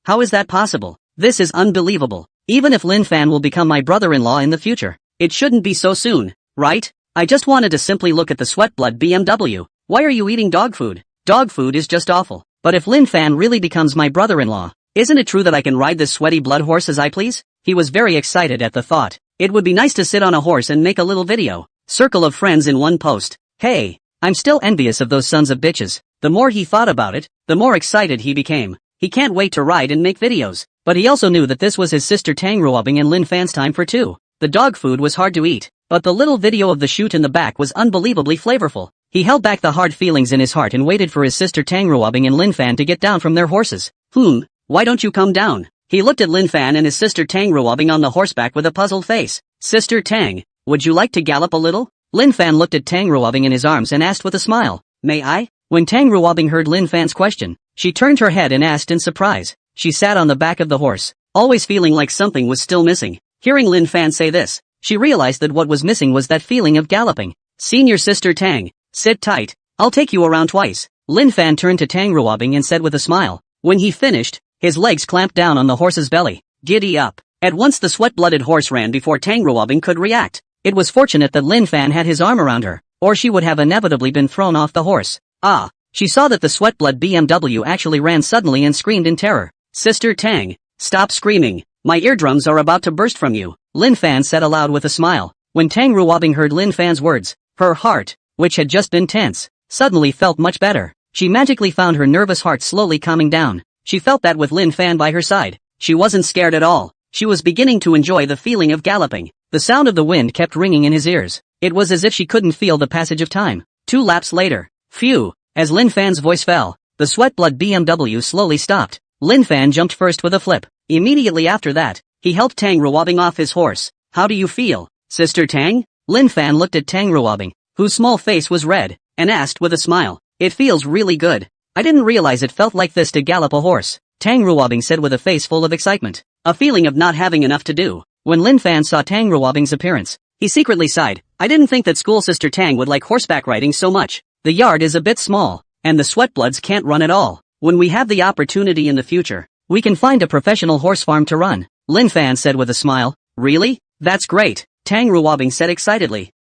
How is that possible? This is unbelievable. Even if Lin Fan will become my brother-in-law in the future, it shouldn't be so soon, right? I just wanted to simply look at the sweat-blood BMW. Why are you eating dog food? Dog food is just awful. But if Lin Fan really becomes my brother-in-law, isn't it true that I can ride this sweaty blood horse as I please? He was very excited at the thought. It would be nice to sit on a horse and make a little video. Circle of friends in one post. Hey, I'm still envious of those sons of bitches. The more he thought about it, the more excited he became. He can't wait to ride and make videos. But he also knew that this was his sister Tang Ruobing and Lin Fan's time for two. The dog food was hard to eat, but the little video of the shoot in the back was unbelievably flavorful. He held back the hard feelings in his heart and waited for his sister Tang Ruobing and Lin Fan to get down from their horses. Why don't you come down? He looked at Lin Fan and his sister Tang Ruobing on the horseback with a puzzled face. Sister Tang, Would you like to gallop a little? Lin Fan looked at Tang Ruobing in his arms and asked with a smile. May I? When Tang Ruobing heard Lin Fan's question, she turned her head and asked in surprise. She sat on the back of the horse, always feeling like something was still missing. Hearing Lin Fan say this, she realized that what was missing was that feeling of galloping. Senior sister Tang, sit tight, I'll take you around twice. Lin Fan turned to Tang Ruobing and said with a smile. When he finished, his legs clamped down on the horse's belly. Giddy up. At once the sweat-blooded horse ran before Tang Ruobing could react. It was fortunate that Lin Fan had his arm around her, or she would have inevitably been thrown off the horse. Ah! She saw that the sweat-blood BMW actually ran suddenly and screamed in terror. Sister Tang, stop screaming. My eardrums are about to burst from you, Lin Fan said aloud with a smile. When Tang Ruobing heard Lin Fan's words, her heart, which had just been tense, suddenly felt much better. She magically found her nervous heart slowly calming down. She felt that with Lin Fan by her side, she wasn't scared at all. She was beginning to enjoy the feeling of galloping. The sound of the wind kept ringing in his ears. It was as if she couldn't feel the passage of time. 2 laps later. Phew! As Lin Fan's voice fell, the sweat-blood BMW slowly stopped. Lin Fan jumped first with a flip. Immediately after that, he helped Tang Ruobing off his horse. How do you feel, Sister Tang? Lin Fan looked at Tang Ruobing, whose small face was red, and asked with a smile. It feels really good. I didn't realize it felt like this to gallop a horse, Tang Ruobing said with a face full of excitement. A feeling of not having enough to do. When Lin Fan saw Tang Ruobing's appearance, he secretly sighed. I didn't think that school sister Tang would like horseback riding so much. The yard is a bit small, and the sweatbloods can't run at all. When we have the opportunity in the future, we can find a professional horse farm to run, Lin Fan said with a smile. Really? That's great, Tang Ruobing said excitedly.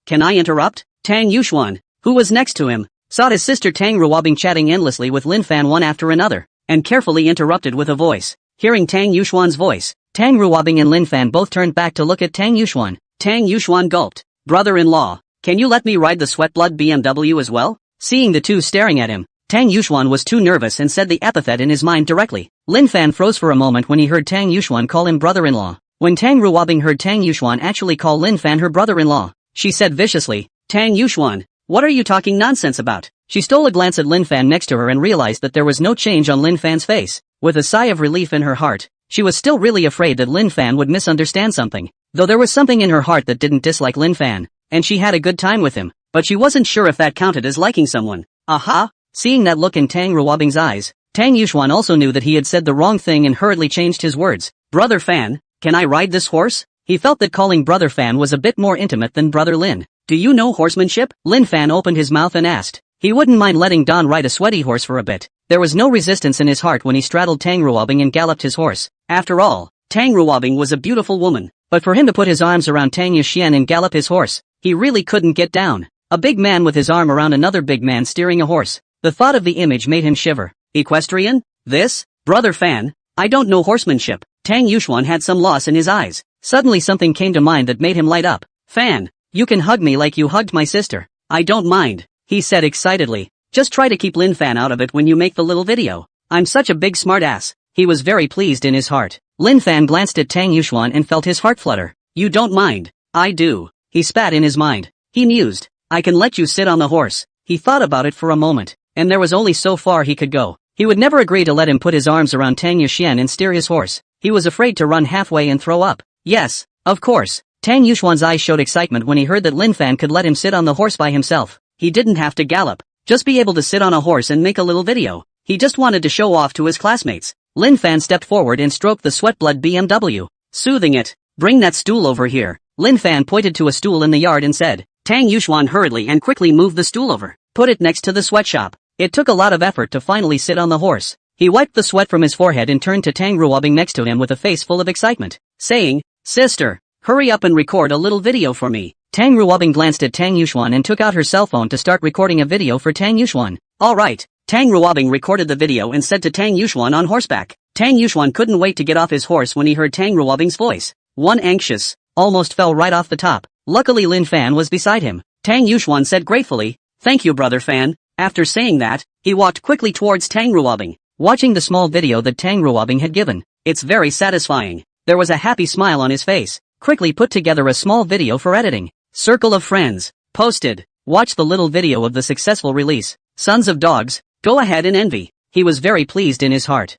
Can I interrupt? Tang Yuxuan, who was next to him, saw his sister Tang Ruobing chatting endlessly with Lin Fan one after another, and carefully interrupted with a voice. Hearing Tang Yuxuan's voice, Tang Ruobing and Lin Fan both turned back to look at Tang Yuxuan. Tang Yuxuan gulped. Brother-in-law, can you let me ride the sweat-blood BMW as well? Seeing the two staring at him, Tang Yuxuan was too nervous and said the epithet in his mind directly. Lin Fan froze for a moment when he heard Tang Yuxuan call him brother-in-law. When Tang Ruobing heard Tang Yuxuan actually call Lin Fan her brother-in-law, she said viciously, Tang Yuxuan, what are you talking nonsense about? She stole a glance at Lin Fan next to her and realized that there was no change on Lin Fan's face. With a sigh of relief in her heart, she was still really afraid that Lin Fan would misunderstand something. Though there was something in her heart that didn't dislike Lin Fan, and she had a good time with him, but she wasn't sure if that counted as liking someone. Aha! Seeing that look in Tang Ruobing's eyes, Tang Yuxuan also knew that he had said the wrong thing and hurriedly changed his words. Brother Fan, can I ride this horse? He felt that calling Brother Fan was a bit more intimate than Brother Lin. Do you know horsemanship? Lin Fan opened his mouth and asked. He wouldn't mind letting Don ride a sweaty horse for a bit. There was no resistance in his heart when he straddled Tang Ruobing and galloped his horse. After all, Tang Ruobing was a beautiful woman, but for him to put his arms around Tang Yuxian and gallop his horse, he really couldn't get down. A big man with his arm around another big man steering a horse. The thought of the image made him shiver. Equestrian? This? Brother Fan? I don't know horsemanship. Tang Yuxuan had some loss in his eyes. Suddenly something came to mind that made him light up. Fan, you can hug me like you hugged my sister. I don't mind, he said excitedly. Just try to keep Lin Fan out of it when you make the little video. I'm such a big smartass. He was very pleased in his heart. Lin Fan glanced at Tang Yuxuan and felt his heart flutter. You don't mind. I do. He spat in his mind. He mused. I can let you sit on the horse. He thought about it for a moment, and there was only so far he could go. He would never agree to let him put his arms around Tang Yuxian and steer his horse. He was afraid to run halfway and throw up. Yes, of course. Tang Yuxuan's eyes showed excitement when he heard that Lin Fan could let him sit on the horse by himself. He didn't have to gallop. Just be able to sit on a horse and make a little video. He just wanted to show off to his classmates. Lin Fan stepped forward and stroked the sweat-blood BMW, soothing it. Bring that stool over here. Lin Fan pointed to a stool in the yard and said. Tang Yuxuan hurriedly and quickly moved the stool over. Put it next to the sweatshop. It took a lot of effort to finally sit on the horse. He wiped the sweat from his forehead and turned to Tang Ruobing next to him with a face full of excitement, saying, Sister, hurry up and record a little video for me. Tang Ruobing glanced at Tang Yuxuan and took out her cell phone to start recording a video for Tang Yuxuan. Alright, Tang Ruobing recorded the video and said to Tang Yuxuan on horseback. Tang Yuxuan couldn't wait to get off his horse when he heard Tang Ruobing's voice. One anxious, almost fell right off the top. Luckily Lin Fan was beside him. Tang Yuxuan said gratefully, Thank you Brother Fan. After saying that, he walked quickly towards Tang Ruobing, watching the small video that Tang Ruobing had given. It's very satisfying. There was a happy smile on his face. Quickly put together a small video for editing. Circle of friends. Posted. Watch the little video of the successful release. Sons of dogs. Go ahead and envy. He was very pleased in his heart.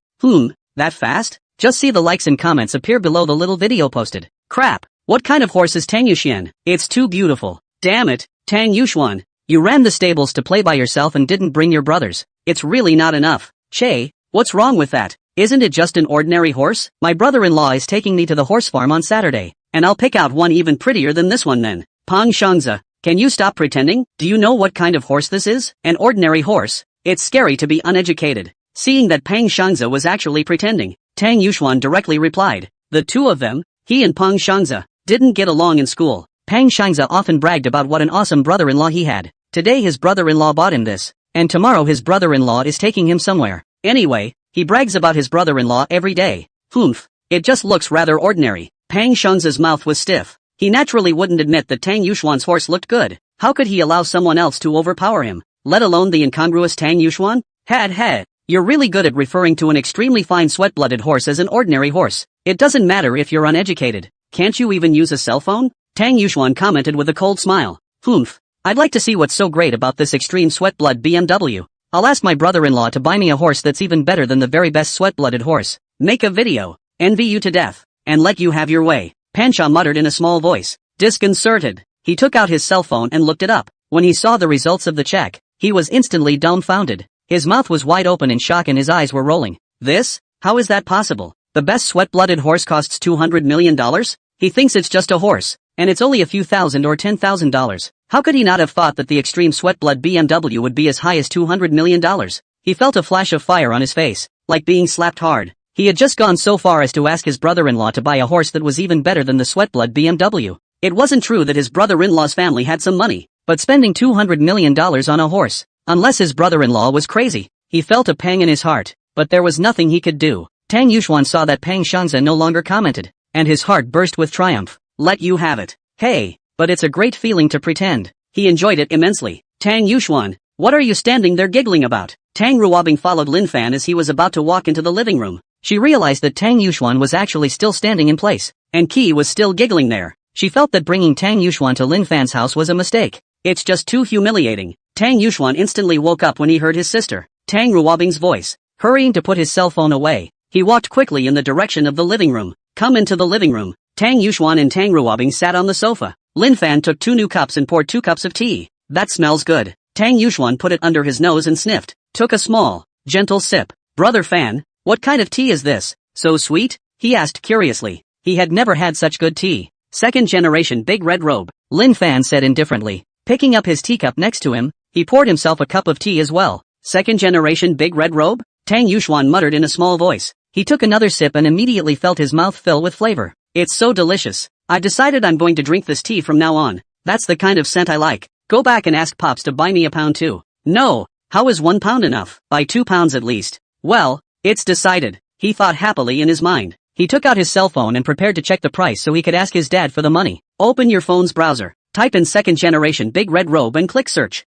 That fast? Just see the likes and comments appear below the little video posted. Crap. What kind of horse is Tang Yuxian? It's too beautiful. Damn it, Tang Yuxuan. You ran the stables to play by yourself and didn't bring your brothers. It's really not enough. Che, what's wrong with that? Isn't it just an ordinary horse? My brother-in-law is taking me to the horse farm on Saturday, and I'll pick out one even prettier than this one then. Pang Shangzi, can you stop pretending? Do you know what kind of horse this is? An ordinary horse. It's scary to be uneducated. Seeing that Pang Shangzi was actually pretending, Tang Yuxuan directly replied. The two of them, he and Pang Shangzi, didn't get along in school. Pang Shangzi often bragged about what an awesome brother-in-law he had. Today his brother-in-law bought him this, and tomorrow his brother-in-law is taking him somewhere. Anyway, he brags about his brother-in-law every day. Humph, it just looks rather ordinary. Pang Shangzi's mouth was stiff. He naturally wouldn't admit that Tang Yuxuan's horse looked good. How could he allow someone else to overpower him, let alone the incongruous Tang Yuxuan? Had. You're really good at referring to an extremely fine sweat-blooded horse as an ordinary horse. It doesn't matter if you're uneducated. Can't you even use a cell phone? Tang Yuxuan commented with a cold smile. Humph. I'd like to see what's so great about this extreme sweat-blood BMW. I'll ask my brother-in-law to buy me a horse that's even better than the very best sweat-blooded horse. Make a video, envy you to death, and let you have your way. Pansha muttered in a small voice. Disconcerted, he took out his cell phone and looked it up. When he saw the results of the check, he was instantly dumbfounded. His mouth was wide open in shock and his eyes were rolling. This? How is that possible? The best sweat-blooded horse costs $200 million? He thinks it's just a horse, and it's only a few thousand or $10,000. How could he not have thought that the extreme sweat-blood BMW would be as high as $200 million? He felt a flash of fire on his face, like being slapped hard. He had just gone so far as to ask his brother-in-law to buy a horse that was even better than the sweat-blood BMW. It wasn't true that his brother-in-law's family had some money, but spending $200 million on a horse, unless his brother-in-law was crazy. He felt a pang in his heart, but there was nothing he could do. Tang Yuxuan saw that Pang Shangzi no longer commented, and his heart burst with triumph. Let you have it. Hey, but it's a great feeling to pretend. He enjoyed it immensely. Tang Yuxuan, what are you standing there giggling about? Tang Ruobing followed Lin Fan as he was about to walk into the living room. She realized that Tang Yuxuan was actually still standing in place, and Qi was still giggling there. She felt that bringing Tang Yuxuan to Lin Fan's house was a mistake. It's just too humiliating. Tang Yuxuan instantly woke up when he heard his sister, Tang Ruobing's voice, hurrying to put his cell phone away. He walked quickly in the direction of the living room. Come into the living room. Tang Yuxuan and Tang Ruobing sat on the sofa. Lin Fan took 2 new cups and poured 2 cups of tea. That smells good. Tang Yuxuan put it under his nose and sniffed. Took a small, gentle sip. Brother Fan, what kind of tea is this? So sweet? He asked curiously. He had never had such good tea. Second generation Big Red Robe, Lin Fan said indifferently. Picking up his teacup next to him, he poured himself a cup of tea as well. Second generation Big Red Robe? Tang Yuxuan muttered in a small voice. He took another sip and immediately felt his mouth fill with flavor. It's so delicious. I've decided I'm going to drink this tea from now on. That's the kind of scent I like. Go back and ask Pops to buy me a pound too. No, how is 1 pound enough? Buy 2 pounds at least. Well, it's decided. He thought happily in his mind. He took out his cell phone and prepared to check the price so he could ask his dad for the money. Open your phone's browser. Type in second generation Big Red Robe and click search.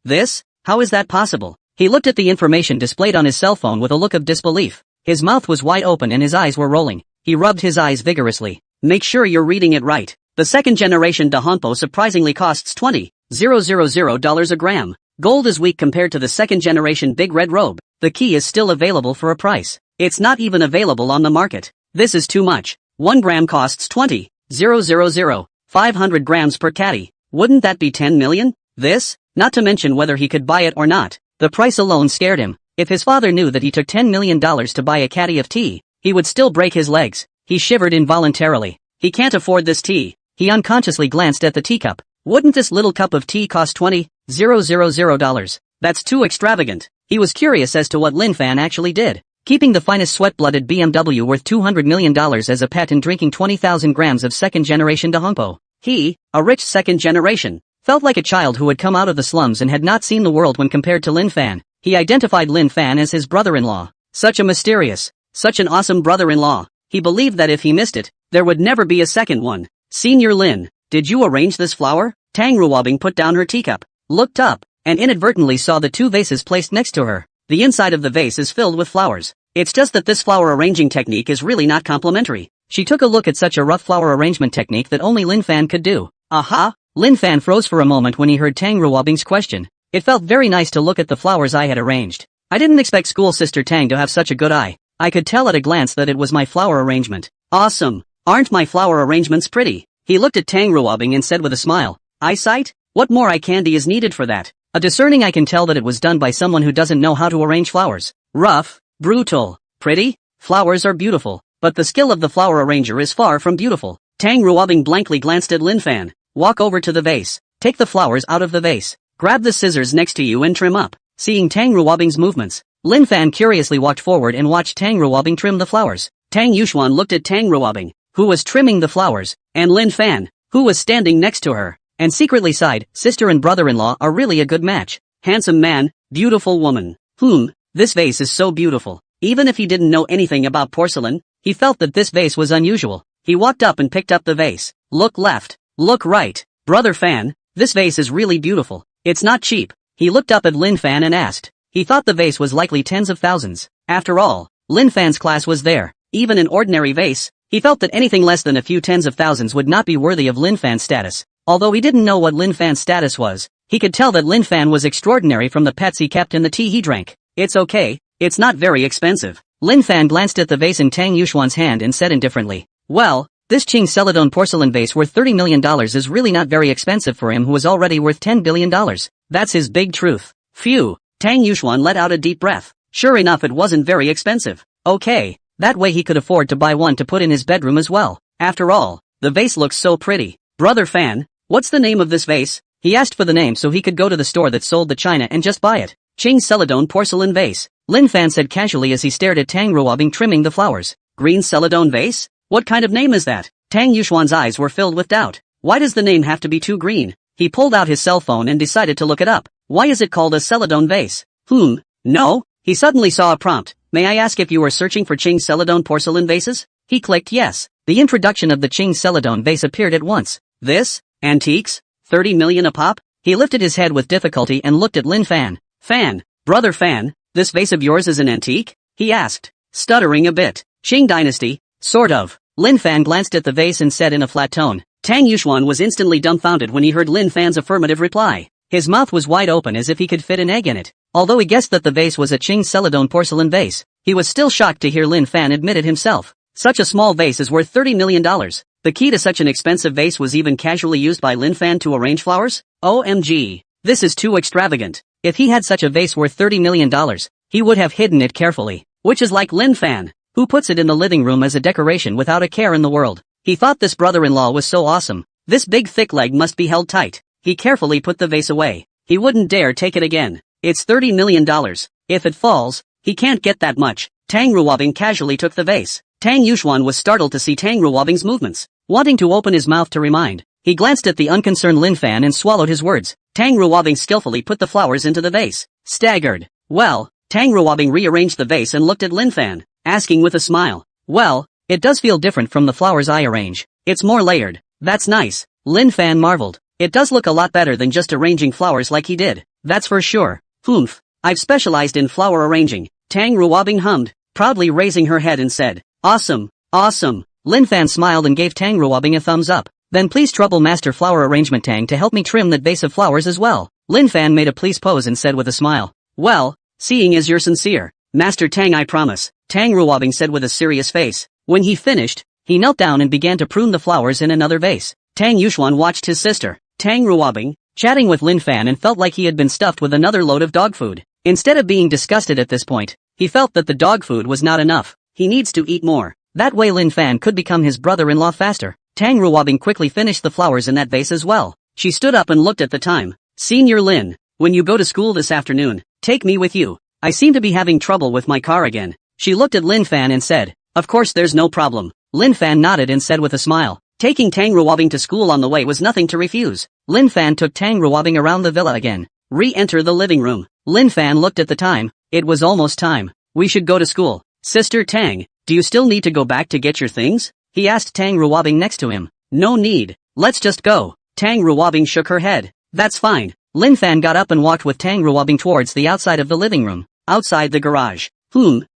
This? How is that possible? He looked at the information displayed on his cell phone with a look of disbelief. His mouth was wide open and his eyes were rolling. He rubbed his eyes vigorously. Make sure you're reading it right. The second generation Dahanpo surprisingly costs $20,000 a gram. Gold is weak compared to the second generation Big Red Robe. The key is still available for a price. It's not even available on the market. This is too much. 1 gram costs 20,000. 500 grams per caddy. Wouldn't that be 10 million? This? Not to mention whether he could buy it or not. The price alone scared him. If his father knew that he took $10 million to buy a caddy of tea, he would still break his legs. He shivered involuntarily. He can't afford this tea. He unconsciously glanced at the teacup. Wouldn't this little cup of tea cost $20,000? That's too extravagant. He was curious as to what Lin Fan actually did. Keeping the finest sweat-blooded BMW worth $200 million as a pet and drinking 20,000 grams of second-generation Dahanpo. He, a rich second generation, felt like a child who had come out of the slums and had not seen the world when compared to Lin Fan. He identified Lin Fan as his brother-in-law. Such a mysterious, such an awesome brother-in-law. He believed that if he missed it, there would never be a second one. Senior Lin, did you arrange this flower? Tang Ruobing put down her teacup, looked up, and inadvertently saw the 2 vases placed next to her. The inside of the vase is filled with flowers. It's just that this flower arranging technique is really not complimentary. She took a look at such a rough flower arrangement technique that only Lin Fan could do. Aha! Lin Fan froze for a moment when he heard Tang Ruobing's question. It felt very nice to look at the flowers I had arranged. I didn't expect school sister Tang to have such a good eye. I could tell at a glance that it was my flower arrangement. Awesome! Aren't my flower arrangements pretty? He looked at Tang Ruobing and said with a smile, eyesight? What more eye candy is needed for that? A discerning eye can tell that it was done by someone who doesn't know how to arrange flowers. Rough, brutal, pretty? Flowers are beautiful, but the skill of the flower arranger is far from beautiful. Tang Ruobing blankly glanced at Lin Fan. Walk over to the vase. Take the flowers out of the vase. Grab the scissors next to you and trim up. Seeing Tang Ruobing's movements, Lin Fan curiously walked forward and watched Tang Ruobing trim the flowers. Tang Yuxuan looked at Tang Ruobing, who was trimming the flowers, and Lin Fan, who was standing next to her, and secretly sighed, sister and brother-in-law are really a good match. Handsome man, beautiful woman. This vase is so beautiful. Even if he didn't know anything about porcelain, he felt that this vase was unusual. He walked up and picked up the vase. Look left, look right. Brother Fan, this vase is really beautiful. It's not cheap. He looked up at Lin Fan and asked. He thought the vase was likely tens of thousands. After all, Lin Fan's class was there. Even an ordinary vase, he felt that anything less than a few tens of thousands would not be worthy of Lin Fan's status. Although he didn't know what Lin Fan's status was, he could tell that Lin Fan was extraordinary from the pets he kept and the tea he drank. It's okay, it's not very expensive. Lin Fan glanced at the vase in Tang Yuxuan's hand and said indifferently, well, this Qing Celadon porcelain vase worth $30 million is really not very expensive for him who is already worth $10 billion. That's his big truth. Phew, Tang Yuxuan let out a deep breath. Sure enough it wasn't very expensive. Okay, that way he could afford to buy one to put in his bedroom as well. After all, the vase looks so pretty. Brother Fan, what's the name of this vase? He asked for the name so he could go to the store that sold the china and just buy it. Qing Celadon porcelain vase. Lin Fan said casually as he stared at Tang Ruobing trimming the flowers. Green Celadon vase? What kind of name is that? Tang Yuxuan's eyes were filled with doubt. Why does the name have to be too green? He pulled out his cell phone and decided to look it up. Why is it called a Celadon vase? No? He suddenly saw a prompt. May I ask if you are searching for Qing Celadon porcelain vases? He clicked yes. The introduction of the Qing Celadon vase appeared at once. This? Antiques? 30 million a pop? He lifted his head with difficulty and looked at Lin Fan. Fan, brother Fan, this vase of yours is an antique? He asked, stuttering a bit. Qing Dynasty? Sort of. Lin Fan glanced at the vase and said in a flat tone. Tang Yuxuan was instantly dumbfounded when he heard Lin Fan's affirmative reply. His mouth was wide open as if he could fit an egg in it. Although he guessed that the vase was a Qing Celadon porcelain vase, he was still shocked to hear Lin Fan admit it himself. Such a small vase is worth $30 million. The key to such an expensive vase was even casually used by Lin Fan to arrange flowers? OMG. This is too extravagant. If he had such a vase worth $30 million, he would have hidden it carefully. Which is like Lin Fan, who puts it in the living room as a decoration without a care in the world. He thought this brother-in-law was so awesome. This big thick leg must be held tight. He carefully put the vase away. He wouldn't dare take it again. It's $30 million. If it falls, he can't get that much. Tang Ruobing casually took the vase. Tang Yuxuan was startled to see Tang Ruobing's movements. Wanting to open his mouth to remind, he glanced at the unconcerned Lin Fan and swallowed his words. Tang Ruobing skillfully put the flowers into the vase. Staggered. Well, Tang Ruobing rearranged the vase and looked at Lin Fan, asking with a smile. Well, it does feel different from the flowers I arrange. It's more layered. That's nice. Lin Fan marveled. It does look a lot better than just arranging flowers like he did. That's for sure. I've specialized in flower arranging. Tang Ruobing hummed, proudly raising her head and said, awesome, awesome. Lin Fan smiled and gave Tang Ruobing a thumbs up. Then please trouble Master Flower Arrangement Tang to help me trim that vase of flowers as well. Lin Fan made a please pose and said with a smile. Well, seeing as you're sincere, Master Tang I promise, Tang Ruobing said with a serious face. When he finished, he knelt down and began to prune the flowers in another vase. Tang Yuxuan watched his sister, Tang Ruobing, chatting with Lin Fan and felt like he had been stuffed with another load of dog food. Instead of being disgusted at this point, he felt that the dog food was not enough. He needs to eat more. That way Lin Fan could become his brother-in-law faster. Tang Ruobing quickly finished the flowers in that vase as well. She stood up and looked at the time. Senior Lin, when you go to school this afternoon, take me with you. I seem to be having trouble with my car again. She looked at Lin Fan and said, of course there's no problem. Lin Fan nodded and said with a smile. Taking Tang Ruobing to school on the way was nothing to refuse. Lin Fan took Tang Ruobing around the villa again. Re-enter the living room. Lin Fan looked at the time. It was almost time. We should go to school. Sister Tang, do you still need to go back to get your things? He asked Tang Ruobing next to him. No need. Let's just go. Tang Ruobing shook her head. That's fine. Lin Fan got up and walked with Tang Ruobing towards the outside of the living room. Outside the garage.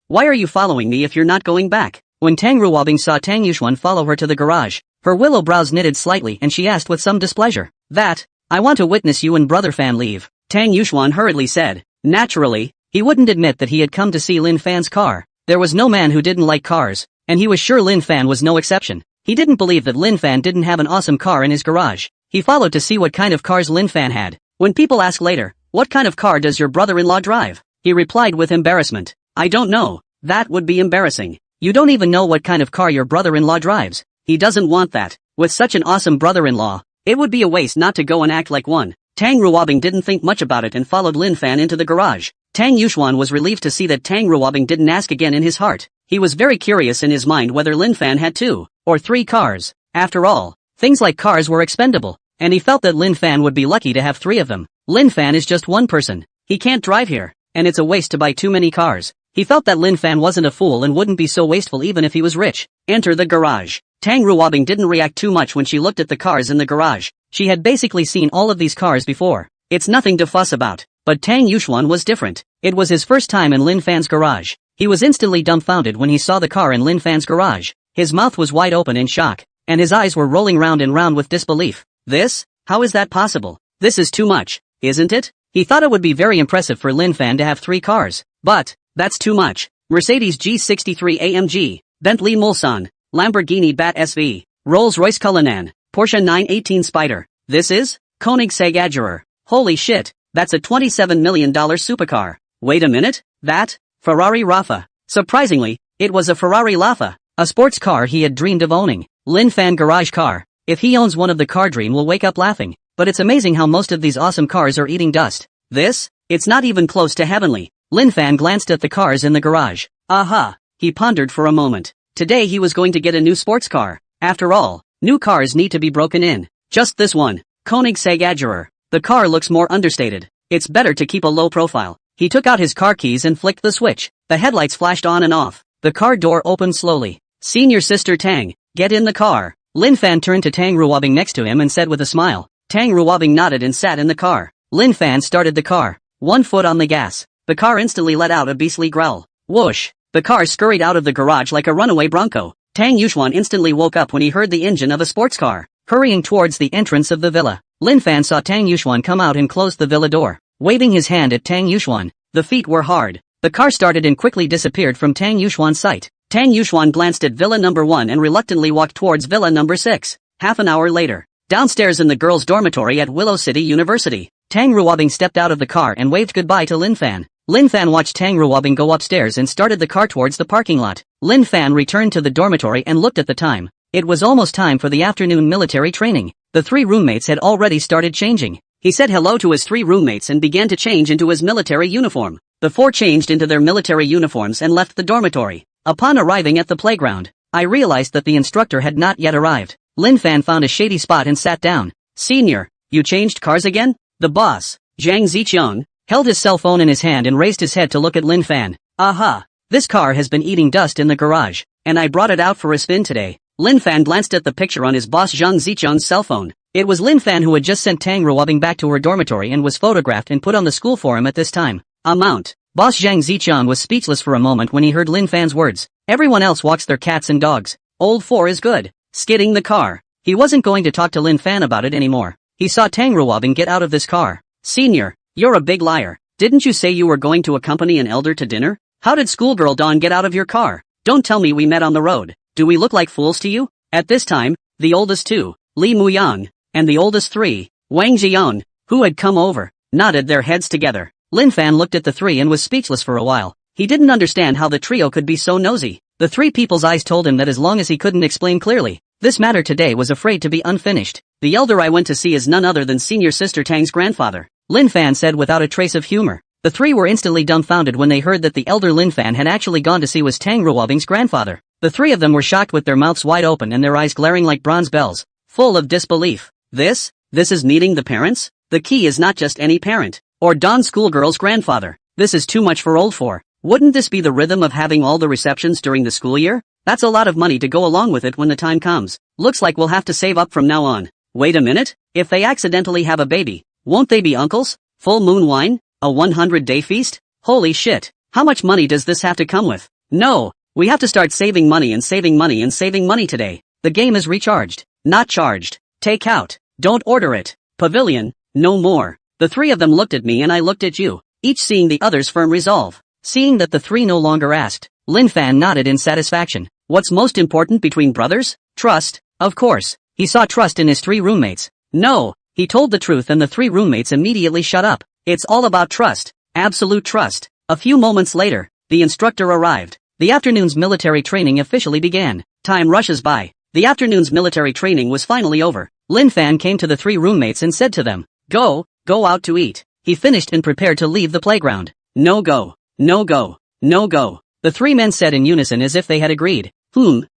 Why are you following me if you're not going back? When Tang Ruobing saw Tang Yuxuan follow her to the garage, her willow brows knitted slightly and she asked with some displeasure. I want to witness you and Brother Fan leave. Tang Yuxuan hurriedly said. Naturally, he wouldn't admit that he had come to see Lin Fan's car. There was no man who didn't like cars, and he was sure Lin Fan was no exception. He didn't believe that Lin Fan didn't have an awesome car in his garage. He followed to see what kind of cars Lin Fan had. When people asked later, "What kind of car does your brother-in-law drive?" he replied with embarrassment, "I don't know." That would be embarrassing. You don't even know what kind of car your brother-in-law drives. He doesn't want that. With such an awesome brother-in-law, it would be a waste not to go and act like one. Tang Ruobing didn't think much about it and followed Lin Fan into the garage. Tang Yuxuan was relieved to see that Tang Ruobing didn't ask again in his heart. He was very curious in his mind whether Lin Fan had 2 or 3 cars. After all, things like cars were expendable, and he felt that Lin Fan would be lucky to have 3 of them. Lin Fan is just one person. He can't drive here, and it's a waste to buy too many cars. He felt that Lin Fan wasn't a fool and wouldn't be so wasteful even if he was rich. Enter the garage. Tang Ruobing didn't react too much when she looked at the cars in the garage. She had basically seen all of these cars before. It's nothing to fuss about. But Tang Yuxuan was different. It was his first time in Lin Fan's garage. He was instantly dumbfounded when he saw the car in Lin Fan's garage. His mouth was wide open in shock, and his eyes were rolling round and round with disbelief. This? How is that possible? This is too much, isn't it? He thought it would be very impressive for Lin Fan to have 3 cars. But that's too much. Mercedes G63 AMG, Bentley Mulsanne, Lamborghini Bat SV, Rolls-Royce Cullinan, Porsche 918 Spider. This is Koenigsegg Agera. Holy shit, that's a $27 million supercar. Wait a minute, that? Ferrari Rafa. Surprisingly, it was a Ferrari Rafa, a sports car he had dreamed of owning. Lin Fan garage car. If he owns one of the car dream will wake up laughing. But it's amazing how most of these awesome cars are eating dust. This? It's not even close to heavenly. Lin Fan glanced at the cars in the garage. Aha! He pondered for a moment. Today he was going to get a new sports car. After all, new cars need to be broken in. Just this one. Koenigsegg Agera. The car looks more understated. It's better to keep a low profile. He took out his car keys and flicked the switch. The headlights flashed on and off. The car door opened slowly. Senior Sister Tang, get in the car. Lin Fan turned to Tang Ruobing next to him and said with a smile. Tang Ruobing nodded and sat in the car. Lin Fan started the car. 1 foot on the gas. The car instantly let out a beastly growl. Whoosh! The car scurried out of the garage like a runaway bronco. Tang Yuxuan instantly woke up when he heard the engine of a sports car. Hurrying towards the entrance of the villa, Lin Fan saw Tang Yuxuan come out and close the villa door. Waving his hand at Tang Yuxuan, the feet were hard. The car started and quickly disappeared from Tang Yuxuan's sight. Tang Yuxuan glanced at villa number 1 and reluctantly walked towards villa number 6. Half an hour later, downstairs in the girls' dormitory at Willow City University, Tang Ruobing stepped out of the car and waved goodbye to Lin Fan. Lin Fan watched Tang Ruobing go upstairs and started the car towards the parking lot. Lin Fan returned to the dormitory and looked at the time. It was almost time for the afternoon military training. The 3 roommates had already started changing. He said hello to his 3 roommates and began to change into his military uniform. The 4 changed into their military uniforms and left the dormitory. Upon arriving at the playground, I realized that the instructor had not yet arrived. Lin Fan found a shady spot and sat down. Senior, you changed cars again? The boss, Zhang Ziqiang, held his cell phone in his hand and raised his head to look at Lin Fan. Aha! This car has been eating dust in the garage, and I brought it out for a spin today. Lin Fan glanced at the picture on his boss Zhang Ziqiang's cell phone. It was Lin Fan who had just sent Tang Ruobing back to her dormitory and was photographed and put on the school forum at this time. Amount. Boss Zhang Ziqiang was speechless for a moment when he heard Lin Fan's words. Everyone else walks their cats and dogs. Old 4 is good. Skidding the car. He wasn't going to talk to Lin Fan about it anymore. He saw Tang Ruobing get out of this car. Senior, you're a big liar. Didn't you say you were going to accompany an elder to dinner? How did schoolgirl Dawn get out of your car? Don't tell me we met on the road. Do we look like fools to you? At this time, the oldest 2, Li Muyang, and the oldest 3, Wang Jian, who had come over, nodded their heads together. Lin Fan looked at the 3 and was speechless for a while. He didn't understand how the trio could be so nosy. The 3 people's eyes told him that as long as he couldn't explain clearly, this matter today was afraid to be unfinished. The elder I went to see is none other than Senior Sister Tang's grandfather, Lin Fan said without a trace of humor. The 3 were instantly dumbfounded when they heard that the elder Lin Fan had actually gone to see was Tang Ruobing's grandfather. The 3 of them were shocked with their mouths wide open and their eyes glaring like bronze bells, full of disbelief. This is meeting the parents? The key is not just any parent, or Dawn schoolgirl's grandfather. This is too much for old 4. Wouldn't this be the rhythm of having all the receptions during the school year? That's a lot of money to go along with it when the time comes. Looks like we'll have to save up from now on. Wait a minute, if they accidentally have a baby, won't they be uncles? Full moon wine? A 100-day feast? Holy shit, how much money does this have to come with? No, we have to start saving money and saving money and saving money today. The game is recharged, not charged. Take out, don't order it. Pavilion, no more. The 3 of them looked at me and I looked at you, each seeing the other's firm resolve. Seeing that the 3 no longer asked, Lin Fan nodded in satisfaction. What's most important between brothers? Trust, of course. He saw trust in his 3 roommates. No, he told the truth and the 3 roommates immediately shut up. It's all about trust. Absolute trust. A few moments later, the instructor arrived. The afternoon's military training officially began. Time rushes by. The afternoon's military training was finally over. Lin Fan came to the 3 roommates and said to them, Go out to eat. He finished and prepared to leave the playground. No go. No go. No go. The 3 men said in unison as if they had agreed.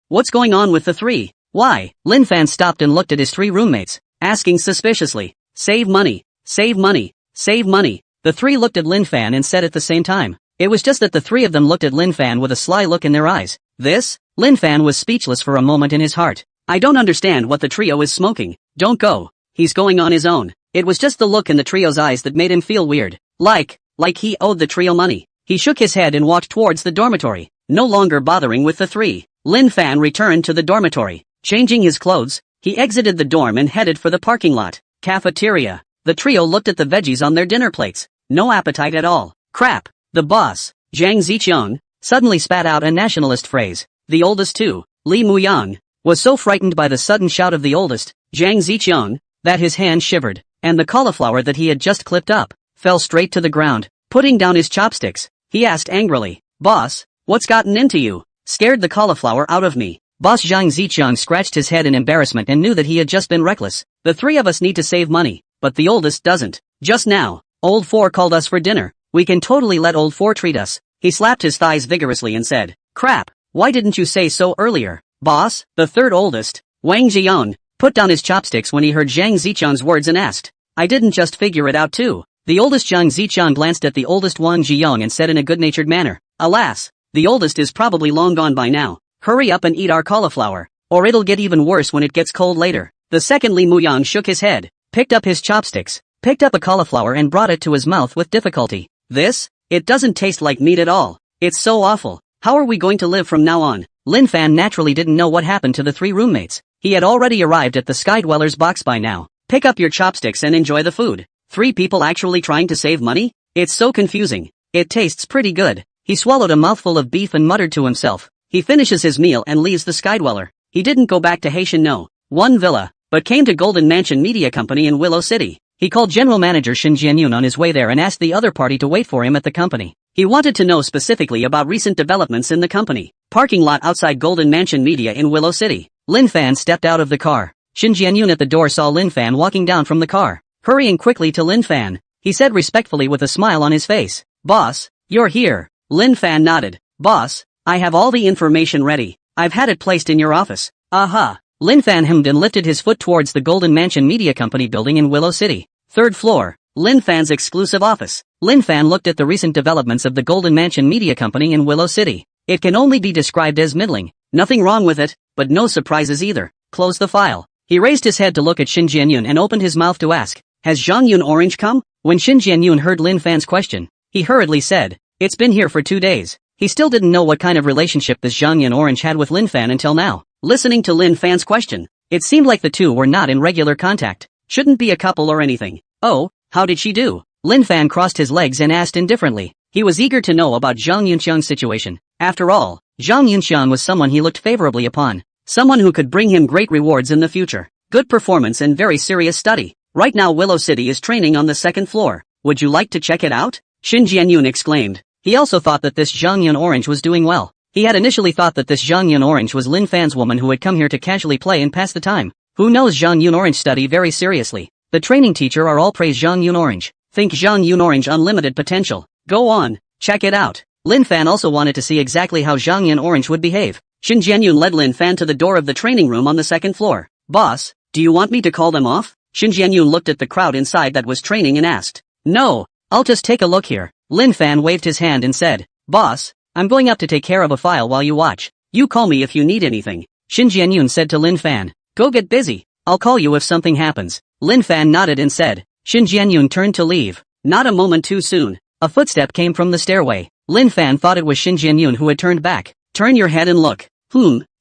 What's going on with the 3? Why? Lin Fan stopped and looked at his 3 roommates, asking suspiciously. Save money. Save money. Save money. The 3 looked at Lin Fan and said at the same time. It was just that the 3 of them looked at Lin Fan with a sly look in their eyes. This? Lin Fan was speechless for a moment in his heart. I don't understand what the trio is smoking. Don't go. He's going on his own. It was just the look in the trio's eyes that made him feel weird. Like he owed the trio money. He shook his head and walked towards the dormitory, no longer bothering with the 3. Lin Fan returned to the dormitory. Changing his clothes, he exited the dorm and headed for the parking lot. Cafeteria. The trio looked at the veggies on their dinner plates. No appetite at all. Crap. The boss, Zhang Ziqiang, suddenly spat out a nationalist phrase. The oldest too, Li Muyang, was so frightened by the sudden shout of the oldest, Zhang Ziqiang, that his hand shivered, and the cauliflower that he had just clipped up fell straight to the ground. Putting down his chopsticks, he asked angrily, Boss, what's gotten into you? Scared the cauliflower out of me. Boss Zhang Ziqiang scratched his head in embarrassment and knew that he had just been reckless. The 3 of us need to save money, but the oldest doesn't. Just now, old 4 called us for dinner. We can totally let old 4 treat us. He slapped his thighs vigorously and said, Crap, why didn't you say so earlier? Boss, the 3rd oldest, Wang Jian, put down his chopsticks when he heard Zhang Ziqiang's words and asked, I didn't just figure it out too. The oldest Zhang Ziqiang glanced at the oldest Wang Jiang and said in a good-natured manner, Alas, the oldest is probably long gone by now. Hurry up and eat our cauliflower, or it'll get even worse when it gets cold later. The second Li Muyang shook his head, picked up his chopsticks, picked up a cauliflower and brought it to his mouth with difficulty. This? It doesn't taste like meat at all. It's so awful. How are we going to live from now on? Lin Fan naturally didn't know what happened to the 3 roommates. He had already arrived at the Sky Dweller's box by now. Pick up your chopsticks and enjoy the food. 3 people actually trying to save money? It's so confusing. It tastes pretty good. He swallowed a mouthful of beef and muttered to himself. He finishes his meal and leaves the Sky Dweller. He didn't go back to Haitian No. 1 Villa, but came to Golden Mansion Media Company in Willow City. He called General Manager Shin Jianyun on his way there and asked the other party to wait for him at the company. He wanted to know specifically about recent developments in the company. Parking lot outside Golden Mansion Media in Willow City. Lin Fan stepped out of the car. Shin Jianyun at the door saw Lin Fan walking down from the car. Hurrying quickly to Lin Fan, he said respectfully with a smile on his face, Boss, you're here. Lin Fan nodded. Boss, I have all the information ready. I've had it placed in your office. Aha. Lin Fan hemmed and lifted his foot towards the Golden Mansion Media Company building in Willow City. 3rd floor, Lin Fan's exclusive office. Lin Fan looked at the recent developments of the Golden Mansion Media Company in Willow City. It can only be described as middling. Nothing wrong with it, but no surprises either. Close the file. He raised his head to look at Shin Jianyun and opened his mouth to ask, Has Zhangyun Orange come? When Shin Jianyun heard Lin Fan's question, he hurriedly said, It's been here for 2 days. He still didn't know what kind of relationship this Zhangyun Orange had with Lin Fan until now. Listening to Lin Fan's question, it seemed like the two were not in regular contact. Shouldn't be a couple or anything. Oh, how did she do? Lin Fan crossed his legs and asked indifferently. He was eager to know about Zhang Yunxiang's situation. After all, Zhang Yunxiang was someone he looked favorably upon. Someone who could bring him great rewards in the future. Good performance and very serious study. Right now Willow City is training on the 2nd floor. Would you like to check it out? Shin Jianyun exclaimed. He also thought that this Zhangyun Orange was doing well. He had initially thought that this Zhangyun Orange was Lin Fan's woman who had come here to casually play and pass the time. Who knows Zhangyun Orange study very seriously. The training teacher are all praise Zhangyun Orange. Think Zhangyun Orange unlimited potential. Go on, check it out. Lin Fan also wanted to see exactly how Zhangyun Orange would behave. Shin Jianyun led Lin Fan to the door of the training room on the 2nd floor. Boss, do you want me to call them off? Shin Jianyun looked at the crowd inside that was training and asked. No, I'll just take a look here. Lin Fan waved his hand and said, Boss, I'm going up to take care of a file while you watch. You call me if you need anything. Shin Jianyun said to Lin Fan. Go get busy. I'll call you if something happens. Lin Fan nodded and said. Shin Jianyun turned to leave. Not a moment too soon. A footstep came from the stairway. Lin Fan thought it was Shin Jianyun who had turned back. Turn your head and look.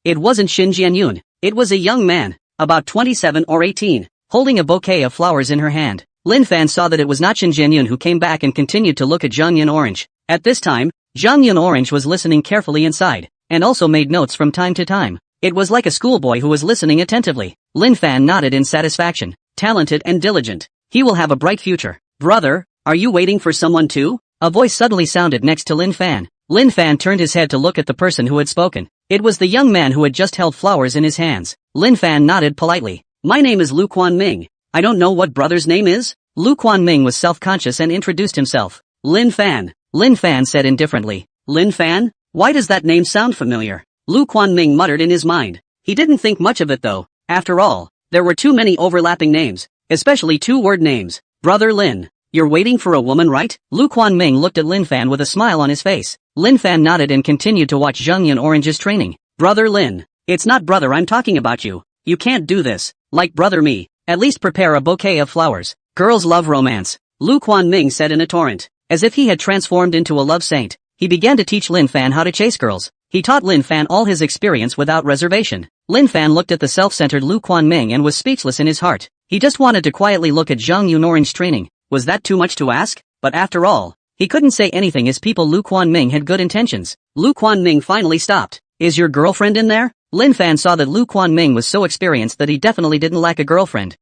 It wasn't Shin Jianyun. It was a young man, about 27 or 18, holding a bouquet of flowers in her hand. Lin Fan saw that it was not Shin Jianyun who came back and continued to look at Zhangyun Orange. At this time, Zhangyun Orange was listening carefully inside, and also made notes from time to time. It was like a schoolboy who was listening attentively. Lin Fan nodded in satisfaction. Talented and diligent. He will have a bright future. Brother, are you waiting for someone too? A voice suddenly sounded next to Lin Fan. Lin Fan turned his head to look at the person who had spoken. It was the young man who had just held flowers in his hands. Lin Fan nodded politely. My name is Lu Quanming. I don't know what brother's name is? Lu Quanming was self-conscious and introduced himself. Lin Fan. Lin Fan said indifferently. Lin Fan? Why does that name sound familiar? Lu Quanming muttered in his mind. He didn't think much of it though. After all, there were too many overlapping names, especially two-word names. Brother Lin. You're waiting for a woman, right? Lu Quanming looked at Lin Fan with a smile on his face. Lin Fan nodded and continued to watch Zhongyun Orange's training. Brother Lin. It's not brother, I'm talking about you. You can't do this. Like brother me. At least prepare a bouquet of flowers. Girls love romance. Lu Quanming said in a torrent. As if he had transformed into a love saint, he began to teach Lin Fan how to chase girls. He taught Lin Fan all his experience without reservation. Lin Fan looked at the self-centered Lu Quanming and was speechless in his heart. He just wanted to quietly look at Zhongyun Orange training. Was that too much to ask? But after all, he couldn't say anything as people Lu Quanming had good intentions. Lu Quanming finally stopped. Is your girlfriend in there? Lin Fan saw that Lu Quanming was so experienced that he definitely didn't lack a girlfriend.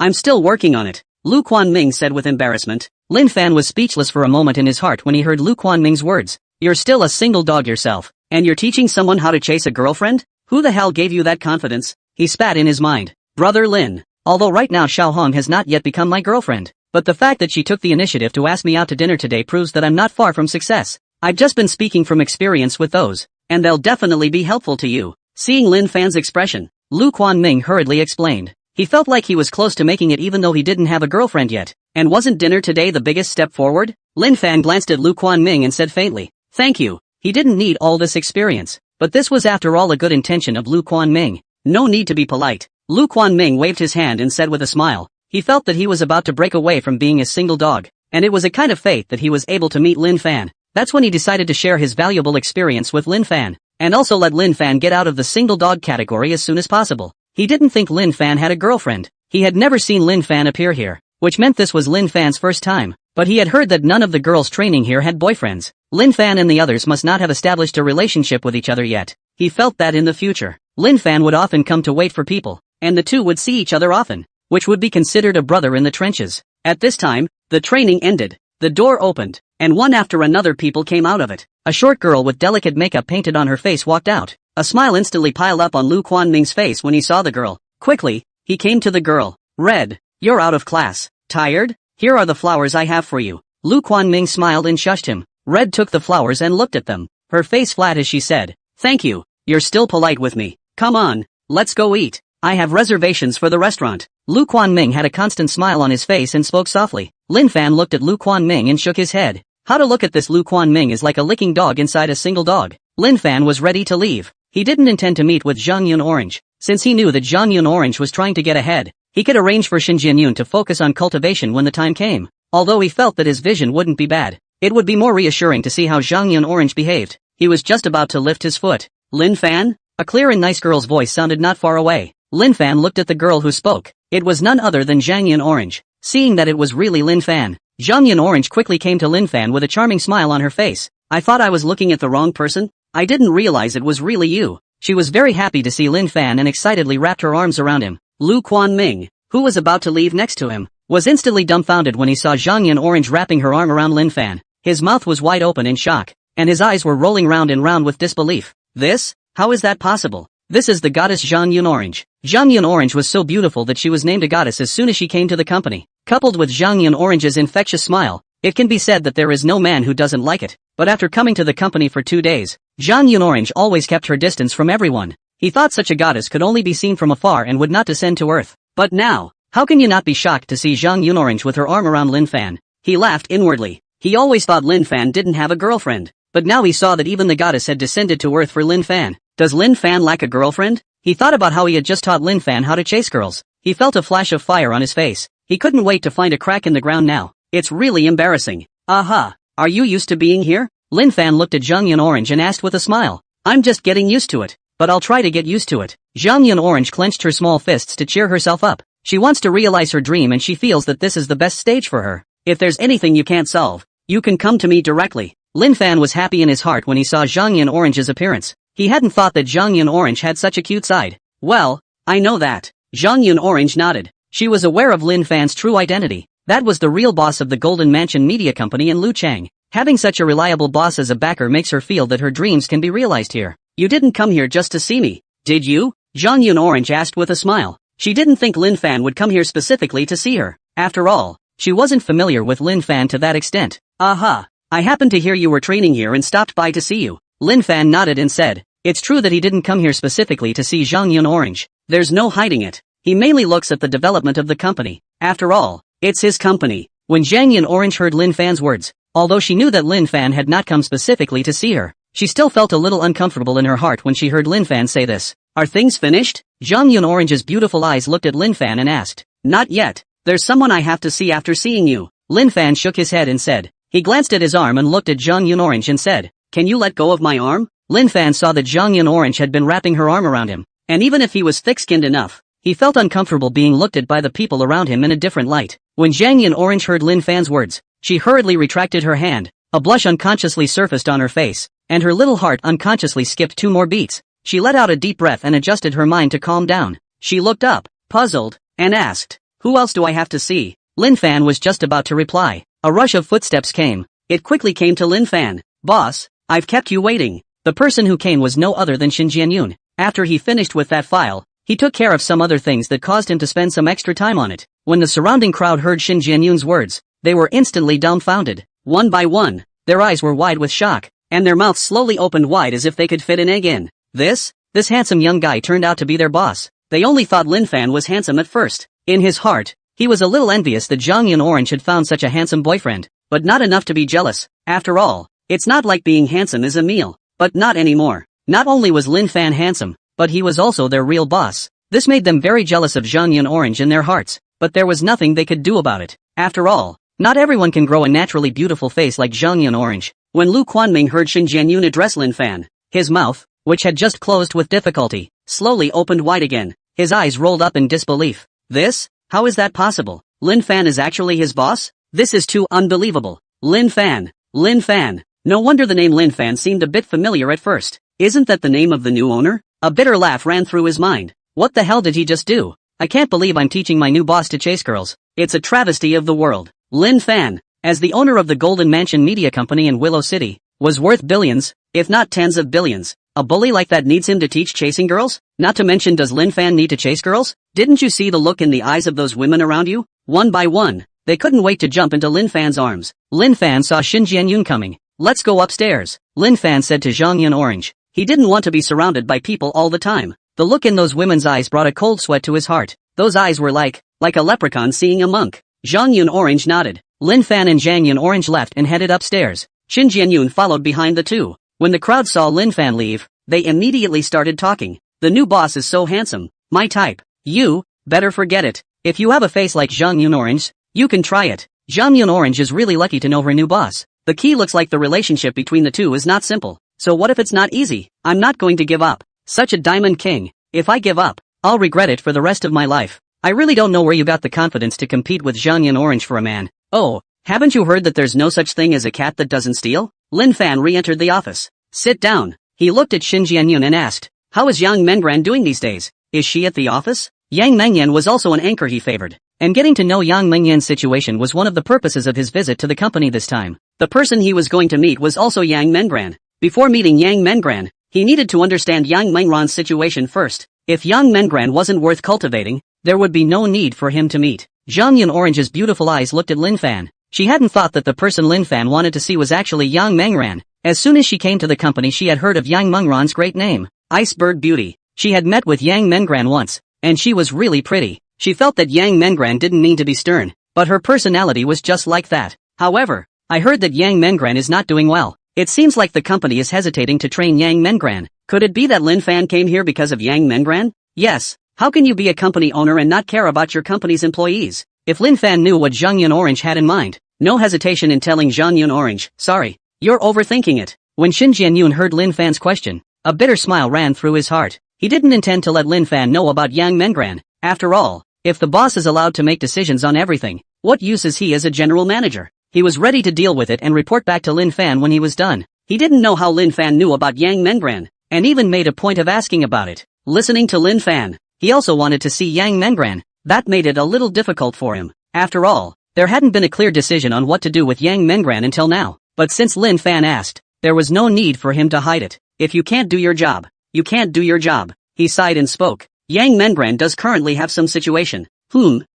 I'm still working on it. Lu Quanming said with embarrassment. Lin Fan was speechless for a moment in his heart when he heard Lu Quanming's words. You're still a single dog yourself, and you're teaching someone how to chase a girlfriend? Who the hell gave you that confidence? He spat in his mind. Brother Lin. Although right now Xiao Hong has not yet become my girlfriend, but the fact that she took the initiative to ask me out to dinner today proves that I'm not far from success. I've just been speaking from experience with those, and they'll definitely be helpful to you. Seeing Lin Fan's expression, Lu Quanming hurriedly explained. He felt like he was close to making it even though he didn't have a girlfriend yet. And wasn't dinner today the biggest step forward? Lin Fan glanced at Lu Quanming and said faintly, thank you. He didn't need all this experience, but this was after all a good intention of Lu Quanming. No need to be polite. Lu Quanming waved his hand and said with a smile. He felt that he was about to break away from being a single dog, and it was a kind of fate that he was able to meet Lin Fan. That's when he decided to share his valuable experience with Lin Fan, and also let Lin Fan get out of the single dog category as soon as possible. He didn't think Lin Fan had a girlfriend. He had never seen Lin Fan appear here, which meant this was Lin Fan's first time, but he had heard that none of the girls training here had boyfriends. Lin Fan and the others must not have established a relationship with each other yet. He felt that in the future, Lin Fan would often come to wait for people, and the two would see each other often, which would be considered a brother in the trenches. At this time, the training ended. The door opened, and one after another people came out of it. A short girl with delicate makeup painted on her face walked out. A smile instantly piled up on Lu Quanming's face when he saw the girl. Quickly, he came to the girl. Red, you're out of class. Tired? Here are the flowers I have for you. Lu Quanming smiled and shushed him. Red took the flowers and looked at them, her face flat as she said, thank you. You're still polite with me. Come on, let's go eat. I have reservations for the restaurant. Lu Quanming had a constant smile on his face and spoke softly. Lin Fan looked at Lu Quanming and shook his head. How to look at this Lu Quanming is like a licking dog inside a single dog. Lin Fan was ready to leave. He didn't intend to meet with Zhongyun Orange, since he knew that Zhongyun Orange was trying to get ahead. He could arrange for Shin Jianyun to focus on cultivation when the time came. Although he felt that his vision wouldn't be bad, it would be more reassuring to see how Zhongyun Orange behaved. He was just about to lift his foot. Lin Fan? A clear and nice girl's voice sounded not far away. Lin Fan looked at the girl who spoke. It was none other than Zhongyun Orange. Seeing that it was really Lin Fan, Zhongyun Orange quickly came to Lin Fan with a charming smile on her face. I thought I was looking at the wrong person? I didn't realize it was really you. She was very happy to see Lin Fan and excitedly wrapped her arms around him. Lu Quanming, who was about to leave next to him, was instantly dumbfounded when he saw Zhongyun Orange wrapping her arm around Lin Fan. His mouth was wide open in shock, and his eyes were rolling round and round with disbelief. This? How is that possible? This is the goddess Zhongyun Orange. Zhongyun Orange was so beautiful that she was named a goddess as soon as she came to the company. Coupled with Zhongyun Orange's infectious smile, it can be said that there is no man who doesn't like it. But after coming to the company for 2 days, Zhongyun Orange always kept her distance from everyone. He thought such a goddess could only be seen from afar and would not descend to earth. But now, how can you not be shocked to see Zhongyun Orange with her arm around Lin Fan? He laughed inwardly. He always thought Lin Fan didn't have a girlfriend, but now he saw that even the goddess had descended to earth for Lin Fan. Does Lin Fan lack a girlfriend? He thought about how he had just taught Lin Fan how to chase girls. He felt a flash of fire on his face. He couldn't wait to find a crack in the ground now. It's really embarrassing. Aha, are you used to being here? Lin Fan looked at Zhongyun Orange and asked with a smile. I'm just getting used to it, but I'll try to get used to it. Zhongyun Orange clenched her small fists to cheer herself up. She wants to realize her dream and she feels that this is the best stage for her. If there's anything you can't solve, you can come to me directly. Lin Fan was happy in his heart when he saw Zhang Yin Orange's appearance. He hadn't thought that Zhang Yin Orange had such a cute side. Well, I know that. Zhang Yin Orange nodded. She was aware of Lin Fan's true identity. That was the real boss of the Golden Mansion Media Company in Luchang. Having such a reliable boss as a backer makes her feel that her dreams can be realized here. You didn't come here just to see me, did you? Zhang Yin Orange asked with a smile. She didn't think Lin Fan would come here specifically to see her. After all, she wasn't familiar with Lin Fan to that extent. Aha! I happened to hear you were training here and stopped by to see you. Lin Fan nodded and said, it's true that he didn't come here specifically to see Zhang Yin Orange. There's no hiding it. He mainly looks at the development of the company. After all, it's his company. When Zhang Yin Orange heard Lin Fan's words, although she knew that Lin Fan had not come specifically to see her, she still felt a little uncomfortable in her heart when she heard Lin Fan say this. Are things finished? Zhang Yin Orange's beautiful eyes looked at Lin Fan and asked. Not yet. There's someone I have to see after seeing you. Lin Fan shook his head and said. He glanced at his arm and looked at Zhang Yin Orange and said, can you let go of my arm? Lin Fan saw that Zhang Yin Orange had been wrapping her arm around him, and even if he was thick-skinned enough, he felt uncomfortable being looked at by the people around him in a different light. When Zhang Yin Orange heard Lin Fan's words, she hurriedly retracted her hand, a blush unconsciously surfaced on her face, and her little heart unconsciously skipped 2 more beats. She let out a deep breath and adjusted her mind to calm down. She looked up, puzzled, and asked, who else do I have to see? Lin Fan was just about to reply. A rush of footsteps came. It quickly came to Lin Fan. Boss, I've kept you waiting. The person who came was no other than Xin Jianyun. After he finished with that file, he took care of some other things that caused him to spend some extra time on it. When the surrounding crowd heard Xin Jianyun's words, they were instantly dumbfounded. One by one, their eyes were wide with shock, and their mouths slowly opened wide as if they could fit an egg in. This handsome young guy turned out to be their boss. They only thought Lin Fan was handsome at first. In his heart, he was a little envious that Zhang Yin Orange had found such a handsome boyfriend, but not enough to be jealous. After all, it's not like being handsome is a meal. But not anymore. Not only was Lin Fan handsome, but he was also their real boss. This made them very jealous of Zhang Yin Orange in their hearts, but there was nothing they could do about it. After all, not everyone can grow a naturally beautiful face like Zhang Yin Orange. When Lu Quanming heard Xin Jianyun address Lin Fan, his mouth, which had just closed with difficulty, slowly opened wide again. His eyes rolled up in disbelief. This? How is that possible? Lin Fan is actually his boss? This is too unbelievable. Lin Fan. Lin Fan. No wonder the name Lin Fan seemed a bit familiar at first. Isn't that the name of the new owner? A bitter laugh ran through his mind. What the hell did he just do? I can't believe I'm teaching my new boss to chase girls. It's a travesty of the world. Lin Fan, as the owner of the Golden Mansion Media Company in Willow City, was worth billions, if not tens of billions. A bully like that needs him to teach chasing girls? Not to mention, does Lin Fan need to chase girls? Didn't you see the look in the eyes of those women around you? One by one, they couldn't wait to jump into Lin Fan's arms. Lin Fan saw Xin Jianyun coming. Let's go upstairs, Lin Fan said to Zhang Yin Orange. He didn't want to be surrounded by people all the time. The look in those women's eyes brought a cold sweat to his heart. Those eyes were like a leprechaun seeing a monk. Zhang Yin Orange nodded. Lin Fan and Zhang Yin Orange left and headed upstairs. Xin Jianyun followed behind the two. When the crowd saw Lin Fan leave, they immediately started talking. The new boss is so handsome. My type. You, better forget it. If you have a face like Zhang Yin Orange, you can try it. Zhang Yin Orange is really lucky to know her new boss. The key looks like the relationship between the two is not simple. So what if it's not easy? I'm not going to give up. Such a diamond king. If I give up, I'll regret it for the rest of my life. I really don't know where you got the confidence to compete with Zhang Yin Orange for a man. Oh, haven't you heard that there's no such thing as a cat that doesn't steal? Lin Fan re-entered the office. Sit down. He looked at Xin Jianyun and asked, how is Yang Mengran doing these days? Is she at the office? Yang Mengyan was also an anchor he favored, and getting to know Yang Mengyan's situation was one of the purposes of his visit to the company this time. The person he was going to meet was also Yang Mengran. Before meeting Yang Mengran, he needed to understand Yang Mengran's situation first. If Yang Mengran wasn't worth cultivating, there would be no need for him to meet. Zhang Yin Orange's beautiful eyes looked at Lin Fan. She hadn't thought that the person Lin Fan wanted to see was actually Yang Mengran. As soon as she came to the company, she had heard of Yang Mengran's great name, Iceberg Beauty. She had met with Yang Mengran once, and she was really pretty. She felt that Yang Mengran didn't mean to be stern, but her personality was just like that. However, I heard that Yang Mengran is not doing well. It seems like the company is hesitating to train Yang Mengran. Could it be that Lin Fan came here because of Yang Mengran? Yes. How can you be a company owner and not care about your company's employees? If Lin Fan knew what Zhang Yin Orange had in mind, no hesitation in telling Zhang Yin Orange, sorry, you're overthinking it. When Xin Jianyun heard Lin Fan's question, a bitter smile ran through his heart. He didn't intend to let Lin Fan know about Yang Mengran. After all, if the boss is allowed to make decisions on everything, what use is he as a general manager? He was ready to deal with it and report back to Lin Fan when he was done. He didn't know how Lin Fan knew about Yang Mengran, and even made a point of asking about it. Listening to Lin Fan, he also wanted to see Yang Mengran. That made it a little difficult for him. After all, there hadn't been a clear decision on what to do with Yang Mengran until now. But since Lin Fan asked, there was no need for him to hide it. If you can't do your job, you can't do your job. He sighed and spoke. Yang Mengran does currently have some situation.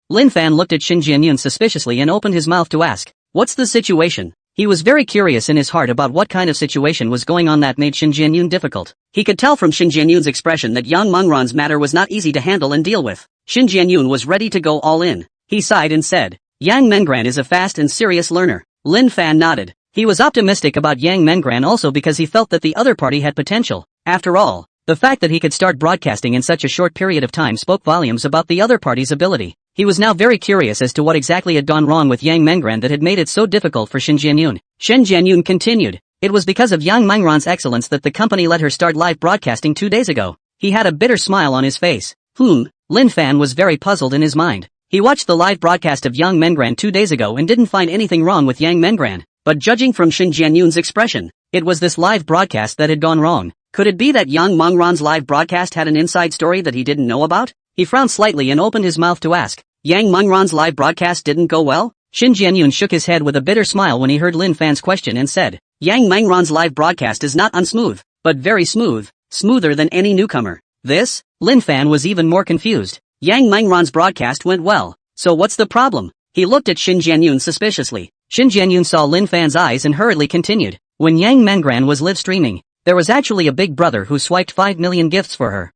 Lin Fan looked at Shin Jianyun suspiciously and opened his mouth to ask, what's the situation? He was very curious in his heart about what kind of situation was going on that made Shin Jianyun difficult. He could tell from Shin Jianyun's expression that Yang Mengran's matter was not easy to handle and deal with. Shin Jianyun was ready to go all in. He sighed and said, Yang Mengran is a fast and serious learner. Lin Fan nodded. He was optimistic about Yang Mengran also because he felt that the other party had potential. After all, the fact that he could start broadcasting in such a short period of time spoke volumes about the other party's ability. He was now very curious as to what exactly had gone wrong with Yang Mengran that had made it so difficult for Shin Jianyun. Shin Jianyun continued, it was because of Yang Mengran's excellence that the company let her start live broadcasting 2 days ago. He had a bitter smile on his face. Lin Fan was very puzzled in his mind. He watched the live broadcast of Yang Mengran 2 days ago and didn't find anything wrong with Yang Mengran. But judging from Shin Jianyun's expression, it was this live broadcast that had gone wrong. Could it be that Yang Mengran's live broadcast had an inside story that he didn't know about? He frowned slightly and opened his mouth to ask, Yang Mengran's live broadcast didn't go well? Shin Jianyun shook his head with a bitter smile when he heard Lin Fan's question and said, Yang Mengran's live broadcast is not unsmooth, but very smooth, smoother than any newcomer. This? Lin Fan was even more confused. Yang Mengran's broadcast went well, so what's the problem? He looked at Shin Jianyun suspiciously. Shin Jianyun saw Lin Fan's eyes and hurriedly continued. When Yang Mengran was live streaming, there was actually a big brother who swiped 5 million gifts for her.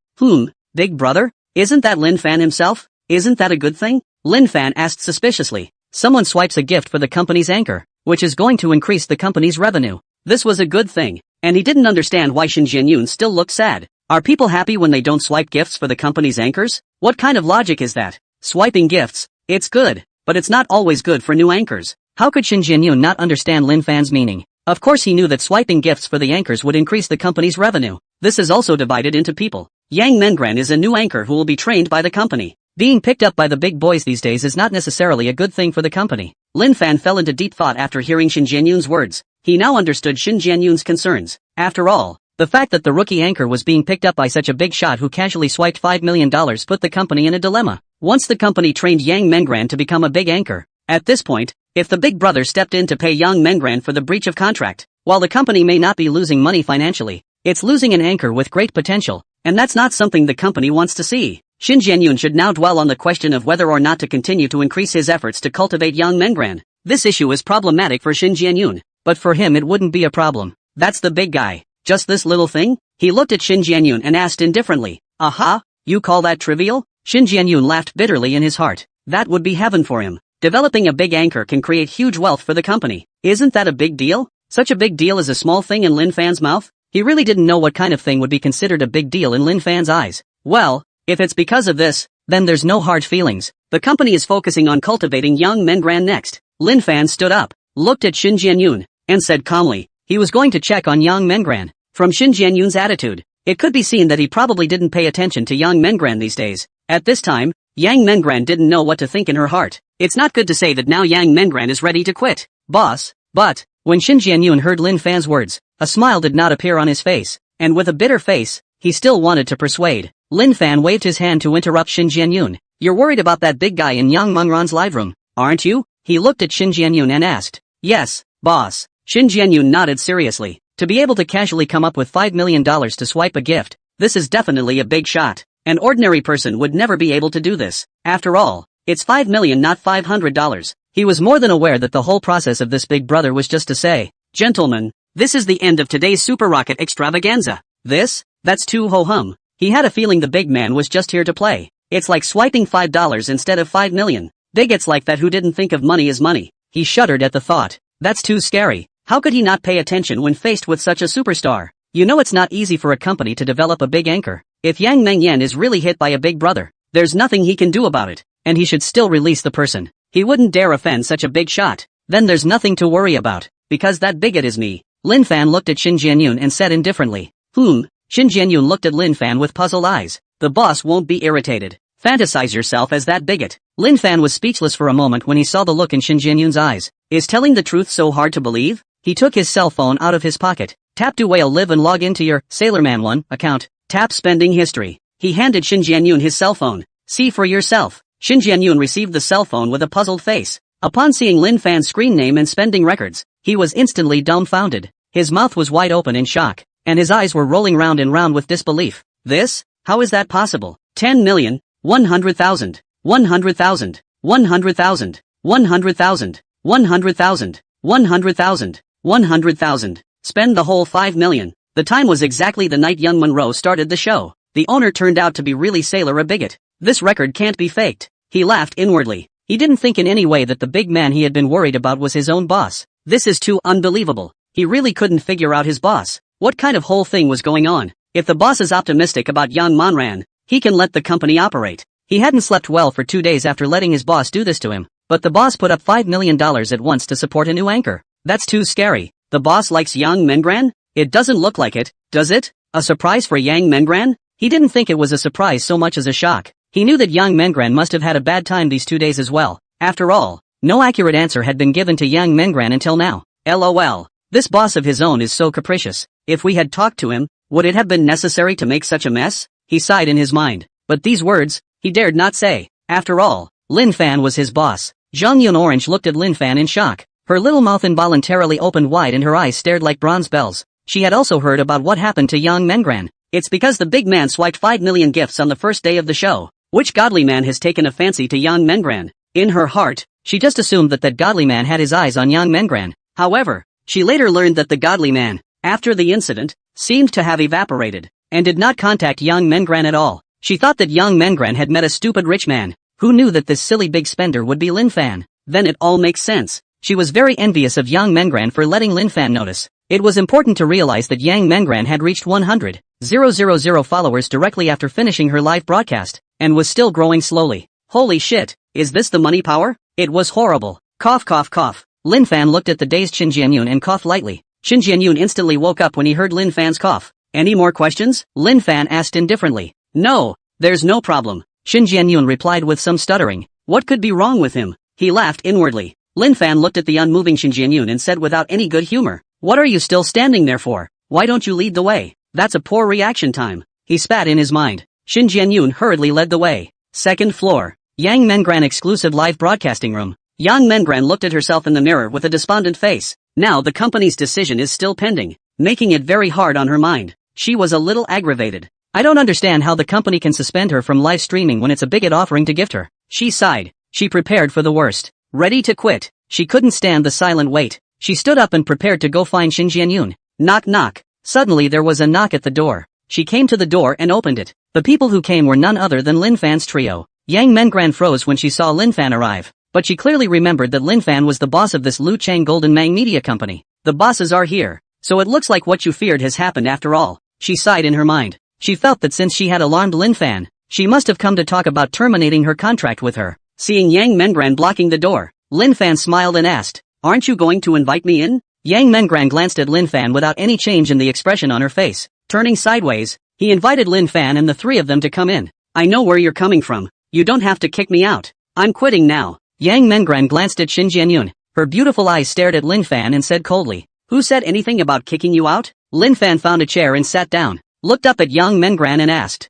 Big brother? Isn't that Lin Fan himself? Isn't that a good thing? Lin Fan asked suspiciously. Someone swipes a gift for the company's anchor, which is going to increase the company's revenue. This was a good thing, and he didn't understand why Shin Jianyun still looked sad. Are people happy when they don't swipe gifts for the company's anchors? What kind of logic is that? Swiping gifts, it's good, but it's not always good for new anchors. How could Shin Jianyun not understand Lin Fan's meaning? Of course he knew that swiping gifts for the anchors would increase the company's revenue. This is also divided into people. Yang Mengran is a new anchor who will be trained by the company. Being picked up by the big boys these days is not necessarily a good thing for the company. Lin Fan fell into deep thought after hearing Shin Jianyun's words. He now understood Shin Jianyun's concerns. After all, the fact that the rookie anchor was being picked up by such a big shot who casually swiped $5 million put the company in a dilemma. Once the company trained Yang Mengran to become a big anchor, at this point, if the big brother stepped in to pay Yang Mengran for the breach of contract, while the company may not be losing money financially, it's losing an anchor with great potential, and that's not something the company wants to see. Shin Jianyun should now dwell on the question of whether or not to continue to increase his efforts to cultivate Yang Mengran. This issue is problematic for Shin Jianyun, but for him it wouldn't be a problem. That's the big guy. Just this little thing? He looked at Shin Jianyun and asked indifferently, Aha, you call that trivial? Shin Jianyun laughed bitterly in his heart. That would be heaven for him. Developing a big anchor can create huge wealth for the company. Isn't that a big deal? Such a big deal as a small thing in Lin Fan's mouth? He really didn't know what kind of thing would be considered a big deal in Lin Fan's eyes. Well, if it's because of this, then there's no hard feelings. The company is focusing on cultivating Yang Mengran next. Lin Fan stood up, looked at Shin Jianyun, and said calmly, he was going to check on Yang Mengran. From Shin Jianyun's attitude, it could be seen that he probably didn't pay attention to Yang Mengran these days. At this time, Yang Mengran didn't know what to think in her heart. It's not good to say that now Yang Mengran is ready to quit, boss. But, when Shin Jianyun heard Lin Fan's words, a smile did not appear on his face, and with a bitter face, he still wanted to persuade. Lin Fan waved his hand to interrupt Shin Jianyun. You're worried about that big guy in Yang Mengran's live room, aren't you? He looked at Shin Jianyun and asked. Yes, boss. Shin Jianyun nodded seriously. To be able to casually come up with $5 million to swipe a gift, this is definitely a big shot. An ordinary person would never be able to do this. After all, it's $5 million not $500. He was more than aware that the whole process of this big brother was just to say, Gentlemen, this is the end of today's Super Rocket Extravaganza. That's too ho-hum. He had a feeling the big man was just here to play. It's like swiping $5 instead of $5 million. Bigots like that who didn't think of money as money. He shuddered at the thought. That's too scary. How could he not pay attention when faced with such a superstar? You know it's not easy for a company to develop a big anchor. If Yang Mengyan is really hit by a big brother, there's nothing he can do about it, and he should still release the person. He wouldn't dare offend such a big shot. Then there's nothing to worry about, because that bigot is me. Lin Fan looked at Shin Jianyun and said indifferently. Shin Jianyun looked at Lin Fan with puzzled eyes. The boss won't be irritated. Fantasize yourself as that bigot. Lin Fan was speechless for a moment when he saw the look in Shin Jianyun's eyes. Is telling the truth so hard to believe? He took his cell phone out of his pocket. Tap to whale live and log into your Sailorman1 account. Tap spending history. He handed Shin Jianyun his cell phone. See for yourself. Shin Jianyun received the cell phone with a puzzled face. Upon seeing Lin Fan's screen name and spending records, he was instantly dumbfounded. His mouth was wide open in shock, and his eyes were rolling round and round with disbelief. This? How is that possible? 10 million, 100,000, 100,000, 100,000, 100,000, 100,000, 100,000, 100,000. Spend the whole 5 million. The time was exactly the night young Monroe started the show. The owner turned out to be really Sailor a bigot. This record can't be faked. He laughed inwardly. He didn't think in any way that the big man he had been worried about was his own boss. This is too unbelievable. He really couldn't figure out his boss. What kind of whole thing was going on? If the boss is optimistic about Yang Monran, he can let the company operate. He hadn't slept well for 2 days after letting his boss do this to him. But the boss put up $5 million at once to support a new anchor. That's too scary. The boss likes Yang Mengran? It doesn't look like it, does it? A surprise for Yang Mengran? He didn't think it was a surprise so much as a shock. He knew that Yang Mengran must have had a bad time these 2 days as well. After all, no accurate answer had been given to Yang Mengran until now. LOL. This boss of his own is so capricious. If we had talked to him, would it have been necessary to make such a mess? He sighed in his mind. But these words, he dared not say. After all, Lin Fan was his boss. Zhang Yun Orange looked at Lin Fan in shock. Her little mouth involuntarily opened wide and her eyes stared like bronze bells. She had also heard about what happened to Yang Mengran. It's because the big man swiped 5 million gifts on the first day of the show. Which godly man has taken a fancy to Yang Mengran? In her heart, she just assumed that godly man had his eyes on Yang Mengran. However, she later learned that the godly man, after the incident, seemed to have evaporated, and did not contact Yang Mengran at all. She thought that Yang Mengran had met a stupid rich man. Who knew that this silly big spender would be Lin Fan? Then it all makes sense. She was very envious of Yang Mengran for letting Lin Fan notice. It was important to realize that Yang Mengran had reached 100,000 followers directly after finishing her live broadcast, and was still growing slowly. Holy shit, is this the money power? It was horrible. Cough cough cough. Lin Fan looked at the dazed Shin Jianyun and coughed lightly. Shin Jianyun instantly woke up when he heard Lin Fan's cough. Any more questions? Lin Fan asked indifferently. No, there's no problem. Shin Jianyun replied with some stuttering. What could be wrong with him? He laughed inwardly. Lin Fan looked at the unmoving Shin Jianyun and said without any good humor. What are you still standing there for? Why don't you lead the way? That's a poor reaction time. He spat in his mind. Shin Jianyun hurriedly led the way. Second floor. Yang Mengran exclusive live broadcasting room. Yang Mengran looked at herself in the mirror with a despondent face. Now the company's decision is still pending, making it very hard on her mind. She was a little aggravated. I don't understand how the company can suspend her from live streaming when it's a bigot offering to gift her. She sighed. She prepared for the worst. Ready to quit. She couldn't stand the silent wait. She stood up and prepared to go find Shin Jianyun. Knock knock. Suddenly there was a knock at the door. She came to the door and opened it. The people who came were none other than Lin Fan's trio. Yang Mengran froze when she saw Lin Fan arrive. But she clearly remembered that Lin Fan was the boss of this Lu Chang Golden Mang Media Company. The bosses are here. So it looks like what you feared has happened after all. She sighed in her mind. She felt that since she had alarmed Lin Fan, she must have come to talk about terminating her contract with her. Seeing Yang Mengran blocking the door, Lin Fan smiled and asked, "Aren't you going to invite me in?" Yang Mengran glanced at Lin Fan without any change in the expression on her face. Turning sideways, he invited Lin Fan and the three of them to come in. "I know where you're coming from. You don't have to kick me out. I'm quitting now." Yang Mengran glanced at Shin Jianyun. Her beautiful eyes stared at Lin Fan and said coldly, "Who said anything about kicking you out?" Lin Fan found a chair and sat down, looked up at Yang Mengran and asked,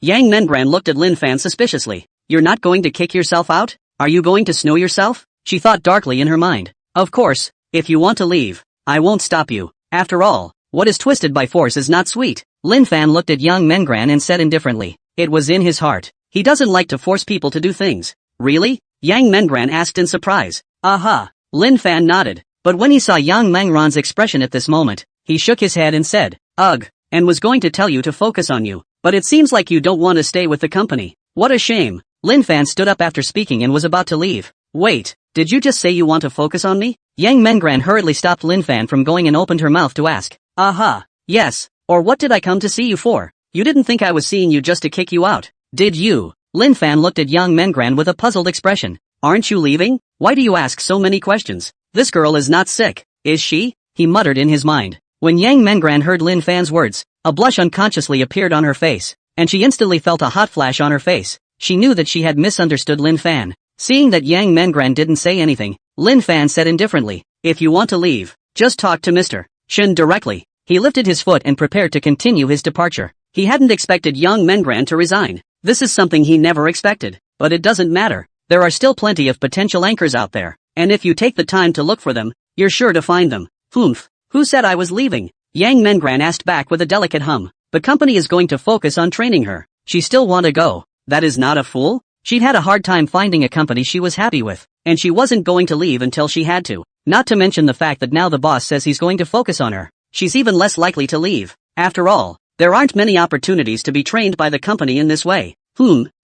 Yang Mengran looked at Lin Fan suspiciously. "You're not going to kick yourself out? Are you going to snow yourself?" She thought darkly in her mind. "Of course, if you want to leave, I won't stop you. After all, what is twisted by force is not sweet." Lin Fan looked at Yang Mengran and said indifferently. It was in his heart. He doesn't like to force people to do things. "Really?" Yang Mengran asked in surprise. "Aha." Lin Fan nodded. But when he saw Yang Mengran's expression at this moment, he shook his head and said, "Ugh," and was going to tell you to focus on you. But it seems like you don't want to stay with the company. What a shame. Lin Fan stood up after speaking and was about to leave. "Wait, did you just say you want to focus on me?" Yang Mengran hurriedly stopped Lin Fan from going and opened her mouth to ask. "Aha, yes, or what did I come to see you for? You didn't think I was seeing you just to kick you out, did you?" Lin Fan looked at Yang Mengran with a puzzled expression. "Aren't you leaving? Why do you ask so many questions? This girl is not sick, is she?" he muttered in his mind. When Yang Mengran heard Lin Fan's words, a blush unconsciously appeared on her face, and she instantly felt a hot flash on her face. She knew that she had misunderstood Lin Fan. Seeing that Yang Mengran didn't say anything, Lin Fan said indifferently. If you want to leave, just talk to Mr. Shin directly. He lifted his foot and prepared to continue his departure. He hadn't expected Yang Mengran to resign. This is something he never expected. But it doesn't matter. There are still plenty of potential anchors out there. And if you take the time to look for them, you're sure to find them. Humph. Who said I was leaving? Yang Mengran asked back with a delicate hum. The company is going to focus on training her. She still want to go. That is not a fool? She'd had a hard time finding a company she was happy with. And she wasn't going to leave until she had to. Not to mention the fact that now the boss says he's going to focus on her. She's even less likely to leave. After all, there aren't many opportunities to be trained by the company in this way.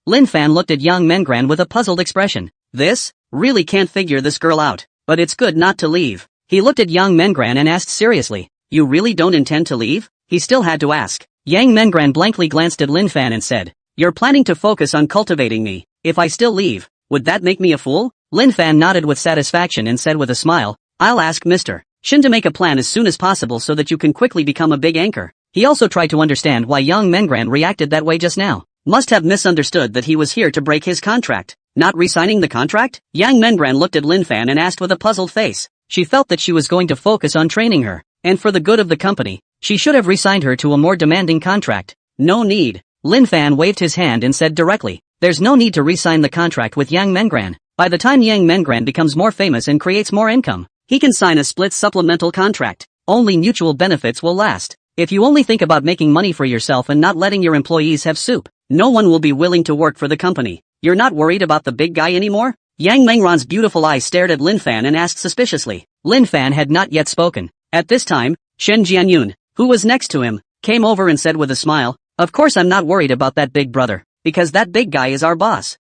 Lin Fan looked at Yang Mengran with a puzzled expression. This? Really can't figure this girl out. But it's good not to leave. He looked at Yang Mengran and asked seriously. You really don't intend to leave? He still had to ask. Yang Mengran blankly glanced at Lin Fan and said, You're planning to focus on cultivating me. If I still leave, would that make me a fool? Lin Fan nodded with satisfaction and said with a smile, I'll ask Mr. Shin to make a plan as soon as possible so that you can quickly become a big anchor. He also tried to understand why Yang Mengran reacted that way just now. Must have misunderstood that he was here to break his contract. Not re-signing the contract? Yang Mengran looked at Lin Fan and asked with a puzzled face. She felt that she was going to focus on training her, and for the good of the company, she should have re-signed her to a more demanding contract. No need. Lin Fan waved his hand and said directly, There's no need to re-sign the contract with Yang Mengran. By the time Yang Mengran becomes more famous and creates more income, he can sign a split supplemental contract. Only mutual benefits will last. If you only think about making money for yourself and not letting your employees have soup, no one will be willing to work for the company. You're not worried about the big guy anymore? Yang Mengran's beautiful eyes stared at Lin Fan and asked suspiciously. Lin Fan had not yet spoken. At this time, Shen Jianyun, who was next to him, came over and said with a smile, Of course I'm not worried about that big brother, because that big guy is our boss.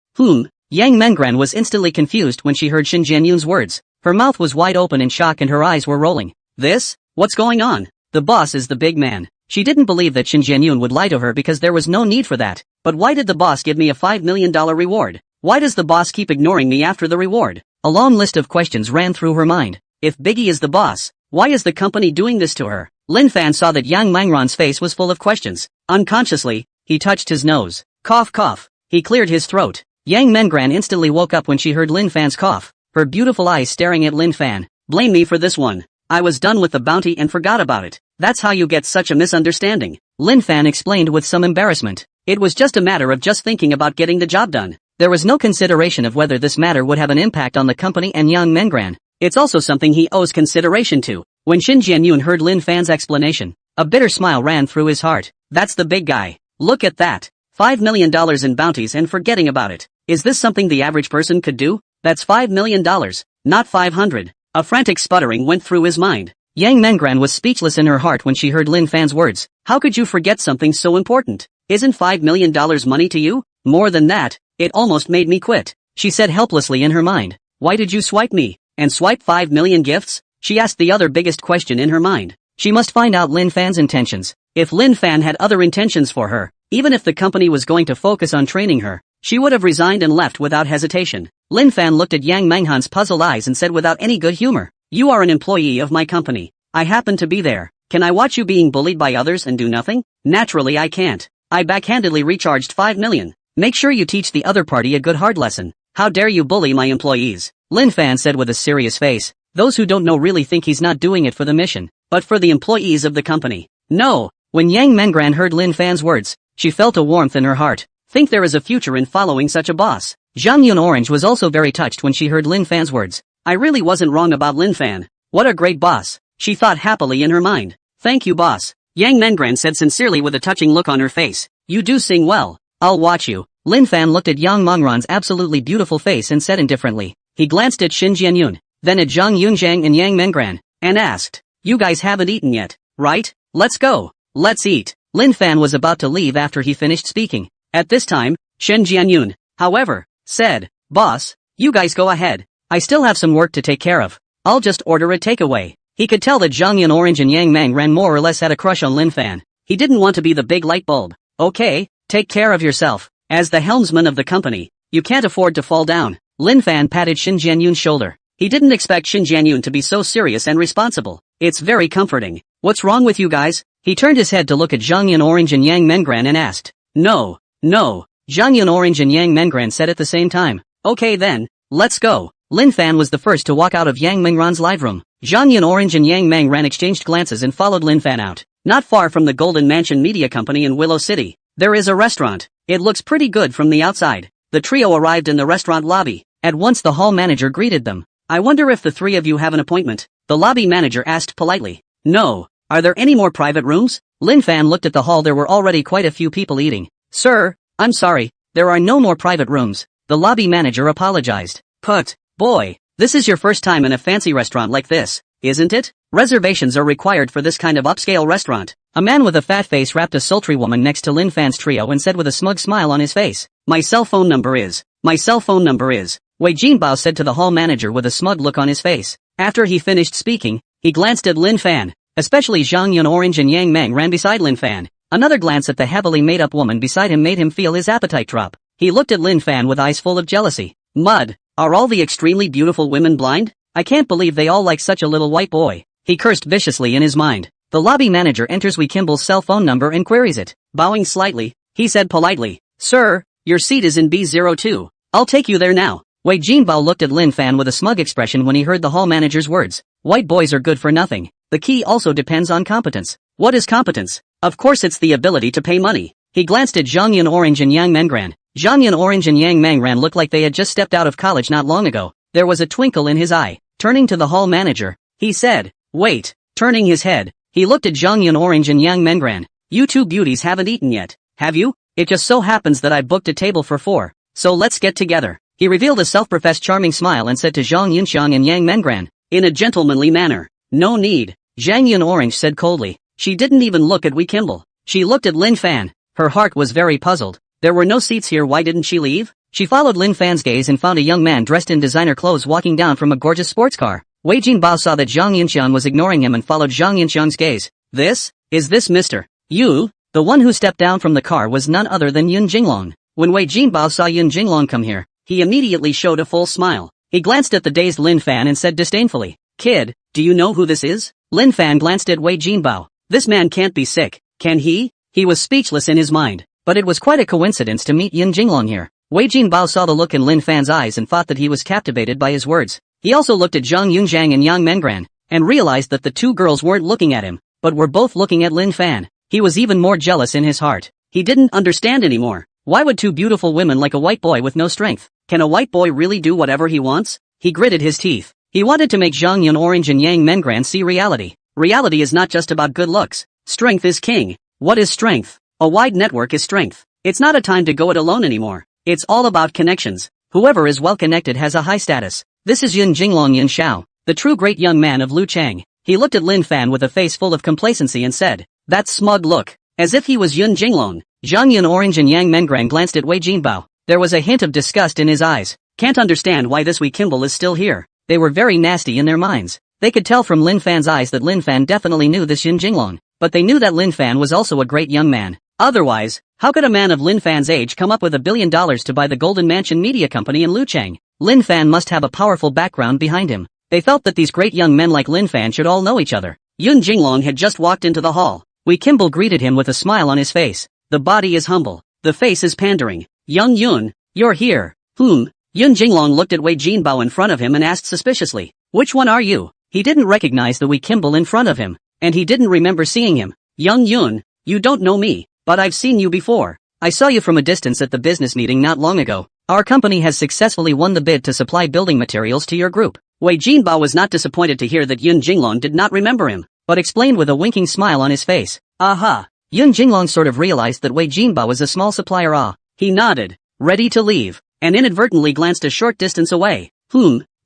Yang Mengran was instantly confused when she heard Shen Jianyun's words. Her mouth was wide open in shock and her eyes were rolling. This? What's going on? The boss is the big man. She didn't believe that Shen Jianyun would lie to her because there was no need for that. But why did the boss give me a $5 million reward? Why does the boss keep ignoring me after the reward? A long list of questions ran through her mind. If Biggie is the boss, why is the company doing this to her? Lin Fan saw that Yang Mengran's face was full of questions. Unconsciously, he touched his nose. Cough cough. He cleared his throat. Yang Mengran instantly woke up when she heard Lin Fan's cough, her beautiful eyes staring at Lin Fan. Blame me for this one. I was done with the bounty and forgot about it. That's how you get such a misunderstanding. Lin Fan explained with some embarrassment. It was just a matter of just thinking about getting the job done. There was no consideration of whether this matter would have an impact on the company and Yang Mengran. It's also something he owes consideration to. When Shin Jianyun heard Lin Fan's explanation, a bitter smile ran through his heart. That's the big guy. Look at that. $5 million in bounties and forgetting about it. Is this something the average person could do? That's $5 million, not 500. A frantic sputtering went through his mind. Yang Mengran was speechless in her heart when she heard Lin Fan's words. How could you forget something so important? Isn't $5 million money to you? More than that, it almost made me quit. She said helplessly in her mind. Why did you swipe me? And swipe 5 million gifts? She asked the other biggest question in her mind. She must find out Lin Fan's intentions. If Lin Fan had other intentions for her, even if the company was going to focus on training her, she would have resigned and left without hesitation. Lin Fan looked at Yang Menghan's puzzled eyes and said without any good humor, You are an employee of my company. I happen to be there. Can I watch you being bullied by others and do nothing? Naturally I can't. I backhandedly recharged 5 million. Make sure you teach the other party a good hard lesson. How dare you bully my employees? Lin Fan said with a serious face. Those who don't know really think he's not doing it for the mission, but for the employees of the company. No. When Yang Mengran heard Lin Fan's words, she felt a warmth in her heart. Think there is a future in following such a boss. Zhang Yun Orange was also very touched when she heard Lin Fan's words. I really wasn't wrong about Lin Fan. What a great boss. She thought happily in her mind. Thank you boss. Yang Mengran said sincerely with a touching look on her face. You do sing well. I'll watch you. Lin Fan looked at Yang Mengran's absolutely beautiful face and said indifferently. He glanced at Shin Jianyun, then at Zhang Yunzhang and Yang Mengran, and asked, You guys haven't eaten yet, right? Let's go. Let's eat. Lin Fan was about to leave after he finished speaking. At this time, Shen Jianyun, however, said, Boss, you guys go ahead. I still have some work to take care of. I'll just order a takeaway. He could tell that Zhang Yun Orange and Yang Mengran more or less had a crush on Lin Fan. He didn't want to be the big light bulb. Okay, take care of yourself. As the helmsman of the company, you can't afford to fall down. Lin Fan patted Shin Jianyun's shoulder. He didn't expect Shin Jianyun to be so serious and responsible. It's very comforting. What's wrong with you guys? He turned his head to look at Zhang Yun Orange and Yang Mengran and asked. No. Zhang Yun Orange and Yang Mengran said at the same time. Okay then, let's go. Lin Fan was the first to walk out of Yang Mengran's live room. Zhang Yun Orange and Yang Mengran exchanged glances and followed Lin Fan out. Not far from the Golden Mansion Media Company in Willow City, there is a restaurant. It looks pretty good from the outside. The trio arrived in the restaurant lobby. At once the hall manager greeted them. I wonder if the three of you have an appointment? The lobby manager asked politely. No. Are there any more private rooms? Lin Fan looked at the hall. There were already quite a few people eating. Sir, I'm sorry, there are no more private rooms. The lobby manager apologized. Boy, this is your first time in a fancy restaurant like this, isn't it? Reservations are required for this kind of upscale restaurant. A man with a fat face rapped a sultry woman next to Lin Fan's trio and said with a smug smile on his face. My cell phone number is. Wei Jinbao said to the hall manager with a smug look on his face. After he finished speaking, he glanced at Lin Fan. Especially Zhang Yun Orange and Yang Meng ran beside Lin Fan. Another glance at the heavily made-up woman beside him made him feel his appetite drop. He looked at Lin Fan with eyes full of jealousy. Mud, are all the extremely beautiful women blind? I can't believe they all like such a little white boy. He cursed viciously in his mind. The lobby manager enters Wei Kimball's cell phone number and queries it. Bowing slightly, he said politely, Sir, your seat is in B02. I'll take you there now. Wei Jinbao looked at Lin Fan with a smug expression when he heard the hall manager's words. White boys are good for nothing. The key also depends on competence. What is competence? Of course it's the ability to pay money. He glanced at Zhang Yun Orange and Yang Mengran. Zhang Yun Orange and Yang Mengran looked like they had just stepped out of college not long ago. There was a twinkle in his eye. Turning to the hall manager, he said, Wait. Turning his head, he looked at Zhang Yun Orange and Yang Mengran. You two beauties haven't eaten yet, have you? It just so happens that I booked a table for 4, so let's get together. He revealed a self-professed charming smile and said to Zhang Yunxiang and Yang Mengran, in a gentlemanly manner, No need. Zhang Yun Orange said coldly. She didn't even look at Wei Kimball. She looked at Lin Fan. Her heart was very puzzled. There were no seats here. Why didn't she leave? She followed Lin Fan's gaze and found a young man dressed in designer clothes walking down from a gorgeous sports car. Wei Jinbao saw that Zhang Yunxiang was ignoring him and followed Zhang Yunxiang's gaze. Is this Mr. Yu? The one who stepped down from the car was none other than Yun Jinglong. When Wei Jinbao saw Yun Jinglong come here, he immediately showed a full smile. He glanced at the dazed Lin Fan and said disdainfully, Kid, do you know who this is? Lin Fan glanced at Wei Jinbao. This man can't be sick, can he? He was speechless in his mind. But it was quite a coincidence to meet Yun Jinglong here. Wei Jinbao saw the look in Lin Fan's eyes and thought that he was captivated by his words. He also looked at Zhang Yunxiang and Yang Mengran, and realized that the two girls weren't looking at him, but were both looking at Lin Fan. He was even more jealous in his heart. He didn't understand anymore. Why would two beautiful women like a white boy with no strength? Can a white boy really do whatever he wants? He gritted his teeth. He wanted to make Zhang Yun Orange and Yang Mengran see reality. Reality is not just about good looks. Strength is king. What is strength? A wide network is strength. It's not a time to go it alone anymore. It's all about connections. Whoever is well connected has a high status. This is Yun Jinglong Yun Xiao, the true great young man of Lu Chang. He looked at Lin Fan with a face full of complacency and said, that smug look, as if he was Yun Jinglong. Zhang Yun Orange and Yang Mengran glanced at Wei Jinbao. There was a hint of disgust in his eyes. Can't understand why this Wei Kimball is still here. They were very nasty in their minds. They could tell from Lin Fan's eyes that Lin Fan definitely knew this Yun Jinglong, but they knew that Lin Fan was also a great young man. Otherwise, how could a man of Lin Fan's age come up with $1 billion to buy the Golden Mansion Media Company in Luchang? Lin Fan must have a powerful background behind him. They felt that these great young men like Lin Fan should all know each other. Yun Jinglong had just walked into the hall. Wei Kimball greeted him with a smile on his face. The body is humble. The face is pandering. Young Yun, you're here. Yun Jinglong looked at Wei Jinbao in front of him and asked suspiciously, which one are you? He didn't recognize the Wei Kimball in front of him, and he didn't remember seeing him. Young Yun, you don't know me, but I've seen you before. I saw you from a distance at the business meeting not long ago. Our company has successfully won the bid to supply building materials to your group. Wei Jinbao was not disappointed to hear that Yun Jinglong did not remember him, but explained with a winking smile on his face. Aha! Yun Jinglong sort of realized that Wei Jinbao was a small supplier. He nodded, ready to leave, and inadvertently glanced a short distance away.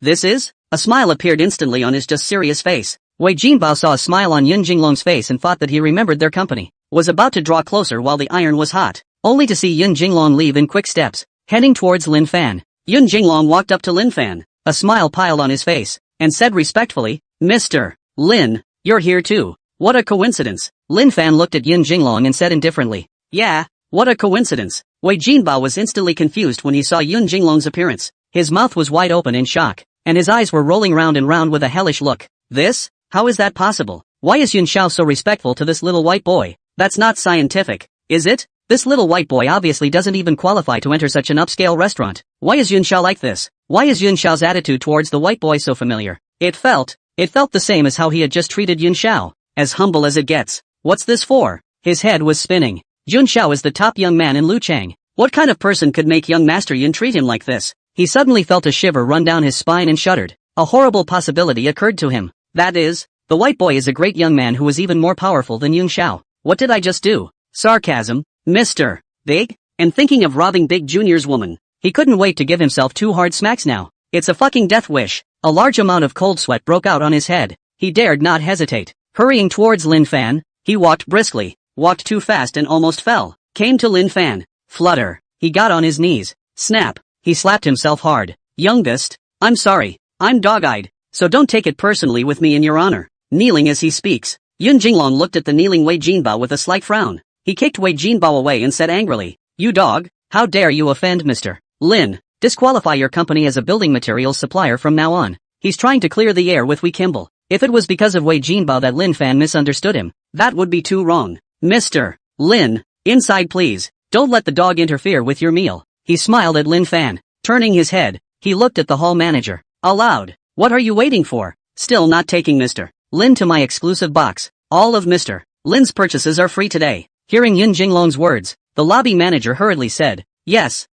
This is? A smile appeared instantly on his just serious face. Wei Jinbao saw a smile on Yun Jinglong's face and thought that he remembered their company. Was about to draw closer while the iron was hot, only to see Yun Jinglong leave in quick steps, heading towards Lin Fan. Yun Jinglong walked up to Lin Fan, a smile piled on his face, and said respectfully, Mr. Lin, you're here too. What a coincidence. Lin Fan looked at Yun Jinglong and said indifferently, yeah, what a coincidence. Wei Jinbao was instantly confused when he saw Yun Jinglong's appearance. His mouth was wide open in shock, and his eyes were rolling round and round with a hellish look. This? How is that possible? Why is Yun Xiao so respectful to this little white boy? That's not scientific, is it? This little white boy obviously doesn't even qualify to enter such an upscale restaurant. Why is Yun Xiao like this? Why is Yun Xiao's attitude towards the white boy so familiar? It felt the same as how he had just treated Yun Xiao. As humble as it gets. What's this for? His head was spinning. Yun Xiao is the top young man in Luchang. What kind of person could make young Master Yun treat him like this? He suddenly felt a shiver run down his spine and shuddered. A horrible possibility occurred to him. That is, the white boy is a great young man who is even more powerful than Yun Xiao. What did I just do? Sarcasm. Mr. Big? And thinking of robbing Big Jr.'s woman. He couldn't wait to give himself 2 hard smacks now. It's a fucking death wish. A large amount of cold sweat broke out on his head. He dared not hesitate. Hurrying towards Lin Fan, he walked briskly, walked too fast and almost fell. Came to Lin Fan. Flutter. He got on his knees. Snap. He slapped himself hard. Youngest, I'm sorry. I'm dog-eyed, so don't take it personally with me in your honor. Kneeling as he speaks, Yun Jinglong looked at the kneeling Wei Jinbao with a slight frown. He kicked Wei Jinbao away and said angrily, "You dog, how dare you offend Mr. Lin? Disqualify your company as a building materials supplier from now on." He's trying to clear the air with Wei Kimball. If it was because of Wei Jinbao that Lin Fan misunderstood him, that would be too wrong. Mr. Lin, inside please. Don't let the dog interfere with your meal. He smiled at Lin Fan. Turning his head, he looked at the hall manager. Aloud, what are you waiting for? Still not taking Mr. Lin to my exclusive box. All of Mr. Lin's purchases are free today. Hearing Yun Jinglong's words, the lobby manager hurriedly said, Yes,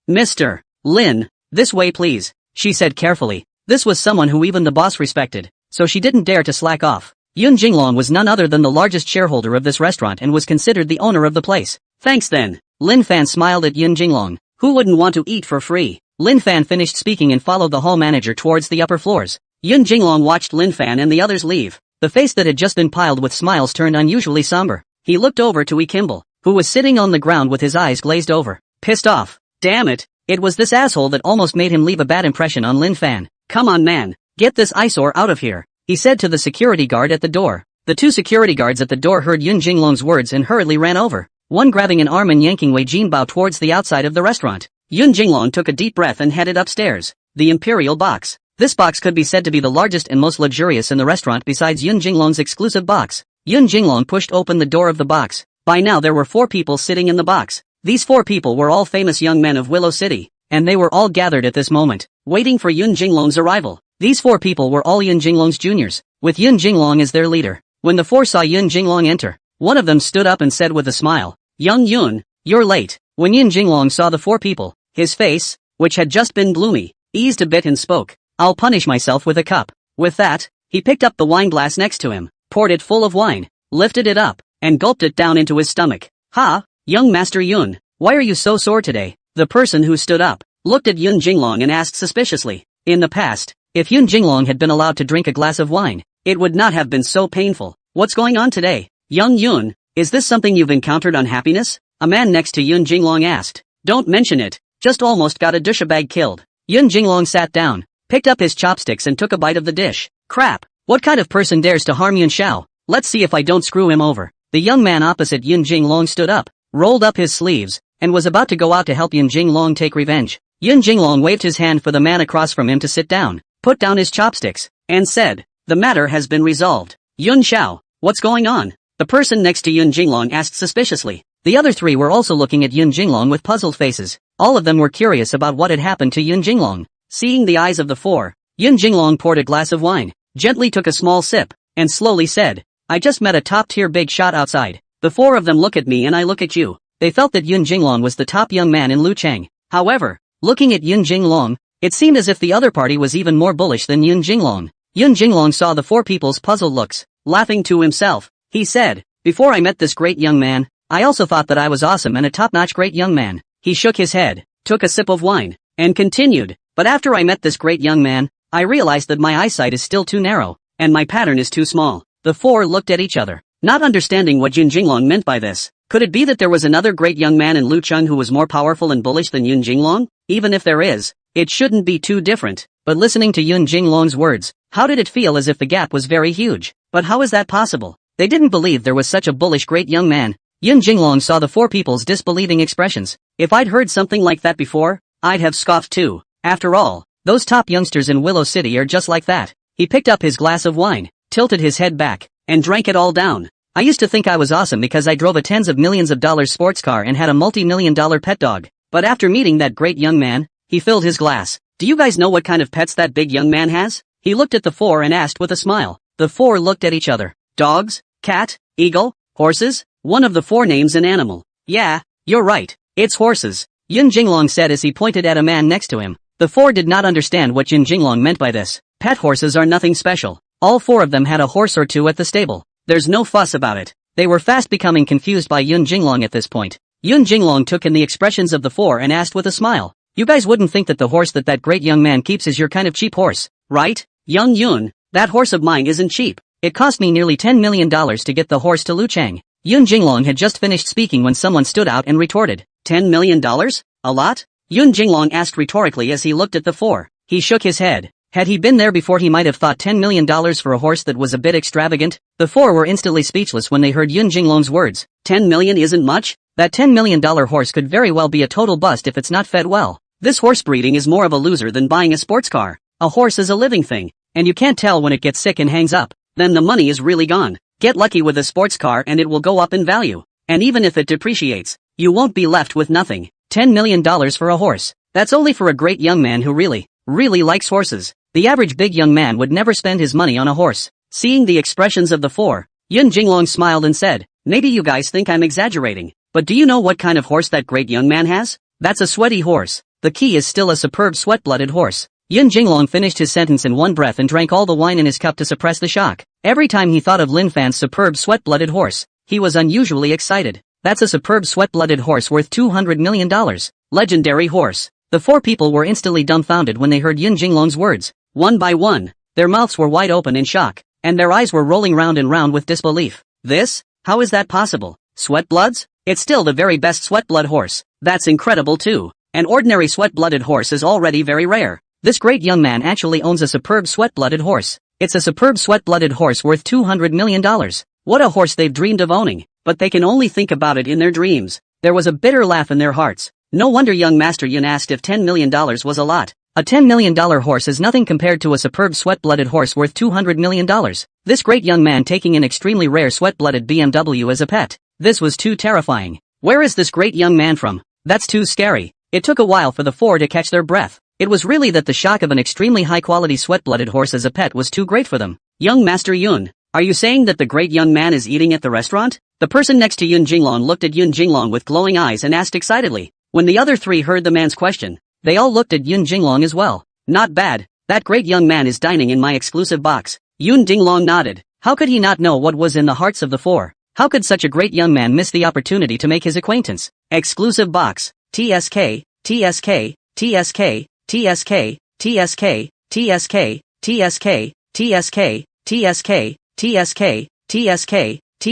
Mr. Lin, this way please, she said carefully. This was someone who even the boss respected, so she didn't dare to slack off. Yun Jinglong was none other than the largest shareholder of this restaurant and was considered the owner of the place. Thanks then. Lin Fan smiled at Yun Jinglong. Who wouldn't want to eat for free? Lin Fan finished speaking and followed the hall manager towards the upper floors. Yun Jinglong watched Lin Fan and the others leave. The face that had just been piled with smiles turned unusually somber. He looked over to Wei Kimball, who was sitting on the ground with his eyes glazed over. Pissed off. Damn it. It was this asshole that almost made him leave a bad impression on Lin Fan. Come on man. Get this eyesore out of here, he said to the security guard at the door. The 2 security guards at the door heard Yun Jinglong's words and hurriedly ran over, one grabbing an arm and yanking Wei Jinbao towards the outside of the restaurant. Yun Jinglong took a deep breath and headed upstairs. The Imperial Box. This box could be said to be the largest and most luxurious in the restaurant besides Yun Jinglong's exclusive box. Yun Jinglong pushed open the door of the box. By now there were 4 people sitting in the box. These 4 people were all famous young men of Willow City, and they were all gathered at this moment, waiting for Yun Jinglong's arrival. These 4 people were all Yun Jinglong's juniors, with Yun Jinglong as their leader. When the 4 saw Yun Jinglong enter, one of them stood up and said with a smile, Young Yun, you're late. When Yun Jinglong saw the 4 people, his face, which had just been gloomy, eased a bit and spoke, I'll punish myself with a cup. With that, he picked up the wine glass next to him, poured it full of wine, lifted it up, and gulped it down into his stomach. Ha, young Master Yun, why are you so sore today? The person who stood up, looked at Yun Jinglong and asked suspiciously. In the past, if Yun Jinglong had been allowed to drink a glass of wine, it would not have been so painful. What's going on today? Young Yun, is this something you've encountered unhappiness? A man next to Yun Jinglong asked. Don't mention it, just almost got a douchebag killed. Yun Jinglong sat down, picked up his chopsticks and took a bite of the dish. Crap, what kind of person dares to harm Yun Xiao? Let's see if I don't screw him over. The young man opposite Yun Jinglong stood up, rolled up his sleeves, and was about to go out to help Yun Jinglong take revenge. Yun Jinglong waved his hand for the man across from him to sit down, put down his chopsticks, and said, the matter has been resolved. Yun Xiao, what's going on? The person next to Yun Jinglong asked suspiciously. The other 3 were also looking at Yun Jinglong with puzzled faces. All of them were curious about what had happened to Yun Jinglong. Seeing the eyes of the 4, Yun Jinglong poured a glass of wine, gently took a small sip, and slowly said, I just met a top-tier big shot outside. The 4 of them look at me and I look at you. They felt that Yun Jinglong was the top young man in Luchang. However, looking at Yun Jinglong, it seemed as if the other party was even more bullish than Yun Jinglong. Yun Jinglong saw the 4 people's puzzled looks. Laughing to himself, he said, before I met this great young man, I also thought that I was awesome and a top-notch great young man. He shook his head, took a sip of wine, and continued, but after I met this great young man, I realized that my eyesight is still too narrow, and my pattern is too small. The 4 looked at each other, not understanding what Yun Jinglong meant by this. Could it be that there was another great young man in Lucheng who was more powerful and bullish than Yun Jinglong? Even if there is, it shouldn't be too different. But listening to Yun Jinglong's words, how did it feel as if the gap was very huge? But how is that possible? They didn't believe there was such a bullish great young man. Yun Jinglong saw the 4 people's disbelieving expressions. If I'd heard something like that before, I'd have scoffed too. After all, those top youngsters in Willow City are just like that. He picked up his glass of wine, tilted his head back, and drank it all down. I used to think I was awesome because I drove a tens of millions of dollars sports car and had a multi-million-dollar pet dog. But after meeting that great young man, he filled his glass. Do you guys know what kind of pets that big young man has? He looked at the four and asked with a smile. The four looked at each other. Dogs? Cat? Eagle? Horses? One of the four names an animal. Yeah, you're right. It's horses. Yun Jinglong said as he pointed at a man next to him. The four did not understand what Yun Jinglong meant by this. Pet horses are nothing special. All four of them had a horse or two at the stable. There's no fuss about it. They were fast becoming confused by Yun Jinglong at this point. Yun Jinglong took in the expressions of the four and asked with a smile. You guys wouldn't think that the horse that great young man keeps is your kind of cheap horse, right? Young Yun, that horse of mine isn't cheap. It cost me nearly $10 million to get the horse to Luchang. Yun Jinglong had just finished speaking when someone stood out and retorted. $10 million? A lot? Yun Jinglong asked rhetorically as he looked at the four. He shook his head. Had he been there before he might have thought $10 million for a horse that was a bit extravagant. The four were instantly speechless when they heard Yun Jinglong's words. $10 million isn't much? That $10 million horse could very well be a total bust if it's not fed well. This horse breeding is more of a loser than buying a sports car. A horse is a living thing, and you can't tell when it gets sick and hangs up. Then the money is really gone. Get lucky with a sports car and it will go up in value. And even if it depreciates, you won't be left with nothing. $10 million for a horse. That's only for a great young man who really likes horses. The average big young man would never spend his money on a horse. Seeing the expressions of the four, Yun Jinglong smiled and said, maybe you guys think I'm exaggerating, but do you know what kind of horse that great young man has? That's a sweaty horse. The key is still a superb sweat-blooded horse. Yun Jinglong finished his sentence in one breath and drank all the wine in his cup to suppress the shock. Every time he thought of Lin Fan's superb sweat-blooded horse, he was unusually excited. That's a superb sweat-blooded horse worth $200 million. Legendary horse. The four people were instantly dumbfounded when they heard Yun Jinglong's words. One by one, their mouths were wide open in shock, and their eyes were rolling round and round with disbelief. This? How is that possible? Sweat-bloods? It's still the very best sweat-blood horse. That's incredible too. An ordinary sweat-blooded horse is already very rare. This great young man actually owns a superb sweat-blooded horse. It's a superb sweat-blooded horse worth $200 million. What a horse they've dreamed of owning, but they can only think about it in their dreams. There was a bitter laugh in their hearts. No wonder young Master Yun asked if $10 million was a lot. A $10 million horse is nothing compared to a superb sweat-blooded horse worth $200 million. This great young man taking an extremely rare sweat-blooded BMW as a pet. This was too terrifying. Where is this great young man from? That's too scary. It took a while for the four to catch their breath. It was really that the shock of an extremely high-quality sweat-blooded horse as a pet was too great for them. Young Master Yun, are you saying that the great young man is eating at the restaurant? The person next to Yun Jinglong looked at Yun Jinglong with glowing eyes and asked excitedly. When the other three heard the man's question, they all looked at Yun Jinglong as well. Not bad. That great young man is dining in my exclusive box. Yun Jinglong nodded. How could he not know what was in the hearts of the four? How could such a great young man miss the opportunity to make his acquaintance? Exclusive box. TSK, TSK, TSK, TSK, TSK, TSK, TSK, TSK, TSK, TSK, TSK,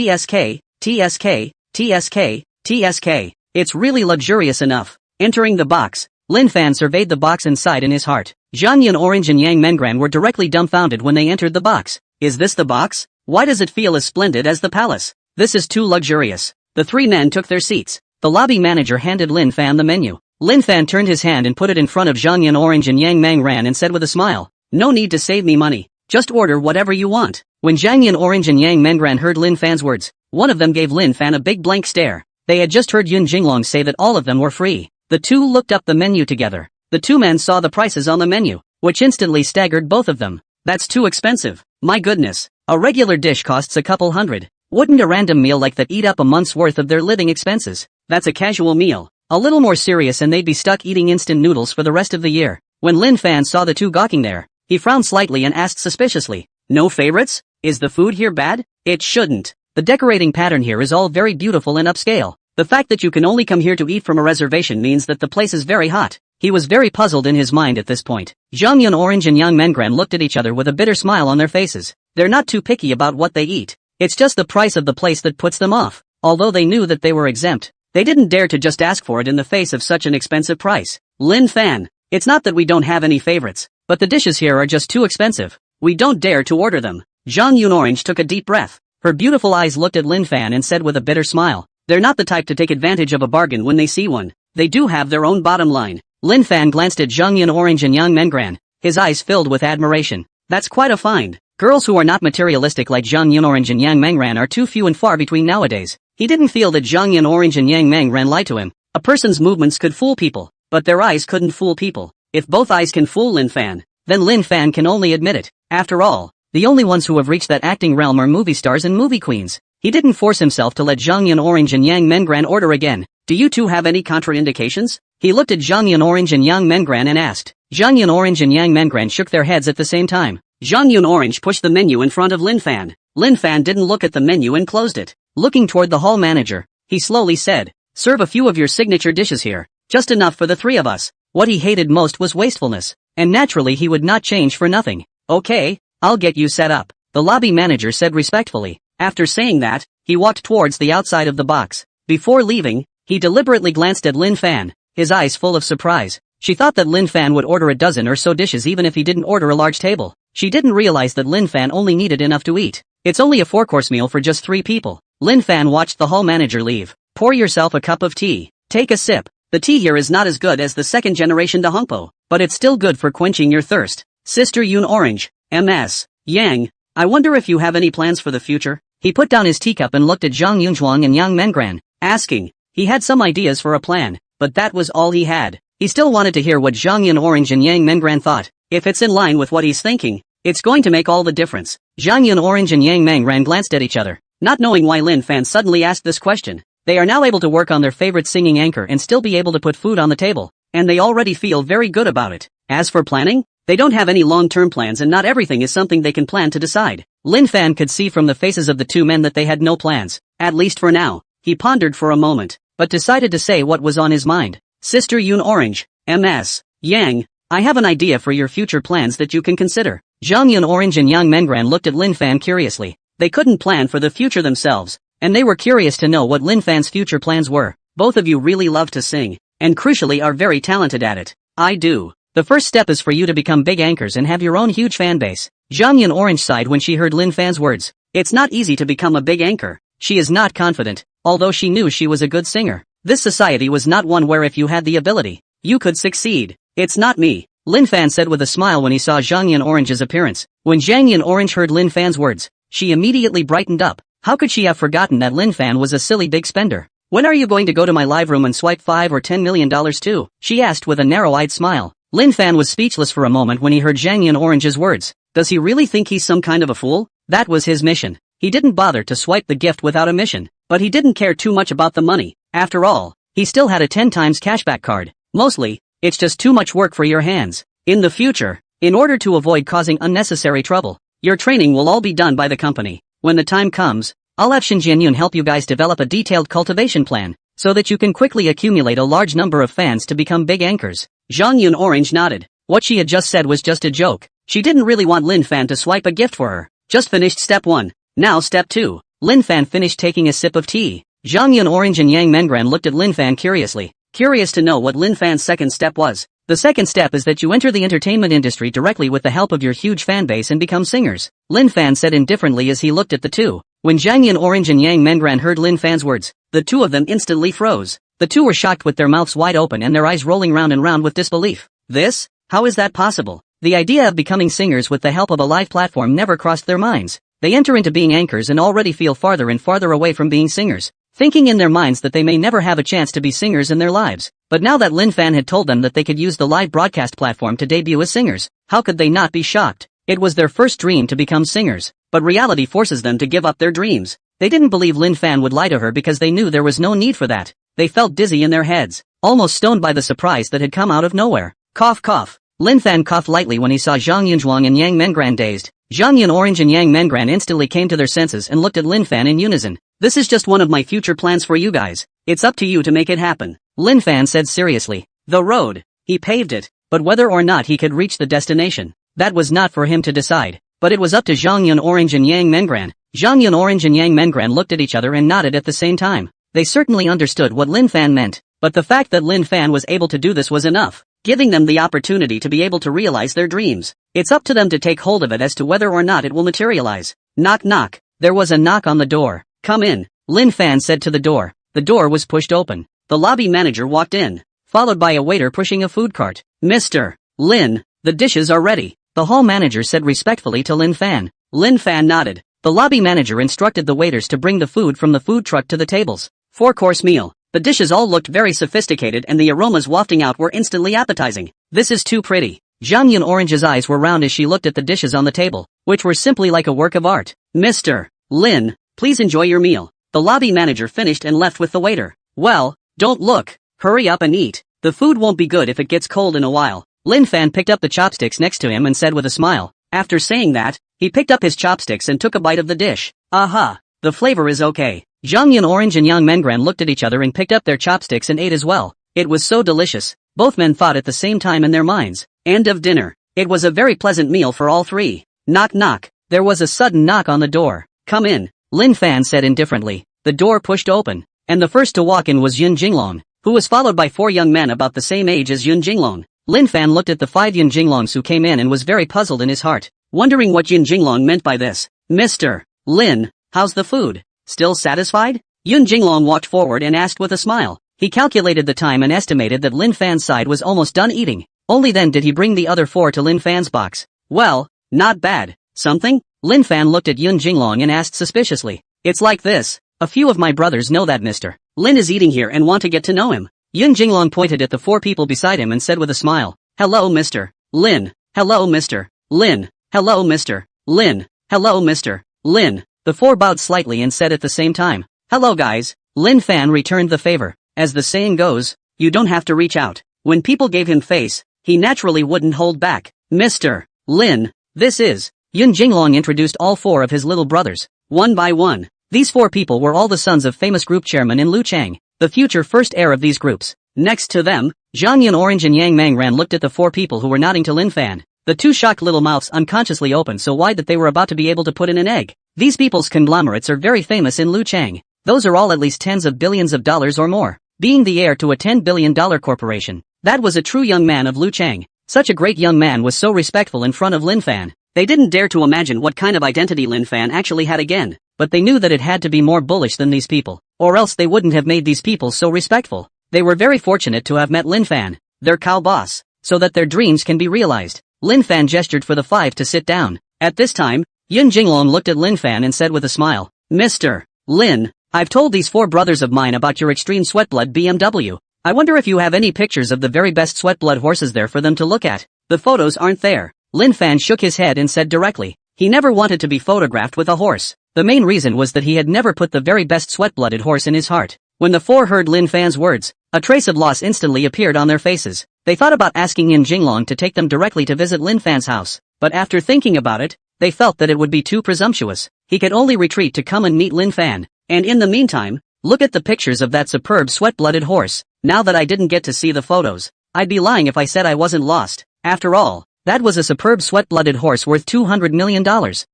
TSK, TSK, TSK, TSK. It's really luxurious enough. Entering the box, Lin Fan surveyed the box inside in his heart. Zhang Yun Orange and Yang Mengran were directly dumbfounded when they entered the box. Is this the box? Why does it feel as splendid as the palace? This is too luxurious. The three men took their seats. The lobby manager handed Lin Fan the menu. Lin Fan turned his hand and put it in front of Zhang Yun Orange and Yang Mengran and said with a smile, no need to save me money. Just order whatever you want. When Zhang Yun Orange and Yang Mengran heard Lin Fan's words, one of them gave Lin Fan a big blank stare. They had just heard Yun Jinglong say that all of them were free. The two looked up the menu together. The two men saw the prices on the menu, which instantly staggered both of them. That's too expensive. My goodness. A regular dish costs a couple hundred. Wouldn't a random meal like that eat up a month's worth of their living expenses? That's a casual meal. A little more serious and they'd be stuck eating instant noodles for the rest of the year. When Lin Fan saw the two gawking there, he frowned slightly and asked suspiciously, no favorites? Is the food here bad? It shouldn't. The decorating pattern here is all very beautiful and upscale. The fact that you can only come here to eat from a reservation means that the place is very hot. He was very puzzled in his mind at this point. Zhang Yun Orange and Yang Mengran looked at each other with a bitter smile on their faces. They're not too picky about what they eat. It's just the price of the place that puts them off. Although they knew that they were exempt, they didn't dare to just ask for it in the face of such an expensive price. Lin Fan, it's not that we don't have any favorites, but the dishes here are just too expensive. We don't dare to order them. Zhang Yun Orange took a deep breath. Her beautiful eyes looked at Lin Fan and said with a bitter smile, they're not the type to take advantage of a bargain when they see one. They do have their own bottom line. Lin Fan glanced at Zhang Yun Orange and Yang Mengran, his eyes filled with admiration. That's quite a find. Girls who are not materialistic like Zhang Yunorange and Yang Mengran are too few and far between nowadays. He didn't feel that Zhang Yunorange and Yang Mengran lied to him. A person's movements could fool people, but their eyes couldn't fool people. If both eyes can fool Lin Fan, then Lin Fan can only admit it. After all, the only ones who have reached that acting realm are movie stars and movie queens. He didn't force himself to let Zhang Yunorange and Yang Mengran order again. Do you two have any contraindications? He looked at Zhang Yunorange and Yang Mengran and asked. Zhang Yunorange and Yang Mengran shook their heads at the same time. Zhang Yunorange pushed the menu in front of Lin Fan. Lin Fan didn't look at the menu and closed it. Looking toward the hall manager, he slowly said, "Serve a few of your signature dishes here. Just enough for the three of us." What he hated most was wastefulness, and naturally he would not change for nothing. "Okay, I'll get you set up," the lobby manager said respectfully. After saying that, he walked towards the outside of the box. Before leaving, he deliberately glanced at Lin Fan, his eyes full of surprise. She thought that Lin Fan would order a dozen or so dishes even if he didn't order a large table. She didn't realize that Lin Fan only needed enough to eat. It's only a 4-course meal for just 3 people. Lin Fan watched the hall manager leave. "Pour yourself a cup of tea. Take a sip. The tea here is not as good as the second generation Dahongpo, but it's still good for quenching your thirst. Sister Yunorange, MS, Yang, I wonder if you have any plans for the future?" He put down his teacup and looked at Zhang Yunzhuang and Yang Mengran, asking. He had some ideas for a plan, but that was all he had. He still wanted to hear what Zhang Yunorange and Yang Mengran thought. If it's in line with what he's thinking, it's going to make all the difference. Zhang Yunorange and Yang Mengran glanced at each other, not knowing why Lin Fan suddenly asked this question. They are now able to work on their favorite singing anchor and still be able to put food on the table, and they already feel very good about it. As for planning, they don't have any long-term plans and not everything is something they can plan to decide. Lin Fan could see from the faces of the two men that they had no plans, at least for now. He pondered for a moment, but decided to say what was on his mind. "Sister Yunorange, MS, Yang, I have an idea for your future plans that you can consider." Zhang Yunorange and Yang Mengran looked at Lin Fan curiously. They couldn't plan for the future themselves, and they were curious to know what Lin Fan's future plans were. "Both of you really love to sing, and crucially are very talented at it." "I do. The first step is for you to become big anchors and have your own huge fan base." Zhang Yunorange sighed when she heard Lin Fan's words. It's not easy to become a big anchor. She is not confident, although she knew she was a good singer. This society was not one where if you had the ability, you could succeed. "It's not me," Lin Fan said with a smile when he saw Zhang Yunorange's appearance. When Zhang Yunorange heard Lin Fan's words, she immediately brightened up. How could she have forgotten that Lin Fan was a silly big spender? "When are you going to go to my live room and swipe $5 or $10 million too?" she asked with a narrow-eyed smile. Lin Fan was speechless for a moment when he heard Zhang Yunorange's words. Does he really think he's some kind of a fool? That was his mission. He didn't bother to swipe the gift without a mission, but he didn't care too much about the money. After all, he still had a 10 times cashback card. Mostly, it's just too much work for your hands. In the future, in order to avoid causing unnecessary trouble, your training will all be done by the company. When the time comes, I'll have Shin Jianyun help you guys develop a detailed cultivation plan, so that you can quickly accumulate a large number of fans to become big anchors. Zhang Yunorange nodded. What she had just said was just a joke. She didn't really want Lin Fan to swipe a gift for her. Just finished step 1. Now step 2. Lin Fan finished taking a sip of tea. Zhang Yunorange and Yang Mengran looked at Lin Fan curiously, curious to know what Lin Fan's second step was. The second step is that you enter the entertainment industry directly with the help of your huge fan base and become singers. Lin Fan said indifferently as he looked at the two. When Zhang Yunorange and Yang Mengran heard Lin Fan's words, the two of them instantly froze. The two were shocked with their mouths wide open and their eyes rolling round and round with disbelief. This? How is that possible? The idea of becoming singers with the help of a live platform never crossed their minds. They enter into being anchors and already feel farther and farther away from being singers, thinking in their minds that they may never have a chance to be singers in their lives. But now that Lin Fan had told them that they could use the live broadcast platform to debut as singers, how could they not be shocked? It was their first dream to become singers, but reality forces them to give up their dreams. They didn't believe Lin Fan would lie to her because they knew there was no need for that. They felt dizzy in their heads, almost stoned by the surprise that had come out of nowhere. Cough cough. Lin Fan coughed lightly when he saw Zhang Yunzhuang and Yang Mengran dazed. Zhang Yunorange and Yang Mengran instantly came to their senses and looked at Lin Fan in unison. This is just one of my future plans for you guys. It's up to you to make it happen. Lin Fan said seriously. The road. He paved it, but whether or not he could reach the destination, that was not for him to decide. But it was up to Zhang Yunorange and Yang Mengran. Zhang Yunorange and Yang Mengran looked at each other and nodded at the same time. They certainly understood what Lin Fan meant, but the fact that Lin Fan was able to do this was enough, giving them the opportunity to be able to realize their dreams. It's up to them to take hold of it as to whether or not it will materialize. Knock knock. There was a knock on the door. Come in, Lin Fan said to the door. The door was pushed open. The lobby manager walked in, followed by a waiter pushing a food cart. Mr. Lin, the dishes are ready, the hall manager said respectfully to Lin Fan. Lin Fan nodded. The lobby manager instructed the waiters to bring the food from the food truck to the tables. 4-course meal. The dishes all looked very sophisticated and the aromas wafting out were instantly appetizing. This is too pretty. Zhang Yun Orange's eyes were round as she looked at the dishes on the table, which were simply like a work of art. Mr. Lin, please enjoy your meal. The lobby manager finished and left with the waiter. Well, don't look. Hurry up and eat. The food won't be good if it gets cold in a while. Lin Fan picked up the chopsticks next to him and said with a smile. After saying that, he picked up his chopsticks and took a bite of the dish. Aha, the flavor is okay. Zhang Yun Orange and Yang Mengran looked at each other and picked up their chopsticks and ate as well. It was so delicious. Both men thought at the same time in their minds. End of dinner. It was a very pleasant meal for all three. Knock knock. There was a sudden knock on the door. Come in, Lin Fan said indifferently. The door pushed open, and the first to walk in was Yun Jinglong, who was followed by 4 young men about the same age as Yun Jinglong. Lin Fan looked at the 5 Yun Jinglongs who came in and was very puzzled in his heart, wondering what Yun Jinglong meant by this. Mr. Lin, how's the food? Still satisfied? Yun Jinglong walked forward and asked with a smile. He calculated the time and estimated that Lin Fan's side was almost done eating. Only then did he bring the other 4 to Lin Fan's box. Well, not bad. Something? Lin Fan looked at Yun Jinglong and asked suspiciously. It's like this. A few of my brothers know that Mr. Lin is eating here and want to get to know him. Yun Jinglong pointed at the 4 people beside him and said with a smile. Hello Mr. Lin. Hello Mr. Lin. Hello Mr. Lin. Hello Mr. Lin. The 4 bowed slightly and said at the same time. Hello guys. Lin Fan returned the favor. As the saying goes, you don't have to reach out. When people gave him face, he naturally wouldn't hold back. Mr. Lin, this is. Yun Jinglong introduced all 4 of his little brothers, one by one. These 4 people were all the sons of famous group chairman in Luchang, the future first heir of these groups. Next to them, Zhang Yun Orange and Yang Mangran looked at the 4 people who were nodding to Lin Fan. The 2 shocked little mouths unconsciously opened so wide that they were about to be able to put in an egg. These people's conglomerates are very famous in Luchang. Those are all at least tens of billions of dollars or more. Being the heir to a $10 billion corporation, that was a true young man of Luchang. Such a great young man was so respectful in front of Lin Fan. They didn't dare to imagine what kind of identity Lin Fan actually had again, but they knew that it had to be more bullish than these people, or else they wouldn't have made these people so respectful. They were very fortunate to have met Lin Fan, their cow boss, so that their dreams can be realized. Lin Fan gestured for the 5 to sit down. At this time, Yun Jinglong looked at Lin Fan and said with a smile, Mr. Lin, I've told these 4 brothers of mine about your extreme sweatblood BMW. I wonder if you have any pictures of the very best sweatblood horses there for them to look at. The photos aren't there. Lin Fan shook his head and said directly. He never wanted to be photographed with a horse. The main reason was that he had never put the very best sweat-blooded horse in his heart. When the 4 heard Lin Fan's words, a trace of loss instantly appeared on their faces. They thought about asking Yin Jinglong to take them directly to visit Lin Fan's house, but after thinking about it, they felt that it would be too presumptuous. He could only retreat to come and meet Lin Fan. And in the meantime, look at the pictures of that superb sweat-blooded horse. Now that I didn't get to see the photos, I'd be lying if I said I wasn't lost. After all, that was a superb sweat-blooded horse worth $200 million.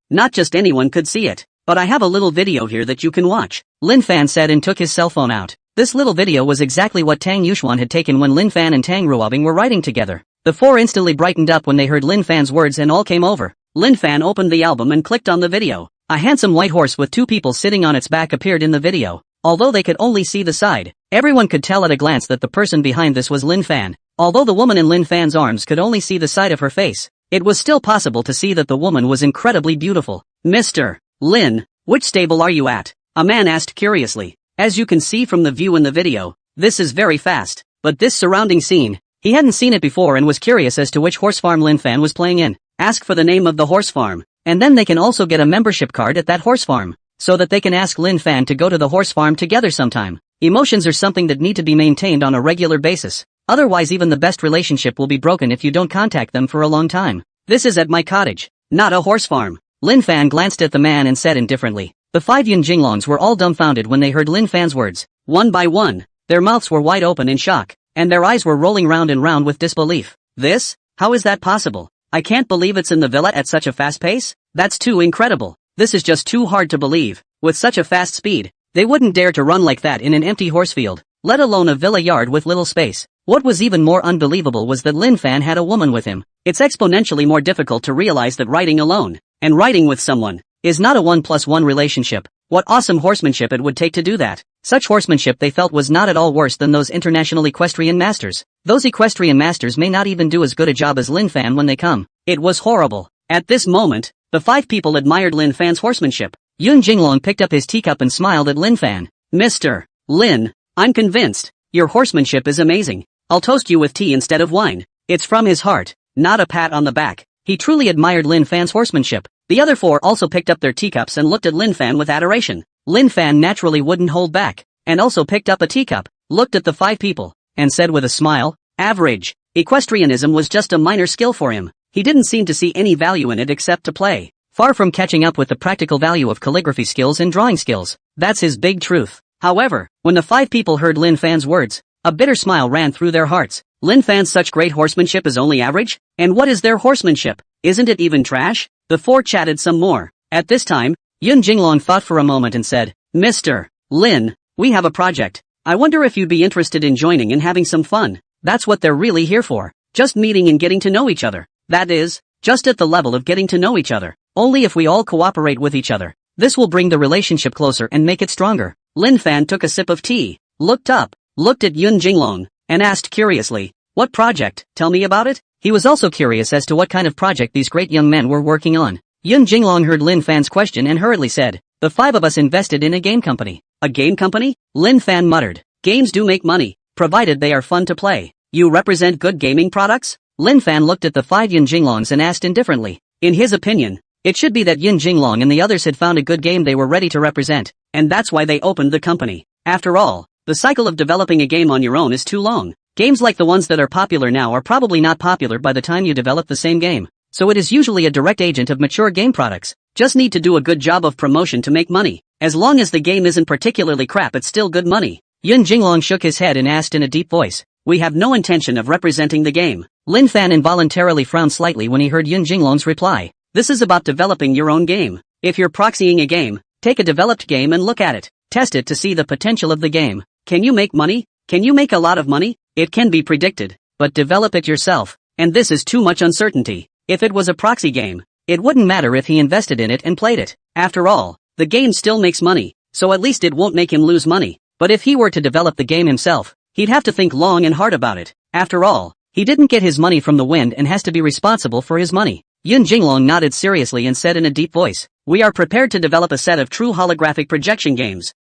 Not just anyone could see it. But I have a little video here that you can watch. Lin Fan said and took his cell phone out. This little video was exactly what Tang Yuxuan had taken when Lin Fan and Tang Ruobing were riding together. The 4 instantly brightened up when they heard Lin Fan's words and all came over. Lin Fan opened the album and clicked on the video. A handsome white horse with 2 people sitting on its back appeared in the video. Although they could only see the side, everyone could tell at a glance that the person behind this was Lin Fan. Although the woman in Lin Fan's arms could only see the side of her face, it was still possible to see that the woman was incredibly beautiful. Mr. Lin, which stable are you at? A man asked curiously. As you can see from the view in the video, this is very fast. But this surrounding scene, he hadn't seen it before and was curious as to which horse farm Lin Fan was playing in. Ask for the name of the horse farm, and then they can also get a membership card at that horse farm, so that they can ask Lin Fan to go to the horse farm together sometime. Emotions are something that need to be maintained on a regular basis. Otherwise even the best relationship will be broken if you don't contact them for a long time. This is at my cottage, not a horse farm. Lin Fan glanced at the man and said indifferently. The 5 Yun Jinglongs were all dumbfounded when they heard Lin Fan's words. One by one, their mouths were wide open in shock, and their eyes were rolling round and round with disbelief. This? How is that possible? I can't believe it's in the villa at such a fast pace? That's too incredible. This is just too hard to believe. With such a fast speed, they wouldn't dare to run like that in an empty horse field, let alone a villa yard with little space. What was even more unbelievable was that Lin Fan had a woman with him. It's exponentially more difficult to realize that riding alone, and riding with someone, is not a 1+1 relationship. What awesome horsemanship it would take to do that. Such horsemanship they felt was not at all worse than those international equestrian masters. Those equestrian masters may not even do as good a job as Lin Fan when they come. It was horrible. At this moment, The 5 people admired Lin Fan's horsemanship. Yun Jinglong picked up his teacup and smiled at Lin Fan. Mr. Lin, I'm convinced. Your horsemanship is amazing. I'll toast you with tea instead of wine. It's from his heart, not a pat on the back. He truly admired Lin Fan's horsemanship. The other 4 also picked up their teacups and looked at Lin Fan with adoration. Lin Fan naturally wouldn't hold back, and also picked up a teacup, looked at the 5 people, and said with a smile, average. Equestrianism was just a minor skill for him. He didn't seem to see any value in it except to play. Far from catching up with the practical value of calligraphy skills and drawing skills. That's his big truth. However, when the 5 people heard Lin Fan's words, a bitter smile ran through their hearts. Lin Fan's such great horsemanship is only average? And what is their horsemanship? Isn't it even trash? The 4 chatted some more. At this time, Yun Jinglong thought for a moment and said, Mr. Lin, we have a project. I wonder if you'd be interested in joining and having some fun. That's what they're really here for. Just meeting and getting to know each other. That is, just at the level of getting to know each other. Only if we all cooperate with each other. This will bring the relationship closer and make it stronger. Lin Fan took a sip of tea, looked up, looked at Yun Jinglong, and asked curiously, what project? Tell me about it? He was also curious as to what kind of project these great young men were working on. Yun Jinglong heard Lin Fan's question and hurriedly said, the 5 of us invested in a game company. A game company? Lin Fan muttered. Games do make money, provided they are fun to play. You represent good gaming products? Lin Fan looked at the 5 Yun Jinglongs and asked indifferently. In his opinion, it should be that Yun Jinglong and the others had found a good game they were ready to represent, and that's why they opened the company. After all, the cycle of developing a game on your own is too long. Games like the ones that are popular now are probably not popular by the time you develop the same game. So it is usually a direct agent of mature game products. Just need to do a good job of promotion to make money. As long as the game isn't particularly crap, it's still good money. Yun Jinglong shook his head and asked in a deep voice, we have no intention of representing the game. Lin Fan involuntarily frowned slightly when he heard Yun Jinglong's reply. This is about developing your own game. If you're proxying a game, take a developed game and look at it. Test it to see the potential of the game. Can you make money? Can you make a lot of money? It can be predicted, but develop it yourself. And this is too much uncertainty. If it was a proxy game, it wouldn't matter if he invested in it and played it. After all, the game still makes money, so at least it won't make him lose money. But if he were to develop the game himself, he'd have to think long and hard about it. After all, he didn't get his money from the wind and has to be responsible for his money. Yun Jinglong nodded seriously and said in a deep voice, we are prepared to develop a set of true holographic projection games.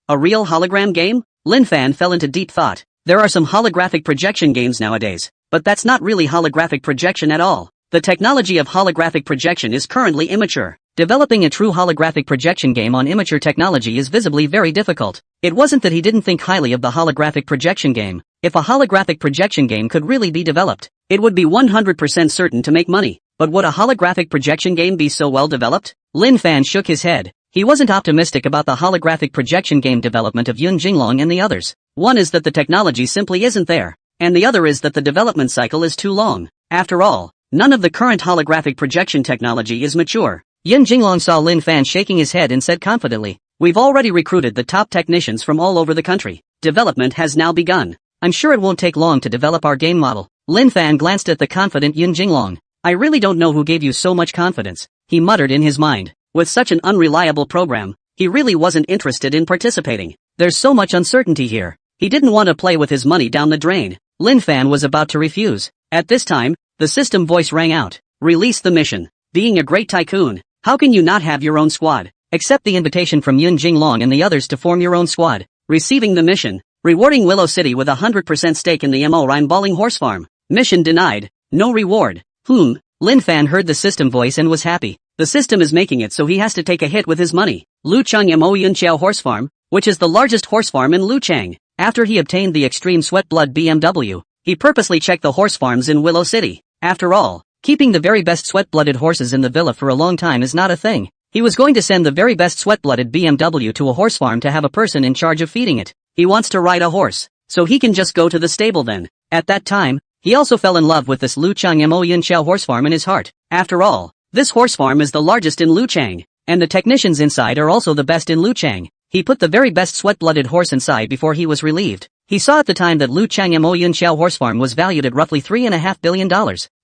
A real hologram game? Lin Fan fell into deep thought. There are some holographic projection games nowadays, but that's not really holographic projection at all. The technology of holographic projection is currently immature. Developing a true holographic projection game on immature technology is visibly very difficult. It wasn't that he didn't think highly of the holographic projection game. If a holographic projection game could really be developed, it would be 100% certain to make money. But would a holographic projection game be so well developed? Lin Fan shook his head. He wasn't optimistic about the holographic projection game development of Yun Jinglong and the others. One is that the technology simply isn't there, and the other is that the development cycle is too long. After all, none of the current holographic projection technology is mature. Yun Jinglong saw Lin Fan shaking his head and said confidently, we've already recruited the top technicians from all over the country. Development has now begun. I'm sure it won't take long to develop our game model. Lin Fan glanced at the confident Yun Jinglong. I really don't know who gave you so much confidence, he muttered in his mind. With such an unreliable program, he really wasn't interested in participating. There's so much uncertainty here. He didn't want to play with his money down the drain. Lin Fan was about to refuse. At this time, the system voice rang out. Release the mission. Being a great tycoon, how can you not have your own squad? Accept the invitation from Yun Jinglong and the others to form your own squad. Receiving the mission. Rewarding Willow City with 100% stake in the Mo Rhine Balling Horse Farm. Mission denied. No reward. Lin Fan heard the system voice and was happy. The system is making it so he has to take a hit with his money. Luchang Mo Yunqiao Horse Farm, which is the largest horse farm in Luchang. After he obtained the Extreme Sweat Blood BMW, he purposely checked the horse farms in Willow City. After all, keeping the very best sweat-blooded horses in the villa for a long time is not a thing. He was going to send the very best sweat-blooded BMW to a horse farm to have a person in charge of feeding it. He wants to ride a horse, so he can just go to the stable then. At that time, he also fell in love with this Luchang Mo Yunqiao horse farm in his heart. After all, this horse farm is the largest in Luchang, and the technicians inside are also the best in Luchang. He put the very best sweat-blooded horse inside before he was relieved. He saw at the time that Luchang Mo Yunqiao horse farm was valued at roughly $3.5 billion,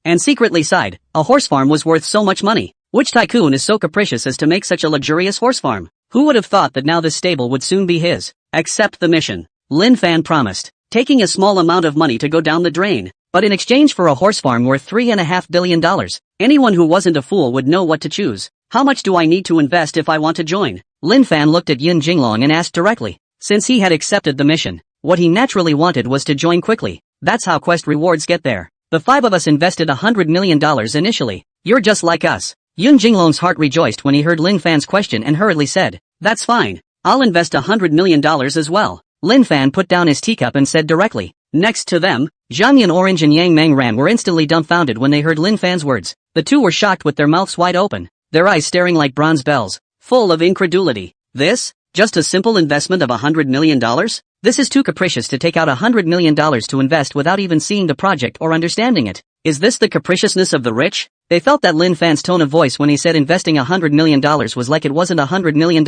and secretly sighed, a horse farm was worth so much money. Which tycoon is so capricious as to make such a luxurious horse farm? Who would have thought that now this stable would soon be his? Accept the mission. Lin Fan promised, taking a small amount of money to go down the drain, but in exchange for a horse farm worth $3.5 billion. Anyone who wasn't a fool would know what to choose. How much do I need to invest if I want to join? Lin Fan looked at Yin Jinglong and asked directly. Since he had accepted the mission, what he naturally wanted was to join quickly. That's how quest rewards get there. The 5 of us invested $100 million initially. You're just like us. Yin Jinglong's heart rejoiced when he heard Lin Fan's question and hurriedly said, "That's fine. I'll invest $100 million as well." Lin Fan put down his teacup and said directly. Next to them, Zhang Yan Orange and Yang Meng Ran were instantly dumbfounded when they heard Lin Fan's words. The two were shocked with their mouths wide open, their eyes staring like bronze bells, full of incredulity. This? Just a simple investment of $100 million? This is too capricious to take out $100 million to invest without even seeing the project or understanding it. Is this the capriciousness of the rich? They felt that Lin Fan's tone of voice when he said investing $100 million was like it wasn't $100 million,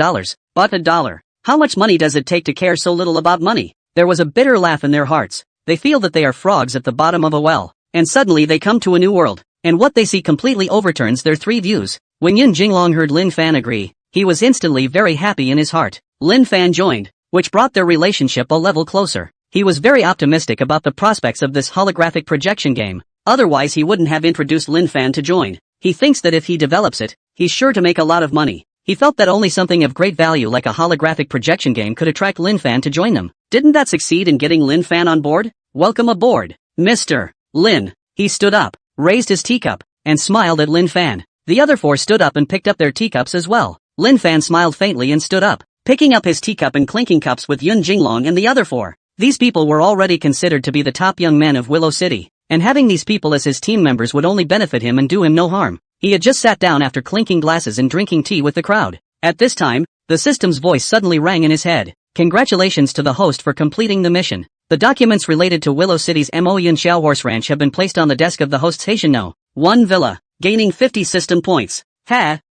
but a dollar. How much money does it take to care so little about money? There was a bitter laugh in their hearts. They feel that they are frogs at the bottom of a well, and suddenly they come to a new world, and what they see completely overturns their 3 views. When Yin Jinglong heard Lin Fan agree, he was instantly very happy in his heart. Lin Fan joined, which brought their relationship a level closer. He was very optimistic about the prospects of this holographic projection game. Otherwise he wouldn't have introduced Lin Fan to join. He thinks that if he develops it, he's sure to make a lot of money. He felt that only something of great value like a holographic projection game could attract Lin Fan to join them. Didn't that succeed in getting Lin Fan on board? Welcome aboard, Mr. Lin. He stood up, raised his teacup, and smiled at Lin Fan. The other 4 stood up and picked up their teacups as well. Lin Fan smiled faintly and stood up, picking up his teacup and clinking cups with Yin Jinglong and the other 4. These people were already considered to be the top young men of Willow City, and having these people as his team members would only benefit him and do him no harm. He had just sat down after clinking glasses and drinking tea with the crowd. At this time, the system's voice suddenly rang in his head. Congratulations to the host for completing the mission. The documents related to Willow City's Mo Yin Xiao Horse Ranch have been placed on the desk of the host's Haitian No. 1 villa, gaining 50 system points.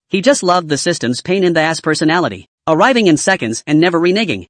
He just loved the system's pain-in-the-ass personality, arriving in seconds and never reneging.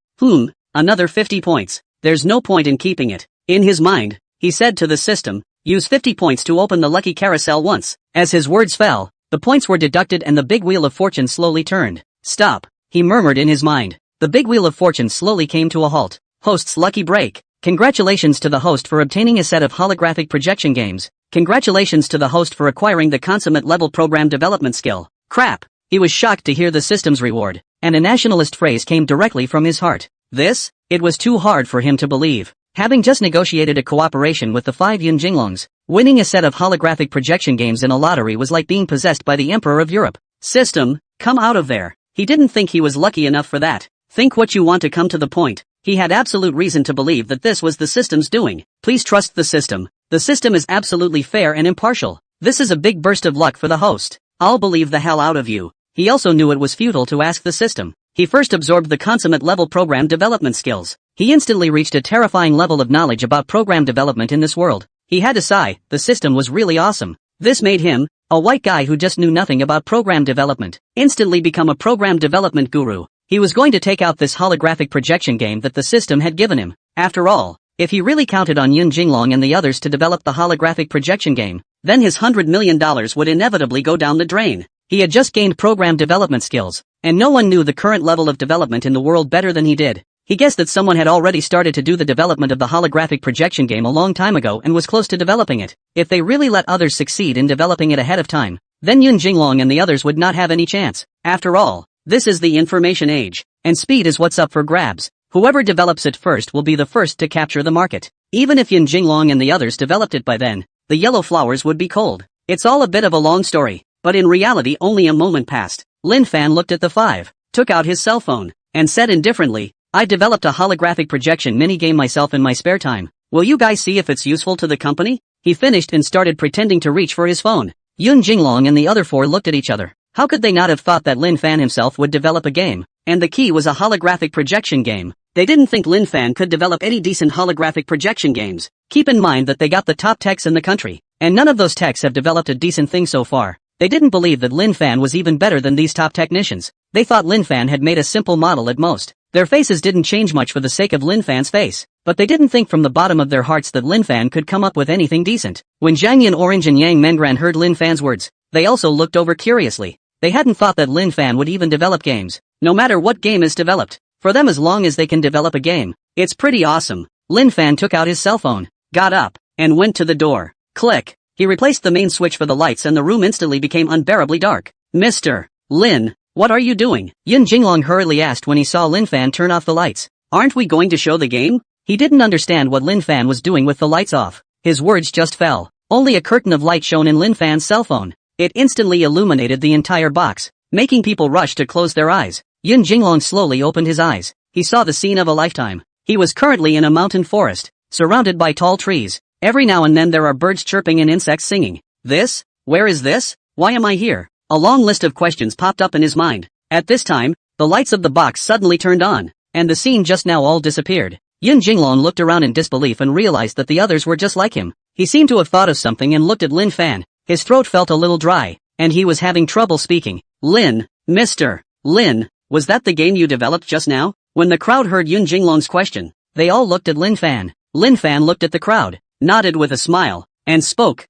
Another 50 points. There's no point in keeping it. In his mind, he said to the system, use 50 points to open the lucky carousel once. As his words fell, the points were deducted and the big wheel of fortune slowly turned. Stop, he murmured in his mind. The big wheel of fortune slowly came to a halt. Host's lucky break. Congratulations to the host for obtaining a set of holographic projection games. Congratulations to the host for acquiring the consummate level program development skill. Crap. He was shocked to hear the system's reward, and a nationalist phrase came directly from his heart. It was too hard for him to believe. Having just negotiated a cooperation with the 5 Yin Jinglongs, winning a set of holographic projection games in a lottery was like being possessed by the Emperor of Europe. System, come out of there. He didn't think he was lucky enough for that. Think what you want to come to the point. He had absolute reason to believe that this was the system's doing. Please trust the system. The system is absolutely fair and impartial. This is a big burst of luck for the host. I'll believe the hell out of you. He also knew it was futile to ask the system. He first absorbed the consummate level program development skills. He instantly reached a terrifying level of knowledge about program development in this world. He had to sigh, the system was really awesome. This made him, a white guy who just knew nothing about program development, instantly become a program development guru. He was going to take out this holographic projection game that the system had given him. After all, if he really counted on Yin Jinglong and the others to develop the holographic projection game, then his $100 million would inevitably go down the drain. He had just gained program development skills, and no one knew the current level of development in the world better than he did. He guessed that someone had already started to do the development of the holographic projection game a long time ago and was close to developing it. If they really let others succeed in developing it ahead of time, then Yin Jinglong and the others would not have any chance. After all, this is the information age, and speed is what's up for grabs. Whoever develops it first will be the first to capture the market. Even if Yin Jinglong and the others developed it by then, the yellow flowers would be cold. It's all a bit of a long story, but in reality only a moment passed. Lin Fan looked at the 5, took out his cell phone, and said indifferently, I developed a holographic projection mini-game myself in my spare time. Will you guys see if it's useful to the company? He finished and started pretending to reach for his phone. Yin Jinglong and the other 4 looked at each other. How could they not have thought that Lin Fan himself would develop a game? And the key was a holographic projection game. They didn't think Lin Fan could develop any decent holographic projection games. Keep in mind that they got the top techs in the country, and none of those techs have developed a decent thing so far. They didn't believe that Lin Fan was even better than these top technicians. They thought Lin Fan had made a simple model at most. Their faces didn't change much for the sake of Lin Fan's face, but they didn't think from the bottom of their hearts that Lin Fan could come up with anything decent. When Zhang Yan Orange and Yang Mengran heard Lin Fan's words, they also looked over curiously. They hadn't thought that Lin Fan would even develop games, no matter what game is developed. For them, as long as they can develop a game, it's pretty awesome. Lin Fan took out his cell phone, got up, and went to the door. Click. He replaced the main switch for the lights and the room instantly became unbearably dark. Mr. Lin, what are you doing? Yun Jinglong hurriedly asked when he saw Lin Fan turn off the lights. Aren't we going to show the game? He didn't understand what Lin Fan was doing with the lights off. His words just fell. Only a curtain of light shone in Lin Fan's cell phone. It instantly illuminated the entire box, making people rush to close their eyes. Yun Jinglong slowly opened his eyes. He saw the scene of a lifetime. He was currently in a mountain forest, surrounded by tall trees. Every now and then there are birds chirping and insects singing. This? Where is this? Why am I here? A long list of questions popped up in his mind. At this time, the lights of the box suddenly turned on, and the scene just now all disappeared. Yun Jinglong looked around in disbelief and realized that the others were just like him. He seemed to have thought of something and looked at Lin Fan. His throat felt a little dry, and he was having trouble speaking. Lin, Mr. Lin, was that the game you developed just now? When the crowd heard Yun Jinglong's question, they all looked at Lin Fan. Lin Fan looked at the crowd, nodded with a smile, and spoke,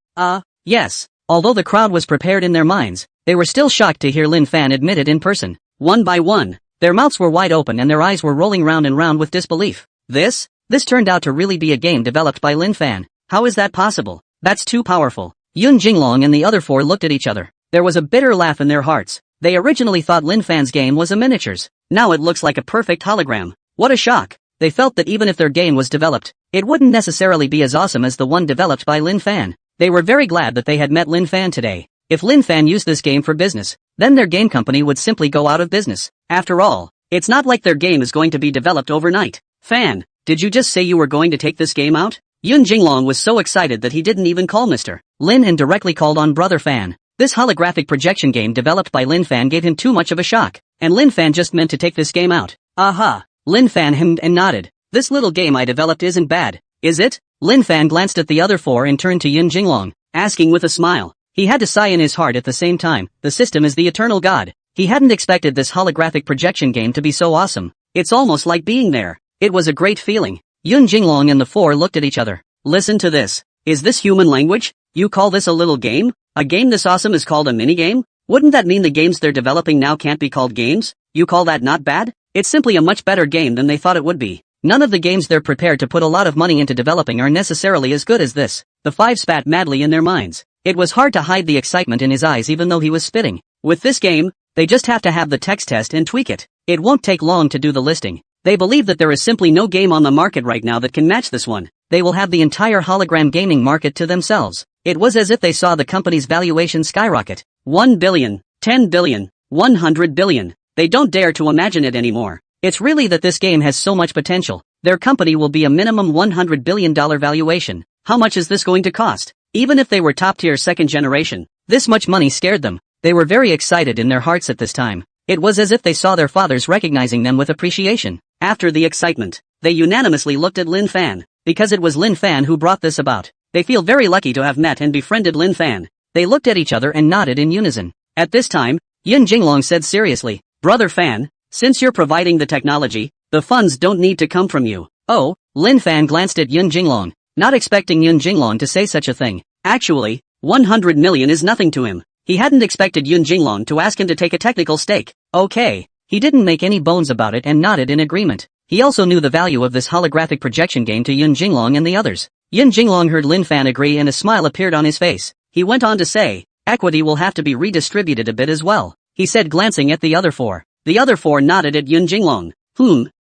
yes. Although the crowd was prepared in their minds, they were still shocked to hear Lin Fan admit it in person. One by one, their mouths were wide open and their eyes were rolling round and round with disbelief. This turned out to really be a game developed by Lin Fan. How is that possible? That's too powerful. Yun Jinglong and the other four looked at each other. There was a bitter laugh in their hearts. They originally thought Lin Fan's game was a miniatures. Now it looks like a perfect hologram. What a shock. They felt that even if their game was developed, it wouldn't necessarily be as awesome as the one developed by Lin Fan. They were very glad that they had met Lin Fan today. If Lin Fan used this game for business, then their game company would simply go out of business. After all, it's not like their game is going to be developed overnight. Fan, did you just say you were going to take this game out? Yun Jinglong was so excited that he didn't even call Mr. Lin and directly called on Brother Fan. This holographic projection game developed by Lin Fan gave him too much of a shock, and Lin Fan just meant to take this game out. Aha! Lin Fan hemmed and nodded. This little game I developed isn't bad, is it? Lin Fan glanced at the other four and turned to Yun Jinglong, asking with a smile. He had to sigh in his heart at the same time. The system is the eternal god. He hadn't expected this holographic projection game to be so awesome. It's almost like being there. It was a great feeling. Yun Jinglong and the four looked at each other. Listen to this. Is this human language? You call this a little game? A game this awesome is called a minigame? Wouldn't that mean the games they're developing now can't be called games? You call that not bad? It's simply a much better game than they thought it would be. None of the games they're prepared to put a lot of money into developing are necessarily as good as this. The five spat madly in their minds. It was hard to hide the excitement in his eyes even though he was spitting. With this game, they just have to have the text test and tweak it. It won't take long to do the listing. They believe that there is simply no game on the market right now that can match this one. They will have the entire hologram gaming market to themselves. It was as if they saw the company's valuation skyrocket. 1 billion, 10 billion, 100 billion. They don't dare to imagine it anymore. It's really that this game has so much potential. Their company will be a minimum $100 billion valuation. How much is this going to cost? Even if they were top-tier second generation, this much money scared them. They were very excited in their hearts at this time. It was as if they saw their fathers recognizing them with appreciation. After the excitement, they unanimously looked at Lin Fan, because it was Lin Fan who brought this about. They feel very lucky to have met and befriended Lin Fan. They looked at each other and nodded in unison. At this time, Yun Jinglong said seriously, Brother Fan, since you're providing the technology, the funds don't need to come from you. Oh, Lin Fan glanced at Yun Jinglong, not expecting Yun Jinglong to say such a thing. Actually, 100 million is nothing to him. He hadn't expected Yun Jinglong to ask him to take a technical stake. Okay. He didn't make any bones about it and nodded in agreement. He also knew the value of this holographic projection game to Yun Jinglong and the others. Yun Jinglong heard Lin Fan agree and a smile appeared on his face. He went on to say, equity will have to be redistributed a bit as well, he said glancing at the other four. The other four nodded at Yun Jinglong.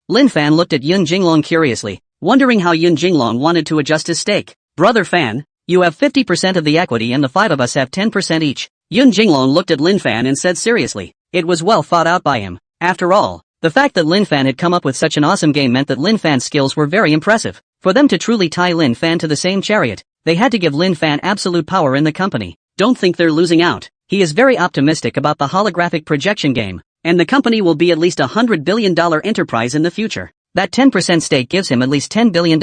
Lin Fan looked at Yun Jinglong curiously, wondering how Yun Jinglong wanted to adjust his stake. Brother Fan, you have 50% of the equity and the five of us have 10% each. Yun Jinglong looked at Lin Fan and said seriously, it was well thought out by him. After all, the fact that Lin Fan had come up with such an awesome game meant that Lin Fan's skills were very impressive. For them to truly tie Lin Fan to the same chariot, they had to give Lin Fan absolute power in the company. Don't think they're losing out. He is very optimistic about the holographic projection game, and the company will be at least $100 billion enterprise in the future. That 10% stake gives him at least $10 billion.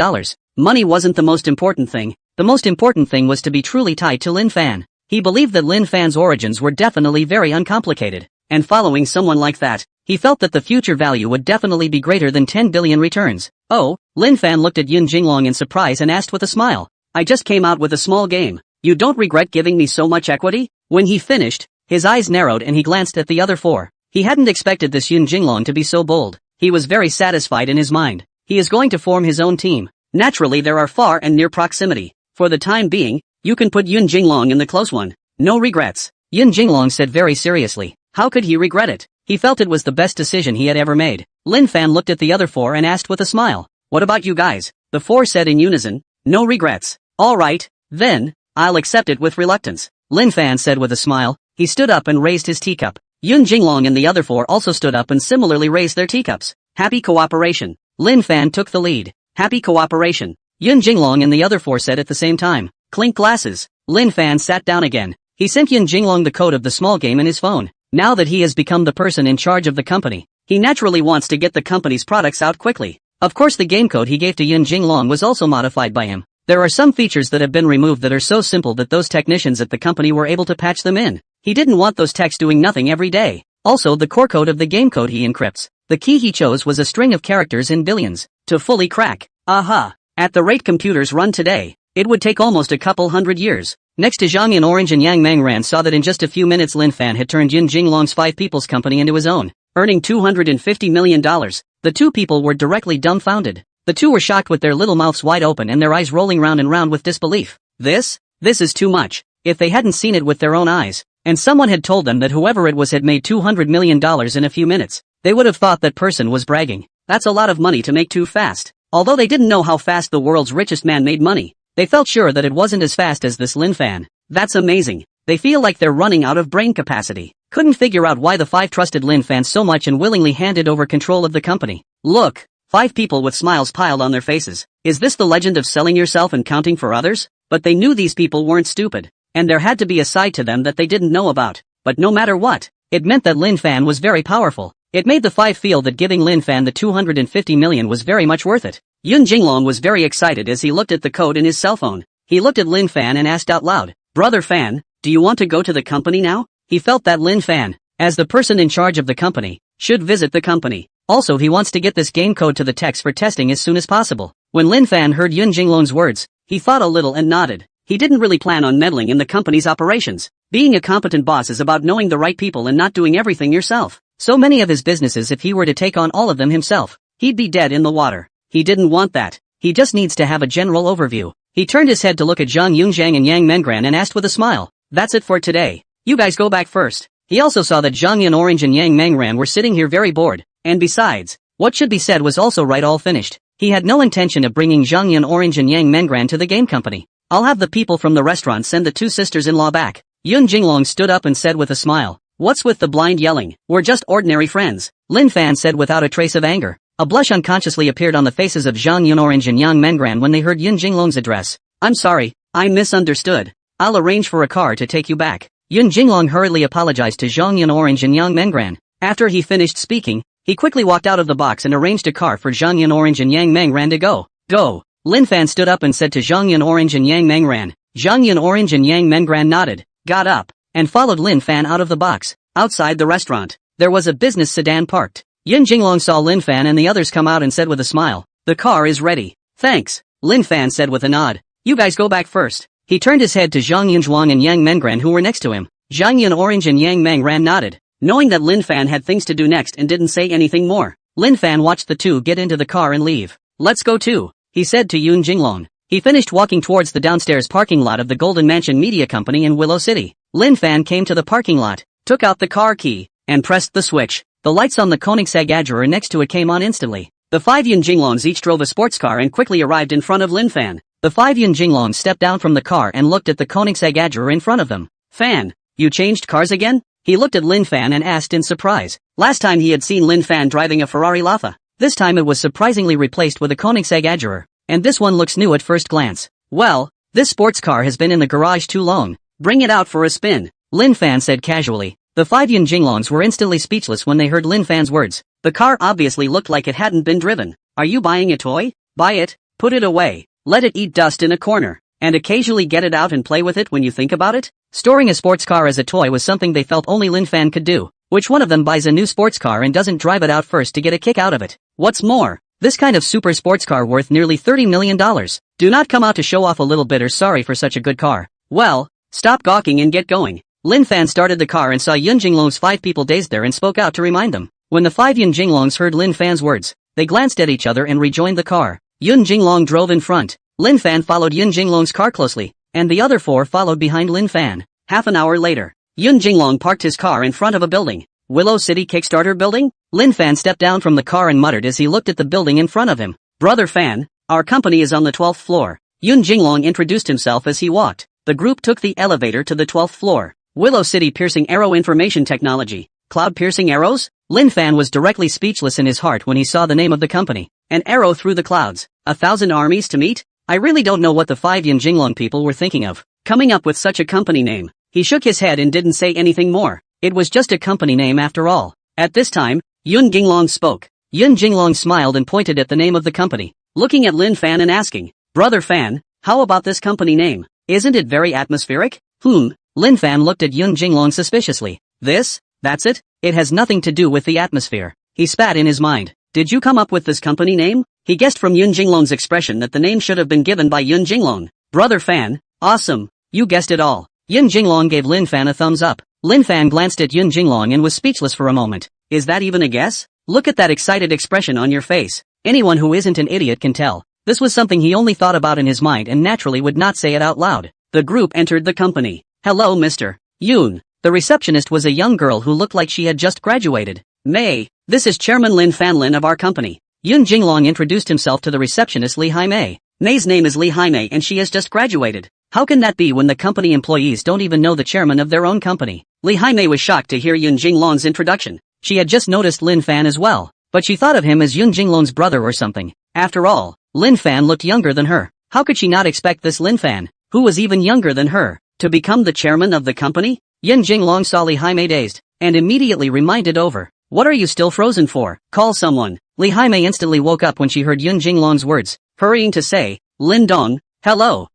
Money wasn't the most important thing. The most important thing was to be truly tied to Lin Fan. He believed that Lin Fan's origins were definitely very uncomplicated, and following someone like that, he felt that the future value would definitely be greater than 10 billion returns. Oh, Lin Fan looked at Yun Jinglong in surprise and asked with a smile, I just came out with a small game. You don't regret giving me so much equity? When he finished, his eyes narrowed and he glanced at the other four. He hadn't expected this Yun Jinglong to be so bold. He was very satisfied in his mind. He is going to form his own team. Naturally there are far and near proximity. For the time being, You can put Yun Jinglong in the close one. No regrets. Yun Jinglong said very seriously. How could he regret it? He felt it was the best decision he had ever made. Lin Fan looked at the other four and asked with a smile. What about you guys? The four said in unison. No regrets. Alright, then, I'll accept it with reluctance. Lin Fan said with a smile. He stood up and raised his teacup. Yun Jinglong and the other four also stood up and similarly raised their teacups. Happy cooperation. Lin Fan took the lead. Happy cooperation. Yun Jinglong and the other four said at the same time. Clink glasses. Lin Fan sat down again. He sent Yun Jinglong the code of the small game in his phone. Now that he has become the person in charge of the company, he naturally wants to get the company's products out quickly. Of course the game code he gave to Yun Jinglong was also modified by him. There are some features that have been removed that are so simple that those technicians at the company were able to patch them in. He didn't want those techs doing nothing every day. Also the core code of the game code he encrypts. The key he chose was a string of characters in billions. To fully crack. Aha. At the rate computers run today, it would take almost a couple hundred years. Next to Zhang Yan Orange and Yang Mangran saw that in just a few minutes Lin Fan had turned Yun Jinglong's 5 People's Company into his own, earning $250 million. The two people were directly dumbfounded. The two were shocked with their little mouths wide open and their eyes rolling round and round with disbelief. This is too much. If they hadn't seen it with their own eyes, and someone had told them that whoever it was had made $200 million in a few minutes, they would have thought that person was bragging. That's a lot of money to make too fast. Although they didn't know how fast the world's richest man made money, they felt sure that it wasn't as fast as this Lin Fan. That's amazing. They feel like they're running out of brain capacity. Couldn't figure out why the 5 trusted Lin Fan so much and willingly handed over control of the company. Look, 5 people with smiles piled on their faces. Is this the legend of selling yourself and counting for others? But they knew these people weren't stupid, and there had to be a side to them that they didn't know about. But no matter what, it meant that Lin Fan was very powerful. It made the 5 feel that giving Lin Fan the $250 million was very much worth it. Yun Jinglong was very excited as he looked at the code in his cell phone. He looked at Lin Fan and asked out loud, Brother Fan, do you want to go to the company now? He felt that Lin Fan, as the person in charge of the company, should visit the company. Also he wants to get this game code to the techs for testing as soon as possible. When Lin Fan heard Yun Jinglong's words, he thought a little and nodded. He didn't really plan on meddling in the company's operations. Being a competent boss is about knowing the right people and not doing everything yourself. So many of his businesses, if he were to take on all of them himself, he'd be dead in the water. He didn't want that. He just needs to have a general overview. He turned his head to look at Zhang Yunjiang and Yang Mengran and asked with a smile, That's it for today. You guys go back first. He also saw that Zhang Yan Orange and Yang Mengran were sitting here very bored, and besides, what should be said was also right all finished. He had no intention of bringing Zhang Yan Orange and Yang Mengran to the game company. I'll have the people from the restaurant send the 2 sisters-in-law back. Yun Jinglong stood up and said with a smile, What's with the blind yelling? We're just ordinary friends. Lin Fan said without a trace of anger. A blush unconsciously appeared on the faces of Zhang Yan Orange and Yang Mengran when they heard Yun Jinglong's address. I'm sorry, I misunderstood. I'll arrange for a car to take you back. Yun Jinglong hurriedly apologized to Zhang Yan Orange and Yang Mengran. After he finished speaking, he quickly walked out of the box and arranged a car for Zhang Yan Orange and Yang Mengran to go. Go. Lin Fan stood up and said to Zhang Yan Orange and Yang Mengran. Zhang Yan Orange and Yang Mengran nodded, got up, and followed Lin Fan out of the box. Outside the restaurant, there was a business sedan parked. Yun Jinglong saw Lin Fan and the others come out and said with a smile, The car is ready. Thanks. Lin Fan said with a nod. You guys go back first. He turned his head to Zhang Yunzhuang and Yang Mengran who were next to him. Zhang Yan Orange and Yang Mengran nodded, knowing that Lin Fan had things to do next and didn't say anything more. Lin Fan watched the two get into the car and leave. Let's go too, he said to Yun Jinglong. He finished walking towards the downstairs parking lot of the Golden Mansion Media Company in Willow City. Lin Fan came to the parking lot, took out the car key, and pressed the switch. The lights on the Koenigsegg Ajurer next to it came on instantly. The 5 Yun Jinglongs each drove a sports car and quickly arrived in front of Lin Fan. The 5 Yun Jinglongs stepped down from the car and looked at the Koenigsegg Ajurer in front of them. Fan, you changed cars again? He looked at Lin Fan and asked in surprise. Last time he had seen Lin Fan driving a Ferrari Laffa. This time it was surprisingly replaced with a Koenigsegg Ajurer, and this one looks new at first glance. Well, this sports car has been in the garage too long. Bring it out for a spin, Lin Fan said casually. The 5 Yun Jinglongs were instantly speechless when they heard Lin Fan's words. The car obviously looked like it hadn't been driven. Are you buying a toy? Buy it, put it away, let it eat dust in a corner, and occasionally get it out and play with it when you think about it? Storing a sports car as a toy was something they felt only Lin Fan could do. Which one of them buys a new sports car and doesn't drive it out first to get a kick out of it? What's more, this kind of super sports car worth nearly $30 million. Do not come out to show off a little bit or sorry for such a good car. Well, stop gawking and get going. Lin Fan started the car and saw Yun Jinglong's 5 people dazed there and spoke out to remind them. When the 5 Yun Jinglongs heard Lin Fan's words, they glanced at each other and rejoined the car. Yun Jinglong drove in front. Lin Fan followed Yun Jinglong's car closely. and the other 4 followed behind Lin Fan. Half an hour later, Yun Jinglong parked his car in front of a building. Willow City Kickstarter building? Lin Fan stepped down from the car and muttered as he looked at the building in front of him. Brother Fan, our company is on the 12th floor. Yun Jinglong introduced himself as he walked. The group took the elevator to the 12th floor. Willow City Piercing Arrow Information Technology. Cloud Piercing Arrows? Lin Fan was directly speechless in his heart when he saw the name of the company. An arrow through the clouds. 1,000 armies to meet? I really don't know what the 5 Yun Jinglong people were thinking of, coming up with such a company name. He shook his head and didn't say anything more. It was just a company name after all. At this time, Yun Jinglong spoke. Yun Jinglong smiled and pointed at the name of the company, looking at Lin Fan and asking, Brother Fan, how about this company name? Isn't it very atmospheric? Lin Fan looked at Yun Jinglong suspiciously. That's it? It has nothing to do with the atmosphere. He spat in his mind. Did you come up with this company name? He guessed from Yun Jinglong's expression that the name should have been given by Yun Jinglong. Brother Fan, awesome. You guessed it all. Yun Jinglong gave Lin Fan a thumbs up. Lin Fan glanced at Yun Jinglong and was speechless for a moment. Is that even a guess? Look at that excited expression on your face. Anyone who isn't an idiot can tell. This was something he only thought about in his mind and naturally would not say it out loud. The group entered the company. Hello Mr. Yun. The receptionist was a young girl who looked like she had just graduated. May, this is Chairman Lin Fanlin of our company. Yun Jinglong introduced himself to the receptionist Li Haimei. May's name is Li Haimei and she has just graduated. How can that be when the company employees don't even know the chairman of their own company? Li Haimei was shocked to hear Yun Jinglong's introduction. She had just noticed Lin Fan as well, but she thought of him as Yun Jinglong's brother or something. After all, Lin Fan looked younger than her. How could she not expect this Lin Fan, who was even younger than her, to become the chairman of the company? Yun Jinglong saw Li Haimei dazed, and immediately reminded over. What are you still frozen for? Call someone. Li Haimei instantly woke up when she heard Yun Jinglong's words, hurrying to say, Lin Dong, hello.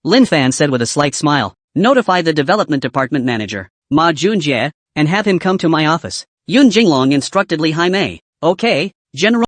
Lin Fan said with a slight smile, notify the development department manager, Ma Junjie, and have him come to my office. Yun Jinglong instructed Li Haimei. Okay, General.